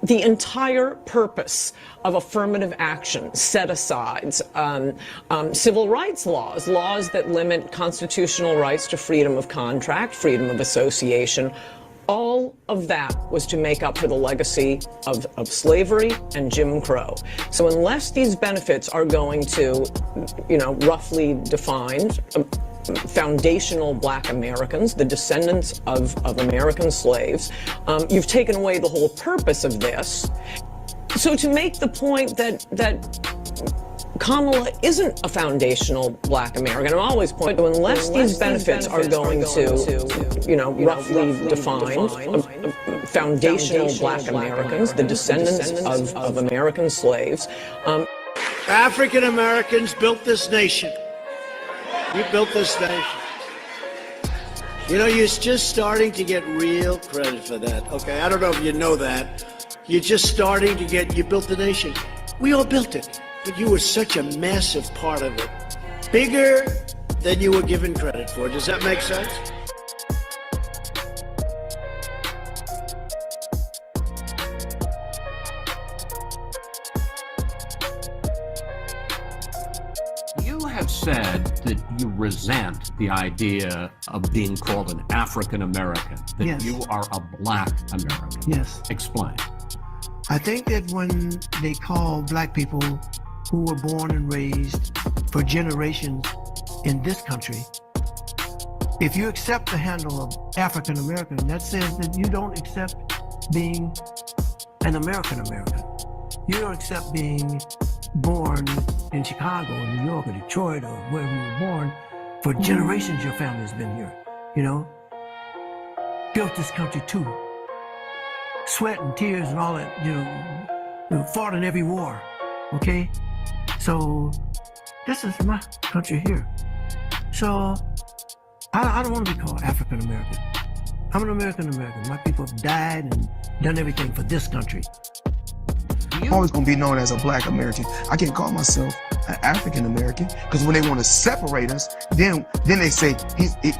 the entire purpose of affirmative action, set-asides, civil rights laws, laws that limit constitutional rights to freedom of contract, freedom of association, all of that was to make up for the legacy of slavery and Jim Crow. So unless these benefits are going to, roughly defined, foundational Black Americans, the descendants of American slaves, you've taken away the whole purpose of this. So to make the point that Kamala isn't a foundational Black American, I'm always pointing to, unless these benefits are going to, roughly defined, foundational Black Americans, the descendants of American slaves. African Americans built this nation. You built this nation. You're just starting to get real credit for that, okay? I don't know if you know that. You're just starting to you built the nation. We all built it, but you were such a massive part of it. Bigger than you were given credit for. Does that make sense? Said that you resent the idea of being called an African American, that yes. You are a Black American. Yes. Explain. I think that when they call Black people who were born and raised for generations in this country, if you accept the handle of African American, that says that you don't accept being an American American. You don't accept being born in Chicago or New York or Detroit or wherever you were born. For generations your family's been here, built this country too. Sweat and tears and all that, fought in every war, okay? So this is my country here. So I don't want to be called African American. I'm an American American. My people have died and done everything for this country. I'm always going to be known as a Black American. I can't call myself an African American, because when they want to separate us, then they say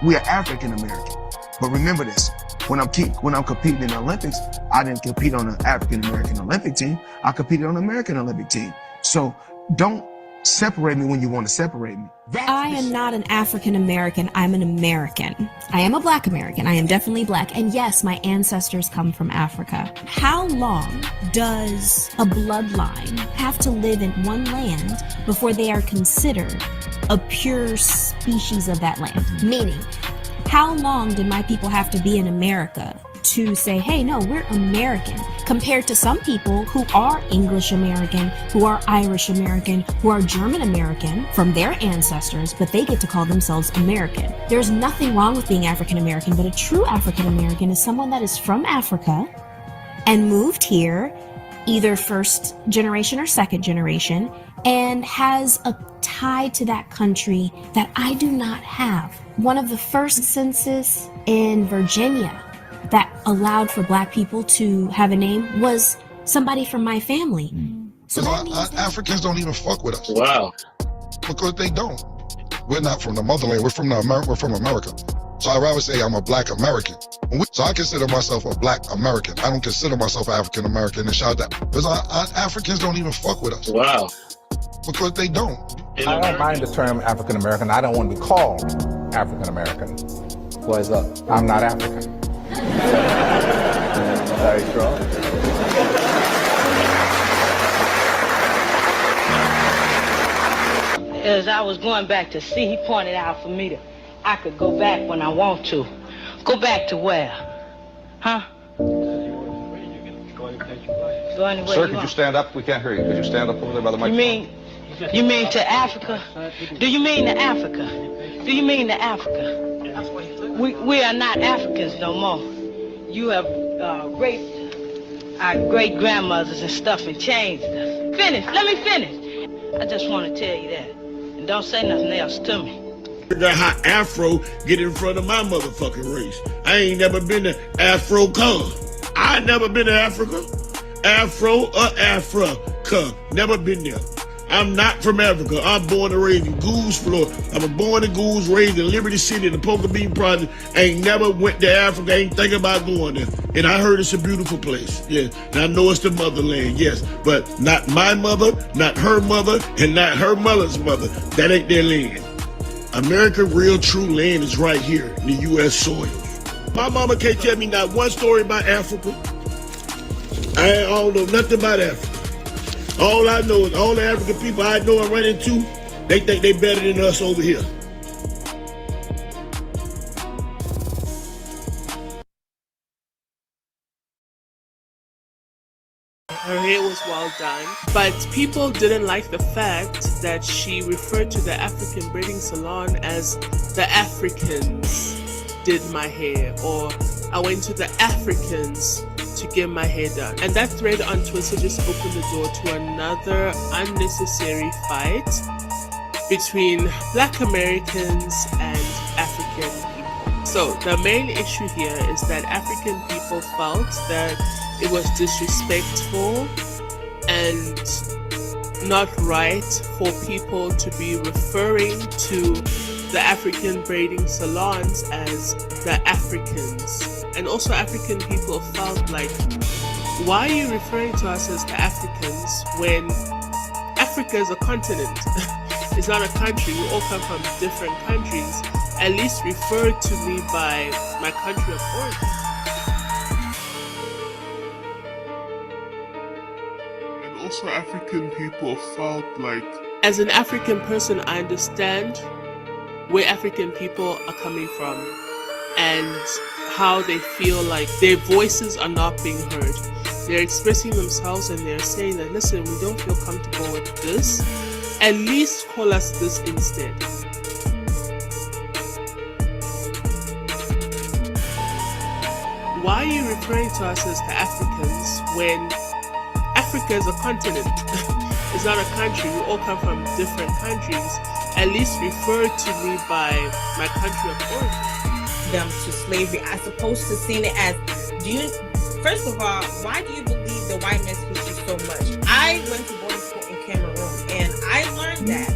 we are African American. But remember this: when I'm competing in the Olympics, I didn't compete on the African American Olympic team. I competed on the American Olympic team. So don't separate me when you want to separate me. I am not an African American. I'm an American. I am a Black American. I am definitely Black. And yes, my ancestors come from Africa. How long does a bloodline have to live in one land before they are considered a pure species of that land? Meaning, how long did my people have to be in America to say, hey, no, we're American, compared to some people who are English American, who are Irish American, who are German American from their ancestors, but they get to call themselves American. There's nothing wrong with being African American, but a true African American is someone that is from Africa and moved here, either first generation or second generation, and has a tie to that country that I do not have. One of the first census in Virginia that allowed for Black people to have a name was somebody from my family. So that means that Africans don't even fuck with us. Wow. Because they don't. We're not from the motherland. We're from America. So I'd rather say I'm a Black American. So I consider myself a Black American. I don't consider myself African American, and shout that. Because Africans don't even fuck with us. Wow. Because they don't. I don't mind the term African American. I don't want to be called African American. Why is that? I'm not African. Very strong. As I was going back to see, he pointed out for me that I could go back when I want to. Go back to where? Huh? Go anywhere. Sir, could you stand up? We can't hear you. Could you stand up over there by the microphone? You mean to Africa? Do you mean to Africa? Do you mean to Africa? We are not Africans no more. You have raped our great-grandmothers and stuff and changed us. Finish. Let me finish. I just want to tell you that. And don't say nothing else to me. Figure out how Afro get in front of my motherfucking race. I ain't never been to Afro-Con. I never been to Africa. Afro or Africa. Never been there. I'm not from Africa. I'm born and raised in Goose, Florida. I'm born in Goose, raised in Liberty City in the Poker Bean Project. Ain't never went to Africa, ain't thinking about going there. And I heard it's a beautiful place. Yeah. And I know it's the motherland, yes. But not my mother, not her mother, and not her mother's mother. That ain't their land. America, real true land is right here in the U.S. soil. My mama can't tell me not one story about Africa. I don't know nothing about Africa. All I know is all the African people I know and run into, they think they better than us over here. Her hair was well done, but people didn't like the fact that she referred to the African braiding salon as the Africans did my hair, or I went to the Africans to get my hair done. And that thread on Twitter just opened the door to another unnecessary fight between Black Americans and African people. So the main issue here is that African people felt that it was disrespectful and not right for people to be referring to the African braiding salons as the Africans. And also African people felt like, why are you referring to us as the Africans when Africa is a continent? It's not a country. We all come from different countries. At least refer to me by my country of origin. And also African people felt like, as an African person, I understand where African people are coming from and how they feel like their voices are not being heard. They're expressing themselves and they're saying that, listen, we don't feel comfortable with this. At least call us this instead. Why are you referring to us as the Africans when Africa is a continent? It's not a country. We all come from different countries. At least refer to me by my country of origin. Them to slavery as opposed to seeing it as, first of all, why do you believe the white man's history so much? I went to boarding school in Cameroon and I learned that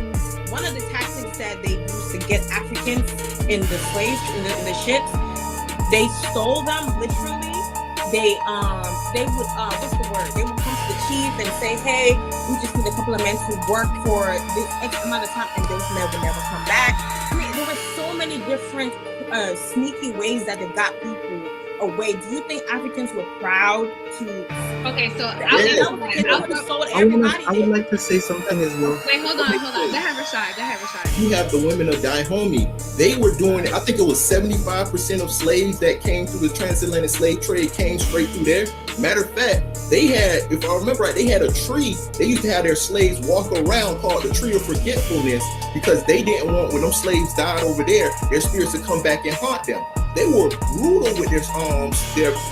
one of the tactics that they used to get Africans in the slaves, in the ships, they stole them literally. They would what's the word? They would come to the chief and say, hey, we just need a couple of men to work for this X amount of time, and those men would never come back. I mean, there were so many different sneaky ways that they got people away. Do you think Africans were proud to? Okay, so I would like to say something as well. Wait, hold on. Go ahead, Rashad. You have the women of Dahomey. They were doing it. I think it was 75% of slaves that came through the transatlantic slave trade came straight through there. Matter of fact, they had, if I remember right, they had a tree. They used to have their slaves walk around called the Tree of Forgetfulness because they didn't want, when those slaves died over there, their spirits to come back and haunt them. They were brutal with their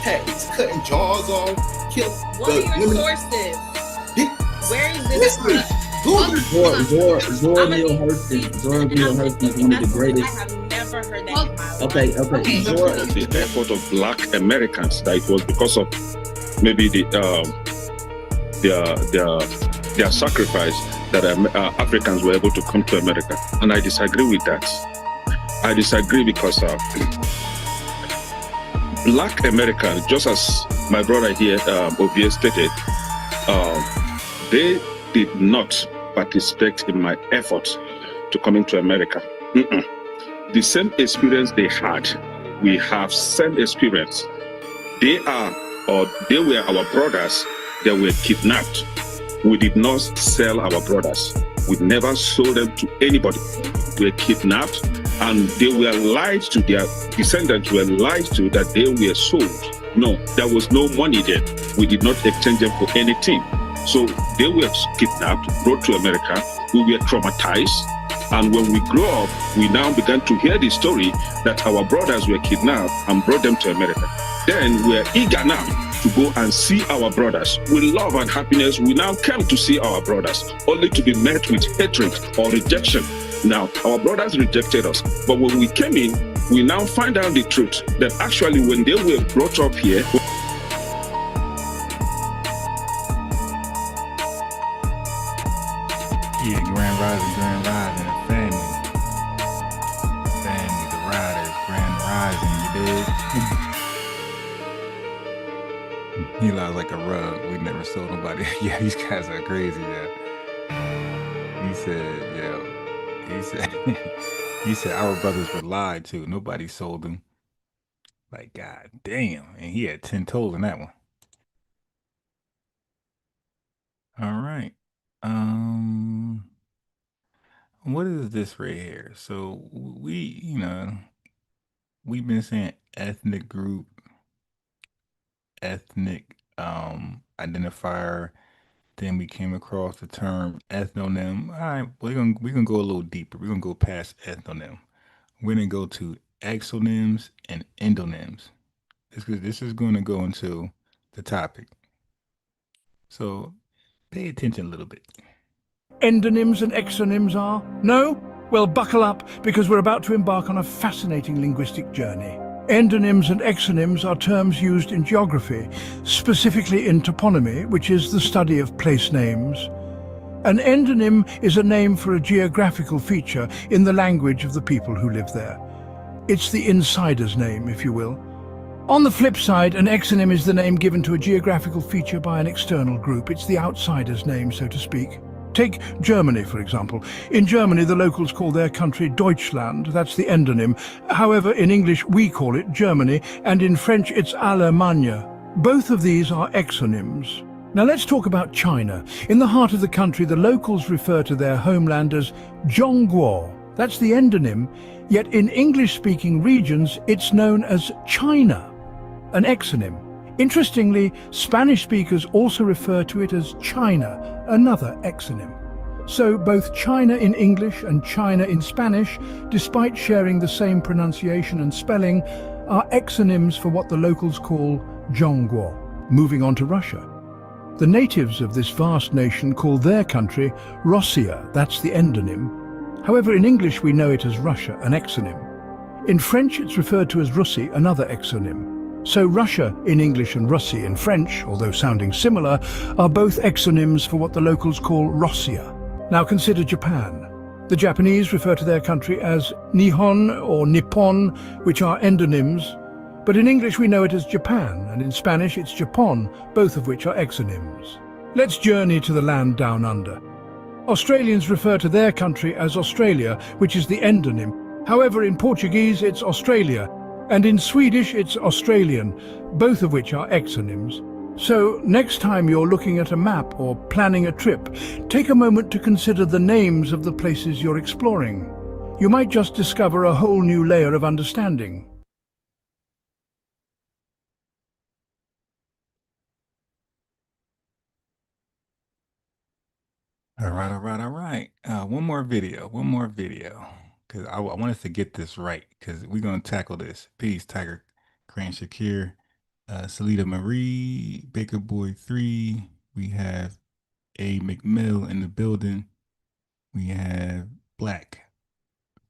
tactics, cutting jaws off, killing. What are your sources? Where is this? Zora Neale Hurston is one of the greatest. I have never heard that in my life. Okay. The effort of Black Americans, that it was because of maybe their sacrifice that Africans were able to come to America, and I disagree with that. I disagree because Black Americans, just as my brother here, Ovie, stated, they did not participate in my effort to come into America. The same experience they had, we have same experience. They were our brothers. They were kidnapped. We did not sell our brothers. We never sold them to anybody. They were kidnapped, and they were lied to. Their descendants were lied to that they were sold. No, there was no money there. We did not exchange them for anything. So they were kidnapped, brought to America. We were traumatized. And when we grew up, we now began to hear the story that our brothers were kidnapped and brought them to America. Then we're eager now to go and see our brothers. With love and happiness, we now came to see our brothers, only to be met with hatred or rejection. Now, our brothers rejected us. But when we came in, we now find out the truth that actually when they were brought up here, generalizing, you dig? He lies like a rug. We never sold nobody. Yeah, these guys are crazy, yeah. He said our brothers were lied to. Nobody sold them. Like, god damn. And he had 10 toes in that one. All right. What is this right here? So we've been saying ethnic group, ethnic identifier. Then we came across the term ethnonym. All right, we're gonna go a little deeper. We're gonna go past ethnonym. We're gonna go to exonyms and endonyms. This is going to go into the topic. So pay attention a little bit. Endonyms and exonyms are? No? Well, buckle up, because we're about to embark on a fascinating linguistic journey. Endonyms and exonyms are terms used in geography, specifically in toponymy, which is the study of place names. An endonym is a name for a geographical feature in the language of the people who live there. It's the insider's name, if you will. On the flip side, an exonym is the name given to a geographical feature by an external group. It's the outsider's name, so to speak. Take Germany, for example. In Germany, the locals call their country Deutschland. That's the endonym. However, in English, we call it Germany, and in French, it's Allemagne. Both of these are exonyms. Now let's talk about China. In the heart of the country, the locals refer to their homeland as Zhongguo. That's the endonym, yet in English-speaking regions, it's known as China, an exonym. Interestingly, Spanish speakers also refer to it as China, another exonym. So both China in English and China in Spanish, despite sharing the same pronunciation and spelling, are exonyms for what the locals call Zhongguo. Moving on to Russia. The natives of this vast nation call their country Russia, that's the endonym. However, in English we know it as Russia, an exonym. In French it's referred to as Russie, another exonym. So Russia in English and Russie in French, although sounding similar, are both exonyms for what the locals call Russia. Now consider Japan. The Japanese refer to their country as Nihon or Nippon, which are endonyms, but in English we know it as Japan, and in Spanish it's Japon, both of which are exonyms. Let's journey to the land down under. Australians refer to their country as Australia, which is the endonym. However, in Portuguese it's Australia, and in Swedish it's Australian, both of which are exonyms. So next time you're looking at a map or planning a trip, take a moment to consider the names of the places you're exploring. You might just discover a whole new layer of understanding. All right. One more video, because I want us to get this right, because we're going to tackle this. Peace, Tiger, Crane Shakir, Salida Marie, Baker Boy 3. We have A. McMill in the building. We have Black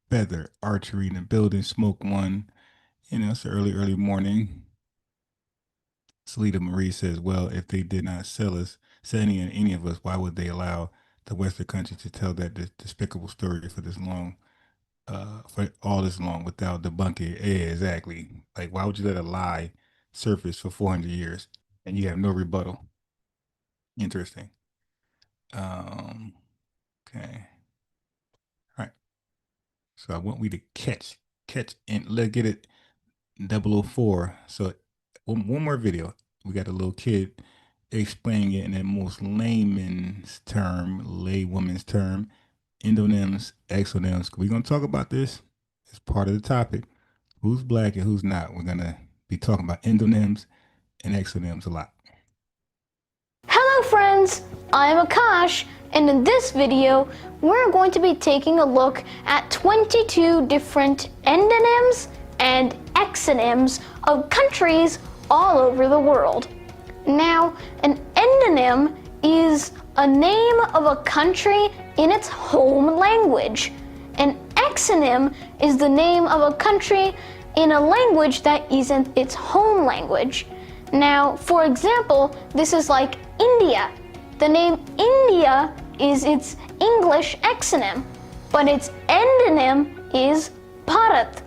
Feather Archery in the building. Smoke One. It's early morning. Salida Marie says, well, if they did not sell any of us, why would they allow the Western country to tell that despicable story for this long, for all this long without debunking it? Yeah, exactly. Like, why would you let a lie surface for 400 years and you have no rebuttal? Interesting. Okay. All right. So I want we to catch, and let's get it 004. So one more video. We got a little kid explaining it in the most laywoman's term, endonyms, exonyms. We're going to talk about this as part of the topic. Who's black and who's not? We're going to be talking about endonyms and exonyms a lot. Hello friends, I'm Akash, and in this video, we're going to be taking a look at 22 different endonyms and exonyms of countries all over the world. Now, an endonym is a name of a country in its home language. An exonym is the name of a country in a language that isn't its home language. Now, for example, this is like India. The name India is its English exonym, but its endonym is Bharat.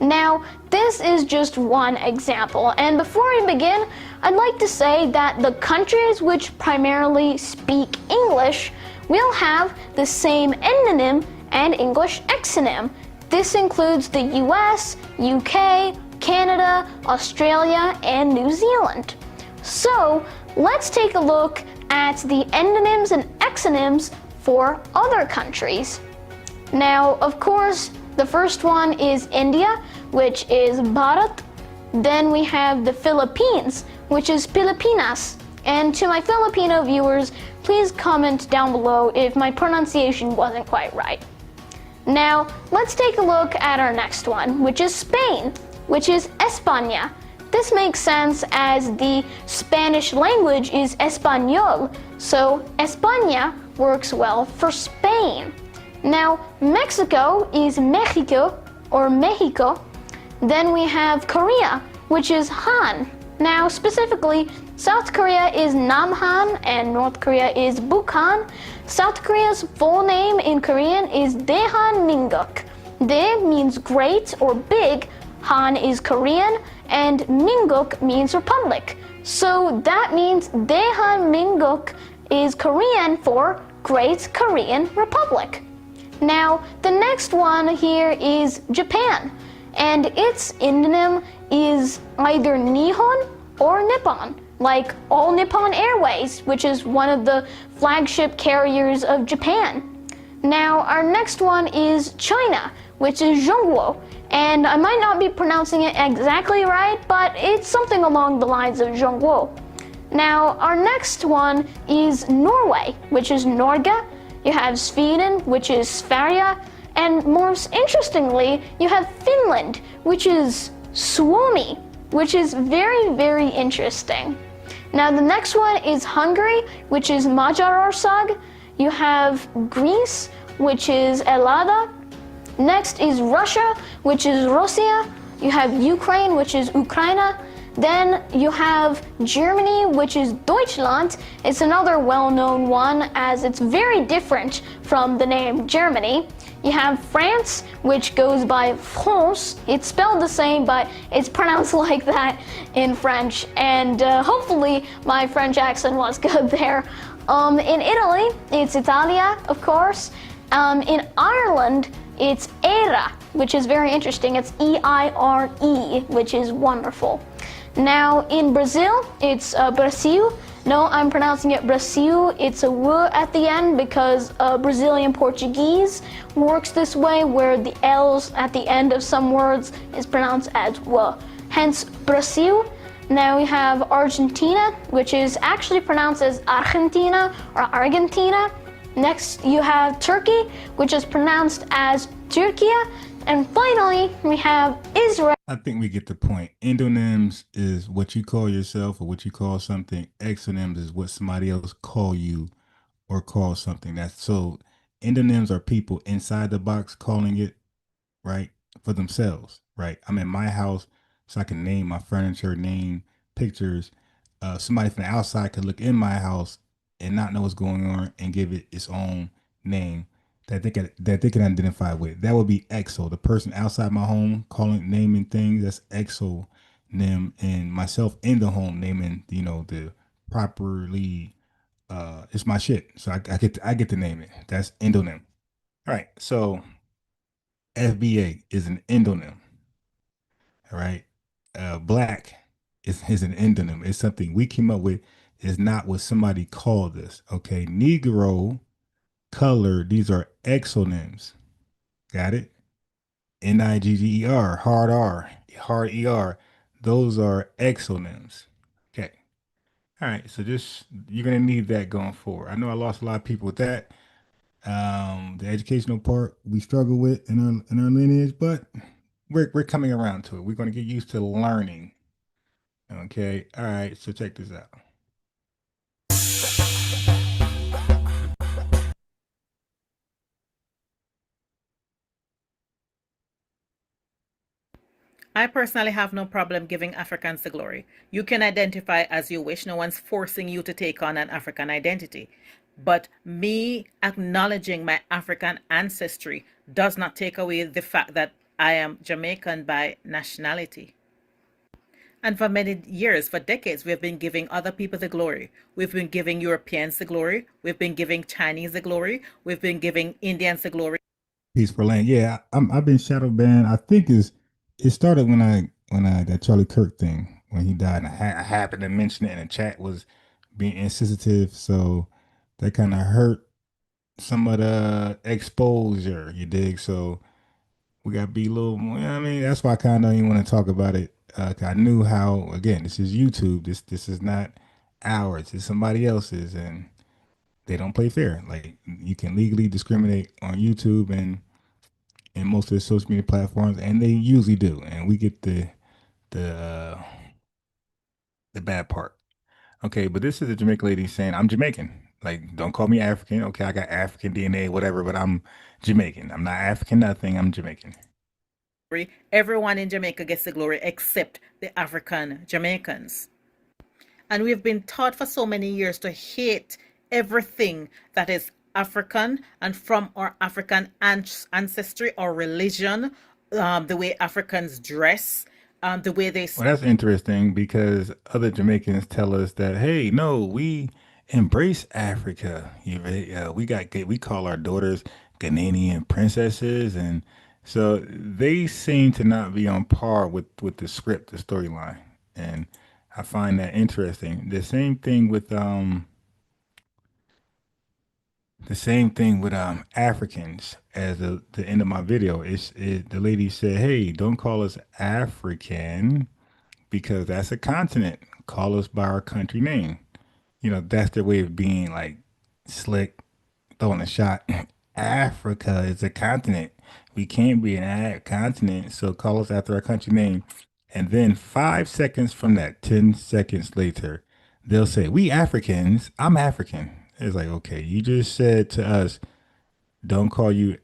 Now, this is just one example, and before I begin, I'd like to say that the countries which primarily speak English will have the same endonym and English exonym. This includes the US, UK, Canada, Australia, and New Zealand. So, let's take a look at the endonyms and exonyms for other countries. Now, of course, the first one is India, which is Bharat. Then we have the Philippines, which is Pilipinas. And to my Filipino viewers, please comment down below if my pronunciation wasn't quite right. Now, let's take a look at our next one, which is Spain, which is España. This makes sense as the Spanish language is Español, so España works well for Spain. Now, Mexico is Mexico or Mexico. Then we have Korea, which is Han. Now, specifically, South Korea is Namhan and North Korea is Bukhan. South Korea's full name in Korean is Daehanmingguk. Dae means great or big, Han is Korean, and Mingguk means republic. So that means Daehanmingguk is Korean for Great Korean Republic. Now, the next one here is Japan, and its endonym is either Nihon or Nippon, like All Nippon Airways, which is one of the flagship carriers of Japan. Now, our next one is China, which is Zhongguo, and I might not be pronouncing it exactly right, but it's something along the lines of Zhongguo. Now, our next one is Norway, which is Norge. You have Sweden, which is Sverige, and most interestingly, you have Finland, which is Suomi, which is very, very interesting. Now, the next one is Hungary, which is Magyarország. You have Greece, which is Elada. Next is Russia, which is Russia. You have Ukraine, which is Ukraina. Then you have Germany, which is Deutschland. It's another well-known one as it's very different from the name Germany. You have France, which goes by France. It's spelled the same, but it's pronounced like that in French. And hopefully my French accent was good there. In Italy, it's Italia, of course. In Ireland, it's Eire, which is very interesting. It's E-I-R-E, which is wonderful. Now, in Brazil, it's Brasil. No, I'm pronouncing it Brasil. It's a W at the end because Brazilian Portuguese works this way, where the L's at the end of some words is pronounced as W. Hence, Brasil. Now we have Argentina, which is actually pronounced as Argentina or Argentina. Next, you have Turkey, which is pronounced as Turquia. And finally, we have Israel. I think we get the point. Endonyms is what you call yourself or what you call something. Exonyms is what somebody else call you or call something. That's so endonyms are people inside the box calling it, right, for themselves, right? I'm in my house, so I can name my furniture, name pictures. Somebody from the outside could look in my house and not know what's going on and give it its own name that they can identify with. That would be exo. The person outside my home naming things, that's exonym, and myself in the home naming, the properly it's my shit. So I get to name it. That's endonym. All right. So FBA is an endonym. All right. Black is an endonym. It's something we came up with. It's not what somebody called us. Okay. Negro, color, these are exonyms. Got it? Nigger, hard R, hard ER. Those are exonyms. Okay. All right. So you're going to need that going forward. I know I lost a lot of people with that. The educational part we struggle with in our lineage, but we're coming around to it. We're going to get used to learning. Okay. All right. So check this out. I personally have no problem giving Africans the glory. You can identify as you wish. No one's forcing you to take on an African identity. But me acknowledging my African ancestry does not take away the fact that I am Jamaican by nationality. And for many years, for decades, we've been giving other people the glory. We've been giving Europeans the glory. We've been giving Chinese the glory. We've been giving Indians the glory. Peace for land. Yeah, I've been shadow banned. I think it started when I that Charlie Kirk thing when he died. And I happened to mention it, and the chat was being insensitive, so that kind of hurt some of the exposure. You dig? So we got to be a little more. You know what I mean, that's why I kind of don't even want to talk about it. 'Cause I knew how. Again, this is YouTube. This is not ours. It's somebody else's, and they don't play fair. Like you can legally discriminate on YouTube and most of the social media platforms, and they usually do. And we get the bad part. Okay, but this is a Jamaican lady saying, "I'm Jamaican. Like, don't call me African. Okay, I got African DNA, whatever, but I'm Jamaican. I'm not African nothing. I'm Jamaican." Everyone in Jamaica gets the glory except the African Jamaicans. And we've been taught for so many years to hate everything that is African and from our African ancestry or religion, the way Africans dress, the way they... Well, that's interesting because other Jamaicans tell us that, hey, no, we embrace Africa. We call our daughters Ghanaian princesses, and so they seem to not be on par with the script, the storyline, and I find that interesting. The same thing with Africans. As the end of my video, the lady said, "Hey, don't call us African because that's a continent. Call us by our country name." You know, that's their way of being like slick, throwing a shot. Africa is a continent. We can't be an continent, so call us after our country name. And then 5 seconds from that, 10 seconds later, they'll say, "We Africans, I'm African." It's like, okay, you just said to us, don't call you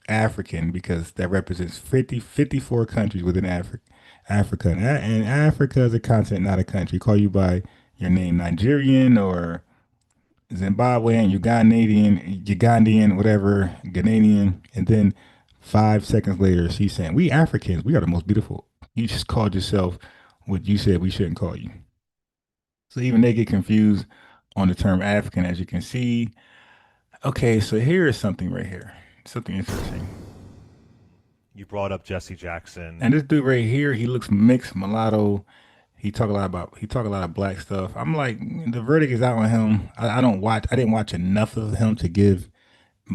African because that represents 54 countries within Africa. And Africa is a continent, not a country. Call you by your name, Nigerian or Zimbabwean, Ugandan, whatever, Ghanaian. And then 5 seconds later, she's saying, "We Africans, we are the most beautiful." You just called yourself what you said we shouldn't call you. So even they get confused on the term African, as you can see. Okay, so here is something right here. Something interesting. You brought up Jesse Jackson. And this dude right here, he looks mixed, mulatto. He talk a lot of black stuff. I'm like, the verdict is out on him. I didn't watch enough of him to give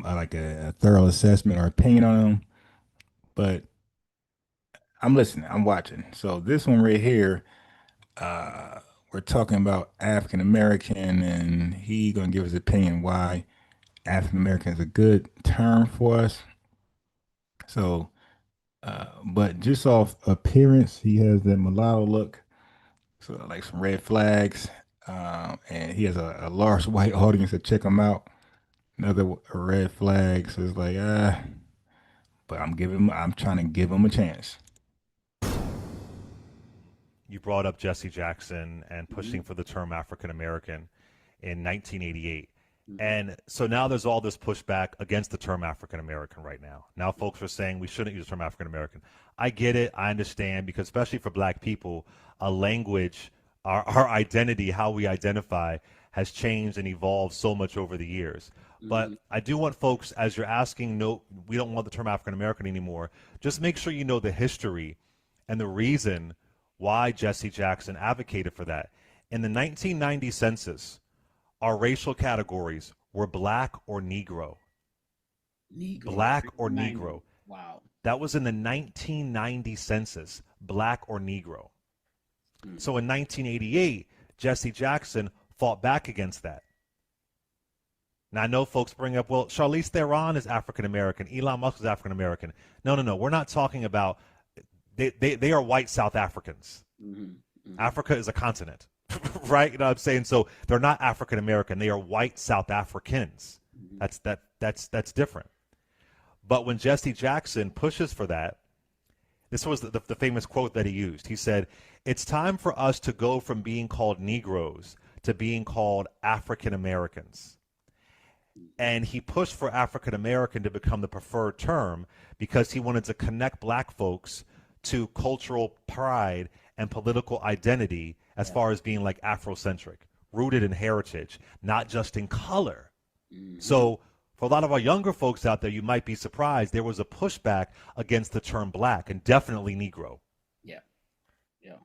like a thorough assessment or opinion on him. But I'm listening, I'm watching. So this one right here, we're talking about African American, and he gonna give his opinion why African American is a good term for us. So, but just off appearance, he has that mulatto look, so like some red flags, and he has a large white audience to check him out. Another red flag, so it's like but I'm trying to give him a chance. You brought up Jesse Jackson and pushing for the term African American in 1988. And so now there's all this pushback against the term African American right now. Now folks are saying we shouldn't use the term African American. I get it. I understand, because especially for black people, a language, our identity, how we identify has changed and evolved so much over the years. But I do want folks, as you're asking, no, we don't want the term African American anymore. Just make sure you know the history and the reason why Jesse Jackson advocated for that. In the 1990 census, our racial categories were black or Negro. Black or Negro. Wow. That was in the 1990 census, black or Negro. So in 1988, Jesse Jackson fought back against that. Now, I know folks bring up, well, Charlize Theron is African American, Elon Musk is African American. No. We're not talking about, they are white South Africans. Africa is a continent. Right? You know what I'm saying? So they're not African American. They are white South Africans. That's different. But when Jesse Jackson pushes for that, this was the famous quote that he used. He said, "It's time for us to go from being called Negroes to being called African Americans." And he pushed for African American to become the preferred term because he wanted to connect black folks to cultural pride and political identity as far as being like Afrocentric, rooted in heritage, not just in color. So for a lot of our younger folks out there, you might be surprised there was a pushback against the term black and definitely Negro. Yeah. Yeah.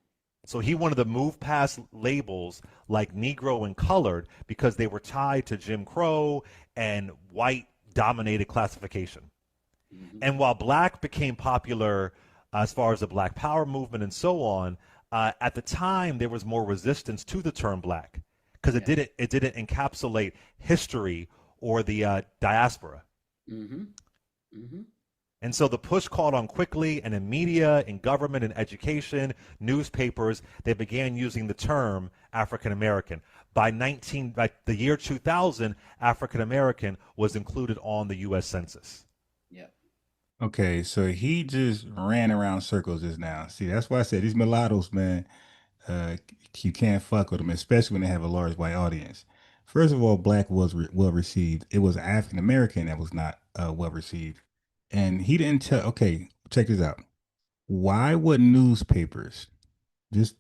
So he wanted to move past labels like Negro and colored because they were tied to Jim Crow and white dominated classification. And while black became popular as far as the Black Power movement and so on, at the time there was more resistance to the term black because it didn't encapsulate history or the diaspora. And so the push caught on quickly, and in media, in government, in education, newspapers, they began using the term African American. By the year 2000, African American was included on the U.S. Census. Yeah. Okay, so he just ran around circles just now. See, that's why I said these mulattoes, man, you can't fuck with them, especially when they have a large white audience. First of all, black was well received. It was African American that was not well received. And he didn't tell, okay, check this out. Why would newspapers, just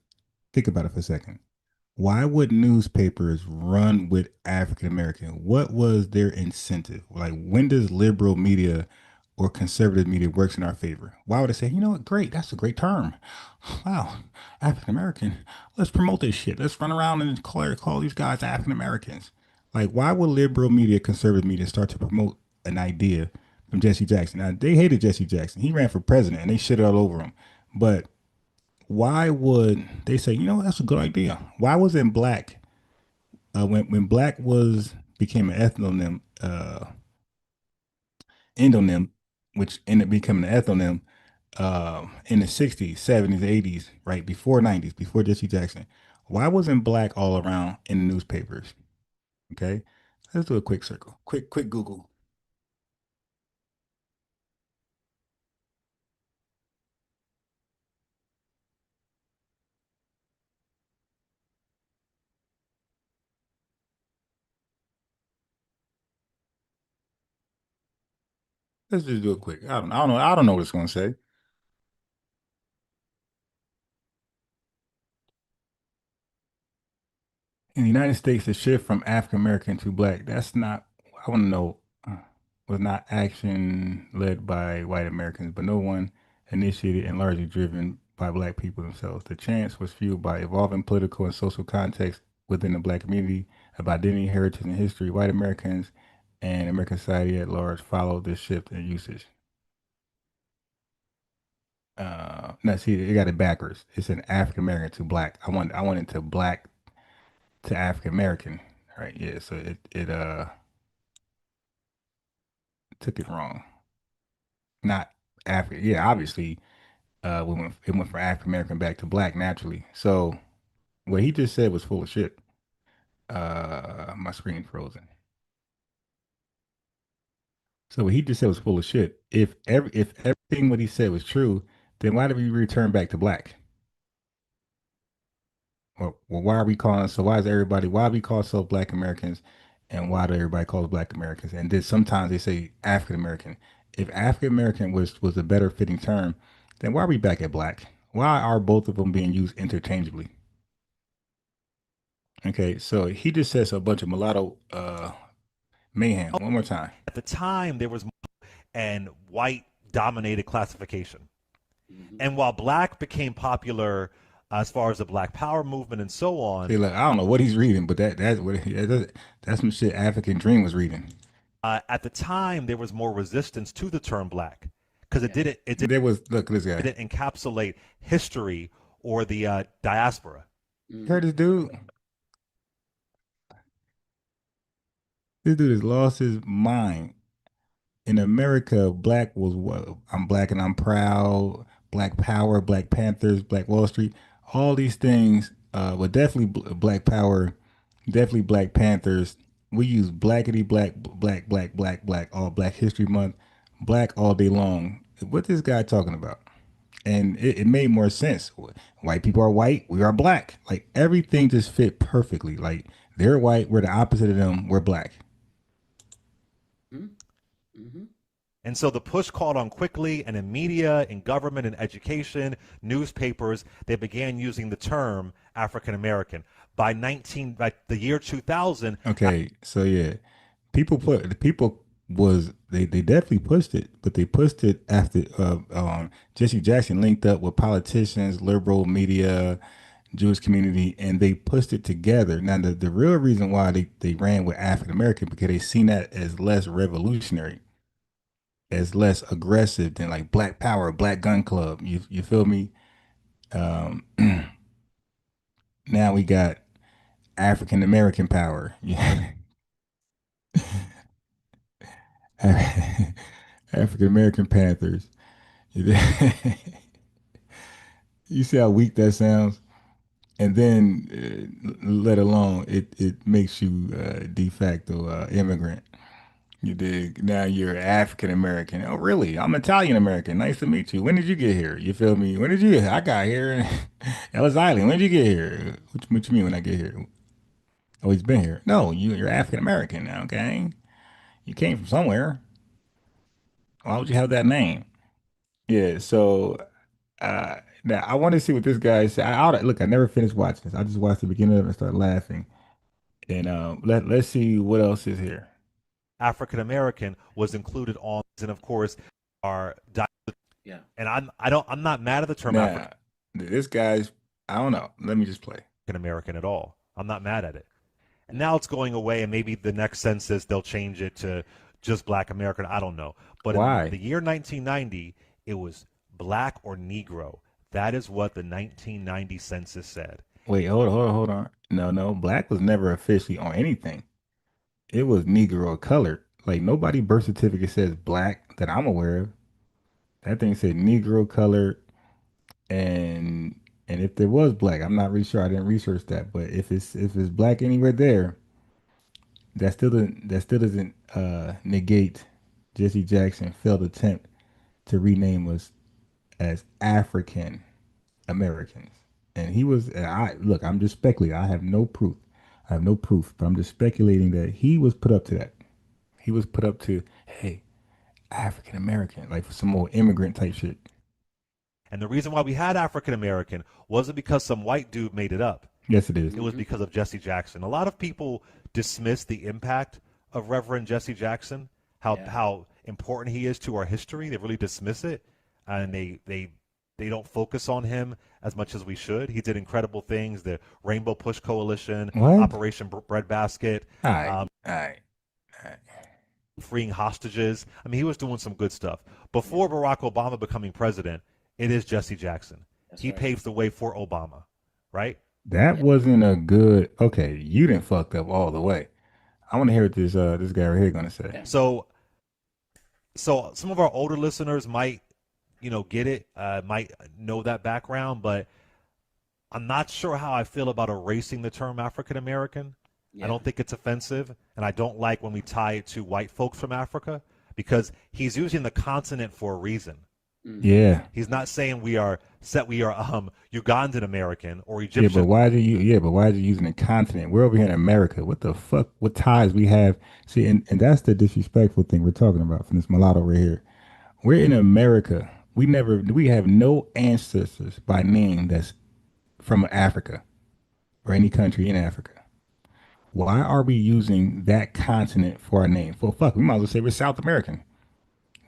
think about it for a second. Why would newspapers run with African American? What was their incentive? Like, when does liberal media or conservative media works in our favor? Why would they say, you know what, great, that's a great term. Wow, African American, let's promote this shit. Let's run around and call these guys African Americans. Like, why would liberal media, conservative media start to promote an idea from Jesse Jackson? Now, they hated Jesse Jackson. He ran for president and they shit all over him. But why would they say, you know, that's a good idea? Why wasn't black, when black became an endonym, which ended up becoming an ethnonym in the 60s, 70s, 80s, right, before 90s, before Jesse Jackson, why wasn't black all around in the newspapers? Okay, let's do a quick circle. Quick Google. Let's just do it quick. I don't know what it's gonna say. In the United States, the shift from African American to black, that's not, I want to know, was not action led by white Americans, but no one initiated and largely driven by black people themselves. The chance was fueled by evolving political and social context within the black community of identity, heritage, and history. White Americans and American society at large followed this shift in usage. No, see, they got it backwards. It's an African American to black. I want it to black to African American, right? Yeah, so it took it wrong. Not African. Yeah, obviously, it went from African American back to black naturally. So what he just said was full of shit. My screen frozen. So what he just said was full of shit. If everything what he said was true, then why did we return back to black? Well, why are we calling? So why we call ourselves Black Americans, and why do everybody call us Black Americans? And then sometimes they say African American. If African American was a better fitting term, then why are we back at black? Why are both of them being used interchangeably? Okay, so he just says a bunch of mulatto mayhem. One more time. At the time, there was and white dominated classification. And while black became popular as far as the Black Power movement and so on. See, look, I don't know what he's reading, but that's some shit African Dream was reading. At the time, there was more resistance to the term black because it didn't encapsulate history or the diaspora. Heard this dude? This dude has lost his mind. In America, black was what? I'm black and I'm proud. Black Power, Black Panthers, Black Wall Street. All these things, but definitely Black Power, definitely Black Panthers. We use blackity black, all Black History Month, black all day long. What this guy talking about? And it made more sense. White people are white, we are black. Like everything just fit perfectly. Like they're white, we're the opposite of them, we're black. And so the push called on quickly, and in media, in government, in education, newspapers, they began using the term African American. By the year 2000. Okay, so yeah, they definitely pushed it, but they pushed it after Jesse Jackson linked up with politicians, liberal media, Jewish community, and they pushed it together. Now the real reason why they ran with African American, because they seen that as less revolutionary, as less aggressive than like Black Power, Black Gun Club. You feel me? Now we got African American power. Yeah. African American Panthers. You see how weak that sounds? And then, let alone it makes you de facto immigrant. You dig? Now you're African American. Oh, really? I'm Italian American. Nice to meet you. When did you get here? You feel me? When did you get here? I got here. Ellis Island. When did you get here? What you mean when I get here? Oh, he's been here. No, you're African American now, okay? You came from somewhere. Why would you have that name? Yeah, so now I want to see what this guy said. Look, I never finished watching this. I just watched the beginning of it and started laughing. And let's see what else is here. African American was included on, and of course, our and I'm not mad at the term African. This guy's, I don't know. Let me just play. American at all. I'm not mad at it. And now it's going away, and maybe the next census they'll change it to just Black American. I don't know. But why? In the year 1990, it was Black or Negro. That is what the 1990 census said. Wait, hold on. No, Black was never officially on anything. It was Negro or colored. Like nobody birth certificate says Black that I'm aware of. That thing said Negro, colored, and if there was Black, I'm not really sure. I didn't research that, but if it's Black anywhere there, that still doesn't negate Jesse Jackson's failed attempt to rename us as African Americans. And he was, look, I'm just speculating. I have no proof, but I'm just speculating that he was put up to that. He was put up to, hey, African American, like for some more immigrant type shit. And the reason why we had African American wasn't because some white dude made it up. Yes, it is. It was because of Jesse Jackson. A lot of people dismiss the impact of Reverend Jesse Jackson, how important he is to our history. They really dismiss it, and they don't focus on him as much as we should. He did incredible things. The Rainbow Push Coalition, Operation Breadbasket, freeing hostages. I mean, he was doing some good stuff. Before Barack Obama becoming president, it is Jesse Jackson. He paves the way for Obama, right? That wasn't a good. Okay, you didn't fucked up all the way. I want to hear what this guy right here gonna say. So some of our older listeners might, get it, might know that background, but I'm not sure how I feel about erasing the term African American. I don't think it's offensive, and I don't like when we tie it to white folks from Africa, because he's using the continent for a reason. Yeah. He's not saying we are Ugandan American or Egyptian. Yeah, but why are you using the continent? We're over here in America. What the fuck? What ties we have? See, and that's the disrespectful thing we're talking about from this mulatto right here. We're in America. We have no ancestors by name that's from Africa or any country in Africa. Why are we using that continent for our name? Well, fuck, we might as well say we're South American.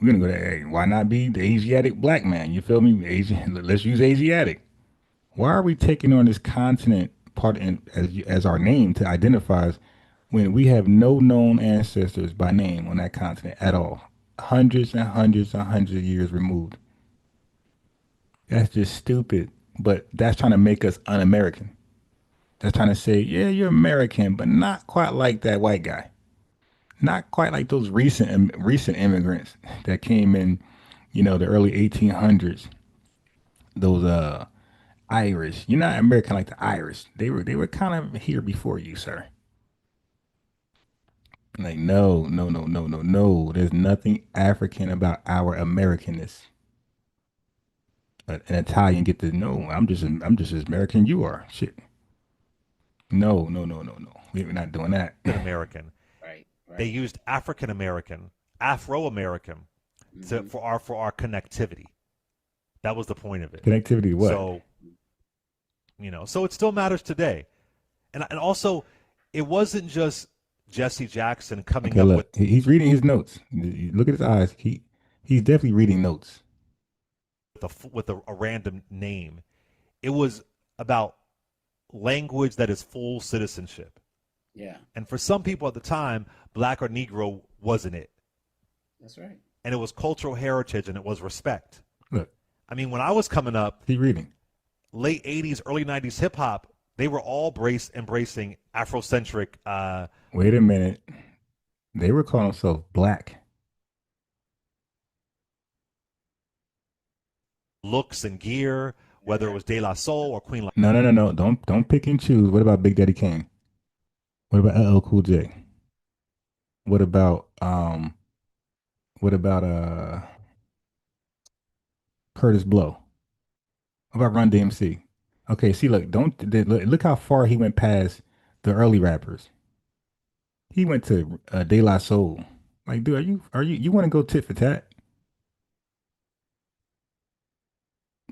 We're gonna go to, hey, why not be the Asiatic black man? You feel me? Asian. Let's use Asiatic. Why are we taking on this continent part as our name to identify us when we have no known ancestors by name on that continent at all? Hundreds and hundreds and hundreds of years removed. That's just stupid. But that's trying to make us un-American. That's trying to say, yeah, you're American, but not quite like that white guy. Not quite like those recent immigrants that came in, the early 1800s. Those Irish. You're not American like the Irish. They were kind of here before you, sir. Like, no. There's nothing African about our Americanness. An Italian get to know. I'm just as American you are. Shit. No. We're not doing that. American. They used African American Afro-American for our connectivity. That was the point of it. Connectivity to what? So, so it still matters today. And also, it wasn't just Jesse Jackson coming up look, with. He's reading his notes. Look at his eyes. He's definitely reading notes. With a random name. It was about language that is full citizenship. Yeah. And for some people at the time, black or Negro wasn't it. That's right. And it was cultural heritage and it was respect. Look. I mean, when I was coming up, he's reading. Late 80s, early 90s hip hop, they were all embracing Afrocentric. Wait a minute. They were calling themselves black. Looks and gear, whether it was De La Soul or Queen. No. Don't pick and choose. What about Big Daddy Kane? What about LL Cool J? What about Curtis Blow? What about Run DMC? Okay, see, look how far he went past the early rappers. He went to De La Soul. Like, dude, you want to go tit for tat?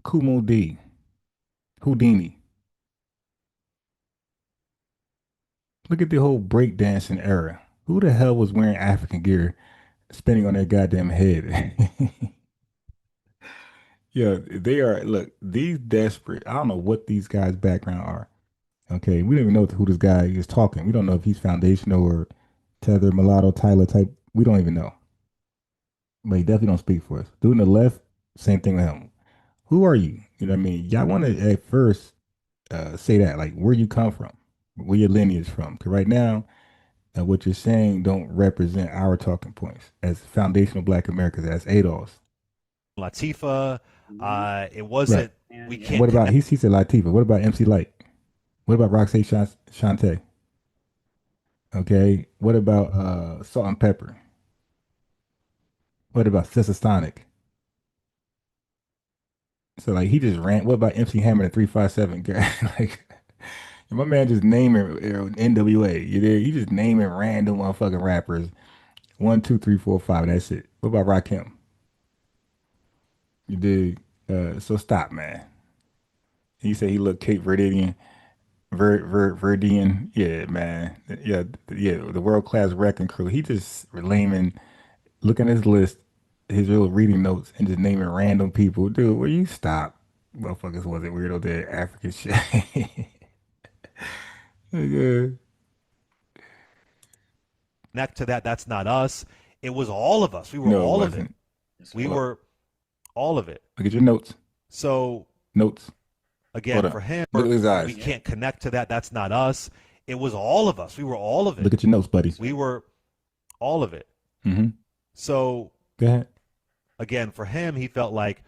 Kumo D, Houdini. Look at the whole breakdancing era. Who the hell was wearing African gear, spinning on their goddamn head? Yeah, they are. Look, these desperate. I don't know what these guys' background are. Okay, we don't even know who this guy is talking. We don't know if he's foundational or Tether, Mulatto, Tyler type. We don't even know. But he definitely don't speak for us. Dude on the left, same thing with him. Who are you? You know what I mean? Y'all want to at first say that, like, where you come from, where your lineage from. Because right now, what you're saying don't represent our talking points as foundational Black Americans, as ADOS. Latifah, it wasn't. Right. We can't. What about he said Latifah? What about MC Light? What about Roxanne Shante? Okay. What about Salt and Pepper? What about Sissastonic? So like he just ran. What about MC Hammer and 357? Like my man just naming NWA. You there? You just naming random motherfucking rappers. 1, 2, 3, 4, 5. And that's it. What about Rakim? You dig? So stop, man. He said he looked Cape Verdean. Verdean. Yeah, man. Yeah. The world class wrecking crew. He just layman. Look at his list, his real reading notes, and just naming random people. Dude, will you stop? Motherfuckers wasn't weirdo there. African shit. Yeah. Connect to that. That's not us. It was all of us. We were all of it. We were all of it. Look at your notes. So notes. Again, for him, look at his eyes. We can't connect to that. That's not us. It was all of us. We were all of it. Look at your notes, buddy. We were all of it. Mm-hmm. So go ahead. Again, for him, he felt like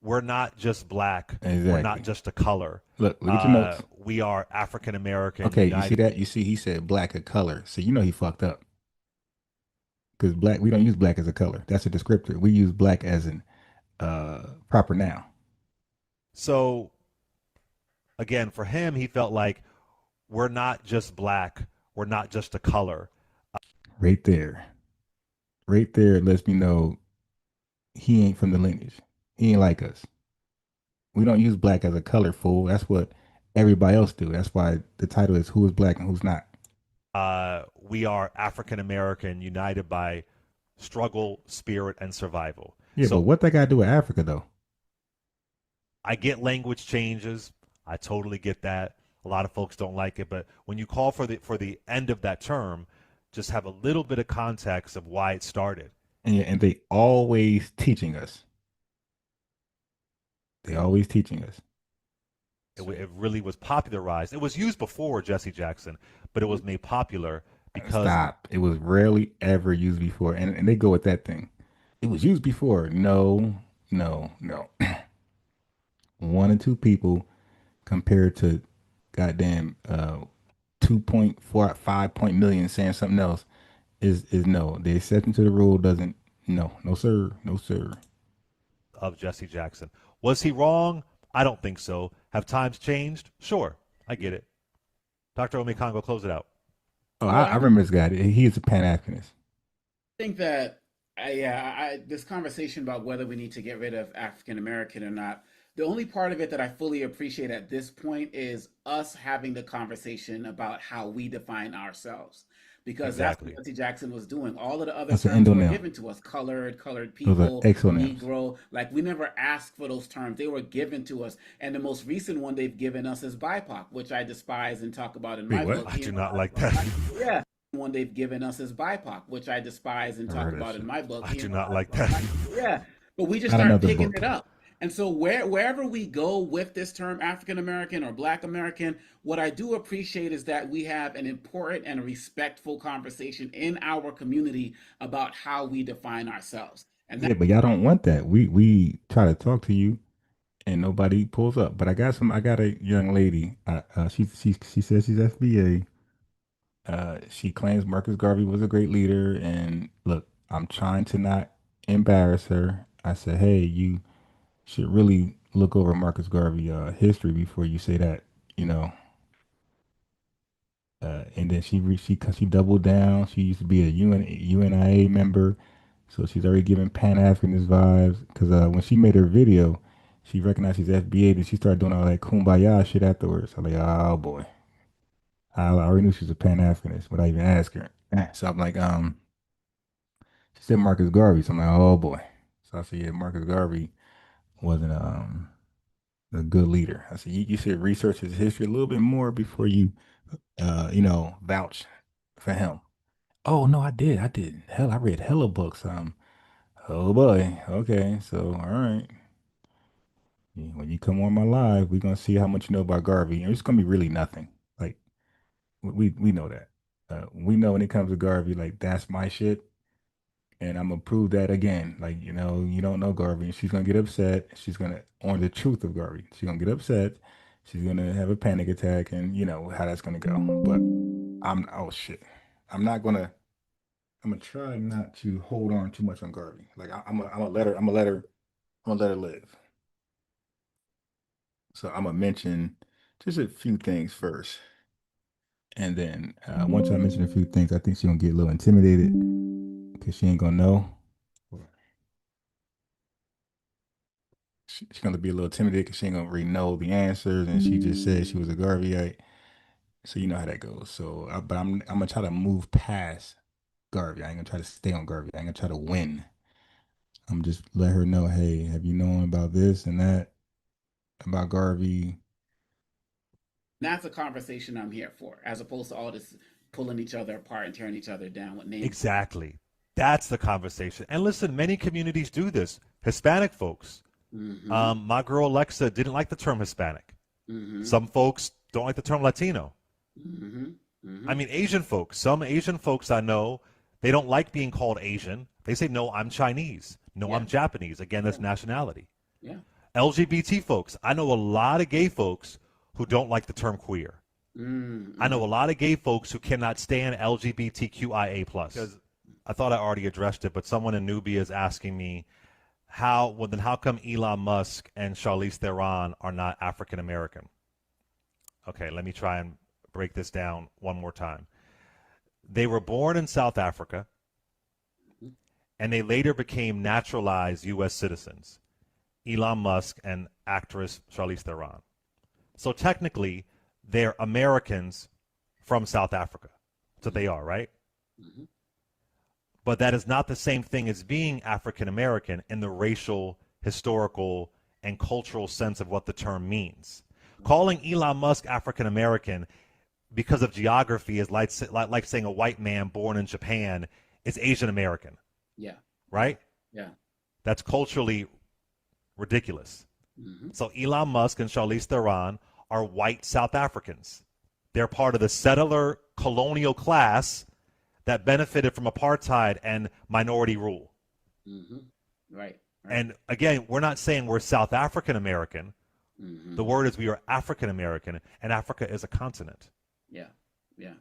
we're not just black. Exactly. We're not just a color. Look at your notes. We are African American. Okay, United. You see that? You see, he said black a color. So you know he fucked up. Because black, we don't use black as a color. That's a descriptor. We use black as an proper noun. So again, for him, he felt like we're not just black. We're not just a color. Right there. Right there lets me know he ain't from the lineage. He ain't like us. We don't use black as a color, fool. That's what everybody else do. That's why the title is Who is Black and Who's Not. We are African American, united by struggle, spirit, and survival. Yeah, so but what that got to do with Africa, though? I get language changes. I totally get that. A lot of folks don't like it, but when you call for the end of that term, just have a little bit of context of why it started. And they always teaching us. They always teaching us. It really was popularized. It was used before Jesse Jackson, but it was made popular because... Stop. It was rarely ever used before. And they go with that thing. It was used before. No. 1 or 2 people compared to goddamn 2.45 million saying something else is no. The exception to the rule doesn't... No, sir. No, sir. Of Jesse Jackson. Was he wrong? I don't think so. Have times changed? Sure. I get it. Dr. Omekongo, close it out. Oh, I remember this guy. He is a Pan-Africanist. I think that This conversation about whether we need to get rid of African American or not, the only part of it that I fully appreciate at this point is us having the conversation about how we define ourselves. Because that's what Exactly. Nancy Jackson was doing. All of the other That's an terms were endonym. given to us: colored Those are people, exonyms. Negro. Like, we never asked for those terms; they were given to us. And the most recent one they've given us is BIPOC, which I despise and talk about in my book. I do not like that. Yeah, one they've given us is BIPOC, which I despise and talk about in my book. I do not like that. Yeah, but we just Not start another picking book. it up. And so wherever we go with this term African American or Black American, what I do appreciate is that we have an important and a respectful conversation in our community about how we define ourselves. And Yeah, but y'all don't want that. We try to talk to you, and nobody pulls up. But I got a young lady. She says she's FBA. She claims Marcus Garvey was a great leader. And look, I'm trying to not embarrass her. I said, hey, you should really look over Marcus Garvey history before you say that, you know. And then she doubled down. She used to be a UNIA member, so she's already giving Pan-Africanist vibes. Because when she made her video, she recognized she's FBA, and she started doing all that kumbaya shit afterwards. I'm like, oh boy, I already knew she was a Pan-Africanist without even asking her. So I'm like, she said Marcus Garvey, so I'm like, oh boy. So I said, yeah, Marcus Garvey wasn't a good leader. I said, you should research his history a little bit more before you vouch for him. Oh no, I did. Hell, I read hella books. Oh boy. Okay, so all right. Yeah, when you come on my live, we're gonna see how much you know about Garvey. And it's gonna be really nothing. Like we know that. We know when it comes to Garvey, like that's my shit. And I'm gonna prove that again. Like, you don't know Garvey. And she's gonna get upset. She's gonna on the truth of Garvey. She's gonna get upset. She's gonna have a panic attack, and you know how that's gonna go. But oh shit. I'm gonna try not to hold on too much on Garvey. Like I'm gonna let her live. So I'm gonna mention just a few things first. And then once I mention a few things, I think she's gonna get a little intimidated because she ain't gonna know. She's gonna be a little intimidated because she ain't gonna really know the answers, and she just said she was a Garveyite. So you know how that goes. So, but I'm gonna try to move past Garvey. I ain't gonna try to stay on Garvey. I ain't gonna try to win. I'm just let her know, hey, have you known about this and that about Garvey? that's a conversation I'm here for, as opposed to all this pulling each other apart and tearing each other down with names. Exactly. That's the conversation. And listen, many communities do this. Hispanic folks. Mm-hmm. My girl Alexa didn't like the term Hispanic. Mm-hmm. Some folks don't like the term Latino. Mm-hmm. Mm-hmm. I mean, Asian folks. Some Asian folks I know, they don't like being called Asian. They say, no, I'm Chinese. No, I'm Japanese. Again, that's nationality. Yeah. LGBT folks. I know a lot of gay folks who don't like the term queer. Mm-hmm. I know a lot of gay folks who cannot stand LGBTQIA+. Because I thought I already addressed it, but someone in Nubia is asking me, how come Elon Musk and Charlize Theron are not African American? Okay, let me try and break this down one more time. They were born in South Africa, and they later became naturalized U.S. citizens, Elon Musk and actress Charlize Theron. So technically, they're Americans from South Africa. So they are, right? Mm-hmm. But that is not the same thing as being African American in the racial, historical, and cultural sense of what the term means. Calling Elon Musk African American because of geography is like saying a white man born in Japan is Asian American. Yeah. Right? Yeah. That's culturally ridiculous. Mm-hmm. So Elon Musk and Charlize Theron are white South Africans. They're part of the settler colonial class that benefited from apartheid and minority rule. Mm-hmm. Right. And again, we're not saying we're South African American. Mm-hmm. The word is we are African American, and Africa is a continent. Yeah. Yeah.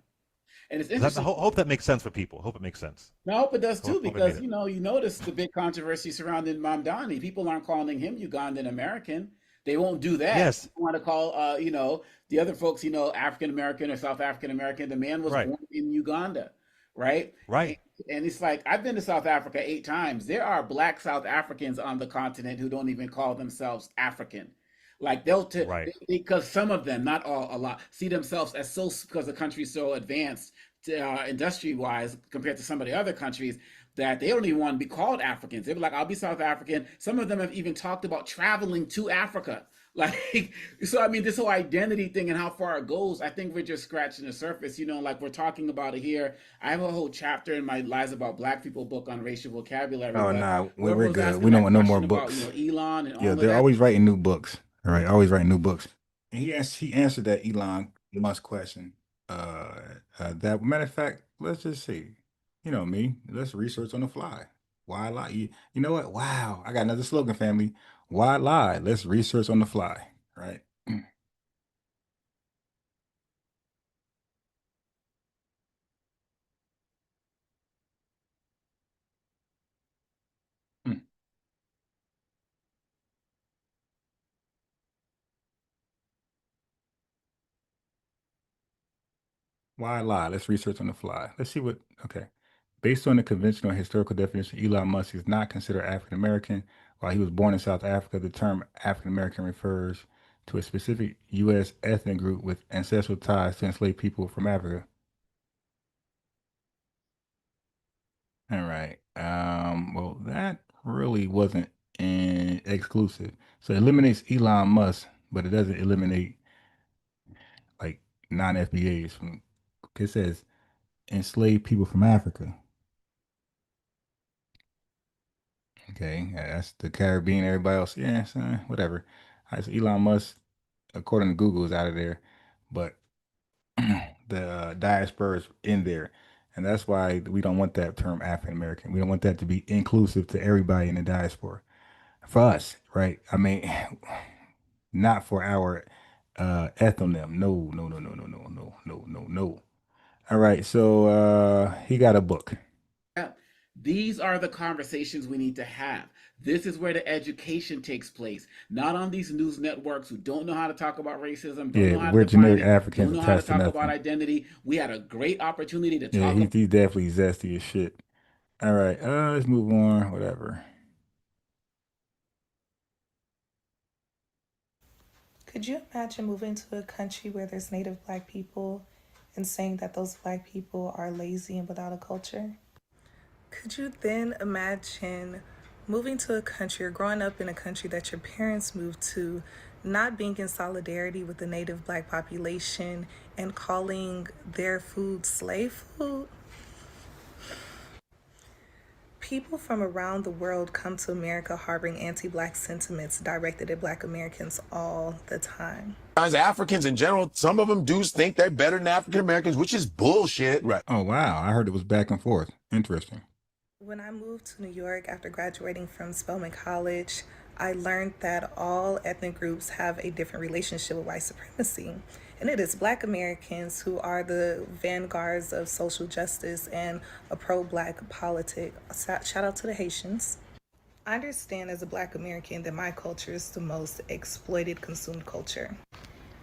And it's interesting. Hope that makes sense for people. Hope it makes sense. No, I hope it does too, because it. you notice the big controversy surrounding Mamdani. People aren't calling him Ugandan American. They won't do that. Yes. They want to call the other folks, African American or South African American. The man was born in Uganda. right? Right. And it's like, I've been to South Africa 8 times. There are black South Africans on the continent who don't even call themselves African. Like Right. because some of them, not all, a lot, see themselves as because the country's so advanced industry wise compared to some of the other countries that they don't even want to be called Africans. They're like, I'll be South African. Some of them have even talked about traveling to Africa. Like, so I mean, this whole identity thing and how far it goes, I think we're just scratching the surface, like we're talking about it here. I have a whole chapter in my Lies About Black People book on racial vocabulary. Oh, but nah, whoever we're was good. asking We don't that want no more question about, books. Elon and all Yeah, of they're that. always writing new books. All right, always writing new books. And he answered that Elon Musk question. That matter of fact, let's just see. You know me. Let's research on the fly. Why lie? You know what? Wow, I got another slogan, family. Why lie? Let's research on the fly. Right. Why lie? Let's research on the fly. Let's see what. Okay. Based on the conventional historical definition, Elon Musk is not considered African American. While he was born in South Africa, the term African American refers to a specific U.S. ethnic group with ancestral ties to enslaved people from Africa. All right. Well, that really wasn't exclusive. So it eliminates Elon Musk, but it doesn't eliminate like non-FBAs from. It says enslaved people from Africa. Okay, that's the Caribbean. Everybody else, yeah, son, whatever. All right, so Elon Musk, according to Google, is out of there, but the diaspora is in there, and that's why we don't want that term African American. We don't want that to be inclusive to everybody in the diaspora. For us, right? I mean, not for our ethnonym. No, no, no, no, no, no, no, no, no, no. All right, so he got a book. Yeah. These are the conversations we need to have. This is where the education takes place, not on these news networks who don't know how to talk about racism, don't know how to we're define generic it, Africans don't know how to attached to talk nothing. about identity. We had a great opportunity to Yeah, talk. he's definitely zesty as shit. All right, let's move on. Whatever. Could you imagine moving to a country where there's native black people and saying that those black people are lazy and without a culture? Could you then imagine moving to a country or growing up in a country that your parents moved to, not being in solidarity with the native black population and calling their food slave food? People from around the world come to America harboring anti-black sentiments directed at black Americans all the time. As Africans in general, some of them do think they're better than African Americans, which is bullshit. Right. Oh, wow. I heard it was back and forth. Interesting. When I moved to New York after graduating from Spelman College, I learned that all ethnic groups have a different relationship with white supremacy. And it is black Americans who are the vanguards of social justice and a pro-black politic. Shout out to the Haitians. I understand as a black American that my culture is the most exploited, consumed culture.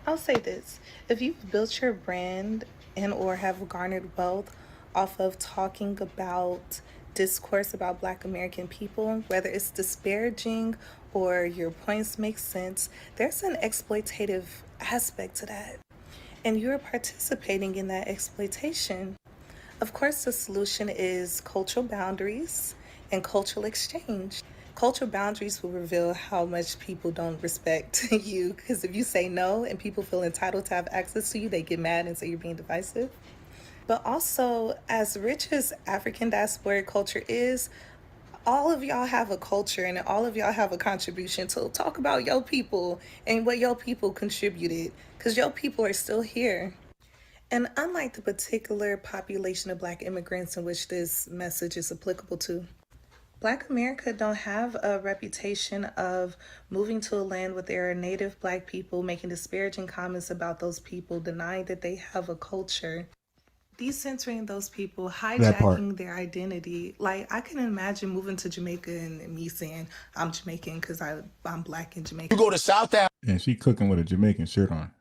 I'll say this, if you've built your brand and or have garnered wealth off of talking about discourse about black American people, whether it's disparaging or your points make sense, there's an exploitative aspect to that. And you're participating in that exploitation. Of course, the solution is cultural boundaries and cultural exchange. Cultural boundaries will reveal how much people don't respect you, because if you say no and people feel entitled to have access to you, they get mad and say you're being divisive. But also, as rich as African diaspora culture is, all of y'all have a culture and all of y'all have a contribution to talk about your people and what your people contributed, because your people are still here. And unlike the particular population of black immigrants in which this message is applicable to, Black America don't have a reputation of moving to a land where there are native black people, making disparaging comments about those people, denying that they have a culture, decentering those people, hijacking their identity. Like, I can imagine moving to Jamaica and me saying I'm Jamaican because I'm black in Jamaica. You go to South Africa. And she cooking with a Jamaican shirt on.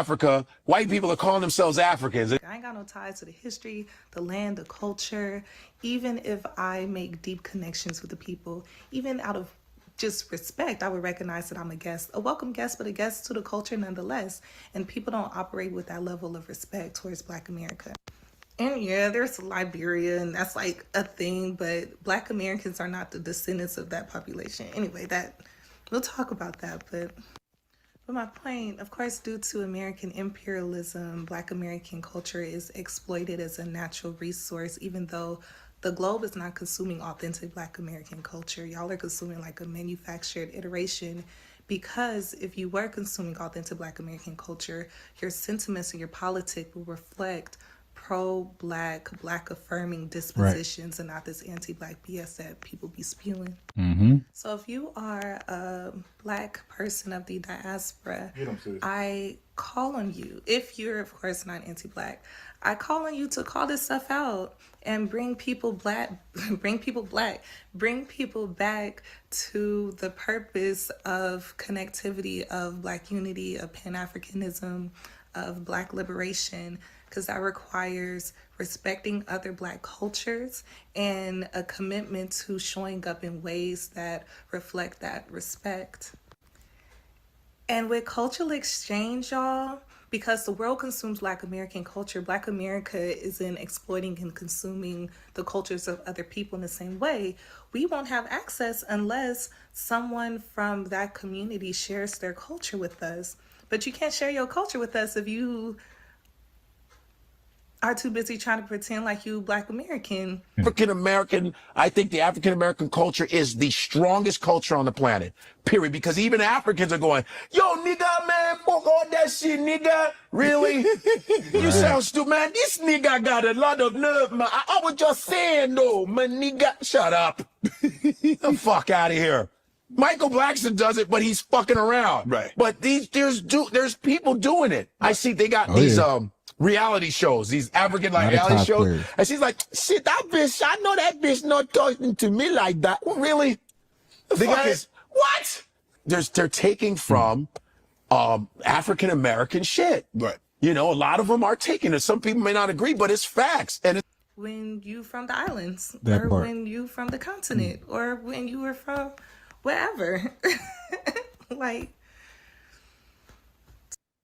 Africa, white people are calling themselves Africans. I ain't got no ties to the history, the land, the culture. Even if I make deep connections with the people, even out of just respect, I would recognize that I'm a guest, a welcome guest, but a guest to the culture nonetheless. And people don't operate with that level of respect towards Black America. And yeah, there's Liberia, and that's like a thing, but Black Americans are not the descendants of that population. Anyway, we'll talk about that, but my point, of course, due to American imperialism, Black American culture is exploited as a natural resource, even though the globe is not consuming authentic Black American culture. Y'all are consuming like a manufactured iteration, because if you were consuming authentic Black American culture, your sentiments and your politics will reflect pro-Black, Black affirming dispositions, and not this anti-Black BS that people be spewing. So if you are a Black person of the diaspora, I call on you, if you're of course not anti-Black, I call on you to call this stuff out and bring people back to the purpose of connectivity, of Black unity, of Pan-Africanism, of Black liberation, because that requires respecting other Black cultures and a commitment to showing up in ways that reflect that respect. And with cultural exchange, y'all, because the world consumes Black American culture, Black America isn't exploiting and consuming the cultures of other people in the same way. We won't have access unless someone from that community shares their culture with us. But you can't share your culture with us if you are too busy trying to pretend like you Black American. African American, I think the African American culture is the strongest culture on the planet, period. Because even Africans are going, yo, nigga, man, fuck all that shit, nigga. Really? You sound stupid, man. This nigga got a lot of nerve, man. I was just saying, though, man, nigga. Shut up. The fuck out of here. Michael Blackson does it, but he's fucking around. Right. But there's people doing it. I see they got reality shows, these African reality shows. Players. And she's like, shit, that bitch, I know that bitch not talking to me like that. Really? The fuck is, what? They're taking from African American shit. Right. You know, a lot of them are taking it. Some people may not agree, but it's facts. And when you from the islands, that or part. When you from the continent, or when you were from wherever. Like,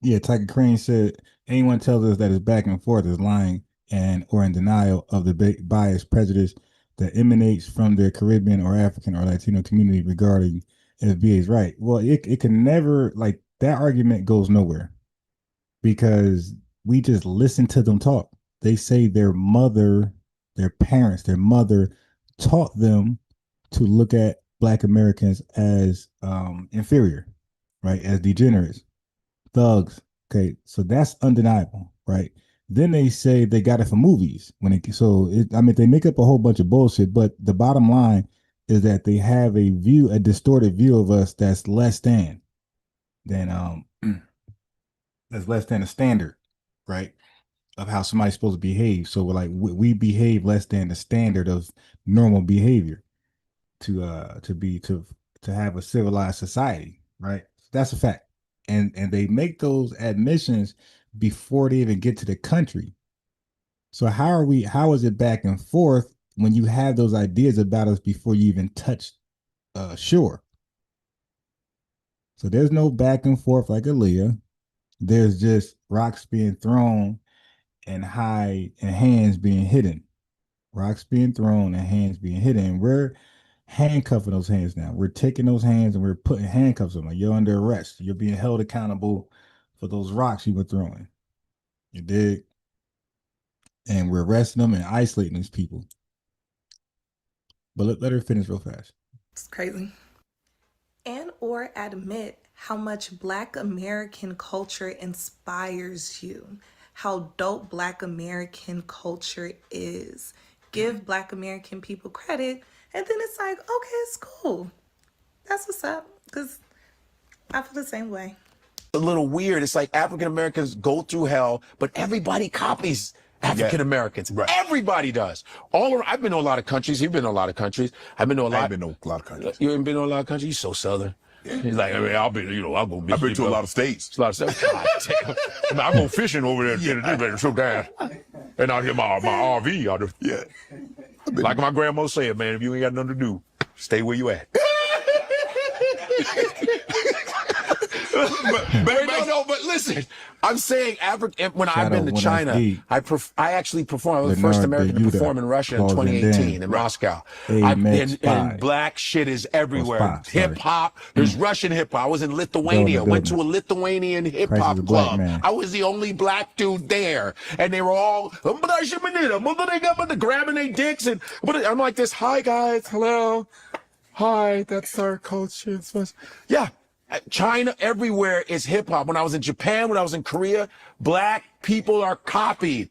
yeah, Tiger Crane said, anyone tells us that it's back and forth is lying and or in denial of the bias prejudice that emanates from their Caribbean or African or Latino community regarding FBA's right. Well, it can never, like, that argument goes nowhere because we just listen to them talk. They say their mother, their parents, their mother taught them to look at Black Americans as inferior, right? As degenerates, thugs. Okay, so that's undeniable, right? Then they say they got it from movies. I mean, they make up a whole bunch of bullshit, but the bottom line is that they have a distorted view of us that's less than that's less than a standard, right? Of how somebody's supposed to behave. So we're like, we behave less than the standard of normal behavior to have a civilized society, right? That's a fact. And they make those admissions before they even get to the country. So how is it back and forth when you have those ideas about us before you even touch shore? So there's no back and forth like Aaliyah. There's just rocks being thrown and hands being hidden. Rocks being thrown and hands being hidden. We're handcuffing those hands now. We're taking those hands and we're putting handcuffs on them. You're under arrest. You're being held accountable for those rocks you were throwing. You dig? And we're arresting them and isolating these people. But let her finish real fast. It's crazy. And or admit how much Black American culture inspires you. How dope Black American culture is. Give Black American people credit. And then it's like, okay, it's cool. That's what's up. Because I feel the same way. a little weird. It's like African Americans go through hell, but everybody copies African Americans. Right. Everybody does. I've been to a lot of countries. You've been to a lot of countries. I've been to a lot. I've been to a lot of countries. You haven't been to a lot of countries? You're so Southern. He's like, I mean, I'll go. I've been to a lot of states. God damn. I mean, I go fishing over there in Tennessee, so damn. And out here, my RV out there. Yeah. Like my grandma said, man, if you ain't got nothing to do, stay where you at. But listen, I'm saying when I've been to China, I actually performed. I was the first American to perform in Russia in 2018 in Moscow. And black shit is everywhere. Hip hop, there's Russian hip hop. I was in Lithuania, went to a Lithuanian hip hop club. I was the only black dude there, and they were all grabbing their dicks, and I'm like this. Hi guys, hello, hi. That's our culture. Yeah. China, everywhere is hip hop. When I was in Japan, when I was in Korea, black people are copied.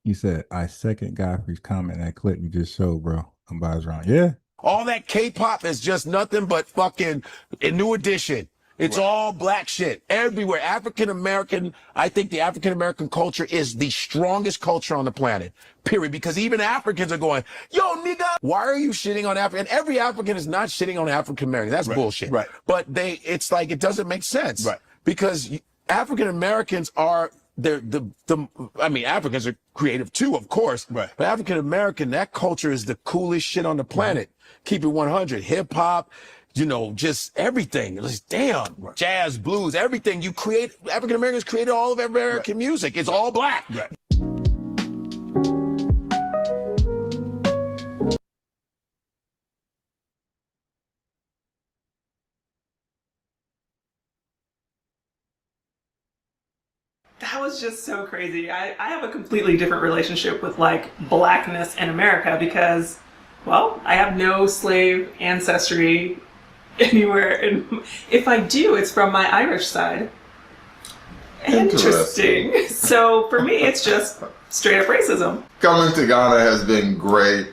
He said, I second Godfrey's comment. That clip you just showed, bro. I'm by around. Yeah. All that K-pop is just nothing but fucking a New Edition. It's all black shit everywhere. African-American, I think the African-American culture is the strongest culture on the planet, period. Because even Africans are going, yo, nigga, why are you shitting on African? And every African is not shitting on African-American. That's bullshit. Right. But it's like, it doesn't make sense. Right. Because African-Americans are, I mean, Africans are creative too, of course. Right. But African-American, that culture is the coolest shit on the planet. Keep it 100. Hip-hop. Just everything. Just damn, jazz, blues, everything you create. African Americans created all of American music. It's all black. Right. That was just so crazy. I have a completely different relationship with like blackness in America because, well, I have no slave ancestry anywhere, and if I do, it's from my Irish side. Interesting. So for me, it's just straight up racism. Coming to Ghana has been great.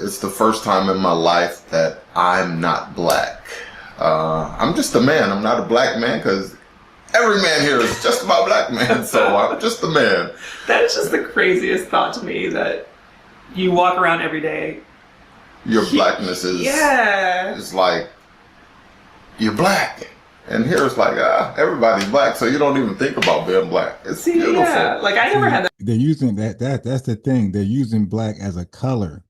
It's the first time in my life that I'm not black. I'm just a man. I'm not a black man because every man here is just about black man, so I'm just a man. That is just the craziest thought to me, that you walk around every day. Your blackness is, it's like, you're black. And here it's like, everybody's black, so you don't even think about being black. It's beautiful. Yeah, like I never had that. They're using that's the thing. They're using black as a color.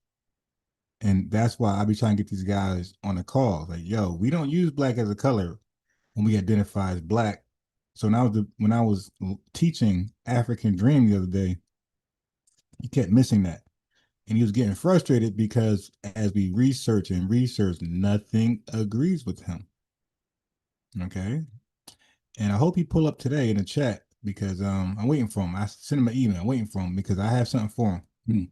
And that's why I be trying to get these guys on the call. Like, yo, we don't use black as a color when we identify as black. So now when I was teaching African Dream the other day, he kept missing that. And he was getting frustrated because as we research, nothing agrees with him. Okay. And I hope he pull up today in the chat because I'm waiting for him. I sent him an email. I'm waiting for him because I have something for him.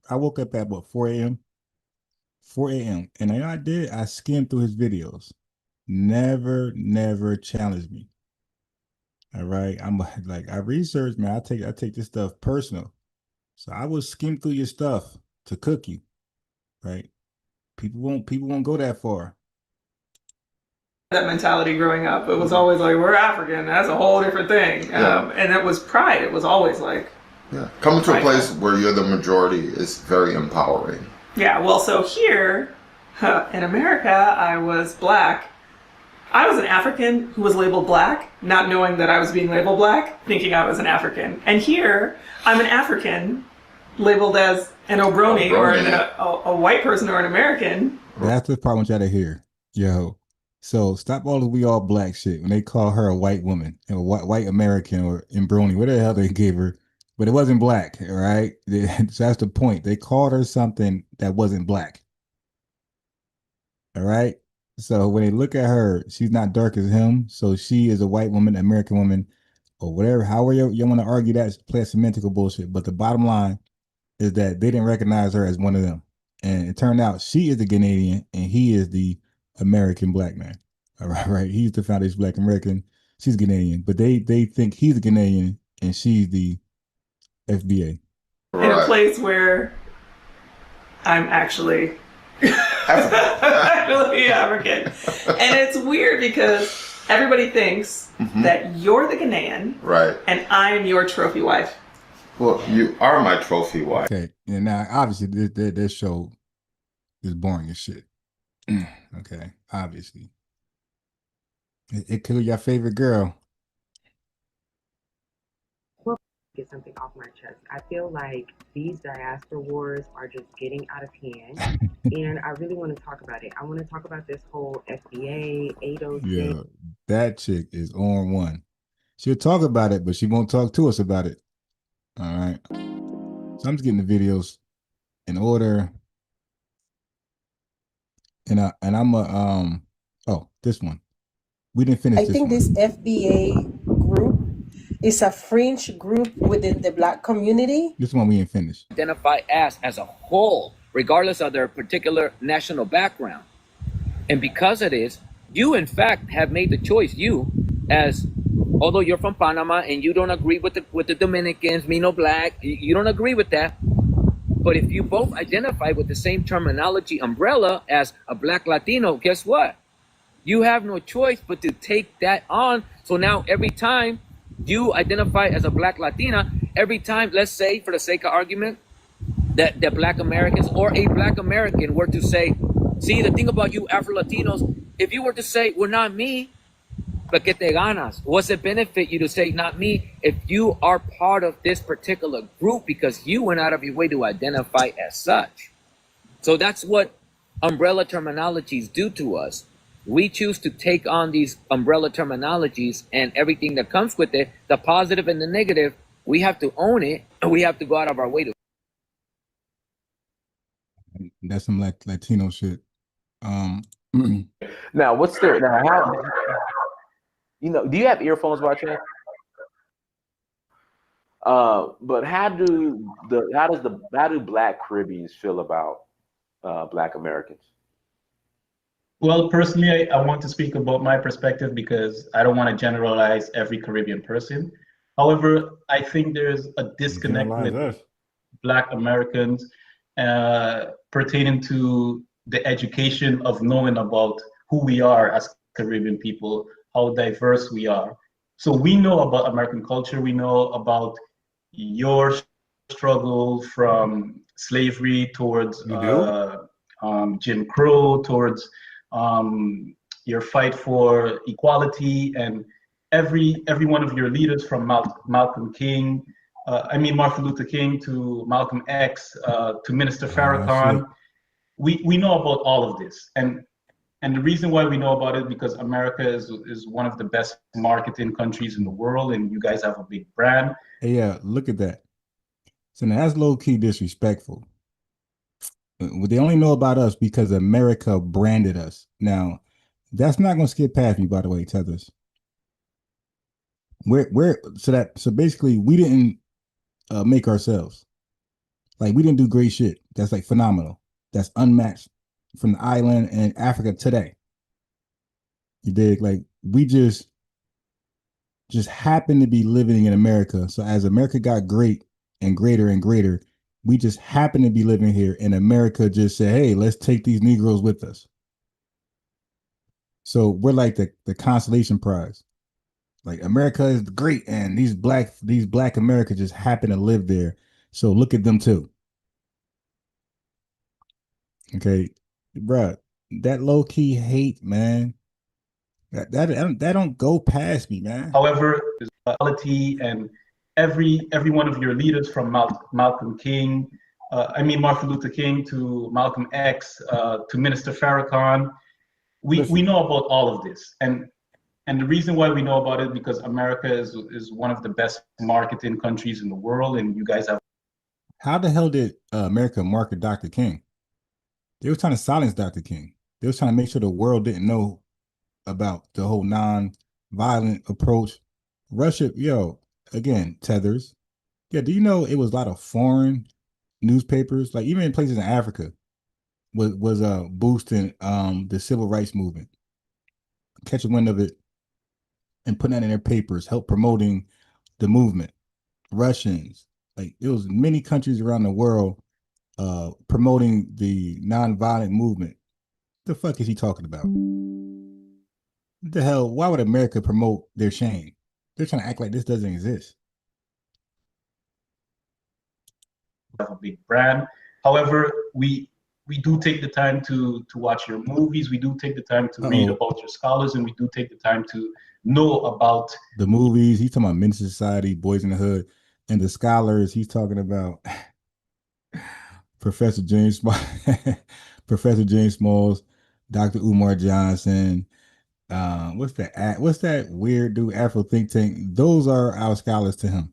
I woke up at what, 4 a.m.? 4 a.m. And you know I did? I skimmed through his videos. Never challenged me. All right. I'm like, I researched, man. I take this stuff personal. So I would skim through your stuff to cook you. Right? People won't go that far. That mentality growing up. It was always like, we're African. That's a whole different thing. And it was pride. It was always like. Yeah. Coming to a place where you're the majority is very empowering. Yeah. Well, so here in America, I was black. I was an African who was labeled black, not knowing that I was being labeled black, thinking I was an African. And here, I'm an African labeled as an Obroni or a white person or an American. That's the part I want y'all to hear. Yo. So stop all the we all black shit when they call her a white woman, a white American or Imbroni, whatever the hell they gave her, but it wasn't black, right? So that's the point. They called her something that wasn't black. All right. So when they look at her, she's not dark as him. So she is a white woman, American woman, or whatever. However you want to argue that, play semantical bullshit. But the bottom line is that they didn't recognize her as one of them. And it turned out she is the Canadian and he is the American black man. All right. He's the foundation black American. She's Canadian. But they think he's a Canadian and she's the FBA. In a place where I'm actually African. And it's weird because everybody thinks that you're the Ghanaian, right? And I'm your trophy wife. Well, you are my trophy wife. Okay. And now, obviously, this show is boring as shit. Okay, obviously. It killed your favorite girl. Get something off my chest. I feel like these diaspora wars are just getting out of hand, and I really want to talk about it. I want to talk about this whole FBA 806. Yeah, that chick is on one. She'll talk about it, but she won't talk to us about it. All right. So I'm just getting the videos in order. And I'm this one. We didn't finish this one. This FBA group is a fringe group within the Black community. This one we didn't finish. Identify as a whole, regardless of their particular national background. And because of this, you in fact have made the choice, although you're from Panama and you don't agree with the Dominicans, me no black, you don't agree with that. But if you both identify with the same terminology umbrella as a Black Latino, guess what? You have no choice but to take that on. So now every time you identify as a Black Latina, every time, let's say for the sake of argument, that the Black Americans or a Black American were to say, see, the thing about you Afro-Latinos, if you were to say, well, not me, but que te ganas, what's it benefit you to say, not me, if you are part of this particular group because you went out of your way to identify as such? So that's what umbrella terminologies do to us. We choose to take on these umbrella terminologies and everything that comes with it, the positive and the negative. We have to own it, and we have to go out of our way to. That's some Latino shit. Now, how, do you have earphones by chance? But how do Black Caribbeans feel about Black Americans? Well, personally, I want to speak about my perspective because I don't want to generalize every Caribbean person. However, I think there's a disconnect with Black Americans pertaining to the education of knowing about who we are as Caribbean people, how diverse we are. So we know about American culture. We know about your struggle from slavery towards Jim Crow, towards your fight for equality, and every one of your leaders from Martin Luther King to Malcolm X to Minister Farrakhan. We know about all of this, and the reason why we know about it because America is one of the best marketing countries in the world, and you guys have a big brand. Hey, yeah, look at that. So now that's low-key disrespectful. They only know about us because America branded us. Now, that's not going to skip past me, by the way, Tethers. So basically, we didn't make ourselves. Like, we didn't do great shit. That's like phenomenal. That's unmatched from the island and Africa today. You dig? Like, we just happen to be living in America. So as America got great and greater and greater, we just happen to be living here, and America just said, hey, let's take these Negroes with us. So we're like the consolation prize. Like, America is great, and these black America just happen to live there. So look at them too. Okay, bruh, that low-key hate, man. That don't go past me, man. However, there's equality, and every one of your leaders from Martin Luther King to Malcolm X to Minister Farrakhan, we know about all of this, and the reason why we know about it because America is one of the best marketing countries in the world, and you guys have. How the hell did America market Dr. King? They were trying to silence Dr. King. They were trying to make sure the world didn't know about the whole non-violent approach. Russia, again, Tethers. Yeah, do you know it was a lot of foreign newspapers, like even in places in Africa, was boosting the civil rights movement, catch a wind of it, and putting that in their papers, help promoting the movement. Russians, like it was many countries around the world promoting the non-violent movement. The fuck is he talking about? What the hell? Why would America promote their shame? They're trying to act like this doesn't exist. Have a big brand. However, we we do take the time to watch your movies. We do take the time to read about your scholars, and we do take the time to know about the movies. He's talking about Men's Society, Boys in the Hood, and the scholars. He's talking about Professor James Professor James Smalls, Dr. Umar Johnson. What's that weird dude, Afro think tank? Those are our scholars to him.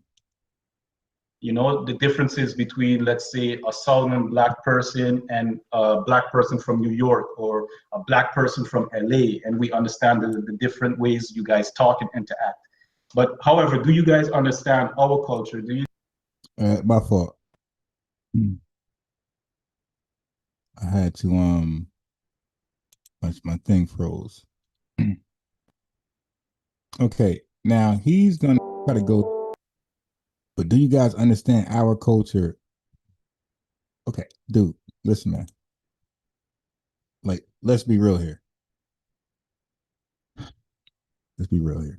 You know, the differences between, let's say, a Southern Black person and a Black person from New York, or a Black person from LA, and we understand the different ways you guys talk and interact. But however, do you guys understand our culture? Do you? My fault. I had to my thing froze. Okay, now he's gonna try to go, but do you guys understand our culture? Okay, dude, listen, man. Like, let's be real here. Let's be real here.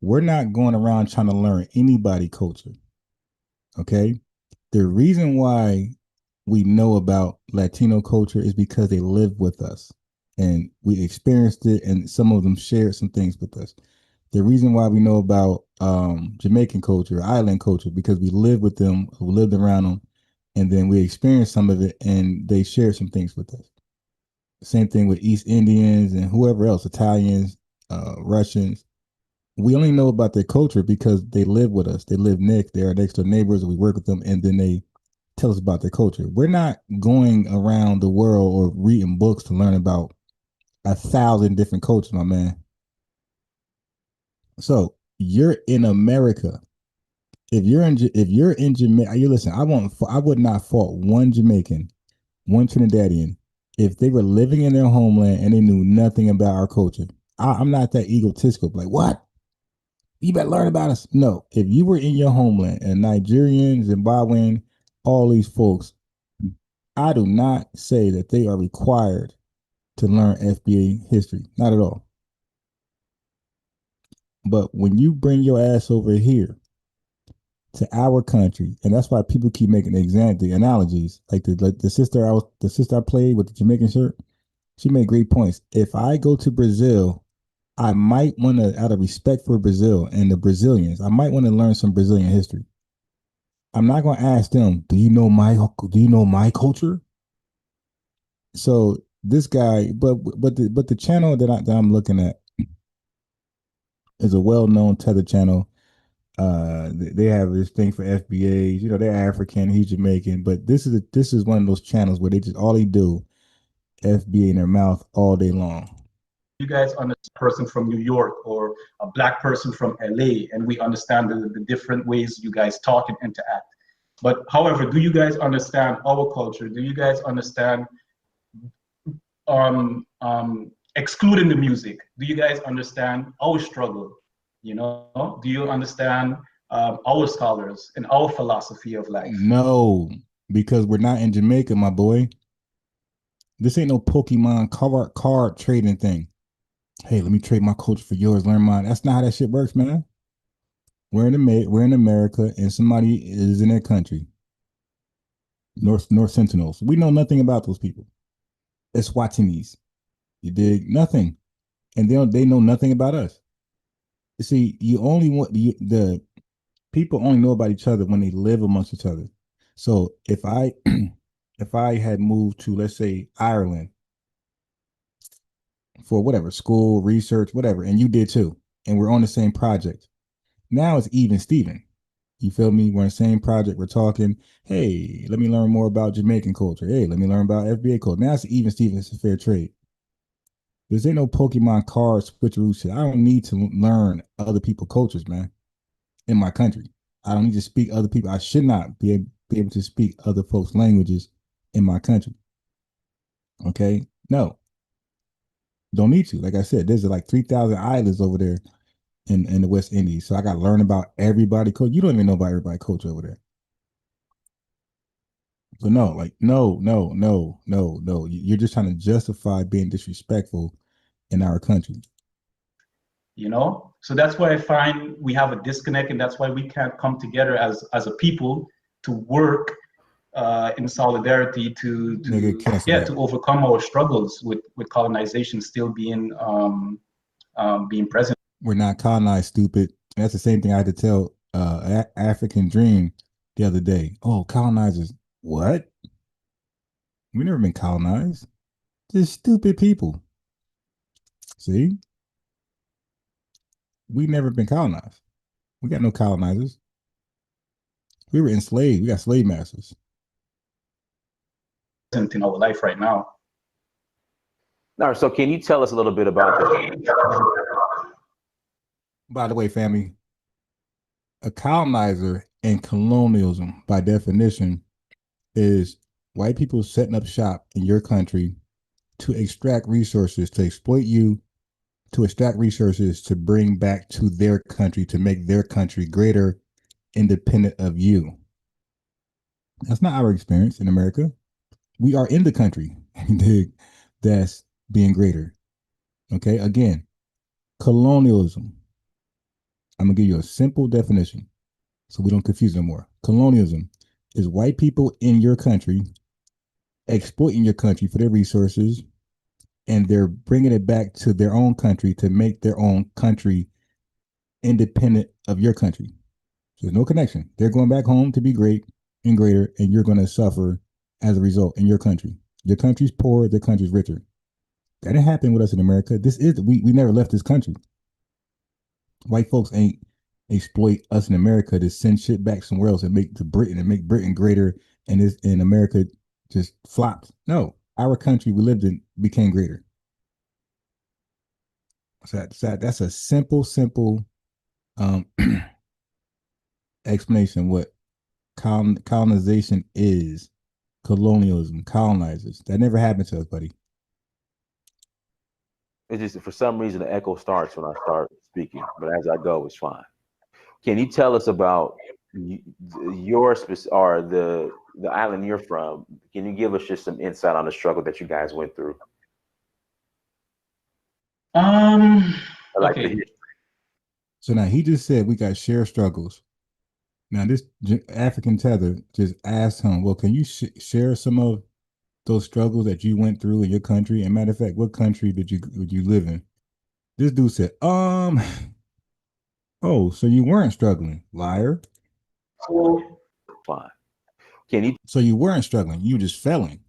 We're not going around trying to learn anybody's culture. Okay? The reason why we know about Latino culture is because they live with us and we experienced it, and some of them shared some things with us. The reason why we know about Jamaican culture, island culture, because we lived with them, we lived around them, and then we experienced some of it, and they shared some things with us. Same thing with East Indians and whoever else, Italians, Russians. We only know about their culture because they live with us. They live next. They are next door neighbors. We work with them, and then they tell us about their culture. We're not going around the world or reading books to learn about 1,000 different cultures, my man. So you're in America. If you're in Jamaica, you listen. I would not fault one Jamaican, one Trinidadian, if they were living in their homeland and they knew nothing about our culture. I'm not that egotistical. Like, what? You better learn about us. No, if you were in your homeland, and Nigerian, Zimbabwean, all these folks, I do not say that they are required to learn FBA history. Not at all. But when you bring your ass over here to our country, and that's why people keep making the analogies. Like the sister I played with the Jamaican shirt, she made great points. If I go to Brazil, I might want to, out of respect for Brazil and the Brazilians, I might want to learn some Brazilian history. I'm not going to ask them, do you know my culture? So this guy, but the channel that I'm looking at is a well-known tether channel. They have this thing for FBAs. You know, they're African, he's Jamaican, but this is one of those channels where all they do FBA in their mouth all day long. You guys understand a person from New York or a Black person from LA, and we understand the different ways you guys talk and interact. But however, do you guys understand our culture? Do you guys understand excluding the music? Do you guys understand our struggle? You know, do you understand our scholars and our philosophy of life? No, because we're not in Jamaica, my boy. This ain't no Pokemon card trading thing. Hey, let me trade my culture for yours, learn mine. That's not how that shit works, man. We're in America, and somebody is in their country. North Sentinels. We know nothing about those people. It's Swatinis. You dig? Nothing. And they know nothing about us. You see, the people only know about each other when they live amongst each other. So if I had moved to, let's say, Ireland for whatever, school, research, whatever, and you did too, and we're on the same project, now it's even Steven. You feel me? We're in the same project. We're talking, hey, let me learn more about Jamaican culture. Hey, let me learn about FBA culture. Now it's even Steven. It's a fair trade. This ain't no Pokemon card switcheroo shit. I don't need to learn other people's cultures, man, in my country. I don't need to speak other people. I should not be able to speak other folks' languages in my country. Okay? No. Don't need to. Like I said, there's like 3,000 islands over there in the West Indies. So I got to learn about everybody's culture. You don't even know about everybody's culture over there. So no, like, no. You're just trying to justify being disrespectful in our country. You know? So that's why I find we have a disconnect, and that's why we can't come together as a people to work in solidarity to overcome our struggles with colonization still being present. We're not colonized, stupid. That's the same thing I had to tell African Dream the other day. Oh, colonizers. What? We never been colonized. Just stupid people. See? We never been colonized. We got no colonizers. We were enslaved. We got slave masters. In our life right now. All right, so can you tell us a little bit about this? By the way, family, a colonizer and colonialism, by definition, is white people setting up shop in your country to extract resources, to exploit you, to extract resources to bring back to their country, to make their country greater, independent of you. That's not our experience in America. We are in the country that's being greater. Okay, again, colonialism. I'm gonna give you a simple definition so we don't confuse no more. Colonialism is white people in your country exploiting your country for their resources, and they're bringing it back to their own country to make their own country independent of your country. So there's no connection. They're going back home to be great and greater, and you're going to suffer as a result in your country. Your country's poor, their country's richer. That didn't happen with us in America. We never left this country. White folks ain't exploit us in America to send shit back somewhere else and make Britain greater, and in America just flopped. No, our country we lived in became greater. So that's a simple explanation what colonization is. Colonialism, colonizers. That never happened to us, buddy. It's just for some reason the echo starts when I start speaking, but as I go, it's fine. Can you tell us about your the island you're from? Can you give us just some insight on the struggle that you guys went through? Okay. So now he just said we got shared struggles. Now this African tether just asked him, well, can you share some of those struggles that you went through in your country? And matter of fact, what country would you live in? This dude said, oh, so you weren't struggling, liar. Fine. So you weren't struggling, you just failing.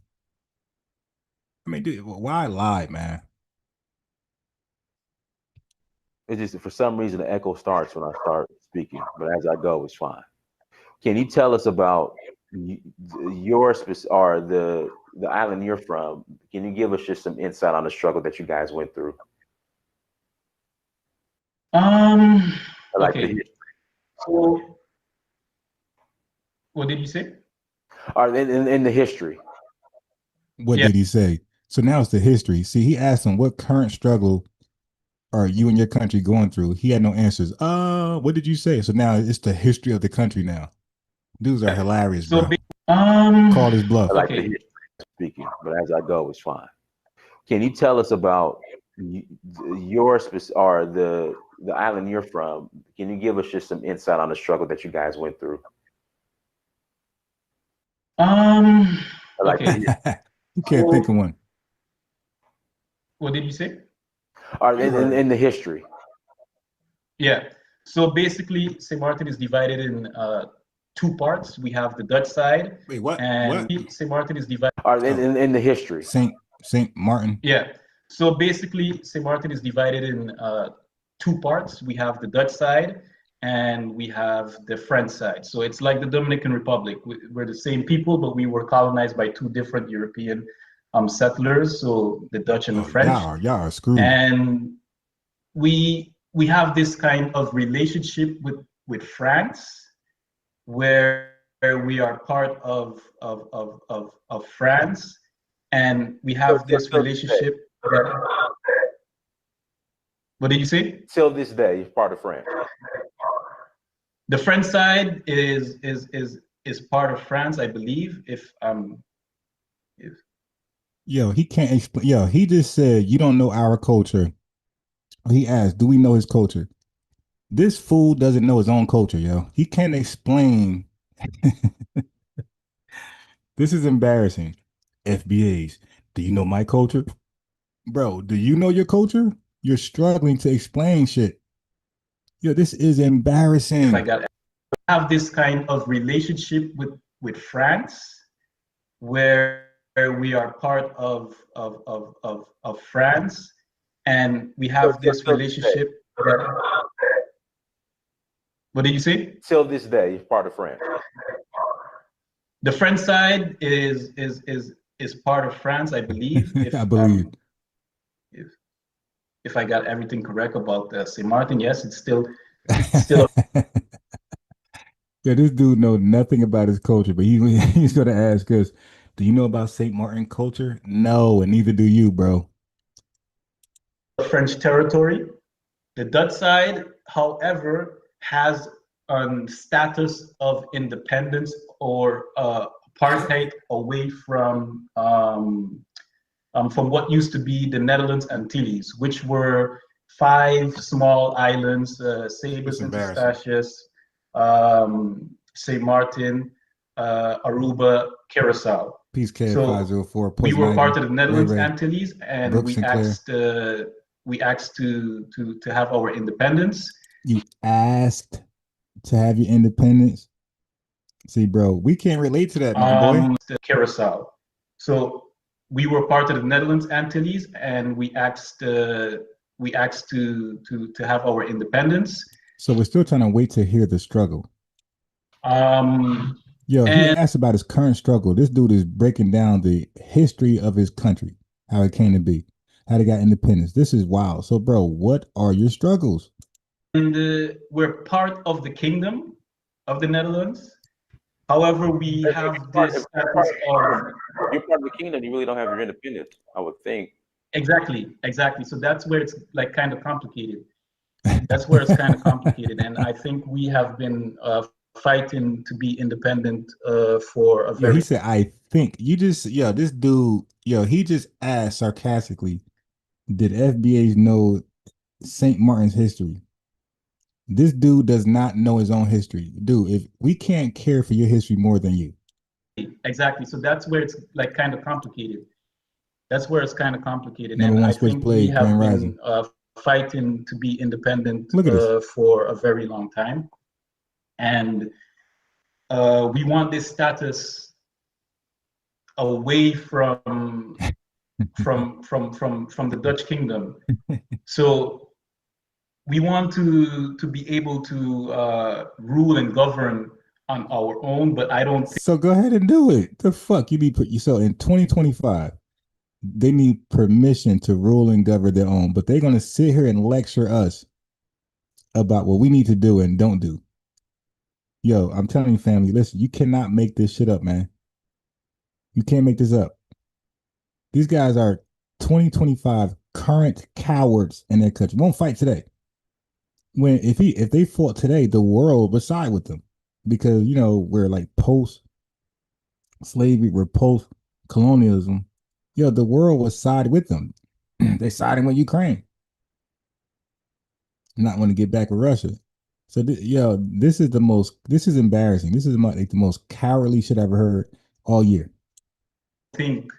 I mean, dude, why lie, man? It's just for some reason the echo starts when I start speaking, but as I go, it's fine. Can you tell us about your the island you're from? Can you give us just some insight on the struggle that you guys went through? Okay. So, what did you say? In the history. What did he say? So now it's the history. See, he asked him, what current struggle are you and your country going through? He had no answers. What did you say? So now it's the history of the country now. Dudes are hilarious, bro. Call his bluff. Okay. Speaking, but as I go, it's fine. Can you tell us about your the island you're from? Can you give us just some insight on the struggle that you guys went through? Okay. You can't think of one. What did you say? In the history. Yeah. So basically, St. Martin is divided in two parts. We have the Dutch side. Wait, what? And St. Martin is divided. In the history. Saint Martin. Yeah. So basically, St. Martin is divided in two parts. We have the Dutch side and we have the French side. So it's like the Dominican Republic. We're the same people, but we were colonized by two different European settlers. So the Dutch and the French. Y'all are screwed. And we have this kind of relationship with France, where we are part of France, and we have this relationship. What did you say? Till this day, you're part of France. The French side is part of France, I believe. Yo, he can't explain. Yo, he just said you don't know our culture. He asked, do we know his culture? This fool doesn't know his own culture, yo. He can't explain. This is embarrassing. FBAs, do you know my culture? Bro, do you know your culture? You're struggling to explain shit. Yo, this is embarrassing. I have this kind of relationship with France, where we are part of France, and we have this relationship. What did you say? Till this day, you're part of France. The French side is part of France, I believe. I believe. If I got everything correct about Saint Martin, yes, it's still. Yeah, this dude knows nothing about his culture, but he's gonna ask us, "Do you know about Saint Martin culture?" No, and neither do you, bro. French territory. The Dutch side, however, has a status of independence or apartheid away from what used to be the Netherlands Antilles, which were 5 small islands: Sabres and Eustatius, Saint Martin, Aruba, Curacao. Peace Cat So 504. we were part of the Netherlands Ray. Antilles, and Brooks we asked to have our independence. You asked to have your independence. See, bro, we can't relate to that, my boy. Curacao. So we were part of the Netherlands Antilles, and we asked to have our independence. So we're still trying to wait to hear the struggle. Yo, he asked about his current struggle. This dude is breaking down the history of his country, how it came to be, how they got independence. This is wild. So, bro, what are your struggles? And we're part of the kingdom of the Netherlands. However, we have this status of. You're part of the kingdom. You really don't have your independence, I would think. Exactly. So that's where it's like kind of complicated. That's where it's kind of complicated, and I think we have been fighting to be independent for a very. He said, "I think you just this dude he just asked sarcastically, did FBAs know Saint Martin's history?" This dude does not know his own history. Dude, if we can't care for your history more than you. Exactly. So that's where it's like kind of complicated. And Number one I think we Switchblade, have Grand been fighting to be independent Look for a very long time. And we want this status away from the Dutch kingdom. So we want to be able to rule and govern on our own, but I don't think. So go ahead and do it. The fuck you be so in 2025, they need permission to rule and govern their own, but they're gonna sit here and lecture us about what we need to do and don't do. Yo, I'm telling you, family, listen, you cannot make this shit up, man. You can't make this up. These guys are 2025 current cowards in their country. Won't fight today. When if they fought today, the world would side with them, because we're like post slavery, we're post colonialism. The world would side with them. They're siding with Ukraine, not want to get back with Russia. So this is embarrassing. This is like the most cowardly shit I've ever heard all year. I think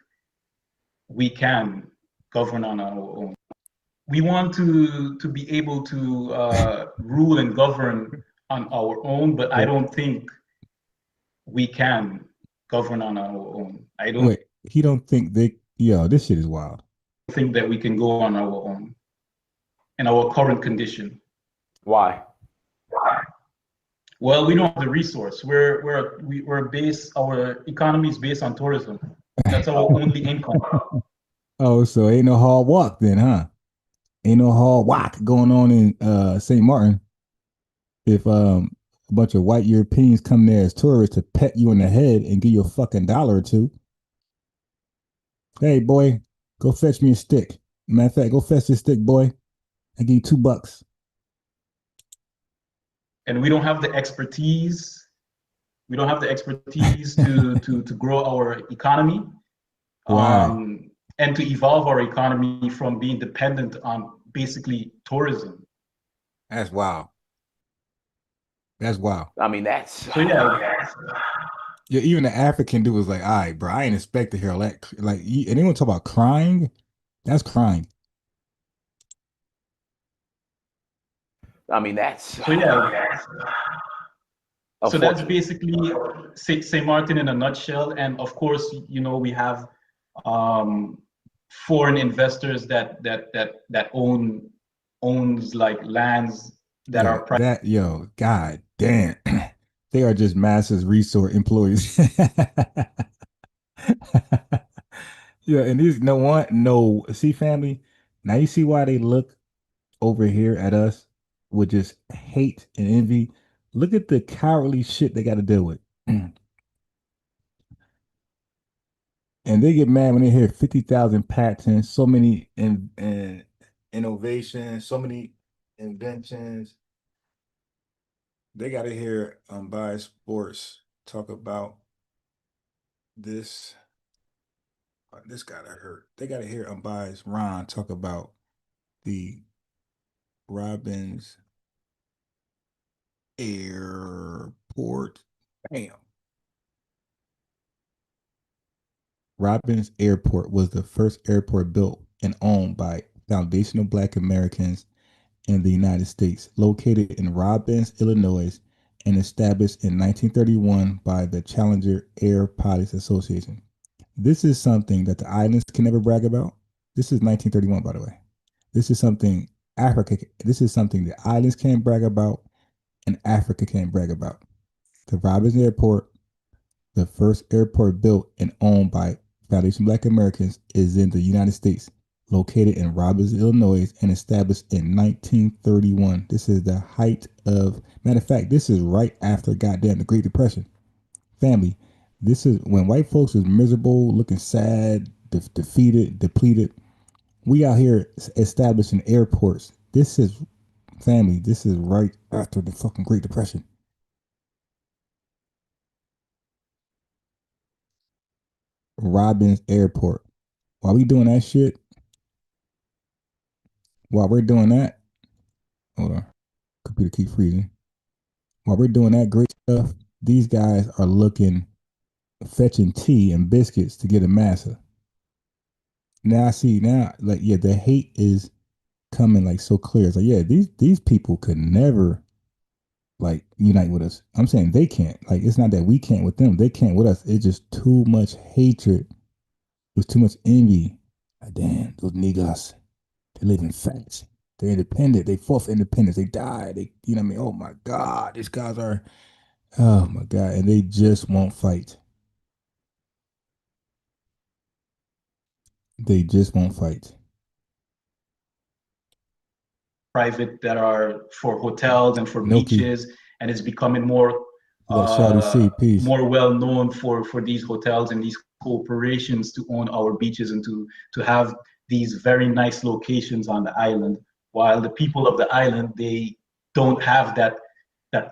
we can govern on our own. We want to be able to rule and govern on our own, but I don't think we can govern on our own. I don't. Wait, he don't think this shit is wild. Think that we can go on our own in our current condition. Why? Well, we don't have the resource. Our economy is based on tourism. That's our only income. Oh, so ain't no hard walk then, huh? Ain't no hard walk going on in St. Martin. If a bunch of white Europeans come there as tourists to pet you in the head and give you a fucking $1 or $2. Hey, boy, go fetch me a stick. Matter of fact, go fetch this stick, boy. I give you $2. And we don't have the expertise. We don't have the expertise to grow our economy. Wow. And to evolve our economy from being dependent on basically tourism. That's wild. That's wild. I mean, that's. So yeah. Yeah, even the African dude was like, all right, bro, I ain't expect to hear all that. Like, anyone talk about crying? That's crying. I mean, that's So yeah. So that's basically St. Martin in a nutshell. And of course, you know, we have foreign investors that owns like lands that are private. That god damn. They are just massive resort employees. Yeah, and these see family. Now you see why they look over here at us with just hate and envy. Look at the cowardly shit they got to deal with. And they get mad when they hear 50,000 patents, so many innovations, so many inventions. They got to hear Unbiased Sports talk about this. This got to hurt. They got to hear Unbiased Ron talk about the Robbins Airport. Bam. Robbins Airport was the first airport built and owned by foundational Black Americans in the United States, located in Robbins, Illinois, and established in 1931 by the Challenger Air Pilots Association. This is something that the islands can never brag about. This is 1931, by the way. This is something this is something the islands can't brag about and Africa can't brag about. The Robbins Airport, the first airport built and owned by Foundation Black Americans, is in the United States, located in Robbins, Illinois, and established in 1931. This is the height of, matter of fact, this is right after goddamn the Great Depression. Family, this is when white folks was miserable, looking sad, defeated, depleted. We out here establishing airports. This is, family, this is right after the fucking Great Depression. Robbins Airport. While we doing that shit, while we're doing that, hold on, computer keep freezing. While we're doing that great stuff, these guys are fetching tea and biscuits to get a massa. Now I see like, yeah, the hate is coming like so clear. It's like, yeah, these people could never like unite with us. I'm saying they can't. Like, it's not that we can't with them. They can't with us. It's just too much hatred. There's too much envy. Like, damn, those niggas, they live in facts. They're independent. They fought for independence. They died. You know what I mean? Oh my God, these guys are, oh my God. And they just won't fight. They just won't fight. Private that are for hotels and for beaches, and it's becoming more more well known for these hotels and these corporations to own our beaches and to have these very nice locations on the island, while the people of the island, they don't have that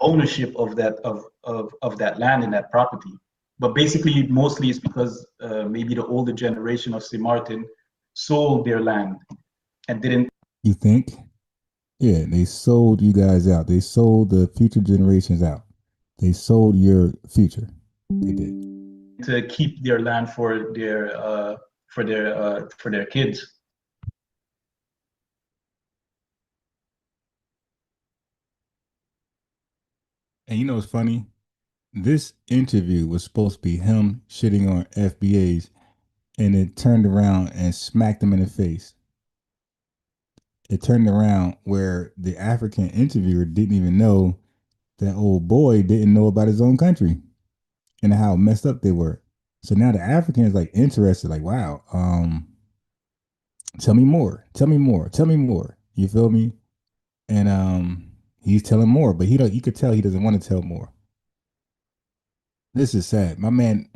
ownership of that land and that property. But basically, mostly it's because maybe the older generation of St. Martin sold their land and didn't. You think? Yeah, they sold you guys out. They sold the future generations out. They sold your future. They did. To keep their land for their kids. And you know what's funny? This interview was supposed to be him shitting on FBAs, and it turned around and smacked him in the face. It turned around where the African interviewer didn't even know that old boy didn't know about his own country and how messed up they were. So now the African is like interested, like, wow, tell me more. You feel me? And he's telling more, but you could tell he doesn't want to tell more. This is sad. My man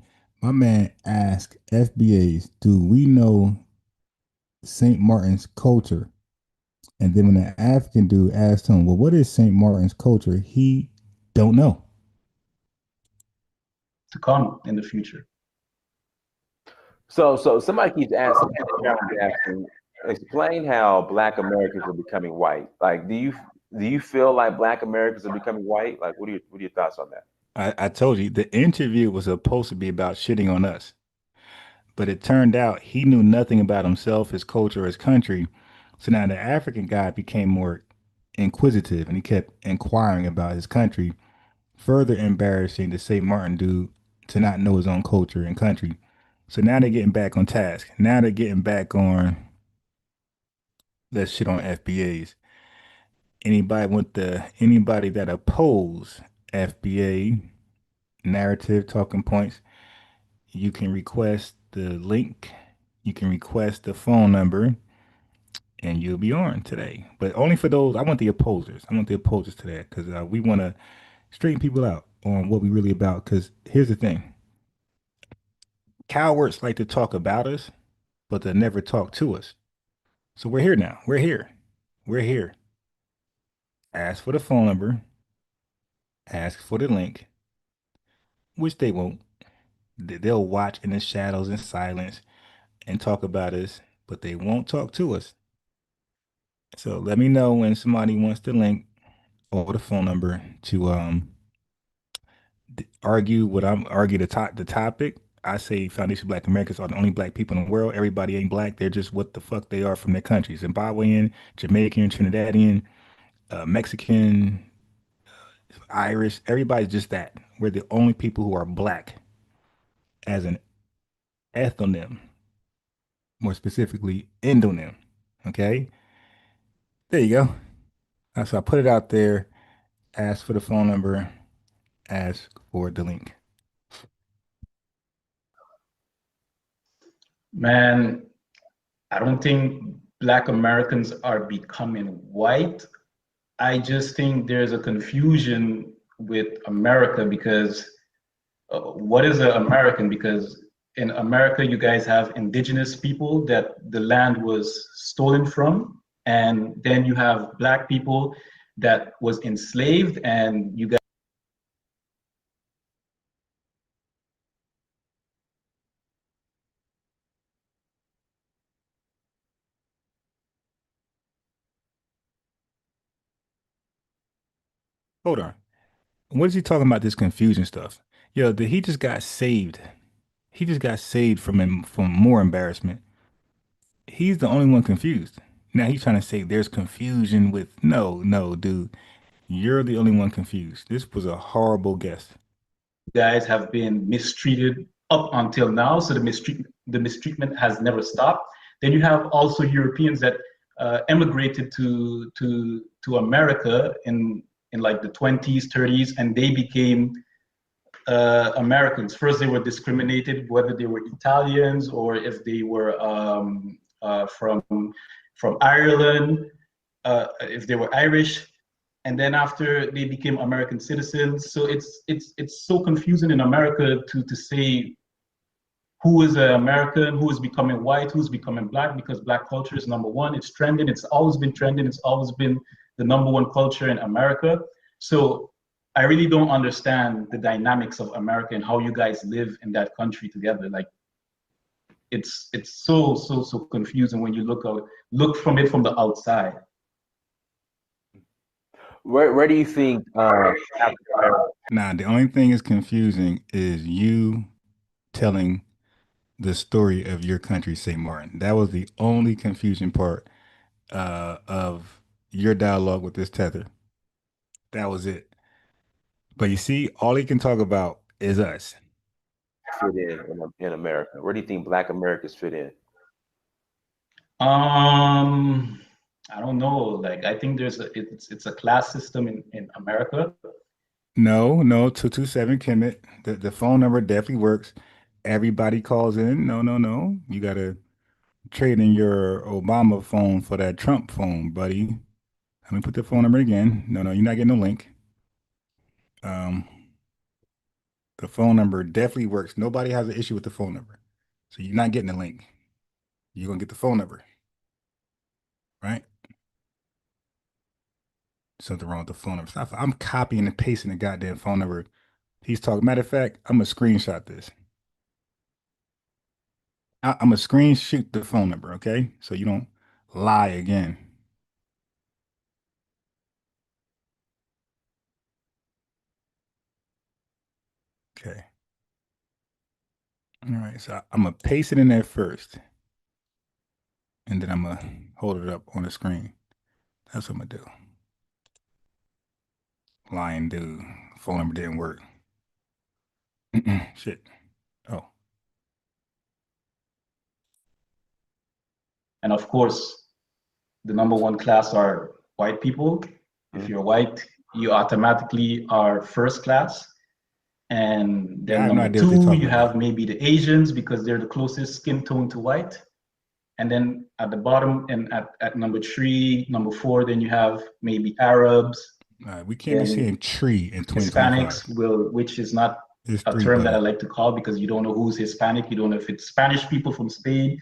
asked FBAs, do we know St. Martin's culture? And then when the African dude asked him, well, what is St. Martin's culture? He don't know. To come in the future. So somebody keeps asking, explain how Black Americans are becoming white. Like, do you feel like Black Americans are becoming white? Like, what are your thoughts on that? I told you the interview was supposed to be about shitting on us, but it turned out he knew nothing about himself, his culture, his country. So now the African guy became more inquisitive and he kept inquiring about his country, further embarrassing the St. Martin dude to not know his own culture and country. So now they're getting back on task. Now they're getting back on let's shit on FBAs. Anybody that oppose FBA narrative talking points, you can request the link, you can request the phone number, and you'll be on today. But only for those. I want the opposers. I want the opposers to that because we want to straighten people out on what we really about. Because here's the thing: cowards like to talk about us, but they never talk to us. So we're here now. We're here. We're here. Ask for the phone number. Ask for the link, which they won't. They'll watch in the shadows in silence and talk about us, but they won't talk to us. So let me know when somebody wants the link or the phone number to argue what I'm argue the topic. I say Foundation Black Americans are the only black people in the world. Everybody ain't black. They're just what the fuck they are from their country. Zimbabwean, Jamaican, Trinidadian, Mexican, Irish. Everybody's just that. We're the only people who are black as an ethnonym, more specifically endonym. Okay? There you go. So I put it out there. Ask for the phone number. Ask for the link. Man, I don't think Black Americans are becoming white. I just think there's a confusion with America because what is an American? Because in America, you guys have indigenous people that the land was stolen from, and then you have Black people that was enslaved, and you guys. Hold on. What is he talking about? This confusion stuff. Yo, he just got saved. He just got saved from more embarrassment. He's the only one confused. Now he's trying to say there's confusion with no, dude. You're the only one confused. This was a horrible guess. Guys have been mistreated up until now, so the mistreatment has never stopped. Then you have also Europeans that emigrated to America in like the 20s, 30s, and they became Americans. First, they were discriminated, whether they were Italians or if they were from Ireland, if they were Irish. And then after they became American citizens, so it's so confusing in America to say who is an American, who is becoming white, who's becoming black, because black culture is number one. It's trending. It's always been trending. It's always been the number one culture in America. So I really don't understand the dynamics of America and how you guys live in that country together. Like it's so confusing when you look from it from the outside. Where do you think? Nah, the only thing is confusing is you telling the story of your country, St. Martin. That was the only confusion part of your dialogue with this tether. That was it. But you see, all he can talk about is us. Fit in America. Where do you think Black Americans fit in? I don't know. Like I think it's a class system in America. No, 227 Kemet. The phone number definitely works. Everybody calls in. No. You gotta trade in your Obama phone for that Trump phone, buddy. Let me put the phone number again. No, you're not getting no link. The phone number definitely works. Nobody has an issue with the phone number. So you're not getting the link. You're gonna get the phone number. Right? Something wrong with the phone number. I'm copying and pasting the goddamn phone number. He's talking. Matter of fact, I'm gonna screenshot this. I'm gonna screenshot the phone number, okay? So you don't lie again. Okay. All right, so I'm gonna paste it in there first, and then I'm gonna hold it up on the screen. That's what I'm gonna do. Lying dude, phone number didn't work. Shit. Oh. And of course, the number one class are white people. If you're white, you automatically are first class. And Yeah, I then have no number idea what they're two, talking you about. have maybe the Asians because they're the closest skin tone to white. And then at the bottom and at number three, number four, then you have maybe Arabs. We can't be saying tree in 2025. Hispanics, which is not It's a three, term that I buddy. like to call because you don't know who's Hispanic. You don't know if it's Spanish people from Spain.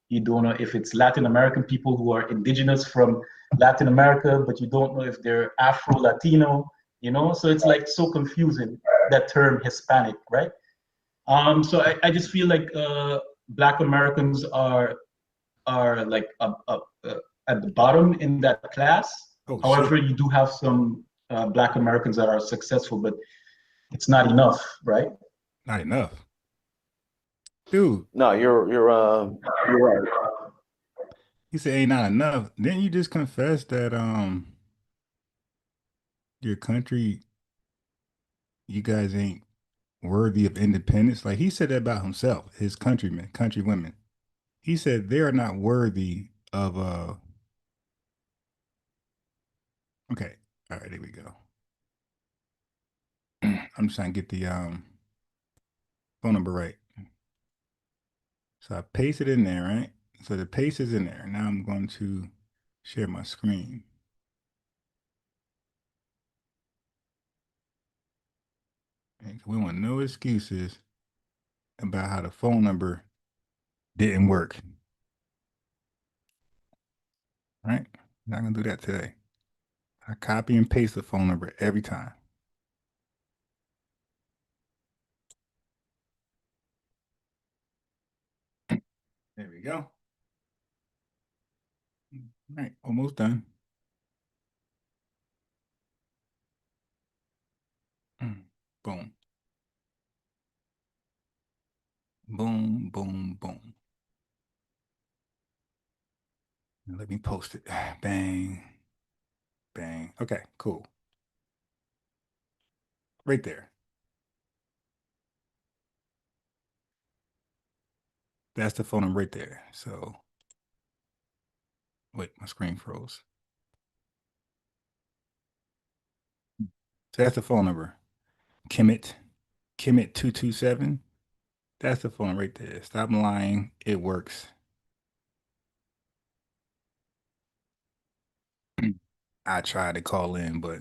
You don't know if it's Latin American people who are indigenous from Latin America, but you don't know if they're Afro-Latino, you know? So it's like so confusing, that term Hispanic, right? So I just feel like Black Americans are like at the bottom in that class. Oh, However, shit. you do have some Black Americans that are successful, but it's not enough, right? Not enough. Dude. No, you're right. He said ain't not enough. Didn't you just confess that your country, you guys ain't worthy of independence? Like he said that about himself, his countrymen, countrywomen. He said they are not worthy of okay. All right, there we go. I'm just trying to get the phone number right. So I paste it in there, right? So the paste is in there. Now I'm going to share my screen. And we want no excuses about how the phone number didn't work. All right? Not gonna do that today. I copy and paste the phone number every time. There we go. All right, almost done. Boom. Boom, boom, boom. Let me post it. Bang. Bang. Okay, cool. Right there. That's the phone number right there. So, wait, my screen froze. So that's the phone number. Kimmit 227. That's the phone right there. Stop lying. It works. I tried to call in, but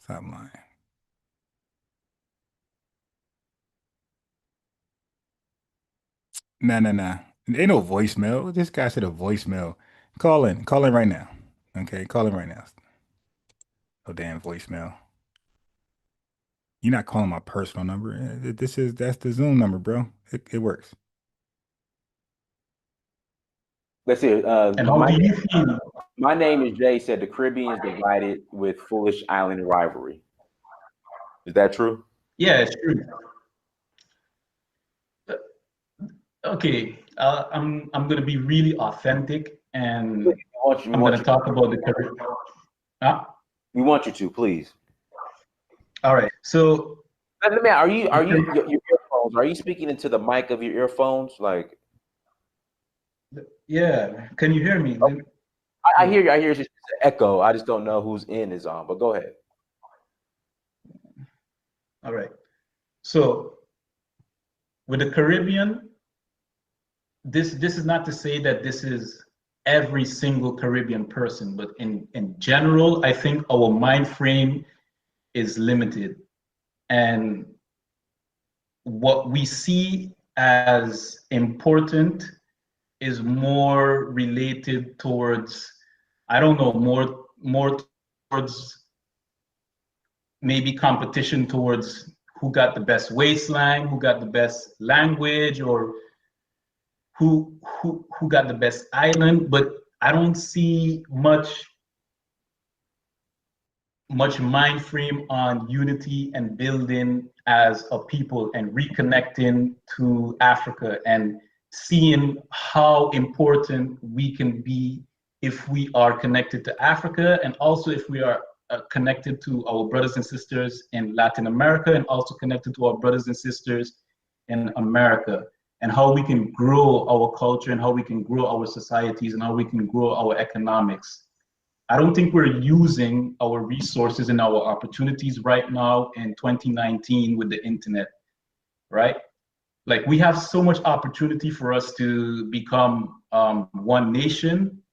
stop lying. Nah. Ain't no voicemail. This guy said a voicemail. Call in right now. Okay, call in right now. Oh, damn voicemail. You're not calling my personal number. That's the Zoom number, bro. It works. Let's see. And how do you feel? My name is Jay. Said the Caribbean is divided with foolish island rivalry. Is that true? Yeah, it's true. Okay, I'm gonna be really authentic, and I'm gonna talk about the Caribbean. Huh? We want you to, please. All right. So let me. Are you your earphones? Are you speaking into the mic of your earphones? Like, yeah. Can you hear me? Okay. I hear you. I hear it's just an echo. I just don't know whose end is on. But go ahead. All right. So with the Caribbean, this is not to say that this is every single Caribbean person, but in general, I think our mind frame is limited. And what we see as important is more related towards, I don't know, more towards maybe competition towards who got the best waistline, who got the best language, or who got the best island. But I don't see much much mind frame on unity and building as a people and reconnecting to Africa and seeing how important we can be if we are connected to Africa, and also if we are connected to our brothers and sisters in Latin America, and also connected to our brothers and sisters in America, and how we can grow our culture and how we can grow our societies and how we can grow our economics. I don't think we're using our resources and our opportunities right now in 2019 with the internet, right? Like, we have so much opportunity for us to become one nation,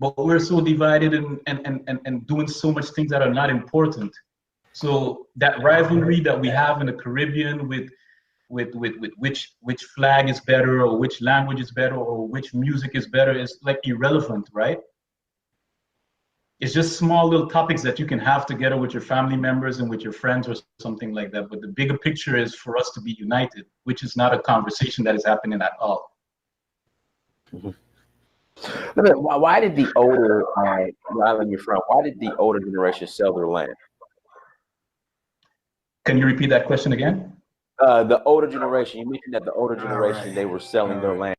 but we're so divided and doing so much things that are not important. So that rivalry that we have in the Caribbean with which flag is better, or which language is better, or which music is better is like irrelevant, right? It's just small little topics that you can have together with your family members and with your friends or something like that. But the bigger picture is for us to be united, which is not a conversation that is happening at all. Why did the older, the island you're from, why did the older generation sell their land? Can you repeat that question again? The older generation, you mentioned that the older generation, they were selling their land.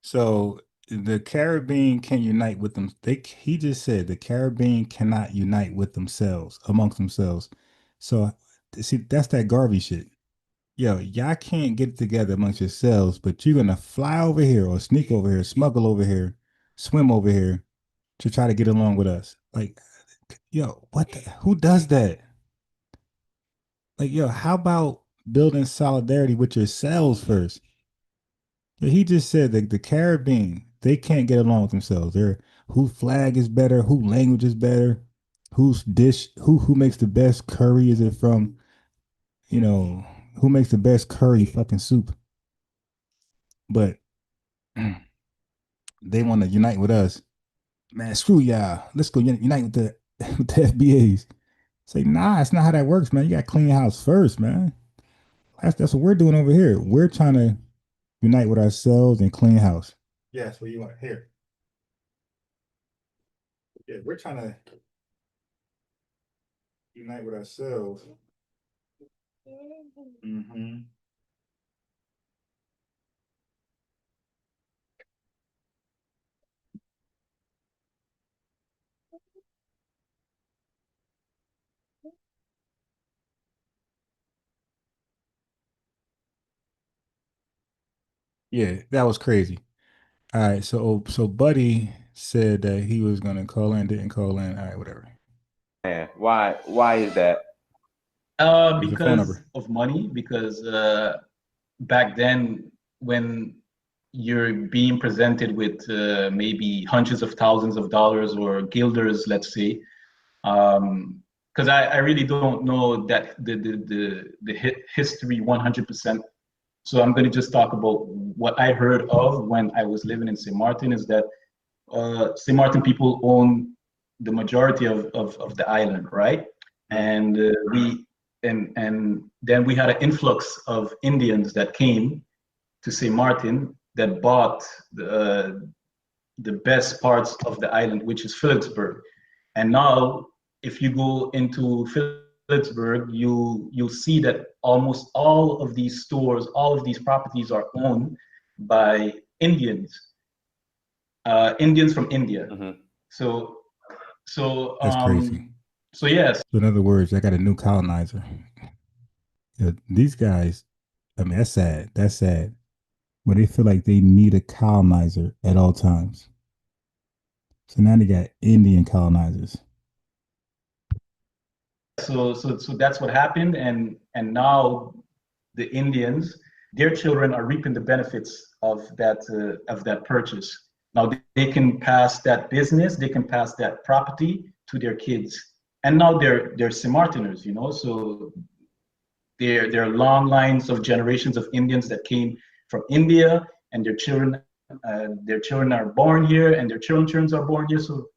So the Caribbean can unite with them. He just said the Caribbean cannot unite with themselves, amongst themselves. So see, that's that Garvey shit. Yo, y'all can't get together amongst yourselves, but you're gonna fly over here or sneak over here, smuggle over here, swim over here to try to get along with us. Like, yo, who does that? Like, yo, how about building solidarity with yourselves first? He just said that the Caribbean, they can't get along with themselves. Whose flag is better, whose language is better, whose dish, who makes the best curry is it from, who makes the best curry fucking soup. But they want to unite with us. Man, screw y'all. Let's go unite with the with the FBAs. Say, nah, it's not how that works, man. You gotta clean your house first, man. That's what we're doing over here. We're trying to unite with ourselves and clean house. Yes, what you want here? Yeah, we're trying to unite with ourselves. Mm-hmm. Yeah, that was crazy. All right, so Buddy said that he was gonna call in, didn't call in. All right, whatever. Man, why is that? Because of money, because back then when you're being presented with maybe hundreds of thousands of dollars or guilders, let's say, because I really don't know that the history 100%. So I'm going to just talk about what I heard of when I was living in St. Martin, is that St. Martin people own the majority of the island, right? And and then we had an influx of Indians that came to St. Martin that bought the best parts of the island, which is Phillipsburg. And now, if you go into Phillipsburg, you'll see that almost all of these stores, all of these properties are owned by Indians, Indians from India. Mm-hmm. So that's crazy. So yes. So in other words, I got a new colonizer. These guys, I mean, that's sad. That's sad. But they feel like they need a colonizer at all times. So now they got Indian colonizers. So that's what happened, and now the Indians, their children are reaping the benefits of that purchase. Now they can pass that business, they can pass that property to their kids, and now they're St. Martiners, So there are long lines of generations of Indians that came from India, and their children are born here, and their children are born here. So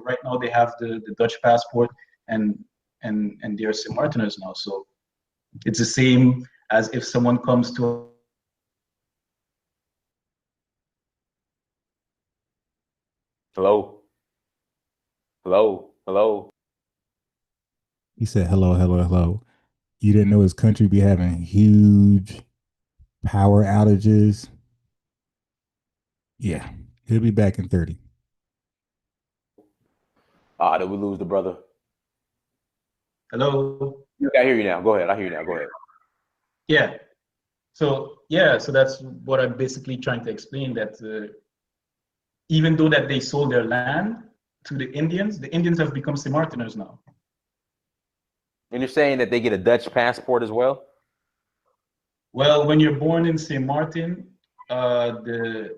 right now they have the Dutch passport, and they're St. Martiners now. So it's the same as if someone comes to Hello. He said, hello, hello, hello. You didn't know his country be having huge power outages? Yeah, he'll be back in 30. Did we lose the brother? Hello. I hear you now. Go ahead. I hear you now. Go ahead. Yeah. So that's what I'm basically trying to explain, that even though that they sold their land to the Indians have become St. Martiners now. And you're saying that they get a Dutch passport as well? Well, when you're born in St. Martin, the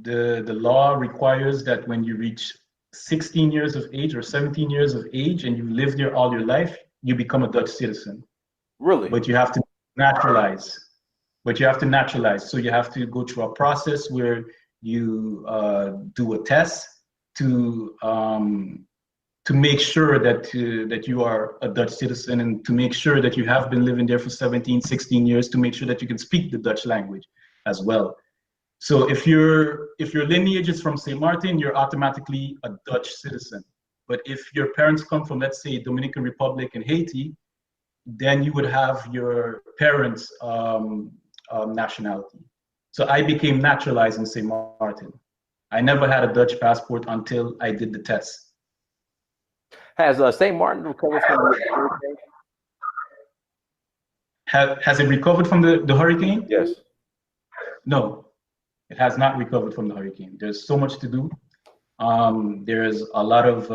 law requires that when you reach 16 years of age or 17 years of age and you live there all your life, you become a Dutch citizen. Really? But you have to naturalize. So you have to go through a process where you do a test to make sure that you are a Dutch citizen, and to make sure that you have been living there for 17, 16 years, to make sure that you can speak the Dutch language as well. So if your lineage is from St. Martin, you're automatically a Dutch citizen. But if your parents come from, let's say, Dominican Republic and Haiti, then you would have your parents' nationality. So I became naturalized in St. Martin. I never had a Dutch passport until I did the test. Has St. Martin recovered from the hurricane? Has it recovered from the hurricane? Yes. No, it has not recovered from the hurricane. There's so much to do. There's a lot of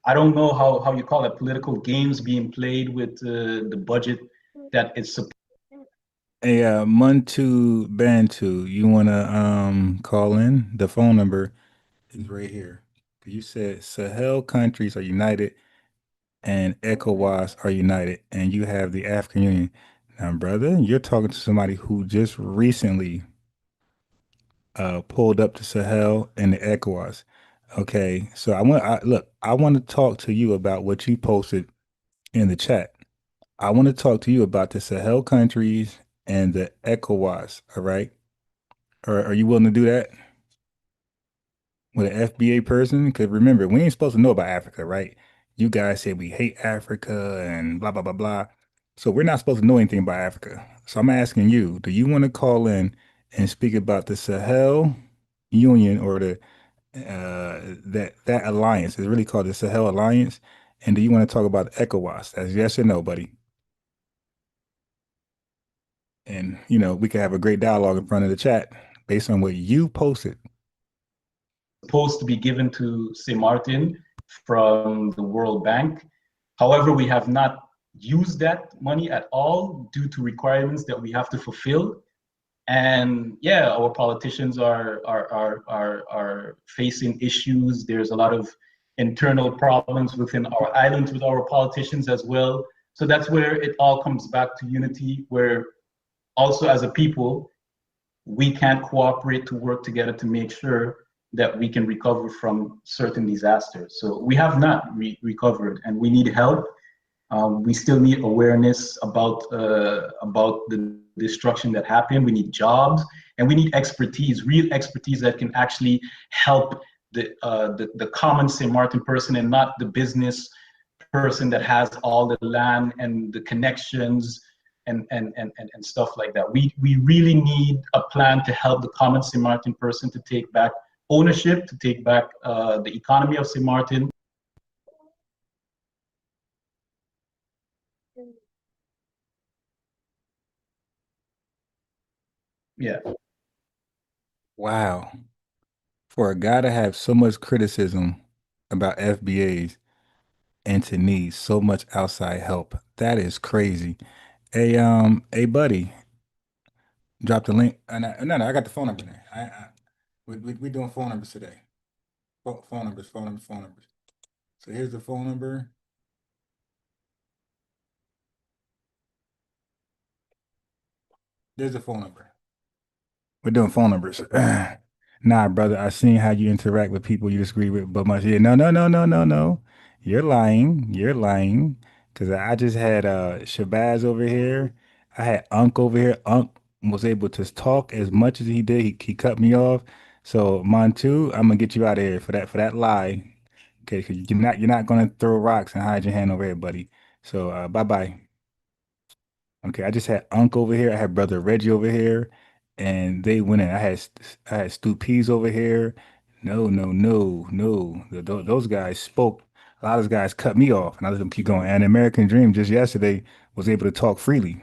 I don't know how you call it, political games being played with the budget that is supposed. Hey, Muntu Bantu, you wanna call in? The phone number is right here. You said Sahel countries are united and ECOWAS are united, and you have the African Union. Now, brother, you're talking to somebody who just recently pulled up to Sahel and the ECOWAS. Okay, so I want to talk to you about what you posted in the chat. I want to talk to you about the Sahel countries and the ECOWAS. All right, are you willing to do that with an FBA person? Because remember, we ain't supposed to know about Africa, right? You guys say we hate Africa and blah blah blah blah. So we're not supposed to know anything about Africa. So I'm asking you, do you want to call in and speak about the Sahel Union, or the that alliance is really called the Sahel Alliance? And do you want to talk about ECOWAS? That's yes or no, buddy. And we can have a great dialogue in front of the chat based on what you posted. Supposed to be given to St. Martin from the World Bank. However, we have not used that money at all due to requirements that we have to fulfill. And yeah, our politicians are facing issues. There's a lot of internal problems within our islands with our politicians as well. So that's where it all comes back to unity, where also as a people, we can cooperate to work together to make sure that we can recover from certain disasters. So we have not recovered, and we need help. We still need awareness about the destruction that happened. We need jobs, and we need expertise, real expertise that can actually help the common St. Martin person, and not the business person that has all the land and the connections and stuff like that. We really need a plan to help the common St. Martin person to take back ownership, to take back the economy of St. Martin. Yeah. Wow. For a guy to have so much criticism about FBAs and to need so much outside help, that is crazy. Hey, buddy, drop the link. No, I got the phone number there. We doing phone numbers today. Phone numbers. So here's the phone number. There's the phone number. We're doing phone numbers. Nah, brother, I seen how you interact with people you disagree with, but much. Yeah, no. You're lying. Because I just had Shabazz over here. I had Unc over here. Unc was able to talk as much as he did. He cut me off. So Montu, I'm gonna get you out of here for that lie. Okay, because you're not gonna throw rocks and hide your hand over here, buddy. So bye bye. Okay, I just had Unc over here. I had brother Reggie over here, and they went in. I had Stu Peas over here. No, no, no, no. Those guys spoke. A lot of those guys cut me off, and I let them keep going. And American Dream just yesterday was able to talk freely.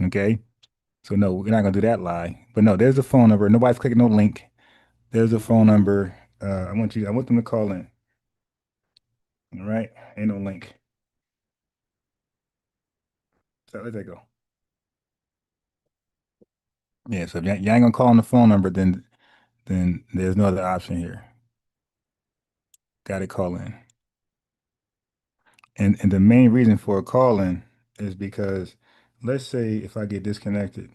Okay, so no, we're not gonna do that lie. But no, there's the phone number. Nobody's clicking no link. There's the phone number. I want them to call in. All right, ain't no link. So let that go. Yeah, so if y'all ain't gonna call on the phone number, then there's no other option here. Got to call in. And the main reason for a call in is because let's say if I get disconnected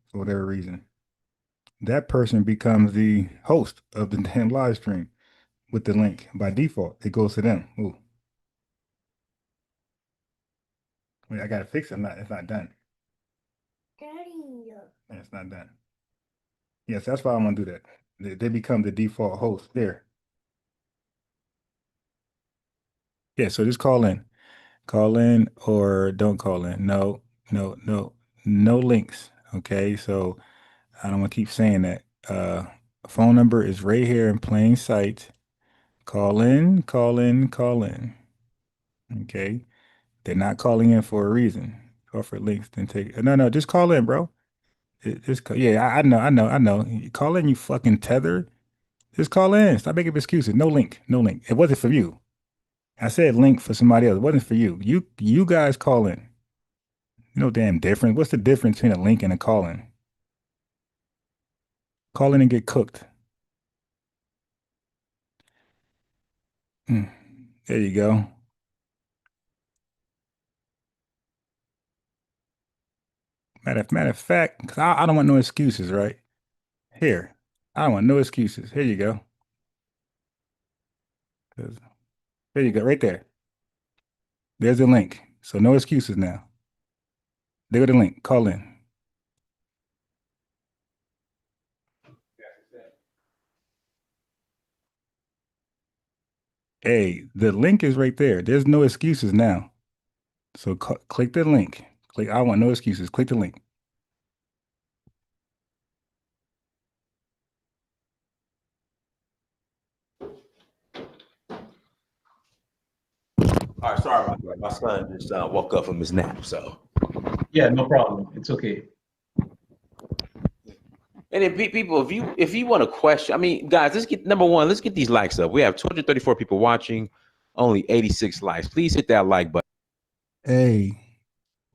for whatever reason, that person becomes the host of the damn live stream with the link. By default, it goes to them. Ooh. Wait, I gotta fix it. It's not done. Yeah, it's not done. Yes, that's why I'm gonna do that. They become the default host there. Yeah, so just call in. Call in or don't call in. No, no, no, no links. Okay, so I don't want to keep saying that. Phone number is right here in plain sight. Call in, call in, call in. Okay, they're not calling in for a reason. Call for links, then take. No, just call in, bro. Yeah, I know. You call in, you fucking tether. Just call in. Stop making excuses. No link, no link. It wasn't for you. I said link for somebody else. It wasn't for you. You guys call in. No damn difference. What's the difference between a link and a call in? Call in and get cooked. There you go. Matter of fact, because I don't want no excuses, right? Here. I don't want no excuses. Here you go. There you go, right there. There's the link. So no excuses now. There go the link. Call in. Hey, the link is right there. There's no excuses now. So click the link. Click. I want no excuses. Click the link. All right, sorry about that. My son just woke up from his nap, so. Yeah, no problem. It's okay. And then people, if you want to question, I mean, guys, let's get these likes up. We have 234 people watching, only 86 likes. Please hit that like button. Hey,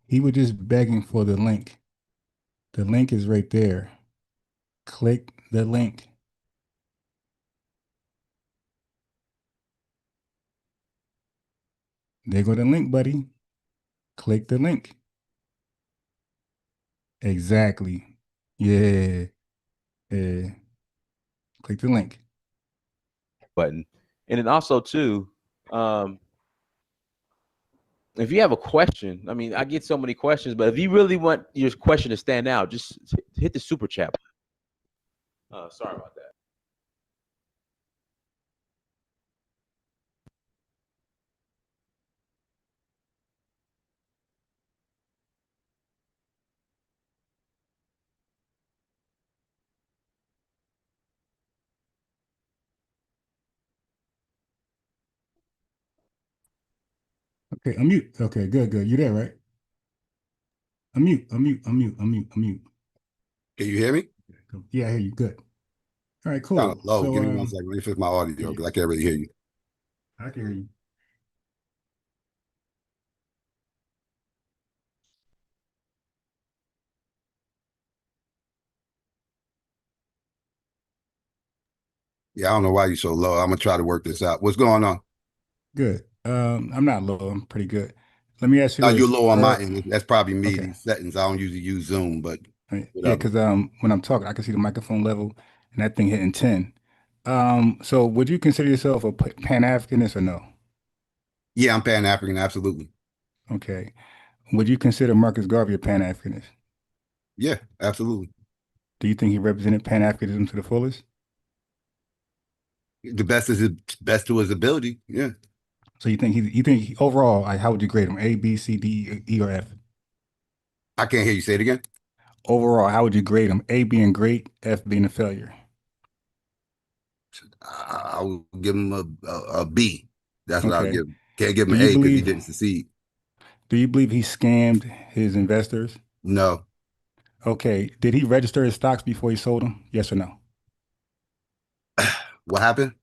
he was just begging for the link. The link is right there. Click the link. There go the link, buddy. Click the link. Exactly. Yeah. Yeah. Click the link. Button. And then also too, if you have a question, I mean, I get so many questions, but if you really want your question to stand out, just hit the super chat. Sorry about that. Okay, unmute. Okay, good. You there, right? Unmute. Can you hear me? Yeah, I hear you. Good. All right, cool. Kind of low. So, Give me 1 second. Let me fix my audio because I can't really hear you. I can hear you. Yeah, I don't know why you're so low. I'm gonna try to work this out. What's going on? Good. I'm not low. I'm pretty good. Let me ask you No, this. you're low on my end. That's probably me. Okay. These settings. I don't usually use Zoom, but Yeah, because when I'm talking, I can see the microphone level and that thing hitting 10. So would you consider yourself a Pan-Africanist or no? yeah, I'm Pan-African. Absolutely. Okay. Would you consider Marcus Garvey a Pan-Africanist? Yeah, absolutely. Do you think he represented Pan-Africanism to the fullest? The best is his best to his ability. Yeah. So you think overall, like, how would you grade him? A, B, C, D, E, or F? I can't hear you say it again. Overall, how would you grade him? A being great, F being a failure. I will give him a B. That's what I'll Okay. give him. Can't give him Do an you A because he believe didn't succeed. do you believe he scammed his investors? No. Okay. Did he register his stocks before he sold them? Yes or no? What happened?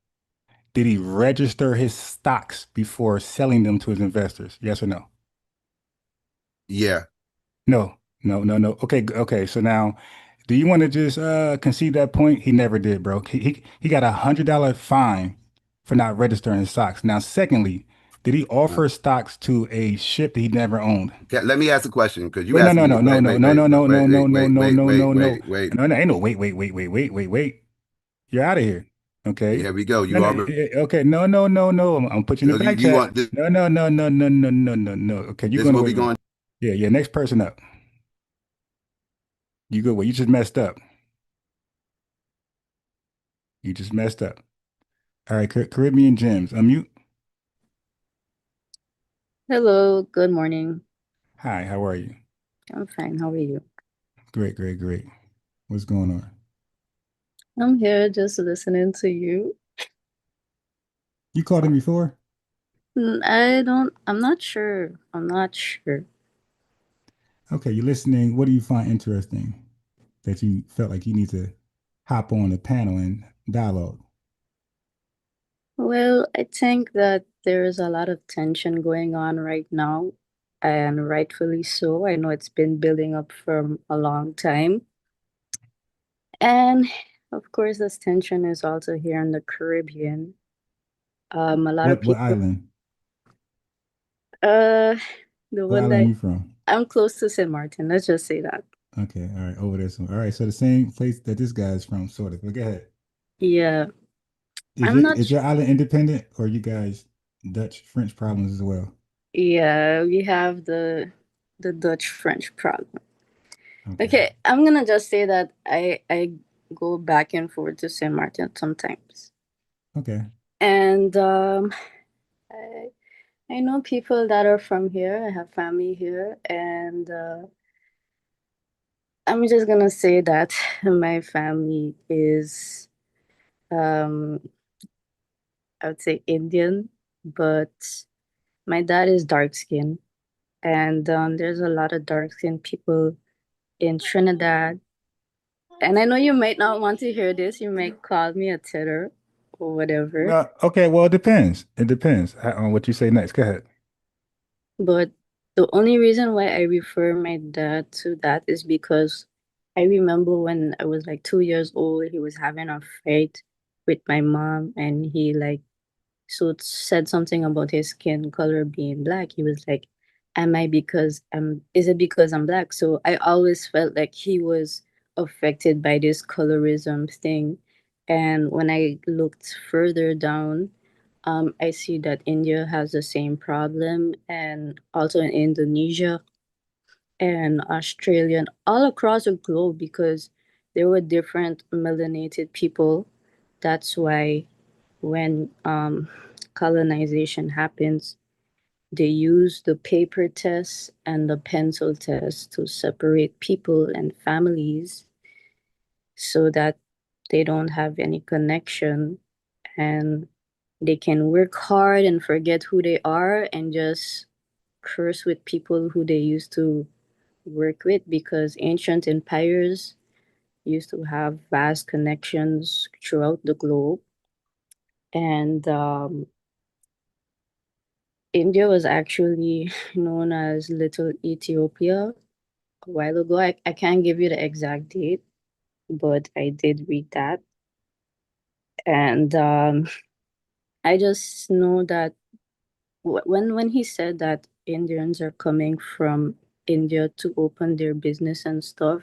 Did he register his stocks before selling them to his investors? Yes or no? Yeah. No. Okay, okay. So now, do you want to just concede that point? He never did, bro. He got $100 fine for not registering his stocks. Now, secondly, did he offer stocks to a ship that he never owned? Okay, let me ask a question because you Wait, asked me. Wait. No, ain't no wait. You're out of here. Okay. Here we go. You already. Okay. No. I'm putting you in the back You chat. want this? No. Okay, you're This gonna will wait. be going. Yeah. Next person up. You good? Well, you just messed up. All right, Caribbean Gems. Unmute. Hello, good morning. Hi, how are you? I'm fine. How are you? Great. What's going on? I'm here just listening to you. You called him before? I'm not sure. Okay, you're listening. What do you find interesting that you felt like you need to hop on the panel and dialogue? Well, I think that there's a lot of tension going on right now, and rightfully so. I know it's been building up for a long time. And of course, this tension is also here in the Caribbean. A lot of What people, island? the What one island that you from? I'm close to St. Martin, let's just say that. Okay, all right, over there. All right, so the same place that this guy is from, sort of. But go ahead. Yeah, Is your island independent, or you guys Dutch French problems as well? Yeah, we have the Dutch French problem. Okay, I'm gonna just say that I go back and forth to Saint Martin sometimes. Okay. And I know people that are from here. I have family here, and I'm just gonna say that my family is I would say Indian, but my dad is dark skinned, and there's a lot of dark skinned people in Trinidad. And I know you might not want to hear this. You might call me a titter or whatever. No, okay, well, it depends. It depends on what you say next. Go ahead. But the only reason why I refer my dad to that is because I remember when I was like 2 years old, he was having a fight with my mom, and he like said something about his skin color being black. He was like, is it because I'm black? So I always felt like he was affected by this colorism thing. And when I looked further down, I see that India has the same problem, and also in Indonesia and Australia and all across the globe, because there were different melanated people. That's why when colonization happens, they use the paper test and the pencil test to separate people and families so that they don't have any connection, and they can work hard and forget who they are and just curse with people who they used to work with, because ancient empires used to have vast connections throughout the globe. And India was actually known as Little Ethiopia a while ago. I can't give you the exact date, but I did read that. And I just know that when he said that Indians are coming from India to open their business and stuff,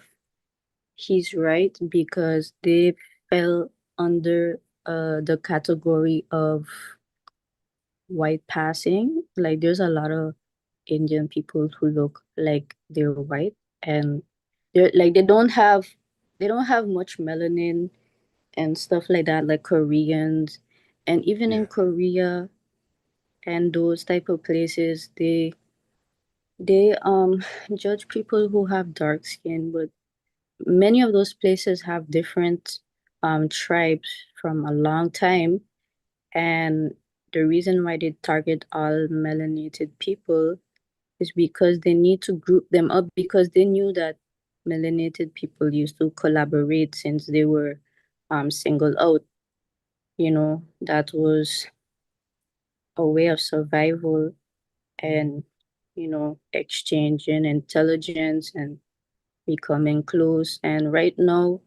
he's right, because they fell under the category of white passing. Like there's a lot of Indian people who look like they're white, and they're like they don't have much melanin and stuff like that, like Koreans. And even in Korea and those type of places, they judge people who have dark skin, but many of those places have different tribes from a long time, and the reason why they target all melanated people is because they need to group them up, because they knew that melanated people used to collaborate since they were singled out. You know, that was a way of survival and, you know, exchanging intelligence and becoming close. And right now,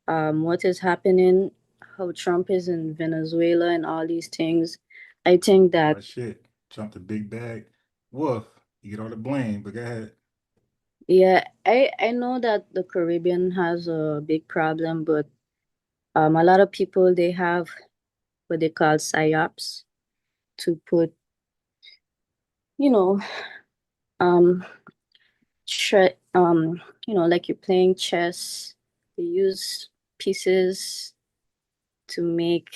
what is happening, how Trump is in Venezuela and all these things, I think Oh that, shit. Trump the big bag. Woof. You get all the blame, but go ahead. yeah, I know that the Caribbean has a big problem, but a lot of people, they have what they call psyops to put, you know, um, you know, like you're playing chess. They use pieces to make.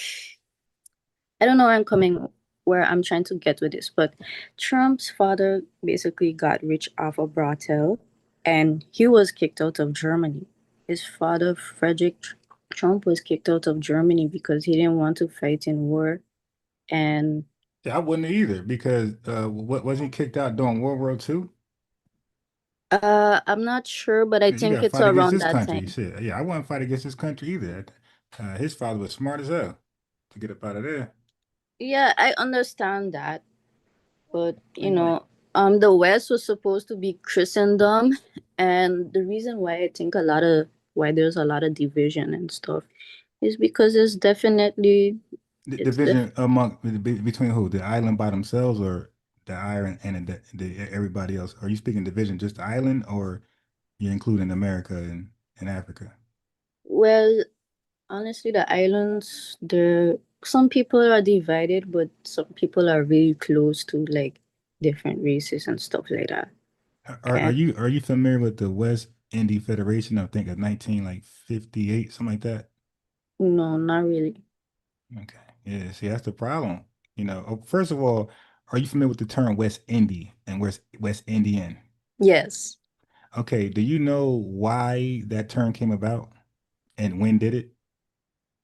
I don't know where I'm trying to get with this, but Trump's father basically got rich off a brothel, and he was kicked out of Germany. His father, Frederick Trump, was kicked out of Germany because he didn't want to fight in war. And Yeah, I wouldn't either because what wasn't he kicked out during World War II? I'm not sure, but I Yeah, you got think to it's fight against around this that country. time. Shit. Yeah, I wouldn't fight against this country either. His father was smart as hell to get up out of there. Yeah, I understand that, but you Like, know, the West was supposed to be Christendom, and the reason why I think why there's a lot of division and stuff is because the it's def division between who? The island by themselves or the island and everybody else? Are you speaking division just the island or you're including America and Africa? well, honestly, the islands, some people are divided, but some people are really close to like different races and stuff like that. And Are you familiar with the West Indies Federation? I think of 19 like 58, something like that. no, not really. Okay. Yeah, see, that's the problem. First of all, are you familiar with the term West Indie and West Indian? Yes. Okay, do you know why that term came about and when did it?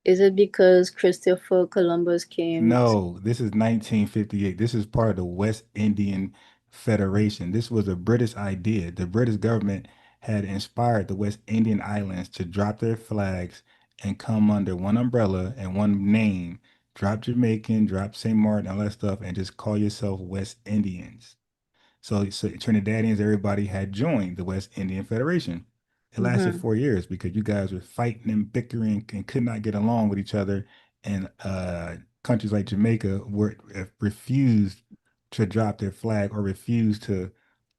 Is it because Christopher Columbus came? No, this is 1958. This is part of the West Indian Federation. This was a British idea. The British government had inspired the West Indian Islands to drop their flags and come under one umbrella and one name. Drop Jamaican, drop St. Martin, all that stuff, and just call yourself West Indians. So Trinidadians, everybody had joined the West Indian Federation. It lasted Mm-hmm. 4 years because you guys were fighting and bickering and could not get along with each other. And countries like Jamaica refused to drop their flag or refused to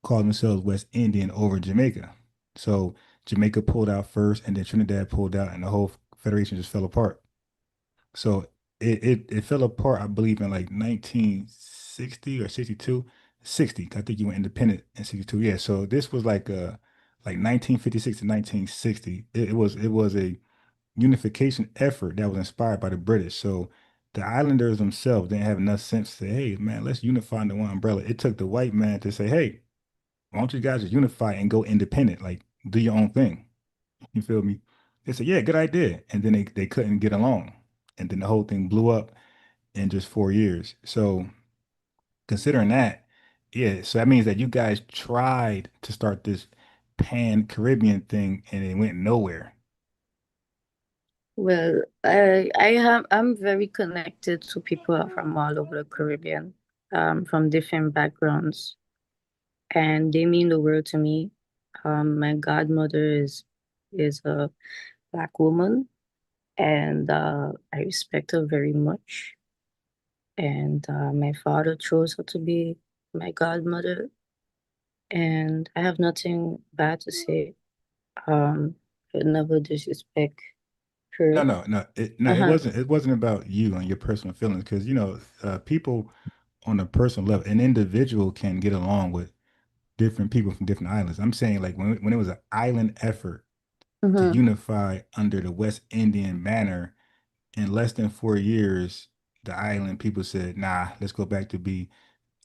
call themselves West Indian over Jamaica. So Jamaica pulled out first, and then Trinidad pulled out, and the whole federation just fell apart. So it fell apart, I believe, in like 1960 or 62. 60. I think you went independent in 62. Yeah. So this was like 1956 to 1960. It was a unification effort that was inspired by the British. So the islanders themselves didn't have enough sense to say, hey man, let's unify under one umbrella. It took the white man to say, hey, why don't you guys just unify and go independent? Like do your own thing. You feel me? They said, yeah, good idea. And then they couldn't get along. And then the whole thing blew up in just 4 years. So considering that, yeah, so that means that you guys tried to start this Pan-Caribbean thing and it went nowhere. Well, I'm very connected to people from all over the Caribbean, from different backgrounds, and they mean the world to me. My godmother is a Black woman, and I respect her very much. And my father chose her to be my godmother, and I have nothing bad to say. I never disrespect No, her. no, no. It Uh-huh. wasn't about you and your personal feelings because people on a personal level, an individual can get along with different people from different islands. I'm saying like when it was an island effort to Mm-hmm. unify under the West Indian banner in less than 4 years, the island people said, nah, let's go back to be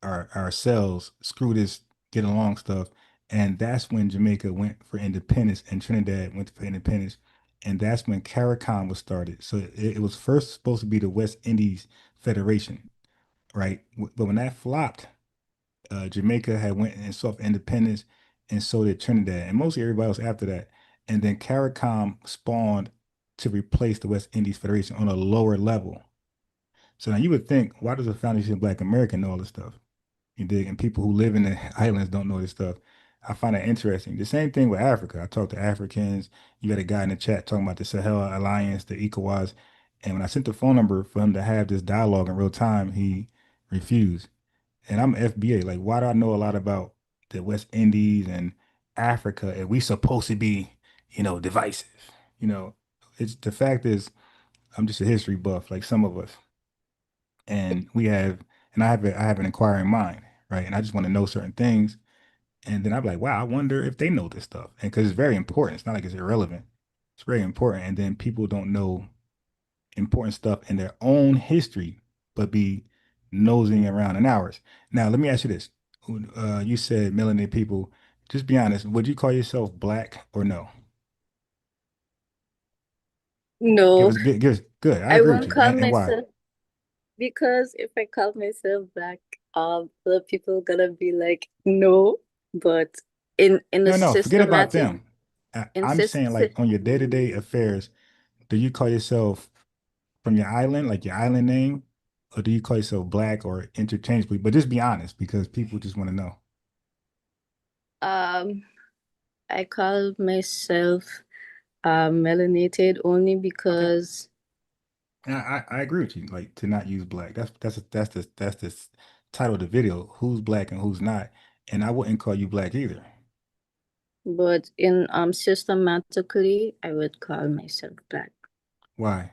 ourselves, screw this get along stuff. And that's when Jamaica went for independence and Trinidad went for independence. And that's when CARICOM was started. So it was first supposed to be the West Indies Federation, right? But when that flopped, Jamaica had went and sought independence, and so did Trinidad, and mostly everybody else after that. And then CARICOM spawned to replace the West Indies Federation on a lower level. So now you would think, why does a Foundation of Black America know all this stuff? You dig? And people who live in the islands don't know this stuff. I find that interesting. The same thing with Africa. I talk to Africans. You got a guy in the chat talking about the Sahel Alliance, the ECOWAS. And when I sent the phone number for him to have this dialogue in real time, he refused. And I'm FBA. Like, why do I know a lot about the West Indies and Africa? And we supposed to be, divisive. You know, it's the fact is, I'm just a history buff, like some of us, and I have an inquiring mind, right? And I just want to know certain things, and then I'm like, wow, I wonder if they know this stuff, and because it's very important. It's not like it's irrelevant. It's very important, and then people don't know important stuff in their own history, but be nosing around in ours. Now, let me ask you this. You said melanated people. Just be honest. Would you call yourself black or no? No, Give us good. I I agree with won't you. call And why? myself because if I call myself black, the people gonna be like, no. But in a No, forget about systematic, them. in I'm saying system, like on your day-to-day affairs, do you call yourself from your island, like your island name, or do you call yourself black or interchangeably? But just be honest because people just want to know. um, I call myself melanated only because And I agree with you. Like to not use black. That's the title of the video. Who's black and who's not? And I wouldn't call you black either. but in systematically, I would call myself black. Why?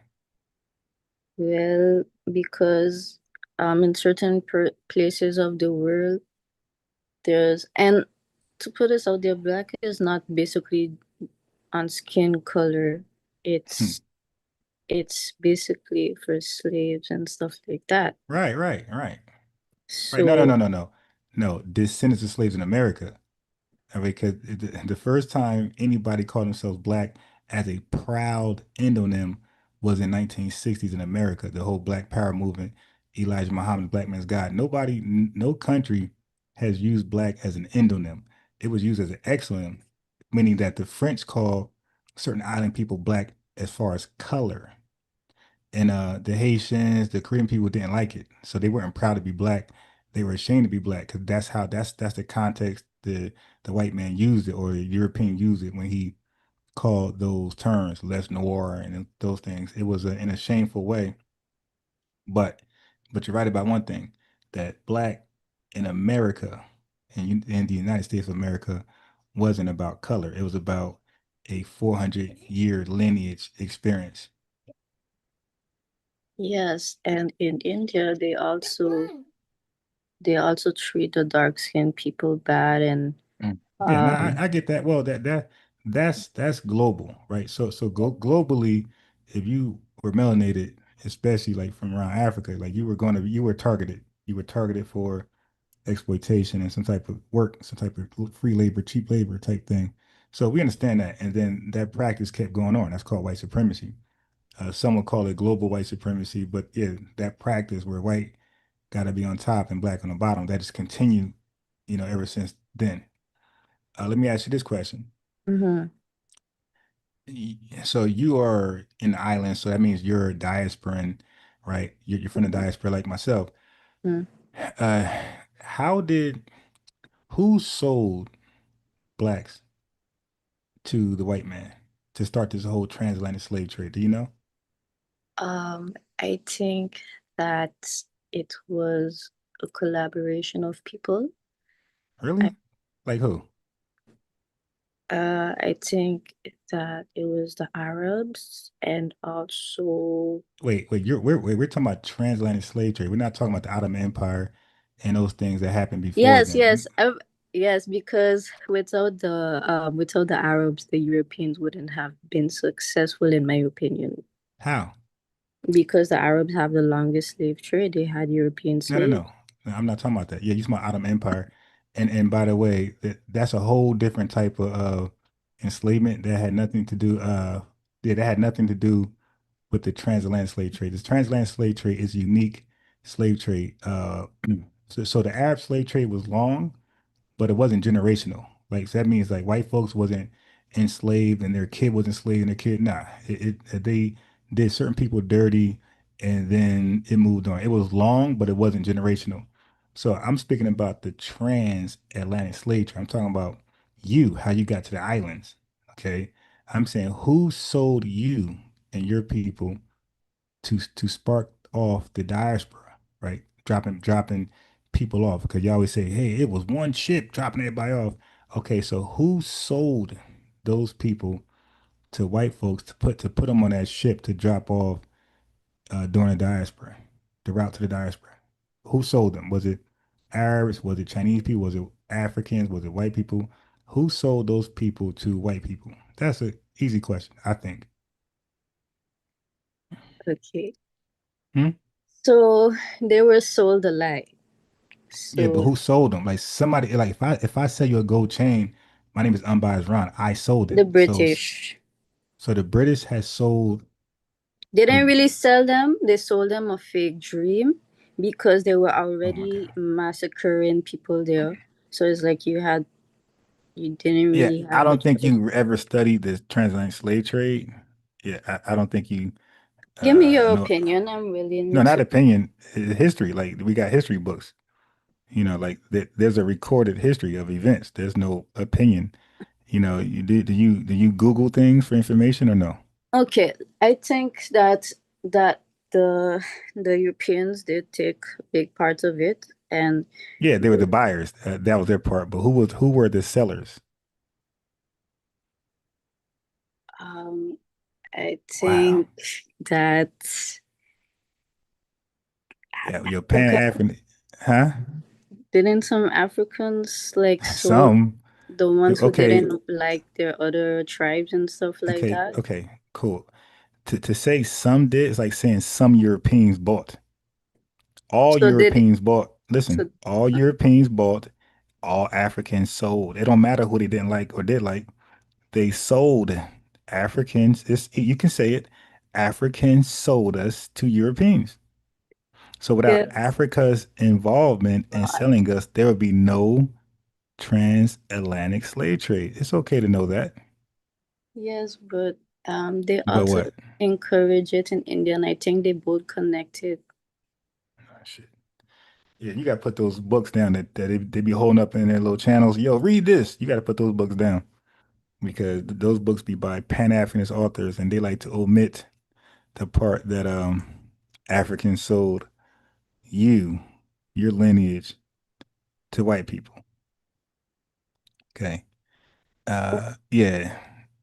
Well, because in certain places of the world, and to put this out there, black is not basically on skin color. It's basically for slaves and stuff like that. Right. Right. So No. Descendants of slaves in America. I mean, because the first time anybody called themselves black as a proud endonym was in 1960s in America. The whole Black Power movement, Elijah Muhammad, Black Man's God. No country has used black as an endonym. It was used as an exonym, meaning that the French call certain island people black as far as color. And the Haitians, the Korean people didn't like it, so they weren't proud to be black. They were ashamed to be black because that's the context the white man used it or the European used it when he called those terms less noir and those things. It was in a shameful way. But you're right about one thing, that black in America and in the United States of America wasn't about color. It was about a 400-year lineage experience. yes, and in India they also treat the dark skinned people bad and Yeah, no, I get that. Well, that's global, right? So globally, if you were melanated, especially like from around Africa, like you were targeted. You were targeted for exploitation and some type of work, some type of free labor, cheap labor type thing. So we understand that, and then that practice kept going on. That's called white supremacy. Some would call it global white supremacy, but yeah, that practice where white got to be on top and black on the bottom, that has continued, ever since then. Let me ask you this question. Mhm. So you are in the island, so that means you're a diasporan, right? You're from the diaspora like myself. Mm. Uh, how did who sold blacks to the white man to start this whole transatlantic slave trade? Do you know? I think that it was a collaboration of people. Really? Like who? I think that it was the Arabs and also Wait, we're talking about transatlantic slave trade. We're not talking about the Ottoman Empire and those things that happened before yes, then. yes, yes, because without the Arabs, the Europeans wouldn't have been successful, in my opinion. How? Because the Arabs have the longest slave trade. They had European No, no, slaves. no. No, I'm not talking about that. Yeah, you talking about Ottoman Empire. And by the way, that's a whole different type of enslavement that had nothing to do yeah, that had nothing to do with the transatlantic slave trade. This transatlantic slave trade is a unique slave trade. So the Arab slave trade was long, but it wasn't generational. Like so that means like white folks wasn't enslaved and their kid was enslaved and their kid. Nah, they did certain people dirty and then it moved on. It was long, but it wasn't generational. So I'm speaking about the transatlantic slave trade. I'm talking about you, how you got to the islands. Okay. I'm saying who sold you and your people to spark off the diaspora, right? Dropping people off because you always say, "Hey, it was one ship dropping everybody off." Okay, so who sold those people to white folks to put them on that ship to drop off during the diaspora, the route to the diaspora? Who sold them? Was it Arabs? Was it Chinese people? Was it Africans? Was it white people? Who sold those people to white people? That's an easy question, I think. Okay. Hmm? So they were sold alike. Yeah, but So who sold them? Like somebody, like if I sell you a gold chain, my name is Unbiased Ron. I sold it. the So British, so the British has sold they the didn't really sell them. They sold them a fake dream because they were oh my already god. massacring people there. So it's like you didn't Yeah, really I have a don't think choice. you ever studied the transatlantic slave trade. Yeah, I don't think you Give me your know. opinion. I'm willing No, not to. opinion, history. Like we got history books. Like there's a recorded history of events. There's no opinion. You do you Google things for information or no? Okay, I think that the the Europeans did take big parts of it, and Yeah, they were the buyers. That was their part. But who were the sellers? um, I Wow. think that Yeah, your Africa Pan-African, huh? didn't some Africans like sold Some. the ones who Okay, didn't like their other tribes and stuff like okay, that. okay, cool. To say some did is like saying some Europeans bought. All So did Europeans bought. Listen, so all Europeans bought. All Africans sold. It don't matter who they didn't like or did like. They sold. Africans. You can say it. Africans sold us to Europeans. So without yes, Africa's involvement in selling us, there would be no transatlantic slave trade. It's okay to know that. yes, but they But also what? encourage it in India, and I think they both connected. Oh, shit. Yeah, you got to put those books down that they be holding up in their little channels. Yo, read this. You got to put those books down because those books be by Pan-Africanist authors, and they like to omit the part that Africans sold you, your lineage, to white people. Okay. Yeah,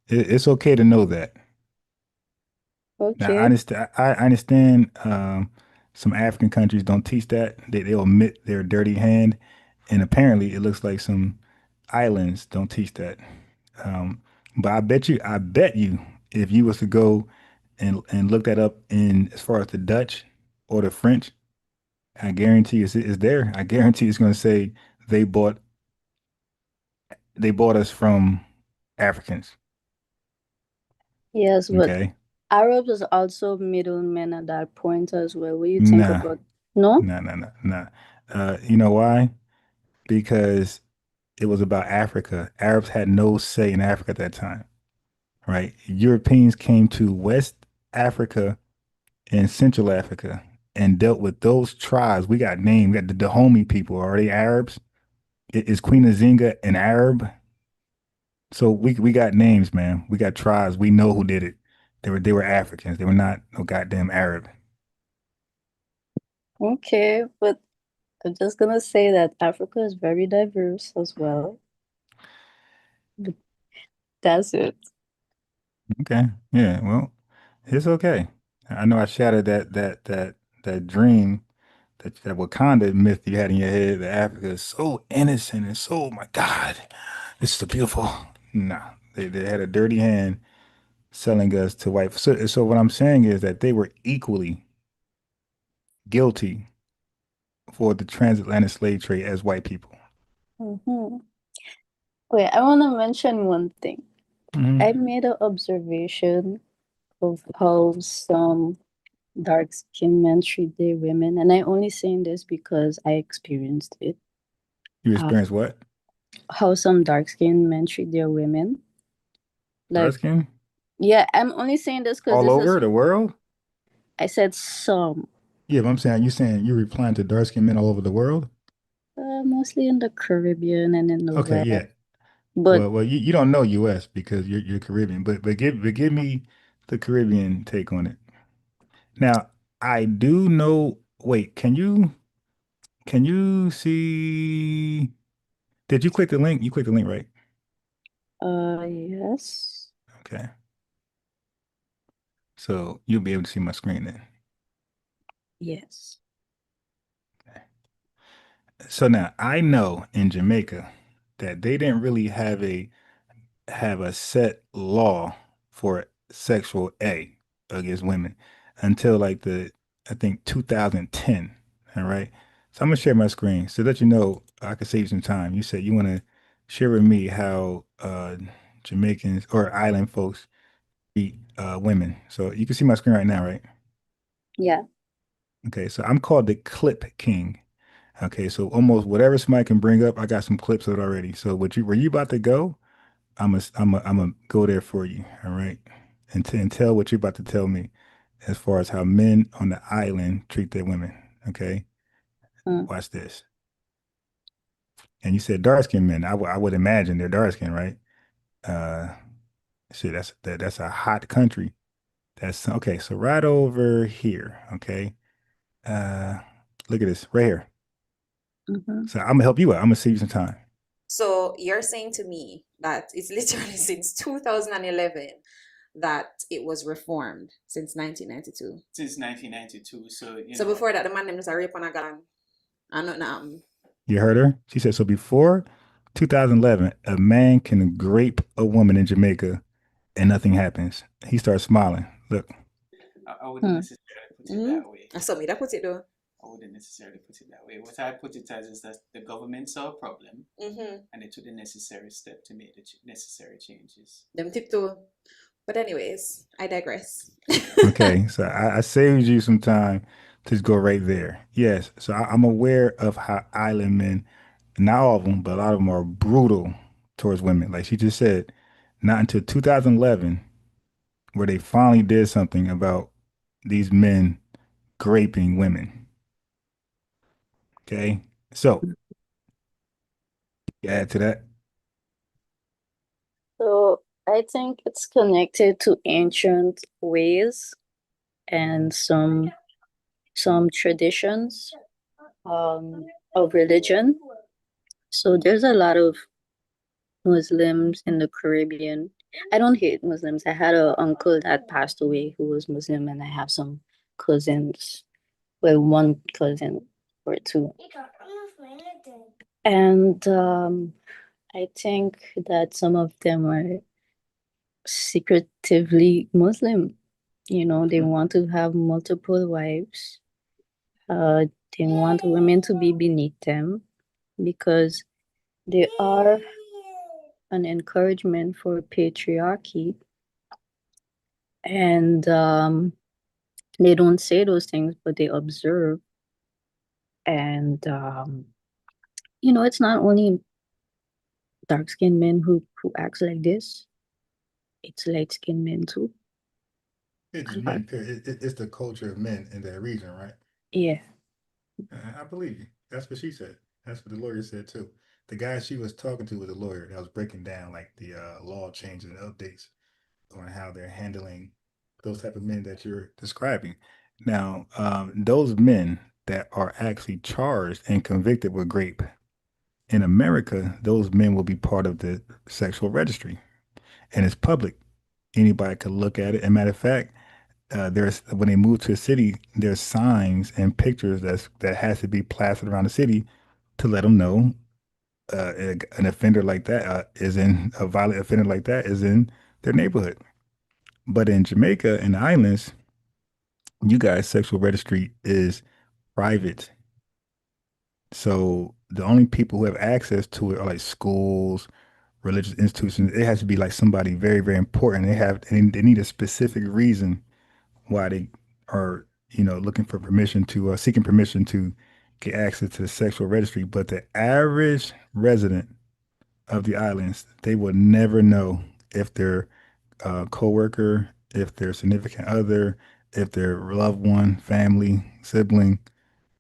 it's okay to know that. Now, I Okay. understand. I understand. Some African countries don't teach that. They omit their dirty hand, and apparently, it looks like some islands don't teach that. Um, but I bet you, if you was to go and look that up in as far as the Dutch or the French, I guarantee it's there. I guarantee it's going to say they bought they bought us from Africans. Yes, but Okay, Arabs is also middlemen at that point as well. What do you think nah, about? No? nah, nah, nah, nah. You know why? Because it was about Africa. Arabs had no say in Africa at that time, right? Europeans came to West Africa and Central Africa and dealt with those tribes. We got names. We got the Dahomey people. Are they Arabs? Is Queen Azinga an Arab? So we got names, man. We got tribes. We know who did it. They were Africans. They were not no goddamn Arab. Okay, but I'm just gonna say that Africa is very diverse as well. But that's it. Okay. Yeah. Well, it's okay. I know I shattered that dream, that Wakanda myth you had in your head that Africa is so innocent and so, oh my God, this is so beautiful. Nah, they had a dirty hand selling us to white. So what I'm saying is that they were equally guilty for the transatlantic slave trade as white people. Wait, I want to mention one thing. Mhm. I made an observation of how some dark-skinned men treat their women, and I only saying this because I experienced it. You experienced what? How some dark-skinned men treat their women. Dark skin? Yeah, I'm only saying this because All this over is. the world? I said some. Yeah, but I'm saying you're replying to dark skinned men all over the world? Mostly in the Caribbean and in the Okay, West. yeah. But Well, you don't know U.S. because you're Caribbean, but give me the Caribbean take on it. Now, I do know. Wait, can you see? Did you click the link? You clicked the link, right? yes. Okay. So you'll be able to see my screen then. Yes. So now I know in Jamaica that they didn't really have a set law for sexual A against women until like I think 2010. All right. So I'm gonna share my screen so that you know I can save some time. You said you want to share with me how Jamaicans or island folks treat women. So you can see my screen right now, right? Yeah. Okay, so I'm called the Clip King. Okay, so almost whatever somebody can bring up, I got some clips of it already. So were you about to go? I'm a go there for you. All right, and tell what you're about to tell me as far as how men on the island treat their women. Okay, watch this. And you said dark skinned men. I would imagine they're dark skinned, right? Uh, shit, that's a hot country. That's okay. So right over here. Okay. Uh, look at this right here. So I'm gonna help you out. I'm gonna save you some time. So you're saying to me that it's literally since 2011 that it was reformed since 1992. Since 1992. So, So before that, the man them just a rape on a gang. I know nothing. You heard her? She said, so before 2011, a man can grape a woman in Jamaica and nothing happens. He starts smiling. Look. I wouldn't necessarily put it that way. I saw me that put it though. I wouldn't necessarily put it that way. What I put it as is that the government saw a problem and they took the necessary step to make the necessary changes. Them tiptoe. But anyways, I digress. Okay, so I saved you some time to go right there. Yes, so I'm aware of how island men, not all of them, but a lot of them are brutal towards women. Like she just said, not until 2011 where they finally did something about these men graping women. Okay, so add to that. So I think it's connected to ancient ways and some traditions of religion. So there's a lot of Muslims in the Caribbean. I don't hate Muslims. I had an uncle that passed away who was Muslim, and I have some cousins. Well, one cousin or two. And I think that some of them are secretively Muslim. You know, they want to have multiple wives. They want women to be beneath them because they are an encouragement for patriarchy. And they don't say those things, but they observe. And, you know, it's not only dark-skinned men who acts like this. It's light-skinned men too. It's men, period. It's the culture of men in that region, right? Yeah. I believe you. That's what she said. That's what the lawyer said too. The guy she was talking to was a lawyer that was breaking down like the law changes and updates on how they're handling those type of men that you're describing. Now, those men that are actually charged and convicted with rape in America, those men will be part of the sexual registry, and it's public. Anybody could look at it. And matter of fact, there's when they move to a city, there's signs and pictures that has to be plastered around the city to let them know an offender like that is in a violent offender like that is in their neighborhood. But in Jamaica and the islands, you guys' sexual registry is private. So the only people who have access to it are like schools, religious institutions. It has to be like somebody very, very important. They need a specific reason why they are, looking for permission to seeking permission to get access to the sexual registry. But the average resident of the islands, they will never know if their coworker, if their significant other, if their loved one, family, sibling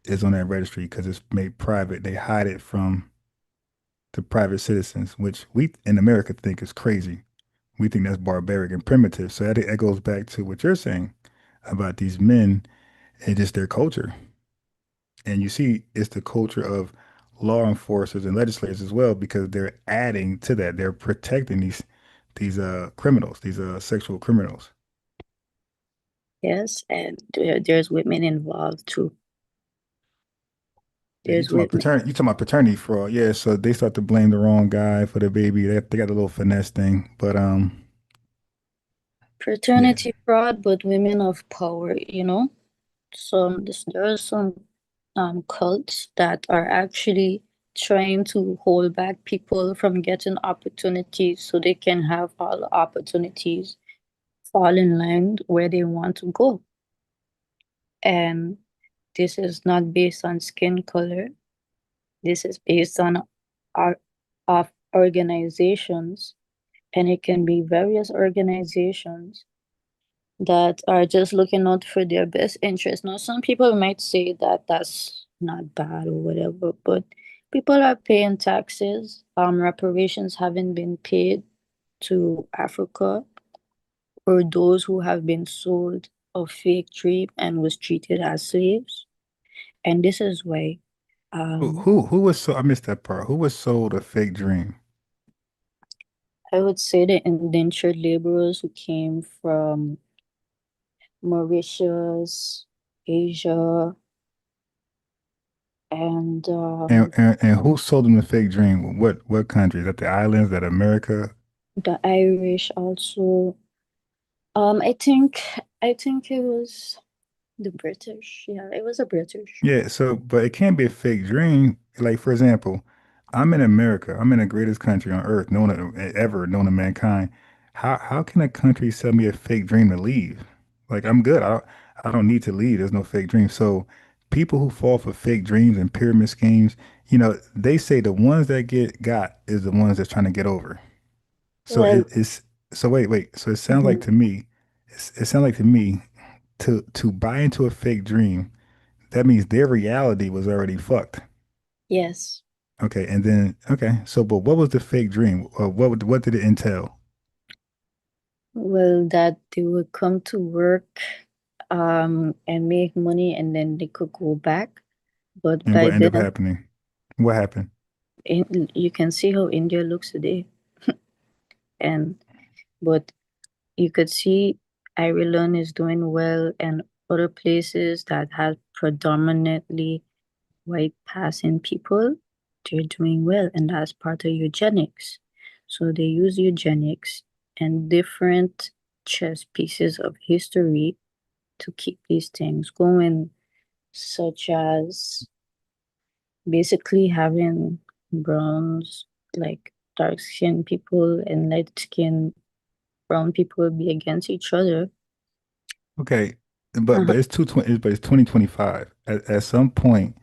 is on that registry because it's made private. They hide it from the private citizens, which we in America think is crazy. We think that's barbaric and primitive. So that goes back to what you're saying about these men and just their culture. And you see, it's the culture of law enforcers and legislators as well, because they're adding to that. They're protecting these criminals, these sexual criminals. Yes, and there's women involved too. You There's talking about women. paternity? You talking about paternity fraud? Yeah. So they start to blame the wrong guy for the baby. They got a little finesse thing, but yeah. Paternity fraud, but women of power, there are some cults that are actually trying to hold back people from getting opportunities so they can have all the opportunities fall in line where they want to go. And this is not based on skin color. This is based on of organizations, and it can be various organizations that are just looking out for their best interest. Now, some people might say that that's not bad or whatever, but people are paying taxes. Reparations haven't been paid to Africa or those who have been sold a fake dream and was treated as slaves. And this is why Who was so? I missed that part. Who was sold a fake dream? I would say the indentured laborers who came from Mauritius, Asia, and And who sold them the fake dream? What countries? That the islands? That America? the Irish also. I think it was the British. Yeah, it was a British. Yeah. So, but it can't be a fake dream. Like for example, I'm in America. I'm in the greatest country on earth, ever known to mankind. How can a country sell me a fake dream to leave? Like I'm good. I don't need to leave. There's no fake dream. So people who fall for fake dreams and pyramid schemes, they say the ones that got is the ones that's trying to get over. So Well, it's so wait. So it sounds like to me, it sounds like to me to buy into a fake dream, that means their reality was already fucked. yes. Okay, and then okay, so but what was the fake dream? What did it entail? Well, that they would come to work and make money and then they could go back. But And by what ended up then, happening? What happened? you can see how India looks today. And but you could see Ireland is doing well and other places that have predominantly white passing people, they're doing well, and that's part of eugenics. So they use eugenics and different chess pieces of history to keep these things going, such as basically having browns, like dark skinned people and light skinned brown people be against each other. Okay, but it's 2025. At some point,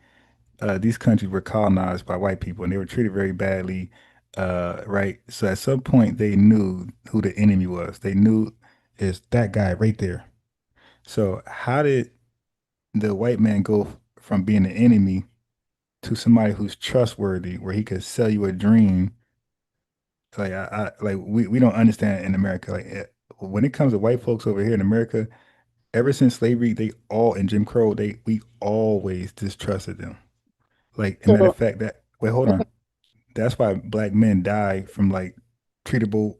these countries were colonized by white people and they were treated very badly, right? So at some point they knew who the enemy was. They knew it's that guy right there. So how did the white man go from being the enemy to somebody who's trustworthy, where he could sell you a dream? Like like we don't understand in America. Like when it comes to white folks over here in America, ever since slavery, they all in Jim Crow, we always distrusted them. Like, a matter So of fact, that wait, hold on. That's why black men die from like treatable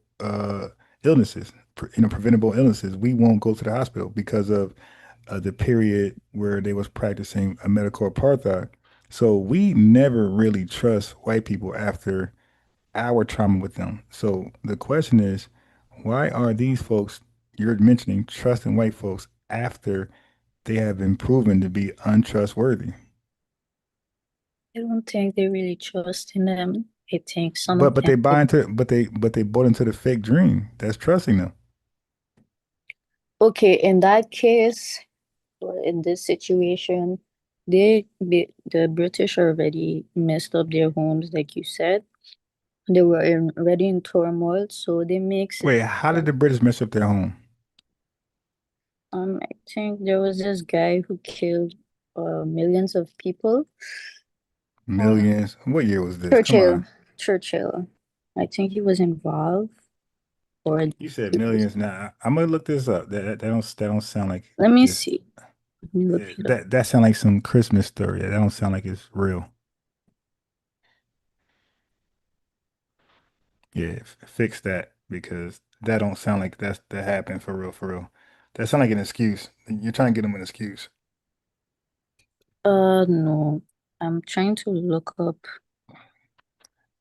illnesses, preventable illnesses. We won't go to the hospital because of the period where they was practicing a medical apartheid. So we never really trust white people after our trauma with them. So the question is, why are these folks, you're mentioning trusting white folks after they have been proven to be untrustworthy. I don't think they really trust in them. I think some of But they them. buy into but they bought into the fake dream. That's trusting them. Okay, in that case, or in this situation, the British already messed up their homes, like you said. They were already in turmoil, so they makes it. Wait, how did the British mess up their home? I think there was this guy who killed millions of people. Millions. What year was this? Come Churchill. on. Churchill. I think he was involved. Or You said millions. Now I'm gonna look this up. That don't sound like let me this. see. Let me look it up. That sound like some Christmas story. That don't sound like it's real. Yeah, fix that because that don't sound like that happened for real, for real. That sound like an excuse. You're trying to get them an excuse. No. I'm trying to look up.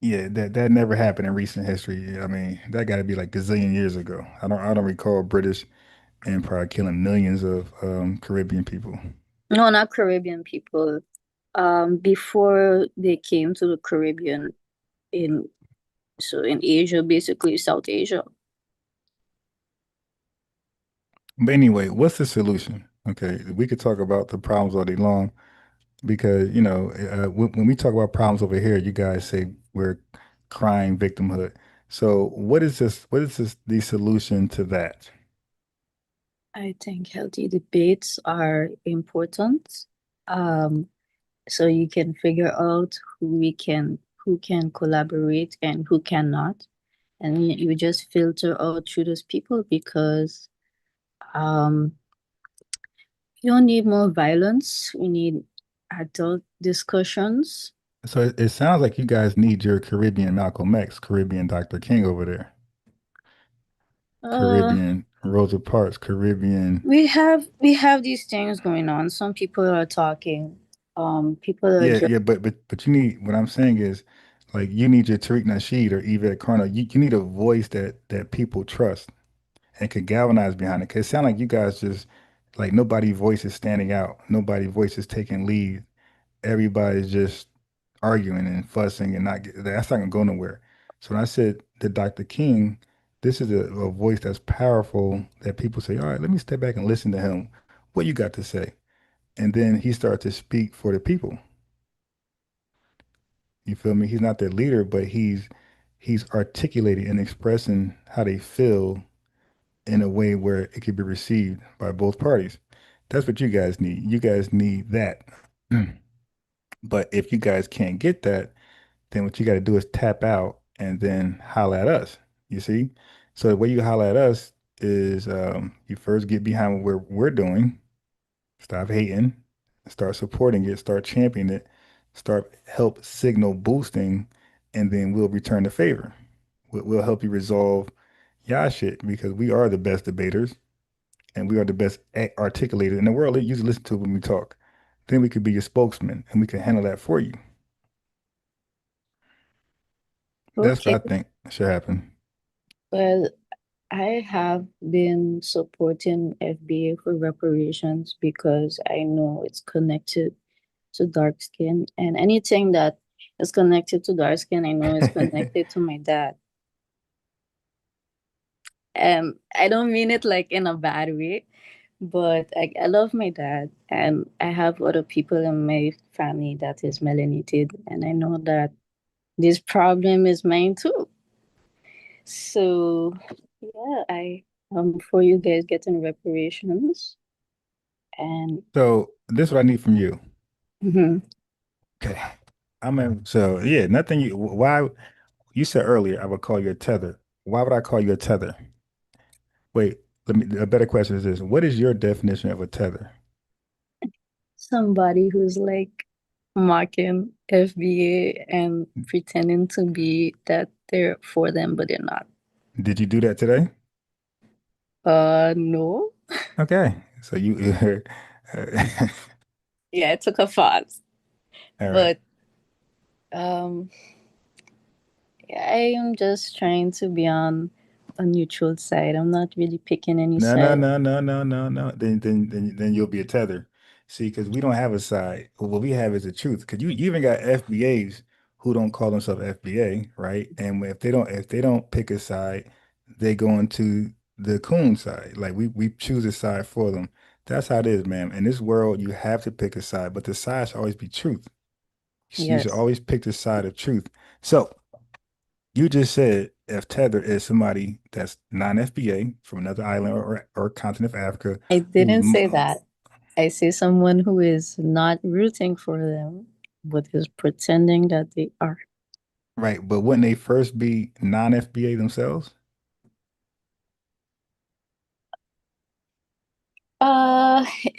Yeah, that never happened in recent history. I mean, that got to be like gazillion years ago. I don't recall British Empire killing millions of Caribbean people. No, not Caribbean people. Before they came to the Caribbean in Asia, basically South Asia. But anyway, what's the solution? Okay, we could talk about the problems all day long because when we talk about problems over here, you guys say we're crying victimhood. So what is this? What is this? The solution to that? I think healthy debates are important. So you can figure out who can collaborate and who cannot. And you just filter out through those people because you don't need more violence. We need adult discussions. So it sounds like you guys need your Caribbean Malcolm X, Caribbean Dr. King over there, Caribbean Rosa Parks, Caribbean. We have these things going on. Some people are talking. People are Yeah, but you need what I'm saying is like you need your Tariq Nasheed or Yvette Carno. You need a voice that people trust and could galvanize behind it. Cause it sounds like you guys just like nobody's voice is standing out. Nobody's voice is taking lead. Everybody's just arguing and fussing and that's not gonna go nowhere. So when I said to Dr. King, this is a voice that's powerful that people say, all right, let me step back and listen to him. What you got to say? And then he starts to speak for the people. You feel me? He's not their leader, but he's articulating and expressing how they feel in a way where it could be received by both parties. That's what you guys need. You guys need that. But if you guys can't get that, then what you got to do is tap out and then holler at us. You see? So the way you holler at us is you first get behind what we're doing, stop hating, start supporting it, start championing it, start help signal boosting, and then we'll return the favor. We'll help you resolve y'all shit because we are the best debaters and we are the best articulators in the world. You listen to when we talk. Then we could be your spokesman and we can handle that for you. That's Okay. what I think should happen. Well, I have been supporting FBA for reparations because I know it's connected to dark skin, and anything that is connected to dark skin, I know is connected to my dad. I don't mean it like in a bad way, but I love my dad, and I have other people in my family that is melanated, and I know that this problem is mine too. So yeah, for you guys getting reparations, and So this is what I need from you. mhm. Okay. So yeah, nothing why you said earlier I would call you a tether. Why would I call you a tether? Wait, a better question is this. What is your definition of a tether? Somebody who's like mocking FBA and pretending to be that they're for them, but they're not. Did you do that today? No. Okay. So you Yeah, I took a pause. all right. But yeah, I am just trying to be on a neutral side. I'm not really picking any No, side. no. Then you'll be a tether. See, because we don't have a side. What we have is the truth. Because you even got FBAs who don't call themselves FBA, right? And if they don't pick a side, they go into the coon side. Like we choose a side for them. That's how it is, man. In this world, you have to pick a side, but the side should always be truth. You should Yes. always pick the side of truth. So you just said if tether is somebody that's non-FBA from another island or continent of Africa, I didn't who's say that. I say someone who is not rooting for them, but is pretending that they are. right, but wouldn't they first be non-FBA themselves?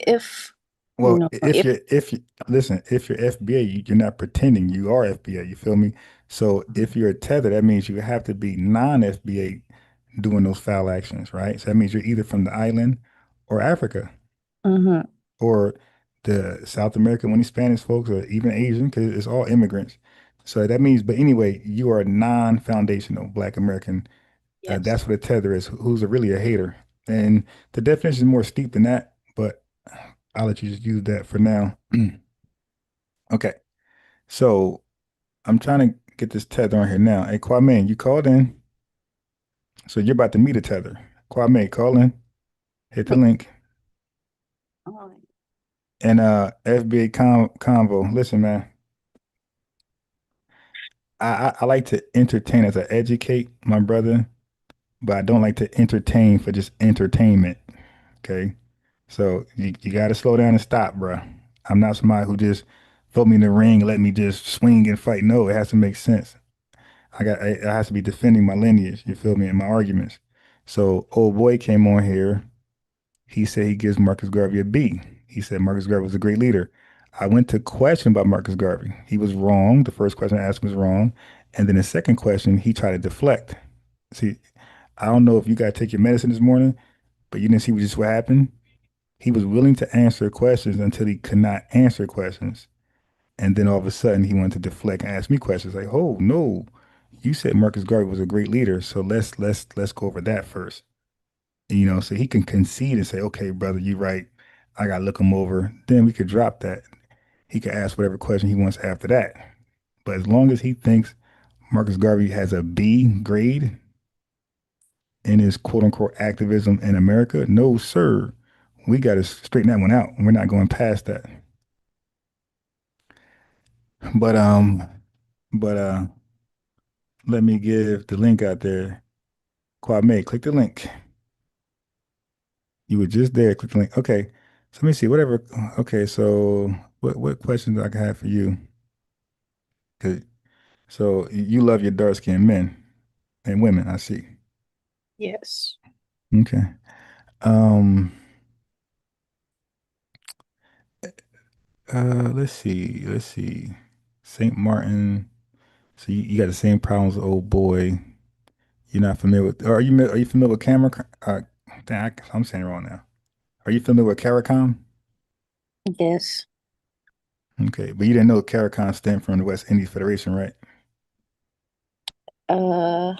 If Well, no, if you listen, if you're FBA, you're not pretending you are FBA. You feel me? So if you're a tether, that means you have to be non-FBA doing those foul actions, right? So that means you're either from the island or Africa. Mm-hmm. Or the South American, when Spanish folks, or even Asian, because it's all immigrants. So that means, but anyway, you are a non-foundational Black American. Yes. That's what a tether is. Who's really a hater? And the definition is more steep than that, but I'll let you just use that for now. Okay, so I'm trying to get this tether on here now. Hey, Kwame, you called in, so you're about to meet a tether. Kwame, call in, hit the link, and FBA convo. Listen, man. I like to entertain as I educate my brother, but I don't like to entertain for just entertainment. Okay. So you got to slow down and stop, bro. I'm not somebody who just throw me in the ring and let me just swing and fight. No, it has to make sense. I has to be defending my lineage. You feel me? And my arguments. So old boy came on here. He said he gives Marcus Garvey a B. He said Marcus Garvey was a great leader. I went to question about Marcus Garvey. He was wrong. The first question I asked him was wrong. And then the second question, he tried to deflect. See, I don't know if you got to take your medicine this morning, but you didn't see just what happened. He was willing to answer questions until he could not answer questions. And then all of a sudden he wanted to deflect and ask me questions like, oh no, you said Marcus Garvey was a great leader. So let's go over that first. So he can concede and say, okay, brother, you're right. I got to look him over. Then we could drop that. He could ask whatever question he wants after that. But as long as he thinks Marcus Garvey has a B grade in his quote unquote activism in America, no, sir. We got to straighten that one out. We're not going past that. But let me give the link out there. Kwame, click the link. You were just there. Click the link. Okay. So let me see. Whatever. Okay. So what questions I can have for you? So you love your dark skinned men and women, I see. Yes. Okay. Let's see. St. Martin. So you got the same problems, old boy. You're not familiar with, or are you familiar with camera? I'm saying it wrong now. Are you familiar with CARICOM? Yes. Okay, but you didn't know CARICOM stemmed from the West Indies Federation, right? But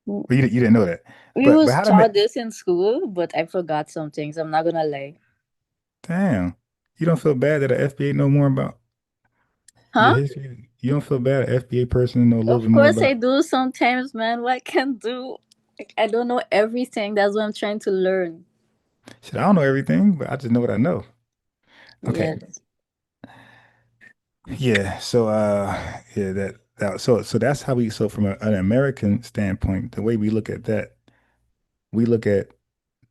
you didn't know that. We But was how taught this in school, but I forgot some things. I'm not gonna lie. Damn, you don't feel bad that the FBA know more about your Huh? history? You don't feel bad an FBA person know a little Of bit more course I about? do sometimes, man. What can do? Like, I don't know everything. That's what I'm trying to learn. Shit, I don't know everything, but I just know what I know. Okay. Yes. Yeah. So yeah, so that's how we so from an American standpoint, the way we look at that, we look at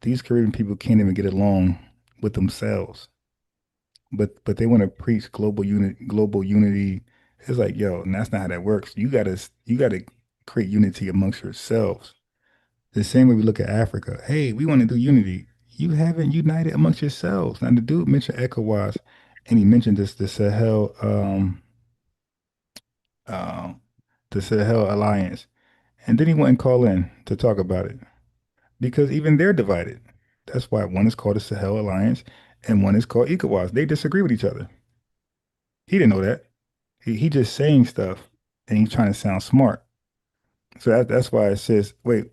these Caribbean people can't even get along with themselves. But they want to preach global unity. It's like, yo, and that's not how that works. You gotta create unity amongst yourselves. The same way we look at Africa. Hey, we want to do unity. You haven't united amongst yourselves. Now the dude mentioned ECOWAS, and he mentioned the Sahel um the Sahel Alliance. And then he went and called in to talk about it. Because even they're divided. That's why one is called the Sahel Alliance and one is called ECOWAS. They disagree with each other. He didn't know that. He just saying stuff and he's trying to sound smart. So that's why it says, wait,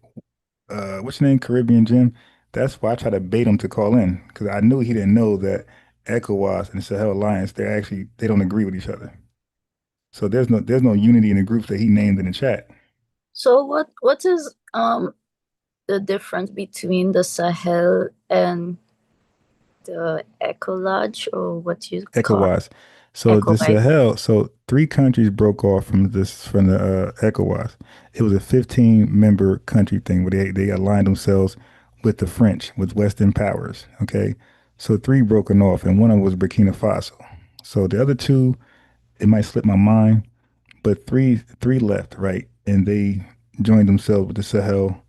what's your name, Caribbean Jim? That's why I try to bait him to call in because I knew he didn't know that ECOWAS and Sahel Alliance they don't agree with each other. So there's no unity in the groups that he named in the chat. So what is the difference between the Sahel and the Ecolodge, or what you call ECOWAS. So the ECOWAS? Sahel, so three countries broke off from the ECOWAS. It was a 15-member country thing where they aligned themselves with the French, with Western powers. Okay. So three broken off, and one of them was Burkina Faso. So the other two, it might slip my mind, but three left, right? And they joined themselves with the Sahel.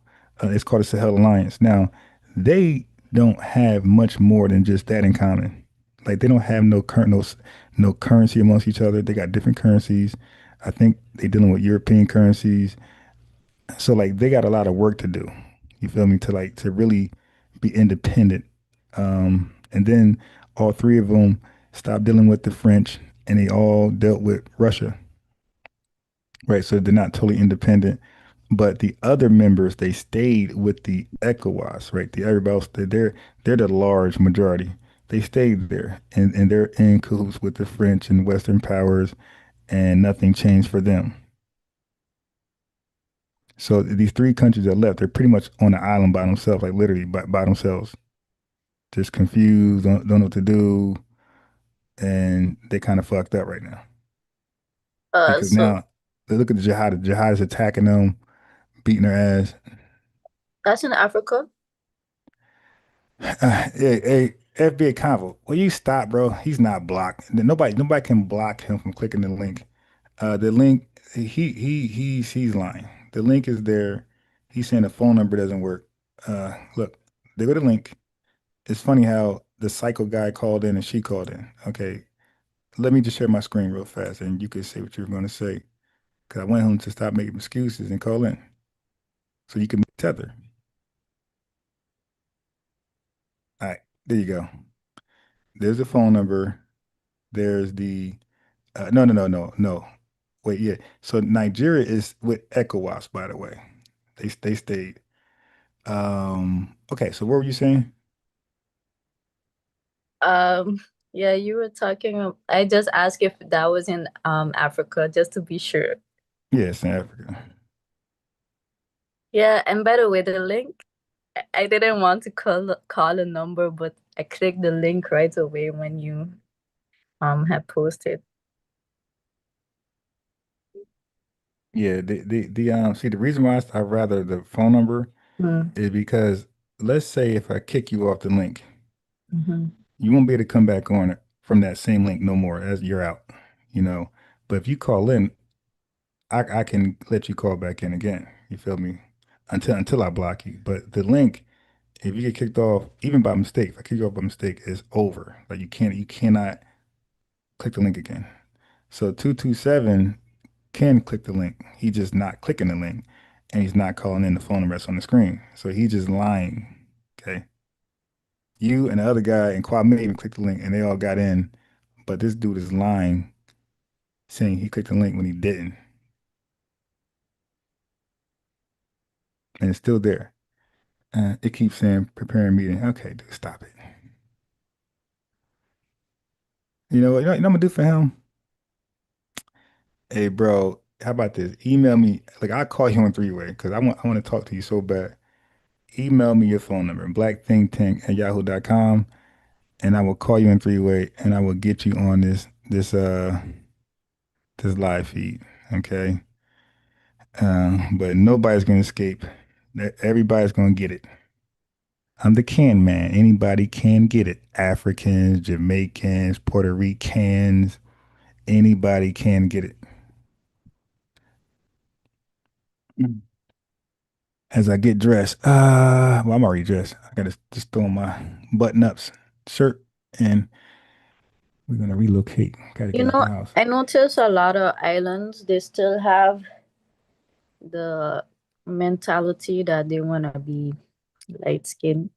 It's called the Sahel Alliance. Now, they don't have much more than just that in common. Like they don't have no currency amongst each other. They got different currencies. I think they dealing with European currencies. So like they got a lot of work to do. You feel me? To really be independent. And then all three of them stopped dealing with the French, and they all dealt with Russia. Right, so they're not totally independent, but the other members they stayed with the ECOWAS, right? The everybody else they're the large majority. They stayed there, and they're in cahoots with the French and Western powers, and nothing changed for them. So these three countries that left, they're pretty much on an island by themselves, like literally by themselves, just confused, don't know what to do, and they kind of fucked up right now because So now they look at the jihad. The jihad is attacking them, beating their ass. that's in Africa. Hey, FBA Convo, will you stop, bro? He's not blocked. Nobody can block him from clicking the link. The link, he's lying. The link is there. He's saying the phone number doesn't work. Look, they go to the link. It's funny how the psycho guy called in and she called in. Okay, let me just share my screen real fast, and you can say what you're going to say. Because I want him to stop making excuses and call in, so you can meet Tether. All right, there you go. There's the phone number. There's the no. Wait, yeah. So Nigeria is with ECOWAS, by the way. They stayed. Okay, so what were you saying? Yeah, you were talking. I just asked if that was in Africa, just to be sure. Yes, in Africa. Yeah, and by the way, the link, I didn't want to call a number, but I clicked the link right away when you had posted. Yeah, see the reason why I rather the phone number is because let's say if I kick you off the link, you won't be able to come back on it from that same link no more as you're out, you know. But if you call in, I can let you call back in again. You feel me? Until I block you. But the link, if you get kicked off, even by mistake, if I kick you off by mistake, it's over. Like you cannot click the link again. So 227 can click the link. He's just not clicking the link, and he's not calling in the phone number that's on the screen. So he's just lying. Okay. You and the other guy and Kwame even clicked the link, and they all got in, but this dude is lying, saying he clicked the link when he didn't, and it's still there. It keeps saying preparing meeting. Okay, dude, stop it. You know what I'm gonna do for him? Hey, bro, how about this? Email me. Like I'll call you on three-way because I want to talk to you so bad. Email me your phone number, blackthinktank@yahoo.com, and I will call you in three-way, and I will get you on this live feed. Okay. But nobody's gonna escape. Everybody's gonna get it. I'm the can man. Anybody can get it. Africans, Jamaicans, Puerto Ricans, anybody can get it. As I get dressed, well, I'm already dressed. I gotta just throw on my button ups, shirt, and we're gonna relocate. Gotta You get out the know, house. I noticed a lot of islands, they still have the mentality that they want to be light skinned.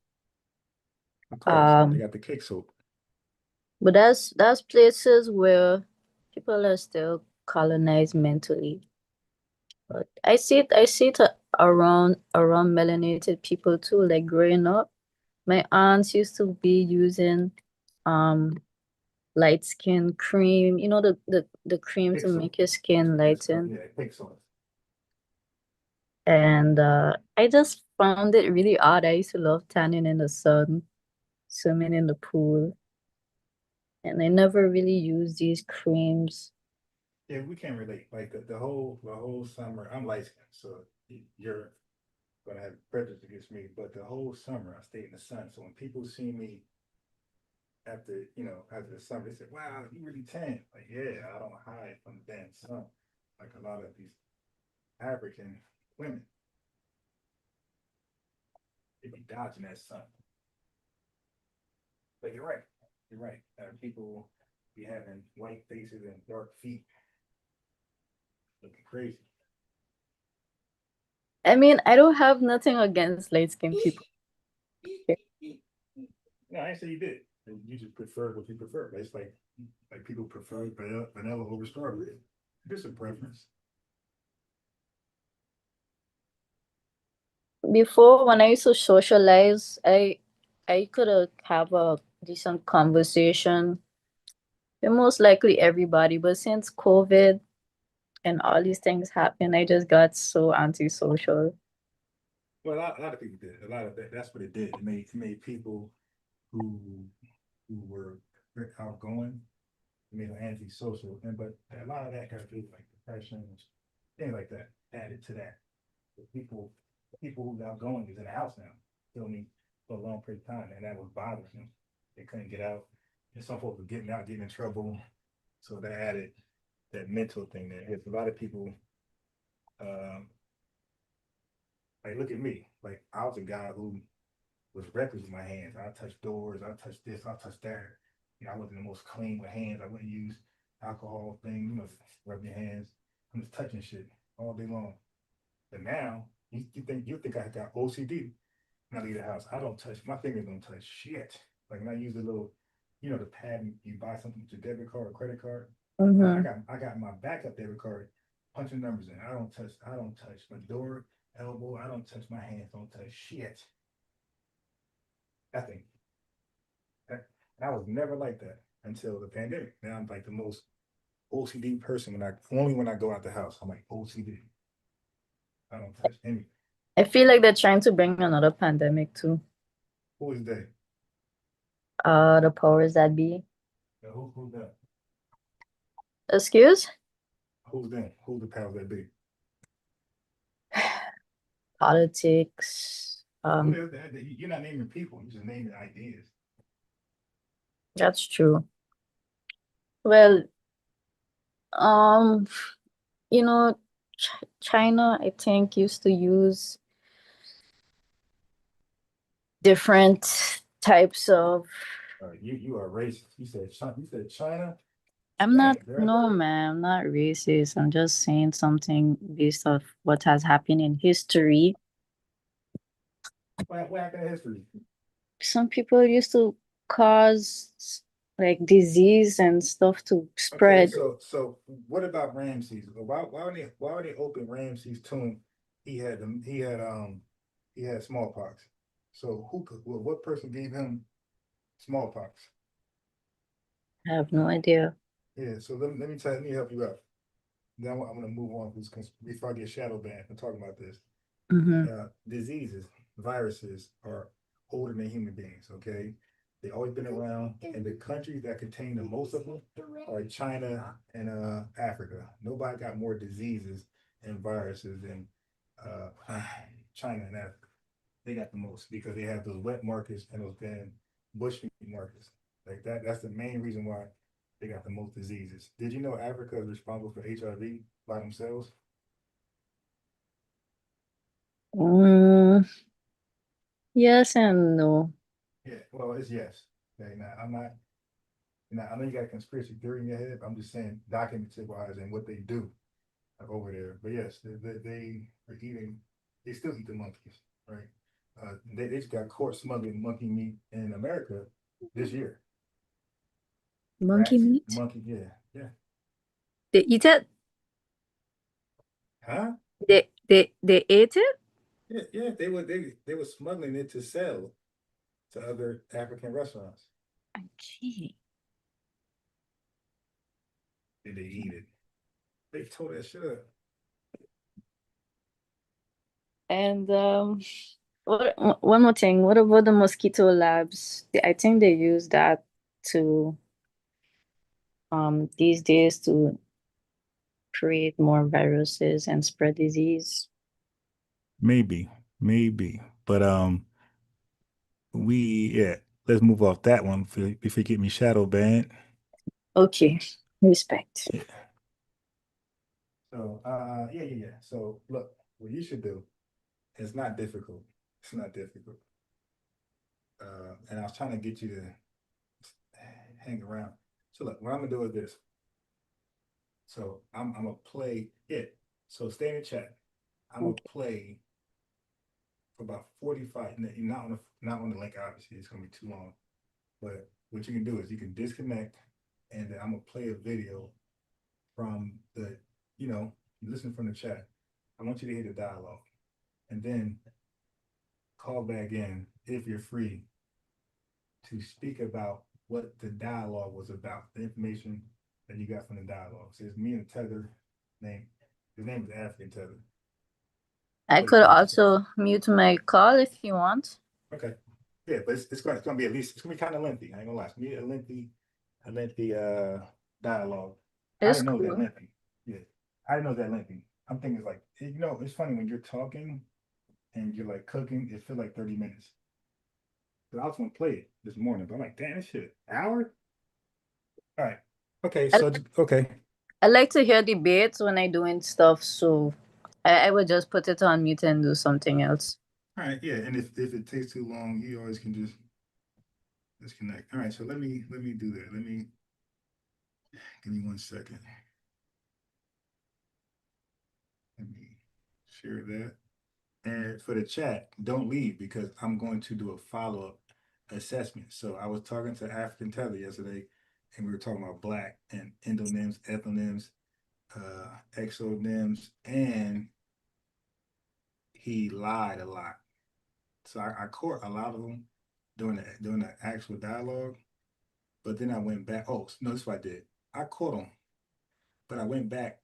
Of course, they got the cake soap. But that's places where people are still colonized mentally. But I see it around melanated people too. Like growing up, my aunts used to be using light skin cream, you know, the cream to make your skin lighten. Yeah, pixels. And I just found it really odd. I used to love tanning in the sun, swimming in the pool, and I never really used these creams. Yeah, we can relate. Like the whole summer, I'm light skinned, so you're gonna have prejudice against me. But the whole summer, I stayed in the sun. So when people see me after the summer, they say, "Wow, you really tan." Like, yeah, I don't hide from the damn sun, like a lot of these African women. They be dodging that sun. But you're right. You're right. People be having white faces and dark feet, looking crazy. I mean, I don't have nothing against light skinned people. No, I ain't say you did. You just prefer what you prefer. It's like people prefer vanilla over strawberry. It's a preference. Before, when I used to socialize, I could have a decent conversation with most likely everybody. But since COVID and all these things happened, I just got so antisocial. Well, a lot of people did. A lot of that's what it did. It made people who were very outgoing, it made them antisocial. But a lot of that got to do with like depression, things like that, added to that. But people who are outgoing is in the house now, still me for a long period of time, and that was bothering them. They couldn't get out. And some folks were getting out, getting in trouble. So that added that mental thing there. There's a lot of people, like, look at me. Like, I was a guy who was reckless with my hands. I touched doors, I touched this, I touched that. I wasn't the most clean with hands. I wouldn't use alcohol thing, rub your hands. I'm just touching shit all day long. But now you think I got OCD when I leave the house. I don't touch, my fingers don't touch shit. Like when I use the little, the pad you buy something with your debit card or credit card. I got my backup debit card, punching numbers in. I don't touch my door, elbow. I don't touch my hands. Don't touch shit. Nothing. I was never like that until the pandemic. Now I'm like the most OCD person when I go out the house. I'm like OCD. I don't touch anything. I feel like they're trying to bring another pandemic too. Who is that? The powers that be. Yeah, who's that? Excuse? Who's them? Who's the powers that be? Politics. You're not naming people. You're just naming ideas. That's true. Well, China, I think, used to use different types of. You are racist. You said China. I'm not. No, man, I'm not racist. I'm just saying something based off what has happened in history. What happened in history? Some people used to cause like disease and stuff to spread. Okay, so what about Ramses? Why would they open Ramses' tomb? He had smallpox. So what person gave him smallpox? I have no idea. Yeah, so let me help you out. Then I'm gonna move on before I get shadow banned and talking about this. Diseases, viruses are older than human beings. Okay, they've always been around, and the countries that contain the most of them are China and Africa. Nobody got more diseases and viruses than China and Africa. They got the most because they have those wet markets and those damn bush markets. Like that. That's the main reason why they got the most diseases. Did you know Africa is responsible for HIV by themselves? Yes and no. Yeah, well, it's yes. Okay, now I'm not. Now I know you got a conspiracy theory in your head, but I'm just saying documented wise and what they do over there. But yes, they are eating. They still eat the monkeys, right? They just got caught smuggling monkey meat in America this year. Monkey meat? Monkey, yeah. They eat it? Huh? They ate it? Yeah, they were smuggling it to sell to other African restaurants. Okay. Did they eat it? They tore that shit up. And one more thing. What about the mosquito labs? I think they use that to these days to create more viruses and spread disease. Maybe, but let's move off that one before you get me shadow banned. Okay, respect. Yeah. So yeah. So look, what you should do, it's not difficult. It's not difficult. And I was trying to get you to hang around. So look, what I'm gonna do is this. So I'm gonna play it. So stay in the chat. I'm gonna play for about 45. Not on the link, obviously, it's gonna be too long. But what you can do is you can disconnect, and then I'm gonna play a video from you listen from the chat. I want you to hear the dialogue, and then call back in if you're free to speak about what the dialogue was about, the information that you got from the dialogue. So it's me and Tether his name is African Tether. I could also mute my call if you want. Okay. Yeah, but it's gonna be it's gonna be kind of lengthy. I ain't gonna lie. It's gonna be a lengthy dialogue. I It's didn't know cool. that lengthy. Yeah. I didn't know that lengthy. I'm thinking it's like, it's funny when you're talking and you're like cooking, it feels like 30 minutes. But I was gonna play it this morning, but I'm like, damn, this shit, hour? All right. Okay, so okay. I like to hear debates when I doing stuff, so I would just put it on mute and do something else. All right, yeah, and if it takes too long, you always can just disconnect. All right, so let me do that. Give me 1 second. Let me share that. And for the chat, don't leave because I'm going to do a follow-up assessment. So I was talking to African Tether yesterday, and we were talking about Black and endonyms, ethonyms, exonyms, and he lied a lot. So I caught a lot of them during the actual dialogue, but then I went back. Oh no, this is what I did. I caught them, but I went back.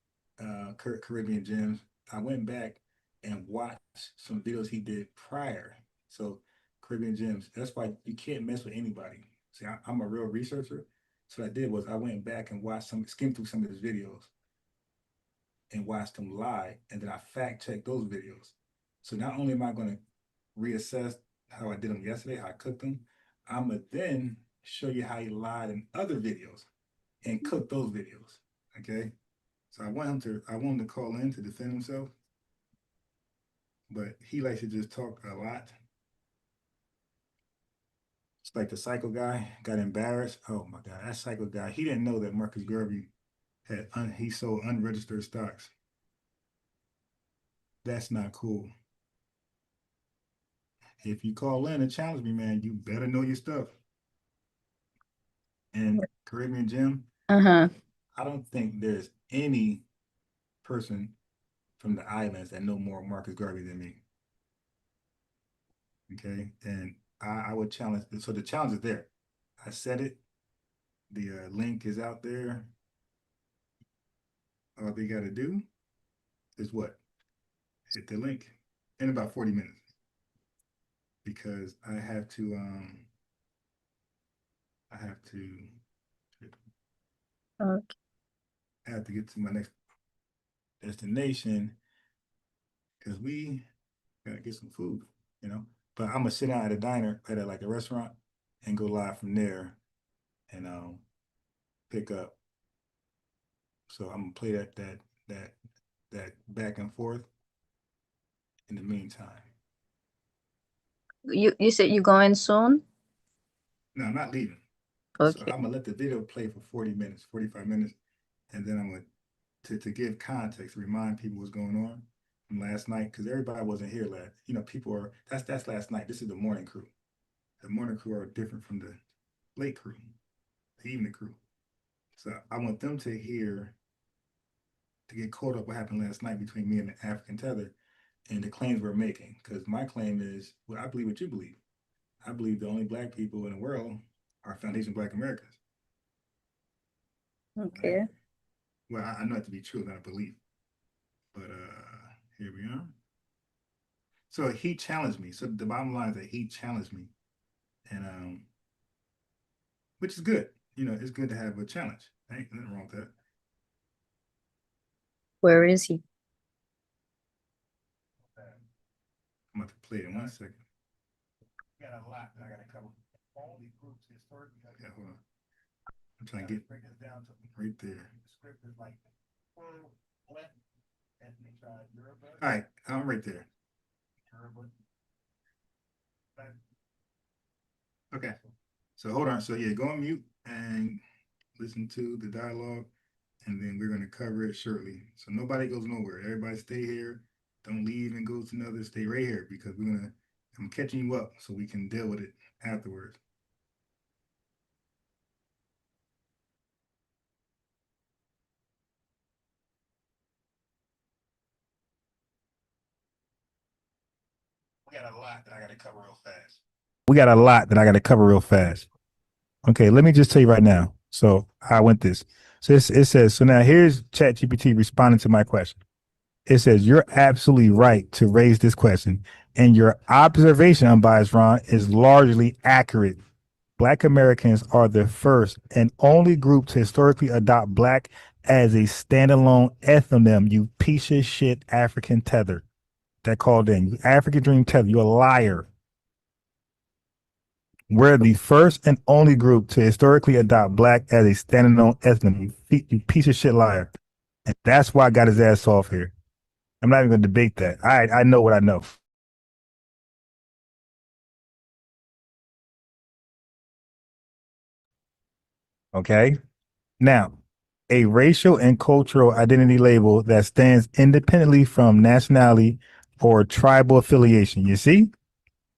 Caribbean Gems. I went back and watched some videos he did prior. So Caribbean Gems. That's why you can't mess with anybody. See, I'm a real researcher. So what I did was I went back and skimmed through some of his videos and watched him lie, and then I fact checked those videos. So not only am I going to reassess how I did them yesterday, how I cooked them, I'm gonna then show you how he lied in other videos and cook those videos. Okay. So I want him to call in to defend himself, but he likes to just talk a lot. It's like the psycho guy got embarrassed. Oh my God, that psycho guy, he didn't know that Marcus Garvey he sold unregistered stocks. That's not cool. If you call in and challenge me, man, you better know your stuff. And Caribbean Jim, I don't think there's any person from the islands that know more Marcus Garvey than me. Okay, and I would challenge. So the challenge is there. I said it. The link is out there. All they got to do is what? Hit the link in about 40 minutes. Because I have to Okay. I have to get to my next destination because we gotta get some food, But I'm gonna sit down at a diner at a restaurant and go live from there and pick up. So I'm gonna play that back and forth in the meantime. You said you're going soon? No, I'm not leaving. Okay. So I'm gonna let the video play for 40 minutes, 45 minutes, and then I'm gonna to give context, remind people what's going on from last night, because everybody wasn't here last. People are that's last night. This is the morning crew. The morning crew are different from the late crew, the evening crew. So I want them to hear to get caught up what happened last night between me and the African tether and the claims we're making. Because my claim is, well, I believe what you believe. I believe the only black people in the world are foundation Black Americans. Okay. Right? Well, I know it to be true, not a belief. But here we are. So he challenged me. So the bottom line is that he challenged me, and which is good. You know, it's good to have a challenge. Ain't nothing wrong with that. Where is he? I'm about to play it in 1 second. Got a lot that I gotta cover. All these groups historically. Yeah, hold on. I'm trying to get break this down to right there. The script is like all right, I'm right there. Okay. So hold on. So yeah, go on mute and listen to the dialogue, and then we're gonna cover it shortly. So nobody goes nowhere. Everybody stay here. Don't leave and go to another. Stay right here because I'm catching you up so we can deal with it afterwards. We got a lot that I gotta cover real fast. Okay, let me just tell you right now. So I went this. So it says, so now here's ChatGPT responding to my question. It says, you're absolutely right to raise this question, and your observation, unbiased Ron, is largely accurate. Black Americans are the first and only group to historically adopt Black as a standalone ethnonym, you piece of shit African tether that called in. You African Dream tether, you're a liar. We're the first and only group to historically adopt Black as a standalone ethnonym, you piece of shit liar. And that's why I got his ass off here. I'm not even going to debate that. I know what I know. Okay. Now, a racial and cultural identity label that stands independently from nationality or tribal affiliation. You see?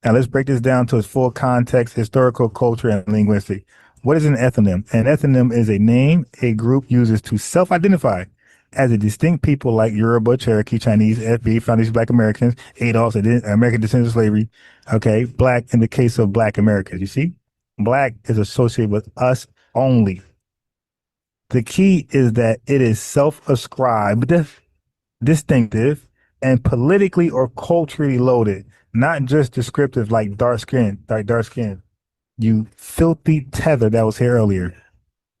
Now let's break this down to its full context, historical, culture, and linguistic. What is an ethnonym? An ethnonym is a name a group uses to self-identify as a distinct people like Yoruba, Cherokee, Chinese, FBA, Foundation Black Americans, ADOS, American descendants of slavery. Okay, Black in the case of Black Americans. You see? Black is associated with us only. The key is that it is self-ascribed, distinctive, and politically or culturally loaded, not just descriptive like dark skin. You filthy tether that was here earlier.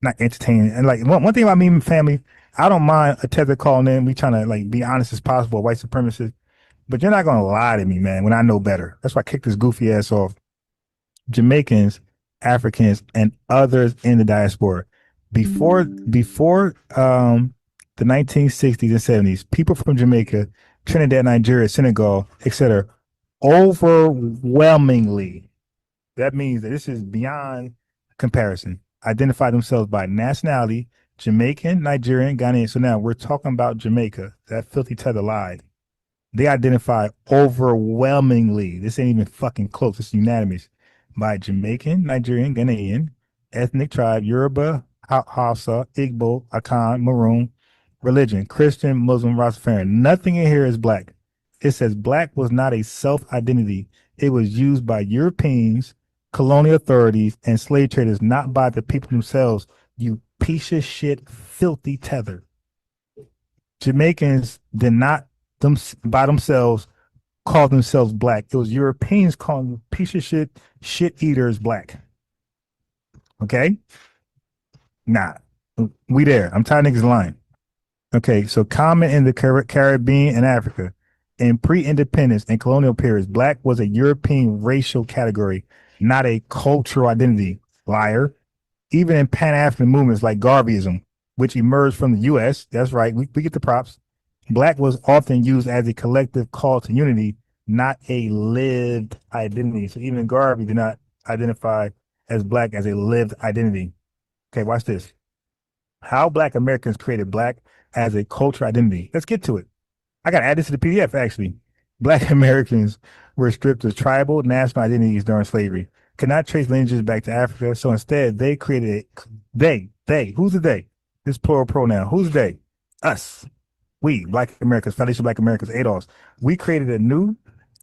Not entertaining. And like one thing about me and family, I don't mind a tether calling in. We trying to like be honest as possible, white supremacists. But you're not gonna lie to me, man, when I know better. That's why I kicked this goofy ass off. Jamaicans, Africans, and others in the diaspora. Before the 1960s and 70s, people from Jamaica, Trinidad, Nigeria, Senegal, etc., overwhelmingly, that means that this is beyond comparison, identify themselves by nationality, Jamaican, Nigerian, Ghanaian. So now we're talking about Jamaica, that filthy tether lied. They identify overwhelmingly, this ain't even fucking close, it's unanimous, by Jamaican, Nigerian, Ghanaian, ethnic tribe, Yoruba, Hausa, Igbo, Akan, Maroon, religion, Christian, Muslim, Rastafarian. Nothing in here is Black. It says Black was not a self-identity. It was used by Europeans, colonial authorities, and slave traders, not by the people themselves. You piece of shit, filthy tether. Jamaicans did not by themselves call themselves Black. It was Europeans calling them piece of shit eaters Black. Okay? Nah, we there. I'm tired of niggas lying. Okay, so common in the Caribbean and Africa. In pre-independence and colonial periods, Black was a European racial category, not a cultural identity. Liar. Even in Pan-African movements like Garveyism, which emerged from the U.S., that's right, we get the props. Black was often used as a collective call to unity, not a lived identity. So even Garvey did not identify as Black as a lived identity. Okay, watch this. How Black Americans created Black as a cultural identity. Let's get to it. I got to add this to the PDF, actually. Black Americans were stripped of tribal national identities during slavery, could not trace lineages back to Africa. So instead, they created they. Who's the they? This plural pronoun. Who's they? Us. we, Black Americans, Foundation of Black Americans, ADOS, we created a new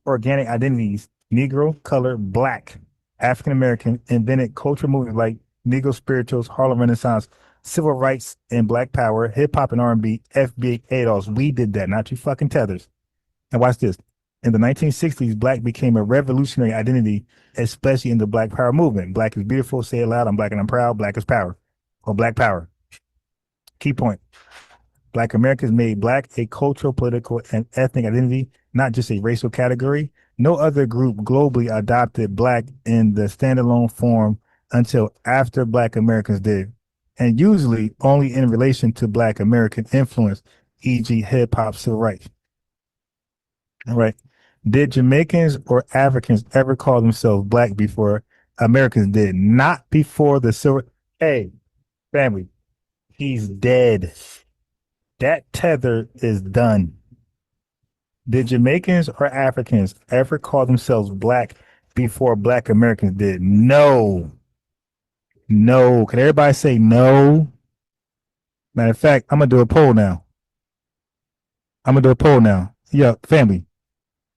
organic identities, Negro, color, Black, African American, invented cultural movements like Negro spirituals, Harlem Renaissance, civil rights and Black power, hip hop and R&B, FBA, ADOS. We did that, not you fucking tethers. And watch this. In the 1960s, Black became a revolutionary identity, especially in the Black power movement. Black is beautiful, say it loud, I'm Black and I'm proud, Black is power, or Black power. Key point. Black Americans made Black a cultural, political, and ethnic identity, not just a racial category. No other group globally adopted Black in the standalone form until after Black Americans did, and usually only in relation to Black American influence, e.g. hip hop, civil rights. All right. Did Jamaicans or Africans ever call themselves Black before Americans did? Not before the civil. Hey, family, he's dead. That tether is done. Did Jamaicans or Africans ever call themselves Black before Black Americans did? No. No. Can everybody say no? Matter of fact, I'm going to do a poll now. Yeah, family.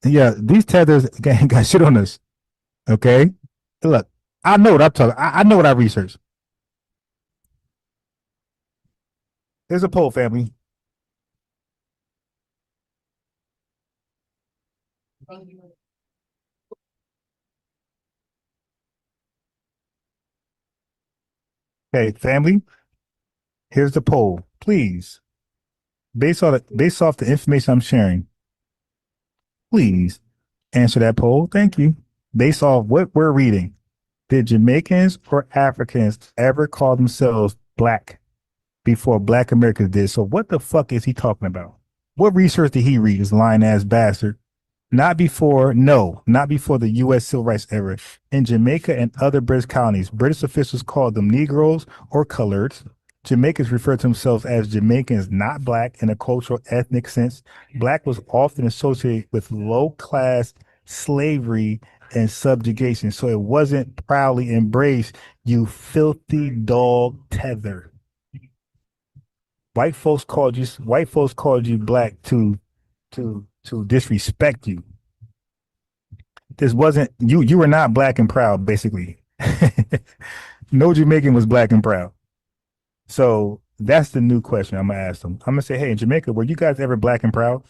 Yeah, these tethers got shit on us. Okay? Look, I know what I'm talking. I know what I researched. Here's a poll, family. Okay, family. Here's the poll. Please, based off the information I'm sharing, please answer that poll. Thank you. Based off what we're reading, did Jamaicans or Africans ever call themselves Black before Black Americans did? So what the fuck is he talking about? What research did he read, this lying ass bastard? Not before the U.S. Civil Rights era. In Jamaica and other British colonies, British officials called them Negroes or coloreds. Jamaicans refer to themselves as Jamaicans, not Black in a cultural ethnic sense. Black was often associated with low-class slavery and subjugation, so it wasn't proudly embraced, you filthy dog tether. White folks called you Black to disrespect you. This wasn't you were not Black and proud, basically. No Jamaican was Black and proud. So that's the new question I'm gonna ask them. I'm gonna say, hey, in Jamaica, were you guys ever Black and proud?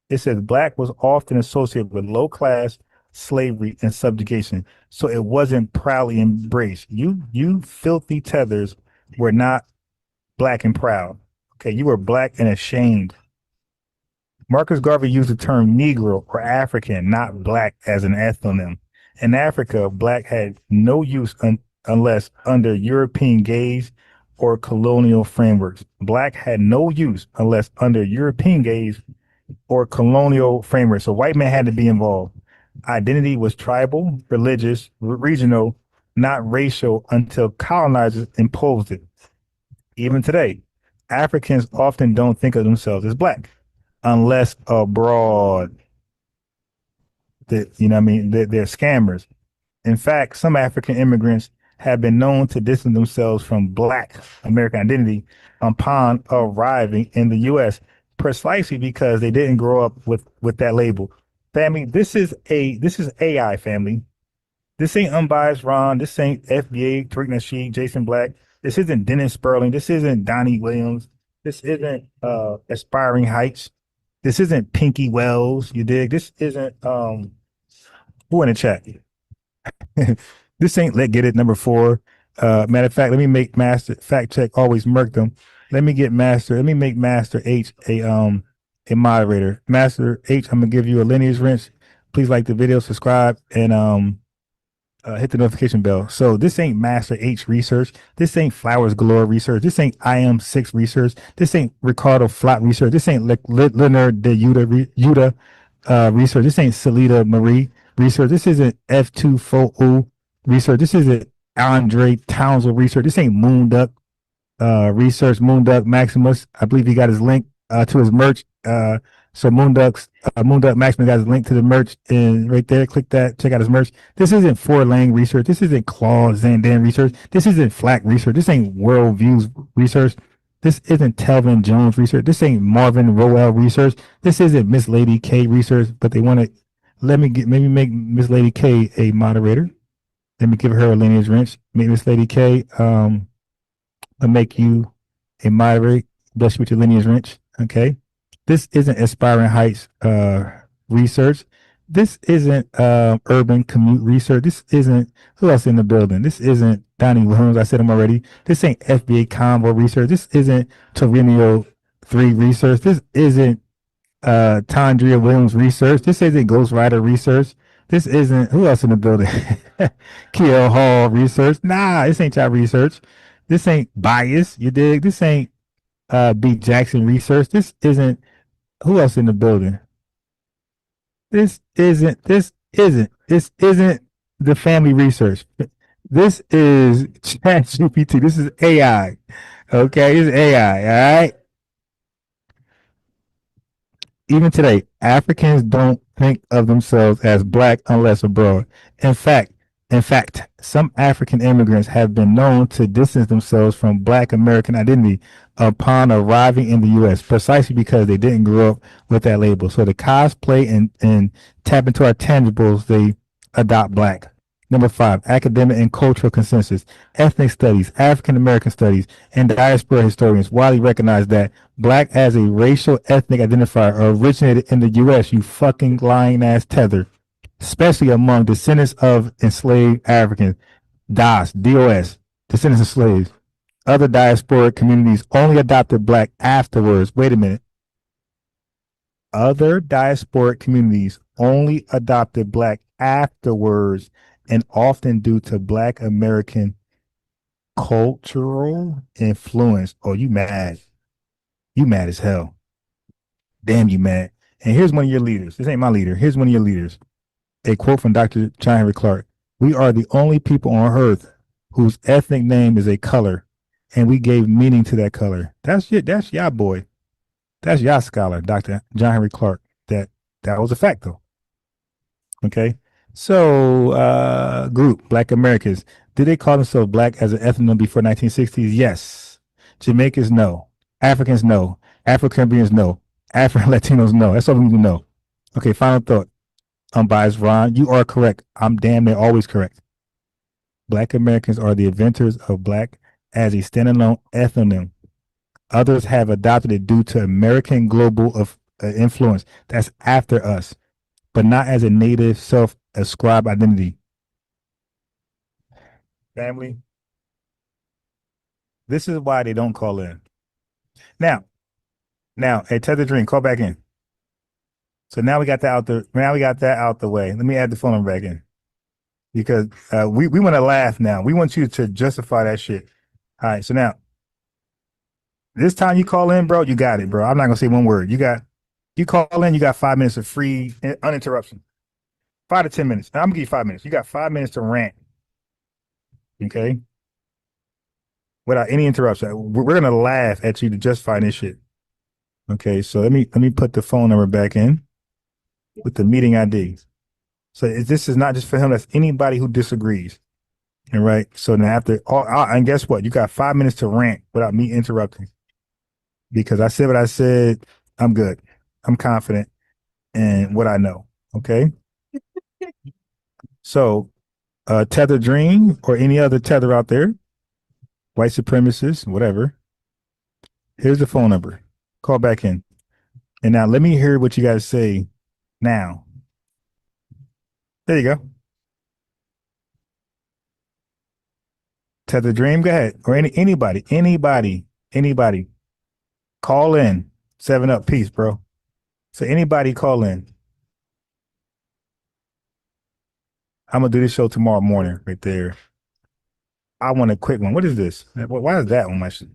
It says Black was often associated with low class slavery and subjugation, so it wasn't proudly embraced. You filthy tethers were not Black and proud. Okay, you were Black and ashamed. Marcus Garvey used the term Negro or African, not Black, as an ethnonym. In Africa, Black had no use unless under European gaze or colonial frameworks. Black had no use unless under European gaze or colonial frameworks. So white men had to be involved. Identity was tribal, religious, regional, not racial until colonizers imposed it. Even today, Africans often don't think of themselves as Black unless abroad. You know what I mean? They're scammers. In fact, some African immigrants have been known to distance themselves from Black American identity upon arriving in the U.S. precisely because they didn't grow up with that label. Family, this is AI, family. This ain't Unbiased Ron. This ain't FBA, Tariq Nasheed, Jason Black. This isn't Dennis Sperling. This isn't Donnie Williams. This isn't Aspiring Heights. This isn't Pinky Wells. You dig? This isn't who in the chat? This ain't Let Get It number 4. Matter of fact, let me make Master fact check. Always murk them. Let me make Master H a moderator. Master H, I'm gonna give you a lineage wrench. Please like the video, subscribe, and hit the notification bell. So this ain't Master H research. This ain't Flowers Galore research. This ain't IM6 research. This ain't Ricardo Flott research. This ain't Leonard de Yuda research. This ain't Salida Marie research. This isn't F2FOU research. This isn't Andre Townsend research. This ain't Moonduck research. Moonduck Maximus. I believe he got his link to his merch. So Moonduck Maximus got his link to the merch and right there. Click that. Check out his merch. This isn't Four Lang research. This isn't Claude Zandan research. This isn't Flack research. This ain't World Views research. This isn't Telvin Jones research. This ain't Marvin Roel research. This isn't Miss Lady K research, but they want to maybe make Miss Lady K a moderator. Let me give her a lineage wrench. Make Miss Lady K I'll make you a moderator. Bless you with your lineage wrench. Okay. This isn't Aspiring Heights research. This isn't urban commute research. This isn't who else in the building. This isn't Donnie Williams. I said him already. This ain't FBA Convo research. This isn't Torino 3 research. This isn't Tandria Williams research. This isn't Ghost Rider research. This isn't who else in the building. Kiel Hall research. Nah, this ain't y'all research. This ain't bias. You dig? This ain't B Jackson research. This isn't who else in the building. This isn't the family research. This is ChatGPT. This is AI. Okay, it's AI. All right. Even today, Africans don't think of themselves as black unless abroad. In fact, some African immigrants have been known to distance themselves from black American identity upon arriving in the U.S. precisely because they didn't grow up with that label. So to cosplay and tap into our tangibles, they adopt black. Number 5, academic and cultural consensus. Ethnic studies, African American studies, and diaspora historians widely recognize that black as a racial ethnic identifier originated in the U.S., you fucking lying ass tether, especially among descendants of enslaved Africans. DOS, descendants of slaves. Other diasporic communities only adopted black afterwards. Wait a minute. Other diasporic communities only adopted black afterwards, and often due to black American cultural influence. Oh, you mad. You mad as hell. Damn, you mad. And here's one of your leaders. This ain't my leader. Here's one of your leaders. A quote from Dr. John Henry Clark. We are the only people on earth whose ethnic name is a color, and we gave meaning to that color. That's y'all boy. That's y'all scholar, Dr. John Henry Clark. That was a fact, though. Okay. So, group, Black Americans, did they call themselves black as an ethnonym before 1960s? Yes. Jamaicans, no. Africans, no. Afro-Caribbeans, no. Afro-Latinos, no. That's all we need to know. Okay, final thought. Unbiased Ron, you are correct. I'm damn near always correct. Black Americans are the inventors of black as a standalone ethnonym. Others have adopted it due to American global influence. That's after us, but not as a native self-ascribed identity. Family, this is why they don't call in. Now, hey, Tether Dream, call back in. So now we got that out the way. Let me add the phone number back in, because we want to laugh now. We want you to justify that shit. All right, so now this time you call in, bro, you got it, bro. I'm not gonna say one word. You call in, you got 5 minutes of free uninterruption. 5 to 10 minutes. Now, I'm gonna give you 5 minutes. You got 5 minutes to rant. Okay. Without any interruption. We're gonna laugh at you to justify this shit. Okay, so let me put the phone number back in with the meeting ID. So this is not just for him, that's anybody who disagrees. All right. So now and guess what? You got 5 minutes to rant without me interrupting. Because I said what I said, I'm good. I'm confident in what I know. Okay. So Tether Dream or any other tether out there, white supremacists, whatever. Here's the phone number. Call back in. And now let me hear what you guys say now. There you go. Tether Dream, go ahead. Or anybody. Call in. 7 Up. Peace, bro. So anybody call in. I'm gonna do this show tomorrow morning right there. I want a quick one. What is this? Why is that on my shit?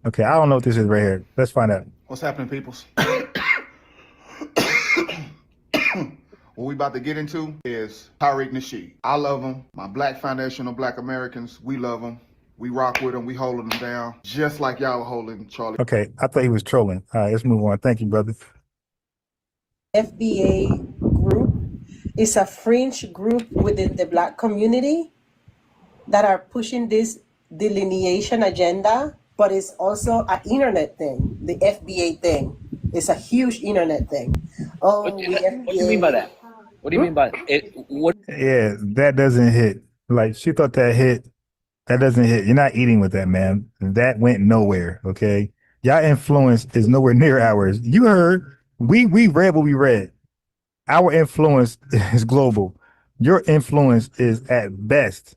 Okay, I don't know what this is right here. Let's find out. What's happening, peoples? What we about to get into is Tariq Nasheed. I love him. My Black Foundational Black Americans, we love him. We rock with him. We holding him down, just like y'all were holding Charlie. Okay, I thought he was trolling. All right, let's move on. Thank you, brother. FBA group is a fringe group within the Black community that are pushing this delineation agenda, but it's also an internet thing. The FBA thing. It's a huge internet thing. Oh, What do you mean by that? What do you mean by it? What? Yeah, that doesn't hit. Like she thought that hit. That doesn't hit. You're not eating with that, man. That went nowhere. Okay, y'all influence is nowhere near ours. You heard. We read what we read. Our influence is global. Your influence is at best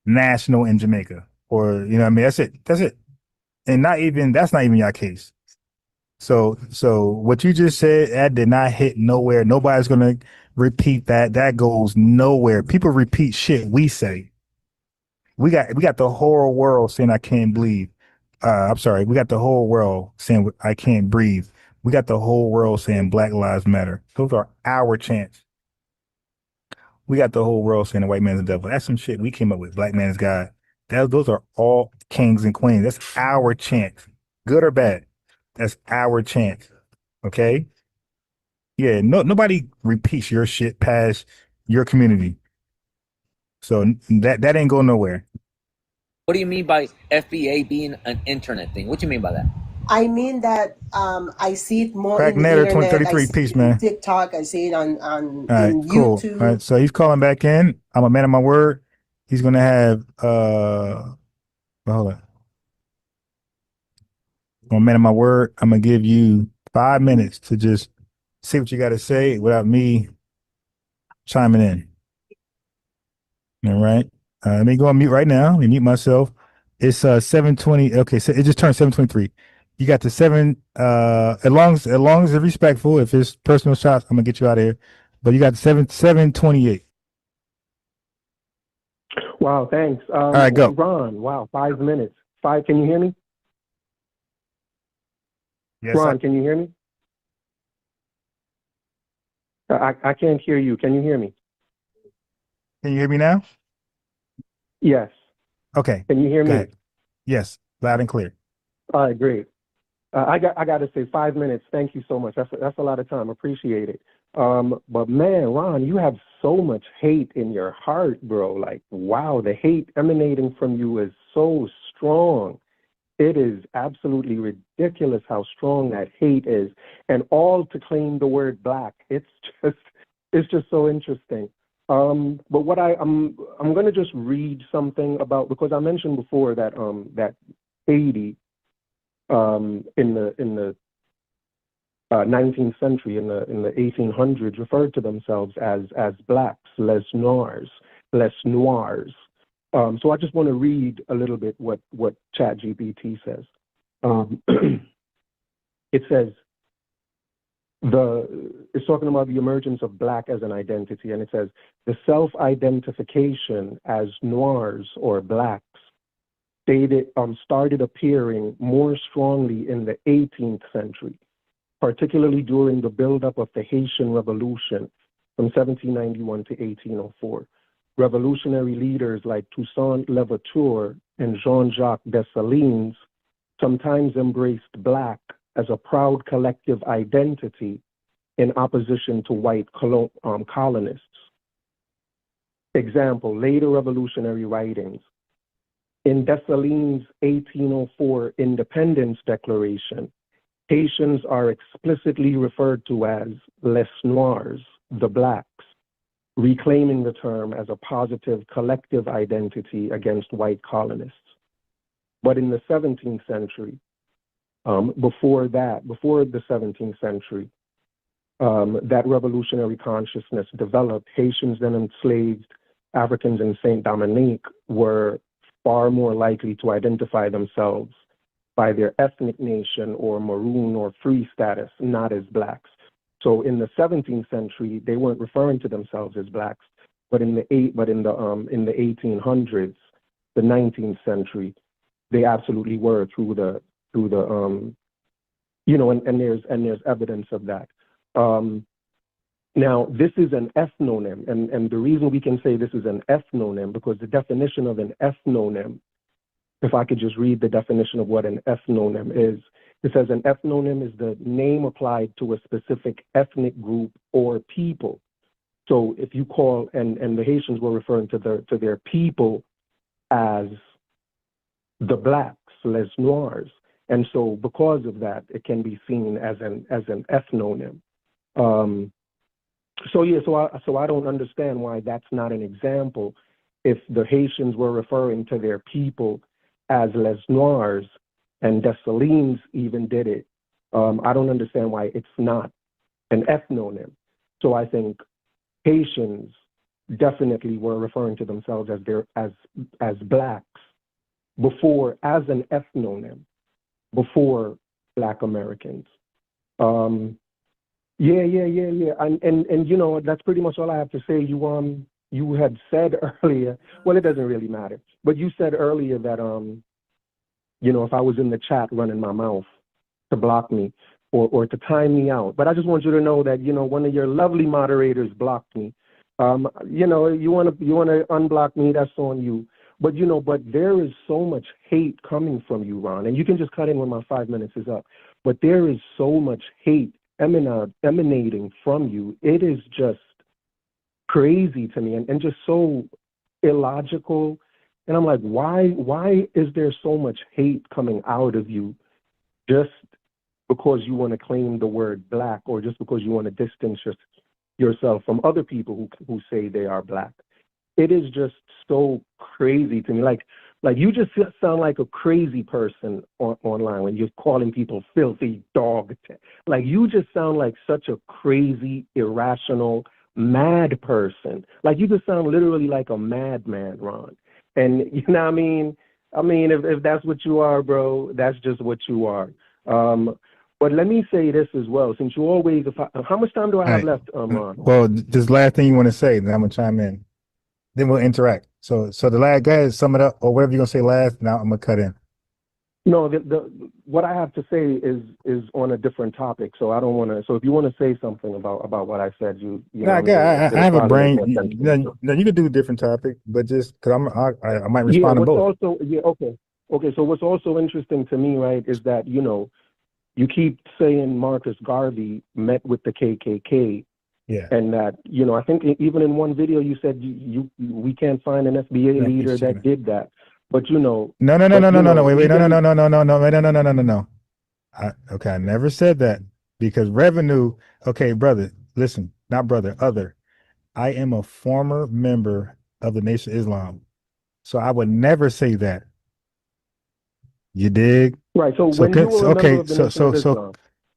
national in Jamaica, or you know what I mean. That's it. That's it. And not even that's not even your case. So what you just said, that did not hit nowhere. Nobody's gonna repeat that. That goes nowhere. People repeat shit we say. We got the whole world saying I can't breathe. I'm sorry. We got the whole world saying I can't breathe. We got the whole world saying Black Lives Matter. Those are our chants. We got the whole world saying the white man's the devil. That's some shit we came up with. Black man is God. Those are all kings and queens. That's our chant. Good or bad. That's our chant. Okay? Yeah, nobody repeats your shit past your community. So that ain't going nowhere. What do you mean by FBA being an internet thing? What do you mean by that? I mean that I see it more Crack in the Nader internet. I 2033, see peace, it man. on TikTok. I see it on All right, in cool. YouTube. All right, so he's calling back in. I'm a man of my word. He's gonna have hold on. I'm a man of my word. I'm gonna give you 5 minutes to just say what you gotta say without me chiming in. All right. Let me go on mute right now. Let me mute myself. It's 7:20. Okay, so it just turned 7:23. You got the seven. As long as it's respectful. If it's personal shots, I'm gonna get you out of here. But you got 7:28. Wow, thanks. All right, go. Ron, wow, 5 minutes. Can you hear me? Yes, Ron, can you hear me? I can't hear you. Can you hear me? Can you hear me now? Yes. Okay. Can you hear Go me? ahead. Yes, loud and clear. All right, great. I got to say 5 minutes. Thank you so much. That's a lot of time. Appreciate it. But man, Ron, you have so much hate in your heart, bro. Like, wow, the hate emanating from you is so strong. It is absolutely ridiculous how strong that hate is, and all to claim the word black. It's just so interesting. But what I'm going to just read something about, because I mentioned before that that Haiti in the 19th century, in the 1800s, referred to themselves as blacks, les noirs. So I just want to read a little bit what ChatGPT says. It says, it's talking about the emergence of black as an identity, and it says, the self-identification as noirs or blacks started appearing more strongly in the 18th century, particularly during the buildup of the Haitian Revolution from 1791 to 1804. Revolutionary leaders like Toussaint Louverture and Jean-Jacques Dessalines sometimes embraced black as a proud collective identity in opposition to white colonists. Example, later revolutionary writings. In Dessalines' 1804 Independence Declaration, Haitians are explicitly referred to as les noirs, the blacks, reclaiming the term as a positive collective identity against white colonists. But in the 17th century, before the 17th century, that revolutionary consciousness developed. Haitians then enslaved Africans in Saint Dominique were far more likely to identify themselves by their ethnic nation or maroon or free status, not as blacks. So in the 17th century, they weren't referring to themselves as blacks, but in the 1800s, the 19th century, they absolutely were through the and there's evidence of that. Now, this is an ethnonym, and the reason we can say this is an ethnonym, because the definition of an ethnonym, if I could just read the definition of what an ethnonym is, it says an ethnonym is the name applied to a specific ethnic group or people. So if you call, and the Haitians were referring to their people as the blacks, les noirs. And so because of that, it can be seen as an ethnonym. So I don't understand why that's not an example. If the Haitians were referring to their people as les noirs, and Dessalines even did it, I don't understand why it's not an ethnonym. So I think Haitians definitely were referring to themselves as blacks before, as an ethnonym, before Black Americans. Yeah. And you know, that's pretty much all I have to say. You had said earlier, well, it doesn't really matter, but you said earlier that you know, if I was in the chat running my mouth, to block me or to time me out. But I just want you to know that, you know, one of your lovely moderators blocked me. You know, you wanna unblock me, that's on you. But you know, but there is so much hate coming from you, Ron, and you can just cut in when my 5 minutes is up. But there is so much hate emanating from you. It is just crazy to me and just so illogical. And I'm like, why is there so much hate coming out of you just because you want to claim the word black, or just because you want to distance yourself from other people who say they are black? It is just so crazy to me. Like you just sound like a crazy person online when you're calling people filthy dog. Like you just sound like such a crazy, irrational, mad person. Like you just sound literally like a madman, Ron. And you know what I mean? I mean, if that's what you are, bro, that's just what you are. But let me say this as well, since you always, how much time do I have left, Ron? Well, this last thing you want to say, then I'm gonna chime in. Then we'll interact. So the last, go ahead, sum it up, or whatever you're gonna say last. Now I'm gonna cut in. No, what I have to say is on a different topic. So I don't want to. So if you want to say something about what I said, you know, I have a brain. No, you could do a different topic, but just because I might respond to both. Okay. So what's also interesting to me, right, is that, you know, you keep saying Marcus Garvey met with the KKK. Yeah. And that, you know, I think even in one video you said we can't find an FBA leader that did that. But you know, no. Wait, no. Okay, I never said that, because revenue. Okay, brother, listen, not brother, other. I am a former member of the Nation of Islam, so I would never say that. You dig? Right. So when you were a member of the Nation of Islam.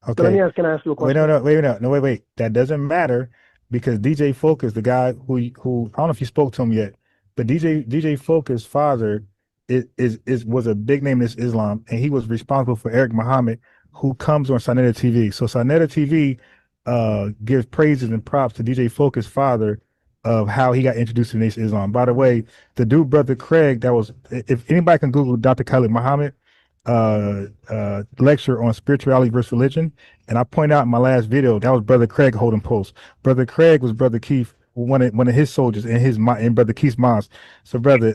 Okay. So let me can I ask you a question? Wait. That doesn't matter, because DJ Focus, the guy who I don't know if you spoke to him yet, but DJ Focus' father was a big name in Islam, and he was responsible for Eric Muhammad, who comes on Sinetta TV. So Sinetta TV gives praises and props to DJ Focus' father of how he got introduced to the Nation of Islam. By the way, the dude, Brother Craig, that was, if anybody can Google Dr. Khalid Muhammad lecture on spirituality versus religion, and I point out in my last video that was Brother Craig holding post. Brother Craig was Brother Keith, one of his soldiers in Brother Keith's mosque. So brother,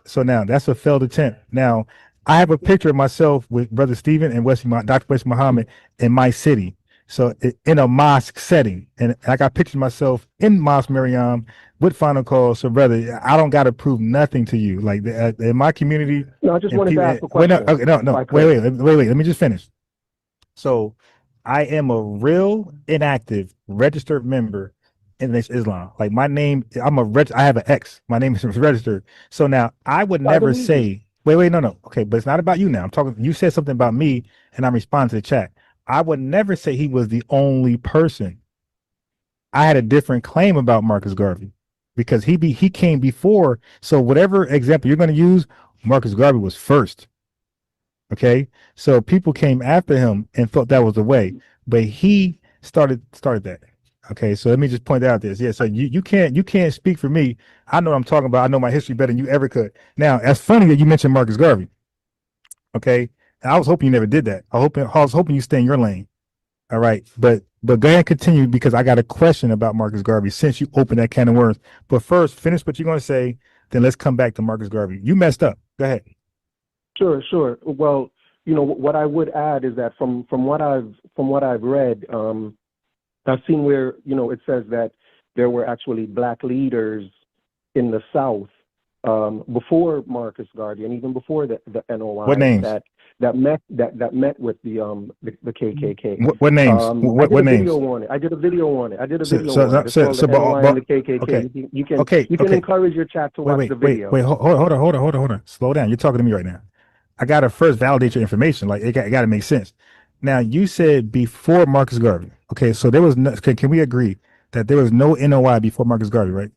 so now that's a failed attempt. Now I have a picture of myself with Brother Stephen and Dr. Wesley Muhammad in my city. So in a mosque setting, and I got pictures of myself in Mosque Mariam with Final Call. So brother, I don't got to prove nothing to you. Like in my community. No, I just wanted to ask a question. Wait. Let me just finish. So I am a real inactive registered member in this Islam. Like my name, I have an X. My name is registered. So now I would never say, no. Okay, but it's not about you now. I'm talking, you said something about me and I'm responding to the chat. I would never say he was the only person. I had a different claim about Marcus Garvey, because he came before. So whatever example you're going to use, Marcus Garvey was first. Okay, so people came after him and thought that was the way, but he started that. Okay, so let me just point out this. Yeah, so you can't speak for me. I know what I'm talking about. I know my history better than you ever could. Now, it's funny that you mentioned Marcus Garvey. Okay, I was hoping you never did that. I was hoping you stay in your lane. All right, but go ahead and continue, because I got a question about Marcus Garvey since you opened that can of worms. But first, finish what you're going to say, then let's come back to Marcus Garvey. You messed up. Go ahead. Sure. Well, you know, what I would add is that from what I've read, I've seen where, you know, it says that there were actually black leaders in the South before Marcus Garvey and even before the NOI What names? that met with the KKK. What names? I did What a names? video on it. I did a video on it. It's So, called the NOI and the KKK. okay. You can Okay. encourage your chat to watch the video. Wait, hold on. Slow down. You're talking to me right now. I gotta first validate your information. Like it gotta make sense. Now you said before Marcus Garvey. Okay, so there was no, can we agree that there was no NOI before Marcus Garvey, right?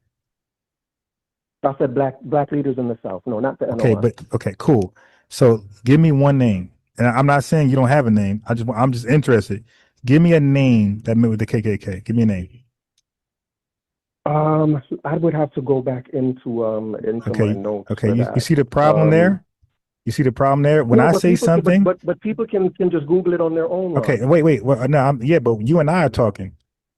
I said black leaders in the South. No, not the Okay, NOI. but okay, cool. So give me one name. And I'm not saying you don't have a name. I'm just interested. Give me a name that met with the KKK. Give me a name. I would have to go back into my notes. Okay. for You that. see the problem there? You see the problem there? When No, I but say people can- something, but people can just Google it on their own. okay, Ron. wait. Well, no, but you and I are talking,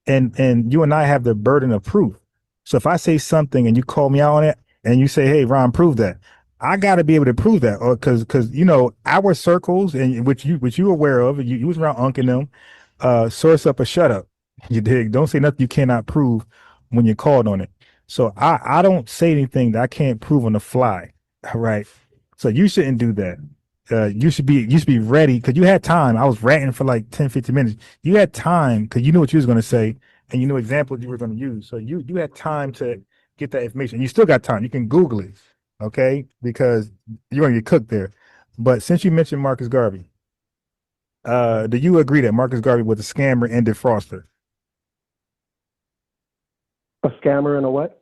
and you and I have the burden of proof. So if I say something and you call me out on it, and you say, "Hey, Ron, prove that," I got to be able to prove that, or because our circles and which you aware of, you was around Unc and them, source up or shut up. You dig? Don't say nothing you cannot prove when you're called on it. So I don't say anything that I can't prove on the fly. All right. So you shouldn't do that. You should be ready because you had time. I was ranting for like 10, 15 minutes. You had time because you knew what you was going to say and you knew examples you were going to use. So you had time to get that information. You still got time. You can Google it, okay? Because you're going to get cooked there. But since you mentioned Marcus Garvey, do you agree that Marcus Garvey was a scammer and defrauster? A scammer and a what?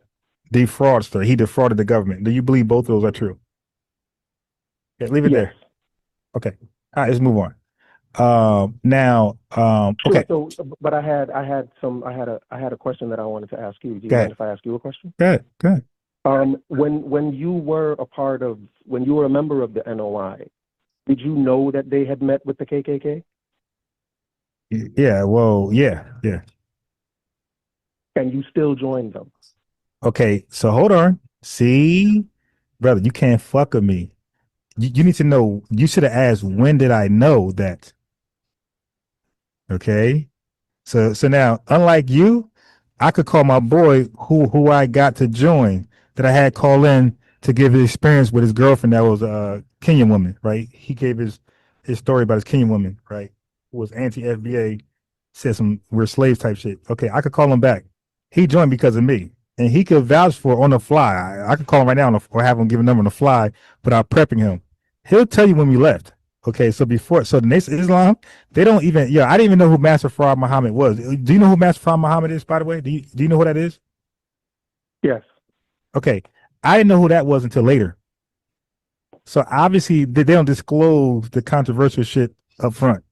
Defraudster. He defrauded the government. Do you believe both of those are true? Yeah, leave it there. Okay. All right, let's move on. Okay. Sure, so, but I had a question that I wanted to ask you. Do you Go mind ahead. if I ask you a question? Go ahead. When you were a member of the NOI, did you know that they had met with the KKK? Yeah. Well, yeah. And you still joined them? Okay. So hold on. See, brother, you can't fuck with me. You need to know. You should have asked, when did I know that? Okay. So now, unlike you, I could call my boy who I got to join, that I had call in to give his experience with his girlfriend that was a Kenyan woman, right? He gave his story about his Kenyan woman, right? Who was anti-FBA, said some we're slaves type shit. Okay, I could call him back. He joined because of me. And he could vouch for it on the fly. I could call him right now or have him give a number on the fly without prepping him. He'll tell you when we left. Okay, so the Nation of Islam, they don't even, I didn't even know who Master Farad Muhammad was. Do you know who Master Farad Muhammad is, by the way? Do you know who that is? Yes. Okay, I didn't know who that was until later. So obviously they don't disclose the controversial shit up front.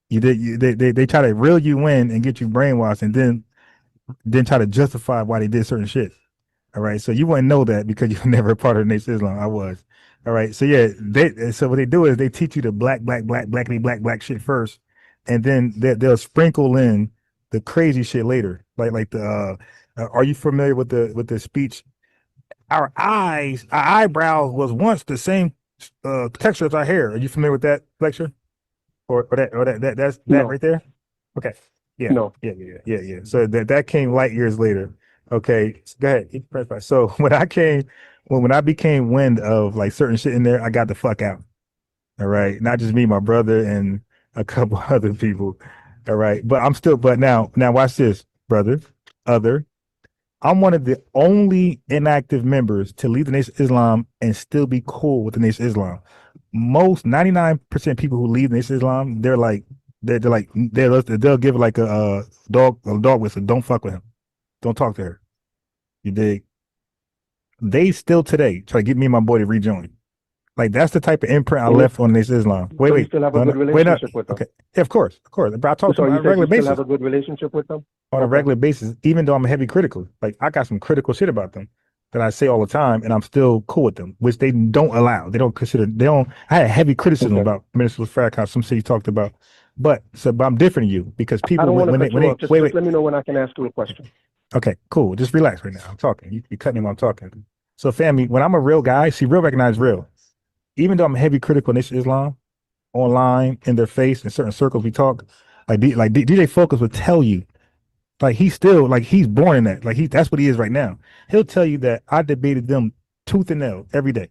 They try to reel you in and get you brainwashed, and then try to justify why they did certain shit. All right, so you wouldn't know that because you were never a part of the Nation of Islam. I was. All right, so so what they do is they teach you the black shit first, and then they'll sprinkle in the crazy shit later. Like the are you familiar with the speech? Our eyebrows was once the same texture as our hair. Are you familiar with that lecture? Or that's No. right there? Okay. Yeah. No. Yeah. So that came light years later. Okay. Go ahead. So when I became wind of like certain shit in there, I got the fuck out. All right. Not just me, my brother, and a couple other people. All right. But now watch this, brother. I'm one of the only inactive members to leave the Nation of Islam and still be cool with the Nation of Islam. Most 99% people who leave the Nation of Islam, they'll give like a dog whistle. Don't fuck with him. Don't talk to her. You dig? They still today try to get me and my boy to rejoin. Like that's the type of imprint I left on the Nation of Islam. So you still have a good relationship with them? Okay. Yeah, of course. But I talk to them on a regular basis. Still have a good relationship with them? On a regular basis, even though I'm heavy critical. Like I got some critical shit about them that I say all the time, and I'm still cool with them, which they don't allow. I had heavy criticism about Minister Farrakhan, some shit he talked about. But I'm different than you because people I don't want to when cut you off. Just wait. let me know when I can ask you a question. Okay, cool. Just relax right now. I'm talking. You cutting me while I'm talking. So family, when I'm a real guy, see, real recognize real. Even though I'm heavy critical of Nation of Islam, online, in their face, in certain circles we talk, like DJ Focus would tell you, like he's born in that. Like that's what he is right now. He'll tell you that I debated them tooth and nail every day,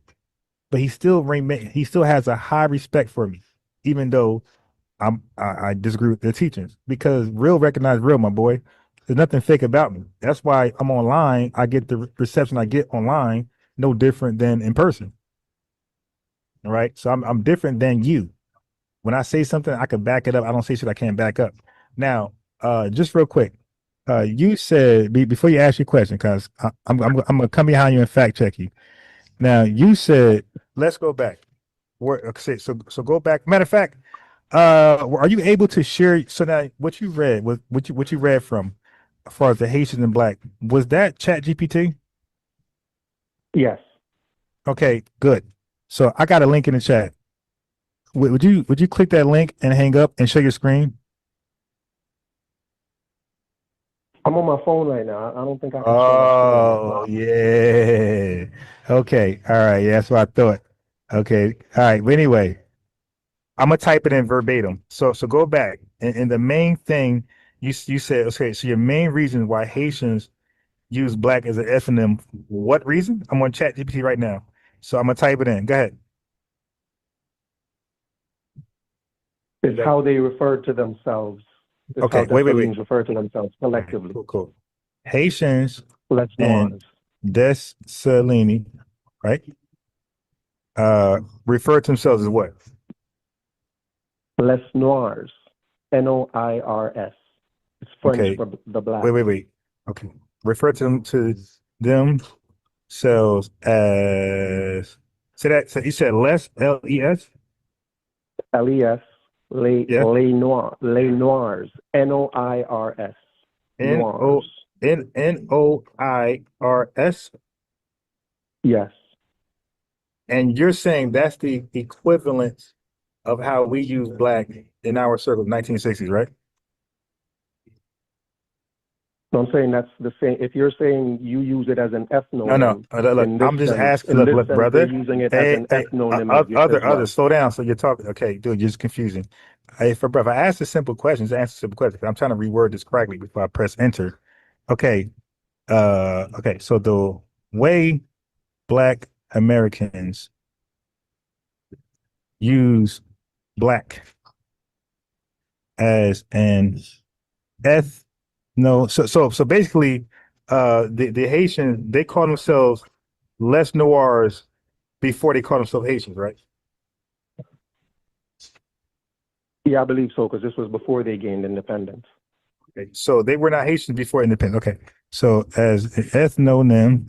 but he still has a high respect for me, even though I disagree with the teachings, because real recognize real, my boy. There's nothing fake about me. That's why I'm online. I get the reception I get online, no different than in person. All right. So I'm different than you. When I say something, I can back it up. I don't say shit I can't back up. Now, just real quick, you said before you ask your question, because I'm gonna come behind you and fact check you. Now, you said let's go back. So go back. Matter of fact, are you able to share? So now, what you read, what you read from, as far as the Haitian and Black, was that Chat GPT? Yes. Okay, good. So I got a link in the chat. Would you click that link and hang up and share your screen? I'm on my phone right now. I don't think I can share my screen. Yeah. Okay. All right. Yeah, that's what I thought. Okay. All right. But anyway, I'm gonna type it in verbatim. So go back. And the main thing you said, okay, so your main reason why Haitians use Black as an ethnonym, what reason? I'm on Chat GPT right now. So I'm gonna type it in. Go ahead. It's how they refer to themselves. It's Okay, how wait. Dessalines refer to themselves collectively. Cool. Haitians Let's and Dessalines, right? Refer to themselves as what? Les Noirs. Noirs. It's French Okay. for the Black. Wait. Okay. Refer to themselves as, say that. So you said less, LES? LES. Les Noirs. Noirs. NOIRS. Yes. And you're saying that's the equivalent of how we use Black in our circle, 1960s, right? So I'm saying that's the same. If you're saying you use it as an ethnonym, No. Look, I'm just asking. Look, brother. They're using it as an ethnonym. Other. Slow down. So you're talking. Okay, dude, you're just confusing. If I ask a simple question, just answer a simple question. I'm trying to reword this correctly before I press enter. Okay. Okay. So the way Black Americans use Black as an so basically, the Haitians, they call themselves Les Noirs before they call themselves Haitians, right? Yeah, I believe so, because this was before they gained independence. Okay, so they were not Haitians before independence. Okay, so as an ethnonym,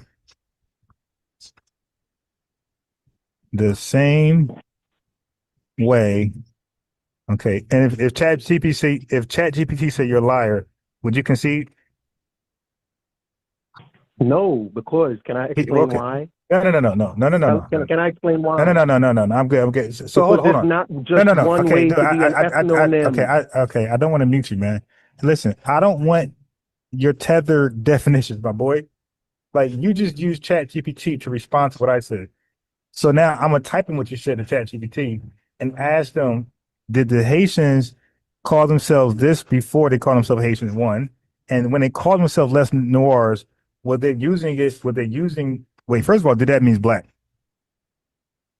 the same way. Okay, and if ChatGPT say you're a liar, would you concede? No, because can I explain why? No. Can I explain why? No. I'm good. So hold on. Not just one way to be an ethnonym. Okay, I don't want to mute you, man. Listen, I don't want your tethered definitions, my boy. Like, you just use Chat GPT to respond to what I said. So now I'm gonna type in what you said in Chat GPT and ask them, did the Haitians call themselves this before they call themselves Haitians? One, and when they call themselves Les Noirs, were they using? Wait, first of all, did that mean Black?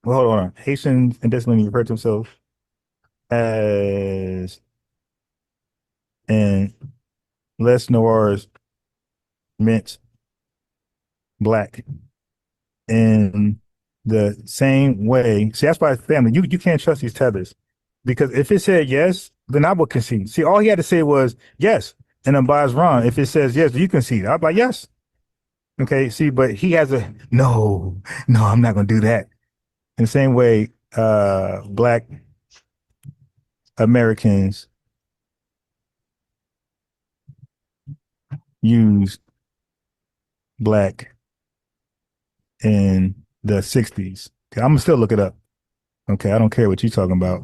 Well, hold on. Haitians and Dessalines refer to themselves as, and Les Noirs meant Black in the same way. See, that's why family, you can't trust these tethers, because if it said yes, then I would concede. See, all he had to say was yes, and then Bob's wrong. If it says yes, you concede. I'd be like, yes. Okay, see, but he has a no, I'm not gonna do that. In the same way, Black Americans use Black in the 60s. Okay, I'm gonna still look it up. Okay, I don't care what you're talking about.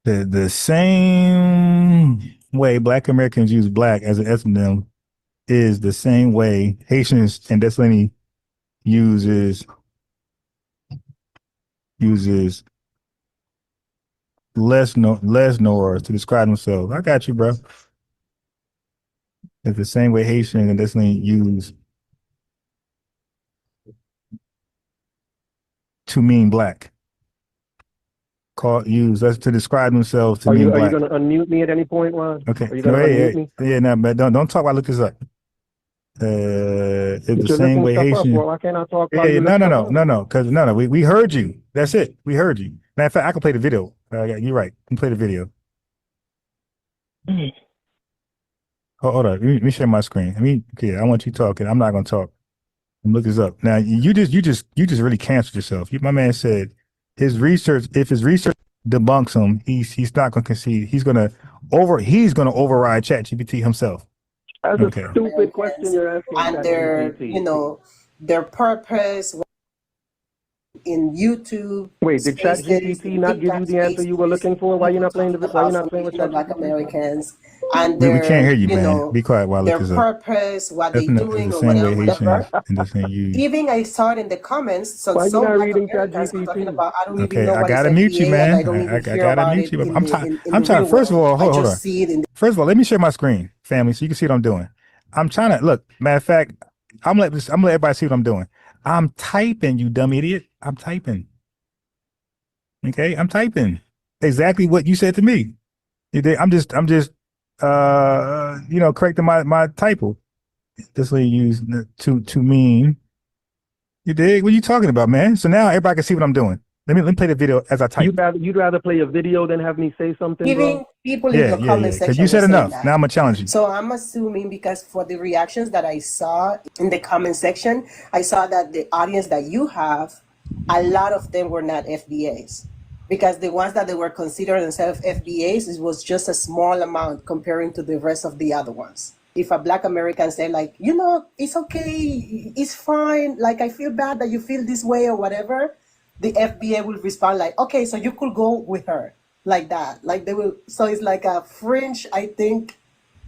The same way Black Americans use Black as an ethnonym is the same way Haitians and Dessalines uses Lesnors to describe themselves. I got you, bro. It's the same way Haitian and definitely use to mean black. That's to describe themselves to mean Are you black. gonna unmute me at any point, Juan? Okay. Are you gonna unmute me? Yeah, no, but don't talk while I look this up. It's But the you're same looking way stuff up. Haitian. Well, why can't I talk while you No, look no, stuff no, up? no, because no. We heard you. That's it. We heard you. Matter of fact, I can play the video. You're right. I can play the video. Hold on. Let me share my screen. I want you talking. I'm not gonna talk. And look this up. Now you just really canceled yourself. My man said if his research debunks him, he's not gonna concede. He's gonna override ChatGPT himself. That's Okay. a stupid question you're asking. And their purpose in YouTube. Wait, did ChatGPT not give you the answer you were looking for? Why you're not playing with Black ChatGPT? Americans and We can't hear you, you man. know, Be quiet while I look their this up. purpose, what they're It's doing, the or same way whatever. Haitian and the same you. Even I saw it in the comments. So Why you some not Black reading Americans are talking ChatGPT? about, I don't even Okay, know I what is gotta mute you, FBA, man. and I don't even I hear gotta about mute it you. in I'm the trying. real First of all, world. I hold on. just see it in the First of all, let me share my screen, family, so you can see what I'm doing. I'm trying to look. Matter of fact, I'm gonna let everybody see what I'm doing. I'm typing, you dumb idiot. I'm typing. Okay, I'm typing exactly what you said to me. I'm just correcting my typo. This way use to mean. You dig? What are you talking about, man? So now everybody can see what I'm doing. Let me play the video as I type. You'd rather play a video than have me say something, Even bro? people in the comment Because section you said were saying enough. that. Now I'm gonna challenge you. So I'm assuming because for the reactions that I saw in the comment section, I saw that the audience that you have, a lot of them were not FBAs. Because the ones that they were considering themselves FBAs, it was just a small amount comparing to the rest of the other ones. If a Black American say like, it's okay, it's fine, like I feel bad that you feel this way or whatever, the FBA will respond like, okay, so you could go with her like that. Like they will, so it's like a fringe, I think,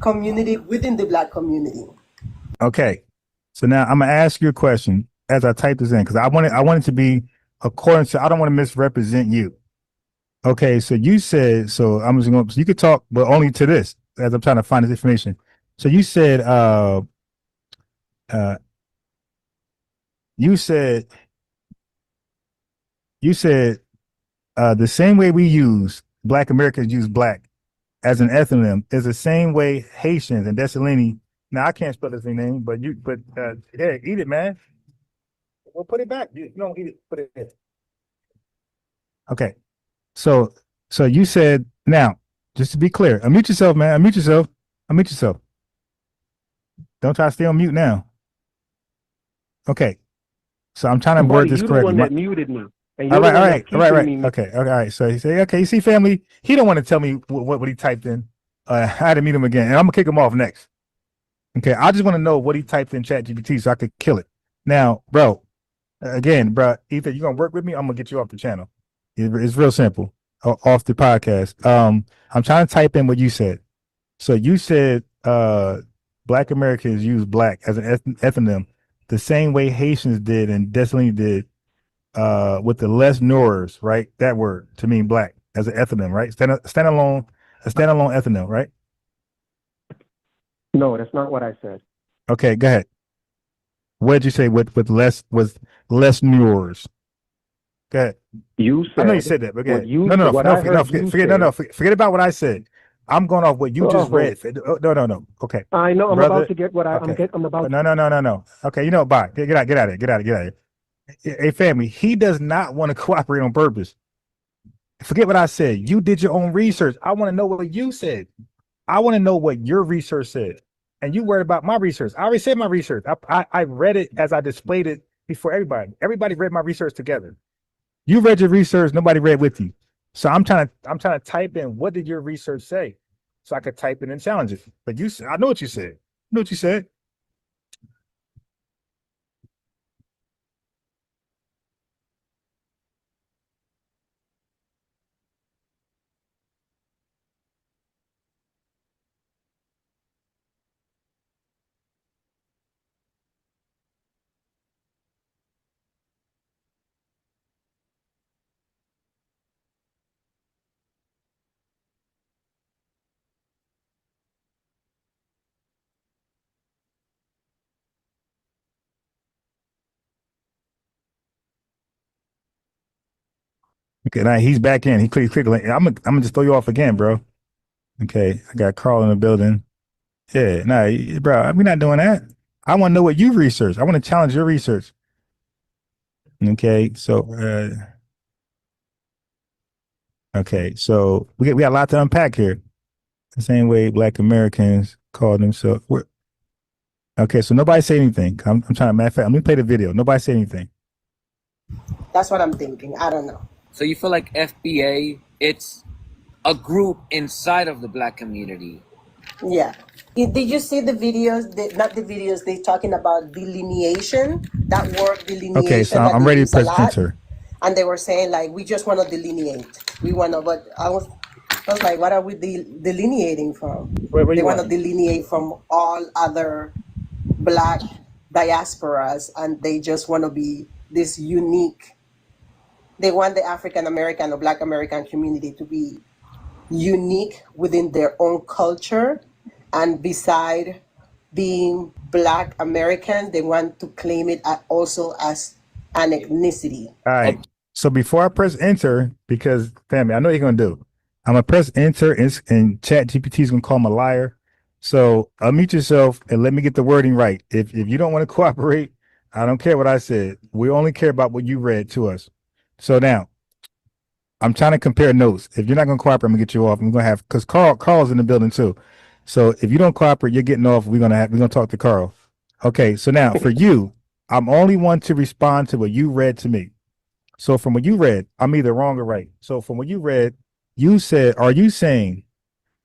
community within the Black community. Okay. So now I'm gonna ask you a question as I type this in because I want it to be according to. I don't want to misrepresent you. Okay. So you said so. I'm just going. So you could talk, but only to this as I'm trying to find this information. So you said you said the same way we use Black Americans use black as an ethnonym is the same way Haitians and Dessalini. Now I can't spell this name, but yeah, eat it, man. Well, put it back. You don't eat it. Put it in. Okay. So you said now, just to be clear, unmute yourself, man. Unmute yourself. Unmute yourself. Don't try to stay on mute now. Okay. So I'm trying to word this correctly. You the one that muted me. And All you're right. Me. Okay. All right. So he said, okay, you see, family, he don't want to tell me what he typed in. I had to meet him again, and I'm gonna kick him off next. Okay. I just want to know what he typed in ChatGPT so I could kill it. Now, bro, again, bro, either you're gonna work with me, I'm gonna get you off the channel. It's real simple. Off the podcast. I'm trying to type in what you said. So you said Black Americans use black as an ethnonym the same way Haitians did and Dessalines did with the less nors, right? That word to mean black as an ethnonym, right? Standalone ethnonym, right? No, that's not what I said. Okay, go ahead. What did you say with less nors? Go ahead. You said. I know you said that, but go ahead. Forget about what I said. I'm going off what you just read. No. Okay. I know. I'm about to get what I'm about. No. Okay. You know, bye. Get out of here. Hey, family. He does not want to cooperate on purpose. Forget what I said. You did your own research. I want to know what you said. I want to know what your research said. And you worried about my research. I already said my research. I read it as I displayed it before everybody. Everybody read my research together. You read your research, nobody read with you. So I'm trying to type in what did your research say, so I could type it and challenge it. But I know what you said. I know what you said. Okay, now he's back in. He clicked. I'm gonna just throw you off again, bro. Okay, I got Carl in the building. Yeah, nah, bro, we're not doing that. I want to know what you research. I want to challenge your research. Okay, so we got a lot to unpack here. The same way Black Americans call themselves. Okay, so nobody say anything. I'm trying to, matter of fact, let me play the video. Nobody say anything. That's what I'm thinking. I don't know. So you feel like FBA, it's a group inside of the Black community. Yeah. Did you see the videos? Not the videos. They talking about delineation. That word delineation. Okay, so I'm ready to press enter. And they were saying like, we just want to delineate. We want to. But I was like, what are we delineating from? They want to delineate from all other Black diasporas, and they just want to be this unique. They want the African American or Black American community to be unique within their own culture, and beside being Black Americans, they want to claim it also as an ethnicity. All right. So before I press enter, because family, I know what you're gonna do. I'm gonna press enter, and Chat GPT is gonna call him a liar. So unmute yourself and let me get the wording right. If you don't want to cooperate, I don't care what I said. We only care about what you read to us. So now, I'm trying to compare notes. If you're not gonna cooperate, I'm gonna get you off. I'm gonna have, because Carl's in the building too. So if you don't cooperate, you're getting off. We're gonna talk to Carl. Okay. So now for you, I'm only one to respond to what you read to me. So from what you read, I'm either wrong or right. So from what you read, you said, are you saying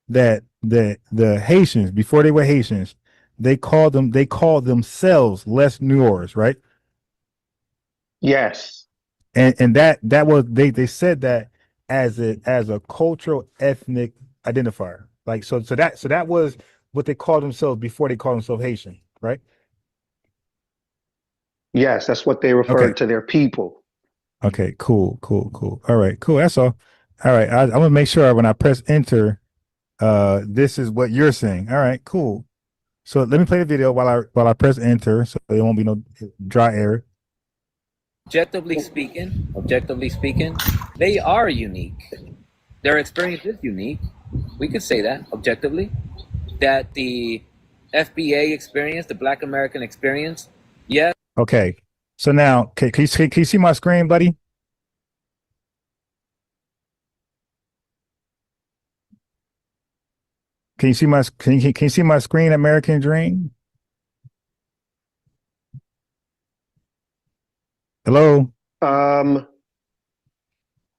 that the Haitians, before they were Haitians, they called themselves les Noirs, right? Yes. And that was they said that as a cultural ethnic identifier. Like so that was what they called themselves before they called themselves Haitian, right? Yes, that's what they referred to their people. Okay, cool. All right, cool. That's all. All right, I'm gonna make sure when I press enter, this is what you're saying. All right, cool. So let me play the video while I press enter, so there won't be no dry error. Objectively speaking, they are unique. Their experience is unique. We could say that objectively, that the FBA experience, the Black American experience, yes. Okay, so now can you see my screen, buddy? Can you see my screen, American Dream? Hello?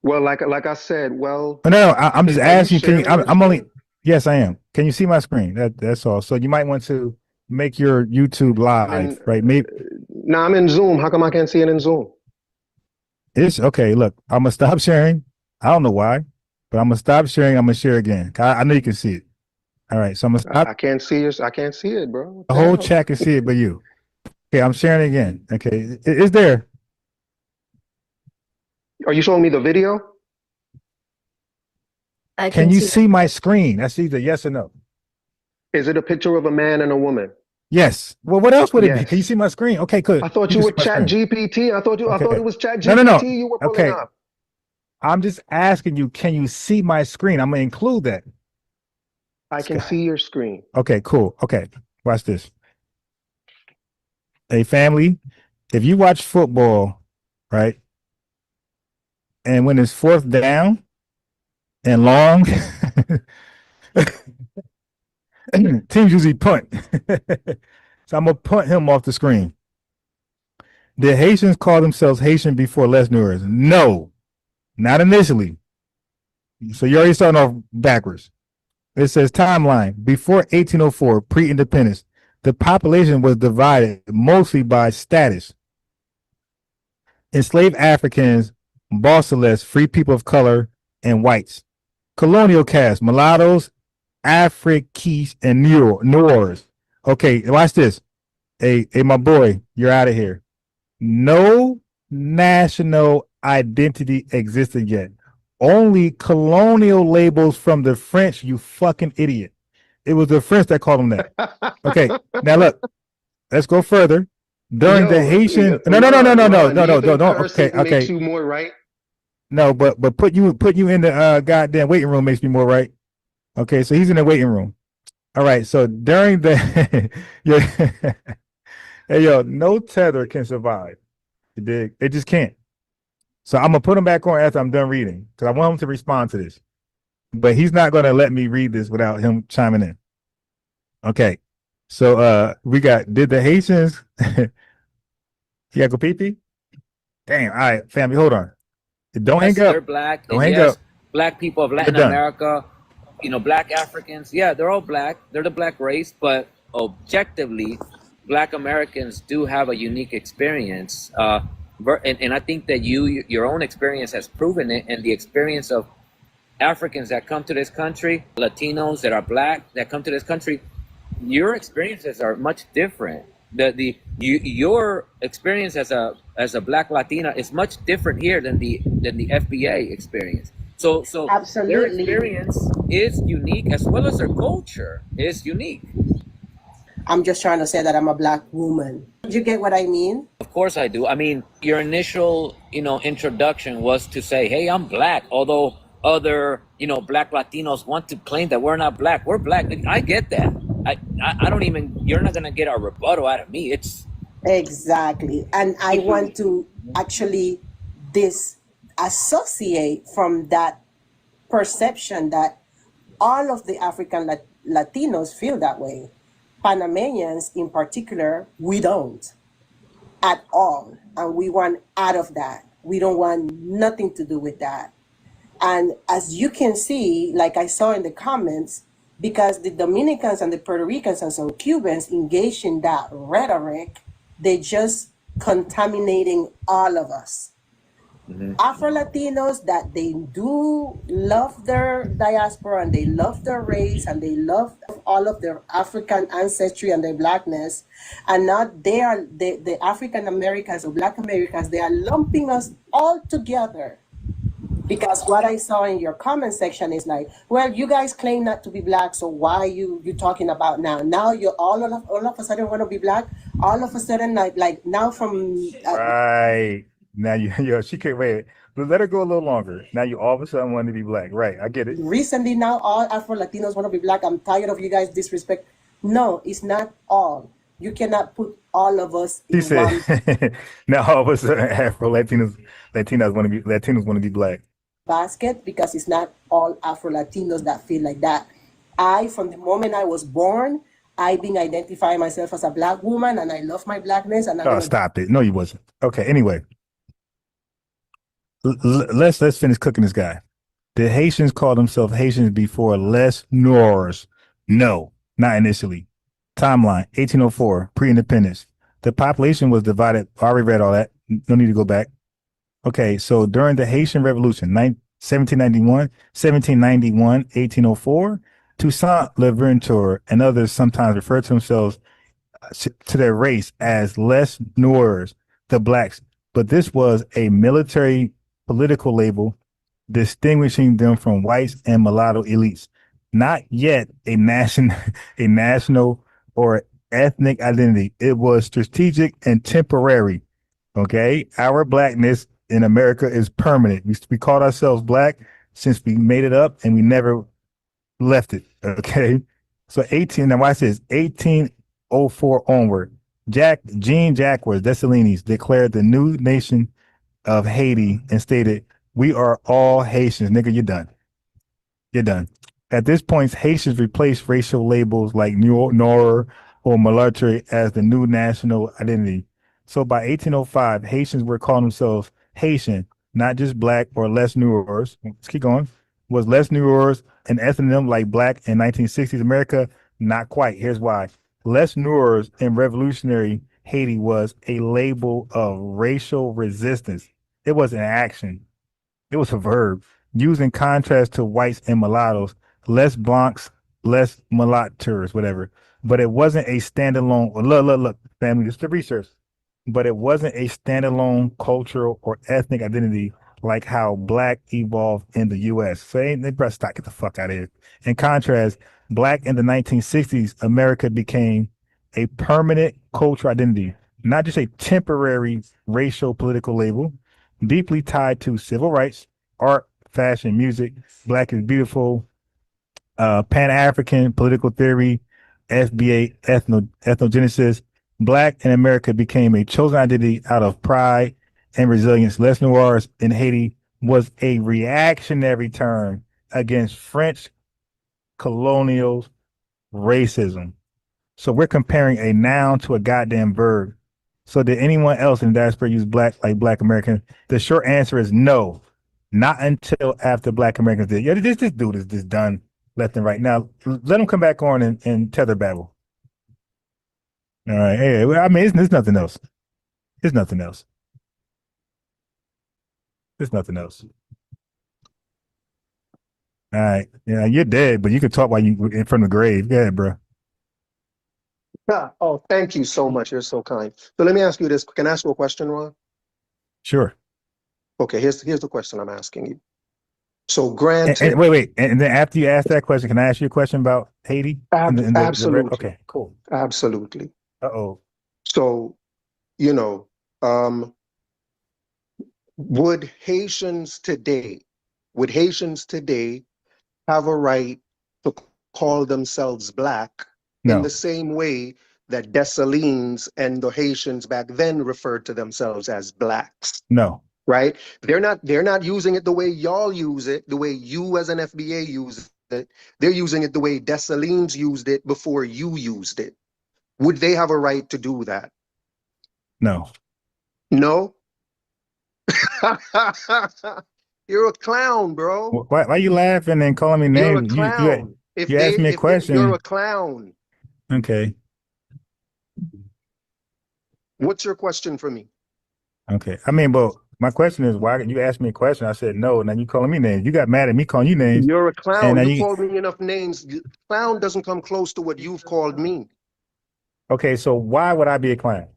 Well, like I said, well. No, I'm just asking. I'm only. Yes, I am. Can you see my screen? That's all. So you might want to make your YouTube live, right? Maybe. No, I'm in Zoom. How come I can't see it in Zoom? It's okay. Look, I'm gonna stop sharing. I don't know why, but I'm gonna stop sharing. I'm gonna share again. I know you can see it. All right, so I'm gonna stop. I can't see it, bro. The whole chat can see it, but you. Okay, I'm sharing again. Okay, it's there. Are you showing me the video? Can you see my screen? That's either yes or no. Is it a picture of a man and a woman? Yes. Well, what else would it be? Can you see my screen? Okay, good. I thought you were Chat GPT. I thought it was Chat GPT. No. You were pulling up. I'm just asking you, can you see my screen? I'm gonna include that. I can see your screen. Okay, cool. Okay, watch this. Hey, family, if you watch football, right, and when it's fourth down and long, teams usually punt. So I'm gonna punt him off the screen. The Haitians call themselves Haitian before les Noirs? No, not initially. So you're already starting off backwards. It says timeline. Before 1804, pre-independence, the population was divided mostly by status. Enslaved Africans, Bosseles, free people of color, and whites. Colonial caste, mulattoes, Africans, and Noirs. Okay, watch this. Hey, my boy, you're out of here. No national identity existed yet. Only colonial labels from the French, you fucking idiot. It was the French that called them that. Okay, now look, let's go further. During the Haitian, no. Okay. Makes you more right. No, but put you in the goddamn waiting room makes me more right. Okay, so he's in the waiting room. All right, so during the yeah, hey yo, no tether can survive. You dig? It just can't. So I'm gonna put him back on after I'm done reading because I want him to respond to this. But he's not gonna let me read this without him chiming in. Okay. So we got did the Haitians yeah go pee pee? Damn, all right, family, hold on. Don't Yes, hang up. they're black, Don't and hang up. yes, black people of You're Latin done. America, black Africans, yeah, they're all black. They're the black race, but objectively, black Americans do have a unique experience. And I think that your own experience has proven it, and the experience of Africans that come to this country, Latinos that are black that come to this country, your experiences are much different. Your experience as a black Latina is much different here than the FBA experience. So their Absolutely. experience is unique as well as their culture is unique. I'm just trying to say that I'm a black woman. Do you get what I mean? Of course I do. I mean, your initial, introduction was to say, "Hey, I'm black," although other, black Latinos want to claim that we're not black. We're black. I get that. I don't even, you're not going to get a rebuttal out of me. It's Exactly. And I want to actually disassociate from that perception that all of the African Latinos feel that way. Panamanians in particular, we don't at all. And we want out of that. We don't want nothing to do with that. And as you can see, like I saw in the comments, because the Dominicans and the Puerto Ricans and some Cubans engage in that rhetoric, they just contaminating all of us. Afro-Latinos, that they do love their diaspora and they love their race and they love all of their African ancestry and their blackness, and not they are the African Americans or Black Americans, they are lumping us all together. Because what I saw in your comment section is like, well, you guys claim not to be black, so why are you talking about now? Now you're all of a sudden want to be black. All of a sudden, like now from Right. Now yo, she can't wait. But let her go a little longer. Now you all of a sudden want to be black. Right. I get it. recently now all Afro-Latinos want to be black. I'm tired of you guys disrespect. No, it's not all. You cannot put all of us He in one said now all of a sudden Latinos want to be black. basket, because it's not all Afro-Latinos that feel like that. From the moment I was born, I've been identifying myself as a black woman, and I love my blackness. And Oh, stop it. No, you wasn't. Okay, anyway. Let's finish cooking this guy. The Haitians called themselves Haitians before Les Noirs. No, not initially. Timeline, 1804, pre-independence. The population was divided. I already read all that. No need to go back. Okay, so during the Haitian Revolution, 1791, 1804, Toussaint Louverture and others sometimes refer to themselves to their race as Les Noirs, the blacks. But this was a military political label distinguishing them from whites and mulatto elites. Not yet a national or ethnic identity. It was strategic and temporary. Okay, our blackness in America is permanent. We called ourselves black since we made it up, and we never left it. Okay, so now watch this. 1804 onward, Jean-Jacques Dessalines declared the new nation of Haiti and stated, "We are all Haitians." Nigga, you're done. You're done. At this point, Haitians replaced racial labels like Noir or mulatto as the new national identity. So by 1805, Haitians were calling themselves Haitian, not just black or Les Noirs. Let's keep going. Was Les Noirs an ethnonym like black in 1960s America? Not quite. Here's why. Les Noirs in revolutionary Haiti was a label of racial resistance. It was an action. It was a verb used in contrast to whites and mulattoes, less blancs, less mulattoes, whatever. But it wasn't a standalone. Look, family, this is the research. But it wasn't a standalone cultural or ethnic identity like how black evolved in the U.S. So they press stop, get the fuck out of here. In contrast, black in the 1960s, America became a permanent cultural identity, not just a temporary racial political label, deeply tied to civil rights, art, fashion, music. Black is beautiful. Pan-African political theory, FBA ethnogenesis. Black in America became a chosen identity out of pride and resilience. Les Noirs in Haiti was a reactionary term against French colonial racism. So we're comparing a noun to a goddamn verb. So did anyone else in the diaspora use black like Black American? The short answer is no. Not until after Black Americans did. Yeah, this dude is just done left and right. Now let him come back on and tether babble. All right. Hey, I mean, it's nothing else. It's nothing else. It's nothing else. All right. Yeah, you're dead, but you can talk while you in front of the grave. Go ahead, bro. Oh, thank you so much. You're so kind. So let me ask you this. Can I ask you a question, Ron? Sure. Okay, here's the question I'm asking you. So granted. And wait. And then after you ask that question, can I ask you a question about Haiti? Absolutely. Okay, cool. Absolutely. Uh-oh. So, would Haitians today have a right to call themselves Black in the same way that Dessalines and the Haitians back then referred to themselves as Blacks? No. Right? They're not using it the way y'all use it, the way you as an FBA use it. They're using it the way Dessalines used it before you used it. Would they have a right to do that? No. No? You're a clown, bro. Why are you laughing and calling me You're a names? clown. You asked me a question. You're a clown. Okay. What's your question for me? Okay. I mean, but my question is, why you asked me a question? I said no, and then you calling me names. You got mad at me calling you names. You're a clown. And You called me enough names. Clown doesn't come close to what you've called me. Okay, so why would I be a clown?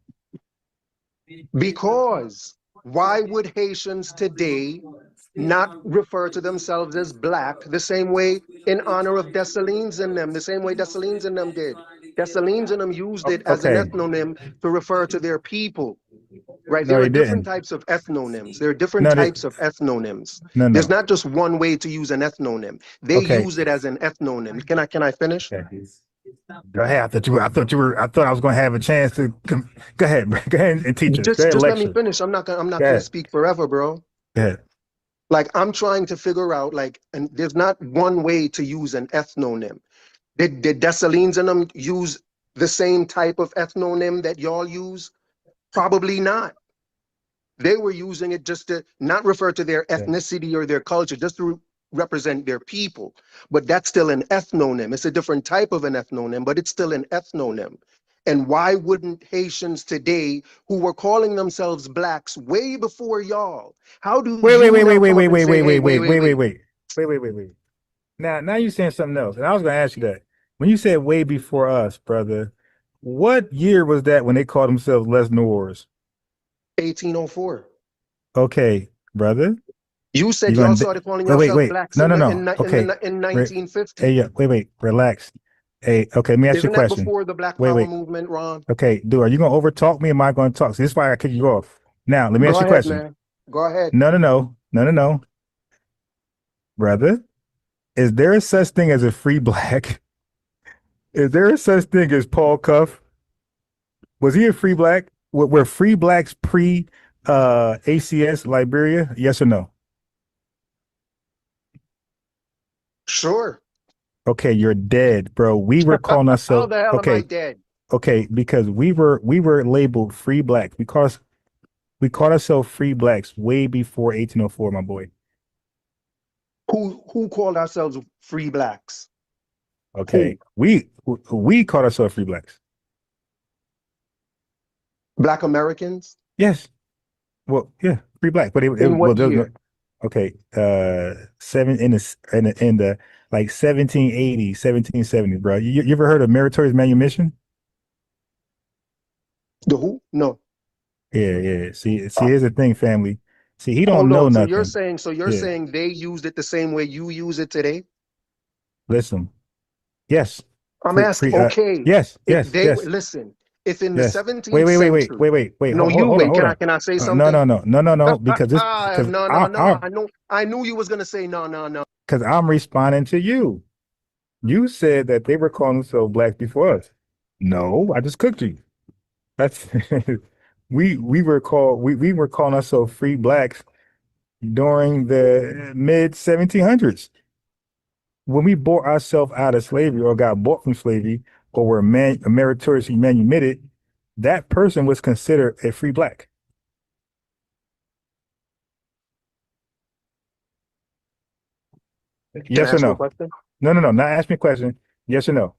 Because why would Haitians today not refer to themselves as Black the same way in honor of Dessalines and them, the same way Dessalines and them did? Dessalines and them used it as an ethnonym to refer to their people. Right? No, there are he different didn't. types of ethnonyms. There are different types of ethnonyms. There's not just one way to use an ethnonym. They use it as an ethnonym. Can I finish? Okay. Go ahead. I thought I was going to have a chance to go ahead. Go ahead and teach us. Just let me finish. I'm not gonna speak forever, bro. Go ahead. Like I'm trying to figure out and there's not one way to use an ethnonym. Did Dessalines and them use the same type of ethnonym that y'all use? Probably not. They were using it just to not refer to their ethnicity or their culture, just to represent their people. But that's still an ethnonym. It's a different type of an ethnonym, but it's still an ethnonym. And why wouldn't Haitians today, who were calling themselves Blacks way before y'all, how do wait. Now you're saying something else, and I was going to ask you that. When you said way before us, brother, what year was that when they called themselves Les Noirs? 1804. Okay, brother. You said y'all started calling yourselves Blacks in 1950. Hey, wait. Relax. Hey, okay, let me ask you a question. Isn't that before the Black Power movement, Ron? Okay, dude, are you going to overtalk me or am I going to talk? So this is why I kick you off. Now, let me ask you a question. Man. Go ahead. No. Brother, is there a such thing as a free Black? Is there a such thing as Paul Cuff? Was he a free Black? Were free Blacks pre ACS Liberia? Yes or no? Sure. Okay, you're dead, bro. We were calling ourselves. How the hell am I dead? Okay, because we were labeled free Blacks because we called ourselves free Blacks way before 1804, my boy. Who called ourselves free Blacks? Okay, we called ourselves free Blacks. Black Americans? Yes. Well, yeah, free Black, but in what year? Okay, in the like 1780, 1770, bro. You ever heard of Meritorious Manumission? The who? No. Yeah. See, here's the thing, family. See, he don't know nothing. So you're saying they used it the same way you use it today? Listen. Yes. I'm asking. Okay. Yes. Listen. if in the Yes. Wait, 17th wait, wait, wait, century, wait, wait, wait. no, Hold, you hold on, wait. hold on. Can I say No, something? no, no, no, no, no. Because this, because No, no, no. I knew you was gonna say no, no, no. because I'm responding to you. You said that they were calling themselves blacks before us. No, I just cooked you. That's we were called we were calling ourselves free blacks during the mid 1700s when we bought ourselves out of slavery or got bought from slavery or were meritoriously manumitted. That person was considered a free black. Can I Yes or ask you a no? question? No, no, no. Not ask me a question. Yes or no?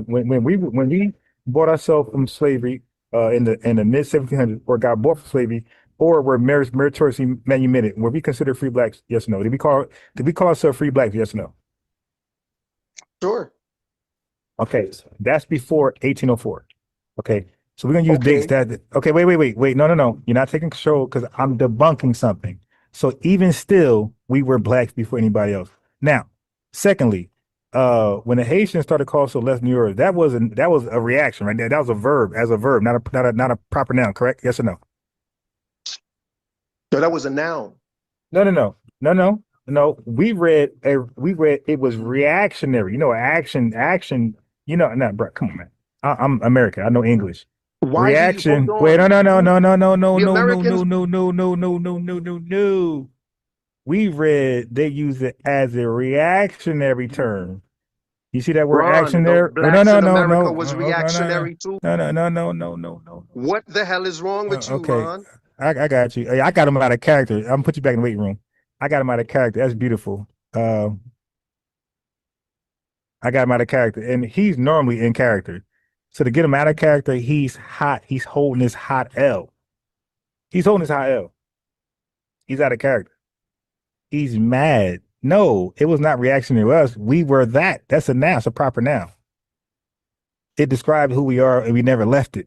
When we bought ourselves from slavery in the mid 1700s, or got bought from slavery, or were meritoriously manumitted, were we considered free blacks? Yes or no? Did we call ourselves free blacks? Yes or no? Sure. Okay, so that's before 1804. Okay, so we're gonna use dates Okay. that. Okay, wait. No, no, no. You're not taking control because I'm debunking something. So even still, we were blacks before anybody else. Now, secondly, when the Haitians started calling so less New York, that was a reaction right there. That was a verb, as a verb, not a proper noun. Correct? Yes or no? So that was a noun. No. We read it was reactionary. You know, action. You know, no, bro. Come on, man. I'm American. I know English. Why do you hold Reaction. Wait, on? no. The Americans. No. We read they use it as a reactionary term. You see that word Ron, action the there? Oh, blacks in America was reactionary too. No. What the hell is wrong with you, Okay, Ron? I got you. Hey, I got him out of character. I'm gonna put you back in the waiting room. I got him out of character. That's beautiful. I got him out of character, and he's normally in character. So to get him out of character, he's hot. He's holding his hot L. He's holding his hot L. He's out of character. He's mad. No, it was not reactionary to us. We were that. That's a noun. It's a proper noun. It describes who we are, and we never left it.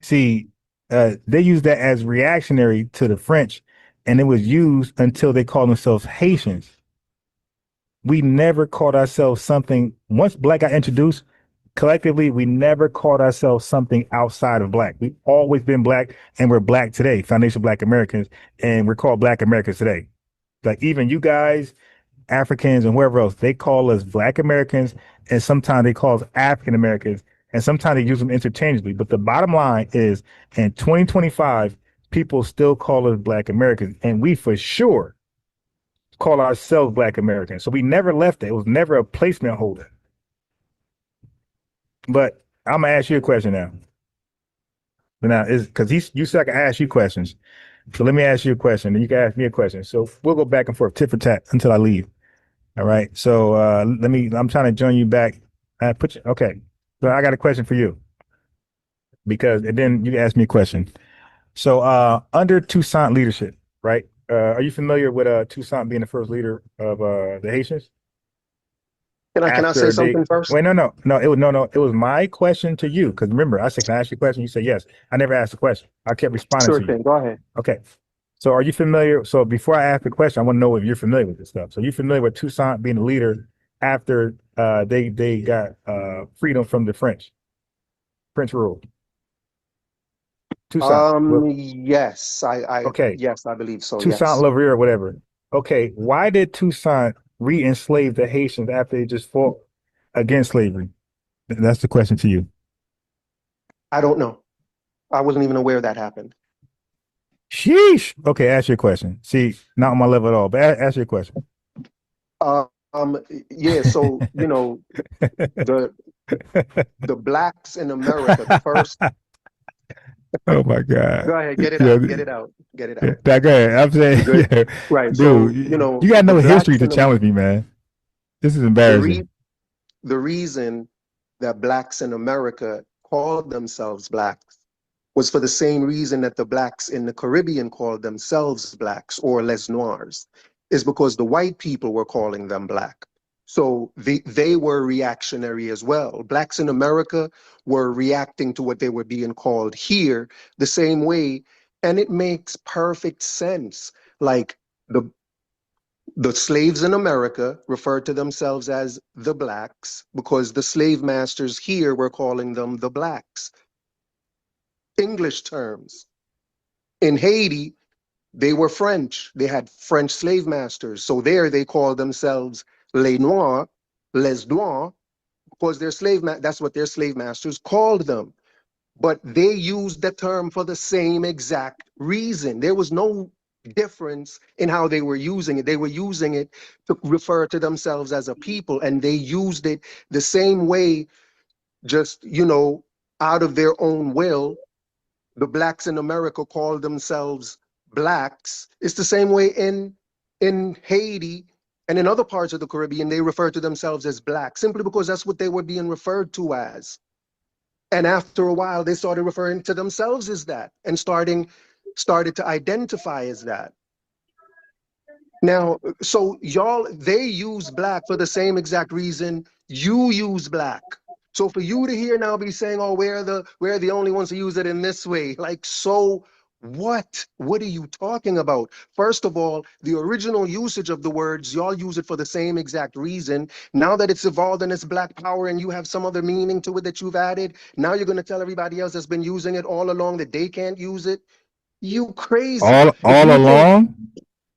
See, they used that as reactionary to the French, and it was used until they called themselves Haitians. We never called ourselves something. Once black got introduced, collectively, we never called ourselves something outside of black. We've always been black, and we're black today, Foundation Black Americans, and we're called Black Americans today. Like even you guys, Africans and whoever else, they call us Black Americans, and sometimes they call us African Americans, and sometimes they use them interchangeably. But the bottom line is, in 2025, people still call us Black Americans, and we for sure call ourselves Black Americans. So we never left it. It was never a placement holder. But I'm gonna ask you a question now. But now is because you said I can ask you questions. So let me ask you a question, and you can ask me a question. So we'll go back and forth, tit for tat, until I leave. All right. So I'm trying to join you back. Okay. So I got a question for you. And then you can ask me a question. So under Toussaint leadership, right? Are you familiar with Toussaint being the first leader of the Haitians? Can I say something first? Wait, no. It was my question to you. Because remember, I said, can I ask you a question? You said yes. I never asked a question. I kept responding Sure to you. thing. Go ahead. Okay. So are you familiar? So before I ask the question, I want to know if you're familiar with this stuff. So you familiar with Toussaint being the leader after they got freedom from the French rule? Toussaint. Yes, Okay. yes, I believe so. Toussaint Yes. Louverture or whatever. Okay. Why did Toussaint re-enslave the Haitians after they just fought against slavery? That's the question to you. I don't know. I wasn't even aware that happened. Sheesh. Okay, ask your question. See, not on my level at all, but ask your question. Yeah, so the blacks in America, the first. Oh my God. Go ahead, get it out. Go ahead. I'm saying, yeah. Right. Dude, So, you got no history to challenge me, man. This is embarrassing. The reason that blacks in America called themselves blacks was for the same reason that the blacks in the Caribbean called themselves blacks or les noirs, is because the white people were calling them black. So they were reactionary as well. Blacks in America were reacting to what they were being called here the same way. And it makes perfect sense. Like The slaves in America referred to themselves as the blacks because the slave masters here were calling them the blacks. English terms. In Haiti, they were French. They had French slave masters. So there they called themselves les noirs, les noirs, because that's what their slave masters called them. But they used the term for the same exact reason. There was no difference in how they were using it. They were using it to refer to themselves as a people, and they used it the same way, just, out of their own will. The blacks in America called themselves blacks. It's the same way in Haiti and in other parts of the Caribbean, they refer to themselves as black, simply because that's what they were being referred to as. And after a while, they started referring to themselves as that and started to identify as that. Now, so they use black for the same exact reason you use black. So for you to hear now be saying, oh, we're the only ones who use it in this way, like, so what? What are you talking about? First of all, the original usage of the words, y'all use it for the same exact reason. Now that it's evolved and it's black power and you have some other meaning to it that you've added, now you're going to tell everybody else that's been using it all along that they can't use it? You crazy. All along?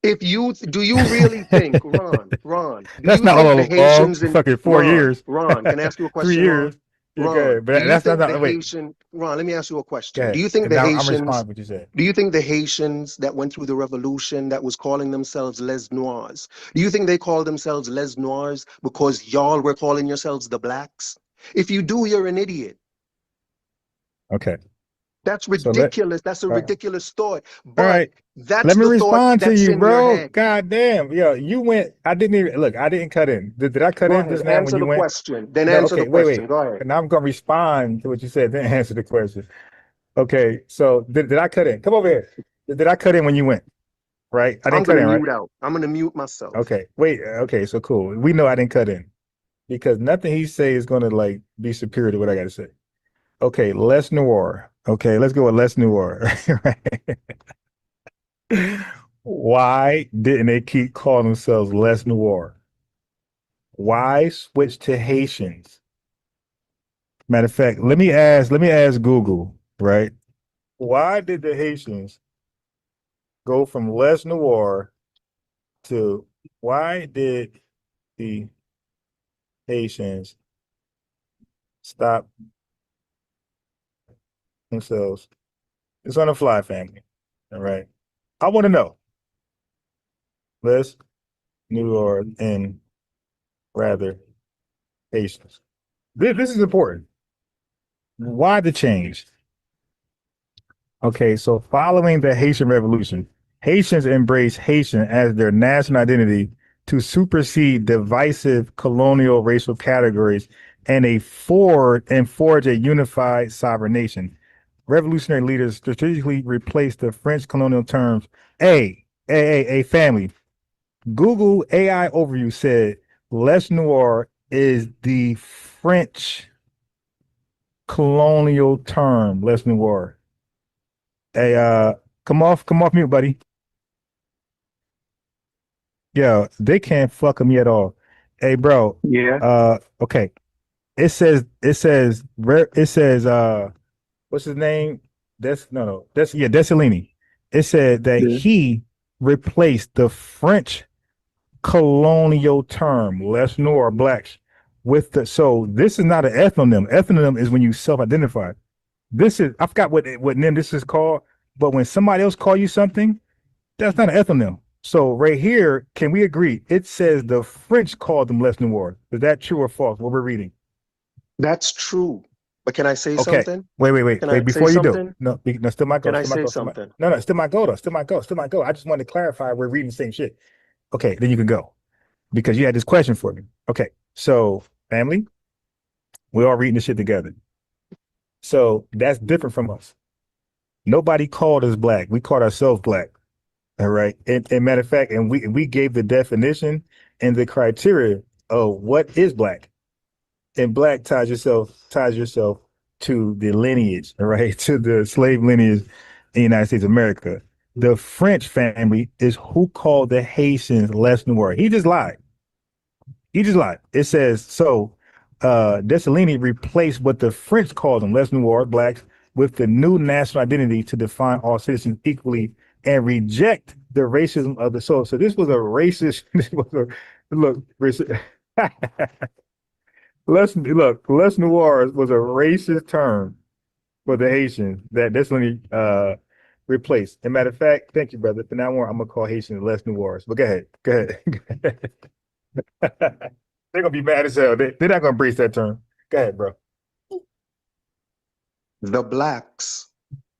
Do you really think, Ron, do That's you not think all the along. Haitians in Fucking 4 years. Ron, can I ask you a 3 question, years. Ron? Okay, but that's not. Wait. Ron, let me ask you a question. Okay. Do you think And the now I'm Haitians, responding to what you said. do you think the Haitians that went through the revolution that was calling themselves les noirs, do you think they called themselves les noirs because y'all were calling yourselves the blacks? If you do, you're an idiot. Okay. That's ridiculous. That's a ridiculous thought. But that's Let me the thought respond to that's you, in your bro. head. God damn. Yo, you went. I didn't even look. I didn't cut in. Did I cut Go in just ahead, now when answer you the went? question. Then No, answer okay, the wait. question. Go ahead. And I'm gonna respond to what you said. Then answer the question. Okay. So did I cut in? Come over here. Did I cut in when you went? Right. I I'm didn't cut gonna in, right? mute out. I'm gonna mute myself. Okay. Wait. Okay. So cool. We know I didn't cut in because nothing he say is gonna like be superior to what I got to say. Okay. Les Noir. Okay. Let's go with Les Noir. Right. Why didn't they keep calling themselves Les Noir? Why switch to Haitians? Matter of fact, let me ask Google, right? Why did the Haitians go from Les Noir to why did the Haitians stop themselves? It's on the fly, family. All right. I want to know. Les Noir and rather Haitians. This is important. Why the change? Okay, so following the Haitian Revolution, Haitians embraced Haitian as their national identity to supersede divisive colonial racial categories and forge a unified sovereign nation. Revolutionary leaders strategically replaced the French colonial terms a family. Google AI overview said Les Noir is the French colonial term, Les Noir. Hey, come off mute, buddy. Yo, they can't fuck me at all. Hey, bro. Yeah. Okay. It says, what's his name? Dessalini. It said that he replaced the French colonial term, Les Noirs, blacks, so this is not an ethnonym. Ethnonym is when you self-identify. This is, I forgot what name this is called, but when somebody else call you something, that's not an ethnonym. So right here, can we agree? It says the French called them Les Noirs. Is that true or false? What we're reading? That's true. But can I say Okay. something? Wait. Can I Before say you something? do, no, still my go. Can I Still my say go. something? No, still my go though. Still my go. I just wanted to clarify we're reading the same shit. Okay, then you can go because you had this question for me. Okay, so family, we're all reading this shit together. So that's different from us. Nobody called us black. We called ourselves black. All right. And matter of fact, and we gave the definition and the criteria of what is black. And black ties yourself to the lineage, all right, to the slave lineage in the United States of America. The French family is who called the Haitians les noirs. He just lied. He just lied. It says so. Dessalines replaced what the French called them, les noirs, blacks, with the new national identity to define all citizens equally and reject the racism of the soul. So this was a racist. This was a look. Les noirs was a racist term for the Haitians that Dessalines replaced. As a matter of fact, thank you, brother. From now on, I'm gonna call Haitians les noirs. But go ahead. Go ahead. They're gonna be mad as hell. They're not gonna embrace that term. Go ahead, bro. The blacks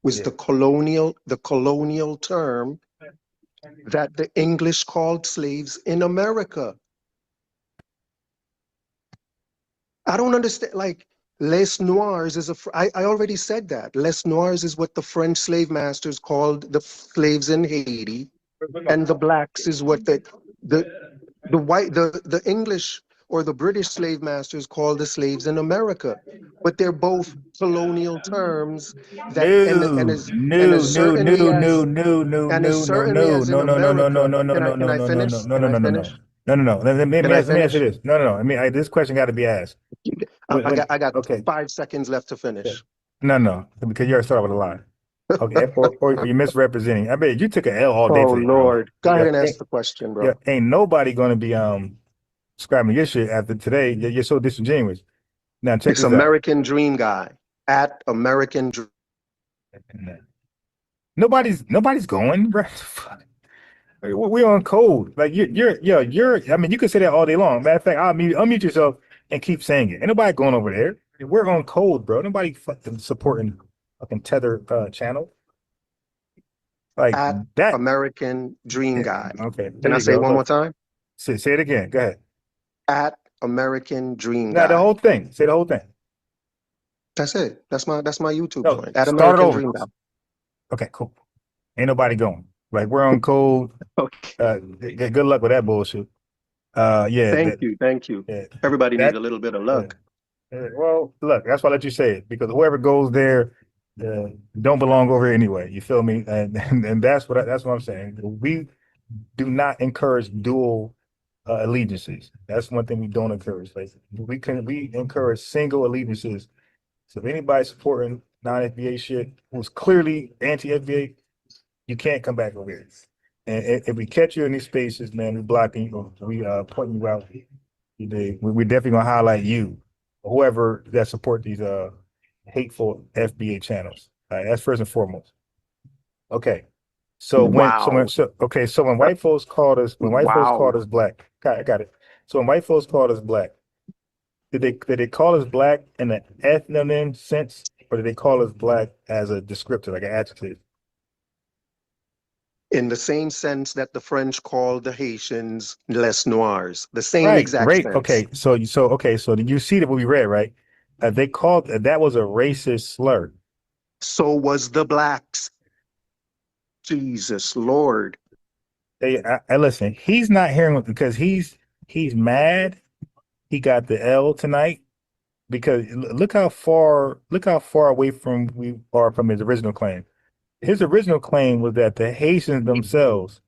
was the colonial term that the English called slaves in America. I don't understand. Like, les noirs is I already said that. Les noirs is what the French slave masters called the slaves in Haiti, and the blacks is what the English or the British slave masters called the slaves in America. But they're both colonial terms that as in America. Can I finish? Can I finish? No. Let me Can I ask you finish? this. No. I mean, this question got to be asked. I got okay. 5 seconds left to finish. No, because you already started with a lie. Okay, or you're misrepresenting. I bet you took an L all day Oh today, Lord, go ahead and Yeah, ask the question, bro. Yeah, ain't nobody gonna be describing your shit after today. You're so disingenuous. Now check It's this American Dream Guy at American Dream. Nobody's going, bro. We on code. Like you're. I mean, you can say that all day long. Matter of fact, unmute yourself and keep saying it. Ain't nobody going over there. We're on code, bro. Nobody fucking supporting fucking tether channel. Like at that. American Dream Guy. Okay. Can I say it one more time? Say it again. Go ahead. At American Dream Now Guy. the whole thing. Say the whole thing. That's it. That's my YouTube joint. At Start American over. Dream Guy. Okay, cool. Ain't nobody going. Like we're on code. Okay. Good luck with that bullshit. Yeah. Thank you. Yeah, Everybody needs a little bit of luck. Yeah. Well, look, that's why I let you say it because whoever goes there don't belong over here anyway. You feel me? And that's what I'm saying. We do not encourage dual allegiances. That's one thing we don't encourage. Like we encourage single allegiances. So if anybody's supporting non-FBA shit who's clearly anti-FBA, you can't come back over here. And if we catch you in these spaces, man, we blocking you. We pointing you out. We definitely gonna highlight you, whoever that support these hateful FBA channels. That's first and foremost. Okay. So when white folks called us black, I got it. So when white folks called us black, did they call us black in an ethnonym sense, or did they call us black as a descriptor, like an adjective? In the same sense that the French called the Haitians les noirs, the same exact sense. Okay, so did you see that what we read, right? They called that was a racist slur. So was the blacks. Jesus Lord. Hey, listen, he's not hearing because he's mad. He got the L tonight because look how far away from we are from his original claim. His original claim was that the Haitians themselves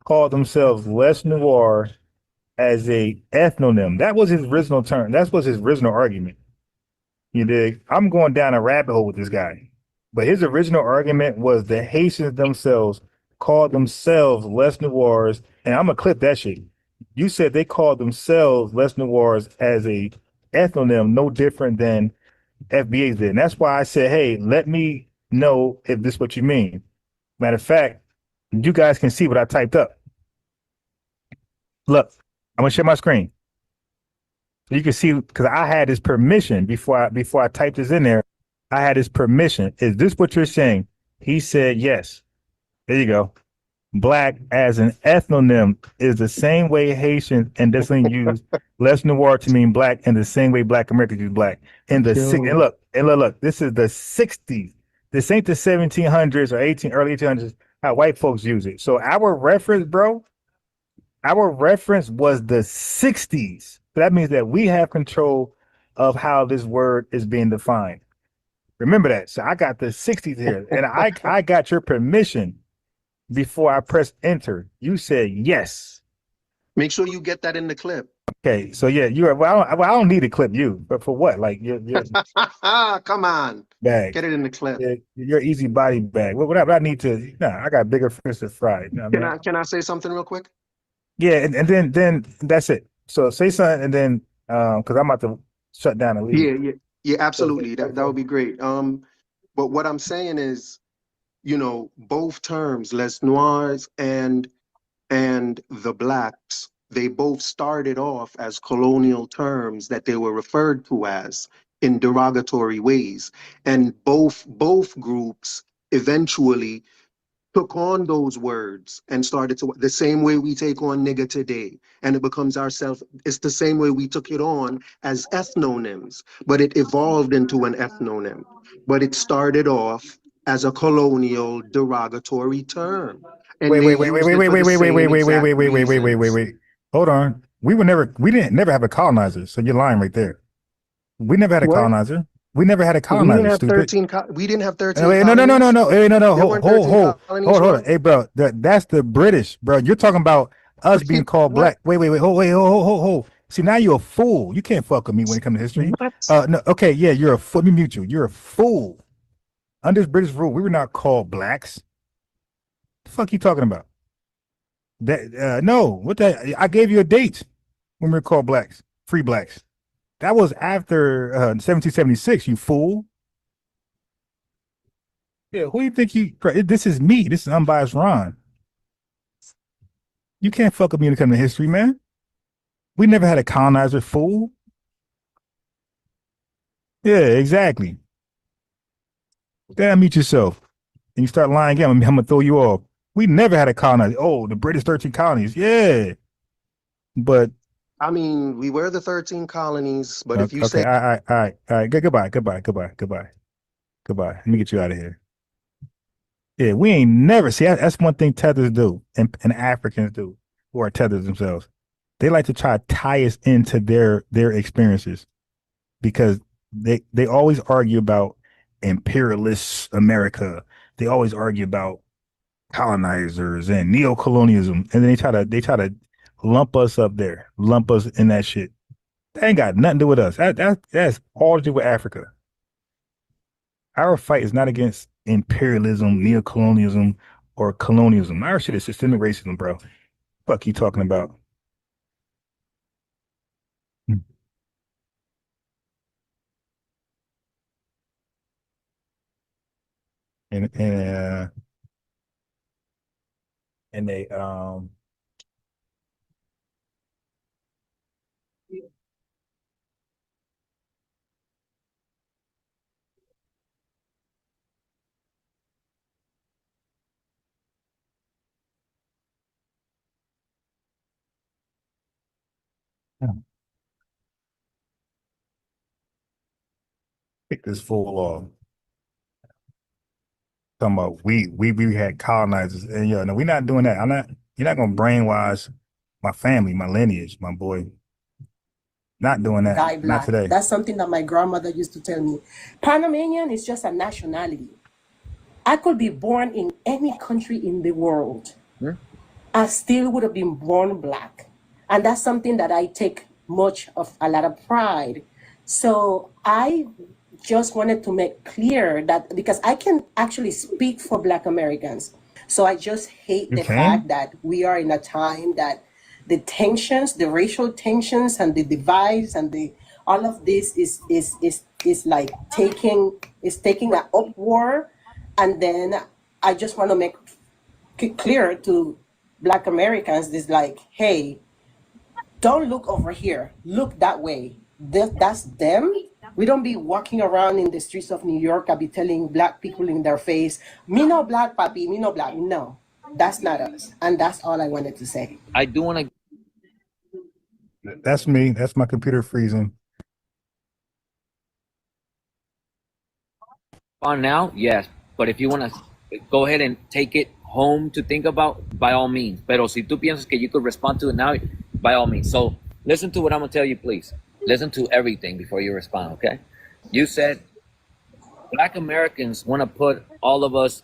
called themselves les noirs as a ethnonym. That was his original term. That was his original argument. You dig? I'm going down a rabbit hole with this guy. But his original argument was the Haitians themselves called themselves les noirs, and I'm gonna clip that shit. You said they called themselves les noirs as a ethnonym, no different than FBA's did. And that's why I said, hey, let me know if this is what you mean. Matter of fact, you guys can see what I typed up. Look, I'm gonna share my screen. You can see because I had his permission before I typed this in there. I had his permission. Is this what you're saying? He said yes. There you go. Black as an ethnonym is the same way Haitians and Dessalines use les noir to mean black, and the same way Black Americans use black. And look, this is the 60s. This ain't the 1700s or early 1800s. How white folks use it. So our reference, bro, was the 60s. So that means that we have control of how this word is being defined. Remember that. So I got the 60s here, and I got your permission before I pressed enter. You said yes. Make sure you get that in the clip. Okay, so yeah, you are. Well, I don't need to clip you, but for what? Like you're Come on, bag. get it in the clip. You're easy body bag. What I need to? Nah, I got bigger fish to fry. You know what I mean? Can I say something real quick? Yeah, and then that's it. So say something, and then because I'm about to shut down and leave. Yeah, absolutely. That would be great. But what I'm saying is, you know, both terms, les noirs and the blacks, they both started off as colonial terms that they were referred to as in derogatory ways, and both groups eventually took on those words and started to, the same way we take on nigger today, and it becomes ourself. It's the same way we took it on as ethnonyms, but it evolved into an ethnonym. But it started off as a colonial derogatory term, and they used it for the same exact reasons. Wait. Hold on. We didn't never have a colonizer. So you're lying right there. We never had a What? colonizer. We never had a We colonizer. didn't have Stupid. 13. We didn't have 13. Hey, no. Hey, no. There Hold weren't 13 colonies, on. bro. Hey, bro, that's the British, bro. You're talking about us being called black. Wait. Hold. See, now you're a fool. You can't fuck with me when it comes to history. No. Okay, yeah, you're a fool. Let me mute you. You're a fool. Under this British rule, we were not called blacks. The fuck you talking about? That no. What the? I gave you a date when we were called blacks, free blacks. That was after 1776. You fool. Yeah, who do you think you? This is me. This is unbiased Ron. You can't fuck with me when it comes to history, man. We never had a colonizer, fool. Yeah, exactly. Damn, mute yourself. And you start lying again, I'm gonna throw you off. We never had a colonizer. Oh, the British 13 colonies. Yeah. But I mean, we were the 13 colonies, but if you okay, say all right. Goodbye. Let me get you out of here. Yeah, we ain't never see that's one thing tethers do and Africans do who are tethers themselves. They like to try to tie us into their experiences because they always argue about imperialist America. They always argue about colonizers and neo-colonialism, and then they try to lump us up there, lump us in that shit. That ain't got nothing to do with us. That's all to do with Africa. Our fight is not against imperialism, neo-colonialism, or colonialism. Our shit is systemic racism, bro. Fuck you talking about? And they pick this fool off. Talking about we had colonizers, and no, we're not doing that. You're not gonna brainwash my family, my lineage, my boy. Not doing that. Guy Not black. today. That's something that my grandmother used to tell me. Panamanian is just a nationality. I could be born in any country in the world. I still would have been born black. And that's something that I take a lot of pride. So I just wanted to make clear that, because I can actually speak for Black Americans. So I just hate the fact that we are in a time that the tensions, the racial tensions and the divides and all of this is like taking an upward. And then I just want to make it clear to Black Americans, this like, hey, don't look over here, look that way. That's them. We don't be walking around in the streets of New York. I'll be telling Black people in their face, me no black, papi, me no black. No, that's not us. And that's all I wanted to say. I do want to. That's me. That's my computer freezing. On now, yes. But if you want to go ahead and take it home to think about, by all means. Pero si tú piensas que you could respond to it now, by all means. So listen to what I'm going to tell you, please. Listen to everything before you respond, okay? You said Black Americans want to put all of us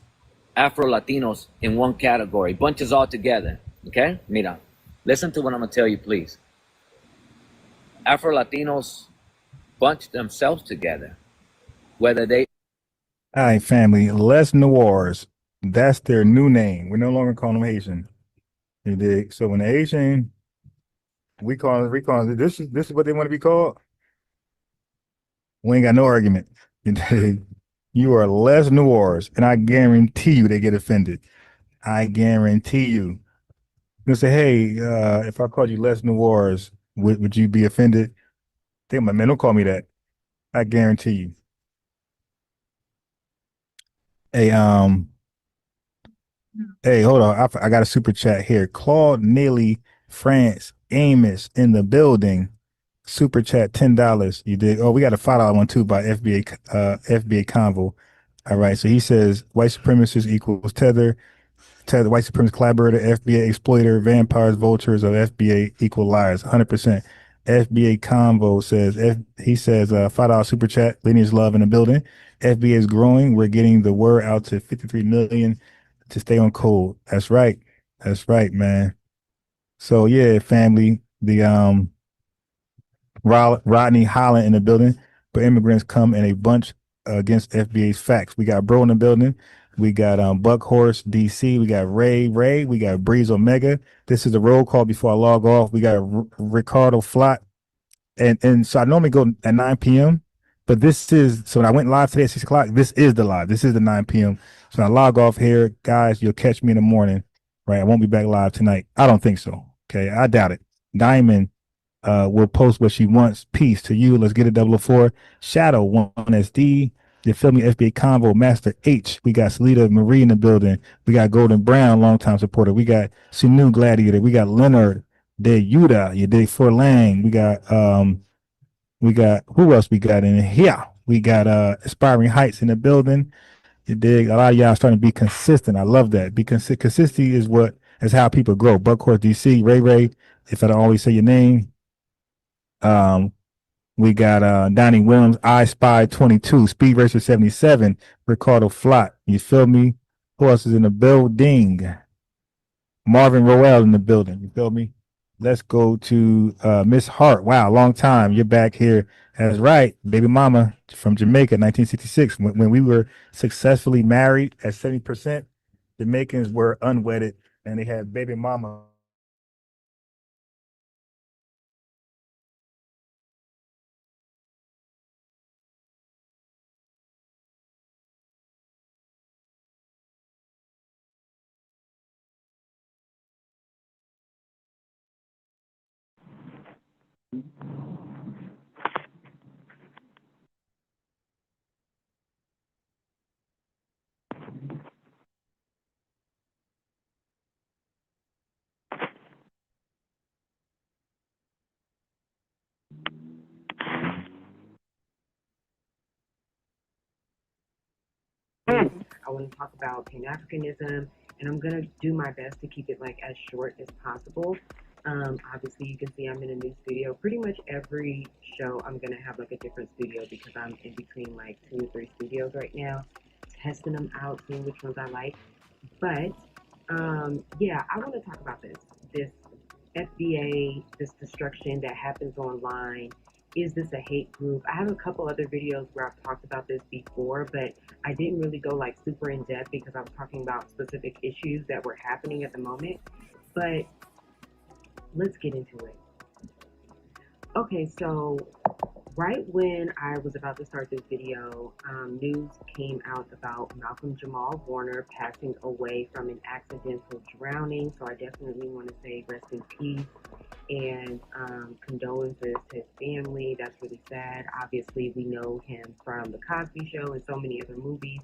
Afro-Latinos in one category, bunches all together. Okay? Mira, listen to what I'm going to tell you, please. Afro-Latinos bunch themselves together, whether they... All right, family. Les Noirs. That's their new name. We no longer call them Haitian. You dig? So when the Haitian, we call it, this is what they want to be called. We ain't got no argument. You dig? You are Les Noirs, and I guarantee you they get offended. I guarantee you. They'll say, hey, if I called you Les Noirs, would you be offended? They like, man, don't call me that. I guarantee you. Hey, hold on. I got a super chat here. Claude Neely, France, Amos in the building. Super chat $10. You did. Oh, we got a $5 one too by FBA Convo. All right. So he says white supremacist equals tether, white supremacist collaborator, FBA exploiter, vampires, vultures of FBA equal liars. 100%. FBA Convo says he says $5 super chat. Lineage love in the building. FBA is growing. We're getting the word out to 53 million to stay on code. That's right. That's right, man. So yeah, family. The Rodney Holland in the building, but immigrants come in a bunch against FBA's facts. We got Bro in the building. We got Buckhorse DC. We got Ray. We got Breeze Omega. This is the roll call before I log off. We got Ricardo Flott. And so I normally go at 9 p.m. But this is, so when I went live today at 6 o'clock, this is the live. This is the 9 p.m. So when I log off here, guys, you'll catch me in the morning, right? I won't be back live tonight. I don't think so. Okay. I doubt it. Diamond will post what she wants. Peace to you. Let's get it 004. Shadow 1SD. You feel me? FBA Convo, Master H. We got Salita Marie in the building. We got Golden Brown, longtime supporter. We got Sunu Gladiator. We got Leonard De Yuda. You dig Forlang. We got who else we got in here? We got Aspiring Heights in the building. You dig? A lot of y'all starting to be consistent. I love that. Consistency is how people grow. Buckhorse DC, Ray. If I don't always say your name. We got Donnie Williams, I Spy 22, Speed Racer 77, Ricardo Flott. You feel me? Who else is in the building? Marvin Roel in the building. You feel me? Let's go to Miss Hart. Wow, long time. You're back here. That's right. Baby mama from Jamaica, 1966. When we were successfully married at 70%, Jamaicans were unwedded and they had baby mama. I want to talk about Pan-Africanism, and I'm going to do my best to keep it like as short as possible. Obviously, you can see I'm in a new studio. Pretty much every show, I'm going to have like a different studio because I'm in between like 2 or 3 studios right now, testing them out, seeing which ones I like. But yeah, I want to talk about this FBA, this destruction that happens online. Is this a hate group? I have a couple other videos where I've talked about this before, but I didn't really go like super in depth because I was talking about specific issues that were happening at the moment. But let's get into it. Okay, so right when I was about to start this video, news came out about Malcolm Jamal Warner passing away from an accidental drowning. So I definitely want to say rest in peace and condolences to his family. That's really sad. Obviously, we know him from The Cosby Show and so many other movies,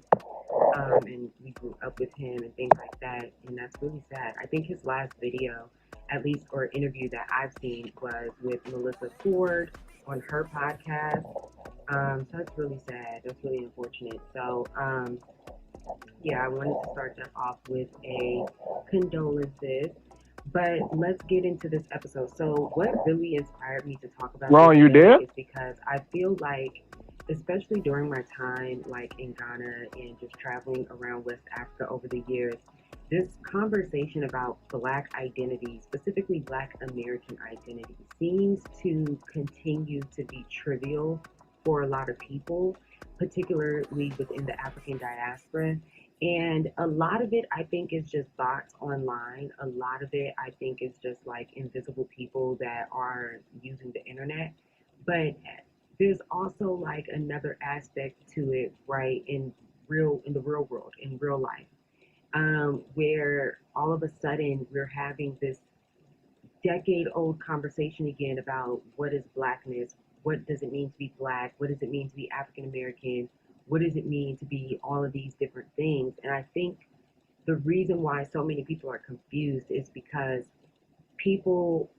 and we grew up with him and things like that, and that's really sad. I think his last video, at least, or interview that I've seen, was with Melissa Ford on her podcast. So that's really sad. That's really unfortunate. So yeah, I wanted to start that off with a condolences. But let's get into this episode. So what really inspired me to talk about Ron, this you there? is because I feel like especially during my time like in Ghana and just traveling around West Africa over the years, this conversation about Black identity, specifically Black American identity, seems to continue to be trivial for a lot of people, particularly within the African diaspora. And a lot of it, I think, is just thoughts online. A lot of it, I think, is just like invisible people that are using the internet. But there's also like another aspect to it, right, in the real world, in real life, where all of a sudden we're having this decade-old conversation again about what is Blackness, what does it mean to be Black, what does it mean to be African American, what does it mean to be all of these different things. And I think the reason why so many people are confused is because people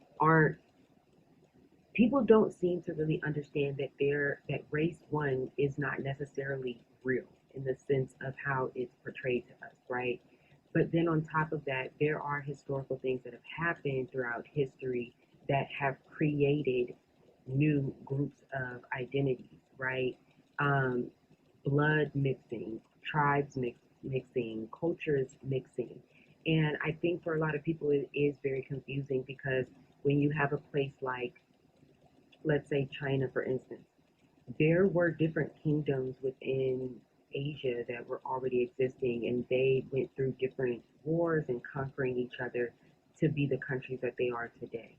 don't seem to really understand that that race one is not necessarily real in the sense of how it's portrayed to us, right? But then on top of that, there are historical things that have happened throughout history that have created new groups of identities, right? Blood mixing, tribes mixing, cultures mixing. And I think for a lot of people it is very confusing because when you have a place like, let's say China, for instance, there were different kingdoms within Asia that were already existing, and they went through different wars and conquering each other to be the countries that they are today.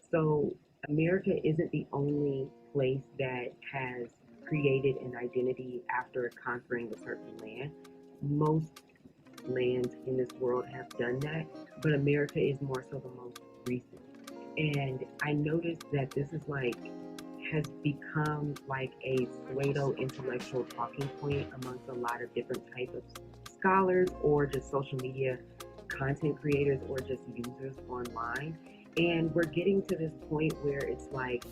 So America isn't the only place that has created an identity after conquering a certain land. Most lands in this world have done that, but America is more so the most recent. And I noticed that this is like has become like a pseudo intellectual talking point amongst a lot of different types of scholars or just social media content creators or just users online. And we're getting to this point where it's like,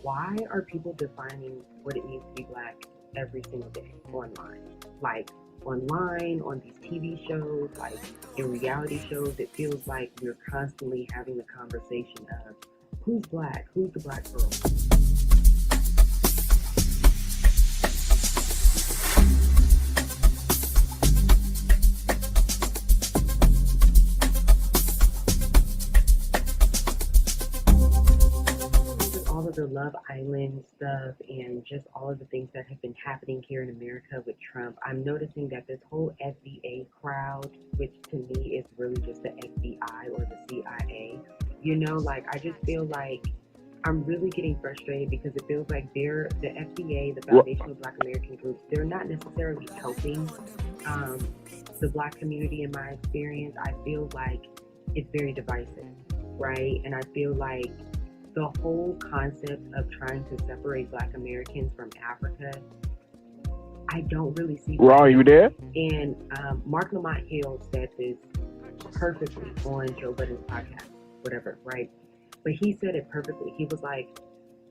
why are people defining what it means to be Black every single day online? Like online, on these TV shows, like in reality shows, it feels like we're constantly having the conversation of who's Black, who's the Black girl. The Love Island stuff and just all of the things that have been happening here in America with Trump, I'm noticing that this whole FBA crowd, which to me is really just the FBI or the CIA, you know, like I just feel like I'm really getting frustrated because it feels like the FBA, the Foundation of Black American Groups, they're not necessarily helping the Black community in my experience. I feel like it's very divisive, right? And I feel like the whole concept of trying to separate Black Americans from Africa, I don't really see. Ron, you there? And Mark Lamont Hill said this perfectly on Joe Budden's podcast, whatever, right? But he said it perfectly. He was like,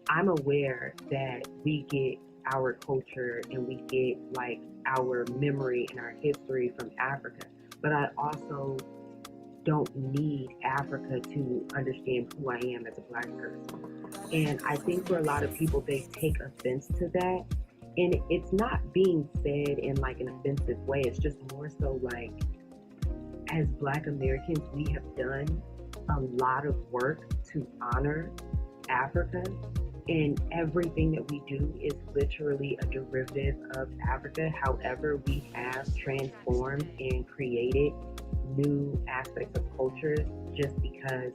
I'm aware that we get our culture and we get like our memory and our history from Africa, but I also don't need Africa to understand who I am as a Black person. And I think for a lot of people, they take offense to that. And it's not being said in like an offensive way. It's just more so like, as Black Americans, we have done a lot of work to honor Africa. And everything that we do is literally a derivative of Africa. However, we have transformed and created new aspects of culture just because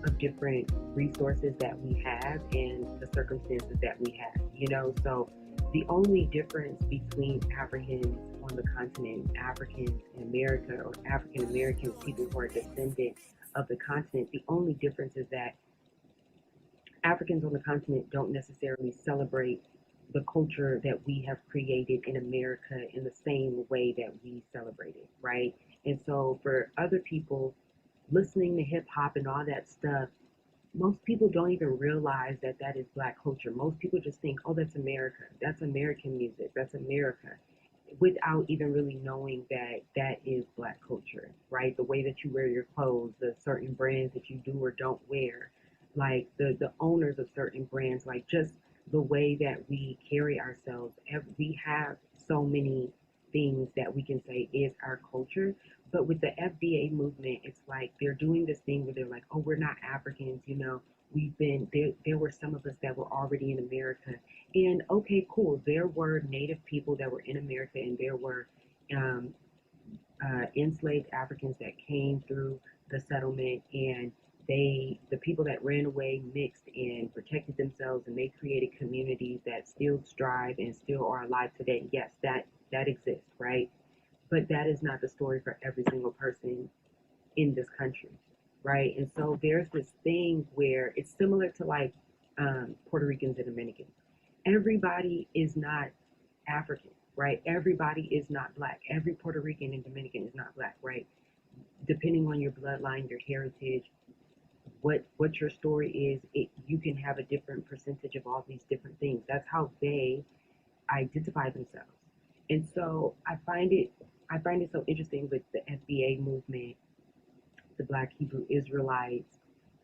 of different resources that we have and the circumstances that we have, you know. So the only difference between Africans on the continent, Africans in America, or African Americans, people who are descendants of the continent, the only difference is that Africans on the continent don't necessarily celebrate the culture that we have created in America in the same way that we celebrate it, right? And so for other people listening to hip hop and all that stuff, most people don't even realize that that is Black culture. Most people just think, oh, that's America. That's American music. That's America, without even really knowing that that is Black culture, right? The way that you wear your clothes, the certain brands that you do or don't wear, like the owners of certain brands, like just the way that we carry ourselves. We have so many things that we can say is our culture. But with the FBA movement, it's like they're doing this thing where they're like, oh, we're not Africans, you know, we've been there. There were some of us that were already in America. And okay, cool. There were Native people that were in America, and there were enslaved Africans that came through the settlement, and the people that ran away mixed and protected themselves, and they created communities that still strive and still are alive today. Yes, that exists, right? But that is not the story for every single person in this country, right? And so there's this thing where it's similar to like Puerto Ricans and Dominicans. Everybody is not African, right? Everybody is not Black. Every Puerto Rican and Dominican is not Black, right? Depending on your bloodline, your heritage, what your story is, you can have a different percentage of all these different things. That's how they identify themselves. And so I find it so interesting with the FBA movement, the Black Hebrew Israelites,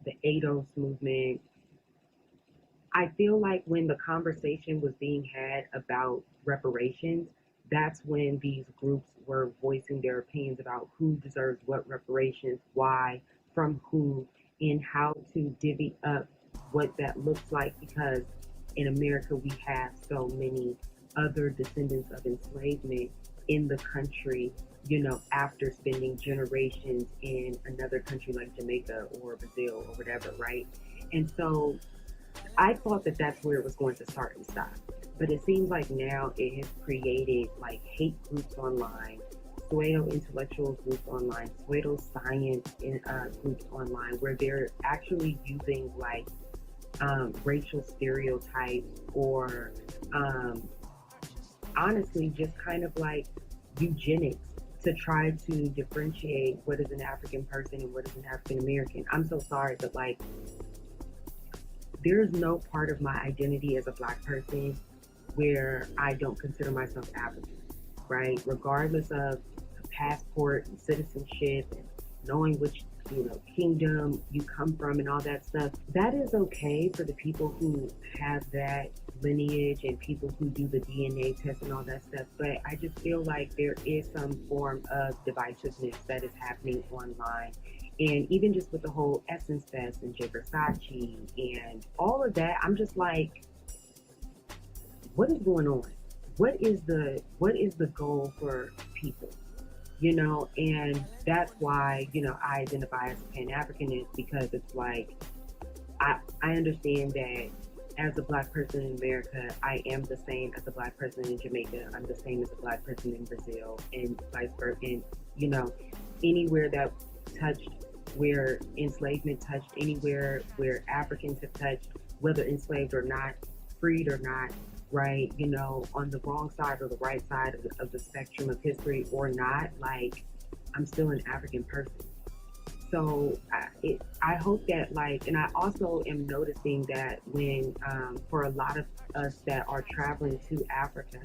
the ADOS movement. I feel like when the conversation was being had about reparations, that's when these groups were voicing their opinions about who deserves what reparations, why, from who, and how to divvy up what that looks like, because in America we have so many other descendants of enslavement in the country, you know, after spending generations in another country like Jamaica or Brazil or whatever, right? And so I thought that that's where it was going to start and stop. But it seems like now it has created like hate groups online, pseudo intellectual groups online, pseudo science groups online, where they're actually using like racial stereotypes or honestly just kind of like eugenics to try to differentiate what is an African person and what is an African American. I'm so sorry, but like there's no part of my identity as a Black person where I don't consider myself African, right? Regardless of passport and citizenship and knowing which, you know, kingdom you come from and all that stuff. That is okay for the people who have that lineage and people who do the DNA test and all that stuff. But I just feel like there is some form of divisiveness that is happening online. And even just with the whole Essence Fest and Jay Versace and all of that, I'm just like, what is going on? What is the goal for people? You know, and that's why, you know, I identify as a Pan-Africanist, because it's like, I understand that as a Black person in America, I am the same as a Black person in Jamaica. I'm the same as a Black person in Brazil, and vice versa. And, you know, anywhere that touched, where enslavement touched, anywhere where Africans have touched, whether enslaved or not, freed or not, right, you know, on the wrong side or the right side of the spectrum of history or not, like, I'm still an African person. So I hope that, like, and I also am noticing that when, for a lot of us that are traveling to Africa,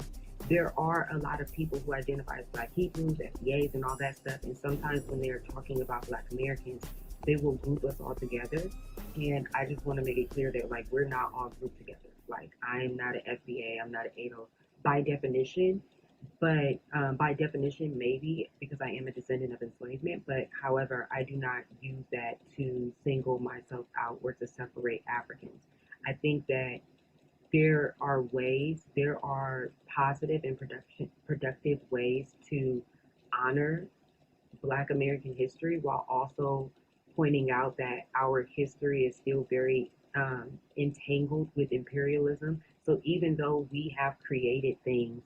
there are a lot of people who identify as Black Hebrews, FBAs, and all that stuff. And sometimes when they're talking about Black Americans, they will group us all together. And I just want to make it clear that, like, we're not all grouped together. Like, I am not an FBA, I'm not an ADO by definition, but by definition, maybe because I am a descendant of enslavement. But however, I do not use that to single myself out or to separate Africans. I think that there are positive and productive ways to honor Black American history while also pointing out that our history is still very entangled with imperialism. So even though we have created things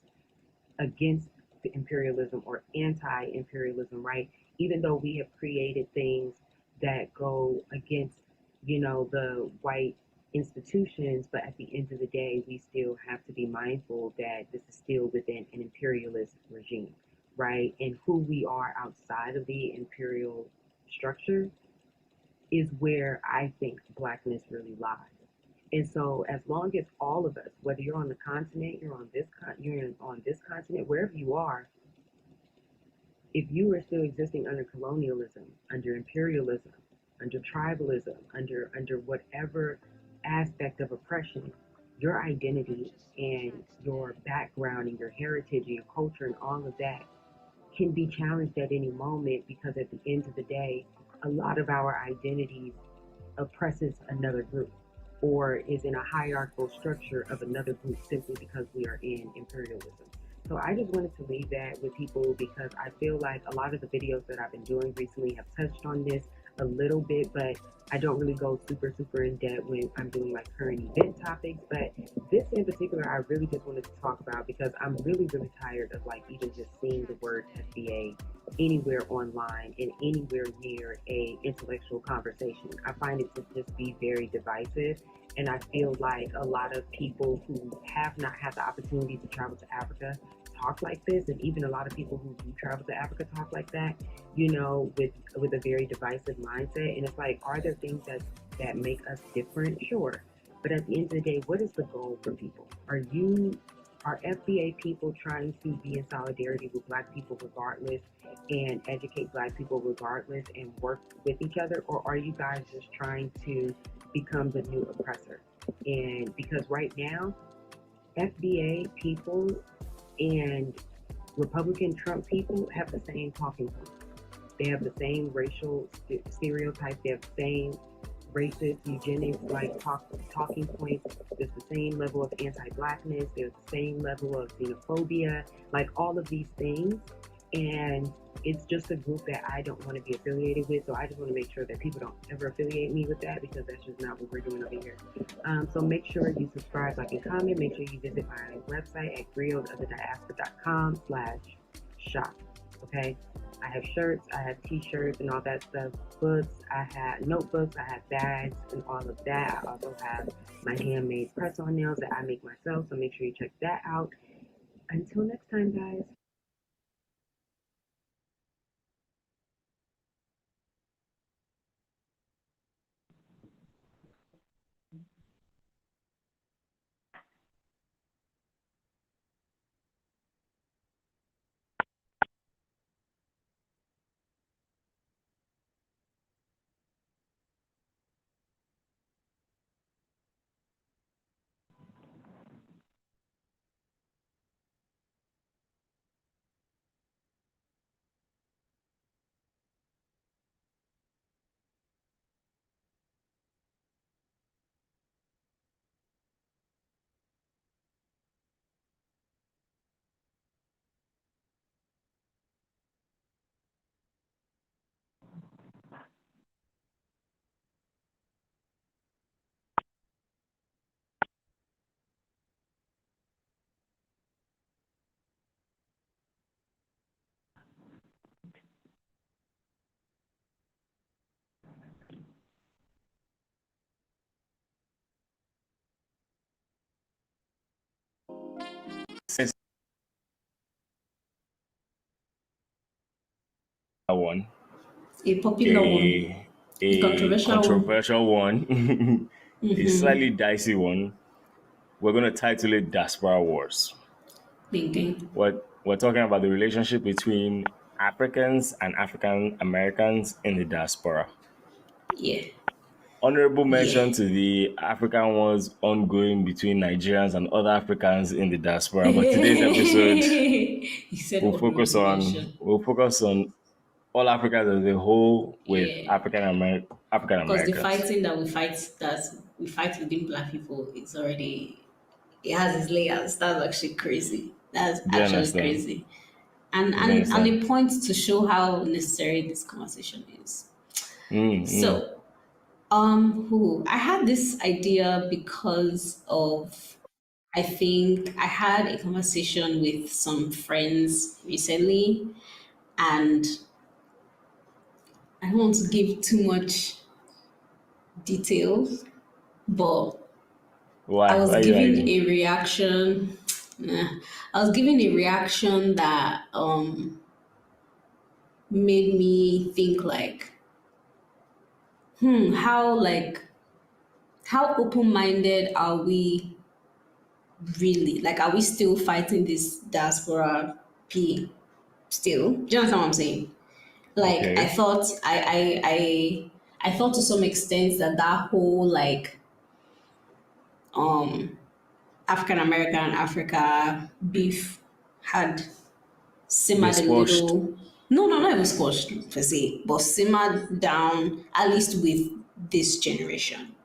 against the imperialism or anti-imperialism, right? Even though we have created things that go against, you know, the white institutions, but at the end of the day, we still have to be mindful that this is still within an imperialist regime, right? And who we are outside of the imperial structure is where I think Blackness really lies. And so as long as all of us, whether you're on the continent, you're on this continent, wherever you are, if you are still existing under colonialism, under imperialism, under tribalism, under whatever aspect of oppression, your identity and your background and your heritage and your culture and all of that can be challenged at any moment, because at the end of the day, a lot of our identities oppresses another group or is in a hierarchical structure of another group simply because we are in imperialism. So I just wanted to leave that with people, because I feel like a lot of the videos that I've been doing recently have touched on this a little bit, but I don't really go super in depth when I'm doing like current event topics. But this in particular, I really just wanted to talk about, because I'm really tired of like even just seeing the word FBA anywhere online and anywhere near a intellectual conversation. I find it to just be very divisive, and I feel like a lot of people who have not had the opportunity to travel to Africa talk like this, and even a lot of people who do travel to Africa talk like that, you know, with a very divisive mindset. And it's like, are there things that make us different? Sure. But at the end of the day, what is the goal for people? Are FBA people trying to be in solidarity with Black people regardless and educate Black people regardless and work with each other? Or are you guys just trying to become the new oppressor? And because right now, FBA people and Republican Trump people have the same talking points. They have the same racial stereotypes. They have the same racist, eugenics like talking points. There's the same level of anti-Blackness. There's the same level of xenophobia, like all of these things. And it's just a group that I don't want to be affiliated with. So I just want to make sure that people don't ever affiliate me with that, because that's just not what we're doing over here. So make sure you subscribe, like, and comment. Make sure you visit my website at griotofthediaspora.com/shop. Okay. I have shirts, I have t-shirts and all that stuff, books, I have notebooks, I have bags and all of that. I also have my handmade press-on nails that I make myself, so make sure you check that out. Until next time, guys. One. A popular one. A controversial one. A Mm-hmm. slightly dicey one. We're going to title it Diaspora Wars. Thinking. We're talking about the relationship between Africans and African Americans in the diaspora. Yeah. Honorable mention to the African wars ongoing between Nigerians and other Africans in the diaspora. But today's episode, we'll focus on all Africans as a whole with African Americans. Because the fighting that we fight within Black people, it has its layers. That's actually crazy. That's actually crazy. And it points to show how necessary this conversation is. So, I had this idea because of, I think I had a conversation with some friends recently, and I don't want to give too much details, but I was giving a reaction. I was giving a reaction that made me think like, how open-minded are we really? Like, are we still fighting this diaspora P still? Do you understand what I'm saying? Like, okay. I thought to some extent that whole like African American Africa beef had simmered a squashed. little. No, not even squashed per se, but simmered down at least with this generation.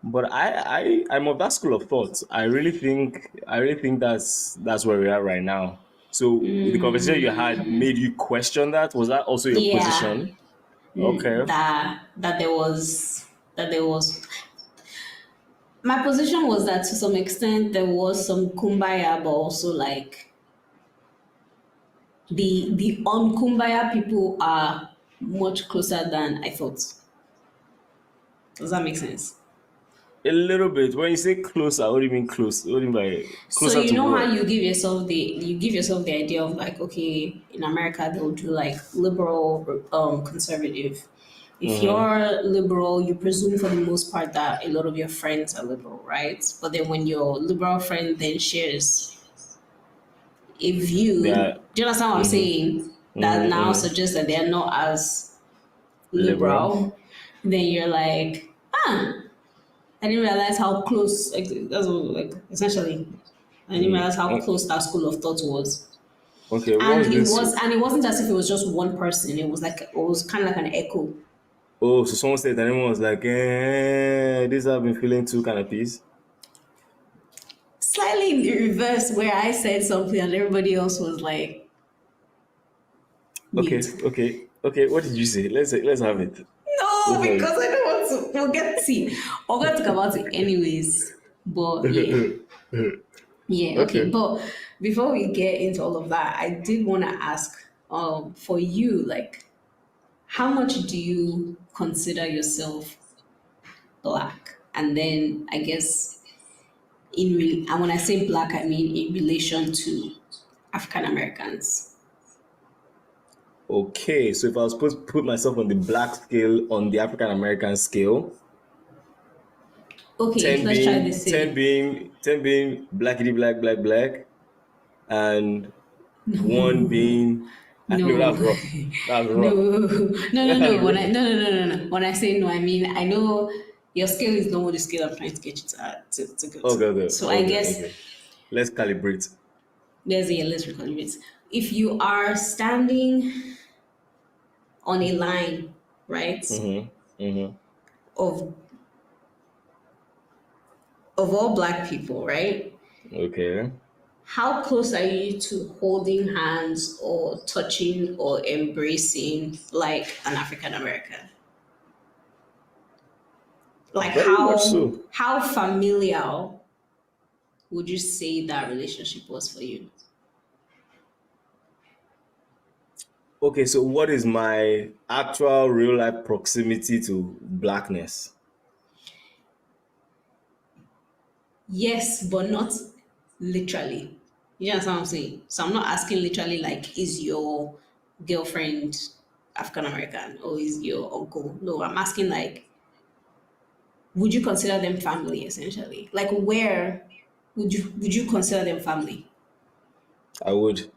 But I'm of that school of thought. I really think that's where we are right now. So the conversation you had made you question that. Was that also your Yeah. position? Okay. That there was my position was that to some extent there was some kumbaya, but also like the unkumbaya people are much closer than I thought. Does that make sense? A little bit. When you say closer, what do you mean close? What do you mean by closer So you to know what? how you give yourself the idea of like, okay, in America they'll do like liberal, conservative. If you're liberal, you presume for the most part that a lot of your friends are liberal, right? But then when your liberal friend then shares a view, Yeah. do you understand what I'm saying? That now suggests that they're not as liberal. Then you're like, I didn't realize how close. That's like essentially, I didn't realize how close that school of thought was. Okay. And What's this? it wasn't as if it was just one person. It was kind of like an echo. Oh, so someone said that everyone was like, this I've been feeling too kind of piece. Slightly in the reverse, where I said something and everybody else was like, Okay. What did you say? Let's have it. no, because I don't want to. We'll get to talk about it anyways. But yeah, okay. But before we get into all of that, I did want to ask, for you, like, how much do you consider yourself Black? And then I guess and when I say Black, I mean in relation to African Americans. Okay, so if I was supposed to put myself on the Black scale, on the African American scale, okay, let's try this. 10 being blackity black, and 1 being. No, that's rough. That's rough. No. When I say no, I mean I know your scale is not the scale I'm trying to get you to go to. Okay. So I guess let's calibrate. Let's recalibrate. If you are standing on a line, right, of all Black people, right? Okay. How close are you to holding hands or touching or embracing like an African American? Like how familiar would you say that relationship was for you? Okay, so what is my actual real life proximity to Blackness? Yes, but not literally. You understand what I'm saying? So I'm not asking literally like, is your girlfriend African American or is your uncle? No, I'm asking like, would you consider them family essentially? Like where would you consider them family? I would.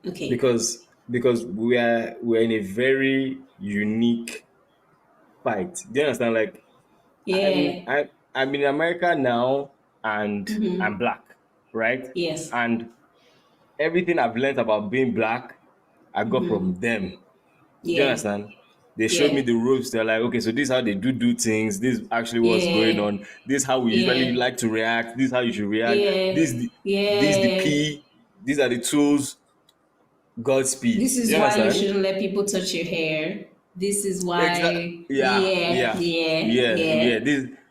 Okay. Because we're in a very unique fight. Do you understand? Like, yeah, I'm in America now, and I'm Black, right? Yes. And everything I've learned about being Black, I got from them. Do you understand? They showed me the ropes. They're like, okay, so this is how they do things. This is actually what's going on. This is how we usually like to react. This is how you should react. This is the P. These are the tools. Godspeed. This is why you shouldn't let people touch your hair. This is why. Yeah.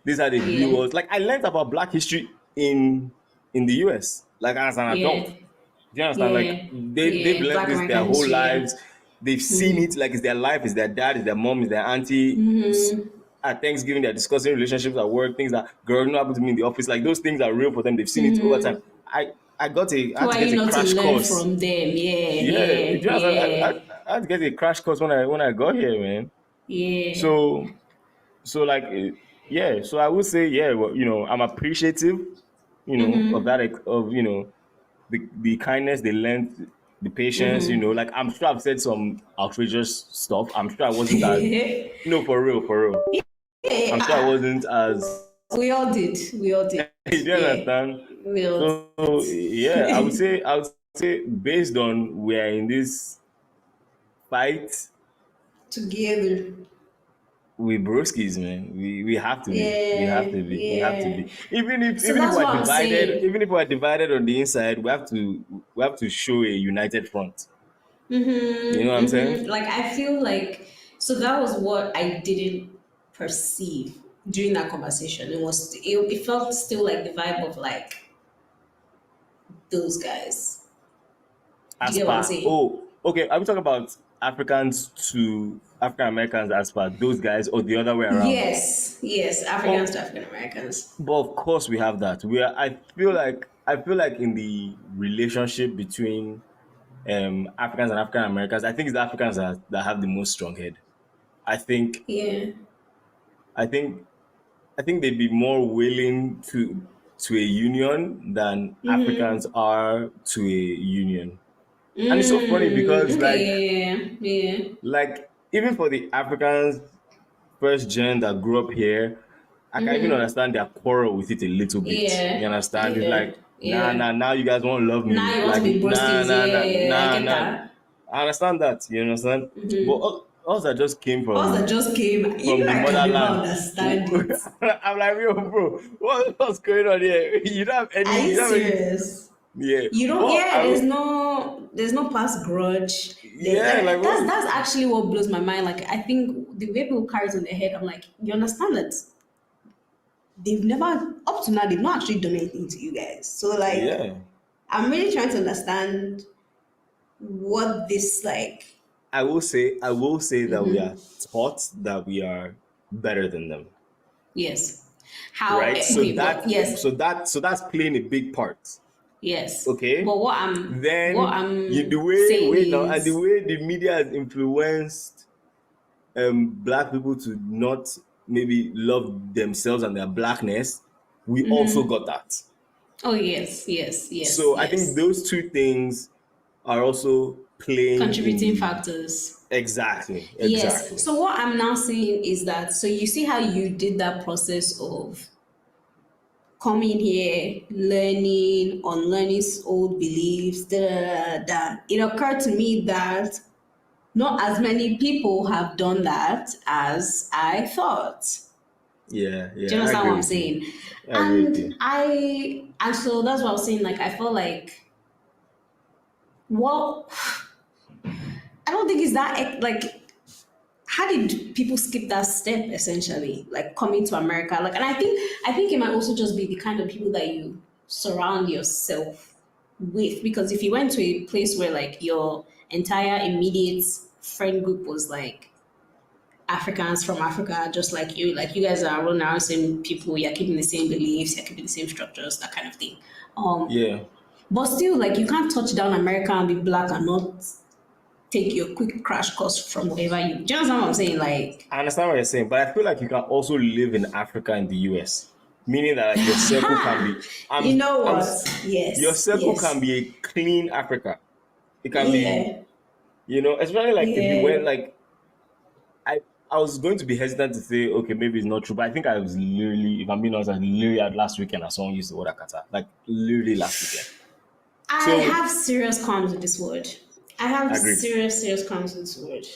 These are the viewers. Like I learned about Black history in the US. Like as an adult. Do you understand? Like they've learned this their whole lives. They've seen it like it's their life, it's their dad, it's their mom, it's their auntie. At Thanksgiving, they're discussing relationships at work, things that girl not happen to me in the office. Like those things are real for them. They've seen it over time. I had to get a crash course from them. I had to get a crash course when I got here, man. So like so I would say well, I'm appreciative, of that, of the kindness they lent, the patience, like I'm sure I've said some outrageous stuff. I'm sure I wasn't as no, for real. I'm sure I wasn't as We all did. We all did. You do understand? We all So yeah, I would say based on we are in this fight together. we broskies, man. We have to be. We have to be. We have to Yeah. be. Even if So that's we're what I'm divided, saying. even if we're divided on the inside, we have to show a united front. You know what I'm saying? Like I feel like so that was what I didn't perceive during that conversation. It felt still like the vibe of like those guys. Do you get what I'm saying? Okay. Are we talking about Africans to African Americans as per those guys, or the other way around? Yes, Africans to African Americans. But of course, we have that. I feel like in the relationship between Africans and African Americans, I think it's the Africans that have the most strong head. I think I think they'd be more willing to a union than Africans are to a union. And it's so funny because like even for the Africans first gen that grew up here, I can even understand their quarrel with it a little bit. Yeah. You understand? It's Yeah. like, now you guys won't love me. Now you want like, to be broskies. I get nah. that. I understand that. You understand? But us that just came from Us that just came, from even the I can never motherland. understand it. I'm like, yo, bro, what's going on here? You don't have any. Are you don't have any- serious? Yeah. You don't. But There's no past grudge. Like, That's actually what blows my mind. Like I think the way people carry it on their head, I'm like, you understand that they've never up to now they've not actually done anything to you guys. So like, I'm really trying to understand what this like. I will say that we are taught that we are better than them. Yes. How? Right. So Okay, yes. So that's playing a big part. Yes. Okay. But what I'm the way the media has influenced black people to not maybe love themselves and their blackness, we also got that. Oh yes. So I think those two things are also playing contributing factors. Exactly. Yes. So what I'm now saying is that so you see how you did that process of coming here, learning, unlearning old beliefs, it occurred to me that not as many people have done that as I thought. Yeah. Do you understand what I'm saying? And so that's what I was saying. Like I felt like, well, I don't think it's that like. How did people skip that step essentially, like coming to America? Like, and I think it might also just be the kind of people that you surround yourself with. Because if you went to a place where like your entire immediate friend group was like Africans from Africa, just like you guys are around the same people, you're keeping the same beliefs, you're keeping the same structures, that kind of thing. But still, like you can't touch down America and be black and not take your quick crash course from wherever you. Do you understand what I'm saying? Like, I understand what you're saying, but I feel like you can also live in Africa and the US, meaning that like your circle can be. You know what? Yes. Your circle can be a clean Africa. It can be, especially like if you went like. I was going to be hesitant to say, okay, maybe it's not true, but I think I was literally, if I'm being honest, at last weekend I someone used the word akata, like literally last weekend. I have serious qualms with this word. I have serious qualms with this word.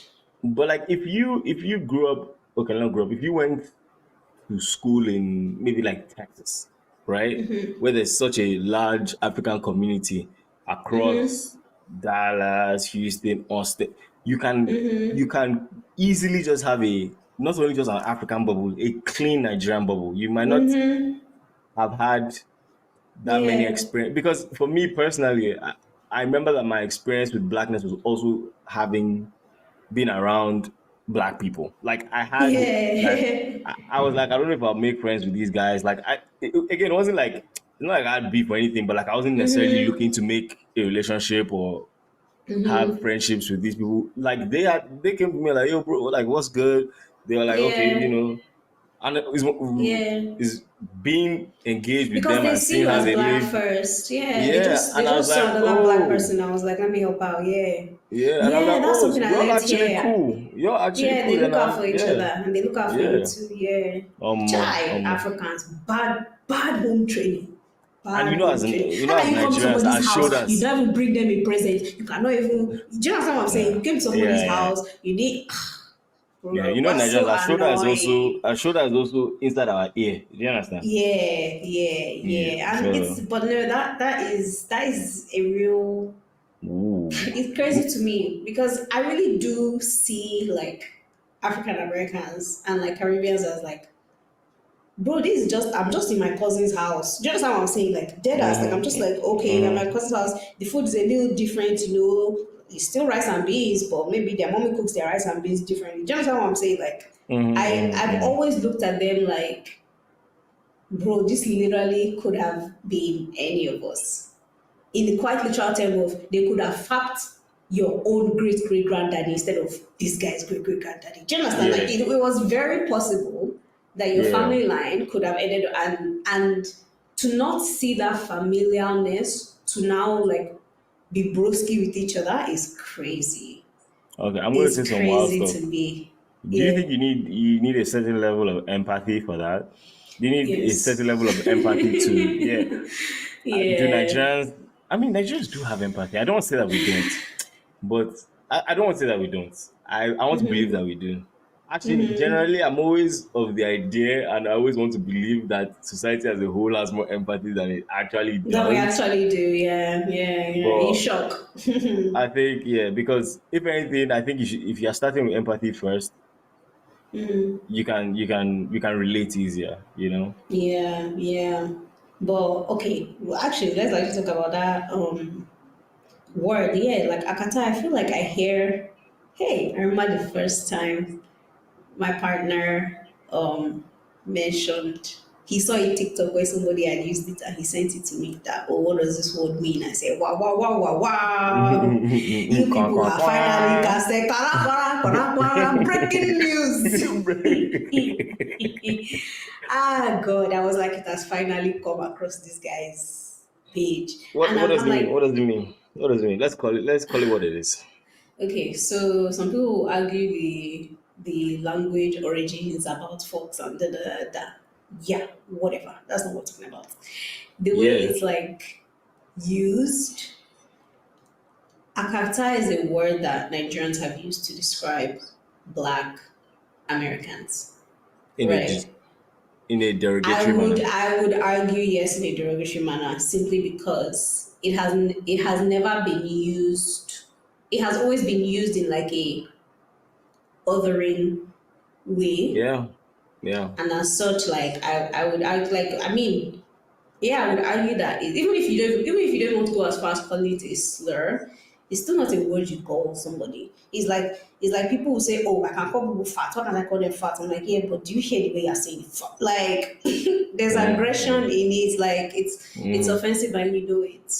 But like if you grew up, okay, not grew up, if you went to school in maybe like Texas, right, where there's such a large African community across Dallas, Houston, Austin, you can easily just have not only just an African bubble, a clean Nigerian bubble. You might not have had that many experience, because for me personally, I remember that my experience with blackness was also having been around black people. Like I had, I was like, I don't know if I'll make friends with these guys. Like it wasn't like, it's not like I had beef or anything, but like I wasn't necessarily looking to make a relationship or have friendships with these people. Like they came to me like, yo bro, like what's good? They were like, okay, and Yeah. is being engaged with Because them they and see seeing you how as they black live. first. Yeah. Yeah, They and I was just saw like, another black oh, person. I was like, let me help out. Yeah. yeah, and I'm Yeah, like, that's oh, so something I you're learned actually here. cool. You're actually Yeah, cool. they Then look out for I'm, each other yeah, and they look out for you yeah. too. Yeah. Um, Chai, um, Africans, bad home training. and Bad home training. How as can you come to Nigerians, our somebody's house? You shoulders. don't even bring them a present. You cannot even. Do you understand what I'm saying? Yeah, You came to yeah, somebody's yeah. house. You need. Yeah, Bro, what's Nigerians, so annoying? our shoulder is also inside our ear. Do you understand? Yeah. Yeah. And So, it's but no, that is a real. ooh. It's crazy to me because I really do see like African Americans and like Caribbeans as like, bro, this is just I'm just in my cousin's house. Do you understand what I'm saying? Like dead ass. Like I'm just like, okay, I'm at my cousin's house. The food is a little different, you know. It's still rice and beans, but maybe their mommy cooks their rice and beans differently. Do you understand what I'm saying? Like I've always looked at them like, bro, this literally could have been any of us. In the quite literal term of they could have fapped your own great great granddaddy instead of this guy's great great granddaddy. Do you understand? Yeah. Like it was very possible that your family line could have ended and to not see that familiarness to now like be broski with each other is crazy. Okay, I'm going to say some wild Crazy stuff. to me. Do you think you need a certain level of empathy for that? You need a Yes. certain level of empathy to do Yeah. Nigerians? I mean, Nigerians do have empathy. I don't want to say that we don't, but I don't want to say that we don't. I want to believe that we do. Actually, generally, I'm always of the idea, and I always want to believe that society as a whole has more empathy than it actually does. That we actually do, yeah. In But shock. I think, because if anything, I think if you're starting with empathy first, you can relate easier, you know. Yeah. But okay, well, actually, let's actually talk about that word. Yeah, like akata. I feel like I hear. Hey, I remember the first time my partner mentioned he saw a TikTok where somebody had used it and he sent it to me that, oh, what does this word mean? I said, wow. You people have finally casted breaking news. God, I was like, it has finally come across this guy's page. What does it like, mean? What does it mean? What does it mean? Let's call it what it is. Okay, so some people argue the language origin is about folks and da. Yeah, whatever. That's not what we're talking about. The way it's like used, akata is a word that Nigerians have used to describe Black Americans. In a derogatory manner. I would argue yes in a derogatory manner simply because it has never been used. It has always been used in like a othering way. Yeah. And as such, like I would argue, like I would argue that even if you don't want to go as far as calling it a slur, it's still not a word you call somebody. It's like people who say, "Oh, I can call people fat. Why can I call them fat?" I'm like, yeah, but do you hear the way you're saying fat? Like, there's aggression in it. Like it's offensive and you know it.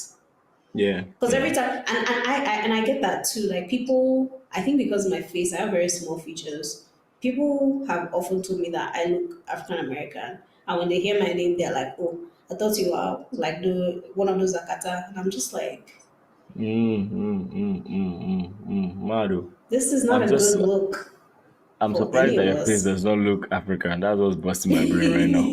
Yeah. Because every time, and I get that too. Like people, I think because of my face, I have very small features. People have often told me that I look African American, and when they hear my name, they're like, "Oh, I thought you were like one of those Akata," and I'm just like, Maru. this is not a good look. I'm surprised that your face does not look African. That's what's busting my brain right now.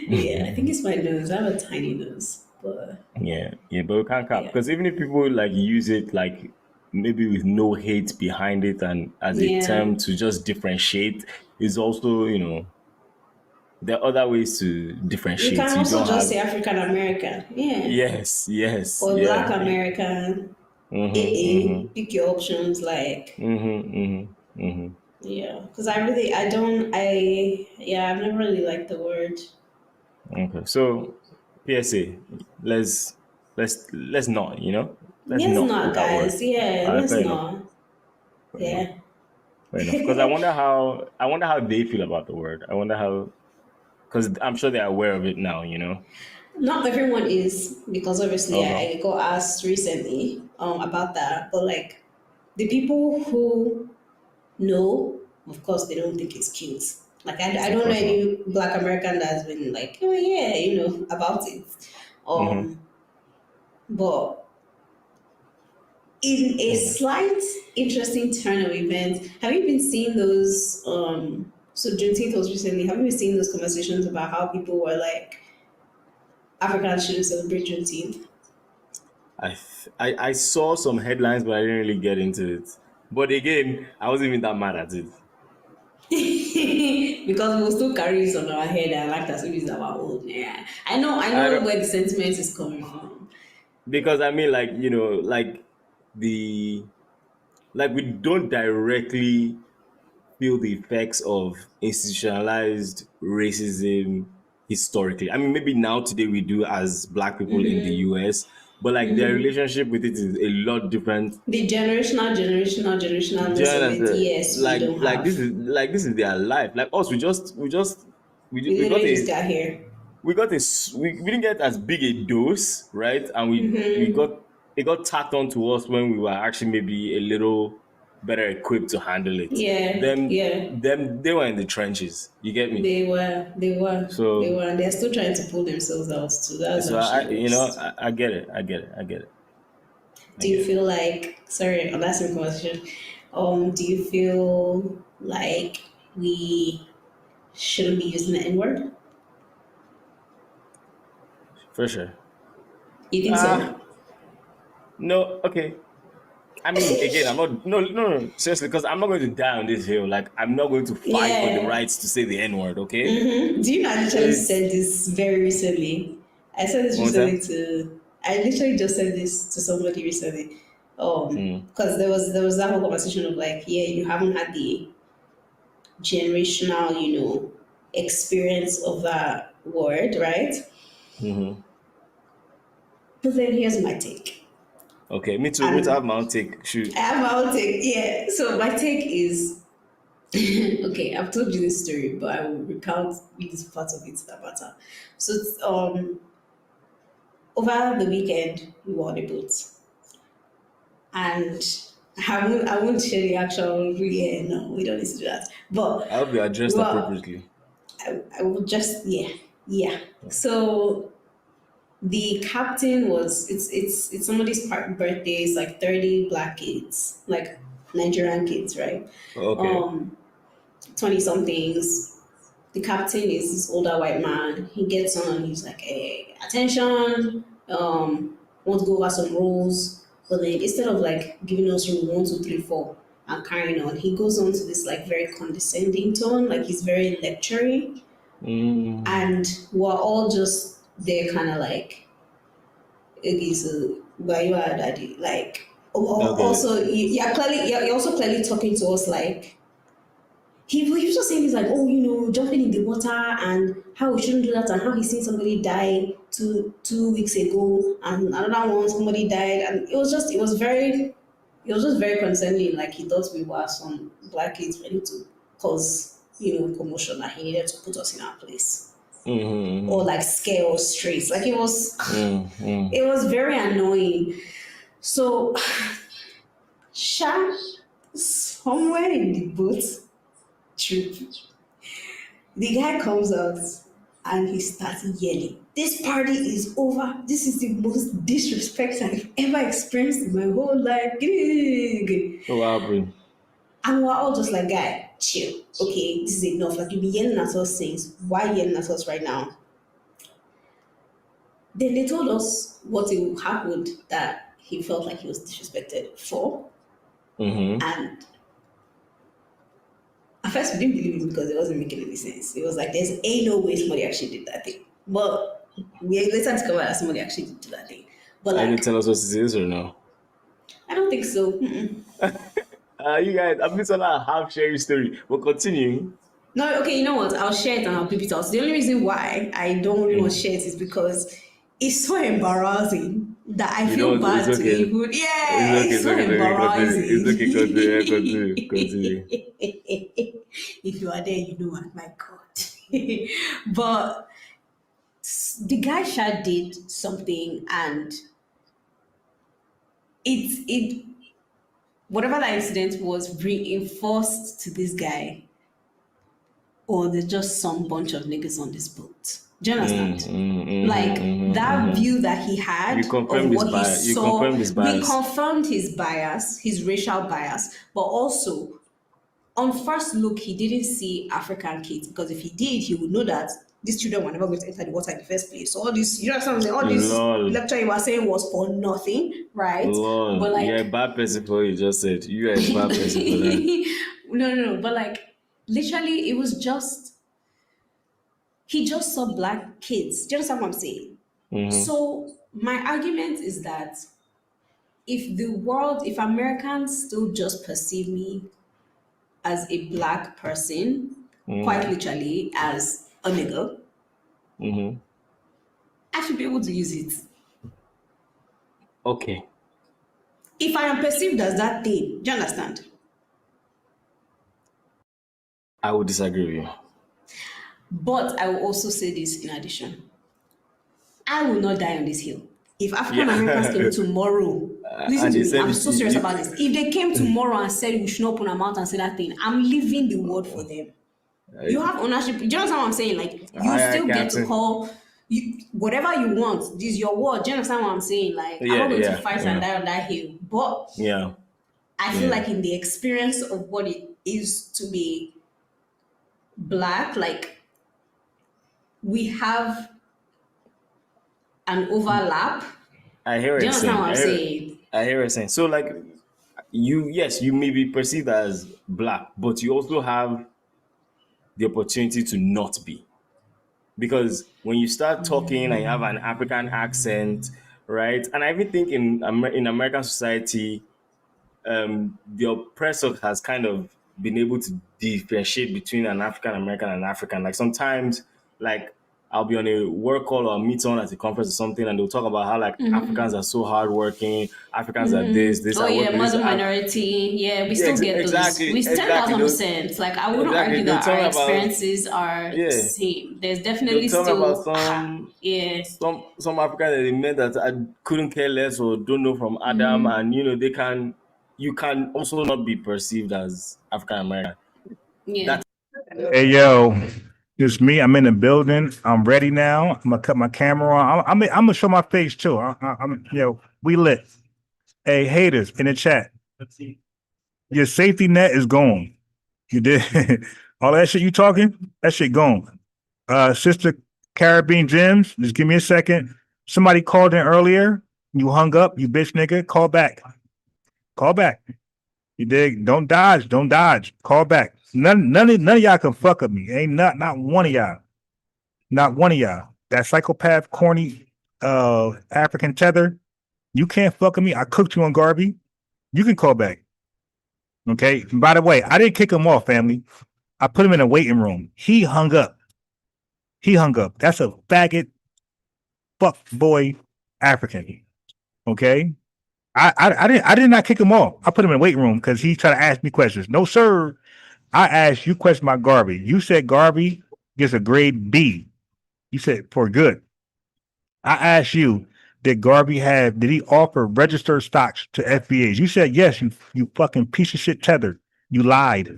Yeah, I think it's my nose. I have a tiny nose, but yeah, but we can't cap because even if people like use it like maybe with no hate behind it and as a term to just differentiate, is also there are other ways to differentiate. You can also just say African American. Yeah. Yes. Or Black American. Pick your options, like. Yeah, because I've never really liked the word. Okay, so PSA, let's not, let's not, guys. Word. Yeah, let's not. Yeah. Because I wonder how they feel about the word. I wonder how, because I'm sure they're aware of it now, Not everyone is, because obviously I got asked recently about that, but like the people who know of course, they don't think it's cute. Like, I don't know any Black American that's been like, oh yeah, about it. But in a slight interesting turn of events, have you been seeing those? So Juneteenth was recently. Have you been seeing those conversations about how people were like, Africans shouldn't celebrate Juneteenth? I saw some headlines, but I didn't really get into it. But again, I wasn't even that mad at it. Because we'll still carry this on our head and like as if it's our own. Yeah. I know where the sentiment is coming from. Because I mean, like, we don't directly feel the effects of institutionalized racism historically. I mean, maybe now today we do as Black people in the US, but like their relationship with it is a lot different. The generationalness of it, yes, we don't have. This is their life. Like us, we just got here. We didn't get as big a dose, right? And it got tacked on to us when we were actually maybe a little better equipped to handle it. They were in the trenches. You get me? They were. So they were, and they're still trying to pull themselves out too. That's so I get it. Do you feel like, sorry, on that same conversation, do you feel like we shouldn't be using the N-word? For sure. You think so? No, okay. I mean, again, I'm not, no, seriously, because I'm not going to die on this hill. Like, I'm not going to fight for the rights to say the N-word, okay? Do you know, I literally said this very recently. I said this recently I literally just said this to somebody recently. Because there was that whole conversation of like, yeah, you haven't had the generational, experience of that word, right? But then here's my take. Okay, me too. I have my own take. Shoot. I have my own take, yeah. So my take is, okay, I've told you this story, but I will recount this part of it that matter. So over the weekend, we were on a boat. And I won't share the actual, no, we don't need to do that. But I'll be addressed appropriately. I will just, yeah. So the captain was, it's somebody's birthday. It's like 30 Black kids, like Nigerian kids, right? Okay. 20 somethings. The captain is this older white man. He gets on, he's like, hey, attention, want to go over some rules. But then instead of like giving us rule 1, 2, 3, 4 and carrying on, he goes on to this like very condescending tone, like he's very lecturing. And we're all just there kind of like, okay, so where you are, daddy? Like, also, you're also clearly talking to us like, he was just saying things like, jumping in the water and how we shouldn't do that and how he's seen somebody die two weeks ago and another one, somebody died. And it was just very concerning. Like he thought we were some Black kids ready to cause, commotion, that he needed to put us in our place. Or like scare us straight. Like it was very annoying. So somewhere in the boat trip, the guy comes out and he starts yelling, "This party is over. This is the most disrespect I've ever experienced in my whole life." What happened? And we're all just like, guy, chill. Okay, this is enough. Like, you've been yelling at us since. Why yelling at us right now? Then they told us what happened that he felt like he was disrespected for. And at first we didn't believe it because it wasn't making any sense. It was like, there's no way somebody actually did that thing. But we later discovered that somebody actually did do that thing. But like, can you tell us what it is or no? I don't think so. You guys, I'm missing a half sharing story. We'll continue. No, okay, you know what? I'll share it and I'll beep it out. The only reason why I don't really want to share it is because it's so embarrassing that I feel bad to even. Yeah, it's so embarrassing. It's okay, continue. If you are there, you know what, my God. But the guy did something, and it whatever that incident was reinforced to this guy, or there's just some bunch of niggas on this boat. Do you understand? That view that he had of what he saw, we confirmed his bias, his racial bias, but also on first look, he didn't see African kids, because if he did, he would know that these children were never going to enter the water in the first place. So all this, you know what I'm saying? All this lecture you were saying was for nothing, right? But like, you're a bad person for what you just said. You are a bad person for that. No. But like, literally, it was just, he just saw black kids. Do you understand what I'm saying? So my argument is that if Americans still just perceive me as a black person, quite literally as a nigger, I should be able to use it. Okay. If I am perceived as that thing, do you understand? I would disagree with you. But I will also say this in addition. I will not die on this hill. If African Americans came tomorrow, listen to me, I'm so serious about this. If they came tomorrow and said we should not open our mouth and say that thing, I'm leaving the word for them. You have ownership. Do you understand what I'm saying? Like, you still get to call whatever you want. This is your word. Do you understand what I'm saying? Like, I'm not going to fight and die on that hill. But I feel like in the experience of what it is to be black, like, we have an overlap. I hear what you're saying. I hear what you're saying. So, like, you may be perceived as black, but you also have the opportunity to not be. Because when you start talking and you have an African accent, right? And I even think in American society, the oppressor has kind of been able to differentiate between an African American and African. Like, sometimes, like, I'll be on a work call or a meet on at a conference or something, and they'll talk about how, like, Africans are so hardworking, Africans are this. Mother minority. Yeah, we still get those. We 10,000%. Like, I wouldn't argue that our experiences are the same. There's definitely still about some Africans that they met that I couldn't care less or don't know from Adam, and you can also not be perceived as African American. Yeah. Hey yo, it's me. I'm in the building. I'm ready now. I'm gonna cut my camera on. I'm gonna show my face too. We lit. Hey, haters in the chat. Your safety net is gone. You did all that shit you talking? That shit gone. Sister Caribbean Gems, just give me a second. Somebody called in earlier. You hung up. You bitch nigga. Call back. Call back. You dig? Don't dodge. Don't dodge. Call back. None of y'all can fuck with me. Ain't not one of y'all. Not one of y'all. That psychopath, corny, African tether. You can't fuck with me. I cooked you on Garvey. You can call back. Okay. And by the way, I didn't kick him off, family. I put him in a waiting room. He hung up. That's a faggot, fuck boy, African. Okay. I did not kick him off. I put him in a waiting room because he tried to ask me questions. No, sir. I asked you questions about Garvey. You said Garvey gets a grade B. You said for good. I asked you, did he offer registered stocks to FBAs? You said yes, you fucking piece of shit tether. You lied.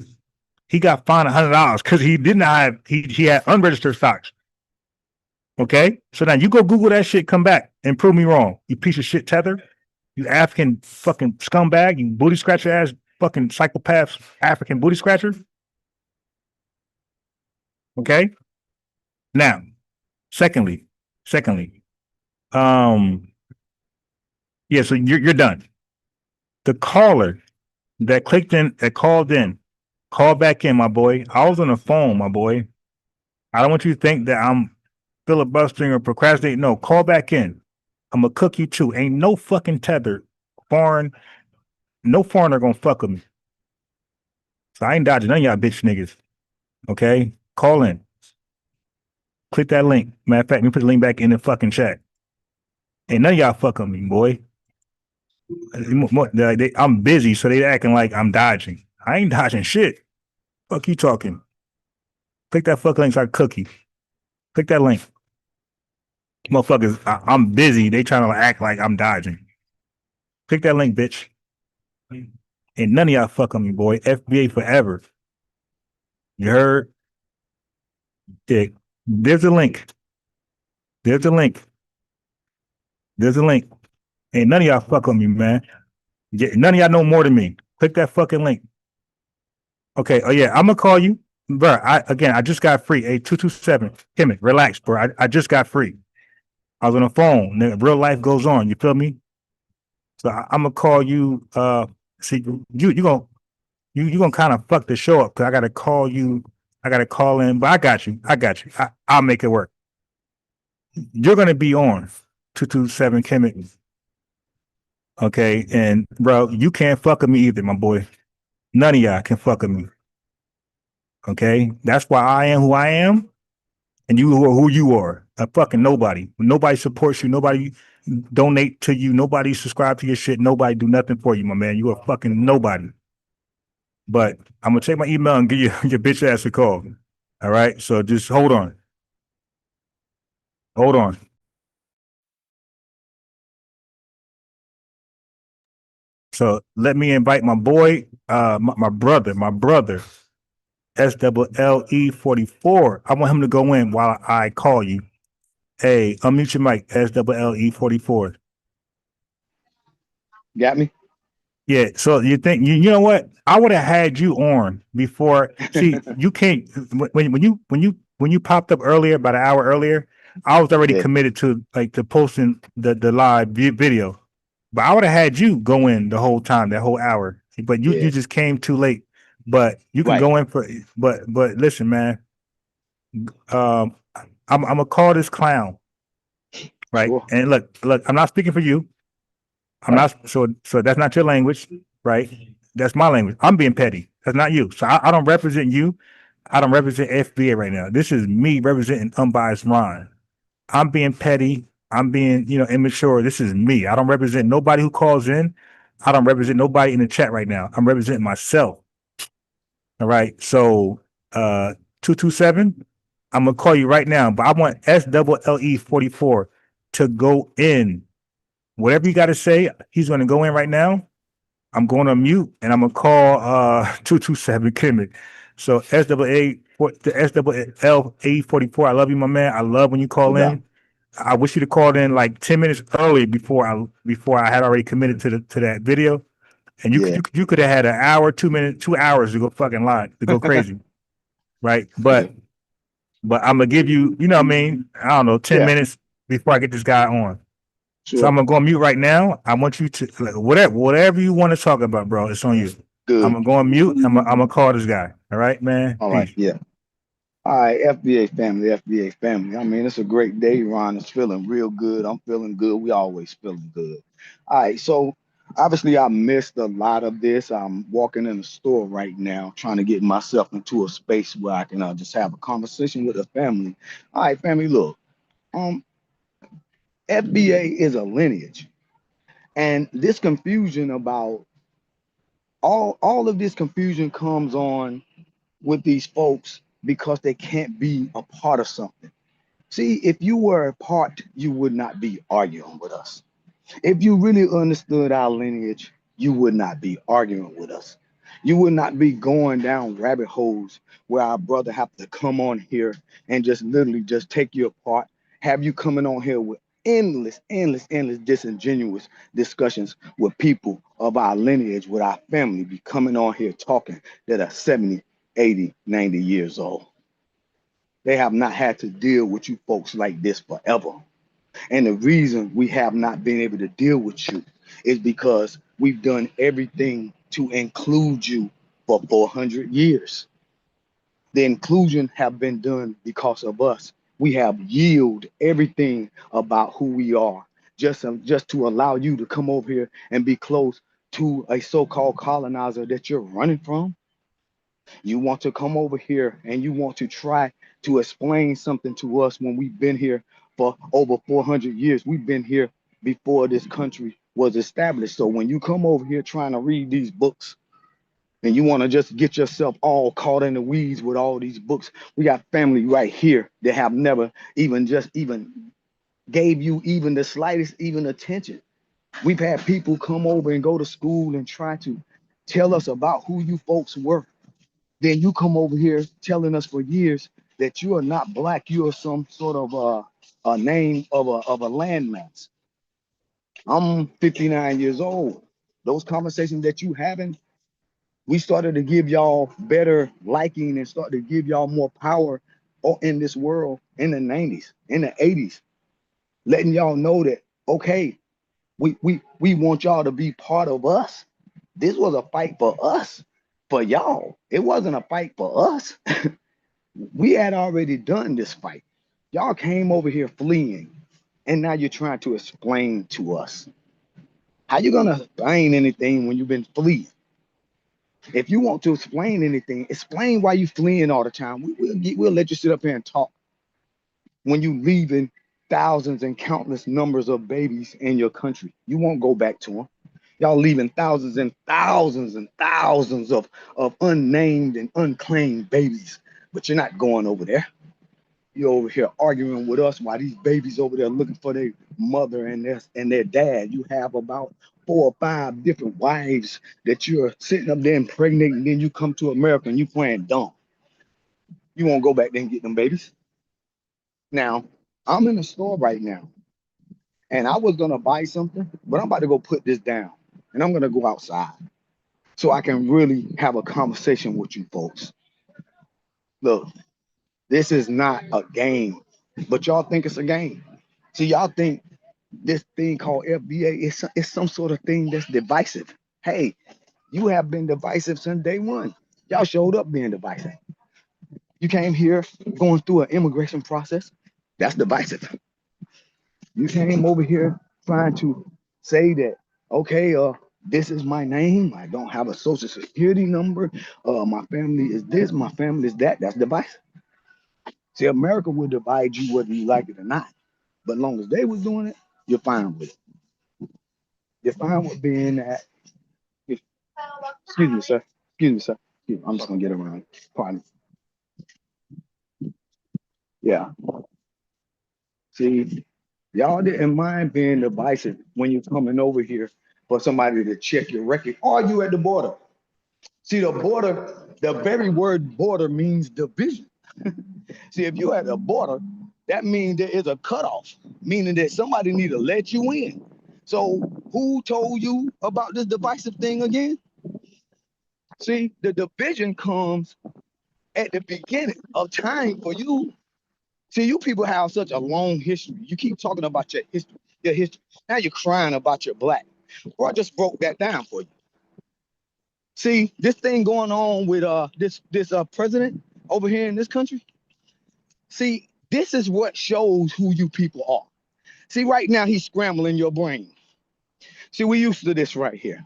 He got fined $100 because he didn't have, he had unregistered stocks. Okay? So now you go Google that shit, come back and prove me wrong. You piece of shit tether. You African fucking scumbag, you booty scratcher ass fucking psychopath African booty scratcher. Okay. Now, secondly, so you're done. The caller that called in, call back in, my boy. I was on the phone, my boy. I don't want you to think that I'm filibustering or procrastinating. No, call back in. I'm gonna cook you too. Ain't no fucking tether. No foreigner gonna fuck with me. So I ain't dodging none of y'all bitch niggas. Okay? Call in. Click that link. Matter of fact, let me put the link back in the fucking chat. Ain't none of y'all fuck with me, boy. I'm busy, so they acting like I'm dodging. I ain't dodging shit. Fuck you talking. Click that fucking link so I can cook you. Click that link. Motherfuckers, I'm busy. They trying to act like I'm dodging. Click that link, bitch. Ain't Ain't none of y'all fuck on me, boy. FBA forever. You heard? Yeah. There's a link. There's a link. There's a link. Ain't none of y'all fuck on me, man. None of y'all know more than me. Click that fucking link. Okay. Oh yeah, I'm gonna call you, bro. I just got free. Hey, 227. Kim, relax, bro. I just got free. I was on the phone. Real life goes on. You feel me? So I'm gonna call you. See, you gonna kind of fuck the show up because I gotta call you. I gotta call in, but I got you. I'll make it work. You're gonna be on 227 Kim. Okay, and bro, you can't fuck with me either, my boy. None of y'all can fuck with me. Okay, that's why I am who I am, and you are who you are. A fucking nobody. Nobody supports you. Nobody donate to you. Nobody subscribe to your shit. Nobody do nothing for you, my man. You are fucking nobody. But I'm gonna check my email and give you your bitch ass a call. All right, so just hold on. Hold on. So let me invite my boy, my brother, SLLE 44. I want him to go in while I call you. Hey, unmute your mic, SLLE 44. Got me? Yeah. So you think you know what? I would have had you on before. See, you can't when you popped up earlier, about an hour earlier. I was already committed to posting the live video. But I would have had you go in the whole time, that whole hour. But you just came too late. But you can go in for. But listen, man. I'm gonna call this clown, right? Sure. And look, I'm not speaking for you. I'm not. So that's not your language, right? That's my language. I'm being petty. That's not you. So I don't represent you. I don't represent FBA right now. This is me representing unbiased Ron. I'm being petty. I'm being, immature. This is me. I don't represent nobody who calls in. I don't represent nobody in the chat right now. I'm representing myself. All right. So 227, I'm gonna call you right now, but I want SLLE 44 to go in. Whatever you gotta say, he's gonna go in right now. I'm going to mute and I'm gonna call 227 Kim. So SLLE 44. I love you, my man. I love when you call in. I wish you'd have called in like 10 minutes early before I had already committed to that video. And you could have had an hour, 2 minutes, 2 hours to go fucking live, to go crazy. Right. But I'm gonna give you, you know what I mean? I don't know, 10 minutes before I get this guy on. Sure. So I'm gonna go on mute right now. I want you to whatever you want to talk about, bro. It's on you. Good. I'm gonna go on mute. I'm gonna call this guy. All right, man. All right. Yeah. All right, FBA family. I mean, it's a great day. Ron is feeling real good. I'm feeling good. We always feeling good. All right, so obviously I missed a lot of this. I'm walking in the store right now, trying to get myself into a space where I can just have a conversation with the family. All right, family, look, FBA is a lineage, and this confusion about all of this confusion comes on with these folks because they can't be a part of something. See, if you were a part, you would not be arguing with us. If you really understood our lineage, you would not be arguing with us. You would not be going down rabbit holes where our brother have to come on here and just literally just take you apart, have you coming on here with endless disingenuous discussions with people of our lineage, with our family, be coming on here talking that are 70, 80, 90 years old. They have not had to deal with you folks like this forever. And the reason we have not been able to deal with you is because we've done everything to include you for 400 years. The inclusion have been done because of us. We have yielded everything about who we are just to allow you to come over here and be close to a so-called colonizer that you're running from. You want to come over here and you want to try to explain something to us when we've been here for over 400 years. We've been here before this country was established. So when you come over here trying to read these books and you want to just get yourself all caught in the weeds with all these books, we got family right here that have never even gave you even the slightest even attention. We've had people come over and go to school and try to tell us about who you folks were. Then you come over here telling us for years that you are not black, you are some sort of a name of a landmass. I'm 59 years old. Those conversations that you having, we started to give y'all better liking and started to give y'all more power in this world in the 90s, in the 80s, letting y'all know that, okay, we want y'all to be part of us. This was a fight for us, for y'all. It wasn't a fight for us. We had already done this fight. Y'all came over here fleeing, and now you're trying to explain to us. How you gonna explain anything when you've been fleeing? If you want to explain anything, explain why you fleeing all the time. We'll let you sit up here and talk when you leaving thousands and countless numbers of babies in your country. You won't go back to them. Y'all leaving thousands and thousands and thousands of unnamed and unclaimed babies, but you're not going over there. You're over here arguing with us while these babies over there looking for their mother and their dad. You have about 4 or 5 different wives that you're sitting up there impregnating, and then you come to America and you playing dumb. You won't go back there and get them babies. Now, I'm in the store right now, and I was gonna buy something, but I'm about to go put this down, and I'm gonna go outside so I can really have a conversation with you folks. Look, this is not a game, but y'all think it's a game. See, y'all think this thing called FBA is some sort of thing that's divisive. Hey, you have been divisive since day one. Y'all showed up being divisive. You came here going through an immigration process. That's divisive. You came over here trying to say that, okay, this is my name. I don't have a social security number. My family is this, my family is that. That's divisive. See, America will divide you whether you like it or not. But as long as they was doing it, you're fine with it. You're fine with being that. Excuse me, sir. Excuse me, sir. Excuse me. I'm just gonna get around. Pardon. Yeah. See, y'all didn't mind being divisive when you're coming over here for somebody to check your record. Or you at the border. See, the border, the very word border means division. See, if you at the border, that means there is a cutoff, meaning that somebody need to let you in. So who told you about this divisive thing again? See, the division comes at the beginning of time for you. See, you people have such a long history. You keep talking about your history, your history. Now you're crying about your black. Well, I just broke that down for you. See, this thing going on with this president over here in this country. See, this is what shows who you people are. See, right now he's scrambling your brain. See, we used to this right here.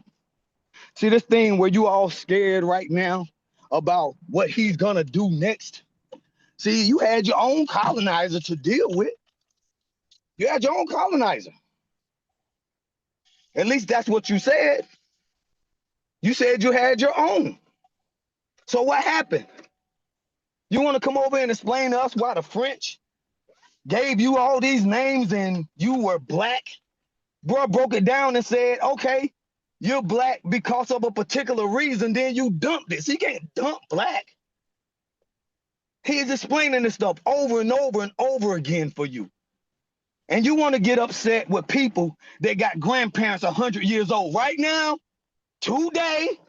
See, this thing where you all scared right now about what he's gonna do next. See, you had your own colonizer to deal with. You had your own colonizer. At least that's what you said. You said you had your own. So what happened? You want to come over and explain to us why the French gave you all these names and you were black? Bro broke it down and said, okay, you're black because of a particular reason, then you dumped it. So you can't dump black. He is explaining this stuff over and over and over again for you. And you want to get upset with people that got grandparents 100 years old. Right now, today,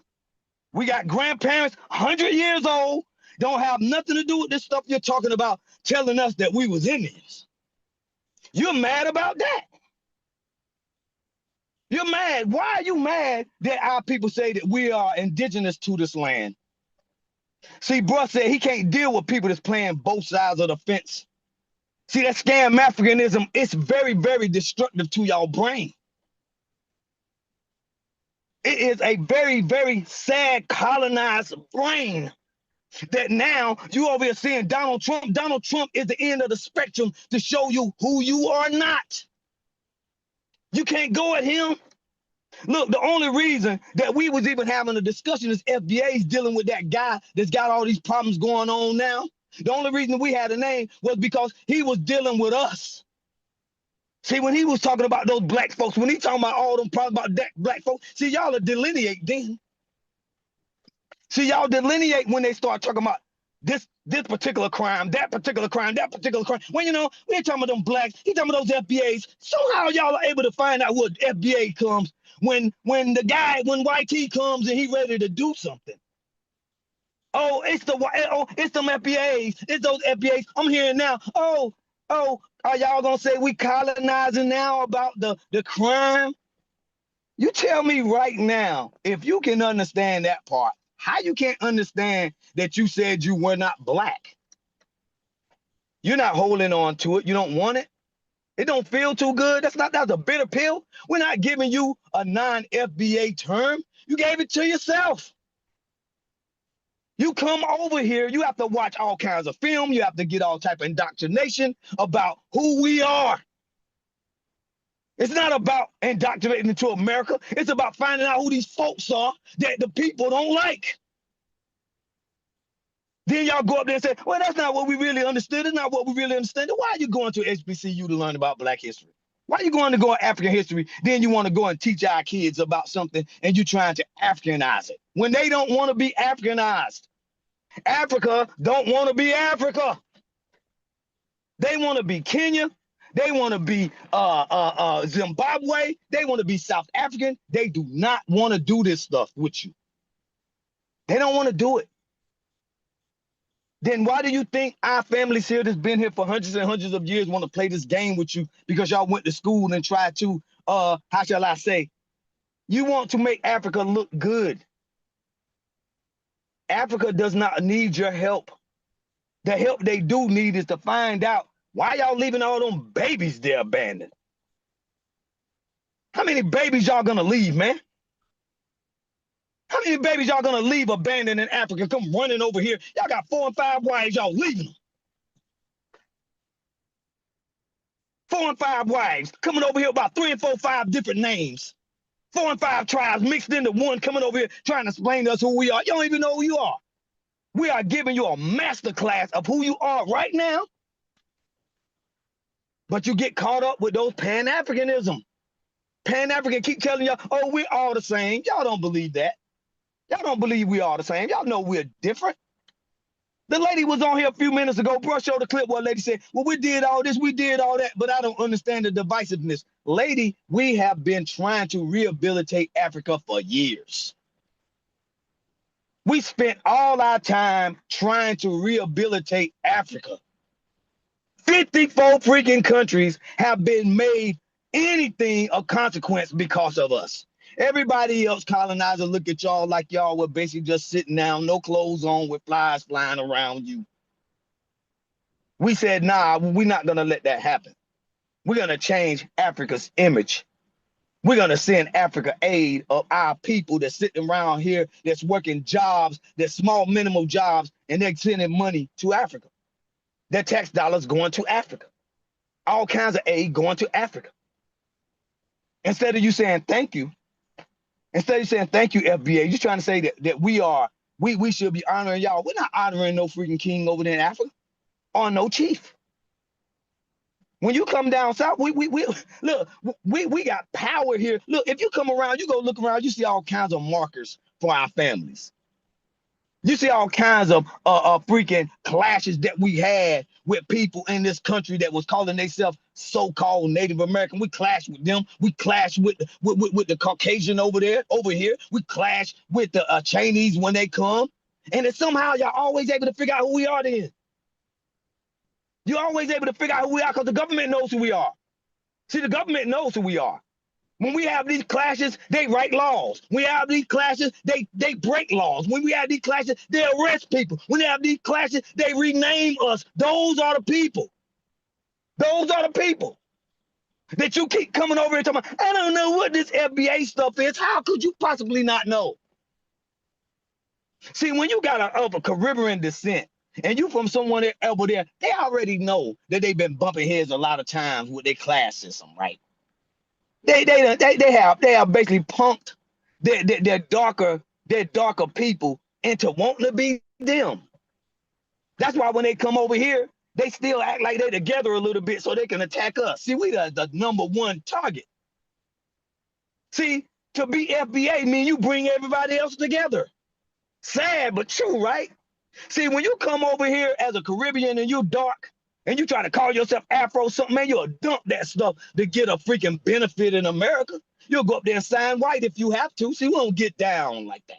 we got grandparents 100 years old, don't have nothing to do with this stuff you're talking about, telling us that we was in this. You're mad about that. You're mad. Why are you mad that our people say that we are indigenous to this land? See, bruh said he can't deal with people that's playing both sides of the fence. See, that scam Africanism, it's very, very destructive to your brain. It is a very, very sad colonized brain that now you over here seeing Donald Trump. Donald Trump is the end of the spectrum to show you who you are not. You can't go at him. Look, the only reason that we was even having a discussion is FBA's dealing with that guy that's got all these problems going on now. The only reason we had a name was because he was dealing with us. See, when he was talking about those black folks, when he talking about all them problems about that black folks, see, y'all are delineate then. See, y'all delineate when they start talking about this particular crime, that particular crime, that particular crime. Well, you know, we ain't talking about them blacks. He talking about those FBAs. Somehow y'all are able to find out what FBA comes when YT comes and he ready to do something. Oh, it's them FBAs. It's those FBAs. I'm hearing now. Oh, are y'all gonna say we colonizing now about the crime? You tell me right now, if you can understand that part, how you can't understand that you said you were not black? You're not holding on to it. You don't want it. It don't feel too good. That's a bitter pill. We're not giving you a non-FBA term. You gave it to yourself. You come over here, you have to watch all kinds of film. You have to get all type of indoctrination about who we are. It's not about indoctrinating into America. It's about finding out who these folks are that the people don't like. Then y'all go up there and say, well, that's not what we really understood. It's not what we really understand. Why are you going to HBCU to learn about Black history? Why are you going to go African history? Then you want to go and teach our kids about something and you're trying to Africanize it when they don't want to be Africanized. Africa don't want to be Africa. They want to be Kenya. They want to be Zimbabwe. They want to be South African. They do not want to do this stuff with you. They don't want to do it. Then why do you think our families here that's been here for hundreds and hundreds of years want to play this game with you? Because y'all went to school and tried to, how shall I say, you want to make Africa look good. Africa does not need your help. The help they do need is to find out why y'all leaving all them babies there abandoned. How many babies y'all gonna leave, man? How many babies y'all gonna leave abandoned in Africa, come running over here? Y'all got 4 and 5 wives, y'all leaving them. 4 and 5 wives coming over here about 3 and 4, 5 different names. 4 and 5 tribes mixed into one coming over here trying to explain to us who we are. You don't even know who you are. We are giving you a master class of who you are right now. But you get caught up with those Pan-Africanism. Pan-African keep telling y'all, oh, we're all the same. Y'all don't believe that. Y'all don't believe we all the same. Y'all know we're different. The lady was on here a few minutes ago. Bro, showed the clip where a lady said, well, we did all this, we did all that, but I don't understand the divisiveness. Lady, we have been trying to rehabilitate Africa for years. We spent all our time trying to rehabilitate Africa. 54 freaking countries have been made anything of consequence because of us. Everybody else, colonizer, look at y'all like y'all were basically just sitting down, no clothes on, with flies flying around you. We said, nah, we're not gonna let that happen. We're gonna change Africa's image. We're gonna send Africa aid of our people that's sitting around here, that's working jobs, that's small minimum jobs, and they're sending money to Africa. Their tax dollars going to Africa. All kinds of aid going to Africa. Instead of you saying thank you, instead of saying thank you, FBA, you're trying to say that we should be honoring y'all. We're not honoring no freaking king over there in Africa or no chief. When you come down south, we got power here. Look, if you come around, you go look around, you see all kinds of markers for our families. You see all kinds of freaking clashes that we had with people in this country that was calling themselves so-called Native American. We clashed with them. We clashed with the Caucasian over here. We clashed with the Chinese when they come. And it's somehow y'all always able to figure out who we are then. You're always able to figure out who we are because the government knows who we are. See, the government knows who we are. When we have these clashes, they write laws. When we have these clashes, they break laws. When we have these clashes, they arrest people. When they have these clashes, they rename us. Those are the people. Those are the people that you keep coming over here talking about, I don't know what this FBA stuff is. How could you possibly not know? See, when you got of a Caribbean descent and you from someone over there, they already know that they've been bumping heads a lot of times with their class system, right? They have basically punked their darker people into wanting to be them. That's why when they come over here, they still act like they're together a little bit so they can attack us. See, we the #1 target. See, to be FBA means you bring everybody else together. Sad but true, right? See, when you come over here as a Caribbean and you dark and you try to call yourself Afro something, man, you'll dump that stuff to get a freaking benefit in America. You'll go up there and sign white if you have to. See, we don't get down like that.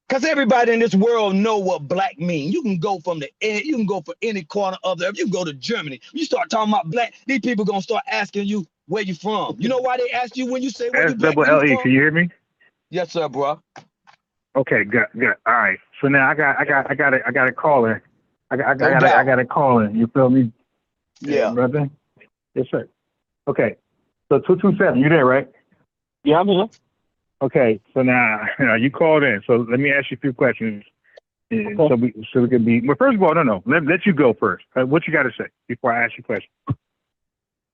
Because everybody in this world know what black mean. You can go from you can go for any corner of the earth. You can go to Germany. You start talking about black, these people gonna start asking you where you from. You know why they ask you when you say where you black, where you SWLE, from? can you hear me? Yes, sir, bro. Okay, good. All right. So now I got a caller. I got a caller. You feel me? Yeah, brother. Yes, sir. Okay. So 227, you there, right? Yeah, I'm here. Okay. So now you called in. So let me ask you a few questions. And Okay. so we can be. Well, first of all, no. Let you go first. What you got to say before I ask you a question?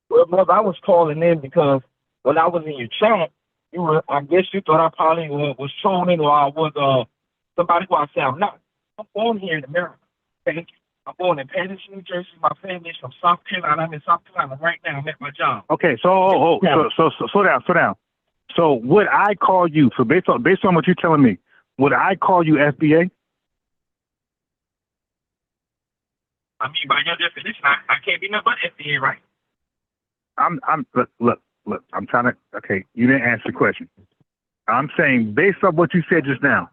Well, brother, I was calling in because when I was in your chat, I guess you thought I probably was trolling or I was somebody who I say I'm not. I'm born here in America. Okay? I'm born in Patterson, New Jersey. My family's from South Carolina. I'm in South Carolina right now. I'm at my job. Okay. So so slow down. So would I call you? So based on what you're telling me, would I call you FBA? I mean, by your definition, I can't be nothing but FBA, right? Look, I'm trying to, okay, you didn't answer the question. I'm saying, based on what you said just now,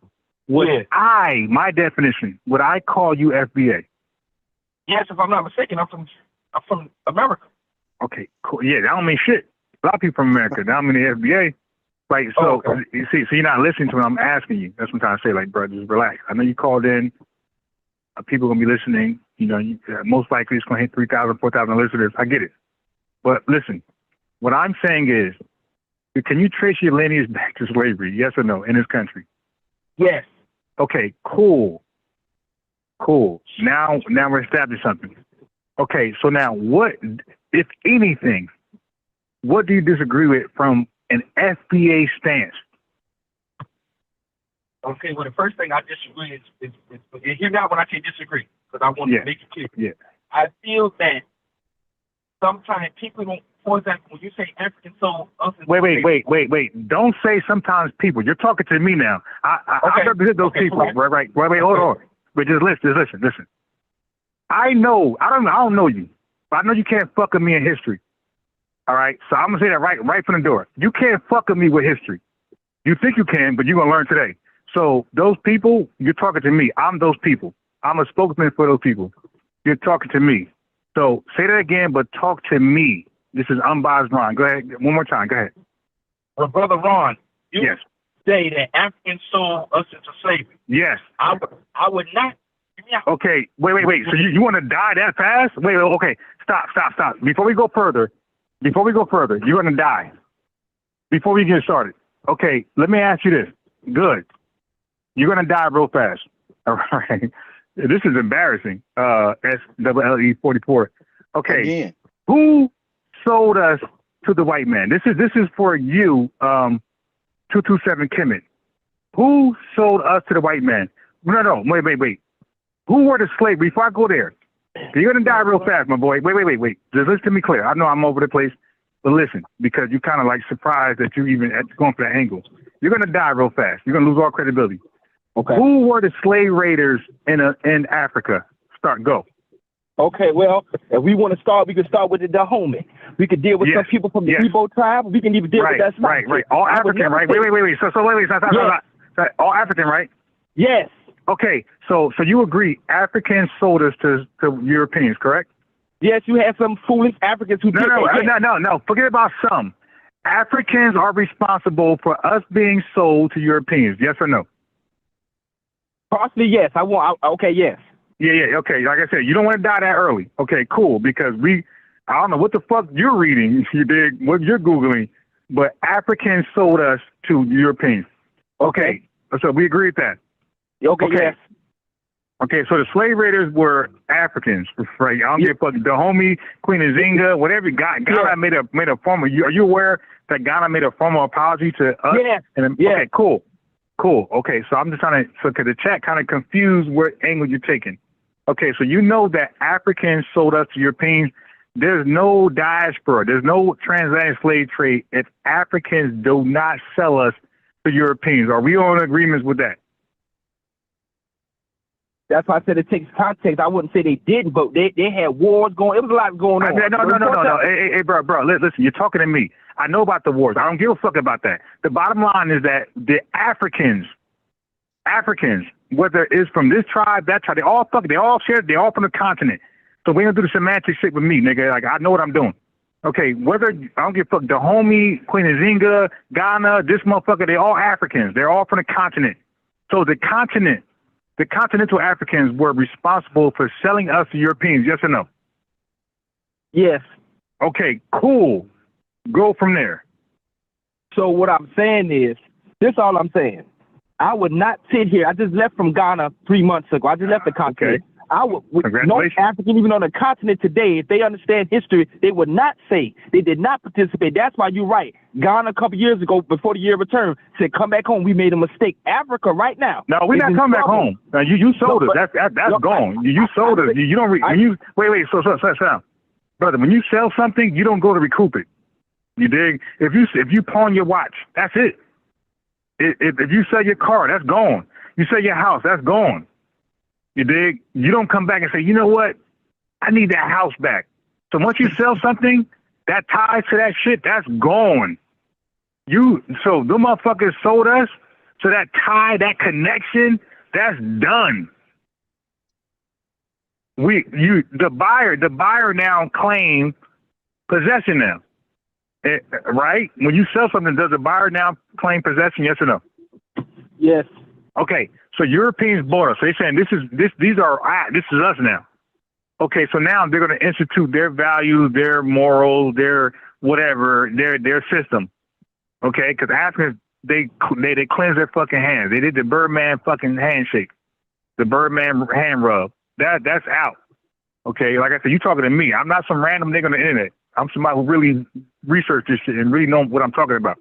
my definition, would I call you FBA? Yes, if I'm not mistaken, I'm from America. Okay, cool. Yeah, that don't mean shit. A lot of people from America, that don't mean the FBA. Like, so, you see, so you're not listening to what I'm asking you. That's what I'm trying to say, like, bro, just relax. I know you called in. People are going to be listening. You know, most likely it's going to hit 3,000, 4,000 listeners. I get it. But listen. What I'm saying is, can you trace your lineage back to slavery? Yes or no in this country? Yes. Okay, cool. Now we're establishing something. Okay, so now what, if anything, what do you disagree with from an FBA stance? Okay, well, the first thing I disagree is hear me out when I say disagree, because I want to make it clear. Yeah. I feel that sometimes people don't. For example, when you say African soul, wait. Don't say sometimes people. You're talking to me now. I represent those people. Right. Hold on. But just listen. I don't know you, but I know you can't fuck with me in history. All right. So I'm gonna say that right from the door. You can't fuck with me with history. You think you can, but you're gonna learn today. So those people, you're talking to me. I'm those people. I'm a spokesman for those people. You're talking to me. So say that again, but talk to me. This is unbiased Ron. Go ahead. One more time. Go ahead. Well, Brother Ron, you say that Africans sold us into slavery. Yes. I would not. Okay. Wait. So you want to die that fast? Wait. Okay. Stop. Before we go further, you're going to die. Before we get started. Okay. Let me ask you this. Good. You're going to die real fast. All right. This is embarrassing. SWLE 44. Okay. Again. Who sold us to the white man? This is for you, 227 Kemet. Who sold us to the white man? No, wait. Who were the slaves? Before I go there, you're gonna die real fast, my boy. Wait. Just listen to me clear. I know I'm over the place, but listen, because you kind of like surprised that you even going for that angle. You're gonna die real fast. You're gonna lose all credibility. Okay. Who were the slave raiders in Africa? Go. Okay, well, if we want to start, we can start with the Dahomey. We could deal with some people from the Igbo tribe. We can even deal with that. Right. All African, right? Wait. So stop. All African, right? Yes. Okay, so you agree Africans sold us to Europeans, correct? Yes, you had some foolish Africans who did that. No. Forget about some. Africans are responsible for us being sold to Europeans. Yes or no? Partially, yes. Okay, yes. Yeah. Okay, like I said, you don't want to die that early. Okay, cool. Because I don't know what the fuck you're reading, you dig, what you're Googling, but Africans sold us to Europeans. Okay. So we agree with that. Okay. Yes. Okay, so the slave raiders were Africans, right? I don't give a fuck. The homie, Queen Nzinga, whatever. Ghana made a formal. Are you aware that Ghana made a formal apology to us? Yeah. Okay, cool. Okay, so I'm just trying to, because the chat kind of confused what angle you're taking. Okay, so you know that Africans sold us to Europeans. There's no diaspora. There's no transatlantic slave trade if Africans do not sell us to Europeans. Are we on agreements with that? That's why I said it takes context. I wouldn't say they didn't, but they had wars going. It was a lot going on. No. Hey, bro. Listen, you're talking to me. I know about the wars. I don't give a fuck about that. The bottom line is that the Africans, whether it's from this tribe, that tribe, they all from the continent. So we don't do the semantic shit with me, nigga. Like, I know what I'm doing. Okay, whether, I don't give a fuck, Dahomey, Queen Nzinga, Ghana, this motherfucker, they all Africans. They're all from the continent. So the continental Africans were responsible for selling us to Europeans, yes or no? Yes. Okay, cool. Go from there. So what I'm saying is, this all I'm saying. I would not sit here. I just left from Ghana 3 months ago. I just left the continent. Okay. I would, no African, even on the continent today, if they understand history, they would not say they did not participate. That's why you're right. Ghana a couple years ago, before the year of return, said, come back home. We made a mistake. Africa right now. No, we're not coming back home. Now, you sold us. That's gone. You sold us. You don't, wait, so, brother, when you sell something, you don't go to recoup it. You dig? If you pawn your watch, that's it. If you sell your car, that's gone. You sell your house, that's gone. You dig? You don't come back and say, you know what? I need that house back. So once you sell something, that ties to that shit, that's gone. So the motherfuckers sold us, so that tie, that connection, that's done. The buyer now claim possession now. Right? When you sell something, does the buyer now claim possession? Yes or no? Yes. Okay. So Europeans bought us. So they're saying this is us now. Okay. So now they're going to institute their values, their morals, their whatever, their system. Okay. Because Africans, they cleanse their fucking hands. They did the Birdman fucking handshake, the Birdman hand rub. That's out. Okay. Like I said, you talking to me. I'm not some random nigga on the internet. I'm somebody who really researched this shit and really know what I'm talking about.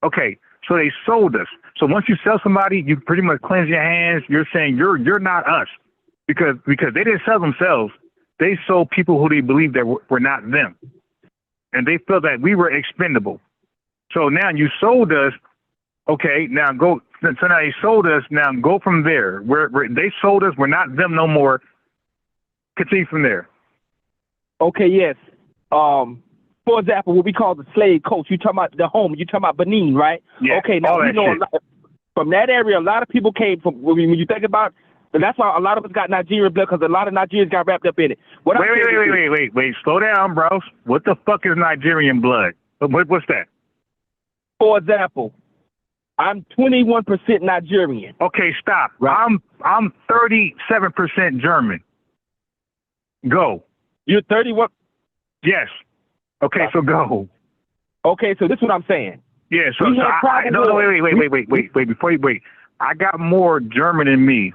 Okay, so they sold us. So once you sell somebody, you pretty much cleanse your hands. You're saying you're not us because they didn't sell themselves. They sold people who they believed that were not them, and they felt that we were expendable. So now you sold us. Okay, now go. So now they sold us. Now go from there. They sold us. We're not them no more. Continue from there. Okay. Yes. For example, what we call the slave coast, you talking about the home, you talking about Benin, right? Yeah, okay, now you know from that area, a lot of people came from, when you think about, and that's why a lot of us got Nigerian blood, because a lot of Nigerians got wrapped up in it. Wait, slow down, bro. What the fuck is Nigerian blood? What's that? For example, I'm 21% Nigerian. Okay, stop. Right. I'm 37% German. Go. You're 31. Yes. Okay, so go. Okay, so this is what I'm saying. Yeah, so wait. Before you wait, I got more German in me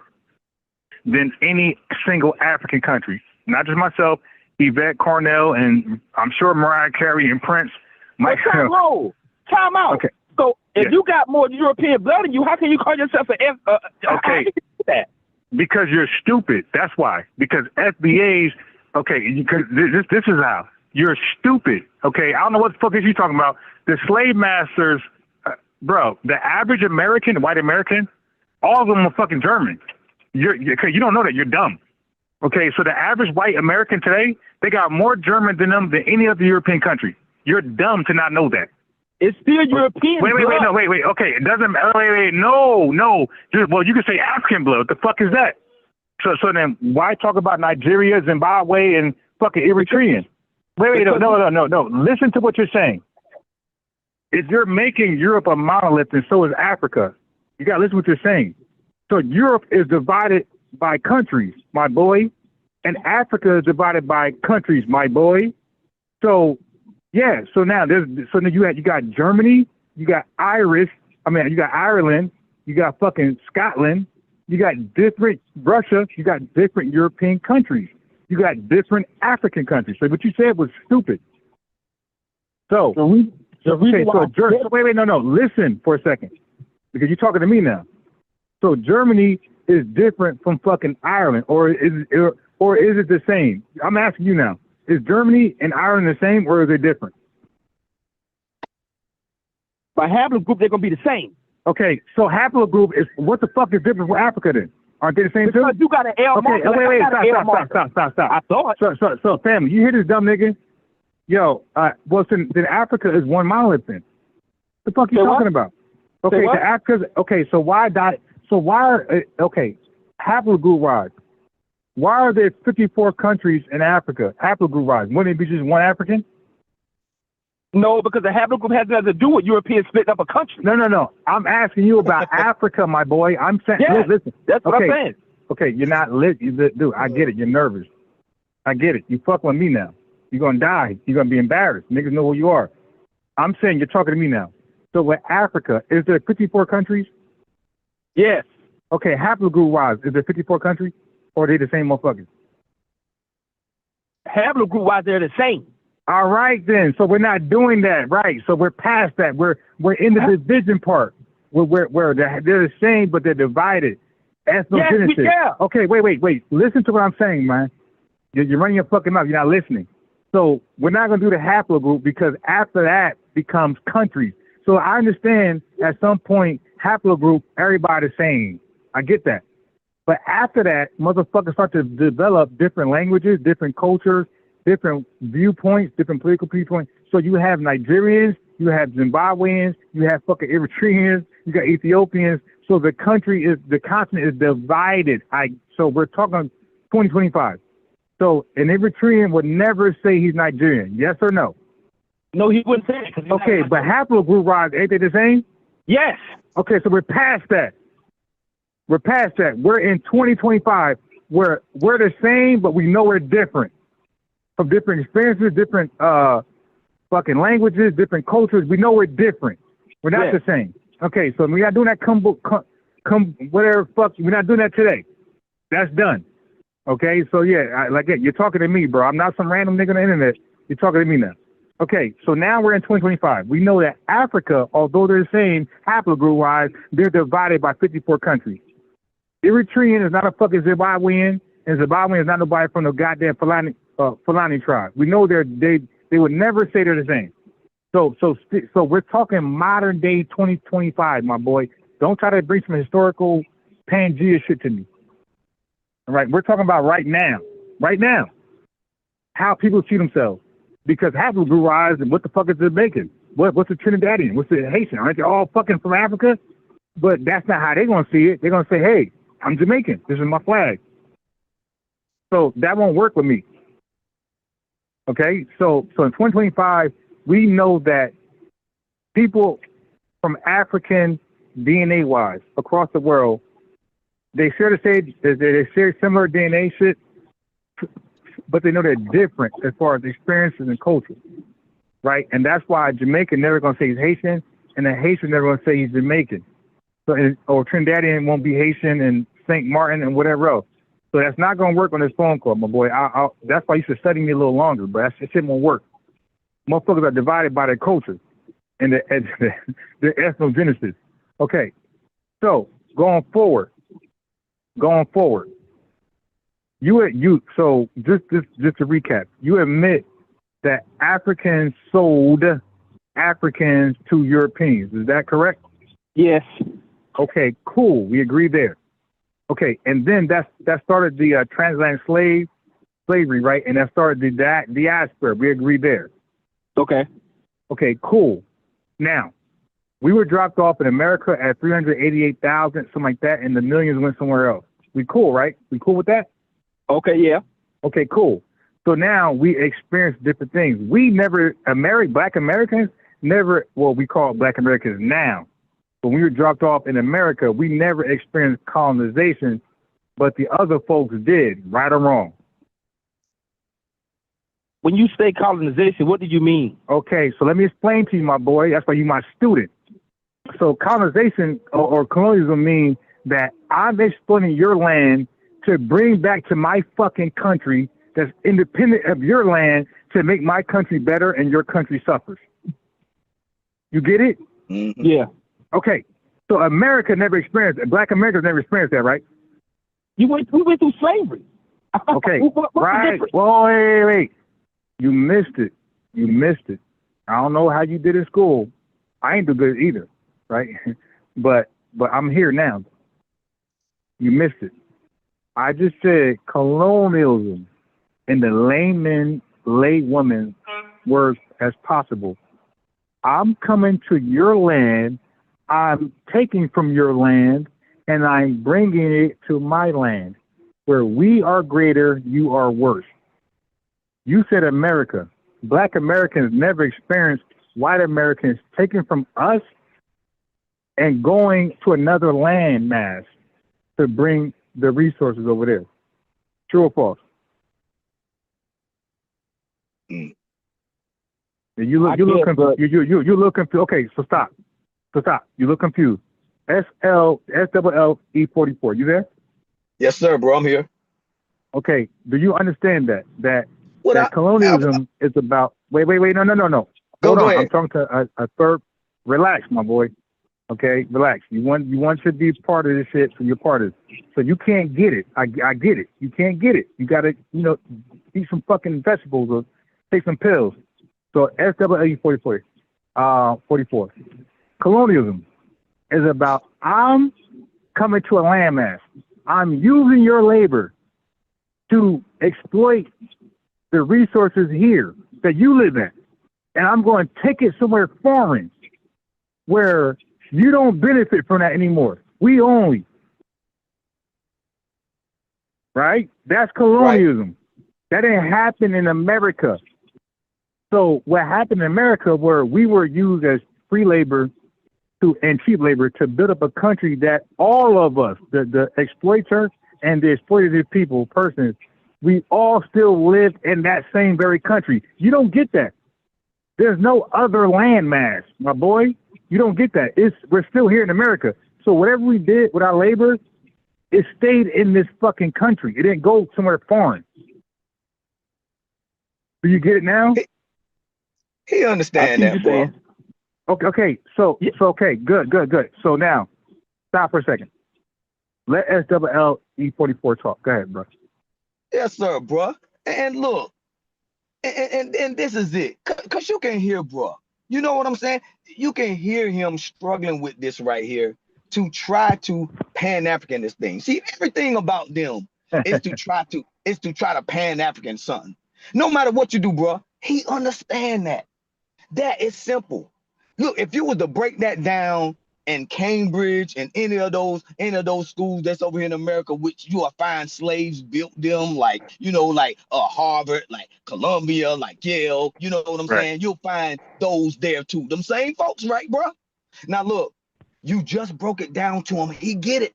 than any single African country. Not just myself, Yvette Cornell, and I'm sure Mariah Carey and Prince. Time out. Okay. So if you got more European blood in you, how can you call yourself an okay. Because you're stupid. That's why. Because FBA's. Okay, this is how. You're stupid. Okay, I don't know what the fuck is you talking about. The slave masters, bro, the average American, white American, all of them are fucking German. You don't know that. You're dumb. Okay, so the average white American today, they got more German than them than any other European country. You're dumb to not know that. It's still European blood. Wait. Okay, it doesn't. No. Well, you can say African blood. What the fuck is that? So then why talk about Nigeria, Zimbabwe, and fucking Eritrean? Wait, no. Listen to what you're saying. If you're making Europe a monolith, and so is Africa, you got to listen to what you're saying. So Europe is divided by countries, my boy, and Africa is divided by countries, my boy. So yeah, so now you got Germany, you got you got Ireland, you got fucking Scotland, you got different Russia, you got different European countries. You got different African countries. So what you said was stupid. So, wait, listen for a second, because you're talking to me now. So Germany is different from fucking Ireland, or is it the same? I'm asking you now. Is Germany and Ireland the same, or is it different? By having a group, they're gonna be the same. Okay, so haplogroup is what the fuck is different for Africa then? Aren't they the same too? Because you got an L marker. Okay, wait, stop. I saw it. So family, you hear this dumb nigga? Yo, well, then Africa is one monolith then. The fuck you talking about? Okay, the Africa's, okay, so why haplogroup wise, why are there 54 countries in Africa, haplogroup wise? Wouldn't it be just one African? No, because the haplogroup has nothing to do with Europeans splitting up a country. No. I'm asking you about Africa, my boy. I'm saying, listen. That's what I'm saying. Okay, you're not lit. Dude, I get it. You're nervous. I get it. You fuck with me now. You're going to die. You're going to be embarrassed. Niggas know who you are. I'm saying you're talking to me now. So with Africa, is there 54 countries? Yes. Okay, haplogroup wise, is there 54 countries? Or are they the same motherfuckers? Haplogroup wise, they're the same. All right then. So we're not doing that, right? So we're past that. We're in the division part. Where they're the same, but they're divided. Ethnogenesis. Yes, yeah. Okay, wait. Listen to what I'm saying, man. You're running your fucking mouth. You're not listening. So we're not going to do the haplogroup because after that becomes countries. So I understand at some point haplogroup, everybody the same. I get that. But after that, motherfuckers start to develop different languages, different cultures, different viewpoints, different political viewpoints. So you have Nigerians, you have Zimbabweans, you have fucking Eritreans, you got Ethiopians. So the continent is divided. So we're talking 2025. So an Eritrean would never say he's Nigerian. Yes or no? No, he wouldn't say it. Okay, but haplogroup wise, ain't they the same? Yes. Okay, so we're past that. We're past that. We're in 2025 where we're the same, but we know we're different. From different experiences, different fucking languages, different cultures. We know we're different. We're not the same. Okay, so we're not doing that whatever fuck. We're not doing that today. That's done. Okay, so you're talking to me, bro. I'm not some random nigga on the internet. You're talking to me now. Okay, so now we're in 2025. We know that Africa, although they're the same haplogroup-wise, they're divided by 54 countries. Eritrean is not a fucking Zimbabwean, and Zimbabwean is not nobody from the goddamn Fulani tribe. We know they would never say they're the same. So we're talking modern day 2025, my boy. Don't try to bring some historical Pangea shit to me. All right, we're talking about right now, how people see themselves. Because haplogroup-wise, and what the fuck is Jamaican? What's the Trinidadian? What's the Haitian? Aren't they all fucking from Africa? But that's not how they're going to see it. They're going to say, hey, I'm Jamaican. This is my flag. So that won't work with me. Okay? So in 2025, we know that people from African DNA-wise across the world, they share similar DNA shit, but they know they're different as far as experiences and culture, right? And that's why Jamaican never going to say he's Haitian, and the Haitian never going to say he's Jamaican. So, or Trinidadian won't be Haitian, and St. Martin and whatever else. So that's not going to work on this phone call, my boy. That's why you should study me a little longer, but that shit won't work. Motherfuckers are divided by their culture and their ethnogenesis. Okay, so going forward. So just to recap, you admit that Africans sold Africans to Europeans. Is that correct? Yes. Okay, cool. We agree there. Okay, and then that started the transatlantic slavery, right? And that started the diaspora. We agree there. Okay. Okay, cool. Now, we were dropped off in America at 388,000, something like that, and the millions went somewhere else. We cool, right? We cool with that? Okay, yeah. Okay, cool. So now we experience different things. We never, Black Americans never, well, we call it Black Americans now. When we were dropped off in America, we never experienced colonization, but the other folks did, right or wrong. When you say colonization, what do you mean? Okay, so let me explain to you, my boy. That's why you're my student. So colonization or colonialism means that I'm exploiting your land to bring back to my fucking country that's independent of your land to make my country better and your country suffers. You get it? Mm-hmm. Yeah. Okay. So America never experienced it. Black Americans never experienced that, right? We went through slavery. Okay. What's right. Well, wait. You missed it. I don't know how you did in school. I ain't do good either, right? but I'm here now. You missed it. I just said colonialism in the laywoman words as possible. I'm coming to your land, I'm taking from your land, and I'm bringing it to my land, where we are greater, you are worse. You said America. Black Americans never experienced white Americans taking from us and going to another land mass to bring the resources over there. True or false? You look confused. Okay, so stop. You look confused. SLLE44. You there? Yes, sir, bro. I'm here. Okay. Do you understand that colonialism is about? Wait. No. Hold on. ahead. I'm talking to a third. Relax, my boy. Okay, relax. You want to be part of this shit, so you're part of it. So you can't get it. I get it. You can't get it. You gotta, eat some fucking vegetables or take some pills. So SLLE44. Colonialism is about I'm coming to a landmass. I'm using your labor to exploit the resources here that you live in. And I'm going to take it somewhere foreign where you don't benefit from that anymore. We only. Right? That's colonialism. Right. That didn't happen in America. So what happened in America where we were used as free labor and cheap labor to build up a country that all of us, the exploiter and the exploited persons, we all still live in that same very country. You don't get that. There's no other landmass, my boy. You don't get that. We're still here in America. So whatever we did with our labor, it stayed in this fucking country. It didn't go somewhere foreign. Do you get it now? He understand that, bro. Okay. So okay, good. So now, stop for a second. Let SLLE44 talk. Go ahead, bro. Yes, sir, bro. And look, and this is it, cause you can hear, bro. You know what I'm saying? You can hear him struggling with this right here to try to Pan-African this thing. See, everything about them is to try to Pan-African something. No matter what you do, bro, he understand that. That is simple. Look, if you were to break that down in Cambridge and any of those schools that's over here in America, which you will find slaves built them, like Harvard, like Columbia, like Yale, you know what I'm saying? You'll find those there too. Them same folks, right, bro? Now look, you just broke it down to him. He get it.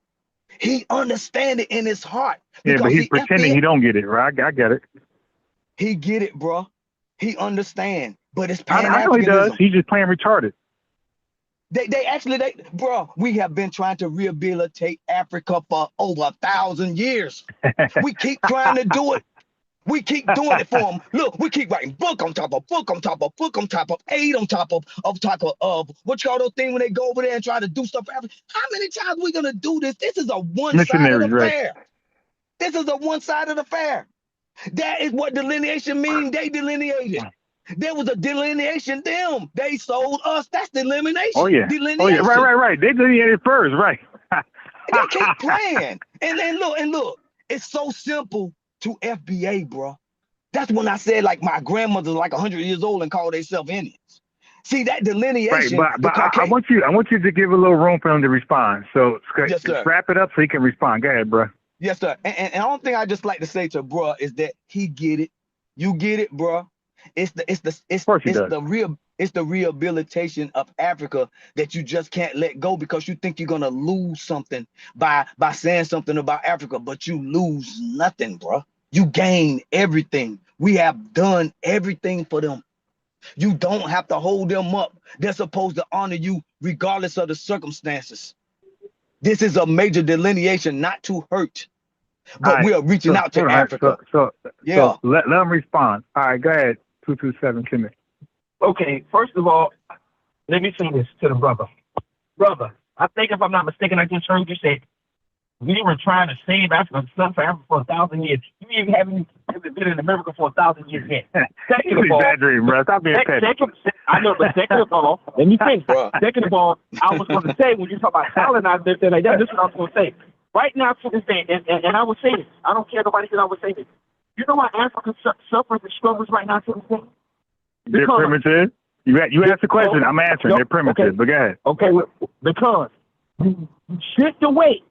He understand it in his heart. Yeah, but he's pretending he don't get it, right? I get it. He get it, bro. He understand. But it's Pan-Africanism. I know he does. He's just playing retarded. Bro, we have been trying to rehabilitate Africa for over 1,000 years. We keep trying to do it. We keep doing it for them. Look, we keep writing book on top of book on top of book on top of aid on top of what you call those things when they go over there and try to do stuff for Africa. How many times are we gonna do this? This is a one-sided affair. This is a one-sided affair. That is what delineation means. They delineated. There was a delineation. They sold us. That's delineation. Oh yeah. Delineation. Oh yeah. Right. They delineated first, right? They keep playing. And look. It's so simple to FBA, bro. That's when I said like my grandmother's like 100 years old and call themselves Indians. See that delineation. Right, but I want you to give a little room for him to respond. So yes, sir. Wrap it up so he can respond. Go ahead, bro. Yes, sir. And the only thing I just like to say to bro is that he get it. You get it, bro. It's the rehabilitation of Africa that you just can't let go because you think you're gonna lose something by saying something about Africa, but you lose nothing, bro. You gain everything. We have done everything for them. You don't have to hold them up. They're supposed to honor you regardless of the circumstances. This is a major delineation, not to hurt. But we are reaching out to Africa. So let them respond. All right, go ahead. 227 Kimmy. Okay, first of all, let me say this to the brother. Brother, I think if I'm not mistaken, I just heard you say We were trying to save Africa for Africa for 1,000 years. You even haven't been in America for 1,000 years yet. Second of all, exaggerating, bro. Stop being petty. I know, but second of all, let me finish. Second of all, I was going to say, when you talk about colonizing and everything like that, this is what I was going to say. Right now, to this day, and I would say this, I don't care nobody says I would say this. You know why Africa suffers and struggles right now to this day? They're primitive. You asked the question, I'm answering. They're primitive, but go ahead. Okay, because you stripped away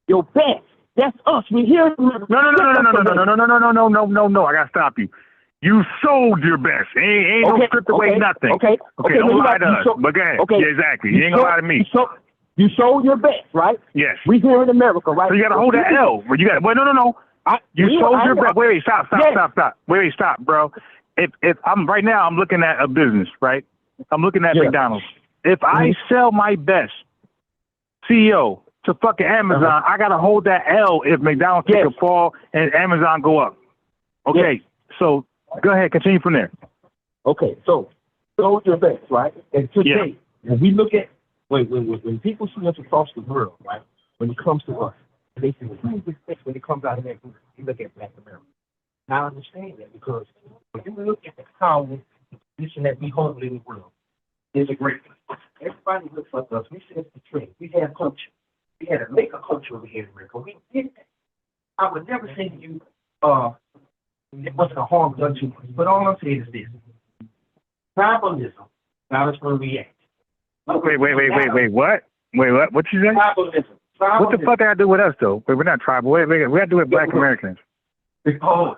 your best. That's us. We here. No. I gotta stop you. You sold your best. Ain't no stripped away nothing. Okay. Don't lie to us. But go ahead. Okay. Yeah, exactly. You ain't gonna lie to me. You sold your best, right? Yes. We here in America, right? So you gotta hold that L. You got. Well, no. You sold your best. Wait, stop. Wait, stop, bro. If I'm right now, I'm looking at a business, right? I'm looking at McDonald's. If I sell my best, CEO, to fucking Amazon, I gotta hold that L if McDonald's take a fall and Amazon go up. Okay, so go ahead, continue from there. Okay, so sold your best, right? And today, when we look at when people see us across the world, right? When it comes to us, they say, who's this best when it comes out of that group? You look at Black America. Now I understand that because when you look at the power, the position that we hold in the world, is a great thing. Everybody looks like us. We set the trend. We have culture. We had a maker culture over here in America. We did that. I would never say to you, it wasn't a harm done to us. But all I'm saying is this. Tribalism, now that's where we at. Wait, what? What you say? Tribalism. What the fuck that got to do with us, though? Wait, we're not tribal. Wait, we got to do with Black Americans. Because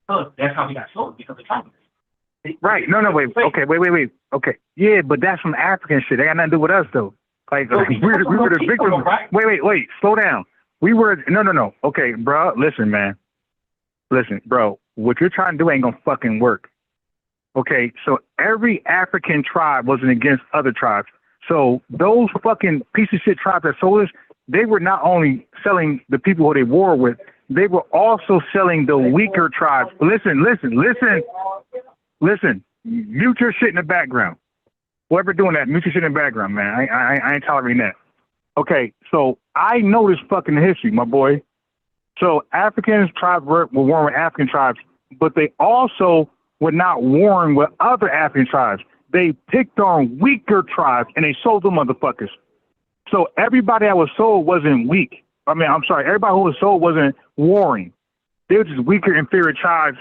that's how we got sold, because of tribalism. Right. No, wait. Okay, wait. Okay. Yeah, but that's some African shit. They got nothing to do with us, though. Like, we were the victims. Wait. Slow down. We were, no. Okay, bro, listen, man. Listen, bro, what you're trying to do ain't gonna fucking work. Okay, so every African tribe wasn't against other tribes. So those fucking piece of shit tribes that sold us, they were not only selling the people who they war with, they were also selling the weaker tribes. Listen. Mute your shit in the background. Whoever doing that, mute your shit in the background, man. I ain't tolerating that. Okay, so I know this fucking history, my boy. So African tribes were warring with African tribes, but they also were not warring with other African tribes. They picked on weaker tribes and they sold them motherfuckers. So everybody that was sold wasn't weak. Everybody who was sold wasn't warring. They were just weaker, inferior tribes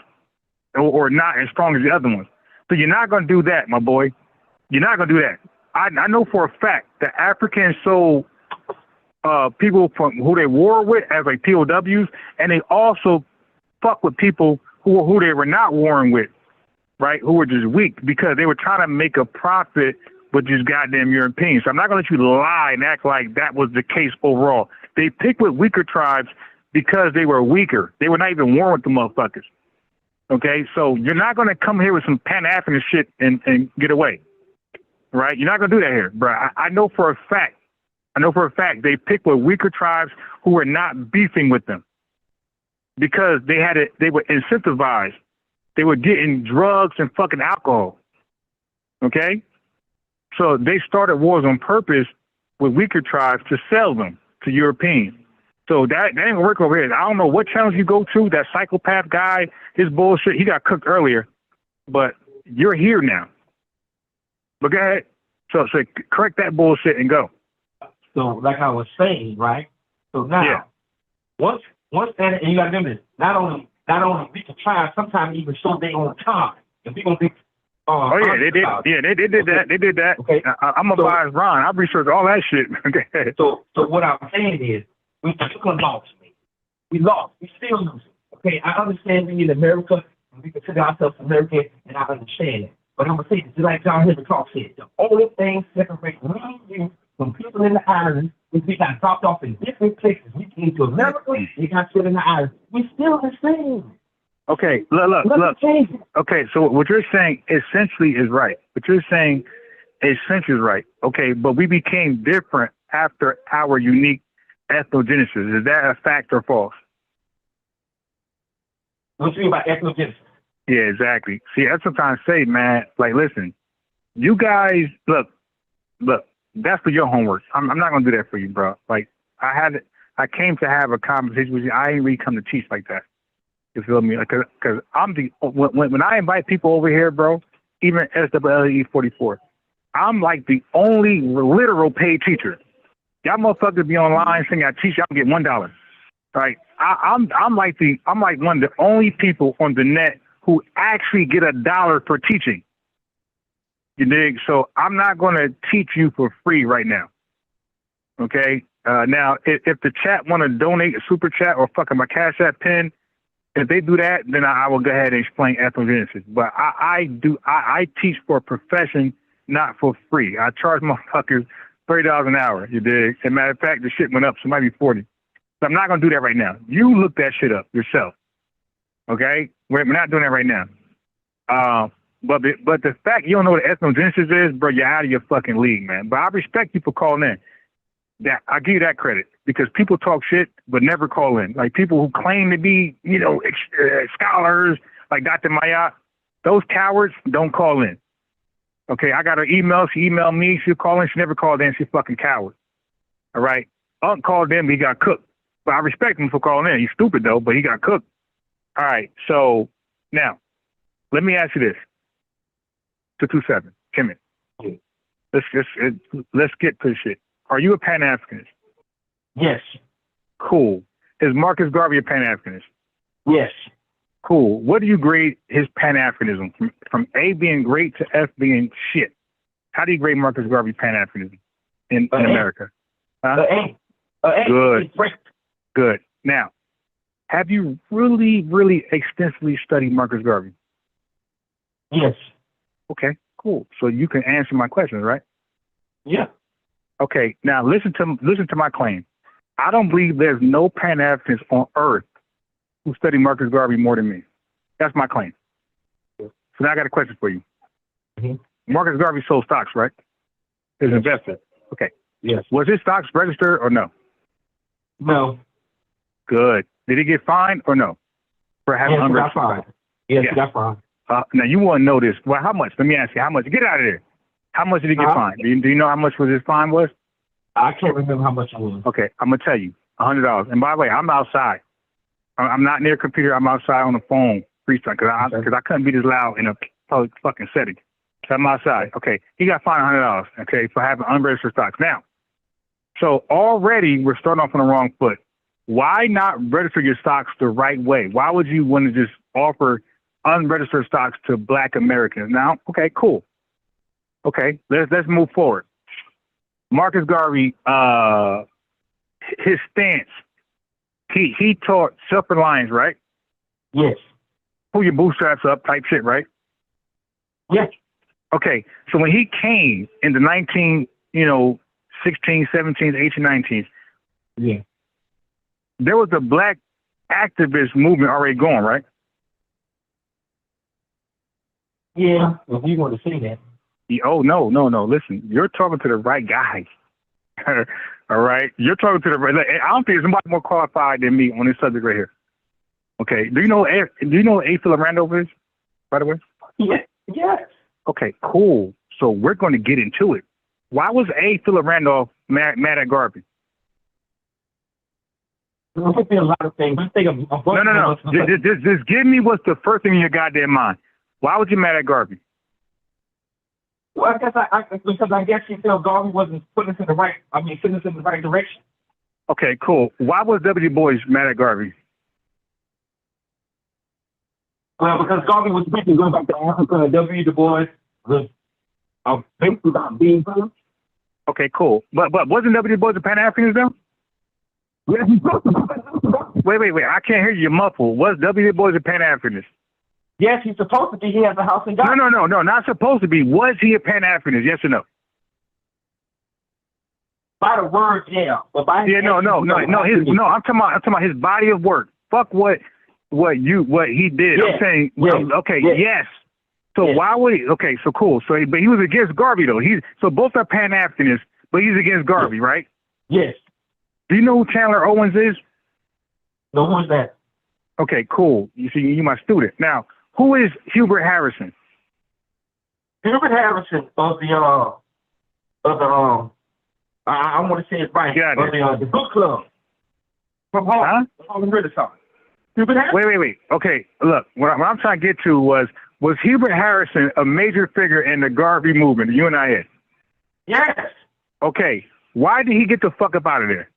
or not as strong as the other ones. So you're not going to do that, my boy. You're not going to do that. I know for a fact that Africans sold people from who they war with as like POWs, and they also fuck with people who they were not warring with, right? Who were just weak because they were trying to make a profit with these goddamn Europeans. So I'm not going to let you lie and act like that was the case overall. They picked with weaker tribes because they were weaker. They were not even warring with the motherfuckers. Okay, so you're not going to come here with some Pan-Africanist shit and get away, right? You're not going to do that here, bro. I know for a fact they picked with weaker tribes who were not beefing with them because they were incentivized. They were getting drugs and fucking alcohol. Okay, so they started wars on purpose with weaker tribes to sell them to Europeans. So that ain't gonna work over here. I don't know what channels you go to. That psychopath guy, his bullshit, he got cooked earlier, but you're here now. But go ahead. So correct that bullshit and go. So like I was saying, right? So now, once that, and you got to remember this, not only we can try, sometimes even show their own time. If we gonna be, they did. They did that. They did that. Okay. I'm a biased Ron. I've researched all that shit. Okay. So what I'm saying is, we took a loss. We lost. We still losing. Okay, I understand we in America, and we consider ourselves American, and I understand it. But I'm gonna say this, just like John Henry Clark said, the only thing separating me and you from people in the islands is we got dropped off in different places. We came to America, we got sit in the islands. We still the same. Okay, look. Okay, so what you're saying essentially is right. What you're saying essentially is right. Okay, but we became different after our unique ethnogenesis. Is that a fact or false? What you mean by ethnogenesis? Yeah, exactly. See, that's what I'm trying to say, man. Like, listen, you guys, look, that's for your homework. I'm not gonna do that for you, bro. Like, I I came to have a conversation with you. I ain't really come to teach like that. You feel me? Because I'm when I invite people over here, bro, even SWLE 44, I'm like the only literal paid teacher. Y'all motherfuckers be online saying I teach, y'all get $1. Right? I'm like one of the only people on the net who actually get $1 for teaching. You dig? So I'm not going to teach you for free right now. Okay? Now, if the chat want to donate a super chat or fucking my Cash App pin, if they do that, then I will go ahead and explain ethnogenesis. But I teach for a profession, not for free. I charge motherfuckers $30 an hour. You dig? As a matter of fact, the shit went up, so it might be 40. So I'm not gonna do that right now. You look that shit up yourself. Okay? We're not doing that right now. But the fact you don't know what ethnogenesis is, bro, you're out of your fucking league, man. But I respect you for calling in. That I give you that credit because people talk shit but never call in. Like people who claim to be, scholars like Dr. Mayat, those cowards don't call in. Okay, I got her email. She emailed me. She'll call in. She never called in. She's a fucking coward. All right. Unc called in, but he got cooked. But I respect him for calling in. He's stupid though, but he got cooked. All right. So now, let me ask you this. 227, Kim. Let's get to shit. Are you a Pan-Africanist? Yes. Cool. Is Marcus Garvey a Pan-Africanist? Yes. Cool. What do you grade his Pan-Africanism? From A being great to F being shit. How do you grade Marcus Garvey Pan-Africanism in America? Huh? Good. Good. Now, have you really, really extensively studied Marcus Garvey? Yes. Okay, cool. So you can answer my questions, right? Yeah. Okay, now listen to my claim. I don't believe there's no Pan-Africanists on earth who study Marcus Garvey more than me. That's my claim. So now I got a question for you. Mm-hmm. Marcus Garvey sold stocks, right? As an investor. Okay. Yes. Was his stocks registered or no? No. Good. Did he get fined or no? For having Yes, he got unregistered fined. stocks? Yes, he got fined. Now you want to know this. Well, how much? Let me ask you. How much? Get out of there. How much did he get fined? Do you know how much was his fine was? I can't remember how much it was. Okay, I'm gonna tell you, $100. And by the way, I'm outside. I'm not near a computer. I'm outside on the phone, freestyle, because I couldn't be this loud in a public fucking setting. So I'm outside. Okay, he got fined $100. Okay, for having unregistered stocks. Now, so already we're starting off on the wrong foot. Why not register your stocks the right way? Why would you want to just offer unregistered stocks to Black Americans? Now, okay, cool. Okay, let's move forward. Marcus Garvey, his stance, he taught self-reliance, right? Yes. Pull your bootstraps up type shit, right? Yes. Okay, so when he came in the 16, 17, 18, 19, yeah, there was a Black activist movement already going, right? Yeah, if you want to say that. Oh, no. Listen, you're talking to the right guy. All right? You're talking to the right. I don't think there's somebody more qualified than me on this subject right here. Okay. Do you know A. Philip Randolph is, by the way? Yeah. Yes. Okay, cool. So we're going to get into it. Why was A. Philip Randolph mad at Garvey? I think there's a lot of things. No. Just give me what's the first thing in your goddamn mind. Why was you mad at Garvey? Well, because I guess he felt Garvey wasn't putting us in the right direction. Okay, cool. Why was W. Du Bois mad at Garvey? Well, because Garvey was basically going back to Africa, and W. Du Bois was basically about being good. Okay, cool. But wasn't W. Du Bois a Pan-Africanist though? Yes, he was. Wait. I can't hear you muffled. Was W. Du Bois a Pan-Africanist? Yes, he's supposed to be. He has a house in Ghana. No, not supposed to be. Was he a Pan-Africanist? Yes or no? By the words, yeah. But by his no. I'm talking about his body of work. Fuck what he did. Yeah. I'm saying, okay, yeah. yes. So why would he? Okay, so cool. So, but he was against Garvey though. So both are Pan-Africanists, but he's against Garvey, right? Yes. Do you know who Chandler Owens is? No, who's that? Okay, cool. You see, you're my student. Now, who is Hubert Harrison? Hubert Harrison of I want to say it right. Yeah, the book club. From Harlem. Harlem Renaissance. Wait. Okay, look, what I'm trying to get to was Hubert Harrison a major figure in the Garvey movement, the UNIA? Yes. Okay, why did he get the fuck up out of there?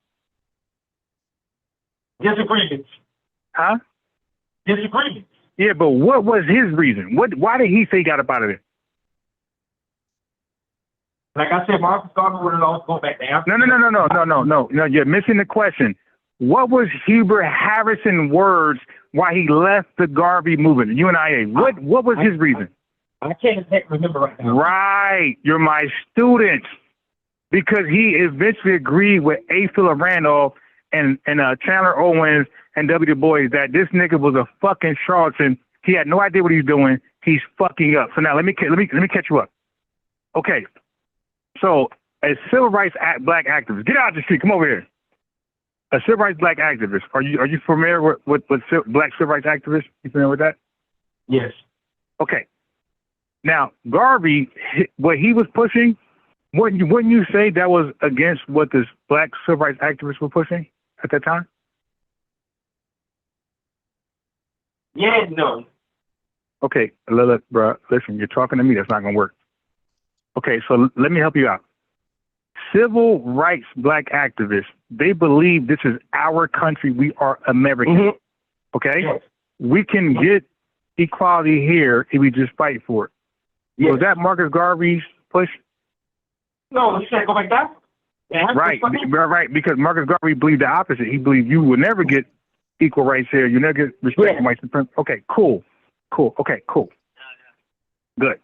Disagreements. Huh? Disagreements. Yeah, but what was his reason? Why did he say he got up out of there? Like I said, Marcus Garvey would have go back to Africa. No, you're missing the question. What was Hubert Harrison's words why he left the Garvey movement, the UNIA? What was his reason? I can't remember right now. Right, you're my student. Because he eventually agreed with A. Philip Randolph and Chandler Owens and W. Du Bois that this nigga was a fucking charlatan. He had no idea what he was doing. He's fucking up. So now let me catch you up. Okay. So a civil rights black activist, get out the street, come over here. A civil rights black activist. Are you familiar with black civil rights activists? You familiar with that? Yes. Okay. Now Garvey, what he was pushing, wouldn't you say that was against what this black civil rights activists were pushing at that time? Yeah, no. Okay, look, bro, listen, you're talking to me. That's not going to work. Okay, so let me help you out. Civil rights black activists, they believe this is our country. We are American. Mm-hmm. Okay? Yes. We can get equality here if we just fight for it. Yes. Was that Marcus Garvey's push? No, he said go back down. Yeah, right, because Marcus Garvey believed the opposite. He believed you will never get equal rights here. You never get respect for white supremacy. Okay, cool. Okay, cool. Good.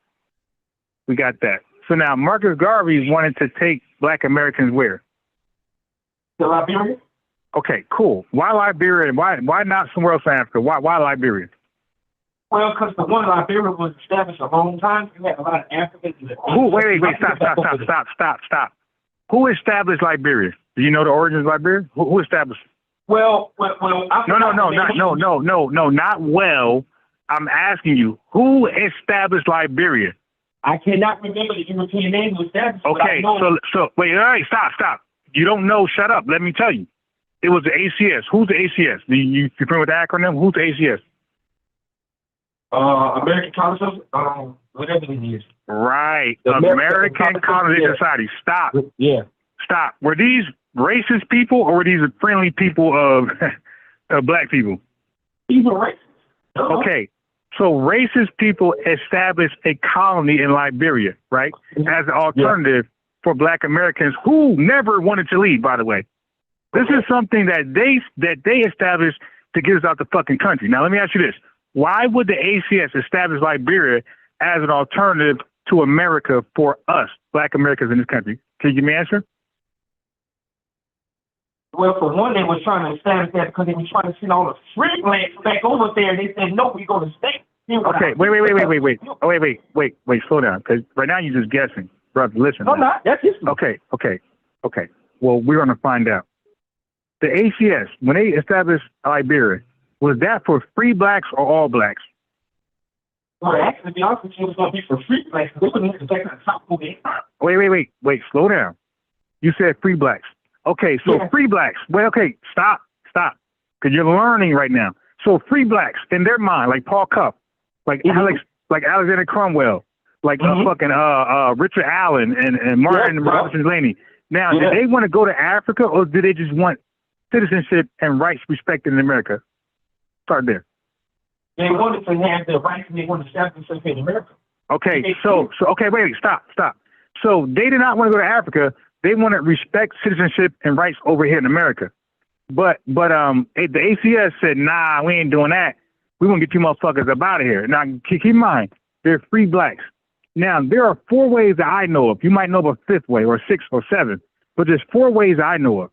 We got that. So now Marcus Garvey wanted to take black Americans where? To Liberia. Okay, cool. Why Liberia? Why not somewhere else in Africa? Why Liberia? Well, because the one Liberia was established a long time. You had a lot of Africans. Wait, stop. Who established Liberia? Do you know the origins of Liberia? Who established? Well. No, not well. I'm asking you, who established Liberia? I cannot remember the European name who established. Okay, so wait, all right, stop. You don't know? Shut up. Let me tell you. It was the ACS. Who's the ACS? You familiar with the acronym? Who's the ACS? American Colonialism, whatever it is. Right. American Colonization Society. Stop. Yeah. Stop. Were these racist people or were these friendly people of black people? These were racist. Okay. So racist people established a colony in Liberia, right? As an alternative for black Americans who never wanted to leave, by the way. This is something that they established to get us out the fucking country. Now, let me ask you this. Why would the ACS establish Liberia as an alternative to America for us, black Americans in this country? Can you give me an answer? Well, for one, they were trying to establish that because they were trying to send all the free blacks back over there. And they said, no, we're going to stay. Okay, wait, slow down. Because right now you're just guessing. Brother, listen. No, not. That's history. Okay. Well, we're going to find out. The ACS, when they established Liberia, was that for free blacks or all blacks? Well, actually, to be honest with you, it was going to be for free blacks. They wouldn't have to take the top of it. Wait, slow down. You said free blacks. Okay, so free blacks. Well, okay, stop. Because you're learning right now. So free blacks, in their mind, like Paul Cupp, like Alexander Cromwell, like Richard Allen and Martin Robinson Laney. Now, did they want to go to Africa or did they just want citizenship and rights respected in America? Start there. They wanted to have the rights and they wanted to establish themselves in America. Okay, so wait, stop. So they did not want to go to Africa. They want to respect citizenship and rights over here in America. But the ACS said, nah, we ain't doing that. We want to get you motherfuckers up out of here. Now, keep in mind, they're free blacks. Now, there are 4 ways that I know of. You might know of a 5th way or 6th or 7th, but there's 4 ways I know of.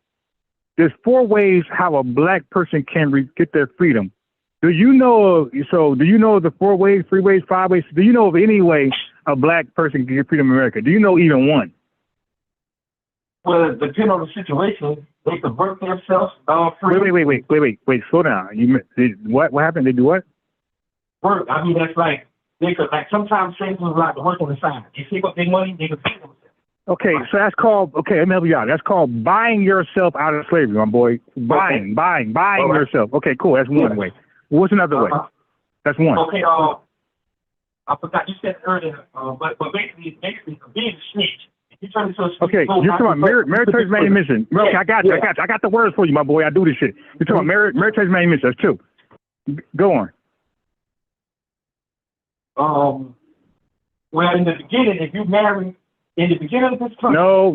There's 4 ways how a black person can get their freedom. Do you know of the 4 ways, 3 ways, 5 ways? Do you know of any way a black person can get freedom in America? Do you know even one? Well, depending on the situation, they convert themselves free. Wait, slow down. What happened? They do what? Work. I mean, that's like, they could, like, sometimes things was like to work on the side. They save up their money, they could pay themselves. Okay, so that's called, okay, let me help you out. That's called buying yourself out of slavery, my boy. Buying yourself. Okay, cool. That's one way. What's another way? That's one. Okay, I forgot you said earlier, but basically being a snitch. You're trying to okay, you're talking about meritorious manumission. Okay, I got you. I got the words for you, my boy. I do this shit. You're talking about meritorious manumission. That's two. Go on. Well, in the beginning, if you marry in the beginning of this country. No.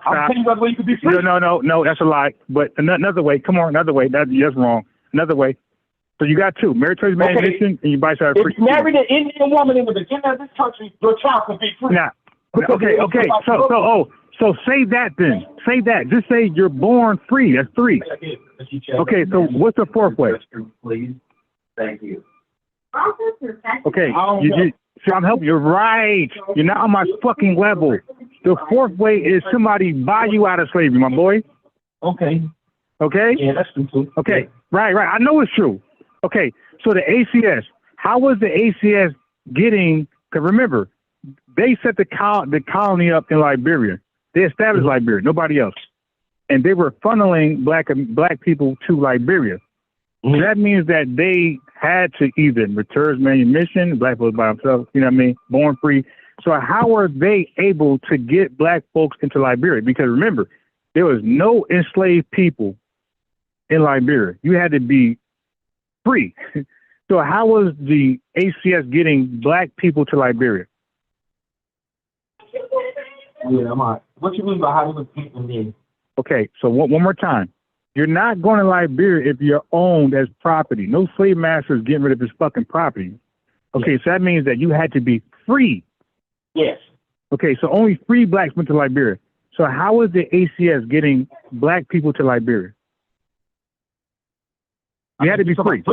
I'm telling you the way you could be free. No, that's a lie. But another way. Come on, another way. That's wrong. Another way. So you got two: meritorious manumission, and you buy yourself free. If you married an Indian woman in the beginning of this country, your child could be free. Now, okay. So say that then. Say that. Just say you're born free. That's three. Okay. So what's the fourth way? Please. Thank you. Okay. See, I'm helping you. Right. You're not on my fucking level. The fourth way is somebody buy you out of slavery, my boy. Okay. Okay? Yeah, that's true. Okay. Right. I know it's true. Okay. So the ACS, how was the ACS getting, because remember, they set the colony up in Liberia. They established Liberia, nobody else. And they were funneling black people to Liberia. So that means that they had to either return manumission, black folks by themselves, you know what I mean, born free. So how were they able to get black folks into Liberia? Because remember, there was no enslaved people in Liberia. You had to be free. So how was the ACS getting black people to Liberia? Yeah, I'm all right. What you mean by how they was getting there? Okay, so one more time. You're not going to Liberia if you're owned as property. No slave master is getting rid of his fucking property. Okay, so that means that you had to be free. Yes. Okay, so only free blacks went to Liberia. So how is the ACS getting black people to Liberia? You had to be free.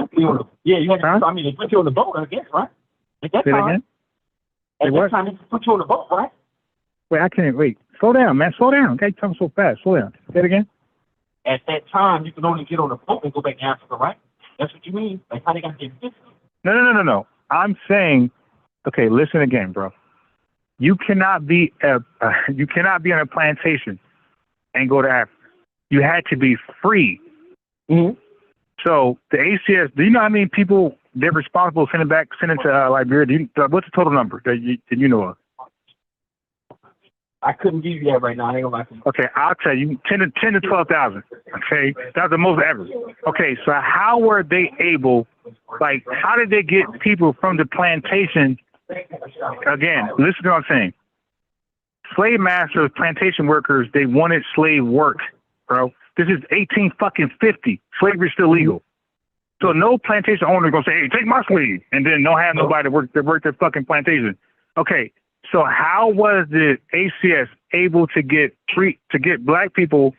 Yeah, you had to, I mean, they put you on the boat, I guess, right? At that time. At that time, they put you on the boat, right? Wait, I can't, wait. Slow down, man. Slow down. Okay, talking so fast. Slow down. Say it again. At that time, you can only get on the boat and go back to Africa, right? That's what you mean? Like, how they got to get this? No. I'm saying, okay, listen again, bro. You cannot be on a plantation and go to Africa. You had to be free. Mm-hmm. So the ACS, do you know how many people they're responsible for sending to Liberia? What's the total number that you know of? I couldn't give you that right now. I ain't gonna lie to you. Okay, I'll tell you, 10 to 12,000. Okay, that's the most ever. Okay, so how were they able? Like, how did they get people from the plantation? Again, listen to what I'm saying. Slave masters, plantation workers, they wanted slave work, bro. This is 1850. Slavery's still legal. So no plantation owner is gonna say, "Hey, take my slave," and then don't have nobody to work their fucking plantation. Okay. So how was the ACS able to get black people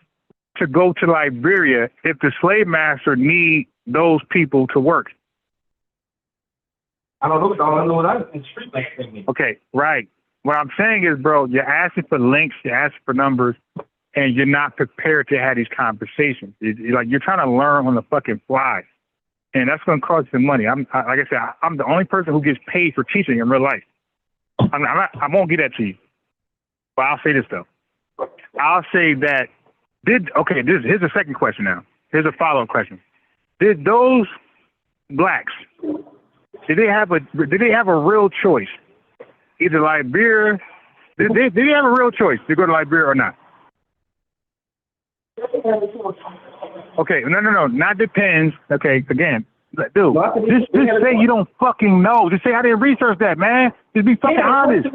to go to Liberia if the slave master need those people to work? I don't know. All I know is street black thing. Okay, right. What I'm saying is, bro, you're asking for links, you're asking for numbers, and you're not prepared to have these conversations. You're trying to learn on the fucking fly, and that's going to cost you money. Like I said, I'm the only person who gets paid for teaching in real life. I won't get that to you, but I'll say this though. I'll say that here's the second question now. Here's a follow-up question. Did those blacks, did they have a real choice? Either Liberia, did they have a real choice to go to Liberia or not? Okay, no, not depends. Okay, again, dude, just say you don't fucking know. Just say I didn't research that, man. Just be fucking honest.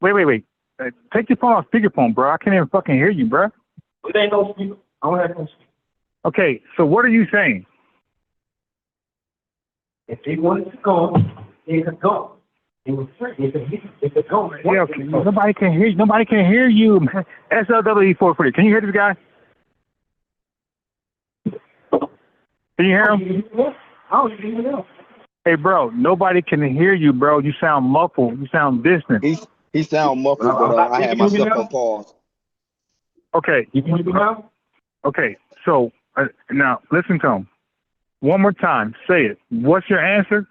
Wait. Take your phone off speakerphone, bro. I can't even fucking hear you, bro. It ain't no speaker. I don't have no speaker. Okay, so what are you saying? If they wanted to go, they could go. It was free. They could go. Yeah, okay. Nobody can hear you. Nobody can hear you. SLWE440. Can you hear this guy? Can you hear him? I don't even know. Hey, bro, nobody can hear you, bro. You sound muffled. You sound distant. He sound muffled, but I had myself on pause. Okay. You can hear me now? Okay, so now listen to him. One more time. Say it. What's your answer?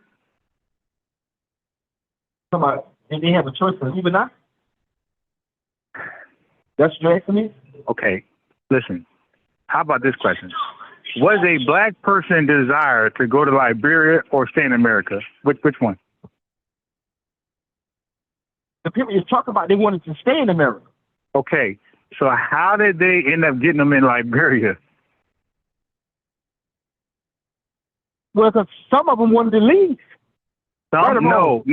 and they have a choice to leave or not? That's what you're asking me? Okay, listen. How about this question? Was a black person desire to go to Liberia or stay in America? Which one? The people you're talking about, they wanted to stay in America. Okay, so how did they end up getting them in Liberia? Well, because some of them wanted to leave. No.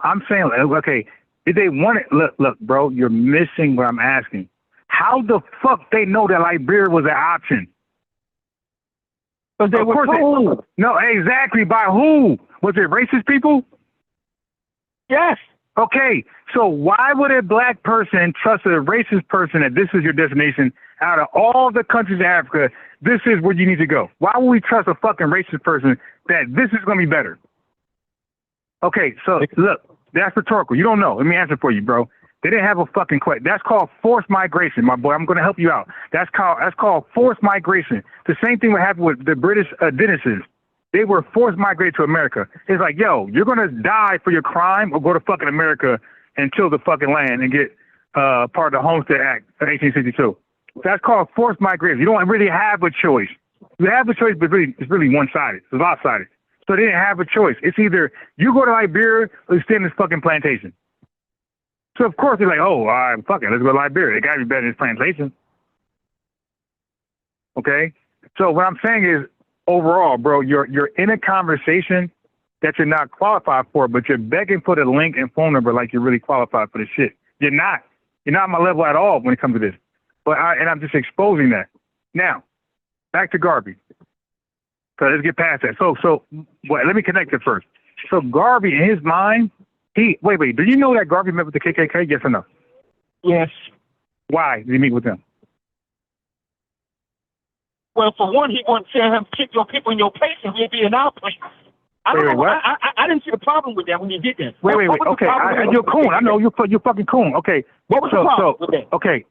I'm saying, okay, did they want it? Look, bro, you're missing what I'm asking. How the fuck they know that Liberia was an option? Because they were told. No, exactly. By who? Was it racist people? Yes. Okay, so why would a black person trust a racist person that this is your destination? Out of all the countries in Africa, this is where you need to go. Why would we trust a fucking racist person that this is going to be better? Okay, so look, that's rhetorical. You don't know. Let me answer for you, bro. They didn't have a fucking question. That's called forced migration, my boy. I'm going to help you out. That's called forced migration. The same thing would happen with the British dentists. They were forced migrated to America. It's like, yo, you're going to die for your crime or go to fucking America and till the fucking land and get part of the Homestead Act of 1862. That's called forced migration. You don't really have a choice. You have a choice, but it's really one-sided. It's lopsided. So they didn't have a choice. It's either you go to Liberia or you stay in this fucking plantation. So of course they're like, oh, all right, fuck it, let's go to Liberia. It got to be better than this plantation. Okay? So what I'm saying is, overall, bro, you're in a conversation that you're not qualified for, but you're begging for the link and phone number like you're really qualified for the shit. You're not. You're not my level at all when it comes to this. But I'm just exposing that. Now, back to Garvey. So let's get past that. So let me connect it first. So Garvey, in his mind, wait. Do you know that Garvey met with the KKK? Yes or no? Yes. Why did he meet with them? Well, for one, he wanted to tell him, keep your people in your place and we'll be in our place. I didn't see the problem with that when you did that. Wait. Okay, you're coon. I know you're fucking coon. Okay. What was the problem with that? Okay.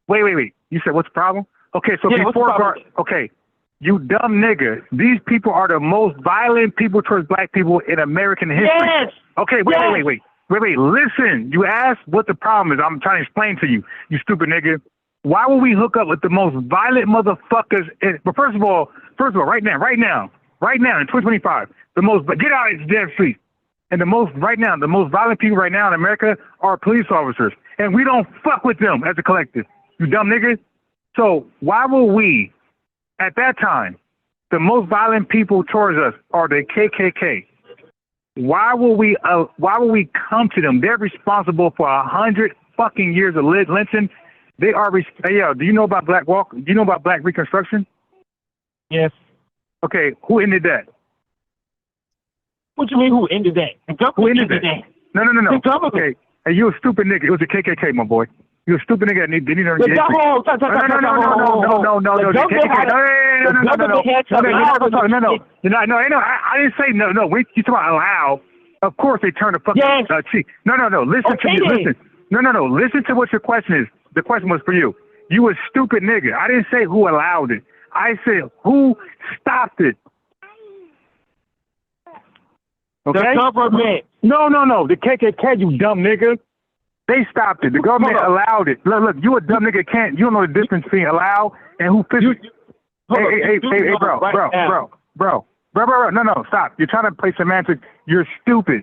Wait. You said what's the problem? Okay, so before okay, you dumb nigga. These people are the most violent people towards black people in American history. Yes. Okay, wait. Listen, you asked what the problem is. I'm trying to explain to you, you stupid nigga. Why would we hook up with the most violent motherfuckers? But first of all, right now, in 2025, get out of the damn street. And the most violent people right now in America are police officers. And we don't fuck with them as a collective. You dumb niggas. So why will we, at that time, the most violent people towards us are the KKK. Why will we come to them? They're responsible for 100 fucking years of lynching. They are. Do you know about Black Walk? Do you know about Black Reconstruction? Yes. Okay, who ended that? What do you mean, who ended that? The government who ended that? No. The government. Okay, hey, you a stupid nigga. It was the KKK, my boy. You a stupid nigga. They need to No. The I didn't say no. Wait, you talking about allow? Of course they turn the fucking cheek. No. Listen to me. Listen. No. Listen to what your question is. The question was for you. You a stupid nigga. I didn't say who allowed it. I said who stopped it. Okay? The government. No. The KKK, you dumb nigga. They stopped it. The government allowed it. Look, you a dumb nigga. You don't know the difference between allow and who physically. Hey, bro. No, stop. You're trying to play semantics. You're stupid.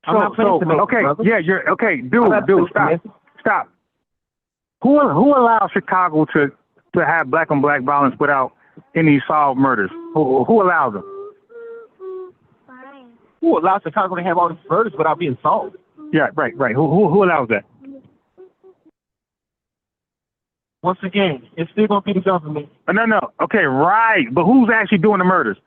I'm not playing semantics, okay, brother. yeah, you're okay. Dude, stop. Who allowed Chicago to have black on black violence without any solved murders? Who allows them? Who allows Chicago to have all these murders without being solved? Yeah, right. Who allows that? Once again, it's still going to be the government. No. Okay, right. But who's actually doing the murders?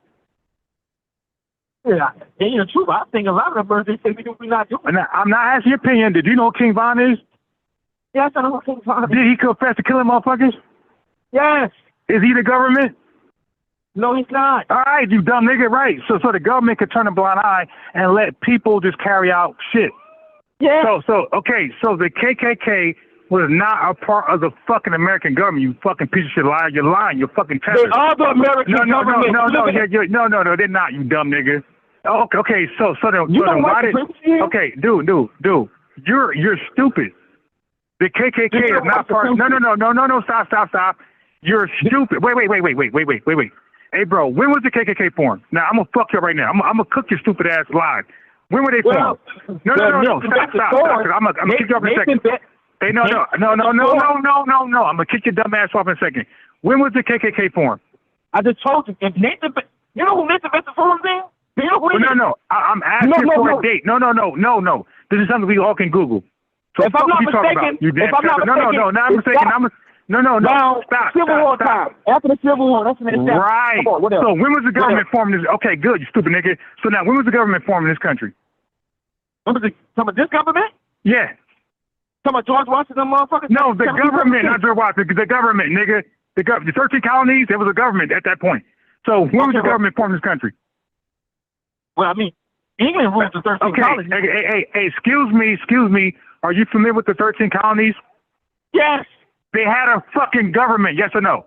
Yeah, and the truth, I think a lot of the murders they say we're not doing. I'm not asking your opinion. Did you know who King Von is? Yes, I know who King Von is. Did he confess to killing motherfuckers? Yes. Is he the government? No, he's not. All right, you dumb nigga, right. So the government could turn a blind eye and let people just carry out shit. Yeah. So the KKK was not a part of the fucking American government, you fucking piece of shit liar. You're lying. You're fucking terrorist. They are the American government. No, they're not, you dumb nigga. Okay. So then why did? Okay, dude. You're stupid. The KKK is not part. No. Stop. You're stupid. Wait. Hey, bro, when was the KKK formed? Now I'm gonna fuck you up right now. I'm gonna cook your stupid ass live. When were they formed? No. Stop. I'm gonna kick you off in a second. Hey, no. I'm gonna kick your dumb ass off in a second. When was the KKK formed? I just told you. If Nathan, you know who Nathan Benson formed then? You know who No. I'm asking for a date. No. This is something we all can Google. So if I'm not mistaken, Stop. Civil War time. After the Civil War, that's when it right. So when was the government formed? Okay, good, you stupid nigga. So now, when was the government formed in this country? When was it? Some of this government? Yeah. Some of George Washington, motherfuckers? No, the government, not George Washington. The government, nigga. The 13 colonies. There was a government at that point. So when was the government formed in this country? Well, I mean, England ruled the 13 colonies. Hey, excuse me. Are you familiar with the 13 colonies? Yes. They had a fucking government, yes or no?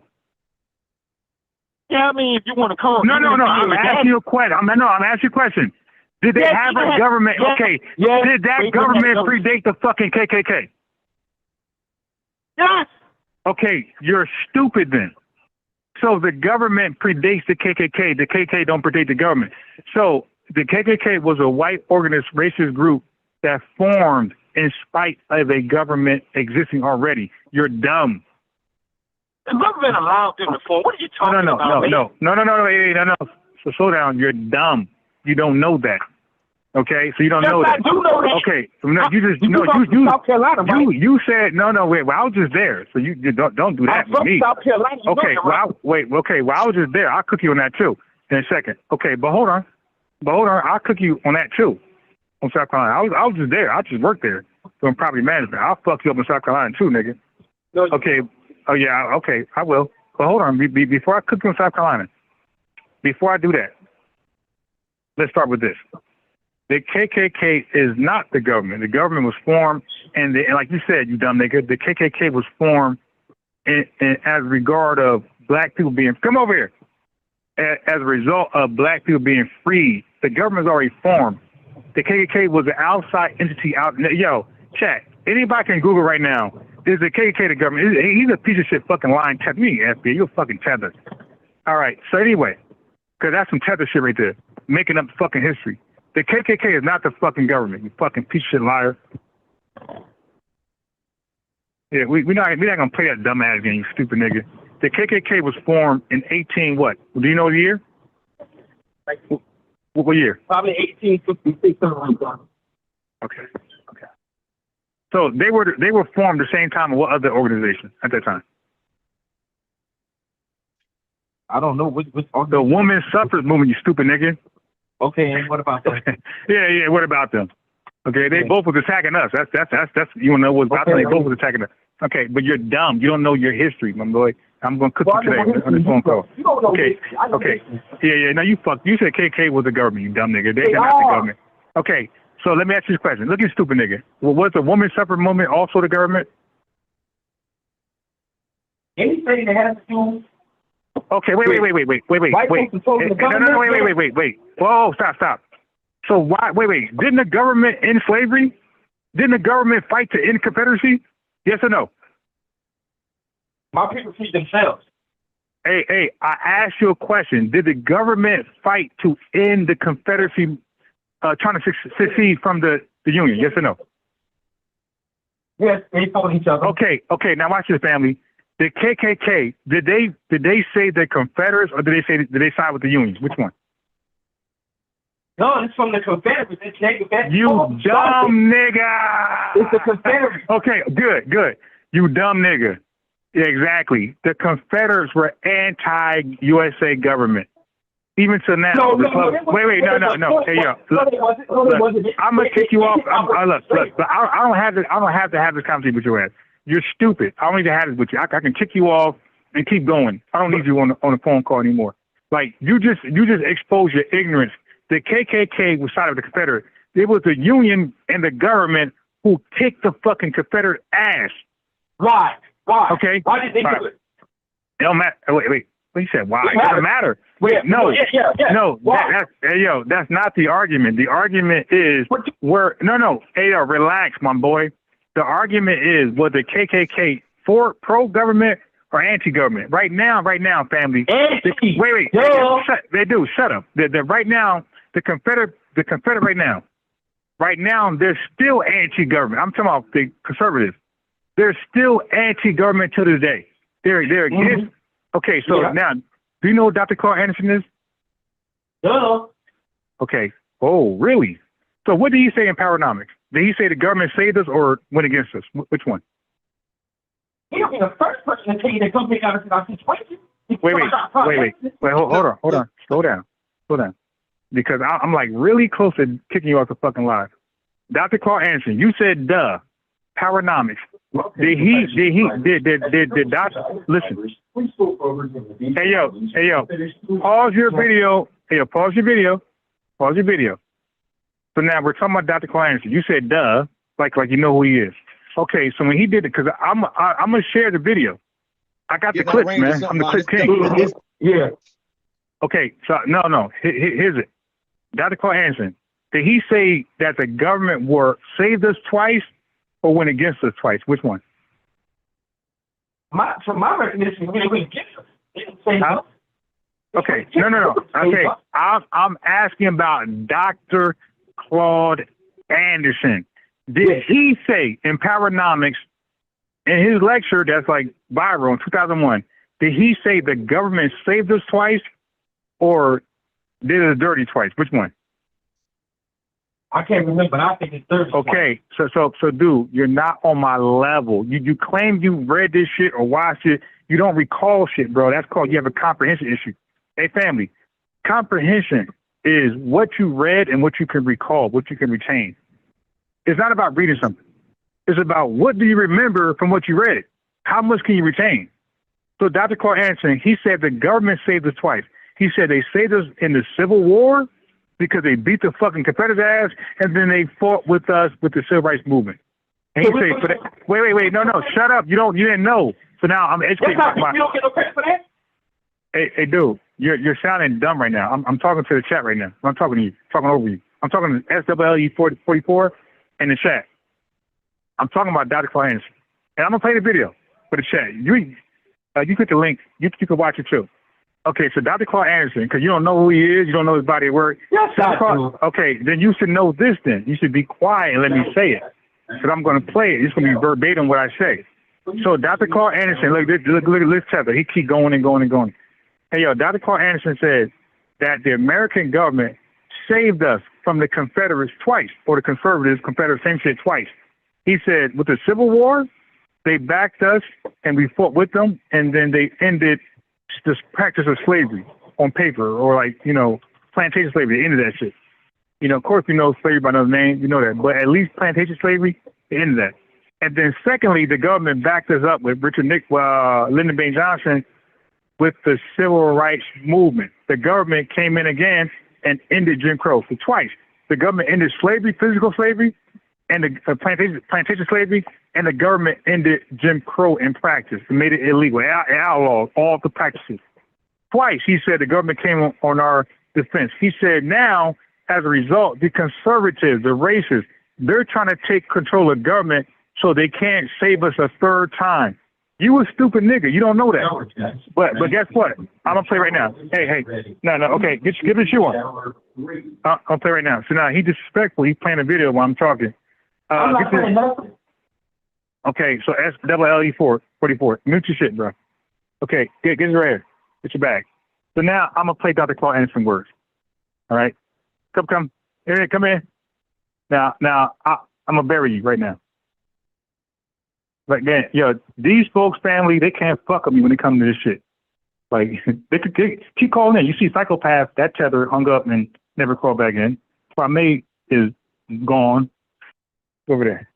Yeah, I mean, if you want to call it. No. I'm asking you a question. I'm asking you a question. Did they have a government? Okay. Did that government predate the fucking KKK? Yes. Okay, you're stupid then. So the government predates the KKK. The KKK don't predate the government. So the KKK was a white organized racist group that formed in spite of a government existing already. You're dumb. The government allowed them to form. What are you talking about? No. So slow down. You're dumb. You don't know that. Okay, so you don't know that. I do know that. Okay, no, you South Carolina, right? You said no. Wait, well, I was just there, so you don't do that with me. South Carolina. Okay, well, I was just there. I'll cook you on that too in a second. Okay, but hold on, I'll cook you on that too. On South Carolina, I was just there. I just worked there doing property management. I'll fuck you up in South Carolina too, nigga. No, okay. Oh yeah. Okay, I will. But hold on. Before I cook you in South Carolina, before I do that, let's start with this. The KKK is not the government. The government was formed, and like you said, you dumb nigga, the KKK was formed in as regard of black people being come over here. As a result of black people being freed, the government's already formed. The KKK was an outside entity out. Yo, chat. Anybody can Google right now. Is the KKK the government? He's a piece of shit fucking lying tether. You ain't FBI. You're fucking tether. All right. So anyway, because that's some tether shit right there, making up fucking history. The KKK is not the fucking government. You fucking piece of shit liar. Yeah, we're not gonna play that dumbass game, you stupid nigga. The KKK was formed in 18 what? Do you know the year? What year? Probably 1856 something like that. Okay. So they were formed the same time as what other organization at that time? I don't know which the women's suffrage movement, you stupid nigga. Okay, and what about them? yeah, what about them? Okay, they both was attacking us. That's you want to know what's about them. They both was attacking us. Okay, but you're dumb. You don't know your history, my boy. I'm gonna cook you today on this phone call. Okay. Yeah. Now you said KK was the government, you dumb nigga. They're not the government. Okay, so let me ask you this question. Look at you stupid nigga. Well, was the women's suffrage movement also the government? Anything that has to do. Okay, wait. No, wait. Whoa, stop. So why? Wait. Didn't the government end slavery? Didn't the government fight to end Confederacy? Yes or no? My people feed themselves. Hey, I asked you a question. Did the government fight to end the Confederacy, trying to secede from the Union? Yes or no? Yes, they fought each other. Okay. Now watch this, family. The KKK, did they say the Confederates or did they side with the Union? Which one? No, it's from the Confederates. You dumb nigga. It's the Confederates. Okay, good. You dumb nigga. Yeah, exactly. The Confederates were anti-USA government. Even to now. No. Hey, yo, look, I'm gonna kick you off. Look. But I don't have to have this conversation with your ass. You're stupid. I don't need to have this with you. I can kick you off and keep going. I don't need you on a phone call anymore. Like you just expose your ignorance. The KKK was side of the Confederate. It was the Union and the government who kicked the fucking Confederate ass. Why? Okay. Why did they do it? Don't matter. Wait. He said, "Why? It doesn't matter." Wait, no, no. That's not the argument. The argument is Hey, yo, relax, my boy. The argument is whether KKK for pro-government or anti-government. Right now, family. Wait. They do. Shut up. They're right now, the Confederate right now, they're still anti-government. I'm talking about the conservatives. They're still anti-government to this day. They're against. Okay, so now, do you know what Dr. Carl Anderson is? No. Okay. Oh, really? So what did he say in Powernomics? Did he say the government saved us or went against us? Which one? He'll be the first person to tell you the government got us in our situation. Wait, hold on. Slow down. Because I'm like really close to kicking you off the fucking live. Dr. Carl Anderson, you said duh. Powernomics. Did Dr. Listen. Hey yo. Pause your video. Pause your video. So now we're talking about Dr. Carl Anderson. You said duh, like you know who he is. Okay, so when he did it, because I'm gonna share the video. I got the clip, man. I'm the clip king. Yeah. Okay, so no. Here's it. Dr. Carl Anderson, did he say that the government war saved us twice or went against us twice? Which one? From my recognition, it went against us. It didn't say us. Okay, no. Okay, I'm asking about Dr. Claude Anderson. Did he say in Powernomics, in his lecture that's like viral in 2001, did he say the government saved us twice or did it dirty twice? Which one? I can't remember. I think it's dirty. Okay, so dude, you're not on my level. You claim you read this shit or watched it. You don't recall shit, bro. That's called you have a comprehension issue. Hey, family, comprehension is what you read and what you can recall, what you can retain. It's not about reading something. It's about what do you remember from what you read. How much can you retain? So Dr. Carl Anderson, he said the government saved us twice. He said they saved us in the Civil War because they beat the fucking Confederates ass, and then they fought with us with the Civil Rights Movement. And he said, wait, no, shut up. You didn't know. So now I'm educating my. You don't get no credit for that? Hey, dude, you're sounding dumb right now. I'm talking to the chat right now. I'm talking to you, talking over you. I'm talking to SWLE 44 in the chat. I'm talking about Dr. Carl Anderson. And I'm going to play the video for the chat. You click the link. You can watch it too. Okay, so Dr. Carl Anderson, because you don't know who he is, you don't know his body of work. Yes, I do. Okay, then you should know this then. You should be quiet and let me say it. Because I'm going to play it. It's going to be verbatim what I say. So Dr. Carl Anderson, look at this tether. He keep going and going and going. Hey, yo, Dr. Carl Anderson said that the American government saved us from the Confederates twice, or the conservatives, Confederates, same shit twice. He said with the Civil War, they backed us and we fought with them, and then they ended this practice of slavery on paper, or plantation slavery. They ended that shit. Of course, slavery by another name, that, but at least plantation slavery, they ended that. And then secondly, the government backed us up with Lyndon Baines Johnson with the civil rights movement. The government came in again and ended Jim Crow. So twice, the government ended slavery, physical slavery, and the plantation slavery, and the government ended Jim Crow in practice and made it illegal. It outlawed all the practices. Twice, he said the government came on our defense. He said now, as a result, the conservatives, the racists, they're trying to take control of government so they can't save us a third time. You a stupid nigga. You don't know that. But guess what? I'm going to play right now. Hey. No. Okay. Give the shoe on. I'll play right now. So now he's disrespectful. He's playing a video while I'm talking. I'm not playing nothing. Okay. So SWLE 44. Mute your shit, bro. Okay. Get it right here. Get your bag. So now I'm going to play Dr. Claude Anderson words. All right. Come. Here, come in. Now, I'm going to bury you right now. Like, man, these folks, family, they can't fuck with me when it comes to this shit. Like, they keep calling in. You see psychopath, that tether hung up and never called back in. My mate is gone over there.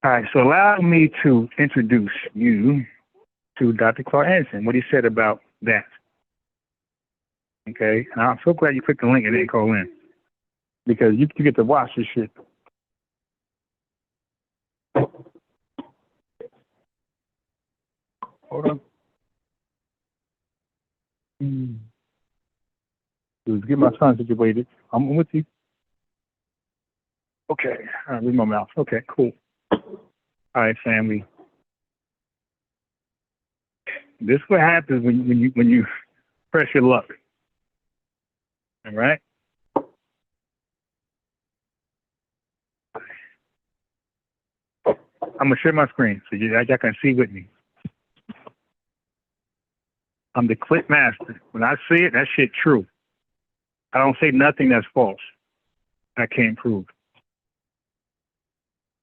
All right, so allow me to introduce you to Dr. Claude Anderson, what he said about that. Okay, and I'm so glad you clicked the link and didn't call in, because you get to watch this shit. Hold on. was get my son situated. I'm with you. Okay. All right, leave my mouth. Okay, cool. All right, family. This is what happens when you press your luck. All right. I'm gonna share my screen so y'all can see with me. I'm the clip master. When I say it, that shit true. I don't say nothing that's false. I can't prove.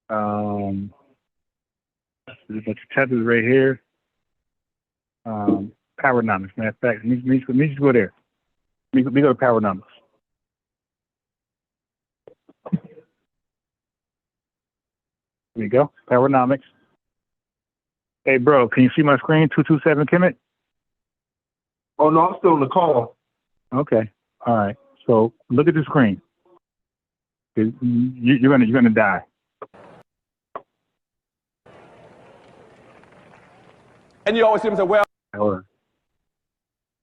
There's a bunch of tethers right here. Powernomics. Matter of fact, let me just go there. Let me go to Powernomics. There we go. Powernomics. Hey, bro, can you see my screen? 227 Kemet? Oh, no, I'm still in the call. Okay. All right. So look at the screen. You're gonna die. And you always hear them say, well, Hold on.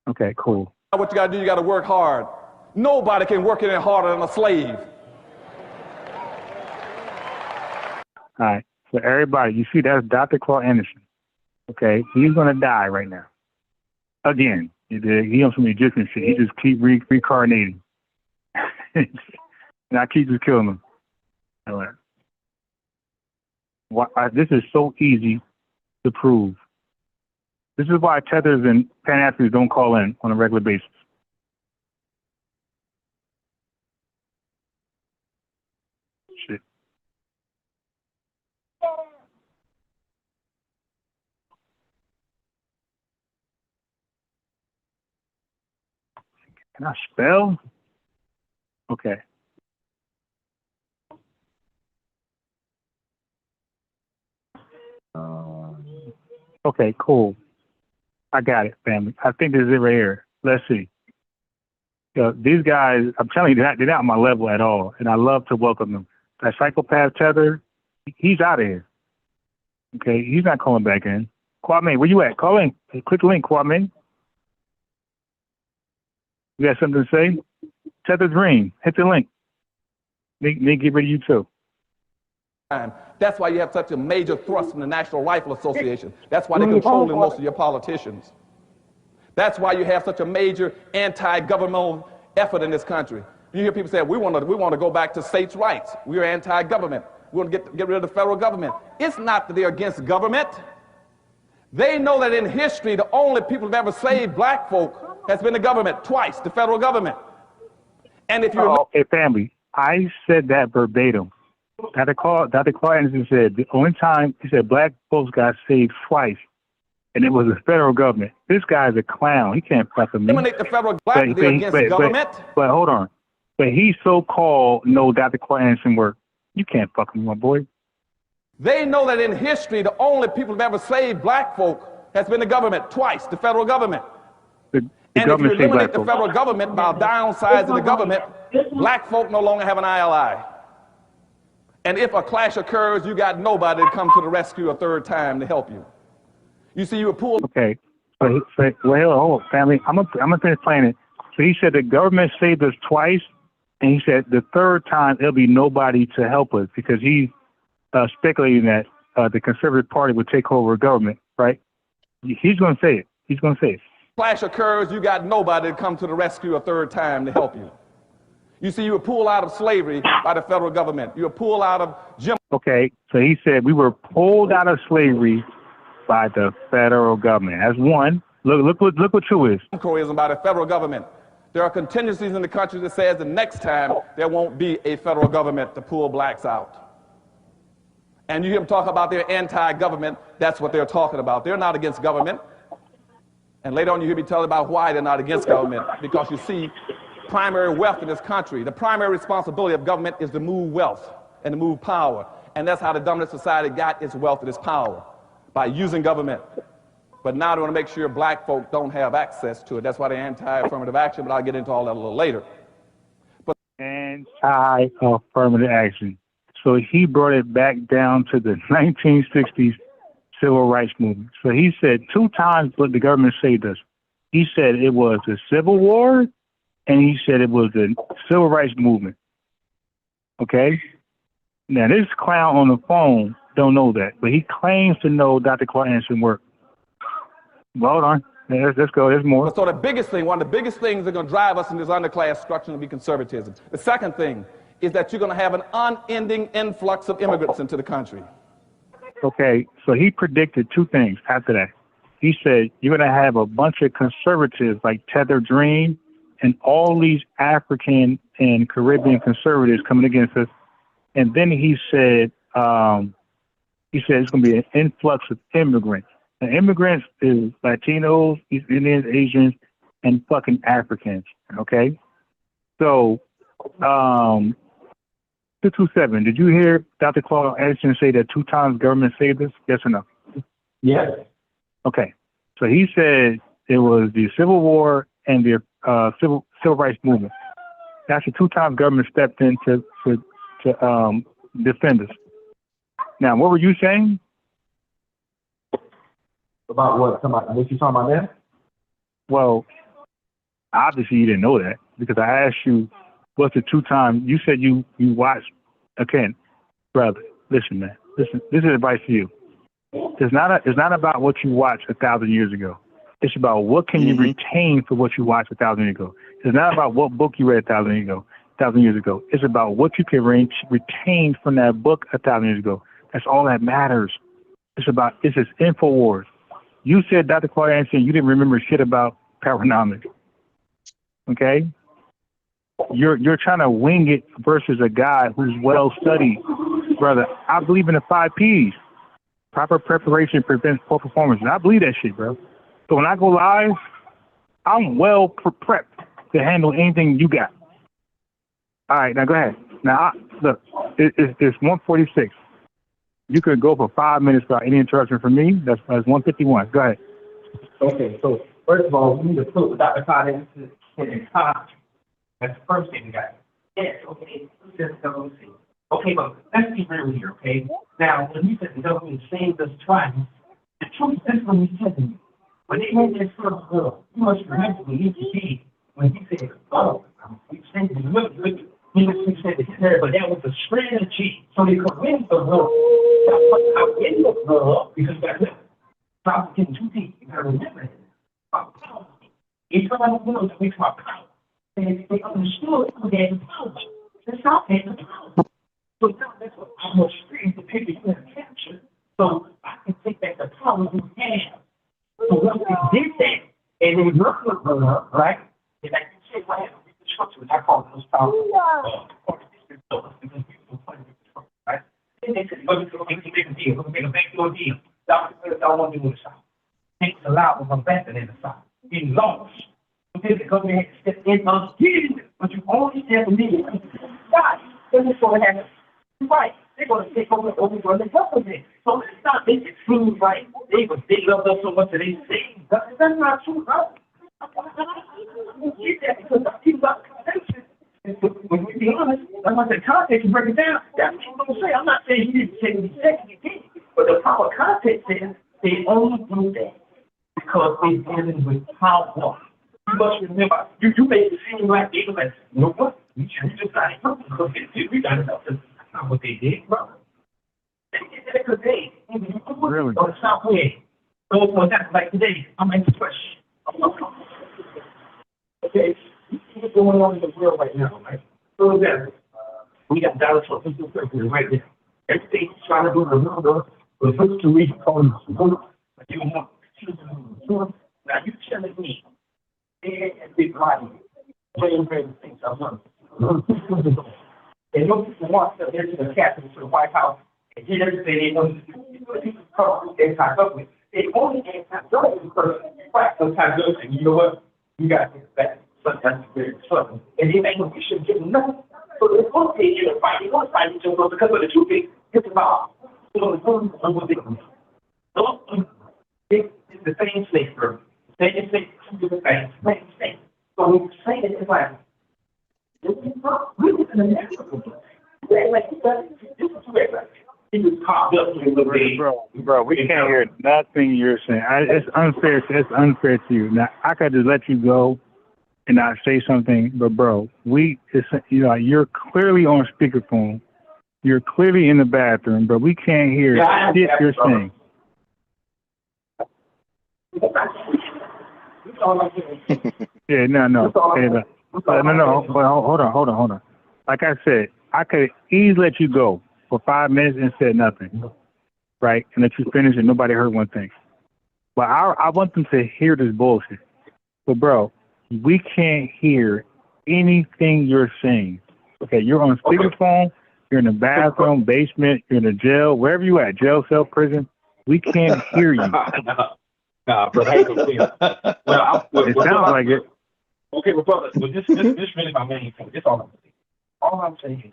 Okay, cool. what you got to do, you got to work hard. Nobody can work any harder than a slave. All right. So everybody, you see that's Dr. Claude Anderson. Okay. He's going to die right now. Again. He on some Egyptian shit. He just keep reincarnating. And I keep just killing him. All right. This is so easy to prove. This is why tethers and Pan-Africanists don't call in on a regular basis. Shit. Can I spell? Okay. Okay, cool. I got it, family. I think this is it right here. Let's see. These guys, I'm telling you, they're not my level at all, and I love to welcome them. That psychopath tether, he's out of here. Okay, he's not calling back in. Kwame, where you at? Call in. Click the link, Kwame. You got something to say? Tether Dream, hit the link. They get rid of you too. That's why you have such a major thrust from the National Rifle Association. That's why they're controlling most of your politicians. That's why you have such a major anti-governmental effort in this country. You hear people say, we want to go back to states' rights. We're anti-government. We want to get rid of the federal government. It's not that they're against government. They know that in history, the only people who've ever saved black folk has been the government, twice, the federal government. And if you hey, family, I said that verbatim. Dr. Claude Anderson said the only time he said black folks got saved twice, and it was the federal government. This guy's a clown. He can't fuck with me. eliminate the federal government, they're against government. But hold on. But he so-called know Dr. Claude Anderson work. You can't fuck with me, my boy. They know that in history, the only people who've ever saved black folk has been the government, twice, the federal government. The and if you government eliminate the federal government by downsizing the government, black folk no longer have an ally. And if a clash occurs, you got nobody to come to the rescue a third time to help you. You see, you were pulled. Okay. Well, hold on, family. I'm gonna finish playing it. So he said the government saved us twice, and he said the third time there'll be nobody to help us because he's speculating that the Conservative Party would take over government, right? He's going to say it. He's going to say it. Clash occurs, you got nobody to come to the rescue a third time to help you. You see, you were pulled out of slavery by the federal government. You were pulled out of Jim. Okay, so he said we were pulled out of slavery by the federal government. That's one. Look what two is. Colorism by the federal government. There are contingencies in the country that says the next time there won't be a federal government to pull blacks out. And you hear them talk about their anti-government. That's what they're talking about. They're not against government. And later on you hear me tell about why they're not against government. Because you see, primary wealth in this country, the primary responsibility of government is to move wealth and to move power. And that's how the dominant society got its wealth and its power, by using government. But now they want to make sure black folk don't have access to it. That's why they're anti-affirmative action, but I'll get into all that a little later. But anti-affirmative action. So he brought it back down to the 1960s civil rights movement. So he said 2 times what the government saved us. He said it was the Civil War and he said it was the civil rights movement. Okay? Now, this clown on the phone don't know that, but he claims to know Dr. Clark Anderson work. Well, hold on. Let's go. There's more. So the biggest thing, one of the biggest things that are going to drive us in this underclass structure will be conservatism. The second thing is that you're going to have an unending influx of immigrants into the country. Okay, so he predicted two things after that. He said you're going to have a bunch of conservatives like Tether Dream and all these African and Caribbean conservatives coming against us. And then he said it's going to be an influx of immigrants. And immigrants is Latinos, East Indians, Asians, and fucking Africans. Okay, so 227. Did you hear Dr. Clark Anderson say that 2 times government saved us? Yes or no? Yes. Okay, so he said it was the Civil War and the civil rights movement. That's the 2 times government stepped in to defend us. Now, what were you saying? About what? What you talking about there? Well, obviously you didn't know that because I asked you what's the 2 times. You said you watched. Okay, brother, listen, man. Listen, this is advice to you. It's not about what you watched 1,000 years ago. It's about what can you retain for what you watched 1,000 years ago. It's not about what book you read 1,000 years ago. It's about what you can retain from that book 1,000 years ago. That's all that matters. It's just InfoWars. You said, Dr. Clark Anderson, you didn't remember shit about Paranomics. Okay? You're trying to wing it versus a guy who's well studied. Brother, I believe in the 5 Ps. Proper preparation prevents poor performance. And I believe that shit, bro. So when I go live, I'm well prepped to handle anything you got. All right, now go ahead. Now, look, it's 1:46. You could go for 5 minutes without any interruption from me. That's 1:51. Go ahead. Okay, so first of all, we need to put Dr. Clark Anderson in context. That's the first thing we got. Yes, okay, okay, but let's be real here, okay? Now, when you said the government saved us twice, the truth is what he said to me. When they made that first bill, you must remember when you see when he said, oh, we saved the government. He said that, but that was a strategy. So they could win the war. I win the war because that's it. Stop getting too deep. You gotta remember that. Each one of them makes my power. And they understood who they had the power. That's not they had the power. So now that's what I'm going to scream the picture you have captured. So I can take back the power you have. So once they did that, and they looked at the right? And like you said, what happened with the structure, I call those powers. Right? Then they said, let's make a deal. Let's make a backdoor deal. Dr. I want to do the South. Things allowed was better than the South. He lost. Because the government had to step in again, but you only step in. God, this is what happened. Right, they're going to take over the government. So it's not make it seem like they loved us so much that they saved us. That's not true, right? You get that because people got connection. When we be honest, I'm going to say context and break it down. That's what I'm going to say. I'm not saying he didn't say what he said, he did. But the proper context says they only do that because they're dealing with power. You must remember, you made it seem like they were like, you know what? We just got it because we got enough. That's not what they did, bro. They did that because they really on the South way. So for that, like today, I'm asking a question. Okay, what's going on in the world right now, right? So that we got Dallas for physical therapy right there. Everything's trying to do the number, but first to read on you want to now you telling me and big body, playing things I want. And those people want to enter the capital to the White House and did everything they wanted to do. They talk up with. They only anti-government because fight anti-government. And you know what? You got to get back. Sometimes it's very trouble. And they make them, we shouldn't get nothing. So they want to pay you to fight. They want to fight each other because of the truth is, it's about what they do. So it's the same slave, bro. Same slave, two different things. Same thing. So when you say it, it's like, we live in a natural Bro, we can't hear nothing you're saying. It's unfair to you. Now, I could just let you go and I say something, but bro, you're clearly on speakerphone. You're clearly in the bathroom, but we can't hear shit you're saying. Yeah, no. Hey, no. But hold on. Like I said, I could easily let you go for 5 minutes and said nothing, right? And let you finish and nobody heard one thing. But I want them to hear this bullshit. But bro, we can't hear anything you're saying. Okay, you're on speakerphone, you're in the bathroom, basement, you're in the jail, wherever you at, jail cell, prison. We can't hear you. Nah, but hey, it sounds like it. Okay, well, brother, this really my main point. That's all I'm saying.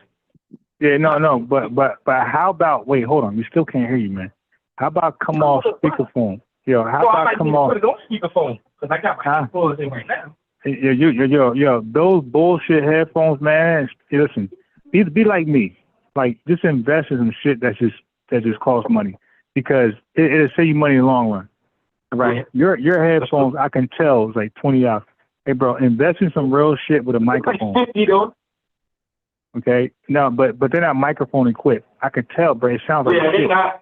Yeah, no, but how about, wait, hold on, we still can't hear you, man. How about come off speakerphone? Yo, how about come off? Put it on speakerphone, because I got my headphones in right now. Yo, those bullshit headphones, man. Listen, be like me. Like, just invest in some shit that just costs money, because it'll save you money in the long run. Right? Your headphones, I can tell, is like $20. Hey, bro, invest in some real shit with a microphone. Like 50 though. Okay, no, but they're not microphone equipped. I can tell, bro. It sounds like they're not.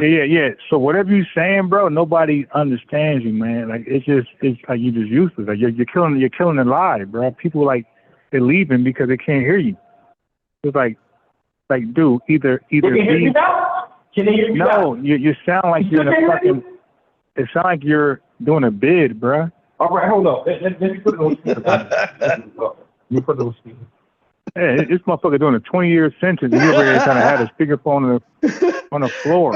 Yeah. So whatever you're saying, bro, nobody understands you, man. Like it's like you just useless. Like you're killing the lie, bro. People like they're leaving because they can't hear you. It's like dude, either Can you hear me now? Can you hear me now? No, you sound like you're in a fucking. It sounds like you're doing a bid, bro. All right, hold on. Let me put it on speaker. Let me put it on speaker. Hey, this motherfucker doing a 20-year sentence, and you over here trying to have a speakerphone on the floor.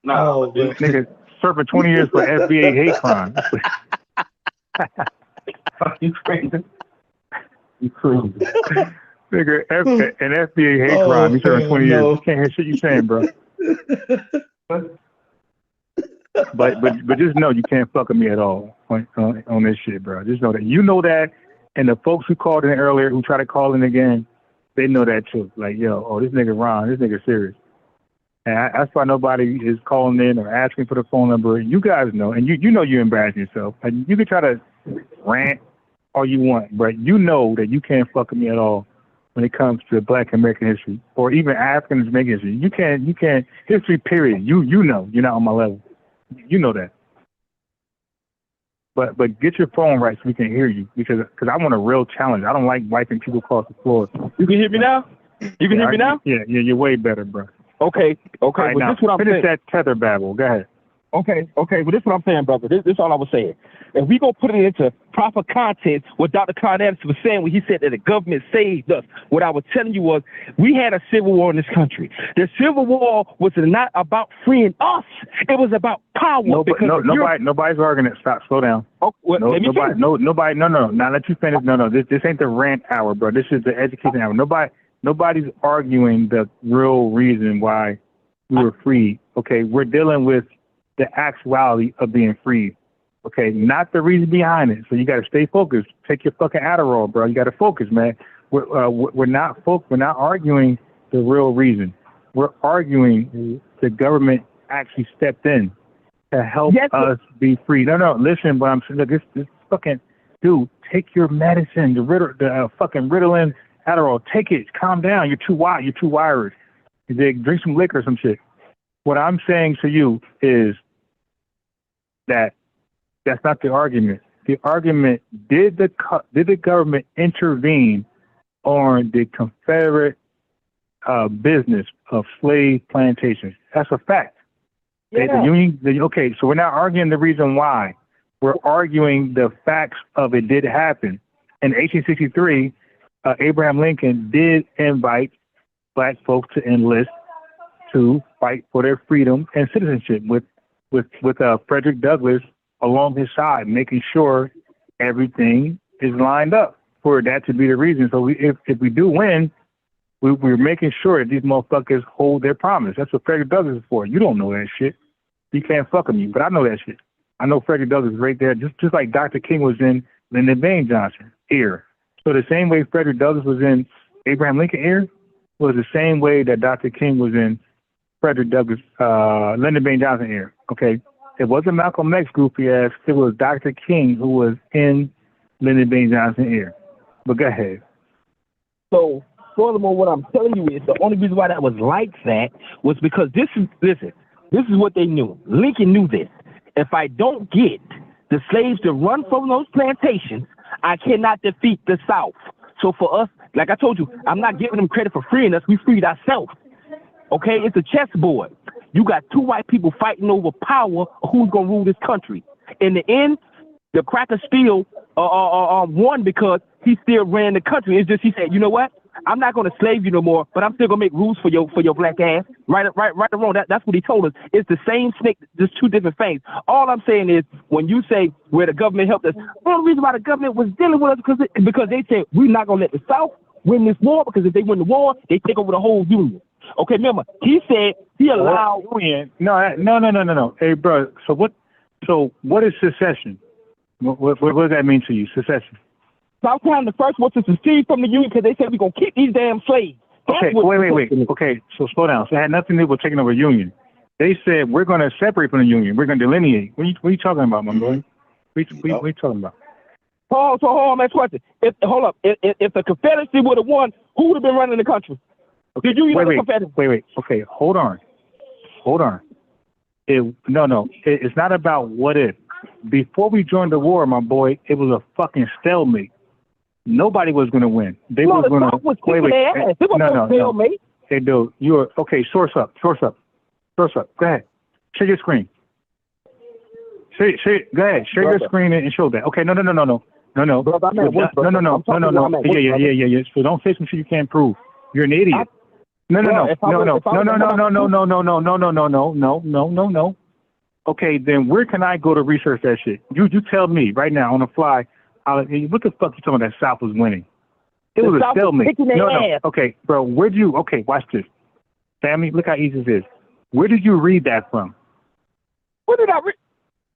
No, this nigga serving 20 years for FBA hate crime. You crazy? You crazy? Nigga, an FBA hate crime. You serving 20 years. You can't hear shit you saying, bro. But just know you can't fuck with me at all on this shit, bro. Just know that. You know that. And the folks who called in earlier, who try to call in again, they know that too. Like, this nigga Ron, this nigga serious. And that's why nobody is calling in or asking for the phone number. You guys know, and you know you're embarrassing yourself. Like, you can try to rant all you want, but you know that you can't fuck with me at all when it comes to Black American history or even African American history. You can't history, period. You know you're not on my level. You know that. But get your phone right so we can hear you because I want a real challenge. I don't like wiping people across the floor. You can hear me now? You can hear me now? Yeah, you're way better, bro. Okay. Right, well, now, this is what I'm finish saying. that tether babble. Go ahead. Okay. Well, this is what I'm saying, brother. This is all I was saying. If we gonna put it into proper context, what Dr. Con Anderson was saying when he said that the government saved us, what I was telling you was we had a civil war in this country. The Civil War was not about freeing us; it was about power. Nobody's arguing it. Stop. Slow down. Oh, well, let me finish. Nobody. No. Now let you finish. No. This ain't the rant hour, bro. This is the education hour. Nobody's arguing the real reason why we were freed. Okay, we're dealing with the actuality of being free. Okay, not the reason behind it. So you got to stay focused. Take your fucking Adderall, bro. You got to focus, man. We're not arguing the real reason. We're arguing the government actually stepped in to help us be free. No. Listen, but I'm saying, look, this fucking dude, take your medicine, the fucking Ritalin, Adderall. Take it. Calm down. You're too wired. You're too wired. Drink some liquor or some shit. What I'm saying to you is that's not the argument. The argument, did the government intervene on the Confederate business of slave plantations? That's a fact. Yeah. Okay, so we're not arguing the reason why. We're arguing the facts of it did happen. In 1863, Abraham Lincoln did invite Black folks to enlist to fight for their freedom and citizenship with Frederick Douglass along his side, making sure everything is lined up for that to be the reason. So if we do win, we're making sure that these motherfuckers hold their promise. That's what Frederick Douglass is for. You don't know that shit. You can't fuck with me, but I know that shit. I know Frederick Douglass is right there, just like Dr. King was in Lyndon Baines Johnson ear. So the same way Frederick Douglass was in Abraham Lincoln ear was the same way that Dr. King was in Frederick Douglass, Lyndon Baines Johnson ear. Okay, It wasn't Malcolm X goofy ass. It was Dr. King who was in Lyndon B. Johnson ear. But go ahead. So, furthermore, what I'm telling you is the only reason why that was like that was because this is what they knew. Lincoln knew this. If I don't get the slaves to run from those plantations, I cannot defeat the South. So for us, like I told you, I'm not giving them credit for freeing us. We freed ourselves. Okay, it's a chessboard. You got two white people fighting over power of who's gonna rule this country. In the end, the cracker still won because he still ran the country. It's just he said, you know what? I'm not gonna slave you no more, but I'm still gonna make rules for your black ass. Right or wrong. That's what he told us. It's the same snake, just two different things. All I'm saying is when you say where the government helped us, the only reason why the government was dealing with us because they said we're not gonna let the South win this war, because if they win the war, they take over the whole union. Okay, remember, he said he allowed union. No. Hey, bro. So what is secession? What does that mean to you? Secession. South Carolina the first was to secede from the union because they said we're gonna keep these damn slaves. Okay, wait. Okay, so slow down. So it had nothing to do with taking over a union. They said we're gonna separate from the union. We're gonna delineate. What are you talking about, my boy? What are you talking about? Hold on, next question. If the Confederacy would have won, who would have been running the country? Did you the Confederacy? Wait. Okay, hold on. It's not about what if. Before we joined the war, my boy, it was a fucking stalemate. Nobody was going to win. They was going to No. Hey, dude, you're okay. Source up. Go ahead. Share your screen. Go ahead. Share your screen and show that. Okay. No. Brother, No. Yeah. So don't say some shit you can't prove. You're an idiot. No. Okay, then where can I go to research that shit? You tell me right now on the fly. What the fuck you talking about that South was winning? It was a stalemate. No. Okay, bro, okay, watch this. Family, look how easy this is. Where did you read that from? Where did I read?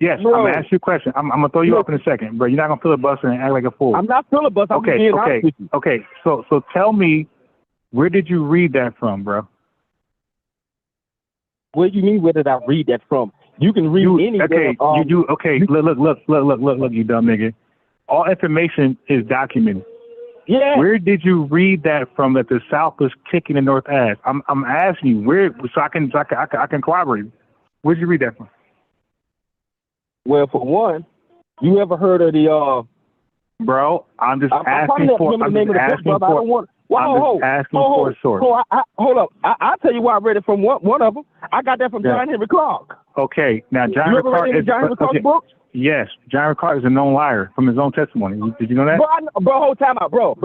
Yes, bro. I'm going to ask you a question. I'm going to throw you up in a second, bro. You're not going to filibuster and act like a fool. I'm not filibustering. Okay. So tell me, where did you read that from, bro? What do you mean, where did I read that from? You can read anywhere. Okay, look, you dumb nigga. All information is documented. Yeah. Where did you read that from that the South was kicking the North ass? I'm asking you where, so I can corroborate. Where'd you read that from? Well, for one, you ever heard of the Bro, I'm just asking for a source. Hold up. I'll tell you where I read it from. One of them. I got that from John Henry Clark. Okay, now John Henry Clark is John Henry Clark's books? Yes, John Henry Clark is a known liar from his own testimony. Did you know that? Bro, hold time out, bro.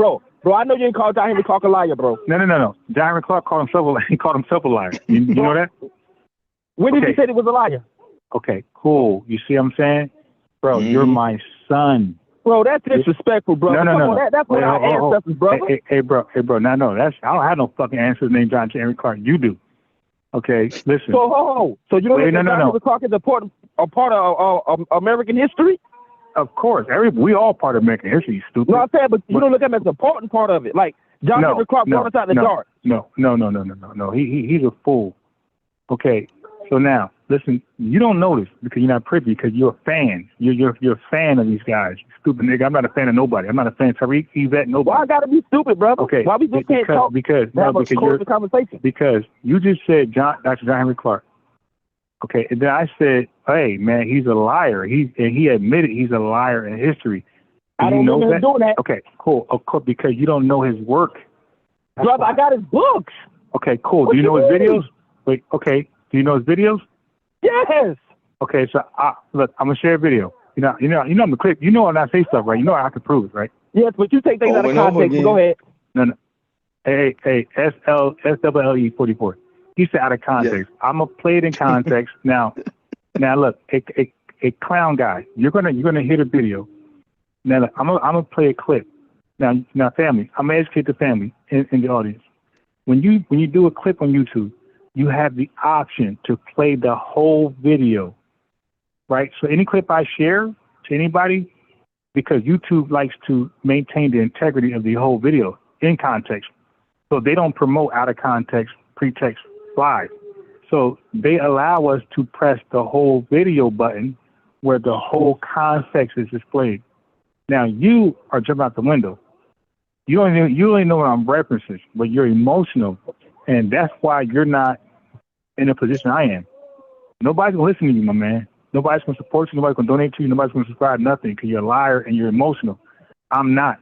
I know you didn't call John Henry Clark a liar, bro. No. John Henry Clark called himself a liar. You know that? When did he say he was a liar? Okay, cool. You see what I'm saying? Bro, you're my son. Bro, that's disrespectful, bro. No. That's what our ancestors, brother. Hey, bro. No. I don't have no fucking ancestors named John Henry Clark. You do. Okay, listen. So you don't think John Henry Clark is a part of American history? Of course. We all part of American history, you stupid. No, I'm saying, but you don't look at him as an important part of it. Like, John Henry Clark brought us out the dark. No. He's a fool. Okay, so now, listen, you don't know this because you're not privy, because you're a fan. You're a fan of these guys. You stupid nigga. I'm not a fan of nobody. I'm not a fan of Tariq, Yvette, nobody. Why I gotta be stupid, brother? Okay. Why we just can't talk? Because you just said Dr. John Henry Clark. Okay, and then I said, hey man, he's a liar. He admitted he's a liar in history. I don't know him doing that. Okay, cool. Of course, because you don't know his work. Brother, I got his books. Okay, cool. Do you know his videos? Wait, okay. Do you know his videos? Yes. Okay, so look, I'm gonna share a video. You know, I'm the clip. You know, I'm not say stuff, right? You know, I have to prove it, right? Yes, but you take things out of context. Go ahead. No. Hey, SLE 44. He said out of context. Yeah. I'm gonna play it in context. Now, look, a clown guy. You're gonna hear the video. Now, look, I'm gonna play a clip. Now, family. I'm gonna educate the family in the audience. When you do a clip on YouTube, you have the option to play the whole video, right? So any clip I share to anybody, because YouTube likes to maintain the integrity of the whole video in context. So they don't promote out of context, pretext live. So they allow us to press the whole video button where the whole context is displayed. Now you are jumping out the window. You only know what I'm referencing, but you're emotional, and that's why you're not in the position I am. Nobody's gonna listen to you, my man. Nobody's gonna support you. Nobody's gonna donate to you. Nobody's gonna subscribe. Nothing, because you're a liar and you're emotional. I'm not.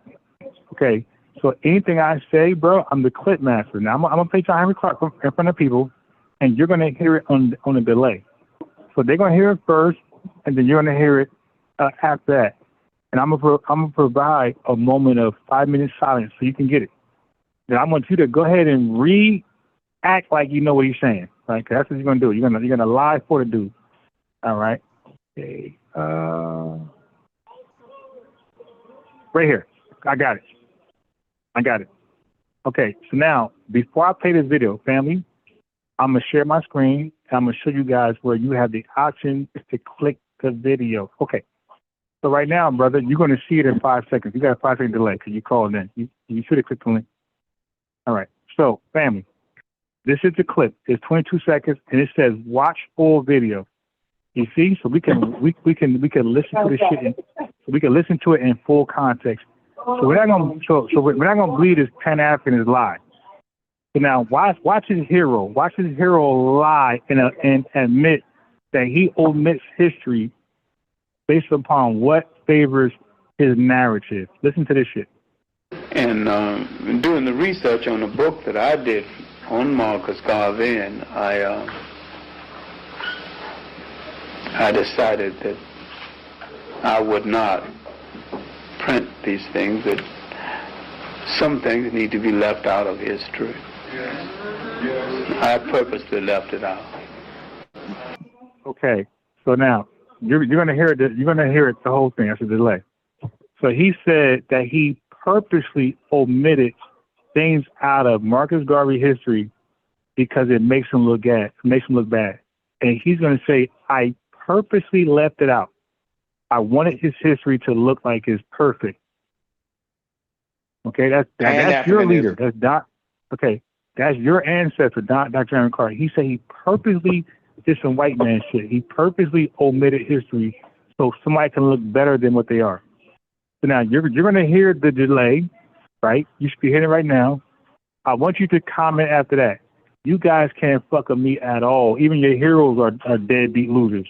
Okay. So anything I say, bro, I'm the clip master. Now I'm gonna play John Henry Clark in front of people, and you're gonna hear it on a delay. So they're gonna hear it first, and then you're gonna hear it after that. And I'm gonna provide a moment of 5 minutes silence so you can get it. Then I want you to go ahead and act like you know what he's saying. Right? 'Cause that's what you're gonna do. You're gonna lie for the dude. All right. Okay. Right here. I got it. Okay. So now, before I play this video, family, I'm gonna share my screen and I'm gonna show you guys where you have the option to click the video. Okay. So right now, brother, you're gonna see it in 5 seconds. You got a 5-second delay because you called in. You should have clicked the link. All right. So, family, this is the clip. It's 22 seconds and it says watch full video. You see, so we can listen to this shit. We can listen to it in full context. So we're not gonna believe this Pan-Africanist lie. So now watch his hero. Watch his hero lie and admit that he omits history based upon what favors his narrative. Listen to this shit. And doing the research on the book that I did on Marcus Garvey, I decided that I would not print these things, that some things need to be left out of history. I purposely left it out. Okay, so now you're gonna hear it. You're gonna hear it the whole thing. That's a delay. So he said that he purposely omitted things out of Marcus Garvey history because it makes him look bad. And he's gonna say, I purposely left it out. I wanted his history to look like it's perfect. Okay, that's your leader. That's not okay. That's your ancestor, not Dr. Aaron Carter. He said he purposely did some white man shit. He purposely omitted history so somebody can look better than what they are. So now you're gonna hear the delay, right? You should be hearing it right now. I want you to comment after that. You guys can't fuck with me at all. Even your heroes are deadbeat losers.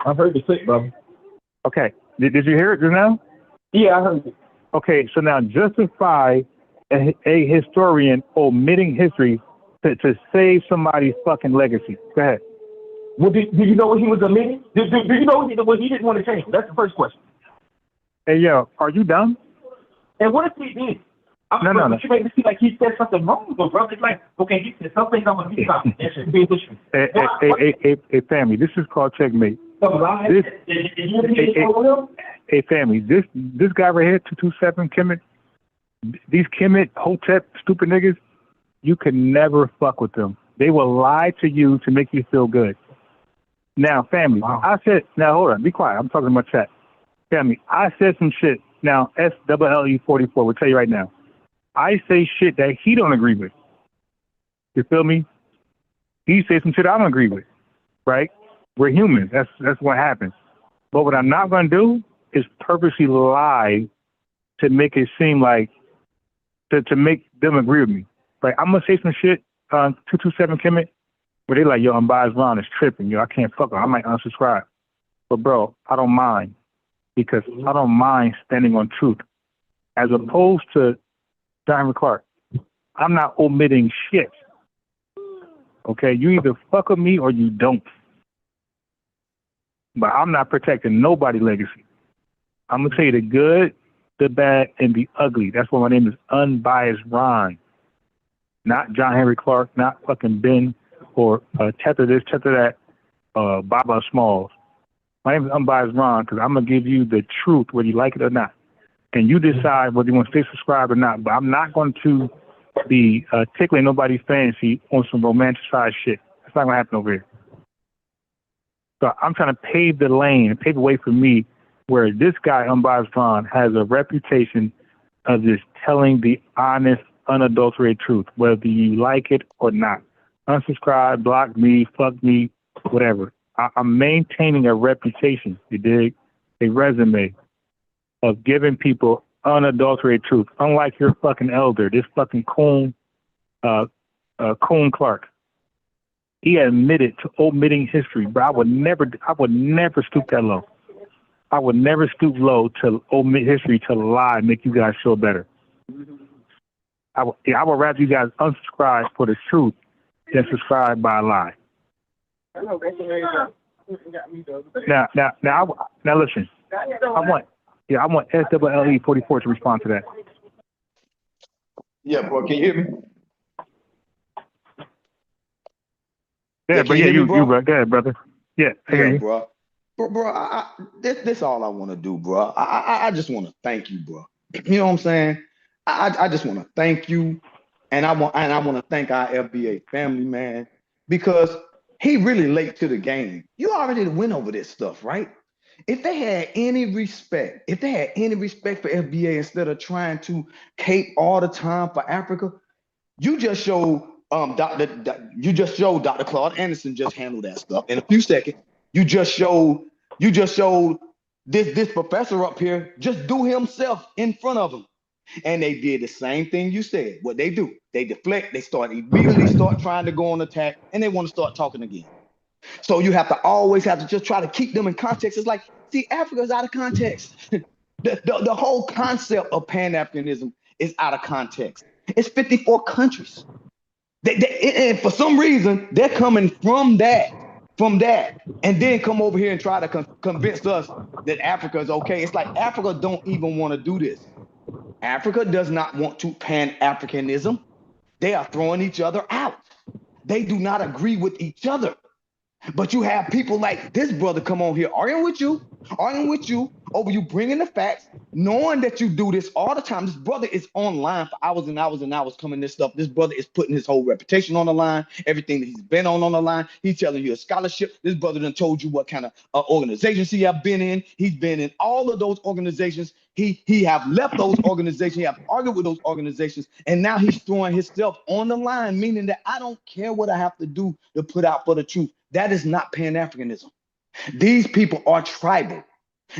I've heard the clip, brother. Okay. Did you hear it just now? Yeah, I heard it. Okay, so now justify a historian omitting history to save somebody's fucking legacy. Go ahead. Well, do you know what he was omitting? Do you know what he didn't want to change? That's the first question. Hey, yo, are you dumb? And what if he did? No. You make me feel like he said something wrong, bro. It's like, okay, he said something I'm going to be about. That should be an issue. Hey, family, this is called checkmate. Hey, family, this guy right here, 227 Kemet, these Kemet, Hotep, stupid niggas, you can never fuck with them. They will lie to you to make you feel good. Now, family, I said, now hold on, be quiet. I'm talking about chat. Family, I said some shit. Now, SLLE44 will tell you right now. I say shit that he don't agree with. You feel me? He says some shit I don't agree with, right? We're humans. That's what happens. But what I'm not going to do is purposely lie to make it seem like, to make them agree with me. Like, I'm going to say some shit on 227 Kemet where they like, yo, Unbiased Ron is tripping. Yo, I can't fuck with him. I might unsubscribe. But, bro, I don't mind because I don't mind standing on truth. As opposed to John Clark, I'm not omitting shit. Okay? You either fuck with me or you don't. But I'm not protecting nobody's legacy. I'm going to tell you the good, the bad, and the ugly. That's why my name is Unbiased Ron. Not John Henry Clark, not fucking Ben, or Tether this, Tether that, Baba Smalls. My name is Unbiased Ron because I'm going to give you the truth whether you like it or not. And you decide whether you want to stay subscribed or not. But I'm not going to be tickling nobody's fancy on some romanticized shit. That's not going to happen over here. So I'm trying to pave the lane, pave the way for me where this guy, Unbiased Ron, has a reputation of just telling the honest, unadulterated truth, whether you like it or not. Unsubscribe, block me, fuck me, whatever. I'm maintaining a reputation, you dig? A resume of giving people unadulterated truth. Unlike your fucking elder, this fucking Coon Clark. He admitted to omitting history, but I would never stoop that low. I would never stoop low to omit history, to lie, make you guys feel better. I would rather you guys unsubscribe for the truth than subscribe by a lie. Now listen. I want SWLE 44 to respond to that. Yeah, bro. Can you hear me? Yeah, but yeah, you, bro? Go ahead, brother. Yeah, bro. Bro, this all I want to do, bro. I just want to thank you, bro. You know what I'm saying? I just want to thank you, and I want to thank our FBA family, man, because he really late to the game. You already went over this stuff, right? If they had any respect for FBA instead of trying to cape all the time for Africa, you just showed Dr. Claude Anderson just handled that stuff. In a few seconds, you just showed this professor up here just do himself in front of him. And they did the same thing you said. What they do, they deflect, they immediately start trying to go on attack, and they want to start talking again. So you always have to just try to keep them in context. It's like, see, Africa is out of context. the whole concept of Pan-Africanism is out of context. It's 54 countries. And for some reason, they're coming from that, and then come over here and try to convince us that Africa is okay. It's like Africa don't even want to do this. Africa does not want to Pan-Africanism. They are throwing each other out. They do not agree with each other. But you have people like this brother come on here arguing with you over you bringing the facts, knowing that you do this all the time. This brother is online for hours and hours and hours coming this stuff. This brother is putting his whole reputation on the line, everything that he's been on the line. He's telling you a scholarship. This brother done told you what kind of organizations he have been in. He's been in all of those organizations. He have left those organizations. He have argued with those organizations. And now he's throwing himself on the line, meaning that I don't care what I have to do to put out for the truth. That is not Pan-Africanism. These people are tribal.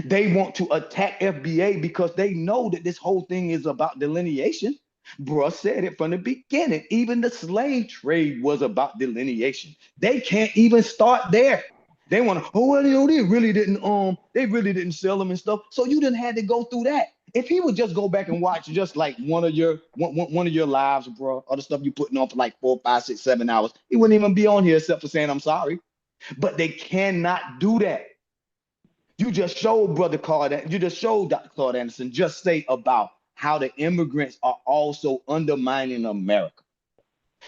They want to attack FBA because they know that this whole thing is about delineation. Bruh said it from the beginning. Even the slave trade was about delineation. They can't even start there. They want to, they really didn't sell them and stuff. So you didn't have to go through that. If he would just go back and watch just like one of your lives, bro, or the stuff you putting on for like 4, 5, 6, 7 hours, he wouldn't even be on here except for saying I'm sorry. But they cannot do that. You just showed Dr. Claude Anderson just say about how the immigrants are also undermining America.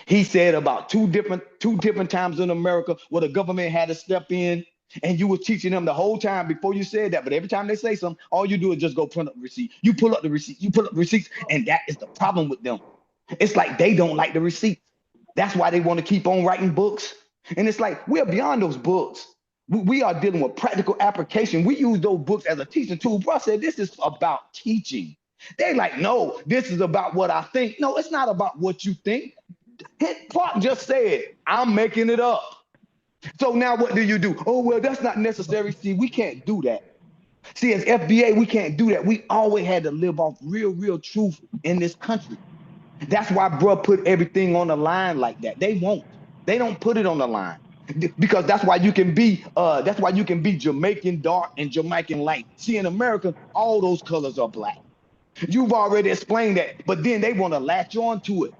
He said about two different times in America where the government had to step in, and you were teaching them the whole time before you said that. But every time they say something, all you do is just go print up the receipt. You pull up the receipt, receipts, and that is the problem with them. It's like they don't like the receipts. That's why they want to keep on writing books. And it's like we're beyond those books. We are dealing with practical application. We use those books as a teaching tool. Bro, I said this is about teaching. They like, no, this is about what I think. No, it's not about what you think. Clark just said, I'm making it up. So now what do? Oh, well, that's not necessary. See, we can't do that. See, as FBA, we can't do that. We always had to live off real truth in this country. That's why bro put everything on the line like that. They won't. They don't put it on the line. Because that's why you can be Jamaican dark and Jamaican light. See, in America, all those colors are black. You've already explained that, but then they want to latch on to it.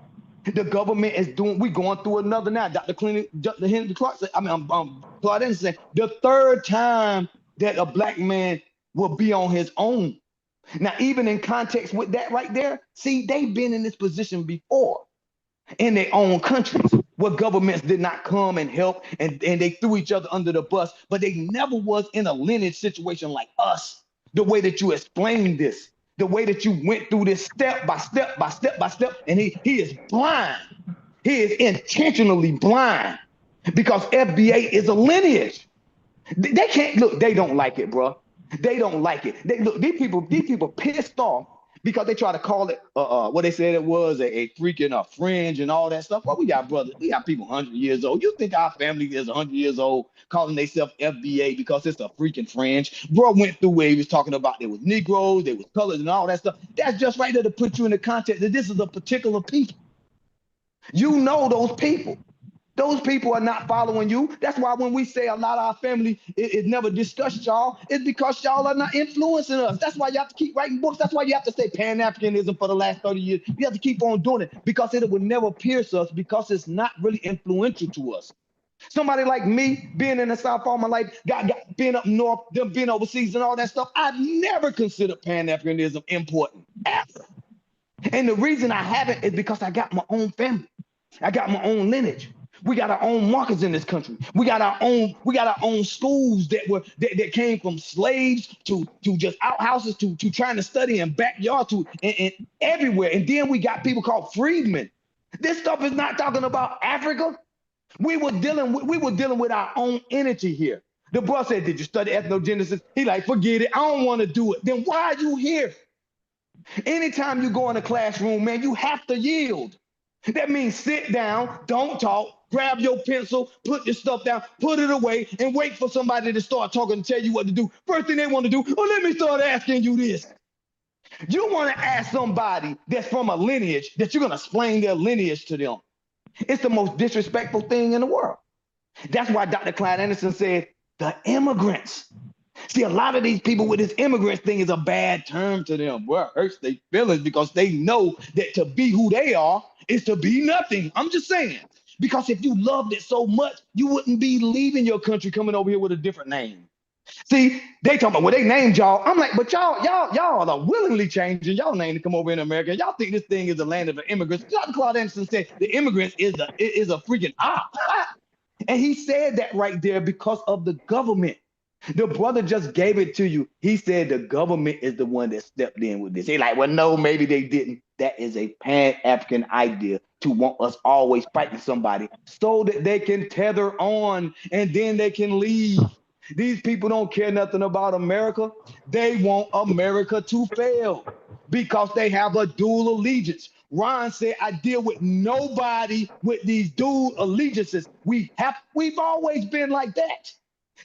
The government is we're going through another now. Henry Clark said, Claude Anderson said, the third time that a black man will be on his own. Now, even in context with that right there, see, they've been in this position before in their own countries where governments did not come and help and they threw each other under the bus, but they never was in a lineage situation like us, the way that you explained this. The way that you went through this step by step, and he is blind. He is intentionally blind because FBA is a lineage. They can't look. They don't like it, bro. They don't like it. These people pissed off because they try to call it what they said it was a freaking fringe and all that stuff. Well, we got brothers, we got people 100 years old. You think our family is 100 years old calling themselves FBA because it's a freaking fringe? Bro went through where he was talking about there was Negroes, there was colors and all that stuff. That's just right there to put you in the context that this is a particular people. You know those people. Those people are not following you. That's why when we say a lot of our family is never discussed y'all, it's because y'all are not influencing us. That's why you have to keep writing books. That's why you have to say Pan-Africanism for the last 30 years. You have to keep on doing it because it will never pierce us because it's not really influential to us. Somebody like me, being in the South all my life, being up north, them being overseas and all that stuff, I've never considered Pan-Africanism important, ever. And the reason I haven't is because I got my own family. I got my own lineage. We got our own markets in this country. We got our own schools that came from slaves to just outhouses to trying to study in backyards and everywhere. And then we got people called freedmen. This stuff is not talking about Africa. We were dealing with our own energy here. The boy said, "Did you study ethnogenesis?" He like, "Forget it. I don't want to do it." Then why are you here? Anytime you go in a classroom, man, you have to yield. That means sit down, don't talk, grab your pencil, put your stuff down, put it away, and wait for somebody to start talking and tell you what to do. First thing they want to do, let me start asking you this. You want to ask somebody that's from a lineage that you're going to explain their lineage to them. It's the most disrespectful thing in the world. That's why Dr. Clyde Anderson said, the immigrants. See, a lot of these people with this immigrant thing is a bad term to them. Well, it hurts their feelings because they know that to be who they are is to be nothing. I'm just saying. Because if you loved it so much, you wouldn't be leaving your country coming over here with a different name. See, they talking about, well, they named y'all. I'm like, but y'all are willingly changing y'all name to come over in America. Y'all think this thing is the land of the immigrants. Dr. Claude Anderson said the immigrants is a freaking op. And he said that right there because of the government. The brother just gave it to you. He said the government is the one that stepped in with this. They like, well, no, maybe they didn't. That is a Pan-African idea to want us always fighting somebody so that they can tether on and then they can leave. These people don't care nothing about America. They want America to fail because they have a dual allegiance. Ron said, I deal with nobody with these dual allegiances. We've always been like that.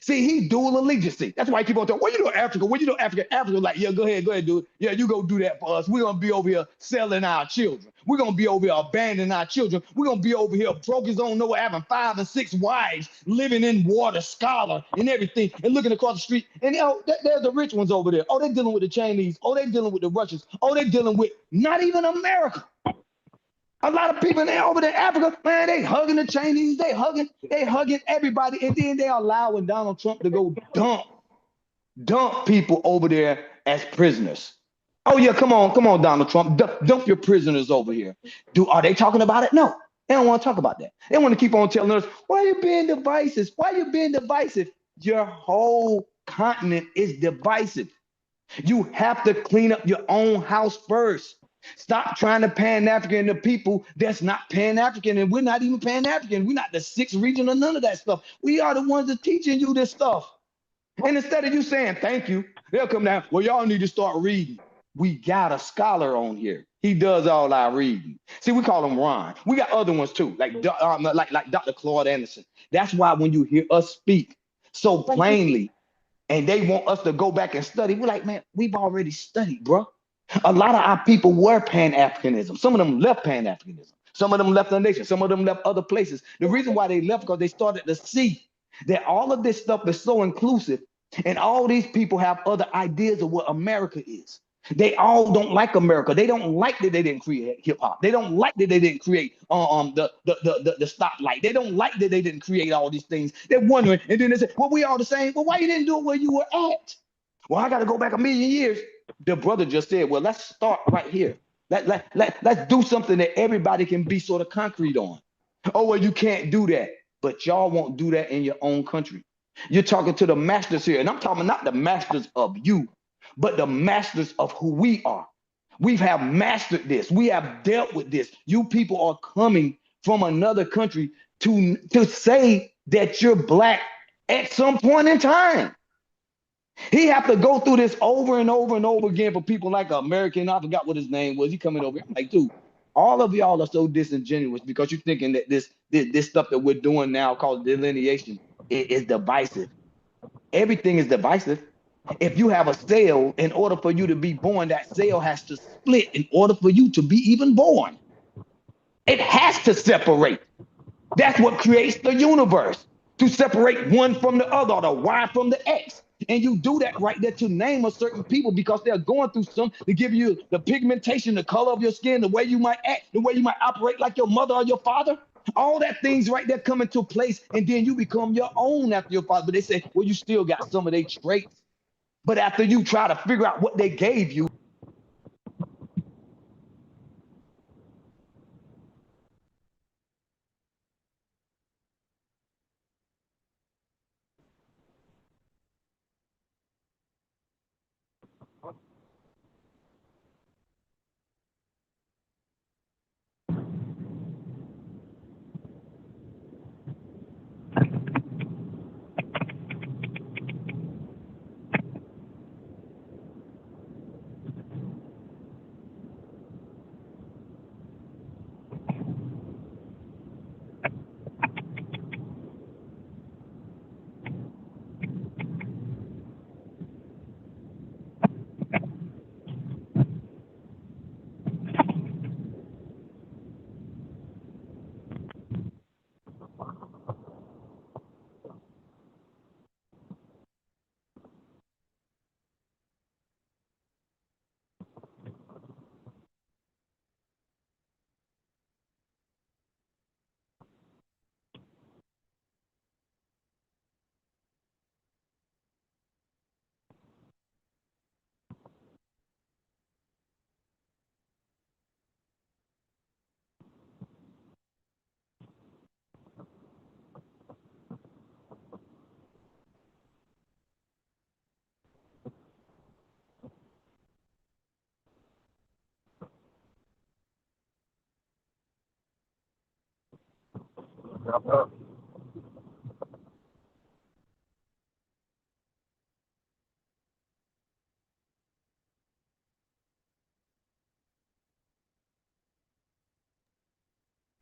See, he dual allegiance. That's why I keep on talking. What you doing, Africa? What you doing, Africa? Africa, like, yeah, go ahead, do it. Yeah, you go do that for us. We're gonna be over here selling our children. We're gonna be over here abandoning our children. We're gonna be over here broke as don't know, having 5 and 6 wives, living in water, scholar, and everything, and looking across the street. And there's the rich ones over there. Oh, they're dealing with the Chinese. Oh, they're dealing with the Russians. Oh, they're dealing with not even America. A lot of people over there in Africa, man, they hugging the Chinese, they hugging everybody, and then they allowing Donald Trump to go dump people over there as prisoners. Oh yeah, come on, Donald Trump, dump your prisoners over here. Are they talking about it? No, they don't want to talk about that. They want to keep on telling us, why are you being divisive? Why are you being divisive? Your whole continent is divisive. You have to clean up your own house first. Stop trying to Pan-African the people that's not Pan-African, and we're not even Pan-African. We're not the 6th region or none of that stuff. We are the ones that teaching you this stuff. And instead of you saying thank you, they'll come down, well, y'all need to start reading. We got a scholar on here. He does all our reading. See, we call him Ron. We got other ones too, like Dr. Claude Anderson. That's why when you hear us speak so plainly, and they want us to go back and study, we're like, man, we've already studied, bro. A lot of our people were Pan-Africanism. Some of them left Pan-Africanism. Some of them left the nation. Some of them left other places. The reason why they left because they started to see that all of this stuff is so inclusive, and all these people have other ideas of what America is. They all don't like America. They don't like that they didn't create hip hop. They don't like that they didn't create the stoplight. They don't like that they didn't create all these things. They're wondering, and then they say, well, we all the same. Well, why you didn't do it where you were at? Well, I got to go back 1,000,000 years. The brother just said, well, let's start right here. Let's do something that everybody can be sort of concrete on. Oh, well, you can't do that. But y'all won't do that in your own country. You're talking to the masters here. And I'm talking not the masters of you, but the masters of who we are. We have mastered this. We have dealt with this. You people are coming from another country to say that you're black at some point in time. He have to go through this over and over and over again for people like American. I forgot what his name was. He coming over here. I'm like, dude, all of y'all are so disingenuous because you're thinking that this stuff that we're doing now called delineation is divisive. Everything is divisive. If you have a cell, in order for you to be born, that cell has to split in order for you to be even born. It has to separate. That's what creates the universe, to separate one from the other, or the Y from the X. And you do that right there to name a certain people because they're going through some to give you the pigmentation, the color of your skin, the way you might act, the way you might operate like your mother or your father. All that things right there come into place, and then you become your own after your father. But they say, well, you still got some of their traits. But after you try to figure out what they gave you,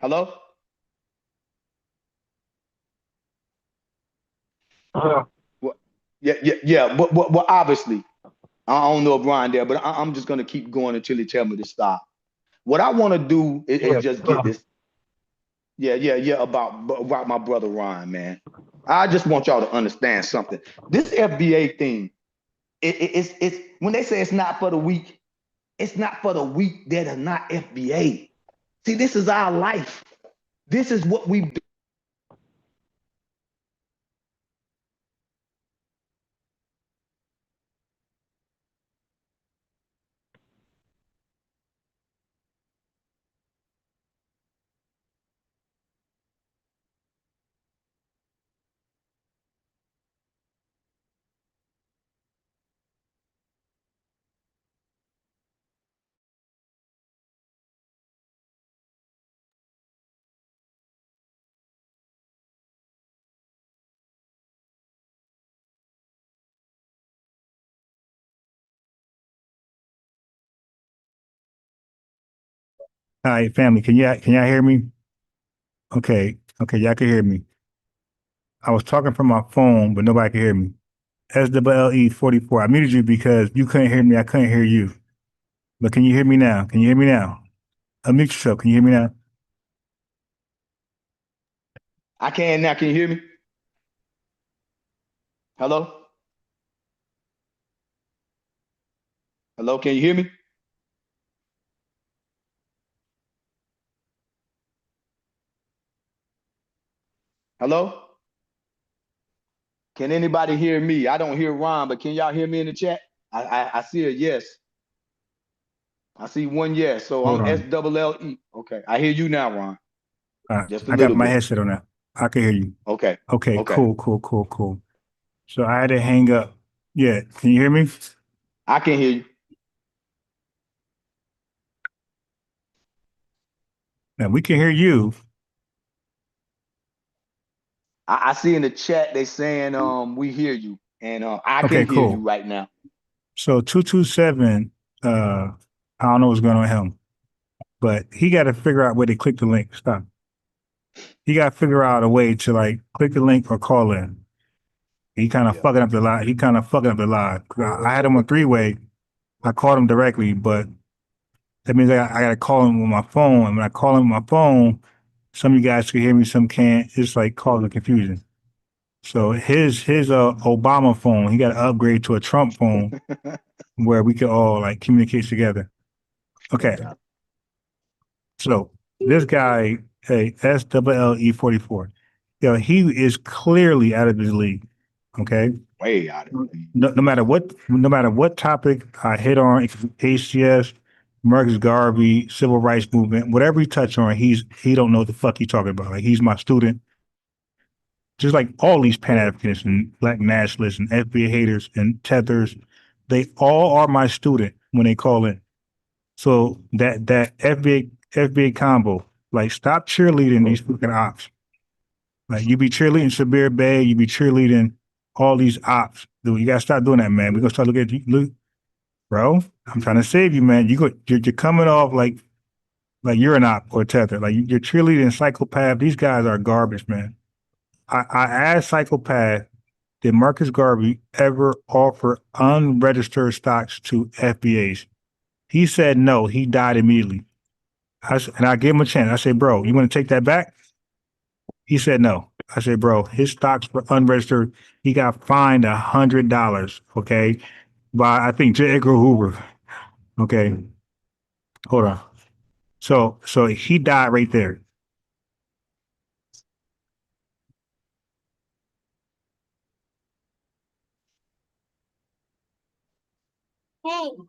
hello? Well, yeah. But obviously, I don't know if Brian there, but I'm just gonna keep going until he tell me to stop. What I want to do is just get this. Yeah. About my brother Ryan, man. I just want y'all to understand something. This FBA thing, it's when they say it's not for the weak, it's not for the weak that are not FBA. See, this is our life. This is what we do. Hi, family. Can y'all hear me? Okay. Y'all can hear me. I was talking from my phone, but nobody can hear me. SWLE44. I muted you because you couldn't hear me. I couldn't hear you. But can you hear me now? Can you hear me now? Unmute yourself. Can you hear me now? I can now. Can you hear me? Hello? Hello, can you hear me? Hello? Can anybody hear me? I don't hear Ron, but can y'all hear me in the chat? I see a yes. I see one yes. So Hold I'm on. SLLE. Okay. I hear you now, Ron. Just a I got little my bit. headset on now. I can hear you. Okay. Okay, cool. So I had to hang up. Yeah, can you hear me? I can hear you. Now we can hear you. I see in the chat they saying we hear you. and I Okay, can hear you cool. right now. So 227, I don't know what's going on with him, but he got to figure out where to click the link. Stop. He got to figure out a way to like click the link or call in. He kind of fucking up the line. He kind of fucking up the line. I had him on three-way. I called him directly, but that means I got to call him with my phone. And when I call him with my phone, some of you guys can hear me, some can't. It's like causing confusion. So his Obama phone, he got to upgrade to a Trump phone where we can all like communicate together. Okay. So this guy, hey, SLLE44, he is clearly out of his league. Okay. Way out of it. No matter what topic I hit on, ACS, Marcus Garvey, civil rights movement, whatever he touch on, he don't know what the fuck he talking about. Like he's my student. Just like all these Pan-Africanists and Black nationalists and FBA haters and tethers, they all are my student when they call in. So that FBA combo, like stop cheerleading these fucking ops. Like you be cheerleading Sabir Bay, you be cheerleading all these ops. Dude, you gotta stop doing that, man. We're gonna start looking at you. Look, bro, I'm trying to save you, man. You're coming off like you're an op or tether. Like you're cheerleading psychopath. These guys are garbage, man. I asked Psychopath, did Marcus Garvey ever offer unregistered stocks to FBAs? He said no. He died immediately. And I gave him a chance. I said, bro, you want to take that back? He said no. I said, bro, his stocks were unregistered. He got fined $100, okay, by, I think, J. Edgar Hoover. Okay. Hold on. So he died right there.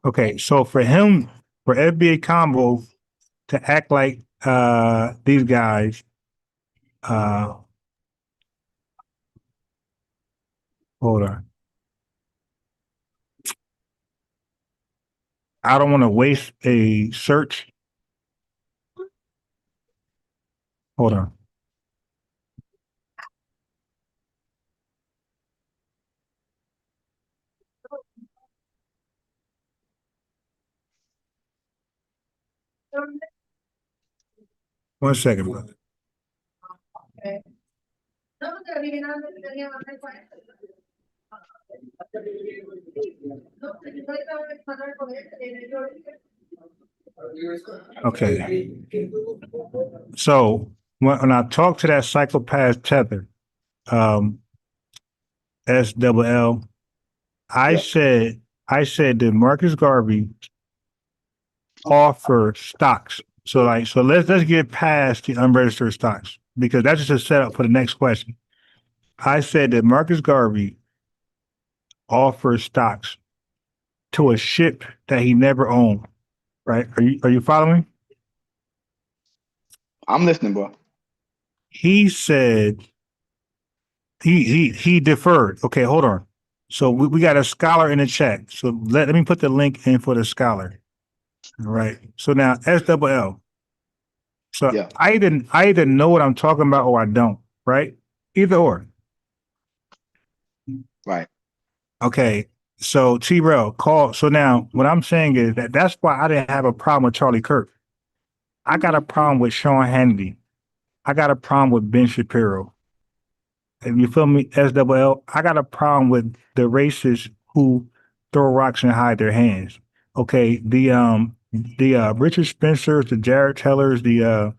Okay, so for him, for FBA Combo to act like these guys, hold on. I don't want to waste a search. Hold on. One second, brother. Okay. So when I talk to that psychopath tether, SLL, I said that Marcus Garvey offer stocks. So let's get past the unregistered stocks because that's just a setup for the next question. I said that Marcus Garvey offers stocks to a ship that he never owned. Right? Are you following? I'm listening, bro. He said he deferred. Okay, hold on. So we got a scholar in the chat. So let me put the link in for the scholar. All right. So now SLL. So yeah. I either know what I'm talking about or I don't, right? Either or. Right. Okay. So T-Rel, call. So now what I'm saying is that's why I didn't have a problem with Charlie Kirk. I got a problem with Sean Hannity. I got a problem with Ben Shapiro. If you feel me, SLL, I got a problem with the racists who throw rocks and hide their hands. Okay. The Richard Spencers, the Jared Tellers, the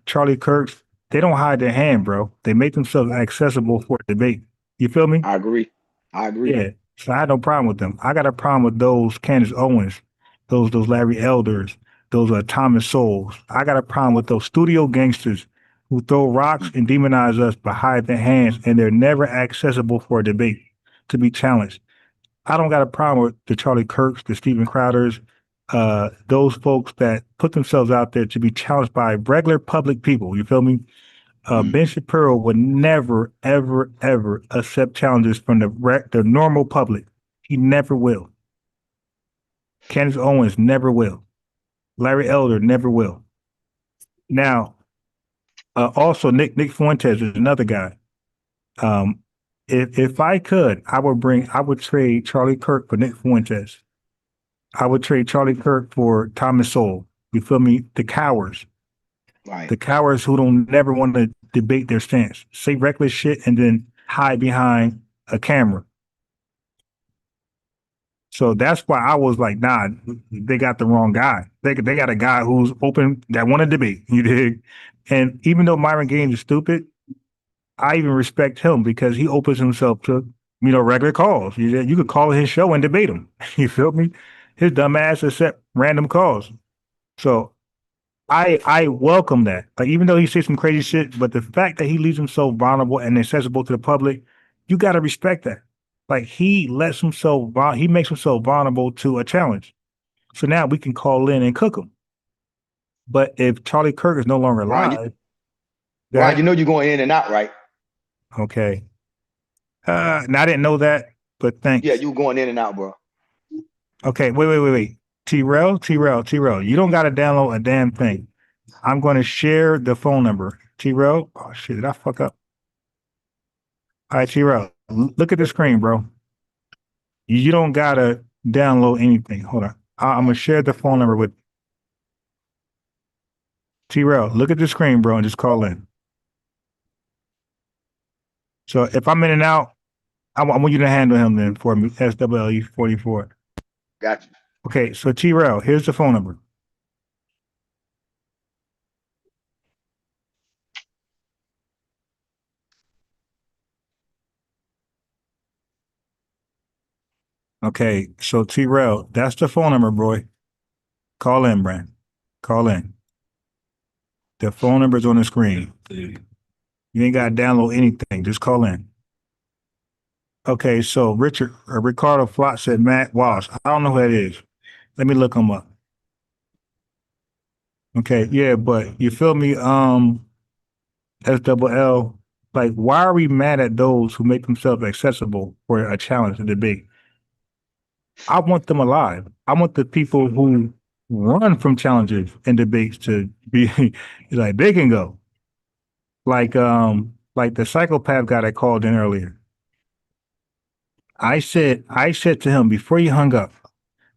Charlie Kirks, they don't hide their hand, bro. They make themselves accessible for debate. You feel me? I agree. Yeah. So I had no problem with them. I got a problem with those Candace Owens, those Larry Elders, those Thomas Souls. I got a problem with those studio gangsters who throw rocks and demonize us but hide their hands, and they're never accessible for a debate to be challenged. I don't got a problem with the Charlie Kirks, the Stephen Crowders, those folks that put themselves out there to be challenged by regular public people. You feel me? Ben Shapiro would never, ever, ever accept challenges from the normal public. He never will. Candace Owens never will. Larry Elder never will. Now, also Nick Fuentes is another guy. if I could, I would trade Charlie Kirk for Nick Fuentes. I would trade Charlie Kirk for Thomas Sowell. You feel me? The cowards. Right. The cowards who don't never want to debate their stance, say reckless shit, and then hide behind a camera. So that's why I was like, nah, they got the wrong guy. They got a guy who's open that want to debate. You dig? And even though Myron Gaines is stupid, I even respect him because he opens himself to, regular calls. You could call his show and debate him. You feel me? His dumb ass accept random calls. So I welcome that. Like, even though he says some crazy shit, but the fact that he leaves himself vulnerable and accessible to the public, you got to respect that. Like, he makes himself vulnerable to a challenge. So now we can call in and cook him. But if Charlie Kirk is no longer alive, Ryan, you know you're going in and out, right? Okay. Now I didn't know that, but thanks. Yeah, you were going in and out, bro. Okay, wait. T-Rel, you don't got to download a damn thing. I'm going to share the phone number. T-Rel, oh shit, did I fuck up? All right, T-Rel, look at the screen, bro. You don't got to download anything. Hold on. I'm going to share the phone number with T-Rel. Look at the screen, bro, and just call in. So if I'm in and out, I want you to handle him then for me, SWLE44. Gotcha. Okay, so T-Rel, here's the phone number. Okay, so T-Rel, that's the phone number, boy. Call in, Brand. Call in. The phone number's on the screen. You ain't got to download anything. Just call in. Okay, so Ricardo Flott said Matt Walsh. I don't know who that is. Let me look him up. Okay, yeah, but you feel me? SWL, like, why are we mad at those who make themselves accessible for a challenge to debate? I want them alive. I want the people who run from challenges and debates to be like they can go. Like the psychopath guy that called in earlier. I said to him before he hung up,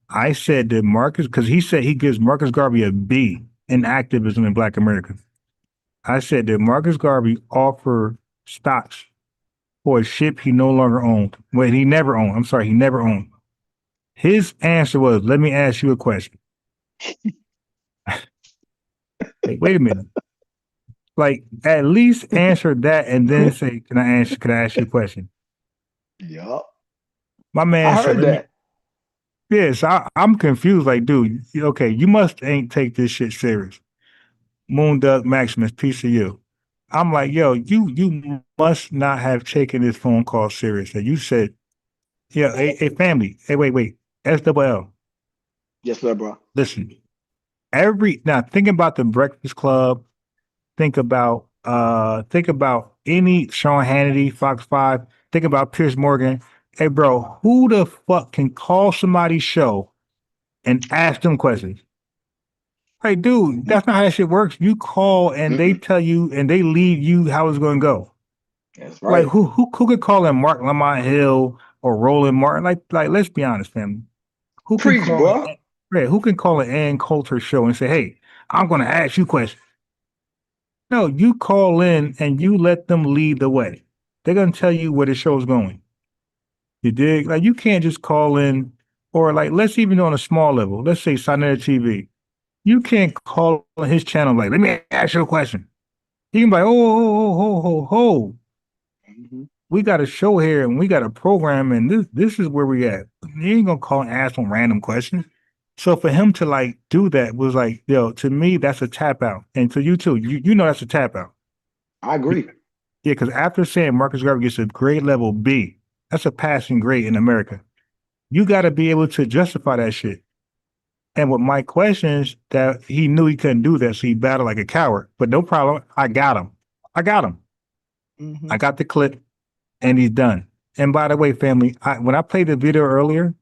I said that Marcus, because he said he gives Marcus Garvey a B in activism in Black America. I said that Marcus Garvey offer stocks for a ship he no longer owned. Well, he never owned. I'm sorry, he never owned. His answer was, let me ask you a question. Hey, wait a minute. Like, at least answer that and then say, can I ask you a question? Yup. My man I heard that. Yes, I'm confused. Like, dude, okay, you must ain't take this shit serious. Moonduck Maximus, peace to you. I'm like, yo, you must not have taken this phone call seriously. You said, yeah, hey, family. Hey, wait. SWL. Yes, sir, bro. Listen, now think about the Breakfast Club. Think about any Sean Hannity, Fox 5. Think about Piers Morgan. Hey, bro, who the fuck can call somebody's show and ask them questions? Hey, dude, that's not how that shit works. You call and they tell you and they leave you how it's going to go. That's right. Like, who could call in Mark Lamont Hill or Roland Martin? Like, let's be honest, family. Who can Preach, bro. Who can call an Ann Coulter show and say, hey, I'm going to ask you questions? No, you call in and you let them lead the way. They're going to tell you where the show's going. You dig? Like, you can't just call in, or like, let's even on a small level. Let's say Sinetta TV. You can't call on his channel like, let me ask you a question. He can be like, oh. We got a show here and we got a program and this is where we at. You ain't gonna call and ask some random questions. So for him to like do that was like, yo, to me, that's a tap out. And to you too, you know that's a tap out. I agree. Yeah, because after saying Marcus Garvey gets a grade level B, that's a passing grade in America. You got to be able to justify that shit. And with my questions, that he knew he couldn't do that, so he battled like a coward. But no problem, I got him. I got the clip, and he's done. And by the way, family, when I played the video earlier,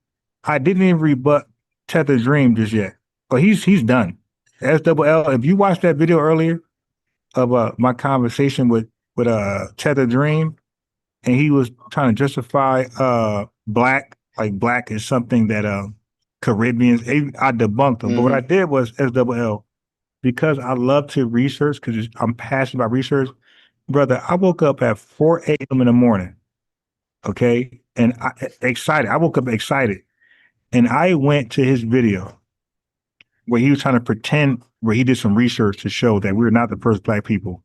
I didn't even rebut Tether Dream just yet. But he's done. SWL, if you watched that video earlier of my conversation with Tether Dream, and he was trying to justify black, like black is something that Caribbeans. I debunked him, but what I did was SWL, because I love to research, because I'm passionate about research. Brother, I woke up at 4 a.m. in the morning, okay, and excited. I woke up excited, and I went to his video where he was trying to pretend, where he did some research to show that we're not the first black people.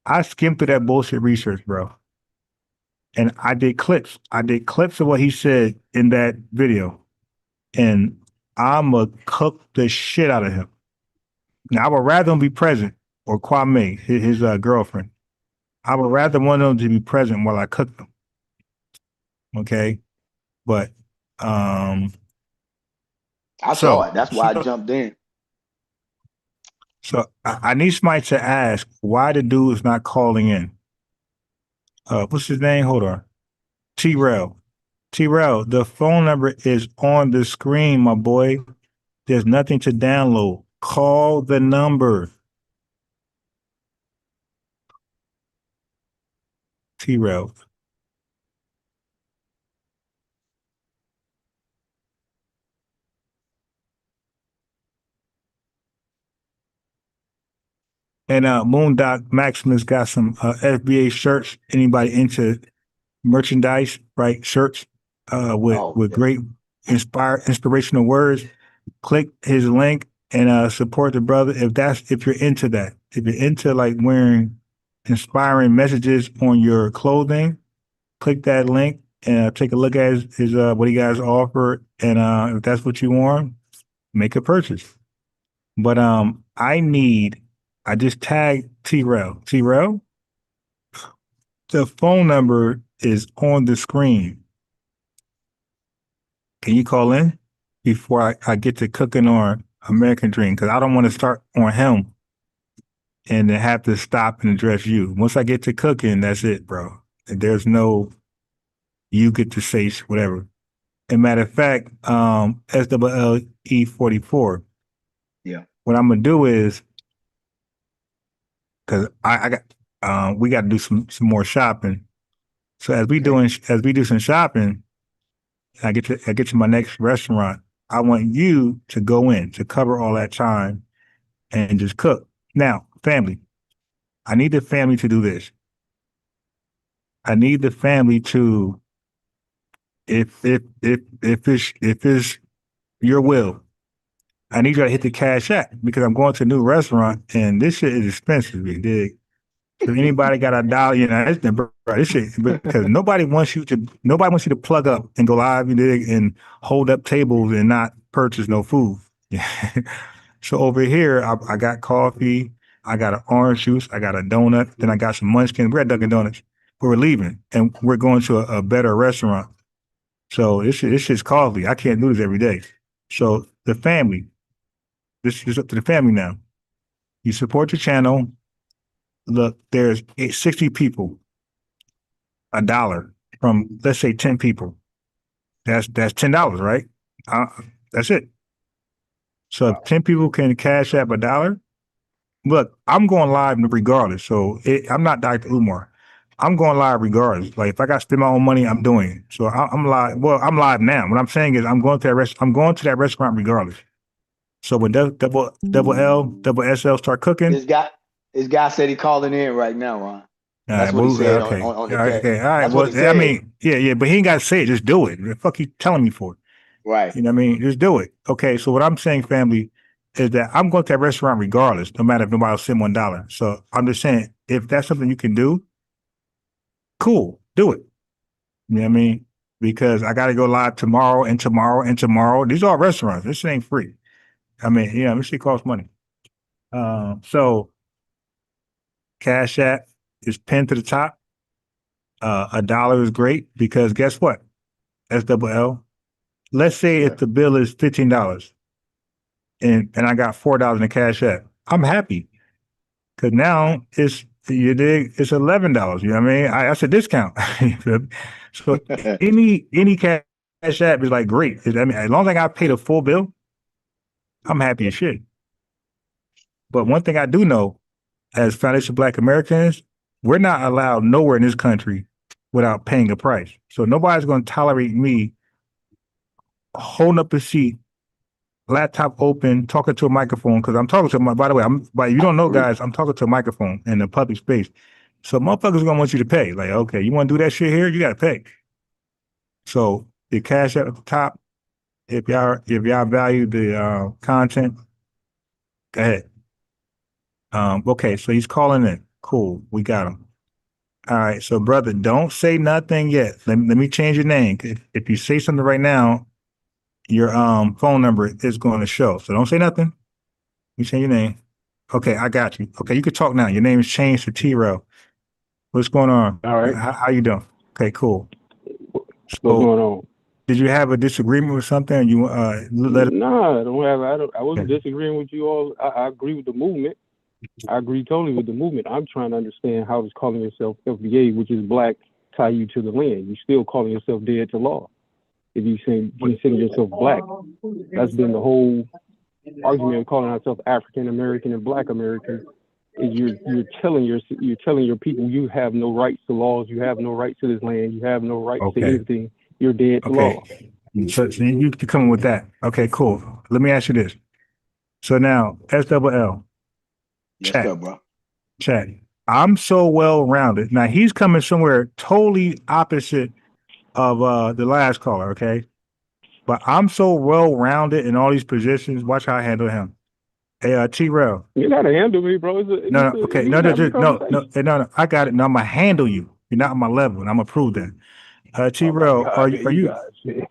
I skimmed through that bullshit research, bro. And I did clips. I did clips of what he said in that video. And I'ma cook the shit out of him. Now, I would rather him be present, or Kwame, his girlfriend. I would rather one of them to be present while I cook them. Okay? But, I saw it. That's why I jumped in. So I need somebody to ask why the dude is not calling in. What's his name? Hold on. T-Rel. T-Rel, the phone number is on the screen, my boy. There's nothing to download. Call the number. T-Rel. And Moondoc Maximus got some FBA shirts. Anybody into merchandise, right? Shirts with great inspirational words. Click his link and support the brother if you're into that. If you're into like wearing inspiring messages on your clothing, click that link and take a look at his what he guys offer. And if that's what you want, make a purchase. But I just tagged T-Rel. T-Rel, the phone number is on the screen. Can you call in before I get to cooking on American Dream? Because I don't want to start on him and then have to stop and address you. Once I get to cooking, that's it, bro. There's no, you get to say whatever. And matter of fact, SWLE44. Yeah. What I'm gonna do is, because we got to do some more shopping. So as we do some shopping, I get to my next restaurant. I want you to go in to cover all that time and just cook. Now, family, I need the family to do this. I need the family to, if it's your will, I need you to hit the cash app, because I'm going to a new restaurant and this shit is expensive, you dig? So anybody got $1, you know, this shit, because nobody wants you to plug up and go live, you dig, and hold up tables and not purchase no food. So over here, I got coffee, I got an orange juice, I got a donut, then I got some munchkins. We're at Dunkin' Donuts. We're leaving and we're going to a better restaurant. So this shit's costly. I can't do this every day. So the family, this is up to the family now. You support the channel. Look, there's 60 people, $1 from, let's say 10 people. That's $10, right? That's it. So if 10 people can cash app $1, look, I'm going live regardless. So I'm not Dr. Umar. I'm going live regardless. Like if I got to spend my own money, I'm doing it. So I'm live. Well, I'm live now. What I'm saying is I'm going to that restaurant regardless. So when double L, double SL start cooking. This guy said he calling in right now, Ron. That's what he said on the text. Okay, all right. Well, I mean, yeah, but he ain't got to say it. Just do it. The fuck you telling me for? Right. You know what I mean? Just do it. Okay, so what I'm saying, family, is that I'm going to that restaurant regardless, no matter if nobody will send $1. So I'm just saying, if that's something you can do, cool, do it. You know what I mean? Because I got to go live tomorrow and tomorrow and tomorrow. These are all restaurants. This shit ain't free. I mean, yeah, this shit costs money. So Cash App is pinned to the top. $1 is great because guess what? SWL. Let's say if the bill is $15 and I got $4 in the Cash App, I'm happy because now it's $11. You know what I mean? That's a discount. So any Cash App is like great. I mean, as long as I got paid a full bill, I'm happy as shit. But one thing I do know, as foundational Black Americans, we're not allowed nowhere in this country without paying a price. So nobody's going to tolerate me holding up a seat, laptop open, talking to a microphone, because I'm talking to my, by the way, but you don't know, guys, I'm talking to a microphone in a public space. So motherfuckers gonna want you to pay. Like, okay, you want to do that shit here? You got to pay. So the cash at the top, if y'all value the content, go ahead. Okay, so he's calling in. Cool, we got him. All right, so brother, don't say nothing yet. Let me change your name. If you say something right now, your phone number is going to show. So don't say nothing. You say your name. Okay, I got you. Okay, you can talk now. Your name is changed to T-Rail. What's going on? All right. How you doing? Okay, cool. What's going on? Did you have a disagreement with something? You let it? Nah, I wasn't disagreeing with you all. I agree with the movement. I agree totally with the movement. I'm trying to understand how does calling yourself FBA, which is black, tie you to the land? You're still calling yourself dead to law. If you consider yourself black, that's been the whole argument of calling ourselves African American and Black American. Is you're telling your people you have no rights to laws, you have no rights to this land, you have no rights to anything. You're dead to law. So you can come with that. Okay, cool. Let me ask you this. So now SLL. Yes, sir, bro. Chat. I'm so well rounded. Now he's coming somewhere totally opposite of the last caller, okay? But I'm so well rounded in all these positions. Watch how I handle him. Hey, T-Rail. You gotta handle me, bro. No. I got it. No, I'm gonna handle you. You're not on my level, and I'm gonna prove that. T-Rail, are you?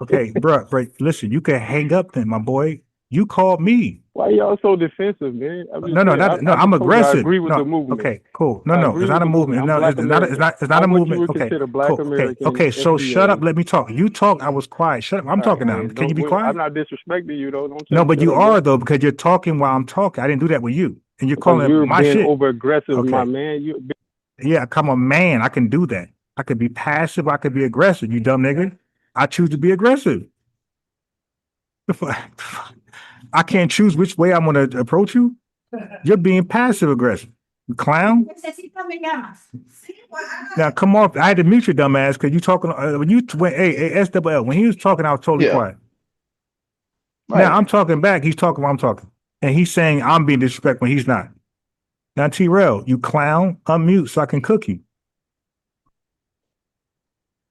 Okay, bro. Listen, you can hang up then, my boy. You called me. Why y'all so defensive, man? I'm aggressive. I agree with the movement. Okay, cool. No, it's not a movement. No, it's not a movement. Okay, cool. Okay, so shut up. Let me talk. You talk. I was quiet. Shut up. I'm talking now. Can you be quiet? I'm not disrespecting you though. No, but you are though, because you're talking while I'm talking. I didn't do that with you, and you're calling it my shit. You're being over aggressive, my man. Yeah, I'm a man. I can do that. I could be passive. I could be aggressive. You dumb nigga. I choose to be aggressive. I can't choose which way I'm going to approach you. You're being passive aggressive. You clown. Now come off. I had to mute your dumb ass because you talking when you went SWL when he was talking, I was totally quiet. Right. Now I'm talking back. He's talking while I'm talking, and he's saying I'm being disrespectful when he's not. Now T-Rail, you clown, unmute so I can cook you.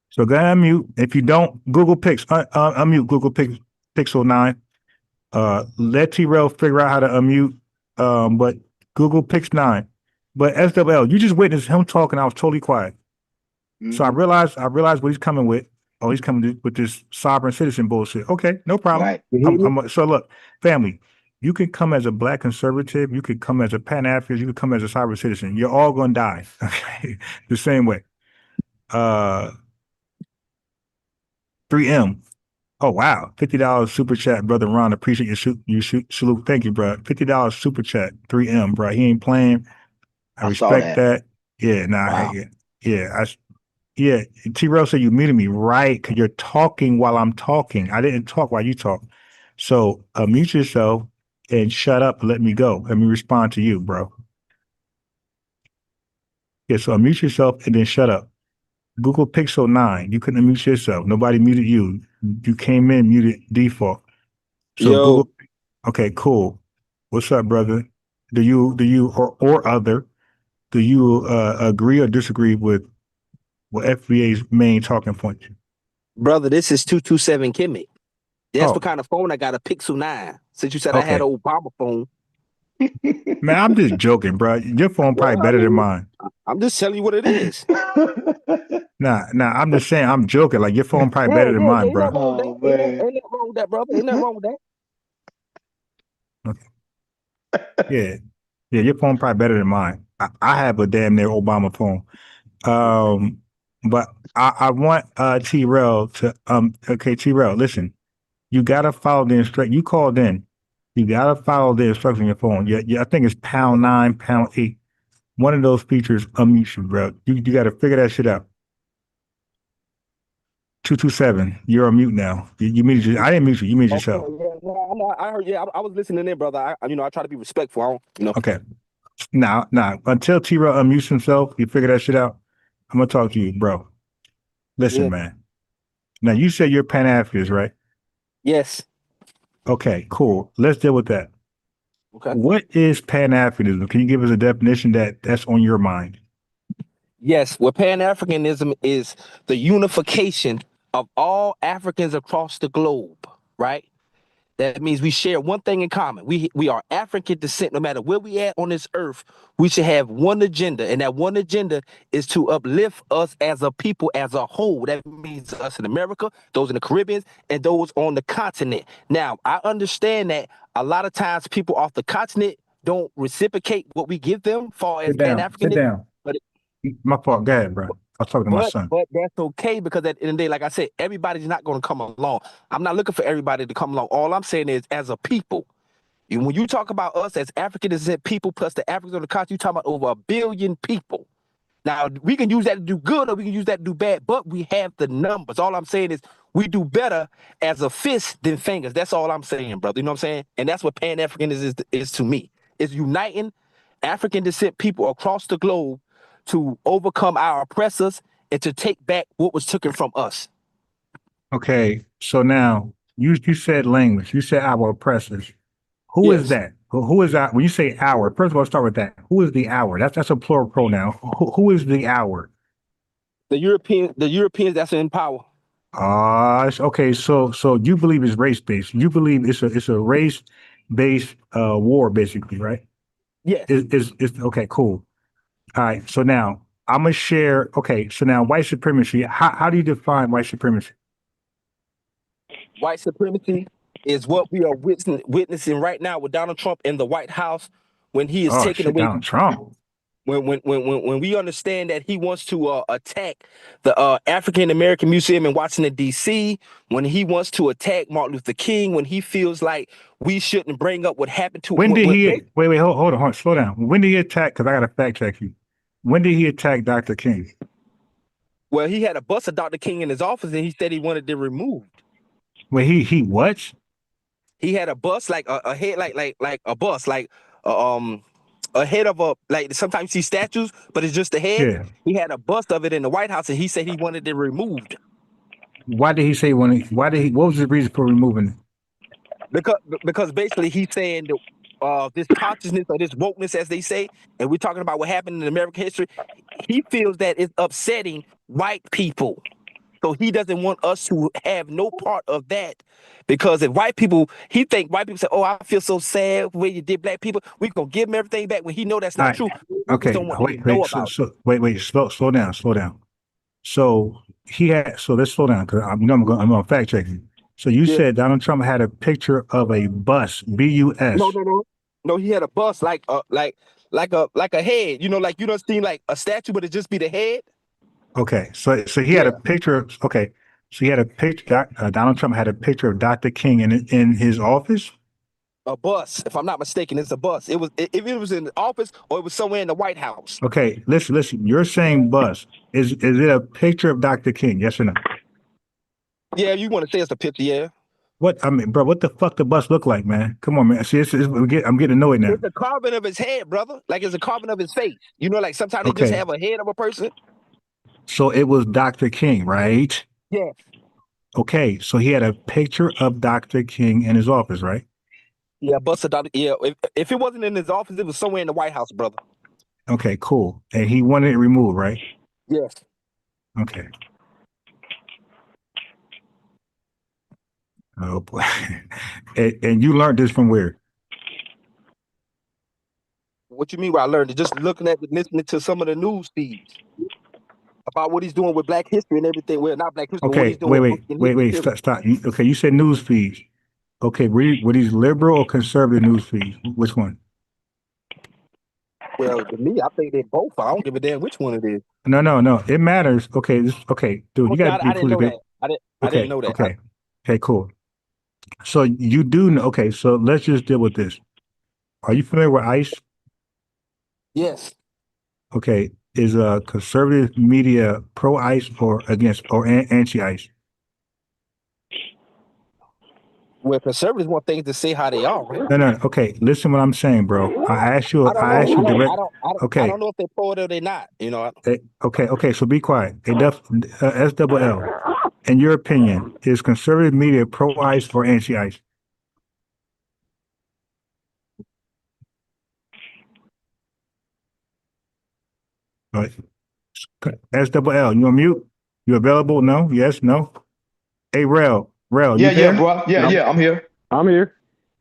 So go ahead and unmute. If you don't, Google Pix, unmute Google Pixel 9. Let T-Rail figure out how to unmute, but Google Pix 9. But SWL, you just witnessed him talking. I was totally quiet. Mm-hmm. So I realized what he's coming with. Oh, he's coming with this sovereign citizen bullshit. Okay, no problem. Right. So look, family, you can come as a black conservative. You could come as a Pan-Africanist. You could come as a sovereign citizen. You're all going to die. Okay, the same way. 3M. Oh wow, $50 super chat, brother Ron. Appreciate your salute. Thank you, bro. $50 super chat, 3M, bro. He ain't playing. I respect that. Yeah, nah, wow. Yeah. T-Rail said you muted me, right? Because you're talking while I'm talking. I didn't talk while you talk. So mute yourself and shut up and let me go. Let me respond to you, bro. Yeah, so unmute yourself and then shut up. Google Pixel 9. You couldn't unmute yourself. Nobody muted you. You came in muted default. So Google. Okay, cool. What's up, brother? Do you or other? Do you agree or disagree with what FBA's main talking point? Brother, this is 227 Kimmy. That's what kind of phone I got, a Pixel 9. Since you said I had an Obama phone. Man, I'm just joking, bro. Your phone probably better than mine. I'm just telling you what it is. Nah, I'm just saying I'm joking. Like your phone probably better than mine, bro. Ain't nothing wrong with that, brother. Ain't nothing wrong with that. Okay. Yeah, your phone probably better than mine. I have a damn near Obama phone. But I want T-Rail to okay, T-Rail, listen. You gotta follow the instruction. You called in. You gotta follow the instructions on your phone. Yeah, I think it's #9, #8. One of those features unmutes you, bro. You gotta figure that shit out. 227. You're on mute now. You muted. I didn't mute you. You muted yourself. I heard. Yeah, I was listening in, brother. I try to be respectful. Okay. Now, until T-Rail unmutes himself, you figure that shit out. I'm gonna talk to you, bro. Listen, Yeah. man. Now you said you're Pan-Africanist, right? Yes. Okay, cool. Let's deal with that. Okay. What is Pan-Africanism? Can you give us a definition that's on your mind? Yes. Well, Pan-Africanism is the unification of all Africans across the globe, right? That means we share one thing in common. We are African descent. No matter where we at on this earth, we should have one agenda, and that one agenda is to uplift us as a people as a whole. That means us in America, those in the Caribbean, and those on the continent. Now, I understand that a lot of times people off the continent don't reciprocate what we give them far as Sit down. Sit Pan-Africanism. down. But My fault. Go ahead, bro. I was talking to my son. but that's okay, because at the end of the day, like I said, everybody's not going to come along. I'm not looking for everybody to come along. All I'm saying is, as a people, when you talk about us as African descent people plus the Africans on the continent, you talk about over 1 billion people. Now, we can use that to do good or we can use that to do bad, but we have the numbers. All I'm saying is we do better as a fist than fingers. That's all I'm saying, brother. You know what I'm saying? And that's what Pan-Africanism is to me. It's uniting African descent people across the globe to overcome our oppressors and to take back what was taken from us. Okay, so now you said language. You said our oppressors. Who is that? Who is that? When you say our, first of all, start with that. Who is the our? That's a plural pronoun. Who is the our? The Europeans that's in power. Okay. So you believe it's race based. You believe it's a race based war, basically, right? Yes. It's okay. Cool. All right. So now I'm gonna share. Okay. So now white supremacy. How do you define white supremacy? White supremacy is what we are witnessing right now with Donald Trump in the White House when he is taking away Donald Trump. When we understand that he wants to attack the African American Museum in Washington D.C., when he wants to attack Martin Luther King, when he feels like we shouldn't bring up what happened to When did he? Wait, hold on, slow down. When did he attack? Because I got to fact check you. When did he attack Dr. King? Well, he had a bust of Dr. King in his office, and he said he wanted it removed. Wait, he what? He had a bust, like a head, like a bust, like a head of a, like sometimes you see statues, but it's just the head. Yeah. He had a bust of it in the White House, and he said he wanted it removed. Why did he say what was his reason for removing it? Because basically he's saying that this consciousness or this wokeness, as they say, and we're talking about what happened in American history, he feels that it's upsetting white people. So he doesn't want us to have no part of that, because if white people, he think white people say, "Oh, I feel so sad when you did black people. We gonna give them everything back." When he know that's not true. Okay. Wait. Slow down. So let's slow down, because I'm gonna fact check you. So you said Donald Trump had a picture of a bus, B-U-S. No. He had a bust like a head. You know, like you don't see like a statue, but it just be the head. Okay, so he had a picture. Okay, so he had a picture. Donald Trump had a picture of Dr. King in his office. A bus, if I'm not mistaken, it's a bus. It was, if it was in the office or it was somewhere in the White House. Okay, listen. You're saying bus. Is it a picture of Dr. King? Yes or no? Yeah, you want to say it's a picture? Yeah. What I mean, bro? What the fuck the bus look like, man? Come on, man. See, I'm getting annoyed now. It's a carving of his head, brother. Like it's a carving of his face. You know, like sometimes they just have a head of a person. So it was Dr. King, right? Yeah. Okay, so he had a picture of Dr. King in his office, right? Yeah, busted out. Yeah, if it wasn't in his office, it was somewhere in the White House, brother. Okay, cool. And he wanted it removed, right? Yes. Okay. Oh boy. and you learned this from where? What you mean by I learned it? Just looking at listening to some of the news feeds about what he's doing with Black history and everything. Well, not Black history. Okay, but what he's doing wait. Stop. Okay, you said news feeds. Okay, were these liberal or conservative news feeds? Which one? Well, to me, I think they both. I don't give a damn which one it is. No. It matters. Okay, dude, you got to be I didn't know that. I didn't know that. Okay, cool. So you do know. Okay, so let's just deal with this. Are you familiar with ICE? Yes. Okay, is conservative media pro-ICE or against or anti-ICE? Well, conservatives want things to say how they are, right? No. Okay, listen what I'm saying, bro. I asked you direct. I don't know if they're for it or they're not. You know. Okay. So be quiet. SWL. In your opinion, is conservative media pro-ICE or anti-ICE? Right. SWL, you on mute? You available? No? Yes? No? Hey, Rel, you there? Bro. Yeah, I'm here. I'm here.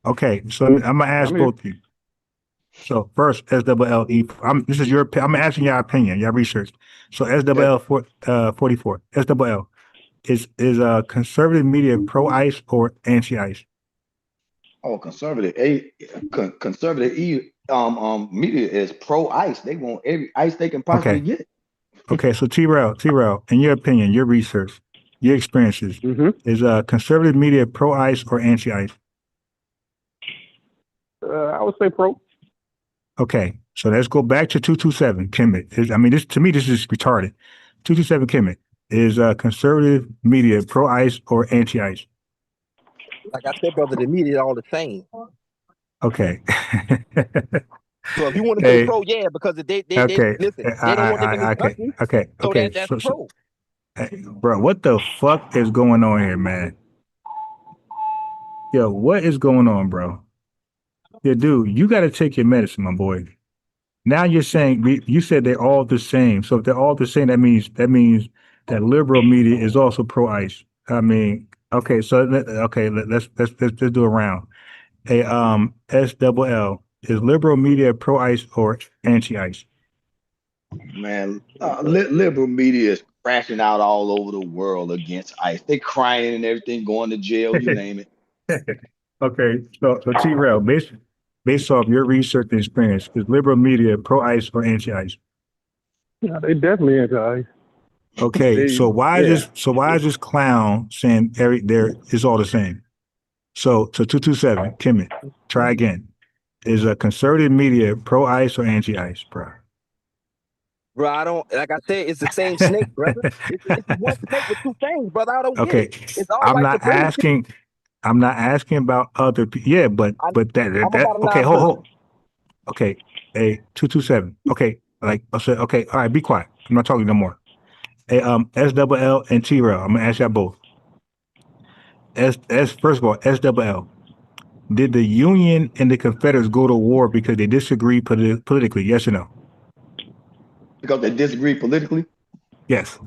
Okay, so I'm gonna ask I'm here. both of you. So first, SWLE. This is your. I'm asking your opinion, your research. So SWL 44. SWL is conservative media pro-ICE or anti-ICE? Oh, conservative media is pro-ICE. They want every ICE they can possibly get. Okay. So T-Rel, in your opinion, your research, your experiences, is conservative media pro-ICE or anti-ICE? I would say pro. Okay, so let's go back to 227 Kemet. This is retarded. 227 Kemet is conservative media pro-ICE or anti-ICE? Like I said, brother, the media all the same. Okay. So if you want to say pro, yeah, because they listen, they don't want them in this country. Okay. So that's pro. Bro, what the fuck is going on here, man? Yo, what is going on, bro? Yeah, dude, you got to take your medicine, my boy. Now you're saying you said they're all the same. So if they're all the same, that means that liberal media is also pro-ICE. I mean, okay, so let's do a round. SWL, is liberal media pro-ICE or anti-ICE? Man, liberal media is crashing out all over the world against ICE. They crying and everything, going to jail, you name it. Okay, so T-Rel, based off your research and experience, is liberal media pro-ICE or anti-ICE? Yeah, they definitely anti-ICE. Okay, so why is this clown saying it's all the same? So 227, Kemet, try again. Is a conservative media pro-ICE or anti-ICE, bro? Bro, I don't, like I said, it's the same snake, brother. It's one snake with two fangs, brother. I don't get it. It's all I'm white not supremacy. I'm not asking about other people. Yeah, but that okay, hold. Okay, 227. Okay, I said, okay, all right, be quiet. I'm not talking no more. Hey, SWL and T-Rel, I'm gonna ask y'all both. First of all, SWL. Did the Union and the Confederates go to war because they disagree politically? Yes or no? Because they disagree politically? Yes.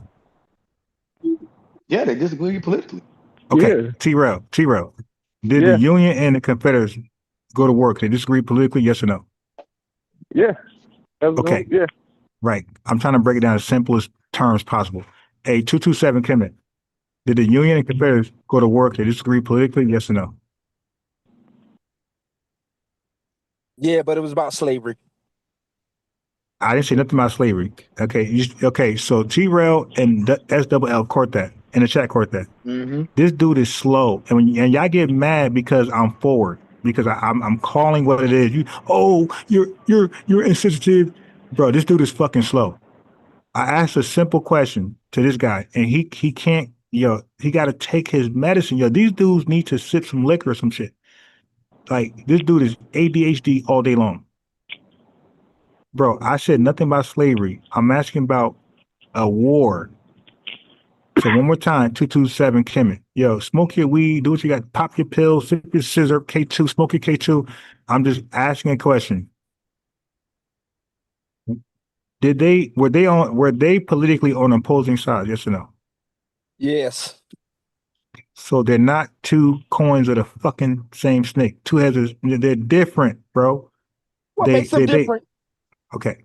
Yeah, they disagree politically. Okay, yeah. T-Rel. Did the Union and the Confederates go to war because they disagree politically? Yes or no? Yeah. Okay. Yeah. Right. I'm trying to break it down as simplest terms possible. 227 Kemet. Did the Union and Confederates go to war because they disagree politically? Yes or no? Yeah, but it was about slavery. I didn't say nothing about slavery. Okay. So T-Rel and SWL court that in the chat court that. This dude is slow, and y'all get mad because I'm forward because I'm calling what it is. You're insensitive, bro. This dude is fucking slow. I asked a simple question to this guy, and he can't. He got to take his medicine. These dudes need to sip some liquor or some shit. Like this dude is ADHD all day long. Bro, I said nothing about slavery. I'm asking about a war. So one more time, 227 Kemet. Smoke your weed, do what you got, pop your pills, sip your scissor, K2, smoke your K2. I'm just asking a question. Were they politically on opposing sides, yes or no? Yes. So they're not two coins of the fucking same snake. Two heads, they're different, bro. What makes them different? Okay.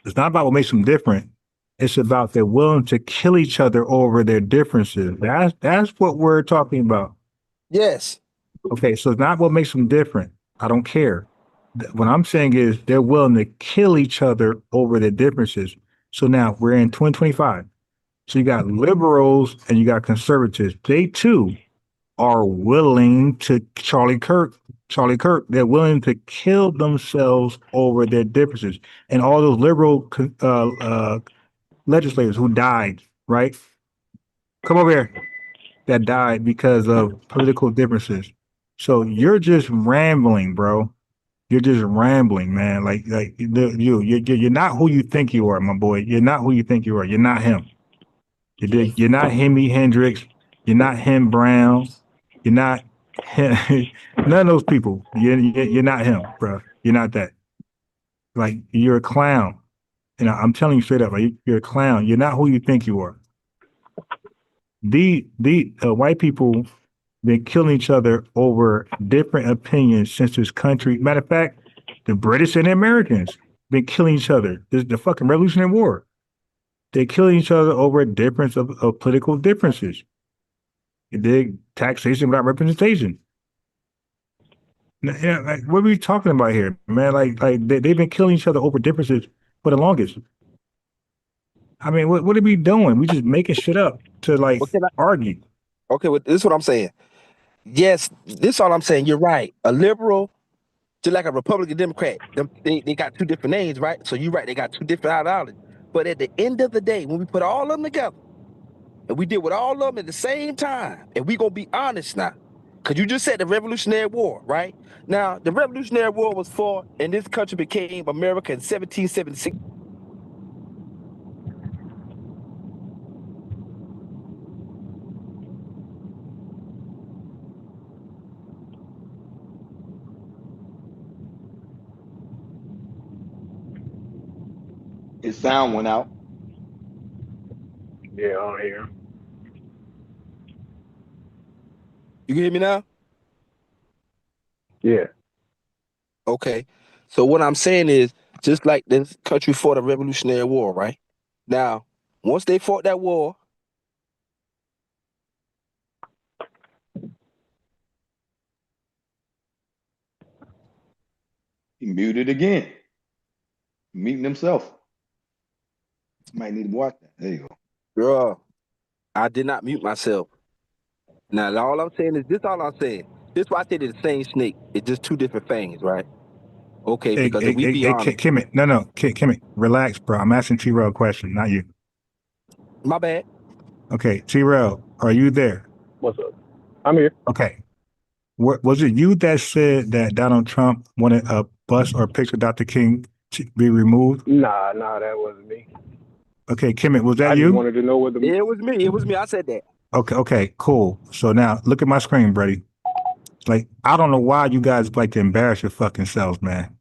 It's not about what makes them different. It's about they're willing to kill each other over their differences. That's what we're talking about. Yes. Okay, so it's not what makes them different. I don't care. What I'm saying is they're willing to kill each other over their differences. So now we're in 2025. So you got liberals and you got conservatives. They too are willing to Charlie Kirk, they're willing to kill themselves over their differences. And all those liberal legislators who died, right? Come over here. that died because of political differences. So you're just rambling, bro. You're just rambling, man. You're not who you think you are, my boy. You're not who you think you are. You're not him. You're not Hemi Hendrix. You're not him Brown. You're not him, none of those people. You're not him, bro. You're not that. Like you're a clown. And I'm telling you straight up, like, you're a clown. You're not who you think you are. The white people been killing each other over different opinions since this country. Matter of fact, the British and the Americans been killing each other. This is the fucking Revolutionary War. They're killing each other over a difference of political differences. They taxation without representation. Like, what are we talking about here, man? They've been killing each other over differences for the longest. I mean, what are we doing? We just making shit up to argue. Okay, well, this is what I'm saying. Yes, this is all I'm saying. You're right. A liberal, just like a Republican Democrat, they got two different names, right? So you're right. They got two different ideologies. But at the end of the day, when we put all of them together, and we deal with all of them at the same time, and we gonna be honest now, because you just said the Revolutionary War, right? Now, the Revolutionary War was fought, and this country became America in 1776. His sound went out. Yeah, on here. You can hear me now? Yeah. Okay. So what I'm saying is, just like this country fought a Revolutionary War, right? Now, once they fought that war, He muted again. Muting himself. Might need to watch that. There you go. girl, I did not mute myself. Now, all I'm saying is this. All I'm saying. This is why I say they're the same snake. It's just two different things, right? Okay, because if we be honest. Kimmit, no, Kimmit, relax, bro. I'm asking T-Rail a question, not you. My bad. Okay, T-Rail, are you there? What's up? I'm here. Okay. Was it you that said that Donald Trump wanted a bust or picture of Dr. King to be removed? Nah, that wasn't me. Okay, Kimmit, was that I you? just wanted to know what the. Yeah, it was me. It was me. I said that. Okay, cool. So now look at my screen, buddy. Like, I don't know why you guys like to embarrass your fucking selves, man.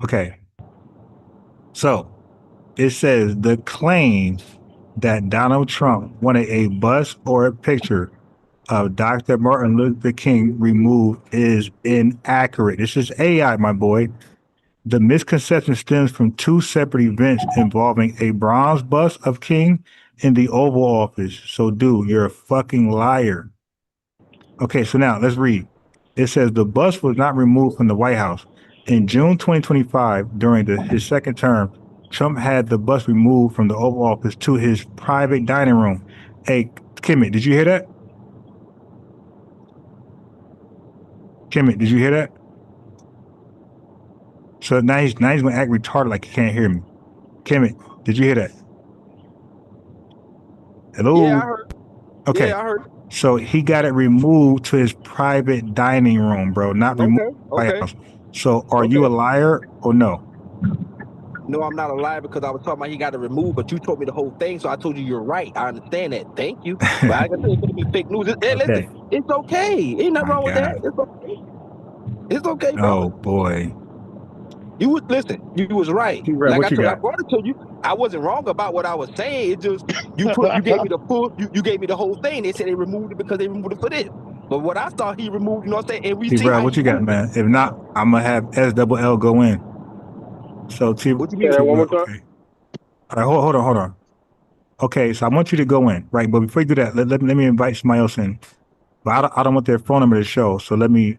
Okay. So it says the claim that Donald Trump wanted a bust or a picture of Dr. Martin Luther King removed is inaccurate. This is AI, my boy. The misconception stems from two separate events involving a bronze bust of King in the Oval Office. So, dude, you're a fucking liar. Okay, so now let's read. It says the bust was not removed from the White House. In June 2025, during his second term, Trump had the bust removed from the Oval Office to his private dining room. Hey, Kimmit, did you hear that? Kimmit, did you hear that? So now he's gonna act retarded like he can't hear me. Kimmit, did you hear that? Hello? Yeah, I heard. Okay. Yeah, I heard. So he got it removed to his private dining room, bro, not removed from the White House. So are you a liar or no? No, I'm not a liar because I was talking about he got it removed, but you told me the whole thing, so I told you you're right. I understand that. Thank you. But I can tell you, it's gonna be fake news. Hey, listen, it's okay. Ain't nothing wrong with that. It's okay. It's okay, bro. Oh boy. You was listen. You was right. T-Rail, Like what I you told, I got? brought it to you. I wasn't wrong about what I was saying. It just you gave me the full. You gave me the whole thing. They said they removed it because they removed it for this. But what I thought he removed, you know what I'm saying? And we see T-Rail, how what he you got, moved it. man? If not, I'm gonna have SLL go in. So What you mean? Say that one more time. Okay. All right, hold on. Okay, so I want you to go in, right? But before you do that, let me invite somebody else in. But I don't want their phone number to show, so let me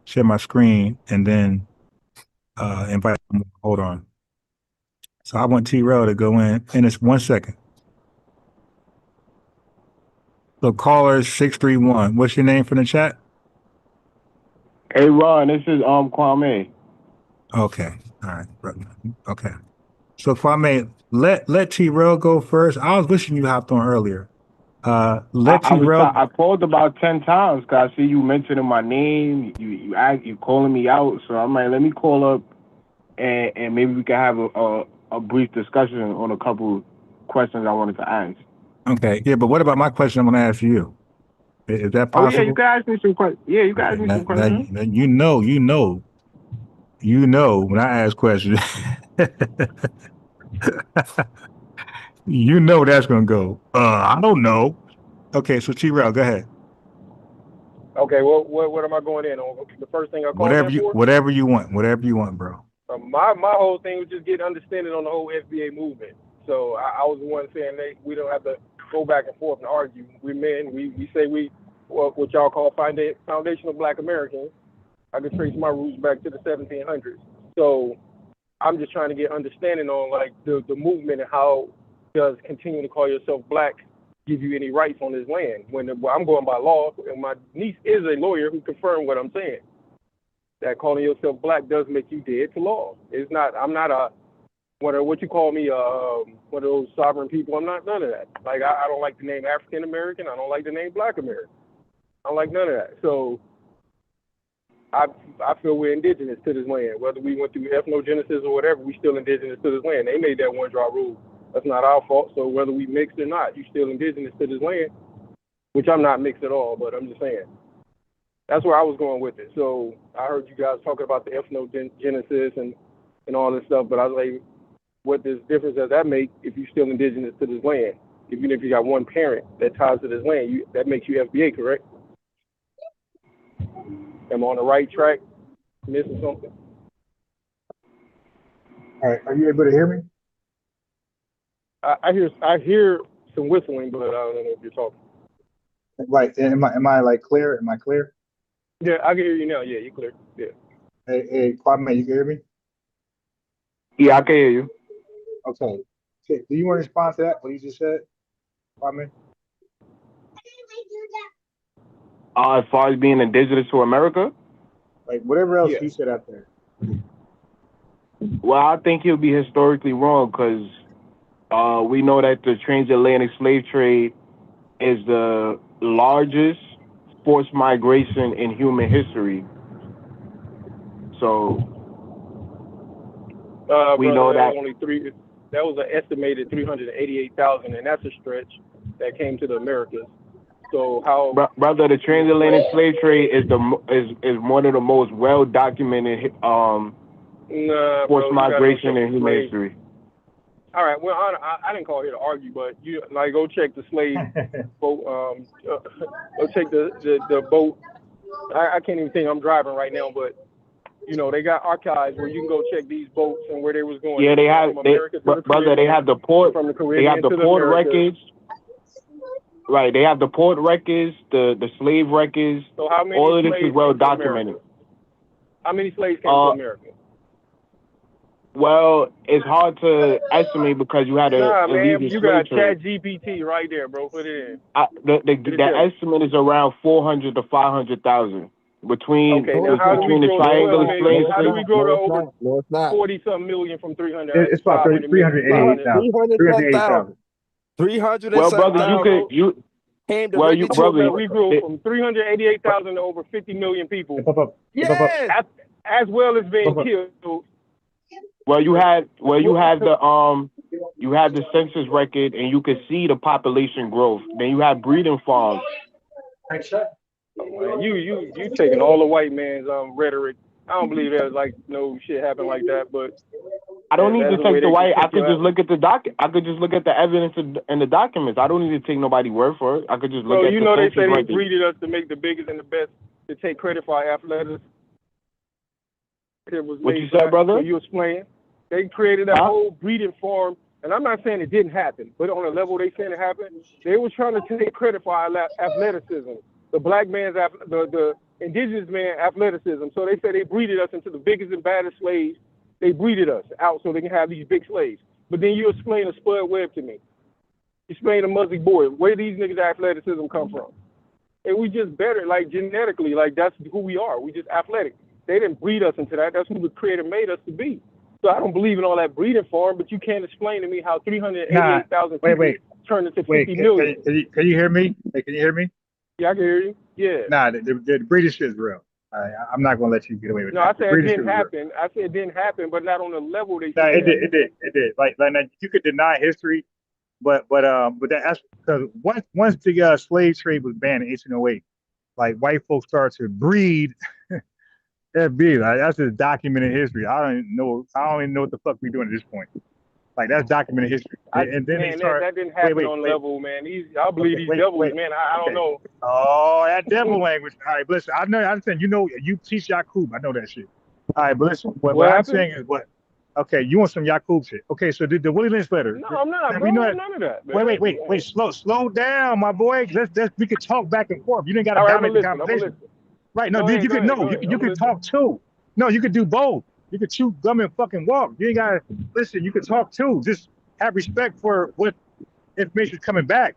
share my screen and then invite them. Hold on. So I want T-Rail to go in it's 1 second. So caller 631. What's your name from the chat? Hey Ron, this is Kwame. Okay. All right. Okay. So Kwame, let T-Rail go first. I was wishing you hopped on earlier. T-Rail. I called about 10 times because I see you mentioning my name. You calling me out. So I'm like, let me call up and maybe we can have a brief discussion on a couple questions I wanted to ask. Okay, yeah, but what about my question I'm going to ask you? Is that possible? Oh yeah, you can ask me some questions. Yeah, you can ask me some questions. Now, you know when I ask questions, you know that's gonna go. I don't know. Okay, so T-Rail, go ahead. Okay, well, what am I going in on? The first thing I called Whatever in for? whatever you want, bro. My whole thing was just getting understanding on the whole FBA movement. So I was the one saying we don't have to go back and forth and argue. We're men. We say what y'all call foundational Black Americans. I could trace my roots back to the 1700s. So I'm just trying to get understanding on like the movement and how does continuing to call yourself Black give you any rights on this land? When I'm going by law, and my niece is a lawyer who confirmed what I'm saying. That calling yourself Black does make you dead to law. It's not. I'm not a what you call me one of those sovereign people. I'm not none of that. Like I don't like the name African American. I don't like the name Black American. I don't like none of that. So I feel we're indigenous to this land. Whether we went through ethnogenesis or whatever, we still indigenous to this land. They made that one drop rule. That's not our fault. So whether we mixed or not, you still indigenous to this land, which I'm not mixed at all, but I'm just saying. That's where I was going with it. So I heard you guys talking about the ethnogenesis and all this stuff, but I was like, what this difference does that make if you're still indigenous to this land? Even if you got one parent that ties to this land, that makes you FBA, correct? Am I on the right track? Missing something? All right, are you able to hear me? I hear some whistling, but I don't know if you're talking. Right. Am I like clear? Am I clear? Yeah, I can hear you now. Yeah, you're clear. Yeah. Hey, Kwame, you can hear me? Yeah, I can hear you. Okay. Do you want to respond to that? What you just said, Kwame? As far as being indigenous to America? Like whatever else you said out there. Well, I think he'll be historically wrong because we know that the transatlantic slave trade is the largest forced migration in human history. So we know that that was an estimated 388,000, and that's a stretch that came to the Americas. So how, brother, the transatlantic slave trade is one of the most well documented forced migration in human history. All right, well, I didn't call here to argue, but you like go check the slave boat. Go check the boat. I can't even think. I'm driving right now, but you know they got archives where you can go check these boats and where they was going. Yeah, they have. They have the port. From the Caribbean, they have the port records. Right, they have the port records, the slave records. So how many all of this is well documented. How many slaves came to America? Well, it's hard to estimate because you had a man, you got ChatGPT right there, bro. Put it in. The estimate is around 400 to 500,000 between the triangular slaves. How do we grow to over 40-something million from 300? It's about 388,000. 388,000. 300. Well, brother, we grew from 388,000 to over 50 million people. As well as being killed. Well, you had the census record, and you could see the population growth. Then you had breeding farms. Man, you taking all the white man's rhetoric. I don't believe there's like no shit happened like that, but I don't need to take the white. I could just look at the I could just look at the evidence and the documents. I don't need to take nobody's word for it. I could just look at the census record. So you know they say they breeded us to make the biggest and the best to take credit for our athletics. What you said, brother? So you explain. They created that whole breeding farm, and I'm not saying it didn't happen, but on a level they saying it happened, they were trying to take credit for our athleticism, the black man's, the indigenous man athleticism. So they say they breeded us into the biggest and baddest slaves. They breeded us out so they can have these big slaves. But then you explain a Spud Webb to me. Explain a Muzzy Boy. Where these niggas' athleticism come from? And we just better, like genetically, like that's who we are. We just athletic. They didn't breed us into that. That's who the Creator made us to be. So I don't believe in all that breeding farm, but you can't explain to me how 388,000 people turned into 50 Wait, million. can you hear me? Hey, can you hear me? Yeah, I can hear you. Yeah. Nah, the British is real. I'm not gonna let you get away with No, that. I said it British didn't is real. happen. I said it didn't happen, but not on the level they No, said it it did. Like now, you could deny history, but that's because once the slave trade was banned in 1808, like white folks started to breed FB. Like that's just documented history. I don't even know what the fuck we doing at this point. Like that's documented history. And then they start. that didn't happen wait, on wait. level, man. I believe Okay, these devils, wait. man. I don't Okay. know. Oh, that devil language. All right, but listen, I understand. You know, you teach Yakub. I know that shit. All right, but listen, what I'm happened? saying is what. Okay, you want some Yakub shit. Okay, so the Willie Lynch letter. No, I'm not, bro. We know I'm none of that. Man. Wait. Slow down, my boy. We could talk back and forth. You didn't got to All right, dominate the I'm conversation. listen. Right? No, Go you ahead, could go ahead. You could talk too. No, you could do both. You could chew gum and fucking walk. You ain't gotta listen. You could talk too. Just have respect for what information is coming back.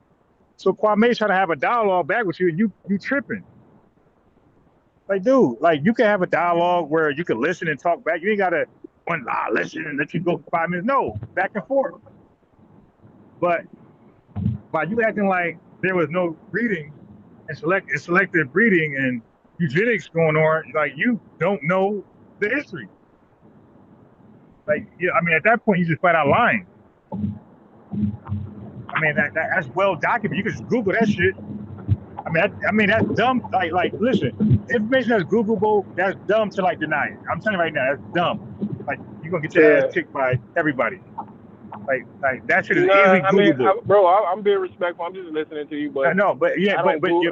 So Kwame's trying to have a dialogue back with you, and you tripping. Like, dude, like you can have a dialogue where you can listen and talk back. You ain't gotta listen and let you go for 5 minutes. No, back and forth. But by you acting like there was no breeding and selective breeding and eugenics going on, like you don't know the history. Like, yeah, I mean, at that point, you just flat out lying. I mean, that's well documented. You can just Google that shit. I mean, that's dumb. Like, listen, information that's Googleable, that's dumb to like deny it. I'm telling you right now, that's dumb. Like, you're gonna get your ass kicked by everybody. Like that shit is easily Googleable. I'm being respectful. I'm just listening to you, but no, but yeah, but you're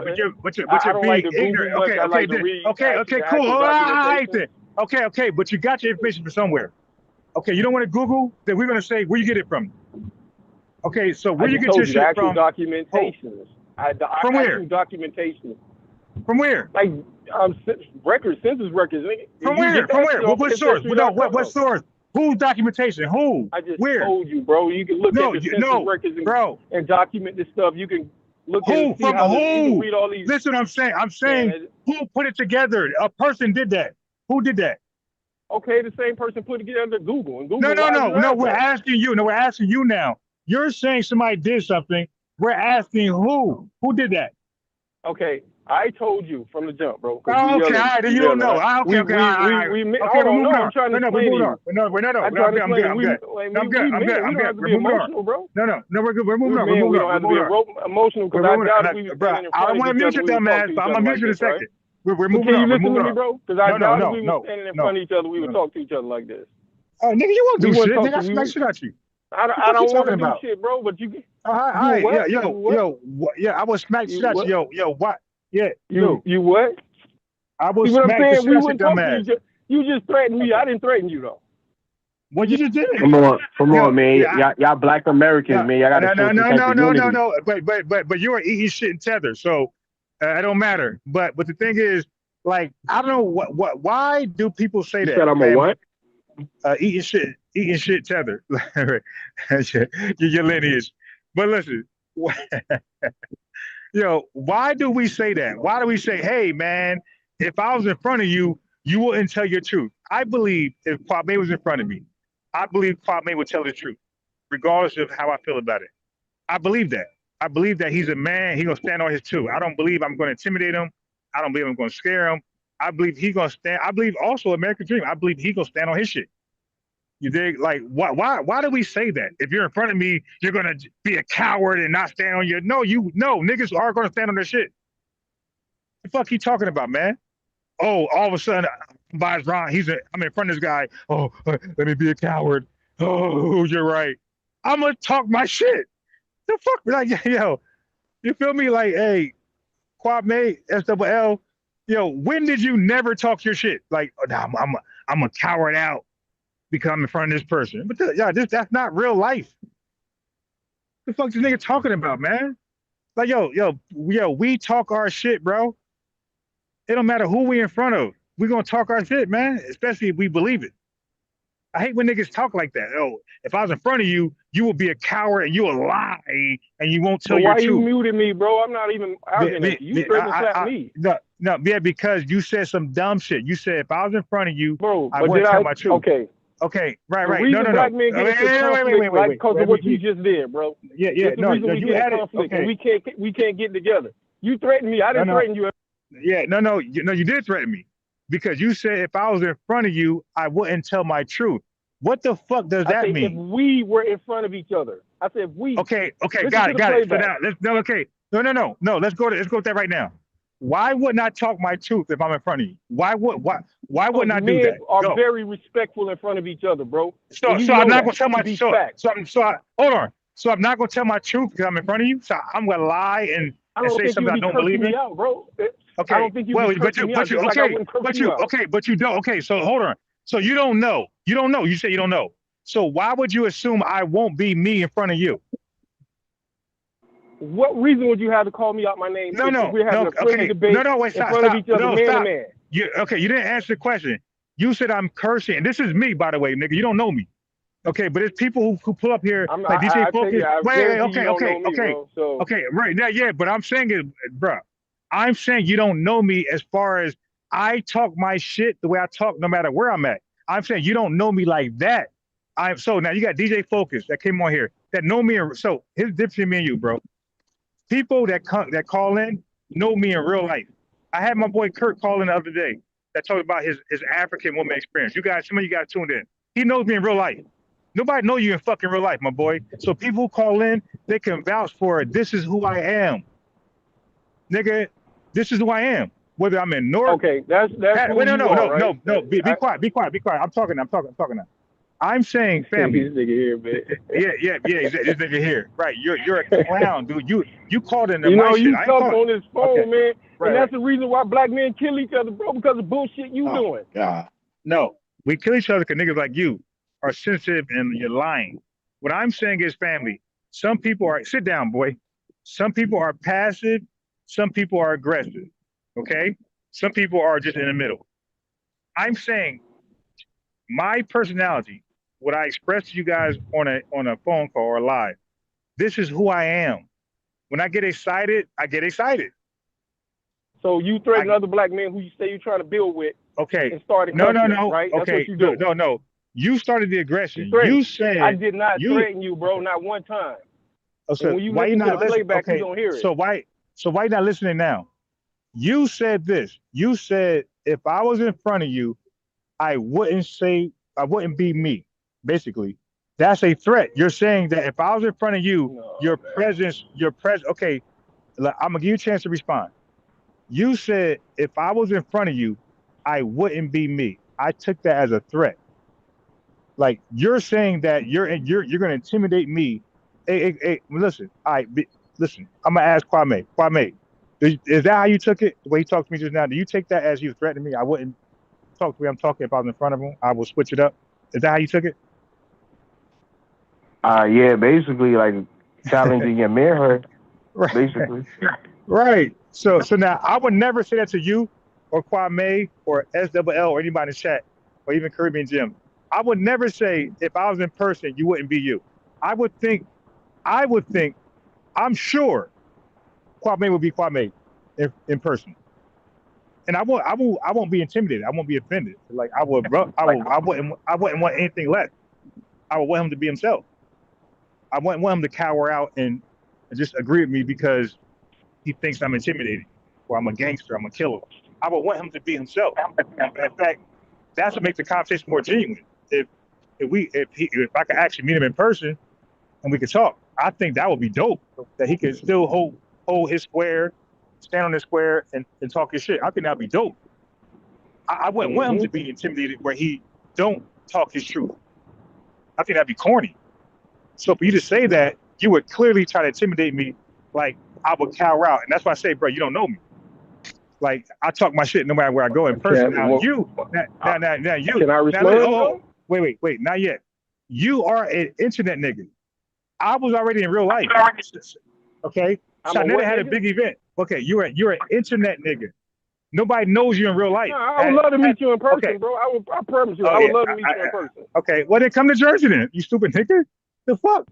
being ignorant. Okay, cool. All right, then. Okay, but you got your information from somewhere. Okay, you don't want to Google, then we're gonna say where you get it from. Okay, so where you get your shit from? Documentations. From where? Documentation. From where? Like records, census records. From where? What source? What source? Whose documentation? Who? I just where? told you, bro. You can look at the census records and document this stuff. You can look at it and see how you can read all these. Listen, what I'm saying. I'm saying who put it together? A person did that. Who did that? Okay, the same person put it together Google. And Google No. We're asking you. No, we're asking you now. You're saying somebody did something. We're asking who? Who did that? Okay, I told you from the jump, bro. Okay, all right, then you don't know. Okay, all right. We're moving on. I'm trying to explain to you. No, we're not. I'm good. We don't have to be emotional, bro. No, we're good. We're moving on. We don't have to be emotional because I doubt we were standing in front of each other. I don't want to mute your dumb ass, but I'm gonna mute you in a second. We're moving on. Can you listen to me, bro? Because I doubt we were standing in front of each other. We would talk to each other like this. Oh, nigga, you won't do shit. Nigga, I smack shit at you. I don't want to do shit, bro. But you. Yeah, I was smack shit at you. Yo, what? Yeah, you what? I was smack the shit at you, dumbass. You just threatened me. I didn't threaten you though. Well, you just did it. Come on, man. Y'all Black Americans, man. Y'all gotta no. But you are eating shit in tether, so it don't matter. But the thing is, like, I don't know why do people say that? You said I'm a what? Eating shit tether. your lineage. But listen, why do we say that? Why do we say, hey man, if I was in front of you, you wouldn't tell your truth? I believe if Kwame was in front of me, I believe Kwame would tell the truth, regardless of how I feel about it. I believe that. I believe that he's a man, he's gonna stand on his truth. I don't believe I'm gonna intimidate him. I don't believe I'm gonna scare him. I believe he's gonna stand. I believe also American Dream. I believe he's gonna stand on his shit. You dig? Like, why do we say that? If you're in front of me, you're gonna be a coward and not stand on your. No, niggas are gonna stand on their shit. The fuck he talking about, man? Oh, all of a sudden, buys Ron. I'm in front of this guy. Oh, let me be a coward. Oh, you're right. I'm gonna talk my shit. The fuck, like, yo, you feel me? Like, hey, Kwame, SWL. Yo, when did you never talk your shit? Like, I'm a coward out because I'm in front of this person. But that's not real life. The fuck this nigga talking about, man? Like, yo, we talk our shit, bro. It don't matter who we in front of. We gonna talk our shit, man. Especially if we believe it. I hate when niggas talk like that. Oh, if I was in front of you, you will be a coward and you will lie and you won't tell your truth. Why you muted me, bro? I'm not even arguing with you. You threatened to slap me. No, because you said some dumb shit. You said if I was in front of you, I wouldn't tell my truth. Okay, Okay, right. The reason black men get into conflict, right, because of what you just did, bro. Yeah. It's the reason we get in conflict, and we can't get together. You threatened me. I didn't threaten you. Yeah, no, you did threaten me because you said if I was in front of you, I wouldn't tell my truth. What the fuck does that mean? If we were in front of each other, I said if we. Okay, got it. So now no. Let's go with that right now. Why wouldn't I talk my truth if I'm in front of you? Why wouldn't I do that? Men are very respectful in front of each other, bro. So I'm not gonna tell my truth. Hold on. So I'm not gonna tell my truth because I'm in front of you. So I'm gonna lie and say something I don't believe in. Out, bro. Okay. I don't think you but you don't. Okay. So hold on. So you don't know. You say you don't know. So why would you assume I won't be me in front of you? What reason would you have to call me out my name? We're having a friendly debate in front of each other, man to man. You didn't answer the question. You said I'm cursing. And this is me, by the way, nigga. You don't know me. Okay, but it's people who pull up here like DJ Focus. Okay, right now, yeah. But I'm saying it, bro. I'm saying you don't know me as far as I talk my shit the way I talk, no matter where I'm at. I'm saying you don't know me like that. So now you got DJ Focus that came on here that know me. So here's the difference between me and you, bro. People that call in know me in real life. I had my boy Kurt call in the other day that talked about his African woman experience. Some of you guys tuned in. He knows me in real life. Nobody know you in fucking real life, my boy. So people who call in, they can vouch for it. This is who I am. Nigga, this is who I am. Whether I'm in North. Okay, that's wait, no. Be quiet. I'm talking now. I'm saying family. This nigga here, man. Yeah, this nigga here. Right. You're a clown, dude. You called in the you shit. Talk on this phone, man. Right, and that's the reason why black men kill each other, bro, because of bullshit you doing. Yeah. No, we kill each other because niggas like you are sensitive and you're lying. What I'm saying is family. Some people are, sit down, boy. Some people are passive. Some people are aggressive. Okay? Some people are just in the middle. I'm saying my personality, what I express to you guys on a phone call or live, this is who I am. When I get excited, I get excited. So you threaten other black men who you say you're trying to build with. Okay. And started no. Right? That's okay. what you do. No. You started the aggression. You said I did not threaten you, bro, not one time. Okay. And when you why you not to the playback, okay. you don't hear it. So why you not listening now? You said this. You said if I was in front of you, I wouldn't be me. Basically, that's a threat. You're saying that if I was in front of you, your presence. Okay, I'm gonna give you a chance to respond. You said if I was in front of you, I wouldn't be me. I took that as a threat. Like you're saying that you're gonna intimidate me. Hey, listen. Listen. I'm gonna ask Kwame. Kwame, is that how you took it? The way he talked to me just now. Do you take that as you threatening me? I wouldn't talk to me. I'm talking if I was in front of him. I will switch it up. Is that how you took it? Yeah, basically like challenging your manhood. Right. Basically. Right. So now I would never say that to you or Kwame or SWL or anybody in the chat or even Caribbean Jim. I would never say if I was in person, you wouldn't be you. I would think, I'm sure Kwame would be Kwame in person. And I won't be intimidated. I won't be offended. Like I wouldn't want anything less. I would want him to be himself. I wouldn't want him to cower out and just agree with me because he thinks I'm intimidating or I'm a gangster, I'm a killer. I would want him to be himself. In fact, that's what makes the conversation more genuine. If I could actually meet him in person and we could talk, I think that would be dope. That he could still hold his square, stand on his square and talk his shit. I think that'd be dope. I wouldn't want him to be intimidated where he don't talk his truth. I think that'd be corny. So for you to say that, you would clearly try to intimidate me like I would cower out. And that's why I say, bro, you don't know me. Like I talk my shit no matter where I go in person. Now you. Can I respond? Wait, not yet. You are an internet nigga. I was already in real life. Okay? So I never had a big event. Okay, you're an internet nigga. Nobody knows you in real life. No, I would love to meet you in person, bro. I promise you, I would love to meet you in person. Okay, well then come to Jersey then, you stupid nigga. The fuck?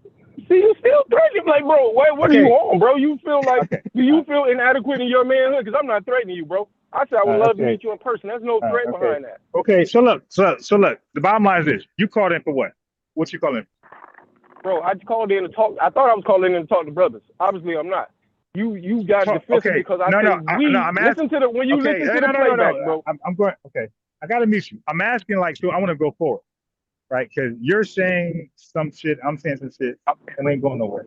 See, you still threatening, like, bro. What are you on, bro? You feel like, do you feel inadequate in your manhood? Because I'm not threatening you, bro. I said I would love to Okay. meet you in person. There's no threat Okay. behind that. Okay. So look. So look. The bottom line is this: you called in for what? What you calling? Bro, I called in to talk. I thought I was calling in to talk to brothers. Obviously, I'm not. You got defensive Okay. because I No, said no. we. No, I'm Listen to the when you okay. listen to the playback, bro. I'm going. Okay. I gotta meet you. I'm asking like, so I want to go forward, right? Because you're saying some shit. I'm saying some shit, and we ain't going nowhere.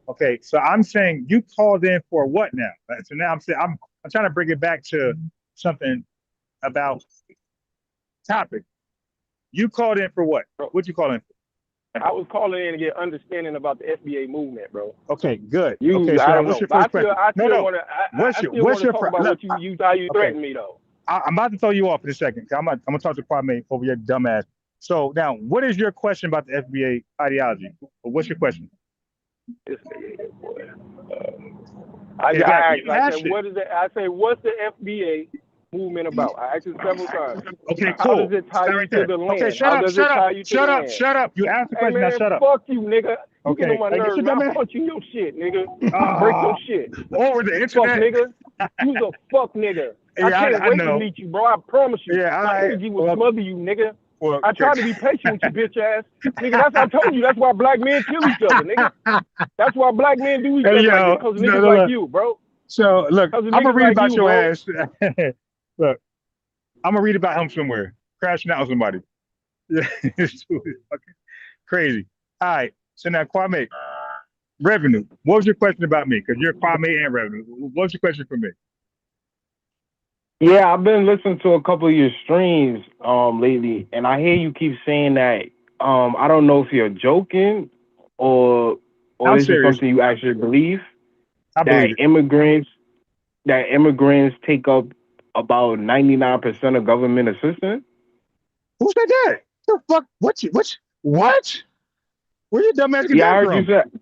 Okay. So I'm saying you called in for what now? So now I'm saying I'm trying to bring it back to something about topic. You called in for what? What you call in for? I was calling in to get understanding about the FBA movement, bro. Okay, good. You, okay, so I now don't what's know. your But first question? I still No. want to. I still want What's to your talk about look, what you how you threatened me though. I'm about to throw you off in a second. I'm gonna talk to Kwame over your dumb ass. So now, what is your question about the FBA ideology? What's your question? This nigga, boy. I said, what is it? I say, what's the FBA movement about? I asked it several times. Okay, How cool. does it tie you to the land? Okay, shut How up, does shut it up, tie you to shut the up, land? shut up. You asked the question, man, now shut up. Fuck you, nigga. You Okay, get on my hey, nerves, get man. your I'll dumb punch you in your shit, nigga. ass. Break your shit. Over the Fuck internet? nigga. You's a fuck nigga. Yeah, I can't I wait to know. meet you, bro. I promise you. Yeah, My energy will smother you, nigga. I tried to be patient with you, bitch ass. Nigga, that's I told you. That's why black men kill each other, nigga. That's why black men do each other like that, because of niggas like you, bro. So look, I'm gonna read about your bro. ass. Look, I'm gonna read about him somewhere, crashing out with somebody. It's fucking crazy. All right, so now Kwame, revenue. What was your question about me? Because you're Kwame and revenue. What's your question for me? Yeah, I've been listening to a couple of your streams lately, and I hear you keep saying that I don't know if you're joking or I'm this is serious. something you actually believe. I believe it. Immigrants take up about 99% of government assistance. Who said that? The fuck? What? Where your dumb ass get Yeah, I that heard from? you said.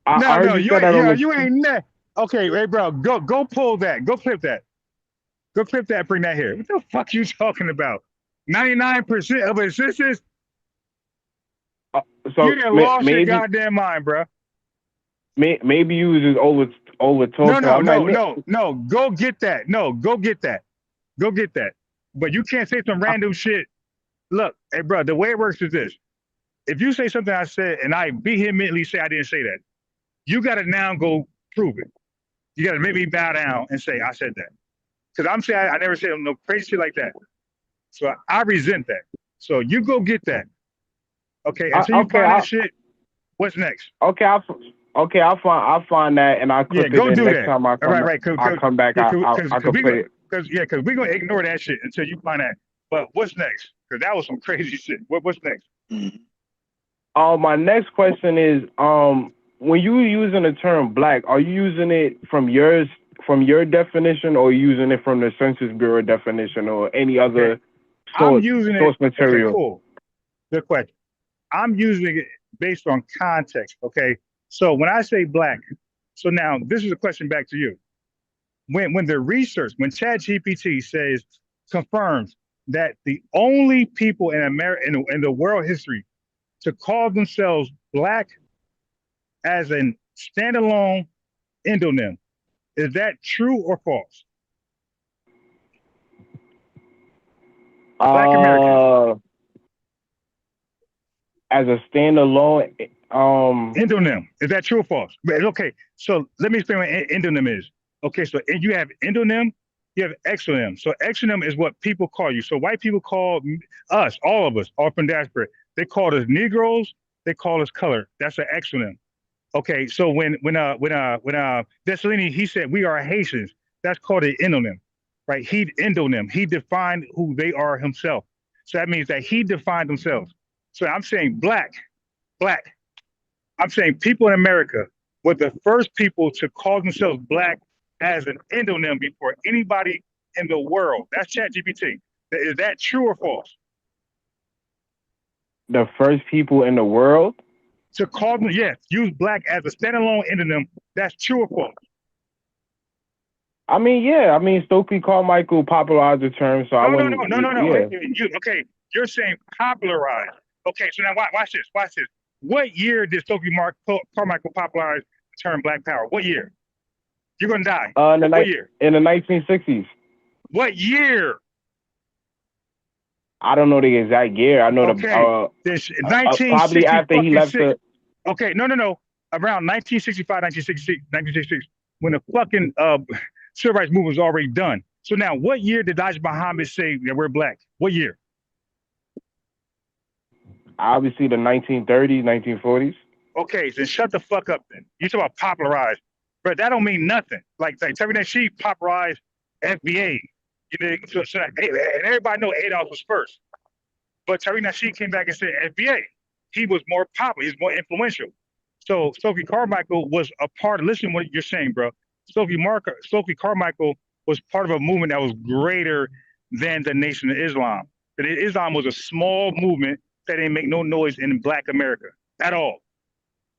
I heard you you said ain't. that on Yeah, the. you ain't that. Okay, hey, bro, go pull that. Go clip that. Go clip that. Bring that here. What the fuck you talking about? 99% of assistance. So you done lost your maybe goddamn mind, bro. Maybe you was just over talking. No. Go get that. No, go get that. Go get that. But you can't say some random shit. Look, hey, bro, the way it works is this. If you say something I said and I vehemently say I didn't say that, you got to now go prove it. You got to make me bow down and say I said that. Because I'm saying I never said no crazy shit like that. So I resent that. So you go get that. Okay, until you find that shit, what's next? Okay, I'll find that and I'll clip go it. do Next that. time I come, I come back. I can play it. Because we're gonna ignore that shit until you find that. But what's next? Because that was some crazy shit. What's next? My next question is, when you using the term black, are you using it from your definition, or using it from the Census Bureau definition, or any other source material? Okay, cool. Good question. I'm using it based on context. Okay, so when I say black, so now this is a question back to you. When the research, when ChatGPT confirms that the only people in America in the world history to call themselves black as a standalone endonym, is that true or false? Black Americans. As a standalone endonym, is that true or false? Okay, so let me explain what endonym is. Okay, so you have endonym, you have exonym. So exonym is what people call you. So white people call us, all of us, all from diaspora, they call us Negroes, they call us color. That's an exonym. Okay, so when Dessalini, he said we are Haitians, that's called an endonym, right? Endonym. He defined who they are himself. So that means that he defined themselves. So I'm saying black. I'm saying people in America were the first people to call themselves black as an endonym before anybody in the world. That's ChatGPT. Is that true or false? The first people in the world to call them, yes, use black as a standalone endonym. That's true or false? I mean, yeah. I mean, Stokely Carmichael popularized the term, so no. Yeah. Okay, you're saying popularized. Okay, so now watch this. What year did Stokely Carmichael popularize the term Black Power? What year? You're gonna die. What year? In the 1960s. What year? I don't know the exact year. I know this probably after he left 1966. Okay, no. Around 1965, 1966, when the fucking civil rights movement was already done. So now, what year did Elijah Muhammad say that we're black? What year? Obviously the 1930s, 1940s. Okay, then shut the fuck up then. You talk about popularized. But that don't mean nothing. Like Terry Nasheed popularized FBA. You know, and everybody know Adolf was first. But Terry Nasheed came back and said FBA. He was more popular. He's more influential. So Stokely Carmichael was a part of, listen to what you're saying, bro. Stokely Carmichael was part of a movement that was greater than the Nation of Islam. That Islam was a small movement that didn't make no noise in Black America at all.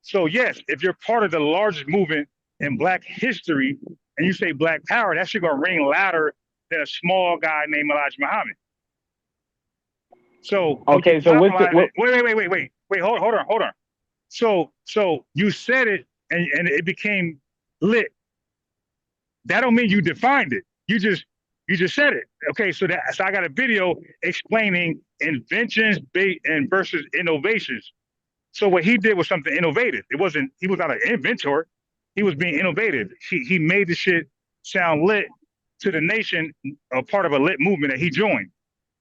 So yes, if you're part of the largest movement in Black history and you say Black power, that shit gonna ring louder than a small guy named Elijah Muhammad. So okay, so wait, hold on. So you said it and it became lit. That don't mean you defined it. You just said it. Okay, so I got a video explaining inventions and versus innovations. So what he did was something innovative. He was not an inventor. He was being innovative. He made the shit sound lit to the nation, a part of a lit movement that he joined.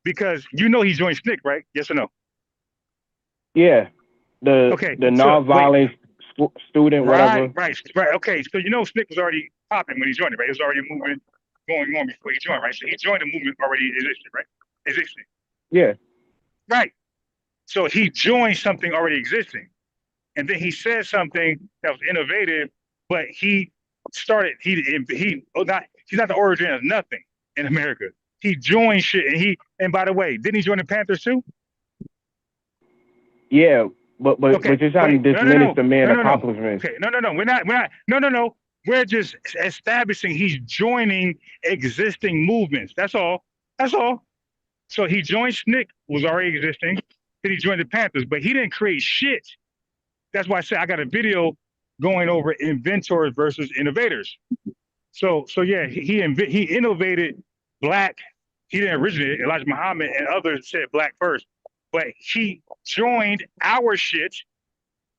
Because you know he joined SNCC, right? Yes or no? Yeah. The nonviolent student, whatever. Right. Okay, so you know SNCC was already popping when he joined it, right? It was already a movement going on before he joined, right? So he joined a movement already existed, right? Existing. Yeah. Right. So he joined something already existing. And then he said something that was innovative, but he's not the origin of nothing in America. He joined shit and by the way, didn't he join the Panthers too? Yeah, but you're trying to diminish the man's accomplishments. Okay, we're not. We're just establishing he's joining existing movements. That's all. So he joined SNCC, was already existing. Then he joined the Panthers, but he didn't create shit. That's why I said I got a video going over inventors versus innovators. So yeah, he innovated Black. He didn't originate it. Elijah Muhammad and others said Black first, but he joined our shit,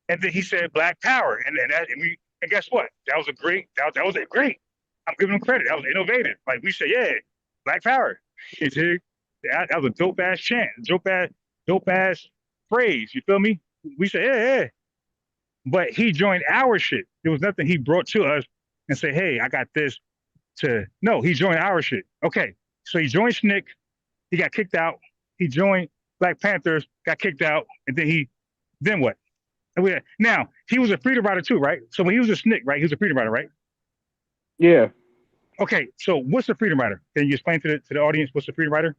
and then he said Black power, and guess what? That was great. I'm giving him credit. That was innovative. Like we say, yeah, Black power. That was a dope ass chant, dope ass phrase. You feel me? We say, yeah. But he joined our shit. There was nothing he brought to us and say, hey, I got this no, he joined our shit. Okay. So he joined SNCC, he got kicked out. He joined Black Panthers, got kicked out, and then what? Now, he was a freedom rider too, right? So when he was a SNCC, right, he was a freedom rider, right? Yeah. Okay, so what's a freedom rider? Can you explain to the audience what's a freedom rider?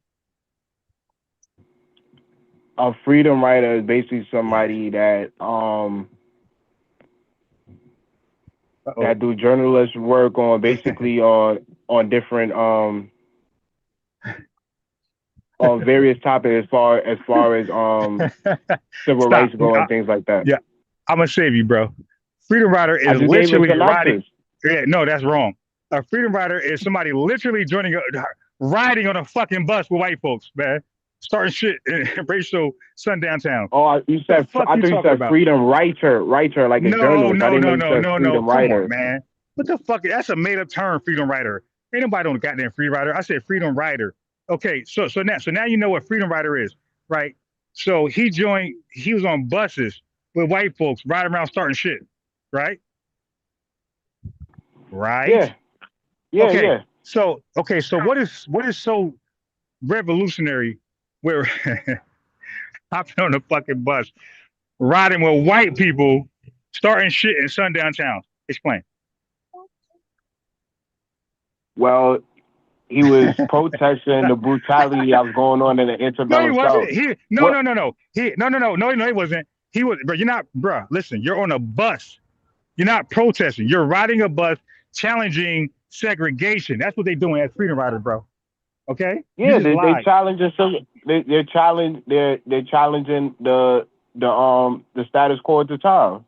A freedom rider is basically somebody that that do journalist work on basically on different on various topics as far as civil rights go and things like that. Yeah, I'm gonna save you, bro. Freedom rider is literally riding. Yeah, no, that's wrong. A freedom rider is somebody literally riding on a fucking bus with white folks, man. Starting shit in racial sundown town. Oh, you said I thought you said freedom writer, like a journalist. No. Come on, man. What the fuck? That's a made up term, freedom rider. Ain't nobody on the goddamn freedom rider. I said freedom rider. Okay, so now you know what freedom rider is, right? So he was on buses with white folks riding around starting shit, right? Right? Yeah. Okay. Yeah. So what is so revolutionary? We're hopping on the fucking bus, riding with white people, starting shit in sundown towns. Explain. Well, he was protesting the brutality that was going on in the interbellum South. No, he wasn't. He was, bro. You're not, bro. Listen, you're on a bus. You're not protesting. You're riding a bus, challenging segregation. That's what they're doing as freedom riders, bro. Okay. Yeah, they're challenging. They're challenging the status quo at the time.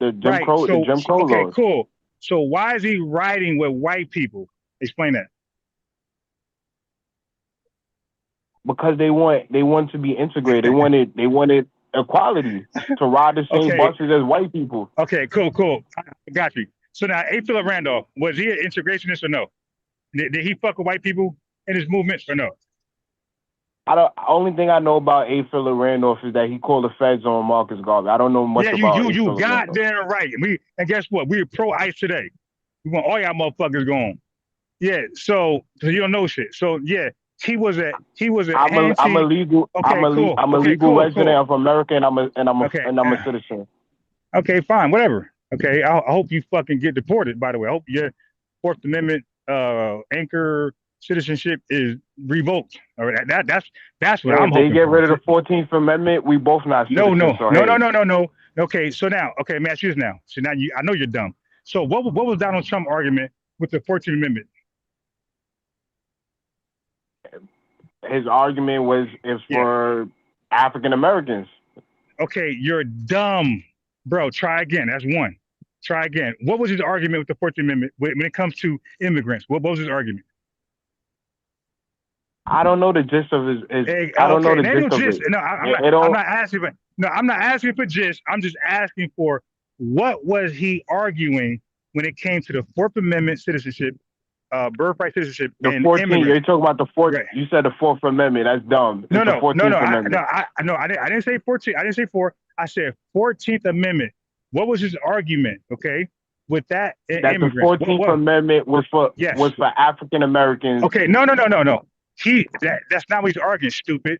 The Jim Crow laws. Okay, cool. So why is he riding with white people? Explain that. Because they want to be integrated. They wanted equality to ride the same buses as white people. Okay, cool. I got you. So now, A. Philip Randolph, was he an integrationist or no? Did he fuck with white people in his movements or no? Only thing I know about A. Philip Randolph is that he called the feds on Marcus Garvey. I don't know much about A. You goddamn right. And guess what? We're pro ICE today. We want all y'all motherfuckers gone. Yeah. So you don't know shit. So yeah, he was a I'm a legal resident of America, and I'm a citizen. Okay, fine, whatever. Okay, I hope you fucking get deported. By the way, I hope your Fourth Amendment anchor citizenship is revoked. All right, that's what I'm hoping. They get rid of the 14th Amendment. We both not citizens. No. Okay, so now, let me ask you this now. So now I know you're dumb. So what was Donald Trump's argument with the 14th Amendment? His argument was for African Americans. Okay, you're dumb, bro. Try again. That's one. Try again. What was his argument with the 14th Amendment when it comes to immigrants? What was his argument? I don't know the gist of his. I don't know the gist of it. No, I'm not asking for. No, I'm not asking for gist. I'm just asking for what was he arguing when it came to the Fourth Amendment citizenship, birthright citizenship. The 14th. You're talking about the fourth. Right. You said the Fourth Amendment. That's dumb. No. I didn't say 14. I didn't say 4. I said 14th Amendment. What was his argument? Okay, with that the 14th Amendment was for African Americans. Okay, no. That's not what he's arguing, stupid.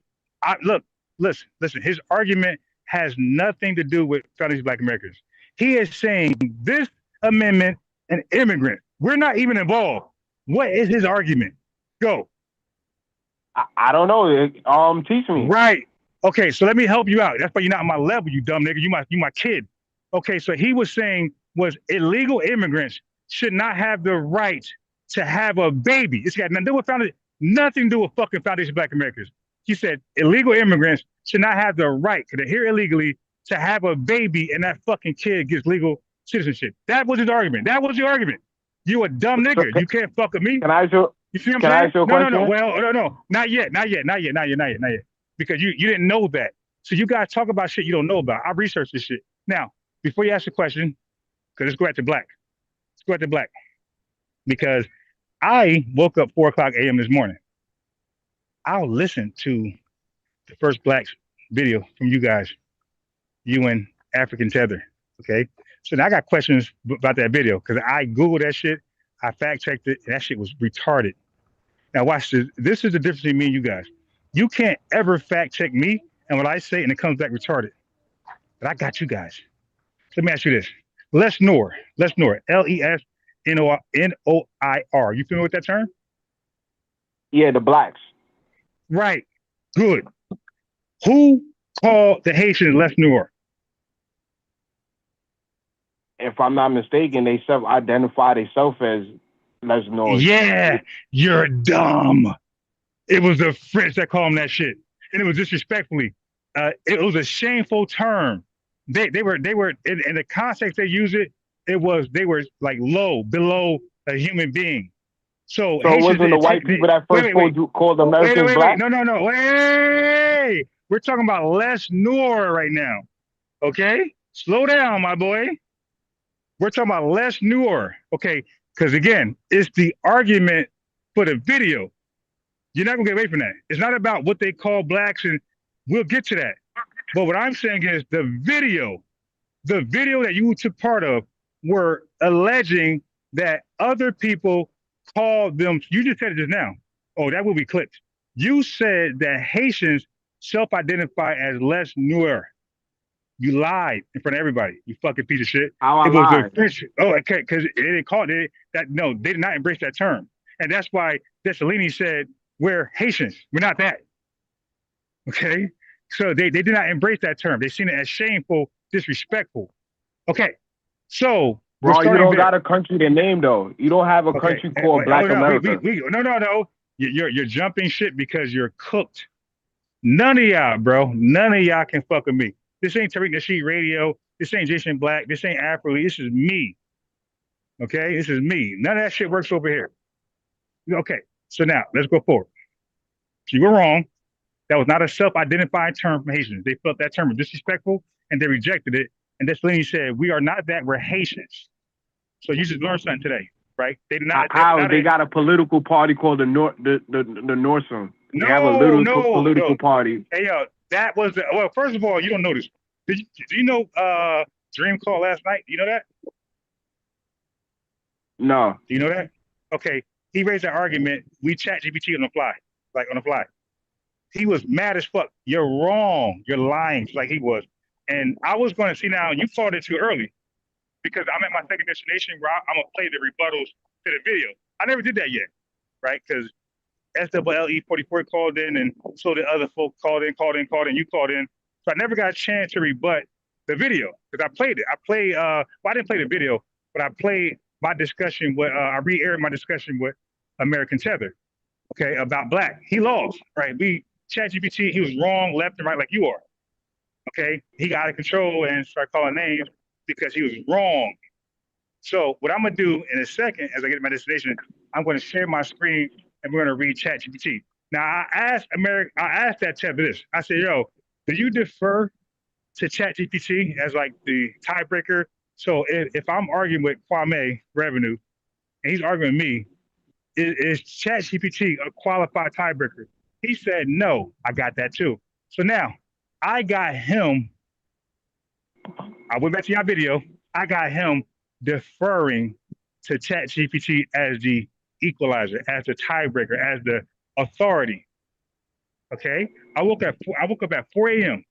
Listen. His argument has nothing to do with foundation Black Americans. He is saying this amendment and immigrants. We're not even involved. What is his argument? Go. I don't know. Teach me. Right. Okay, so let me help you out. That's why you're not on my level, you dumb nigga. You my kid. Okay, so he was saying illegal immigrants should not have the right to have a baby. It's got nothing to do with nothing to do with fucking foundation Black Americans. He said illegal immigrants should not have the right, because they're here illegally, to have a baby, and that fucking kid gets legal citizenship. That was his argument. That was your argument. You a dumb nigga. You can't fuck with me. Can I ask you? You see what I'm saying? I ask you a question? No. Well, no. Not yet. Because you didn't know that. So you guys talk about shit you don't know about. I researched this shit. Now, before you ask the question, because let's go back to black. Because I woke up 4:00 a.m. this morning. I'll listen to the first Blacks video from you guys, you and African Tether. Okay. So now I got questions about that video because I Googled that shit. I fact checked it. And that shit was retarded. Now watch this. This is the difference between me and you guys. You can't ever fact check me and what I say and it comes back retarded. But I got you guys. Let me ask you this. Lesnoir, Lesnoir. You familiar with that term? Yeah, the blacks. Right. Good. Who called the Haitians Lesnoir? If I'm not mistaken, they self-identify themselves as Lesnoir. Yeah, you're dumb. It was the French that called them that shit, and it was disrespectfully. It was a shameful term. They were in the context they used it. They were like below a human being. So it wasn't the white people that first called Americans black? No. Wait. We're talking about Lesnoir right now. Okay? Slow down, my boy. We're talking about Lesnoir. Okay? Because again, it's the argument for the video. You're not gonna get away from that. It's not about what they call blacks, and we'll get to that. But what I'm saying is the video that you took part of were alleging that other people called them. You just said it just now. Oh, that will be clipped. You said that Haitians self-identify as Lesnoir. You lied in front of everybody. You fucking piece of shit. How I lied? Oh, okay, because they didn't call it that. No, they did not embrace that term, and that's why Dessalini said we're Haitians. We're not that. Okay, so they did not embrace that term. They seen it as shameful, disrespectful. Okay, so bro, you don't got a country to name though. You don't have a country called Black America. No. You're jumping shit because you're cooked. None of y'all, bro. None of y'all can fuck with me. This ain't Tariq Nasheed Radio. This ain't Jason Black. This ain't Afro. This is me. Okay, this is me. None of that shit works over here. Okay, so now let's go forward. So you were wrong. That was not a self-identifying term from Haitians. They felt that term was disrespectful and they rejected it. And this lady said, "We are not that. We're Haitians." So you just learned something today, right? They did not. They got a political party called the Norsum. They have a little political party. Hey, yo, that was well. First of all, you don't know this. Do you know Dream called last night? Do you know that? No. Do you know that? Okay. He raised that argument. We chat GPT on the fly, like on the fly. He was mad as fuck. You're wrong. You're lying, like he was. And I was going to see now. You called it too early because I'm at my second destination where I'm gonna play the rebuttals to the video. I never did that yet, right? Because SWLE44 called in, and so the other folk called in. You called in. So I never got a chance to rebut the video because I played it. I didn't play the video, but I played my discussion with. I re-aired my discussion with American Tether, okay, about black. He lost, right? ChatGPT, he was wrong, left and right, like you are. Okay, he got out of control and started calling names because he was wrong. So what I'm gonna do in a second, as I get to my destination, I'm gonna share my screen and we're gonna read ChatGPT. Now I asked that Tether this. I said, "Yo, do you defer to ChatGPT as like the tiebreaker? So if I'm arguing with Kwame Revenue and he's arguing with me, is ChatGPT a qualified tiebreaker?" He said, "No." I got that too. So now I got him. I went back to your video. I got him deferring to ChatGPT as the equalizer, as the tiebreaker, as the authority. Okay. I woke up at 4 a.m.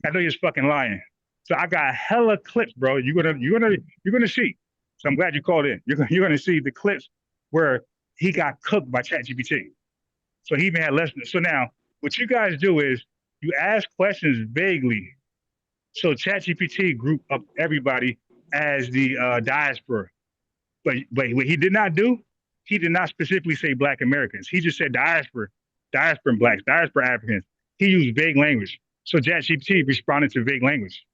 I know you're fucking lying. So I got hella clips, bro. You're gonna see. So I'm glad you called in. You're gonna see the clips where he got cooked by ChatGPT. So he even had lessons. So now what you guys do is you ask questions vaguely. So ChatGPT group up everybody as the diaspora. But what he did not do, he did not specifically say Black Americans. He just said diaspora and blacks, diaspora Africans. He used vague language. So ChatGPT responded to vague language.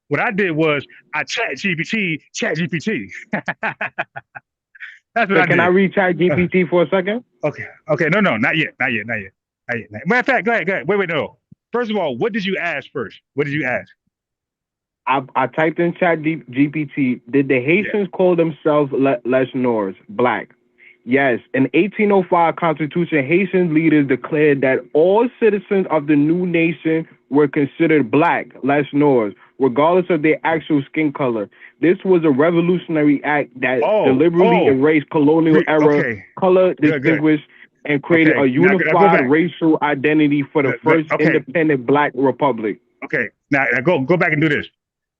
What I did was I ChatGPT. That's what I did. Can I read ChatGPT for a second? Okay. No, not yet. Matter of fact, go ahead. Wait, no. First of all, what did you ask first? What did you ask? I typed in ChatGPT. Did the Haitians call themselves Les Noirs, black? Yes. In 1805 Constitution, Haitian leaders declared that all citizens of the new nation were considered black, Les Noirs, regardless of their actual skin color. This was a revolutionary act that deliberately erased colonial era color distinguished and created a unified racial identity for the first independent black republic. Okay, now go back and do this.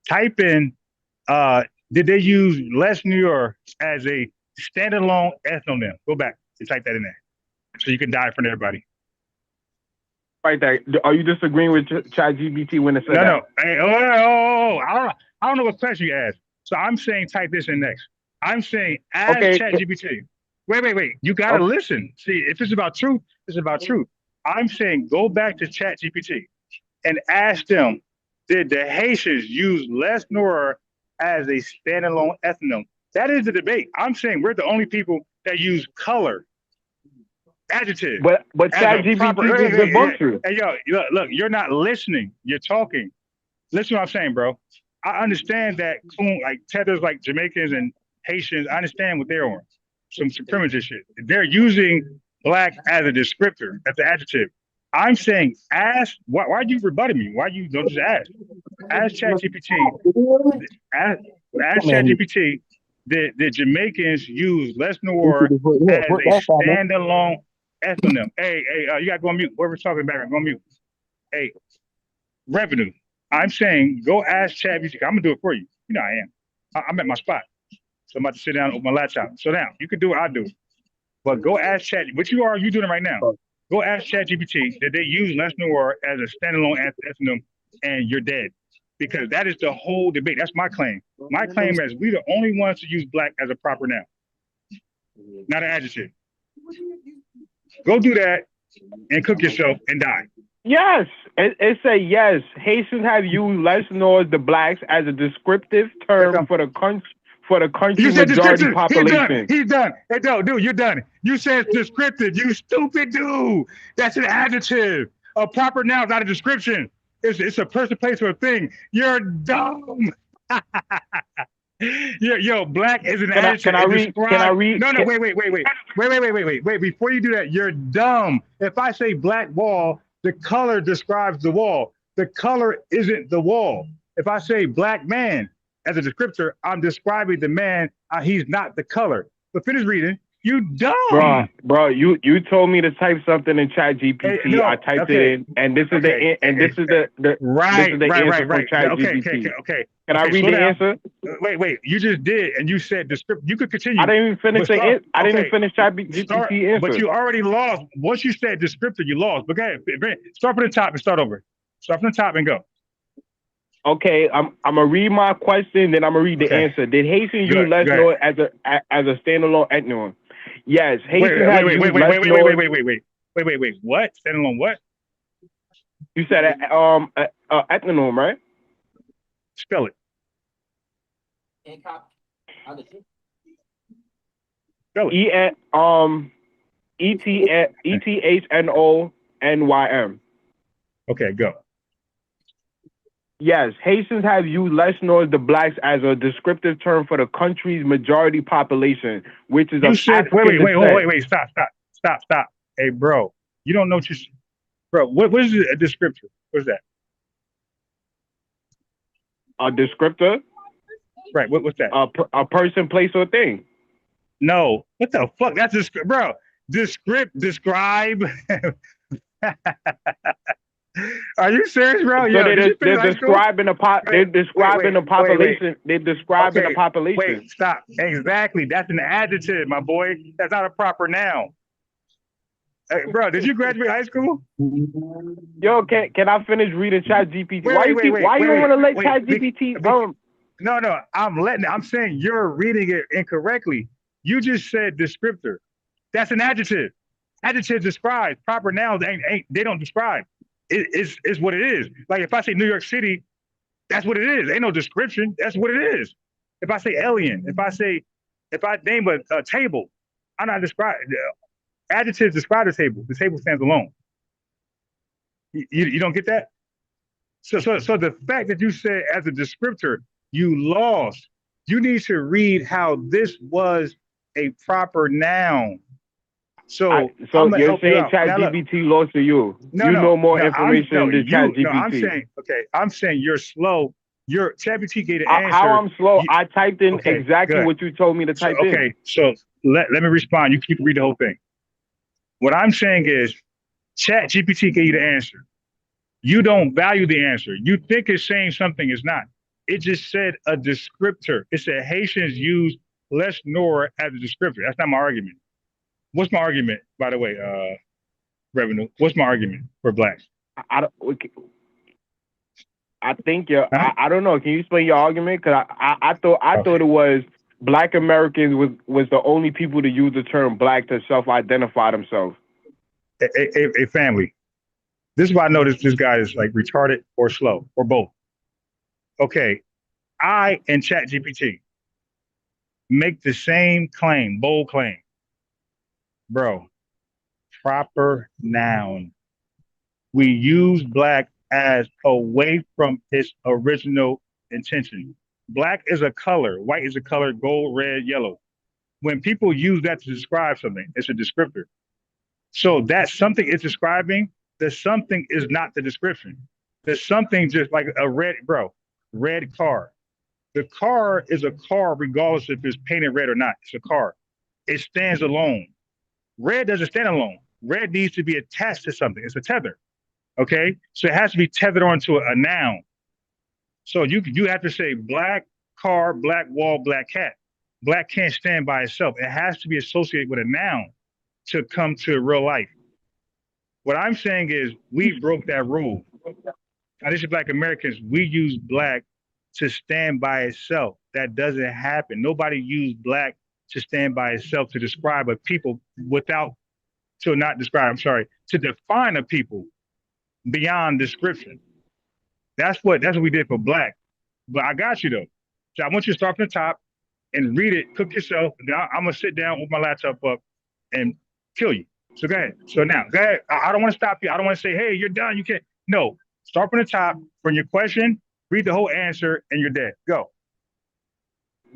Type in, did they use Les Noirs as a standalone ethnonym? Go back and type that in there so you can die in front of everybody. Right there. Are you disagreeing with ChatGPT when it said that? No. Hey, I don't know what question you asked. So I'm saying type this in next. I'm saying ask ChatGPT. Wait. You gotta listen. See, if it's about truth, it's about truth. I'm saying go back to ChatGPT and ask them, did the Haitians use Les Noirs as a standalone ethnonym? That is the debate. I'm saying we're the only people that use color, adjective. But ChatGPT is debunked you. Hey, yo, look, you're not listening. You're talking. Listen to what I'm saying, bro. I understand that like tethers like Jamaicans and Haitians, I understand what they're on. Some primitive shit. They're using black as a descriptor, as an adjective. I'm saying ask, why are you rebutting me? Why you don't just ask? Ask ChatGPT. Ask ChatGPT, did Jamaicans use Les Noirs as a standalone ethnonym? Hey, you gotta go on mute. Whoever's talking about it, go on mute. Hey, Revenue. I'm saying go ask ChatGPT. I'm gonna do it for you. You know I am. I'm at my spot. So I'm about to sit down and open my laptop. So now you can do what I do. But go ask Chat. What you doing it right now. Go ask ChatGPT that they use Les Noirs as a standalone ethnonym, and you're dead. Because that is the whole debate. That's my claim. My claim is we the only ones to use black as a proper noun, not an adjective. Go do that and cook yourself and die. Yes, it say yes. Haitians have used Les Noirs, the blacks, as a descriptive term for the country majority population. He's done. Hey, no, dude, you're done. You said descriptive. You stupid dude. That's an adjective. A proper noun is not a description. It's a person, place, or a thing. You're dumb. Yo, black is an adjective. Can I read? Can I read? No, wait. Before you do that, you're dumb. If I say black wall, the color describes the wall. The color isn't the wall. If I say black man as a descriptor, I'm describing the man. He's not the color. But finish reading. You dumb. Bro, you told me to type something in Chat GPT. No, I typed okay. it in, and this is the answer from Chat GPT. Okay. Can I read the answer? Wait. You just did, and you said descriptor. You could continue. I didn't even finish I didn't even finish Chat GPT answer. But you already lost. Once you said descriptor, you lost. But go ahead. Start from the top and start over. Start from the top and go. Okay, I'm gonna read my question, then I'm gonna read the answer. Did Haitian use less noise as a standalone ethnonym? Yes, Haitian has used less noise. Wait. What? Standalone what? You said ethnonym, right? Spell it. Spell it. ETHNONYM. Okay, go. Yes, Haitians have used less noise the blacks as a descriptive term for the country's majority population, which is you said, wait, stop. Hey, bro, you don't know what you, bro, what is a descriptor? What is that? A descriptor? Right, what's that? A person, place, or thing. No, what the fuck? That's bro, describe. Are you serious, bro? So they're describing the population. They're describing the population. Wait, stop. Exactly. That's an adjective, my boy. That's not a proper noun. Hey, bro, did you graduate high school? Yo, can I finish reading Chat GPT? Why you don't want to let Chat GPT? No. I'm saying you're reading it incorrectly. You just said descriptor. That's an adjective. Adjective describes. Proper nouns they don't describe. It's what it is. Like if I say New York City, that's what it is. Ain't no description. That's what it is. If I say alien, if I name a table, I'm not describing. Adjectives describe the table. The table stands alone. You don't get that? So the fact that you said as a descriptor, you lost. You need to read how this was a proper noun. So you're saying ChatGPT lost to you. You know more information than ChatGPT. I'm saying you're slow. Your ChatGPT gave the answer. How I'm slow? I typed in exactly what you told me to type in. Okay, so let me respond. You can read the whole thing. What I'm saying is ChatGPT gave you the answer. You don't value the answer. You think it's saying something it's not. It just said a descriptor. It said Haitians use less nor as a descriptor. That's not my argument. What's my argument, by the way, Revenue? What's my argument for blacks? I think I don't know. Can you explain your argument? Because I thought it was Black Americans was the only people to use the term black to self-identify themselves. A family. This is why I know this guy is like retarded or slow or both. Okay, I and ChatGPT make the same claim, bold claim. Bro, proper noun. We use black as away from its original intention. Black is a color, white is a color, gold, red, yellow. When people use that to describe something, it's a descriptor. So that something is describing, the something is not the description. The something just like a red car. The car is a car regardless if it's painted red or not. It's a car. It stands alone. Red doesn't stand alone. Red needs to be attached to something. It's a tether. Okay? So it has to be tethered onto a noun. So you have to say black car, black wall, black cat. Black can't stand by itself. It has to be associated with a noun to come to real life. What I'm saying is we broke that rule. Now, this is Black Americans. We use black to stand by itself. That doesn't happen. Nobody used black to stand by itself to describe a people to define a people beyond description. That's what we did for black. But I got you though. So I want you to start from the top and read it, cook yourself. I'm gonna sit down with my laptop up and kill you. So go ahead. So now, go ahead. I don't want to stop you. I don't want to say, hey, you're done. You can't. No. Start from the top. From your question, read the whole answer, and you're dead. Go.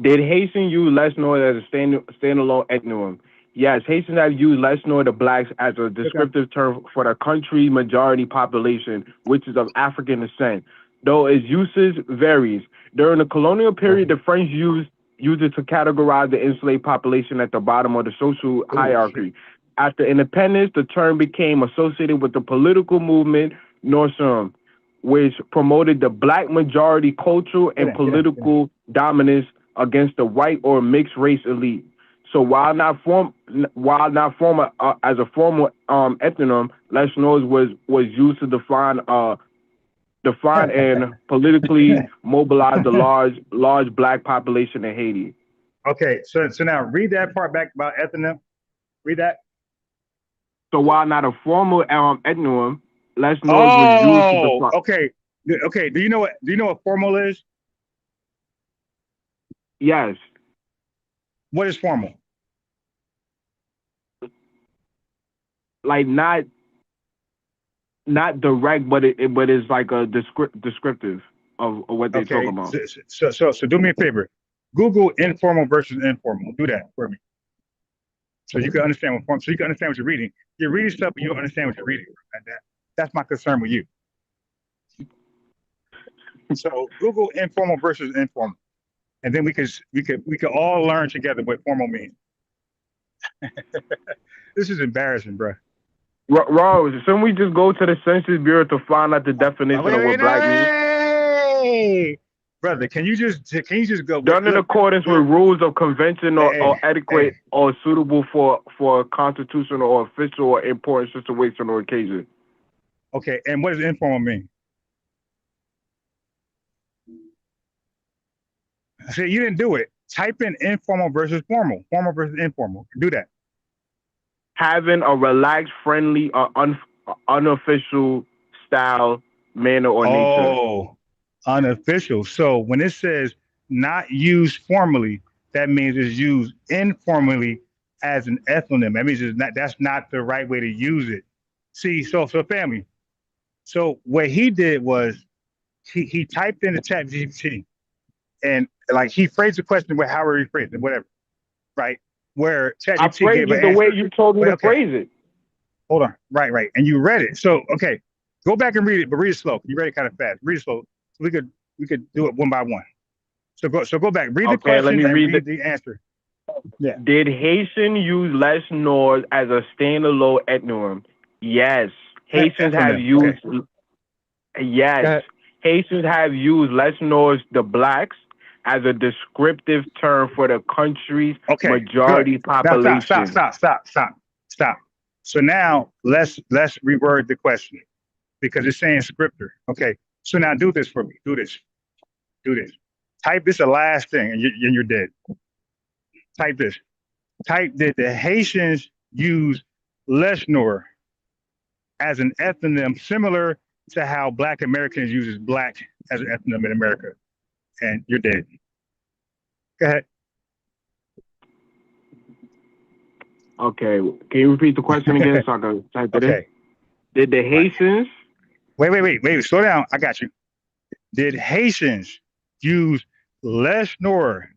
Did Haitian use less noise as a standalone ethnonym? Yes, Haitians have used less noise to blacks as a descriptive term for the country majority population, which is of African descent, though its usage varies. During the colonial period, the French used it to categorize the enslaved population at the bottom of the social hierarchy. After independence, the term became associated with the political movement Norsum, which promoted the black majority cultural and political dominance against the white or mixed race elite. So while not formal as a formal ethnonym, less noise was used to define and politically mobilize the large black population in Haiti. Okay, so now read that part back about ethnonym. Read that. So while not a formal ethnonym, less noise was used to define. Okay. Do you know what formal is? Yes. What is formal? Like not direct, but it's like a descriptive of what they're talking about. So do me a favor. Google informal versus informal. Do that for me. So you can understand what you're reading. You're reading stuff, but you don't understand what you're reading. That's my concern with you. So Google informal versus informal, and then we could all learn together what formal means. This is embarrassing, bro. Rose, shouldn't we just go to the Census Bureau to find out the definition of what black means? Hey, brother, can you just go? Done in accordance with rules of convention or etiquette or suitable for a constitutional or official or important situation or occasion. Okay, and what does informal mean? See, you didn't do it. Type in informal versus formal. Formal versus informal. Do that. Having a relaxed, friendly, or unofficial style, manner, or nature. Oh, unofficial. So when it says not used formally, that means it's used informally as an ethnonym. That means that's not the right way to use it. See, so family. So what he did was he typed in the chat GPT and like he phrased the question with however he phrased it, whatever. Right? Where ChatGPT gave an answer. The way you told me to phrase it. Hold on. Right. And you read it. So okay, go back and read it, but read it slow. You read it kind of fast. Read it slow. So we could do it one by one. So go back. Read the question. Let me read the answer. Yeah. Did Haitian use less noise as a standalone ethnonym? Yes. Haitians have used. Yes. Haitians have used less noise the blacks as a descriptive term for the country's majority population. Now, stop. So now let's reword the question because it's saying scripter. Okay. So now do this for me. Do this. Type this the last thing and you're dead. Type this. Type did the Haitians use Lesnor as an ethnonym similar to how Black Americans uses black as an ethnonym in America? And you're dead. Go ahead. Okay. Can you repeat the question again so I can type it in? Did the Haitians... Wait. Slow down. I got you. Did Haitians use Lesnor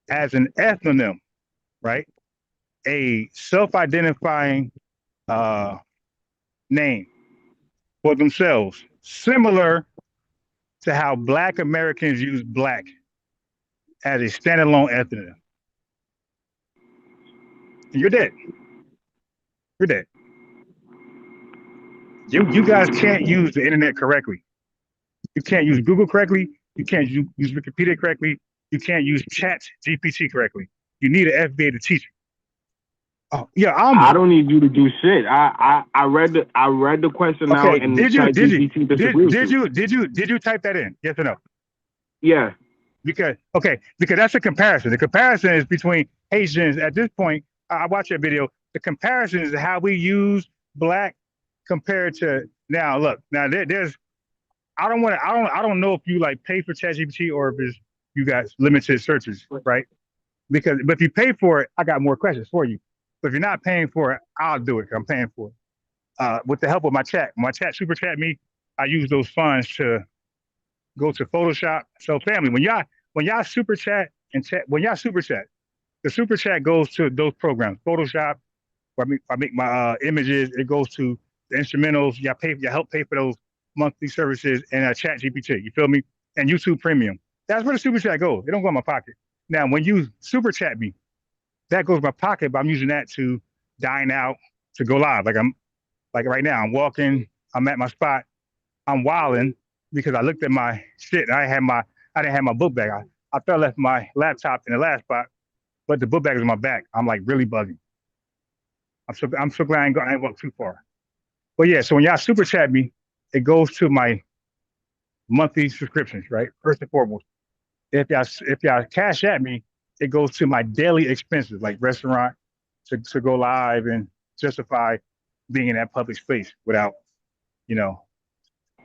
as an ethnonym, right? A self-identifying name for themselves, similar to how Black Americans use black as a standalone ethnonym. You're dead. You guys can't use the internet correctly. You can't use Google correctly. You can't use Wikipedia correctly. You can't use Chat GPT correctly. You need an FBA to teach you. Oh yeah, I don't need you to do shit. I read the question out and did you type that in? Yes or no? Yeah. Because that's a comparison. The comparison is between Haitians at this point. I watched that video. The comparison is how we use black compared to now. Look, now there's. I don't know if you like pay for ChatGPT or if it's you got limited searches, right? But if you pay for it, I got more questions for you. But if you're not paying for it, I'll do it. 'Cause I'm paying for it. With the help of my chat super chat me, I use those funds to go to Photoshop. So family, when y'all super chat and chat, when y'all super chat, the super chat goes to those programs. Photoshop, where I make my images. It goes to the instrumentals. Y'all help pay for those monthly services and Chat GPT. You feel me? And YouTube Premium. That's where the super chat goes. It don't go in my pocket. Now, when you super chat me, that goes in my pocket, but I'm using that to dine out, to go live. Like right now, I'm walking. I'm at my spot. I'm wilding because I looked at my shit. I didn't have my book bag. I fell left my laptop in the last spot, but the book bag is on my back. I'm like really bugging. I'm so glad I ain't walked too far. But yeah, so when y'all super chat me, it goes to my monthly subscriptions, right? First and foremost. If y'all cash at me, it goes to my daily expenses, like restaurant, to go live and justify being in that public space without,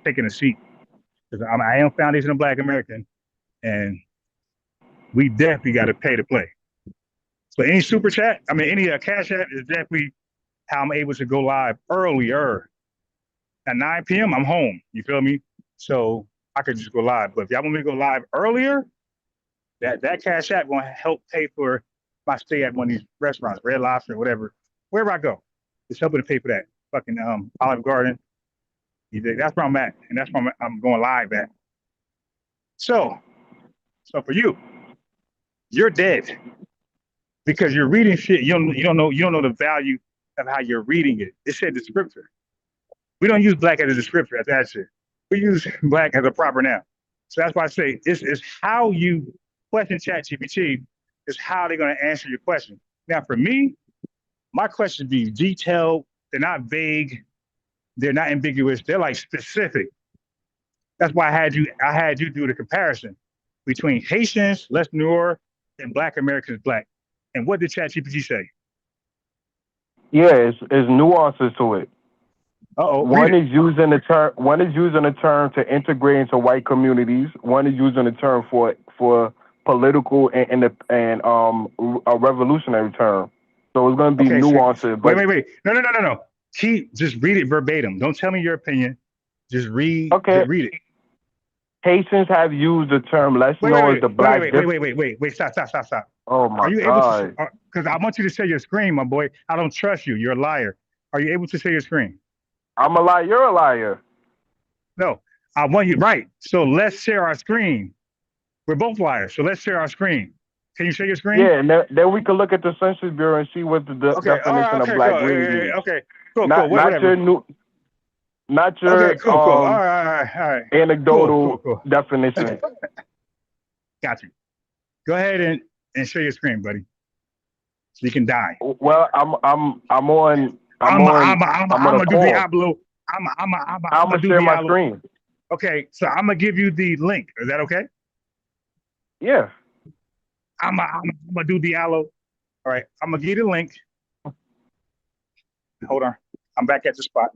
taking a seat. Because I am foundational Black American, and we definitely got to pay to play. So any super chat, any cash app is definitely how I'm able to go live earlier. At 9 p.m., I'm home. You feel me? So I could just go live. But if y'all want me to go live earlier, that cash app going to help pay for my stay at one of these restaurants, Red Lobster, whatever, wherever I go. It's helping to pay for that. Fucking Olive Garden. That's where I'm at, and that's where I'm going live at. So for you, you're dead because you're reading shit. You don't know the value of how you're reading it. It said the scripture. We don't use Black as a descriptor. That's it. We use Black as a proper noun. So that's why I say it's how you question ChatGPT is how they're going to answer your question. Now, for me, my questions be detailed. They're not vague. They're not ambiguous. They're like specific. That's why I had you do the comparison between Haitians, Les Noir, and Black Americans Black. And what did ChatGPT say? Yeah, it's nuances to it. One is using the term to integrate into white communities. One is using the term for political and a revolutionary term. So it's going to be nuances. Wait. No. Just read it verbatim. Don't tell me your opinion. Just read. Okay. Just read it. Haitians have used the term "let's know" as the Black. Wait. Stop. Oh my God. Are you God. able to? Because I want you to say your screen, my boy. I don't trust you. You're a liar. Are you able to say your screen? I'm a liar. You're a liar. No, I want you right. So let's share our screen. We're both liars. So let's share our screen. Can you share your screen? Yeah, and then we can look at the Census Bureau and see what the definition of Black really is. Okay, cool. Not your okay, cool. All right. Anecdotal definition. Got you. Go ahead and share your screen, buddy. So you can die. Well, I'm gonna do Diablo. I'm gonna share my screen. Okay, so I'm gonna give you the link. Is that okay? Yeah. I'm gonna do Diablo. All right, I'm gonna give you the link. Hold on, I'm back at the spot.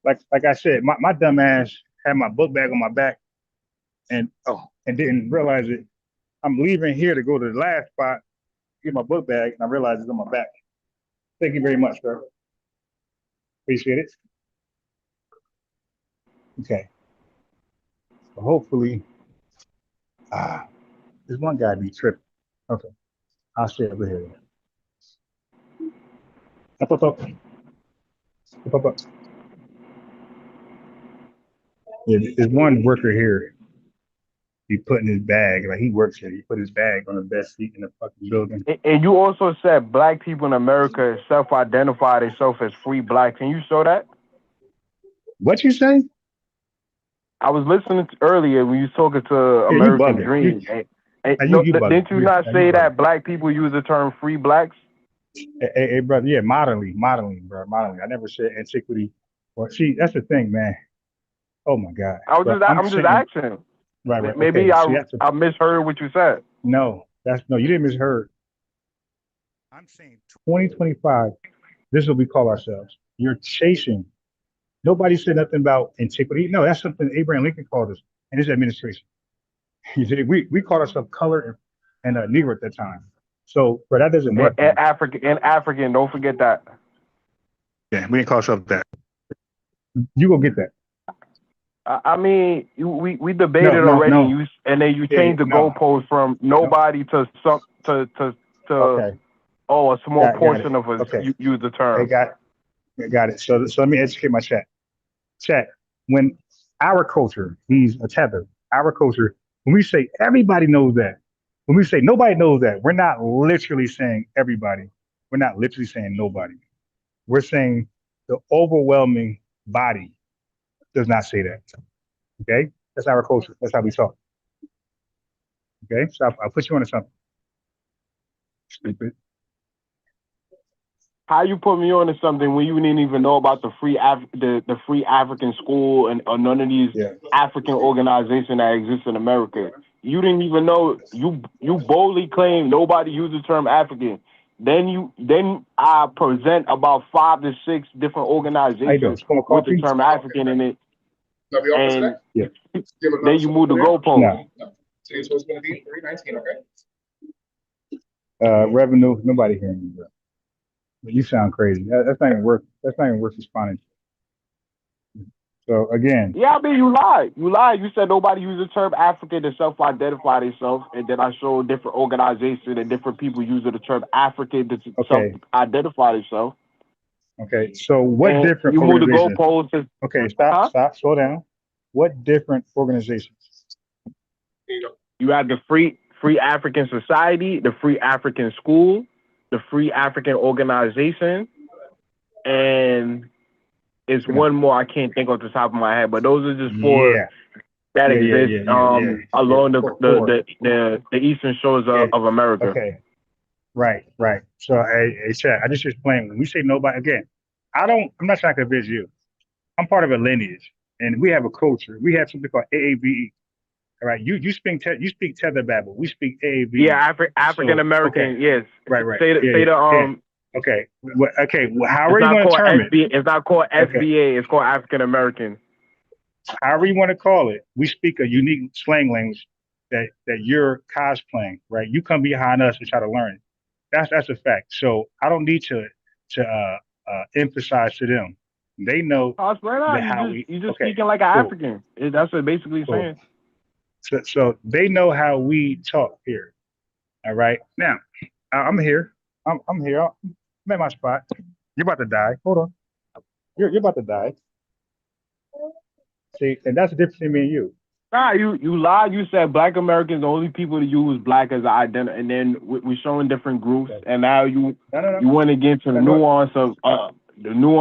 Like I said, my dumb ass had my book bag on my back, and didn't realize it. I'm leaving here to go to the last spot, get my book bag, and I realized it's on my back. Thank you very much, bro. Appreciate it. Okay. So hopefully, this one guy be tripping. Okay. I'll share over here. Up. Yeah, there's one worker here. He put in his bag, like he works here. He put his bag on the best seat in the fucking building. And you also said Black people in America self-identify themselves as free Black. Can you show that? What you say? I was listening earlier when you was talking to American Dream. Didn't you not say that Black people use the term free Blacks? Hey, brother, yeah, modeling, bro, modeling. I never said antiquity. Well, see, that's the thing, man. Oh my God. I'm just asking. Right. Maybe okay. I misheard what you said. No, you didn't misheard. I'm saying 2025, this is what we call ourselves. You're chasing. Nobody said nothing about antiquity. No, that's something Abraham Lincoln called us in his administration. You see, we called ourselves color and Negro at that time. So, but that doesn't work. And African, don't forget that. Yeah, we didn't call ourselves that. You go get that. I mean, we debated already, and then you changed the goalpost from nobody to some to okay. A small portion it. of us Okay. use the term. Got it. So let me educate my chat. Chat. When our culture, he's a tether. Our culture. When we say everybody knows that, when we say nobody knows that, we're not literally saying everybody. We're not literally saying nobody. We're saying the overwhelming body does not say that. Okay? That's our culture. That's how we talk. Okay? So I'll put you on to something. Stupid. How you put me on to something when you didn't even know about the free African school and or none of these African organizations that exist in America? You didn't even know. You boldly claim nobody uses the term African. Then I present about 5 to 6 different organizations with the term African in it, and then you move the goalpost. No. Revenue. Nobody hearing you, bro. You sound crazy. That's not even worth. That's not even worth responding to. So again. Yeah, I mean, you lied. You lied. You said nobody uses the term African to self-identify themselves, and then I showed different organizations and different people using the term African to self-identify themselves. Okay. So what and different you move the organizations? goalposts? Okay. Stop. Slow down. What different organizations? You have the Free African Society, the Free African School, the Free African Organization, and it's one more I can't think off the top of my head, but those are just 4 that exist along the eastern shores of America. Okay. Right. So hey, Chad, I just explained when we say nobody again, I'm not trying to convince you. I'm part of a lineage and we have a culture. We have something called AAVE. All right. You speak Tether Babel. We speak AAVE. Yeah, African American, yes. Right. Say the Okay. Well, however you want to term it. It's not called FBA. It's called African American. However you want to call it, we speak a unique slang language that you're cosplaying, right? You come behind us and try to learn it. That's a fact. So I don't need to emphasize to them. They know you just speaking like an African. That's what basically saying. So they know how we talk here. All right. Now I'm here. I'm here. I'm at my spot. You're about to die. Hold on. You're about to die. See, and that's the difference between me and you. Nah, you lied. You said Black Americans the only people to use Black as an identity, and then we're showing different groups, and now you want to get into the nuance of things. No,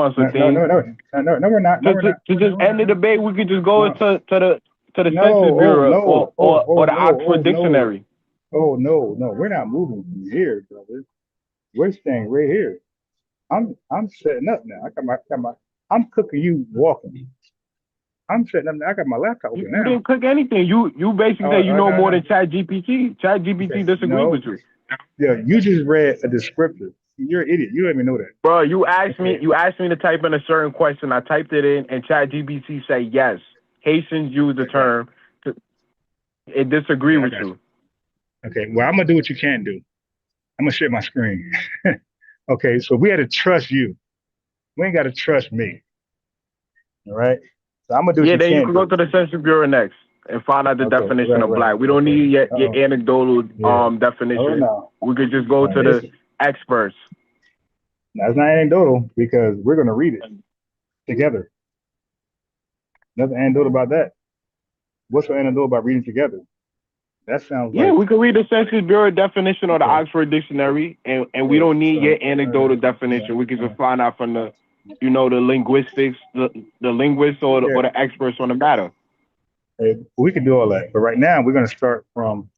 we're not. To just end the debate, we could just go to the Census Bureau or the Oxford Dictionary. Oh no, we're not moving from here, brother. We're staying right here. I'm setting up now. I'm cooking you walking. I'm setting up now. I got my laptop open now. You didn't cook anything. You basically say you know more than ChatGPT. ChatGPT disagrees with you. Yeah, you just read a descriptor. You're an idiot. You don't even know that. Bro, you asked me to type in a certain question. I typed it in, and ChatGPT say yes. Haitians use the term. It disagree with you. Okay, well, I'm gonna do what you can't do. I'm gonna share my screen. Okay, so we had to trust you. We ain't got to trust me. All right. So I'm gonna do. What then you can go to the Census Bureau next and find out the definition of Black. We don't need your anecdotal definition. We could just go to the experts. That's not anecdotal because we're gonna read it together. Nothing anecdotal about that. What's so anecdotal about reading together? That sounds like... we could read the Census Bureau definition or the Oxford Dictionary, and we don't need your anecdotal definition. We can just find out from the, the linguistics, the linguists or the experts on the matter. Hey, we can do all that, but right now we're going to start from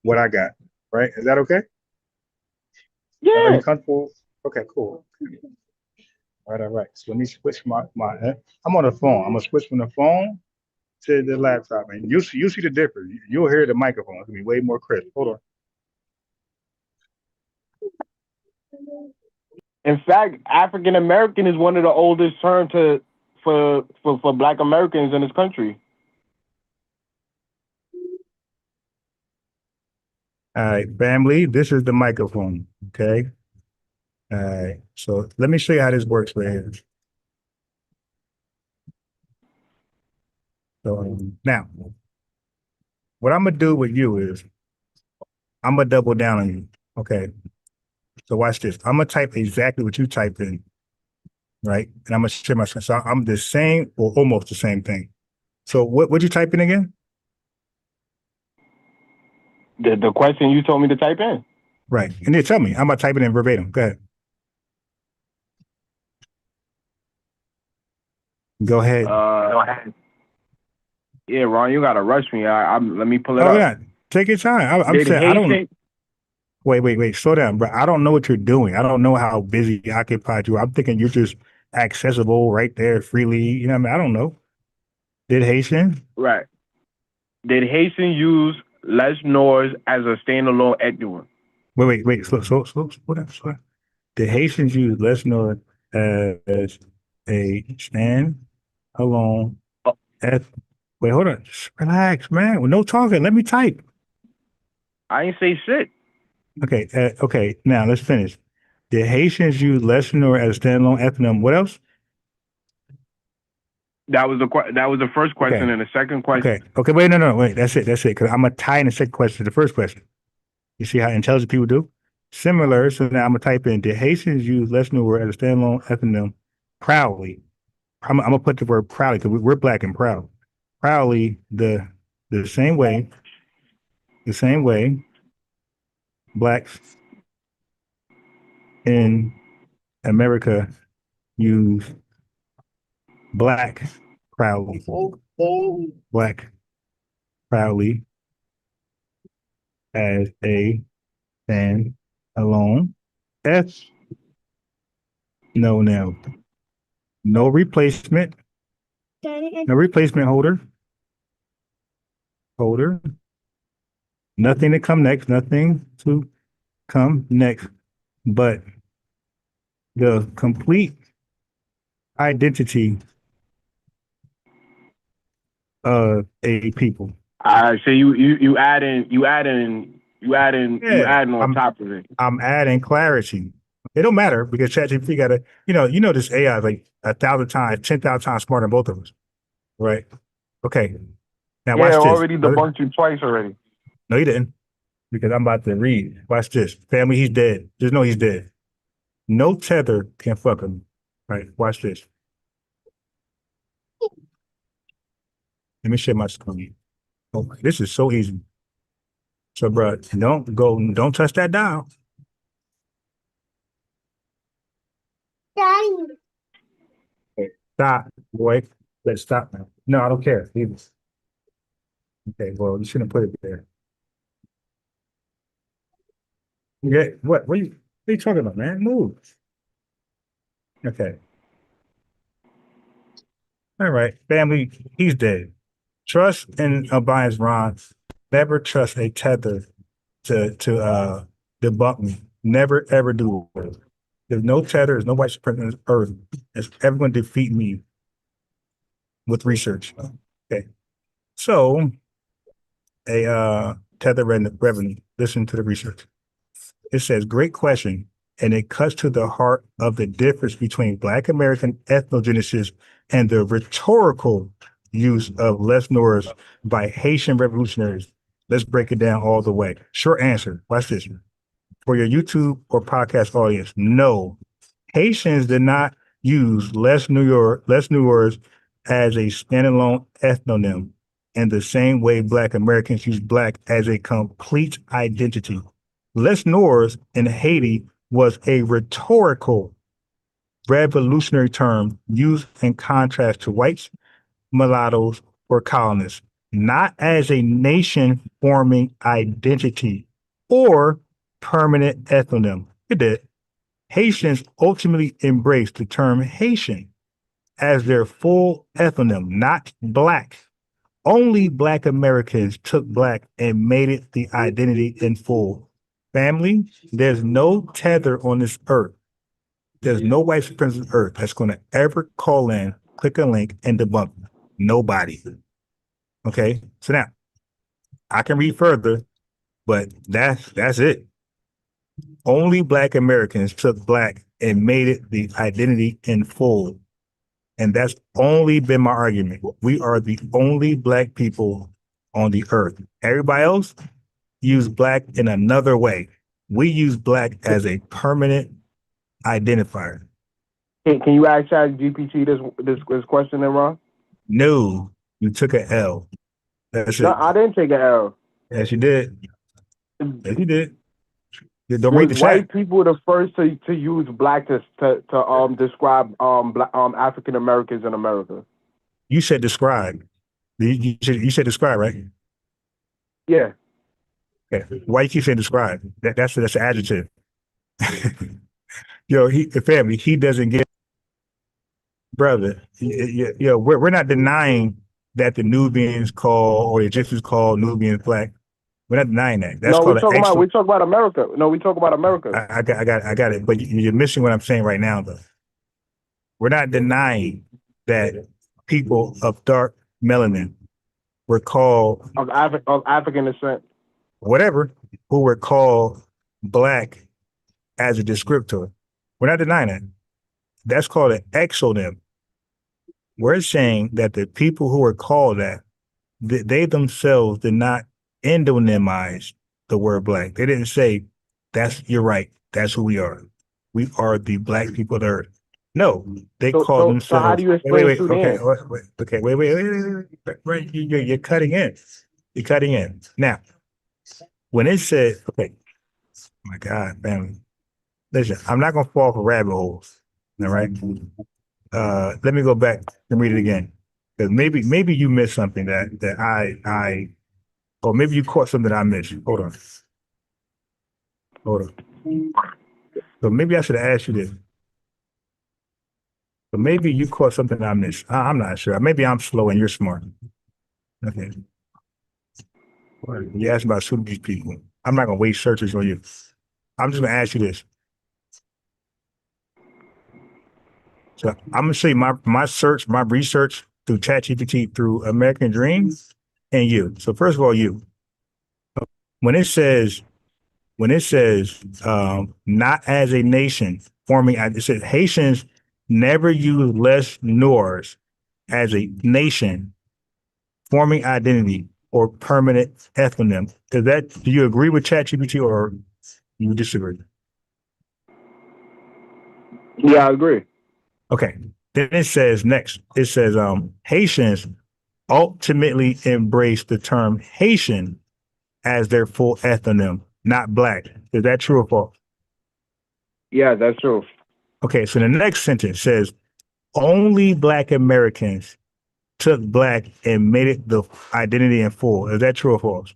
what I got. Right? Is that okay? Yeah. Are you comfortable? Okay, cool. All right. So let me switch my. I'm on the phone. I'm gonna switch from the phone to the laptop, and you see the difference. You'll hear the microphone. It's gonna be way more crisp. Hold on. In fact, African American is one of the oldest terms for Black Americans in this country. All right, family, this is the microphone, okay? All right, so let me show you how this works right here. So now, what I'm gonna do with you is I'm gonna double down on you, okay? So watch this. I'm gonna type exactly what you typed in, right? And I'm gonna share my screen. So I'm the same or almost the same thing. So what'd you type in again? The question you told me to type in. Right. And then tell me, I'm gonna type it in verbatim. Go ahead. Go ahead. Yeah, Ron, you gotta rush me. Let me pull it Oh up. yeah, take your time. I'm Did saying I don't. Haitian? Wait, slow down, bro. I don't know what you're doing. I don't know how busy, occupied you are. I'm thinking you're just accessible right there freely. You know what I mean? I don't know. Did Haitian? Right. Did Haitian use Les Noirs as a standalone ethnic? Wait. Slow down. Did Haitians use less known as a stand-alone? Wait, hold on. Just relax, man. With no talking. Let me type. I ain't say shit. Okay. Now let's finish. Did Haitians use less known as a standalone ethnonym? What else? That was the first question, and the second question. Okay. Wait, no. Wait, that's it. Because I'm gonna tie in the second question to the first question. You see how intelligent people do? Similar. So now I'm gonna type in: did Haitians use less known as a standalone ethnonym proudly? I'm gonna put the word proudly because we're black and proud. Proudly, the same way blacks in America use black proudly. Black proudly as a stand alone. No replacement. No replacement holder. Nothing to come next, but the complete identity of a people. So you adding on top of it. I'm adding clarity. It don't matter because ChatGPT got to, this AI is like 1,000 times, 10,000 times smarter than both of us, right? Okay. Now watch this. Already debunked you twice already. No, he didn't, because I'm about to read. Watch this. Family, he's dead. Just know he's dead. No tether can fuck him. Right? Watch this. Let me share my screen. Oh, this is so easy. So, bro, don't touch that dial. Okay, stop, boy. Let's stop now. No, I don't care. Leave it. Okay, well, you shouldn't put it there. Yeah, what are you talking about, man? Move. Okay. All right, family, he's dead. Trust and alliance, Ron. Never trust a tether to debunk me. Never ever do it. There's no tether, there's no white supremacy on this earth that's ever going to defeat me with research. Okay. So a tether revenue. Listen to the research. It says, great question. And it cuts to the heart of the difference between Black American ethnogenesis and the rhetorical use of Les Noirs by Haitian revolutionaries. Let's break it down all the way. Short answer. Watch this. For your YouTube or podcast audience, no. Haitians did not use Les Noirs as a standalone ethnonym in the same way Black Americans use Black as a complete identity. Les Noirs in Haiti was a rhetorical revolutionary term used in contrast to whites, mulattoes, or colonists, not as a nation-forming identity or permanent ethnonym. It did. Haitians ultimately embraced the term Haitian as their full ethnonym, not Black. Only Black Americans took Black and made it the identity in full. Family, there's no tether on this earth. There's no white supremacist on earth that's going to ever call in, click a link, and debunk me. Nobody. Okay? So now, I can read further, But that's it. Only Black Americans took Black and made it the identity in full. And that's only been my argument. We are the only Black people on the earth. Everybody else use Black in another way. We use Black as a permanent identifier. Can you ask ChatGPT this question then, Ron? No, you took an L. That's No, it. I didn't take an L. Yes, you did. Yes, you did. Don't read the Was chat. white people the first to use Black to describe African Americans in America? You said describe. You said describe, right? Yeah. Okay. Why you keep saying describe? That's an adjective. Family, he doesn't get, brother. We're not denying that the Nubians call or the Egyptians call Nubians Black. We're not denying that. That's No, called we talk about America. No, we talk about America. I got it. But you're missing what I'm saying right now, though. We're not denying that people of dark melanin were called of African descent, whatever, who were called Black as a descriptor. We're not denying that. That's called an exonym. We're saying that the people who were called that, they themselves did not endonymize the word Black. They didn't say, you're right, that's who we are. We are the Black people of the earth. No, they call themselves. So how do you explain Sudan? Wait. You're cutting in. You're cutting in. Now, when it said, okay, my God, family. Listen, I'm not gonna fall for rabbit holes. All right. Let me go back and read it again. Because maybe you missed something that I or maybe you caught something I missed. Hold on. So maybe I should have asked you this. But maybe you caught something I missed. I'm not sure. Maybe I'm slow and you're smart. Okay. You asked about Sudanese people. I'm not gonna waste searches on you. I'm just gonna ask you this. So I'm gonna show you my research through ChatGPT, through American Dreams, and you. So first of all, you. When it says not as a nation forming, it says Haitians never use less nors as a nation forming identity or permanent ethnonym. Do you agree with ChatGPT or you disagree? Yeah, I agree. Okay. Then it says next, Haitians ultimately embrace the term Haitian as their full ethnonym, not Black. Is that true or false? Yeah, that's true. Okay, so the next sentence says, only Black Americans took Black and made it the identity in full. Is that true or false?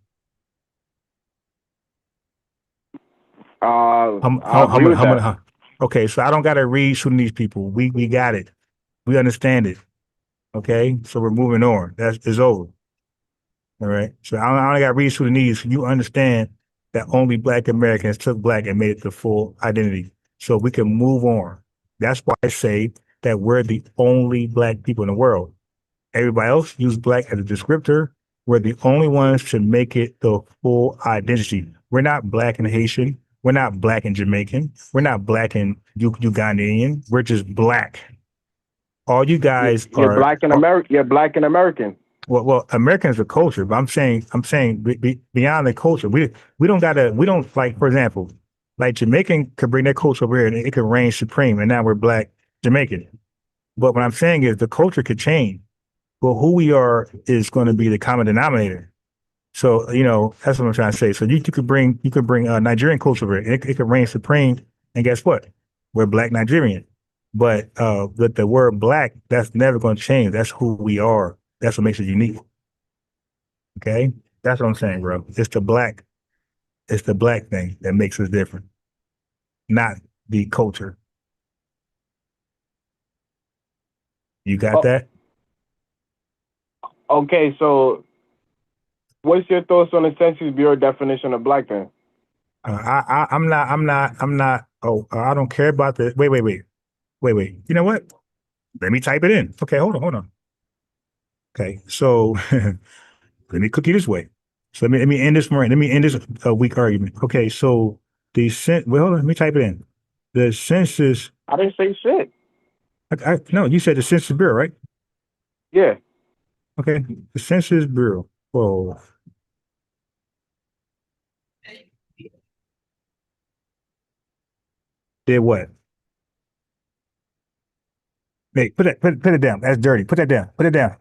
I agree with that. Okay, so I don't got to read Sudanese people. We got it. We understand it. Okay, so we're moving on. It's over. All right. So I only got to read Sudanese. You understand that only Black Americans took Black and made it the full identity. So we can move on. That's why I say that we're the only Black people in the world. Everybody else use Black as a descriptor. We're the only ones to make it the full identity. We're not Black and Haitian. We're not Black and Jamaican. We're not Black and Ugandan. We're just Black. All you guys you're Black and American. You're Black and American. Well, American is a culture, but I'm saying beyond the culture, we don't like, for example, like Jamaican could bring their culture over here and it could reign supreme, and now we're Black Jamaican. But what I'm saying is the culture could change, but who we are is going to be the common denominator. So that's what I'm trying to say. So you could bring Nigerian culture over here, it could reign supreme, and guess what? We're Black Nigerian. But with the word Black, that's never going to change. That's who we are. That's what makes it unique. Okay? That's what I'm saying, bro. It's the Black thing that makes us different, not the culture. You got that? Okay, so what's your thoughts on the Census Bureau definition of Black then? I'm not. Oh, I don't care about the. Wait. You know what? Let me type it in. Okay, hold on. Okay, so let me cook you this way. So let me end this morning. Let me end this weak argument. Okay, so hold on, let me type it in. The census. I didn't say shit. No, you said the Census Bureau, right? Yeah. Okay, the Census Bureau. Whoa. Did what? Hey, put it down. That's dirty. Put that down. Put it down.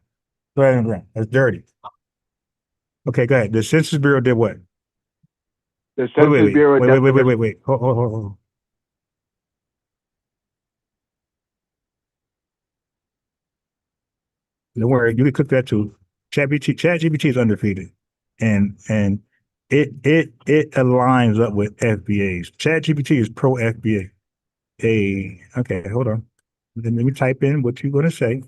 Put it on the ground. That's dirty. Okay, go ahead. The Census Bureau did what? The Census Bureau. Wait. Hold. Don't worry, you can cook that too. ChatGPT is undefeated, and it aligns up with FBAs. ChatGPT is pro FBA. Hey, okay, hold on. Let me type in what you're going to say.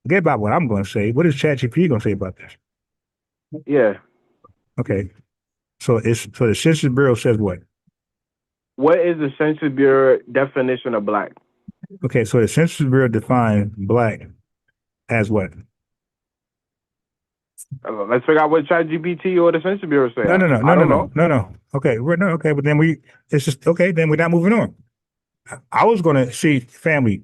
Forget about what I'm going to say. What is ChatGPT going to say about this? Yeah. Okay. So the Census Bureau says what? What is the Census Bureau definition of black? Okay, so the Census Bureau defines black as what? Let's figure out what ChatGPT or the Census Bureau say. No. Okay, okay, but then it's just okay. Then we're not moving on. I was going to see family.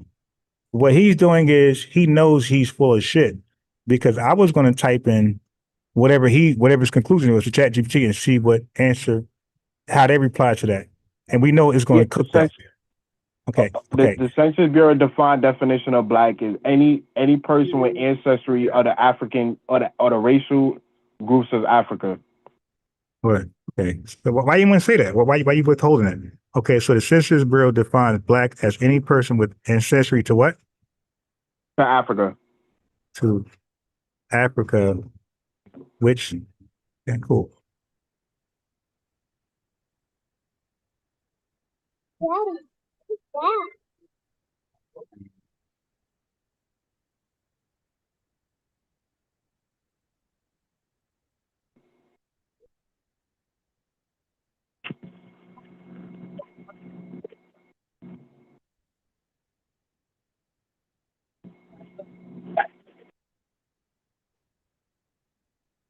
What he's doing is he knows he's full of shit because I was going to type in whatever his conclusion was to ChatGPT and see what answer, how they reply to that, and we know it's going to cook that. Okay. The Census Bureau defined definition of black is any person with ancestry of the African or the racial groups of Africa. What? Okay. So why you want to say that? Why you withholding it? Okay. So the Census Bureau defines black as any person with ancestry to what? To Africa. To Africa, which, yeah, cool.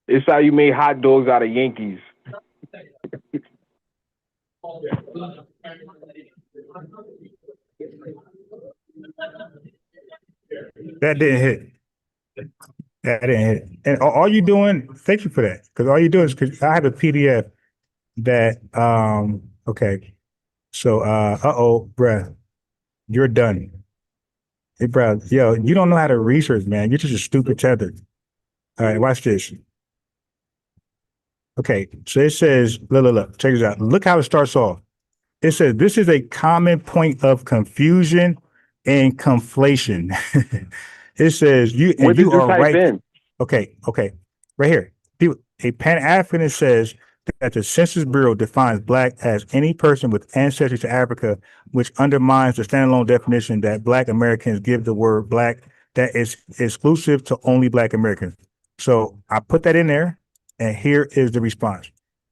It's how you made hot dogs out of Yankees. That didn't hit. That didn't hit. And all you doing, thank you for that. Because all you doing is because I have a PDF that okay. So bruh, you're done. Hey bruh, yo, you don't know how to research, man. You're just a stupid tether. All right, watch this. Okay, so it says, look, check this out. Look how it starts off. It says this is a common point of confusion and conflation. It says What did you are type right. in? Okay, right here. A Pan-Africanist says that the Census Bureau defines black as any person with ancestry to Africa, which undermines the standalone definition that black Americans give the word black that is exclusive to only black Americans. So I put that in there, and here is the response.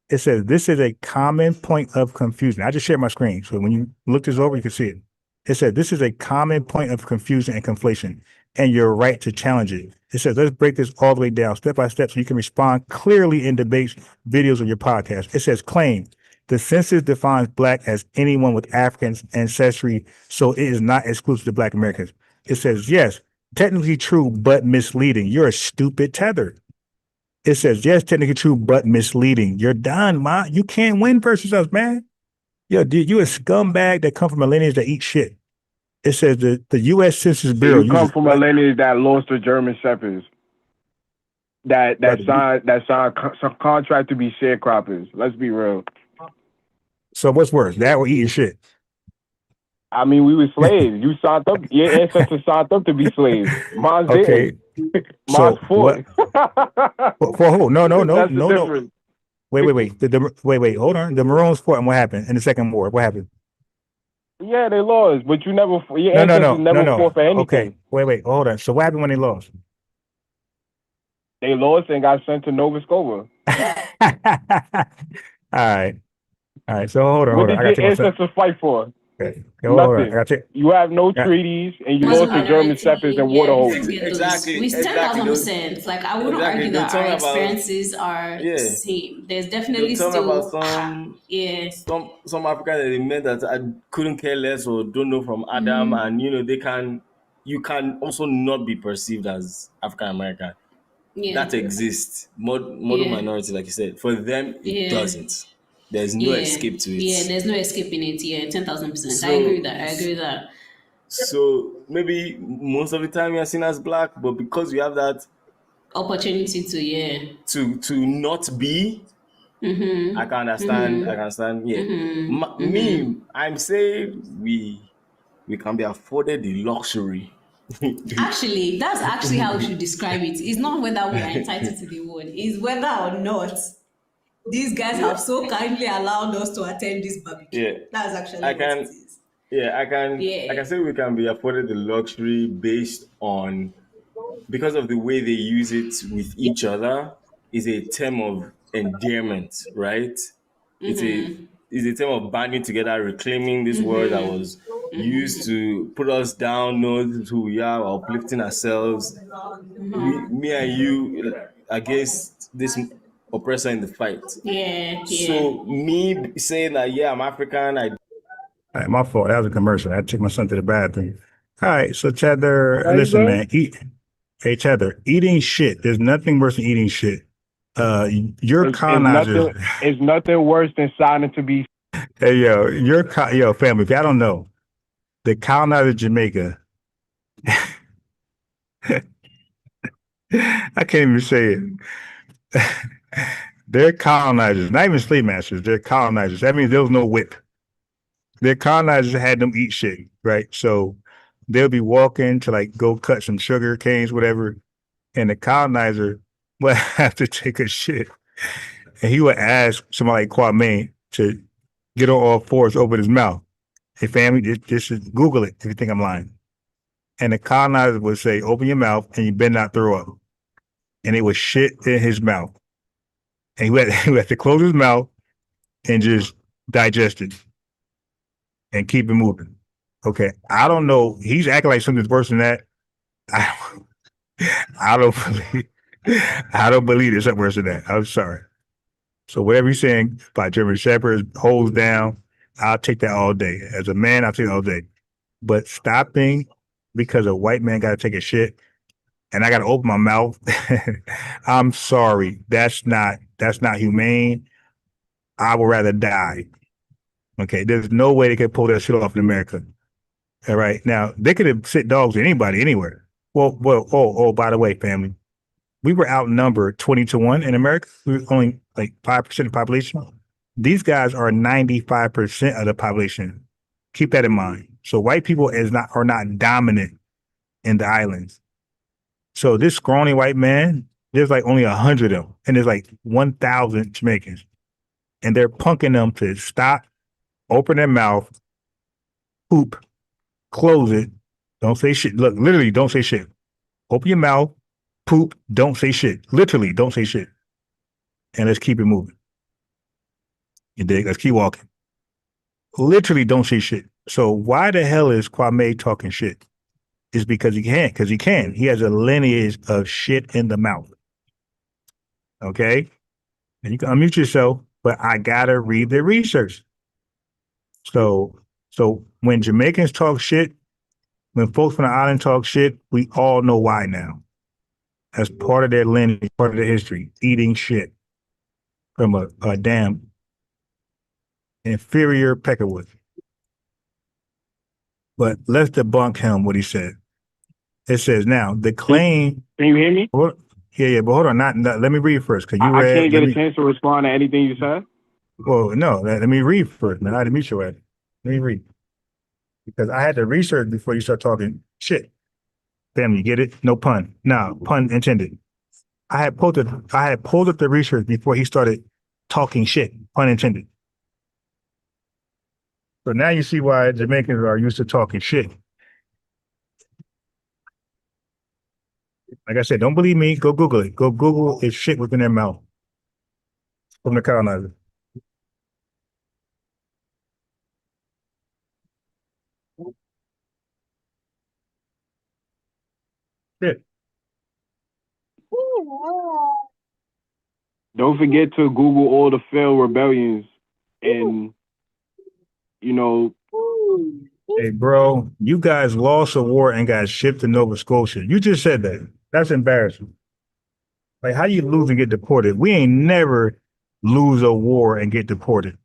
It says this is a common point of confusion. I just shared my screen, so when you look this over, you can see it. It said this is a common point of confusion and conflation, and you're right to challenge it. It says let's break this all the way down, step by step, so you can respond clearly in debates, videos, or your podcast. It says claim the census defines black as anyone with African ancestry, so it is not exclusive to black Americans. It says yes, technically true, but misleading. You're a stupid tether. It says, yes, technically true, but misleading. You're done, ma. You can't win versus us, man. Yo, dude, you a scumbag that come from a lineage that eat shit. It says the U.S. Census Bureau. You come from a lineage that lost to German shepherds. That signed some contract to be sharecroppers. Let's be real. So what's worse, that or eating shit? I mean, we were slaves. You signed up. Your ancestors signed up to be slaves. Mine didn't. Mine's fought. For who? No. That's the difference. Wait. Hold on. The Maroons fought, and what happened in the Second War? What happened? Yeah, they lost, but you never. Your ancestors never fought for anything. Okay, wait. Hold on. So what happened when they lost? They lost and got sent to Nova Scotia. All right. So hold on. What did your ancestors fight for? Okay. Hold on. I Nothing. got to. You have no Yeah. treaties, and you Muslim lost to German shepherds minority, and water yeah, you hoses. don't get those. Exactly, With exactly. 10,000%. Like, I wouldn't Exactly. argue They'll that tell our me about experiences are yeah. same. There's They'll definitely tell me about still, yeah. some Africans that they met that I couldn't care less or don't know from Adam, Mm-hmm. and you can also not be perceived as African American. Yeah. That exists. Model Yeah. minority, like you said. For them, it Yeah. doesn't. There's no Yeah. escape to Yeah. it. There's no escaping it. Yeah. 10,000%. I agree with So that. I agree with that. so maybe most of the time you're seen as black, but because you have that Opportunity to, yeah. to not be, I can Mm-hmm. understand. I can Mm-hmm. understand. Yeah, Mm-hmm. Mm-hmm. me, I'm saying we can be afforded the luxury. Actually, that's actually how we should describe it. It's not whether we are entitled to the word, it's whether or not these guys have so kindly allowed us to attend this barbecue. Yeah, That's actually I what it can. is. Yeah, I Yeah. can say we can be afforded the luxury based on because of the way they use it with each other is a term of endearment, right? It's a Mm-hmm. it's a term of banding together, reclaiming this word that was Mm-hmm. used to put us down, know who we are, uplifting ourselves. Me and you against this oppressor in the fight. Yeah, yeah. So me saying that yeah, I'm African, I All right, my fault. That was a commercial. I had to take my son to the bathroom. All right, so Cheddar, What you listen, say? man. Hey, Cheddar, eating shit. There's nothing worse than eating shit. Your colonizers. It's nothing worse than signing to be. Hey, yo, family. If y'all don't know, the colonizer Jamaica. I can't even say it. They're colonizers, not even slave masters. They're colonizers. That means there was no whip. Their colonizers had them eat shit, right? So they'll be walking to like go cut some sugar canes, whatever, and the colonizer would have to take a shit, and he would ask somebody like Kwame to get on all fours, open his mouth. Hey, family, just Google it if you think I'm lying. And the colonizer would say, "Open your mouth, and you better not throw up." And it was shit in his mouth, and he would have to close his mouth and just digest it and keep it moving. Okay, I don't know. He's acting like something's worse than that. I don't believe. I don't believe there's something worse than that. I'm sorry. So whatever he's saying by German Shepherds, holds down, I'll take that all day. As a man, I'll take it all day. But stopping because a white man got to take a shit and I got to open my mouth. I'm sorry. That's not humane. I would rather die. Okay, there's no way they could pull that shit off in America. All right, now they could have sit dogs with anybody anywhere. Well, by the way, family, we were outnumbered 20-1 in America. We were only like 5% of the population. These guys are 95% of the population. Keep that in mind. So white people are not dominant in the islands. So this scrawny white man, there's like only 100 of them, and there's like 1,000 Jamaicans, and they're punking them to stop, open their mouth, poop, close it, don't say shit. Look, literally, don't say shit. Open your mouth, poop, don't say shit. Literally, don't say shit. And let's keep it moving. You dig? Let's keep walking. Literally, don't say shit. So why the hell is Kwame talking shit? It's because he can. Because he can. He has a lineage of shit in the mouth. Okay? And you can unmute yourself, but I gotta read the research. So when Jamaicans talk shit, when folks from the island talk shit, we all know why now. As part of their lineage, part of their history, eating shit from a damn inferior peckerwood. But let's debunk him what he said. It says now the claim. Can you hear me? Yeah, but hold on. Not let me read first because you I read. can't get a chance to respond to anything you said. Well, no, let me read first, man. I had to meet your ass. Let me read because I had to research before you start talking shit. Family, you get it? No pun. No pun intended. I had pulled up the research before he started talking shit. Pun intended. So now you see why Jamaicans are used to talking shit. Like I said, don't believe me. Go Google it. Go Google if shit within their mouth from the colonizer. Shit. Don't forget to Google all the failed rebellions and, you know. Hey, bro, you guys lost a war and got shipped to Nova Scotia. You just said that. That's embarrassing. Like, how you lose and get deported? We ain't never lose a war and get deported.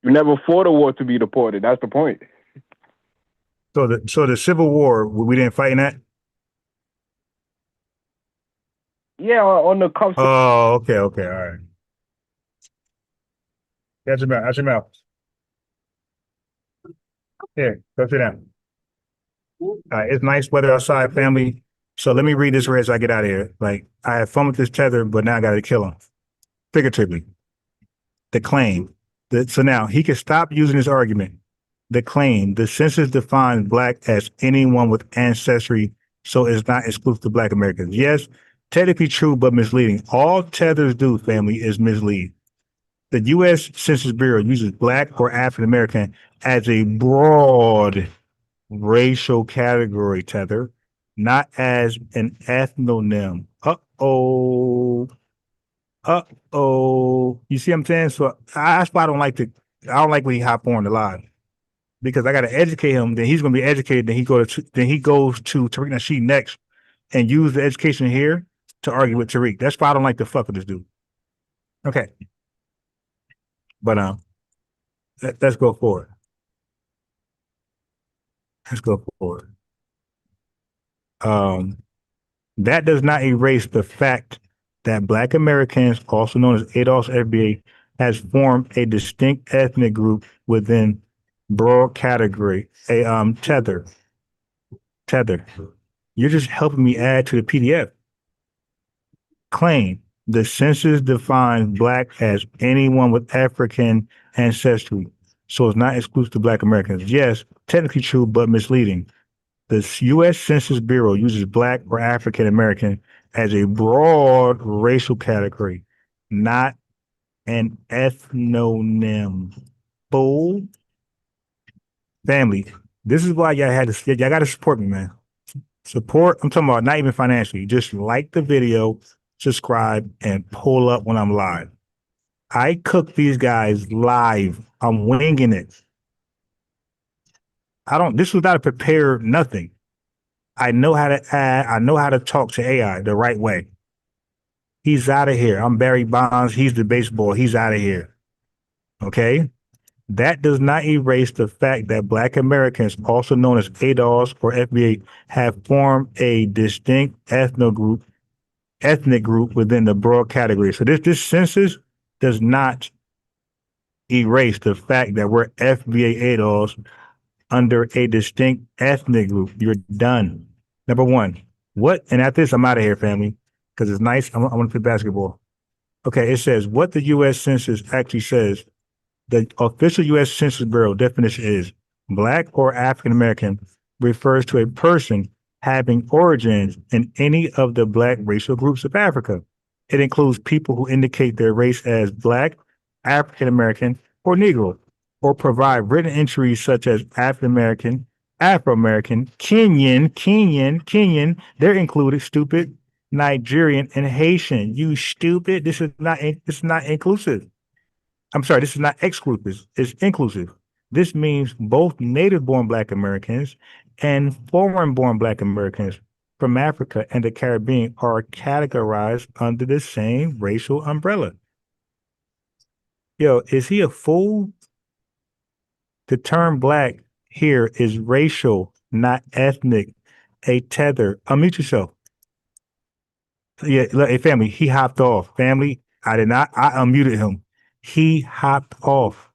You never fought a war to be deported. That's the point. So the Civil War, we didn't fight in that? Yeah, on the cuffs. Oh, okay, all right. That's your mouth. That's your mouth. Here, go sit down. It's nice weather outside, family. So let me read this right as I get out of here. Like, I had fun with this tether, but now I got to kill him. Figuratively. The claim. So now he can stop using this argument. The claim. The census defines Black as anyone with ancestry, so it's not exclusive to Black Americans. Yes, technically true, but misleading. All tethers do, family, is mislead. The U.S. Census Bureau uses Black or African American as a broad racial category, tether, not as an ethnonym. Uh-oh. You see what I'm saying? So that's why I don't like when he hop on the line. Because I gotta educate him, then he's gonna be educated, then he goes to Tariq Nasheed next and use the education here to argue with Tariq. That's why I don't like to fuck with this dude. Okay. But let's go forward. Let's go forward. That does not erase the fact that Black Americans, also known as ADOS FBA, has formed a distinct ethnic group within broad category, tether. You're just helping me add to the PDF. Claim. The census defines Black as anyone with African ancestry, so it's not exclusive to Black Americans. Yes, technically true, but misleading. The U.S. Census Bureau uses Black or African American as a broad racial category, not an ethnonym. Fool. Family, this is why y'all got to support me, man. Support, I'm talking about not even financially. Just like the video, subscribe, and pull up when I'm live. I cook these guys live. I'm winging it. This was not a prepared nothing. I know how to add, I know how to talk to AI the right way. He's out of here. I'm Barry Bonds. He's the baseball. He's out of here. Okay? That does not erase the fact that Black Americans, also known as ADOS or FBA, have formed a distinct ethnic group within the broad category. So this census does not erase the fact that we're FBA ADOS under a distinct ethnic group. You're done. Number one, and after this, I'm out of here, family, because it's nice. I want to play basketball. Okay, it says what the U.S. Census actually says. The official U.S. Census Bureau definition is Black or African American refers to a person having origins in any of the Black racial groups of Africa. It includes people who indicate their race as Black, African American, or Negro, or provide written entries such as African American, Afro-American, Kenyan, they're included, stupid, Nigerian, and Haitian. You stupid. This is not inclusive. I'm sorry, this is not exclusive, it's inclusive. This means both native-born Black Americans and foreign-born Black Americans from Africa and the Caribbean are categorized under the same racial umbrella. Yo, is he a fool? The term Black here is racial, not ethnic. A tether. Unmute yourself. Yeah, look, hey, family, he hopped off. Family, I unmuted him. He hopped off.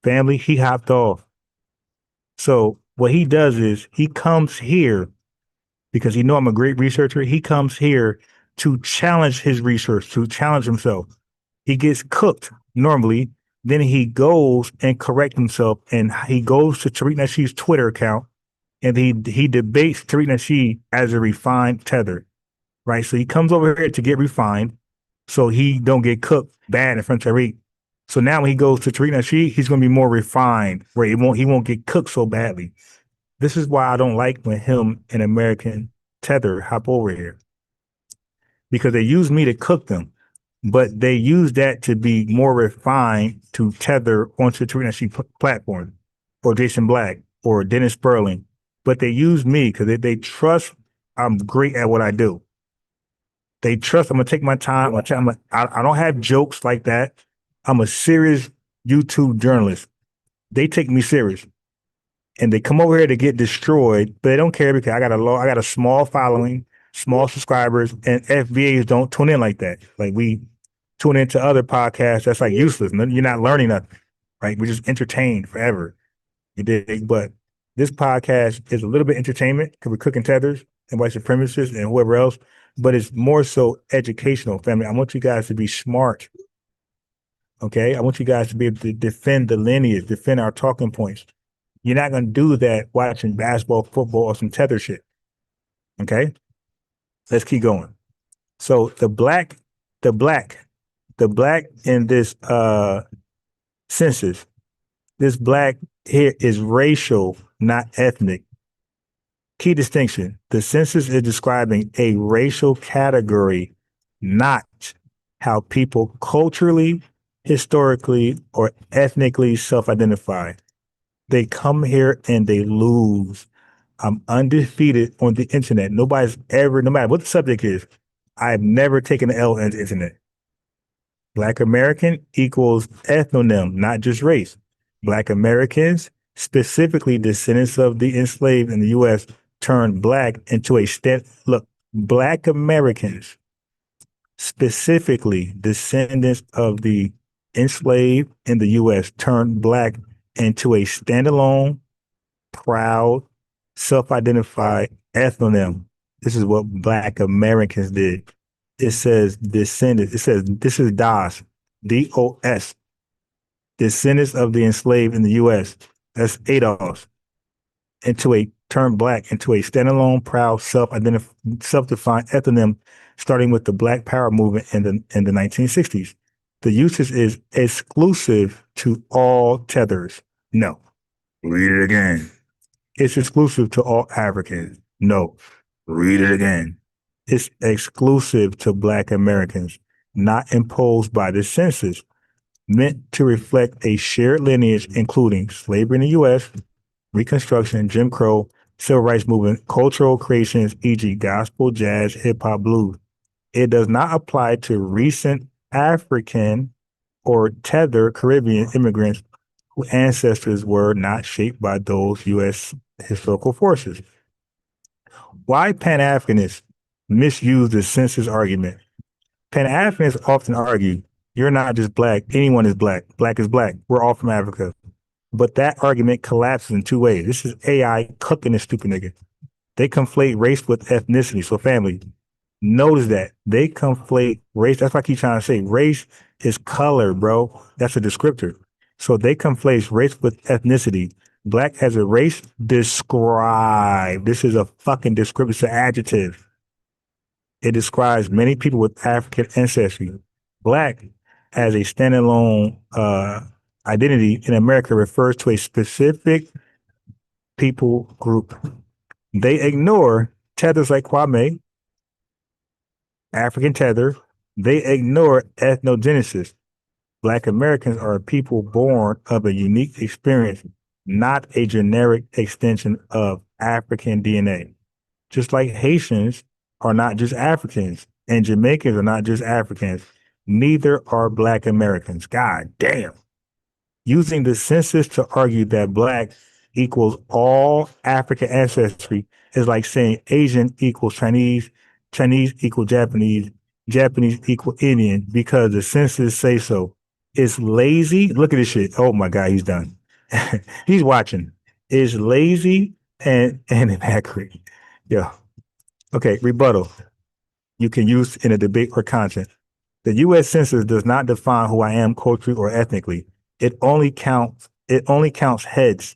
Family, he hopped off. So what he does is he comes here because he know I'm a great researcher. He comes here to challenge his research, to challenge himself. He gets cooked normally. Then he goes and corrects himself, and he goes to Tariq Nasheed's Twitter account, and he debates Tariq Nasheed as a refined tether, right? So he comes over here to get refined, so he don't get cooked bad in front of Tariq. So now when he goes to Tarina She, he's going to be more refined, where he won't get cooked so badly. This is why I don't like when him and American Tether hop over here, because they use me to cook them, but they use that to be more refined to tether onto the Tarina She platform, or Jason Black, or Dennis Sperling. But they use me because they trust I'm great at what I do. They trust I'm gonna take my time. I don't have jokes like that. I'm a serious YouTube journalist. They take me serious, and they come over here to get destroyed, but they don't care because I got a small following, small subscribers, and FBAs don't tune in like that. Like, we tune into other podcasts that's like useless. You're not learning nothing, right? We're just entertained forever. You dig? But this podcast is a little bit entertainment because we're cooking tethers and white supremacists and whoever else, but it's more so educational, family. I want you guys to be smart. Okay? I want you guys to be able to defend the lineage, defend our talking points. You're not going to do that watching basketball, football, or some tether shit. Okay? Let's keep going. So the black in this census, this black here is racial, not ethnic. Key distinction. The census is describing a racial category, not how people culturally, historically, or ethnically self-identify. They come here and they lose. I'm undefeated on the internet. Nobody's ever, no matter what the subject is, I've never taken an L on the internet. Black American equals ethnonym, not just race. Black Americans, specifically descendants of the enslaved in the U.S., turned black into a Black Americans, specifically descendants of the enslaved in the U.S., turned black into a standalone, proud, self-identified ethnonym. This is what Black Americans did. It says descendants. It says this is DOS, D-O-S, descendants of the enslaved in the U.S. That's ADOS. Turned black into a standalone, proud, self-defined ethnonym, starting with the Black Power movement in the 1960s. The usage is exclusive to all tethers. No. Read it again. It's exclusive to all Africans. No. Read it again. It's exclusive to Black Americans, not imposed by the census, meant to reflect a shared lineage including slavery in the U.S., Reconstruction, Jim Crow, Civil Rights Movement, cultural creations, e.g. gospel, jazz, hip-hop, blues. It does not apply to recent African or tether Caribbean immigrants whose ancestors were not shaped by those U.S. historical forces. Why Pan-Africanists misuse the census argument? Pan-Africanists often argue, you're not just black, anyone is black. Black is black. We're all from Africa. But that argument collapses in two ways. This is AI cooking this stupid nigga. They conflate race with ethnicity. So family, notice that. They conflate race. That's why I keep trying to say race is color, bro. That's a descriptor. So they conflate race with ethnicity. Black as a race, describe. This is a fucking descriptor. It's an adjective. It describes many people with African ancestry. Black as a standalone identity in America refers to a specific people group. They ignore tethers like Kwame, African tether. They ignore ethnogenesis. Black Americans are a people born of a unique experience, not a generic extension of African DNA. Just like Haitians are not just Africans and Jamaicans are not just Africans, neither are Black Americans. God damn. Using the census to argue that Black equals all African ancestry is like saying Asian equals Chinese, Chinese equal Japanese, Japanese equal Indian because the census say so. It's lazy. Look at this shit. Oh my God, he's done. He's watching. It's lazy and inaccurate. Yeah. Okay, rebuttal. You can use in a debate or content. The U.S. Census does not define who I am culturally or ethnically. It only counts heads.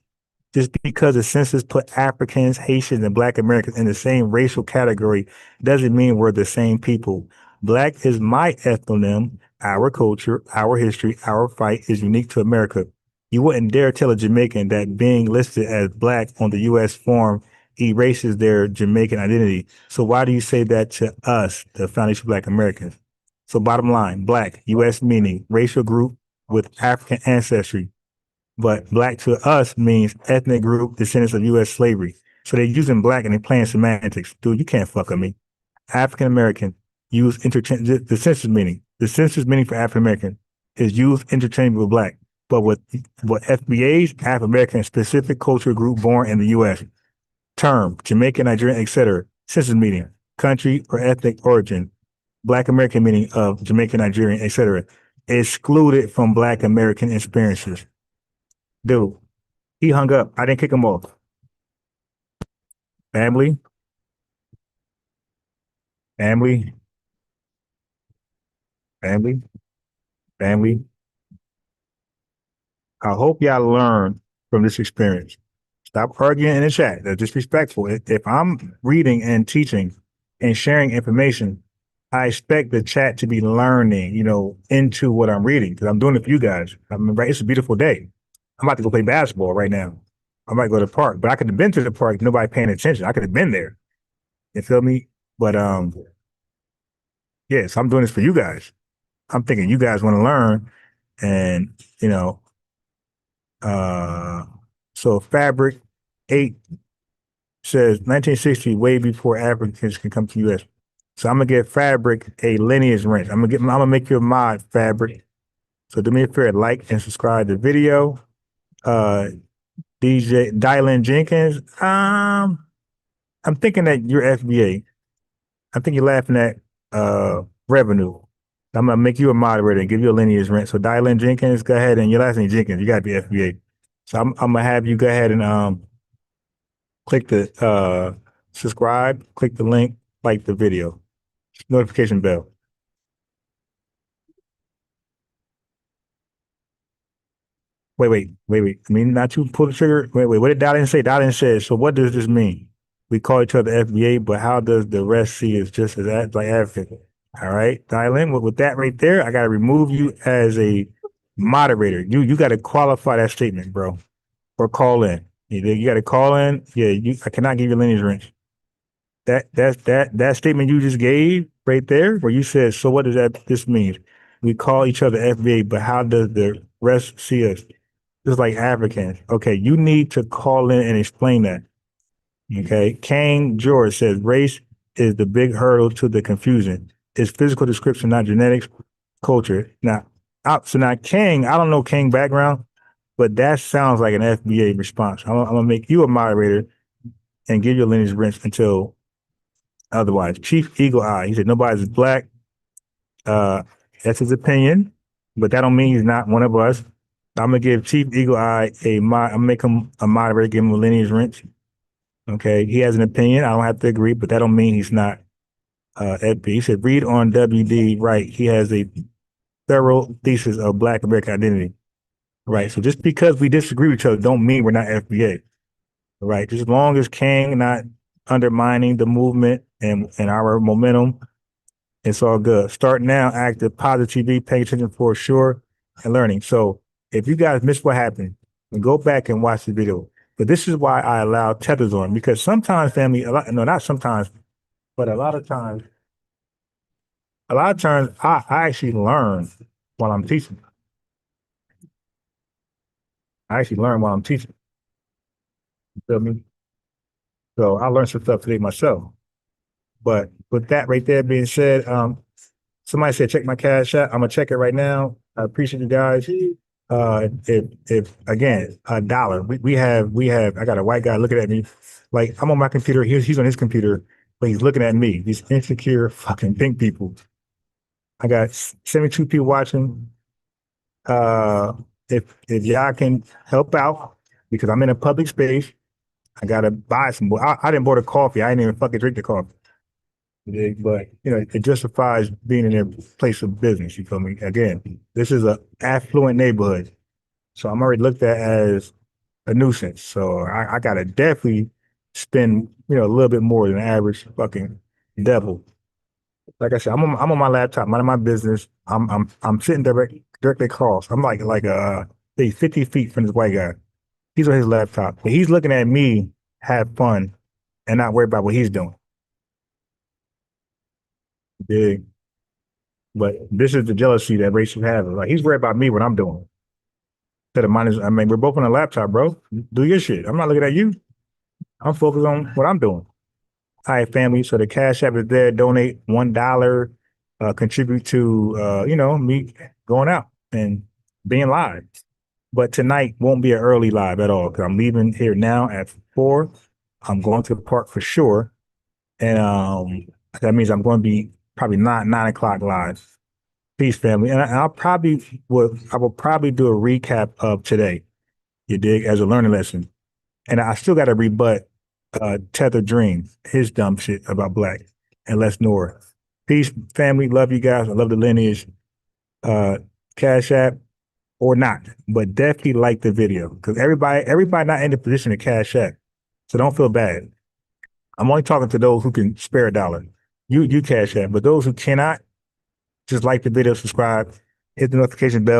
Just because the census put Africans, Haitians, and Black Americans in the same racial category doesn't mean we're the same people. Black is my ethnonym. our culture, our history, our fight is unique to America. You wouldn't dare tell a Jamaican that being listed as black on the U.S. form erases their Jamaican identity. So why do you say that to us, the foundation of Black Americans? So bottom line, black, U.S. meaning racial group with African ancestry. But black to us means ethnic group descendants of U.S. slavery. So they're using black and they're playing semantics. Dude, you can't fuck with me. African American use interchange the census meaning. The census meaning for African American is used interchangeably with black. But with FBA's African American specific cultural group born in the U.S. Term, Jamaican, Nigerian, etc. Census meaning, country or ethnic origin, Black American meaning of Jamaican, Nigerian, etc. Excluded from Black American experiences. Dude, he hung up. I didn't kick him off. Family, family, family, family. I hope y'all learn from this experience. Stop arguing in the chat. They're disrespectful. If I'm reading and teaching and sharing information, I expect the chat to be learning, into what I'm reading because I'm doing it for you guys. Right. It's a beautiful day. I'm about to go play basketball right now. I might go to the park, but I could have been to the park. Nobody paying attention. I could have been there. You feel me? But yes, I'm doing this for you guys. I'm thinking you guys want to learn, and so Fabric 8 says 1960, way before Africans can come to the U.S. So I'm gonna give Fabric a lineage wrench. I'm gonna make you a mod, Fabric. So do me a favor, like and subscribe to the video. DJ Dylan Jenkins. I'm thinking that you're FBA. I think you're laughing at revenue. I'm gonna make you a moderator and give you a lineage rent. So Dylan Jenkins, go ahead, and your last name Jenkins. You gotta be FBA. So I'm gonna have you go ahead and click the subscribe, click the link, like the video, notification bell. Wait. I mean, not to pull the trigger. Wait. What did Dylan say? Dylan said, so what does this mean? We call each other FBA, but how does the rest see us just as like African? All right, Dylan, with that right there, I got to remove you as a moderator. You got to qualify that statement, bro, or call in. You got to call in. Yeah, I cannot give you lineage wrench. That statement you just gave right there, where you said, so what does this mean? We call each other FBA, but how does the rest see us? Just like Africans. Okay, you need to call in and explain that. Okay, Kane George says race is the big hurdle to the confusion. It's physical description, not genetics, culture. Now, King, I don't know King background, but that sounds like an FBA response. I'm gonna make you a moderator and give you a lineage wrench until otherwise. Chief Eagle Eye, he said nobody's black. That's his opinion, but that don't mean he's not one of us. I'm gonna give Chief Eagle Eye I'm gonna make him a moderator, give him a lineage wrench. Okay, he has an opinion. I don't have to agree, but that don't mean he's not FB. He said, read on WD, right? He has a thorough thesis of Black American identity, right? So just because we disagree with each other don't mean we're not FBA, right? Just as long as King not undermining the movement and our momentum, it's all good. Start now, active, positive TV, paying attention for sure, and learning. So if you guys missed what happened, go back and watch the video. But this is why I allow tethers on, because sometimes not sometimes, but a lot of times I actually learn while I'm teaching. You feel me? So I learned some stuff today myself. But with that right there being said, somebody said check my cash app. I'm gonna check it right now. I appreciate you guys. If again $1, we have I got a white guy looking at me like I'm on my computer, he's on his computer, but he's looking at me. These insecure fucking pink people. I got 72 people watching. If y'all can help out, because I'm in a public space, I gotta buy some. I didn't buy the coffee. I didn't even fucking drink the coffee. But it justifies being in their place of business. You feel me? Again, this is a affluent neighborhood, so I'm already looked at as a nuisance. So I gotta definitely spend a little bit more than the average fucking devil Like I said, I'm on my laptop, minding my business. I'm sitting directly across. I'm like 50 feet from this white guy. He's on his laptop, but he's looking at me have fun and not worry about what he's doing. Big. But this is the jealousy that Rachel has. Like he's worried about me what I'm doing. Instead of mine, I mean, we're both on a laptop, bro. Do your shit. I'm not looking at you. I'm focused on what I'm doing. All right, family. So the Cash App is there. Donate $1. Contribute to me going out and being live. But tonight won't be an early live at all because I'm leaving here now at 4. I'm going to the park for sure, and that means I'm going to be probably not 9 o'clock live. Peace, family, and I will probably do a recap of today. You dig, as a learning lesson, and I still got to rebut Tether Dream, his dumb shit about black, and Les North. Peace, family. Love you guys. I love the lineage. Cash App or not, but definitely like the video because everybody not in the position to Cash App, so don't feel bad. I'm only talking to those who can spare a dollar. You Cash App, but those who cannot, just like the video, subscribe, hit the notification bell.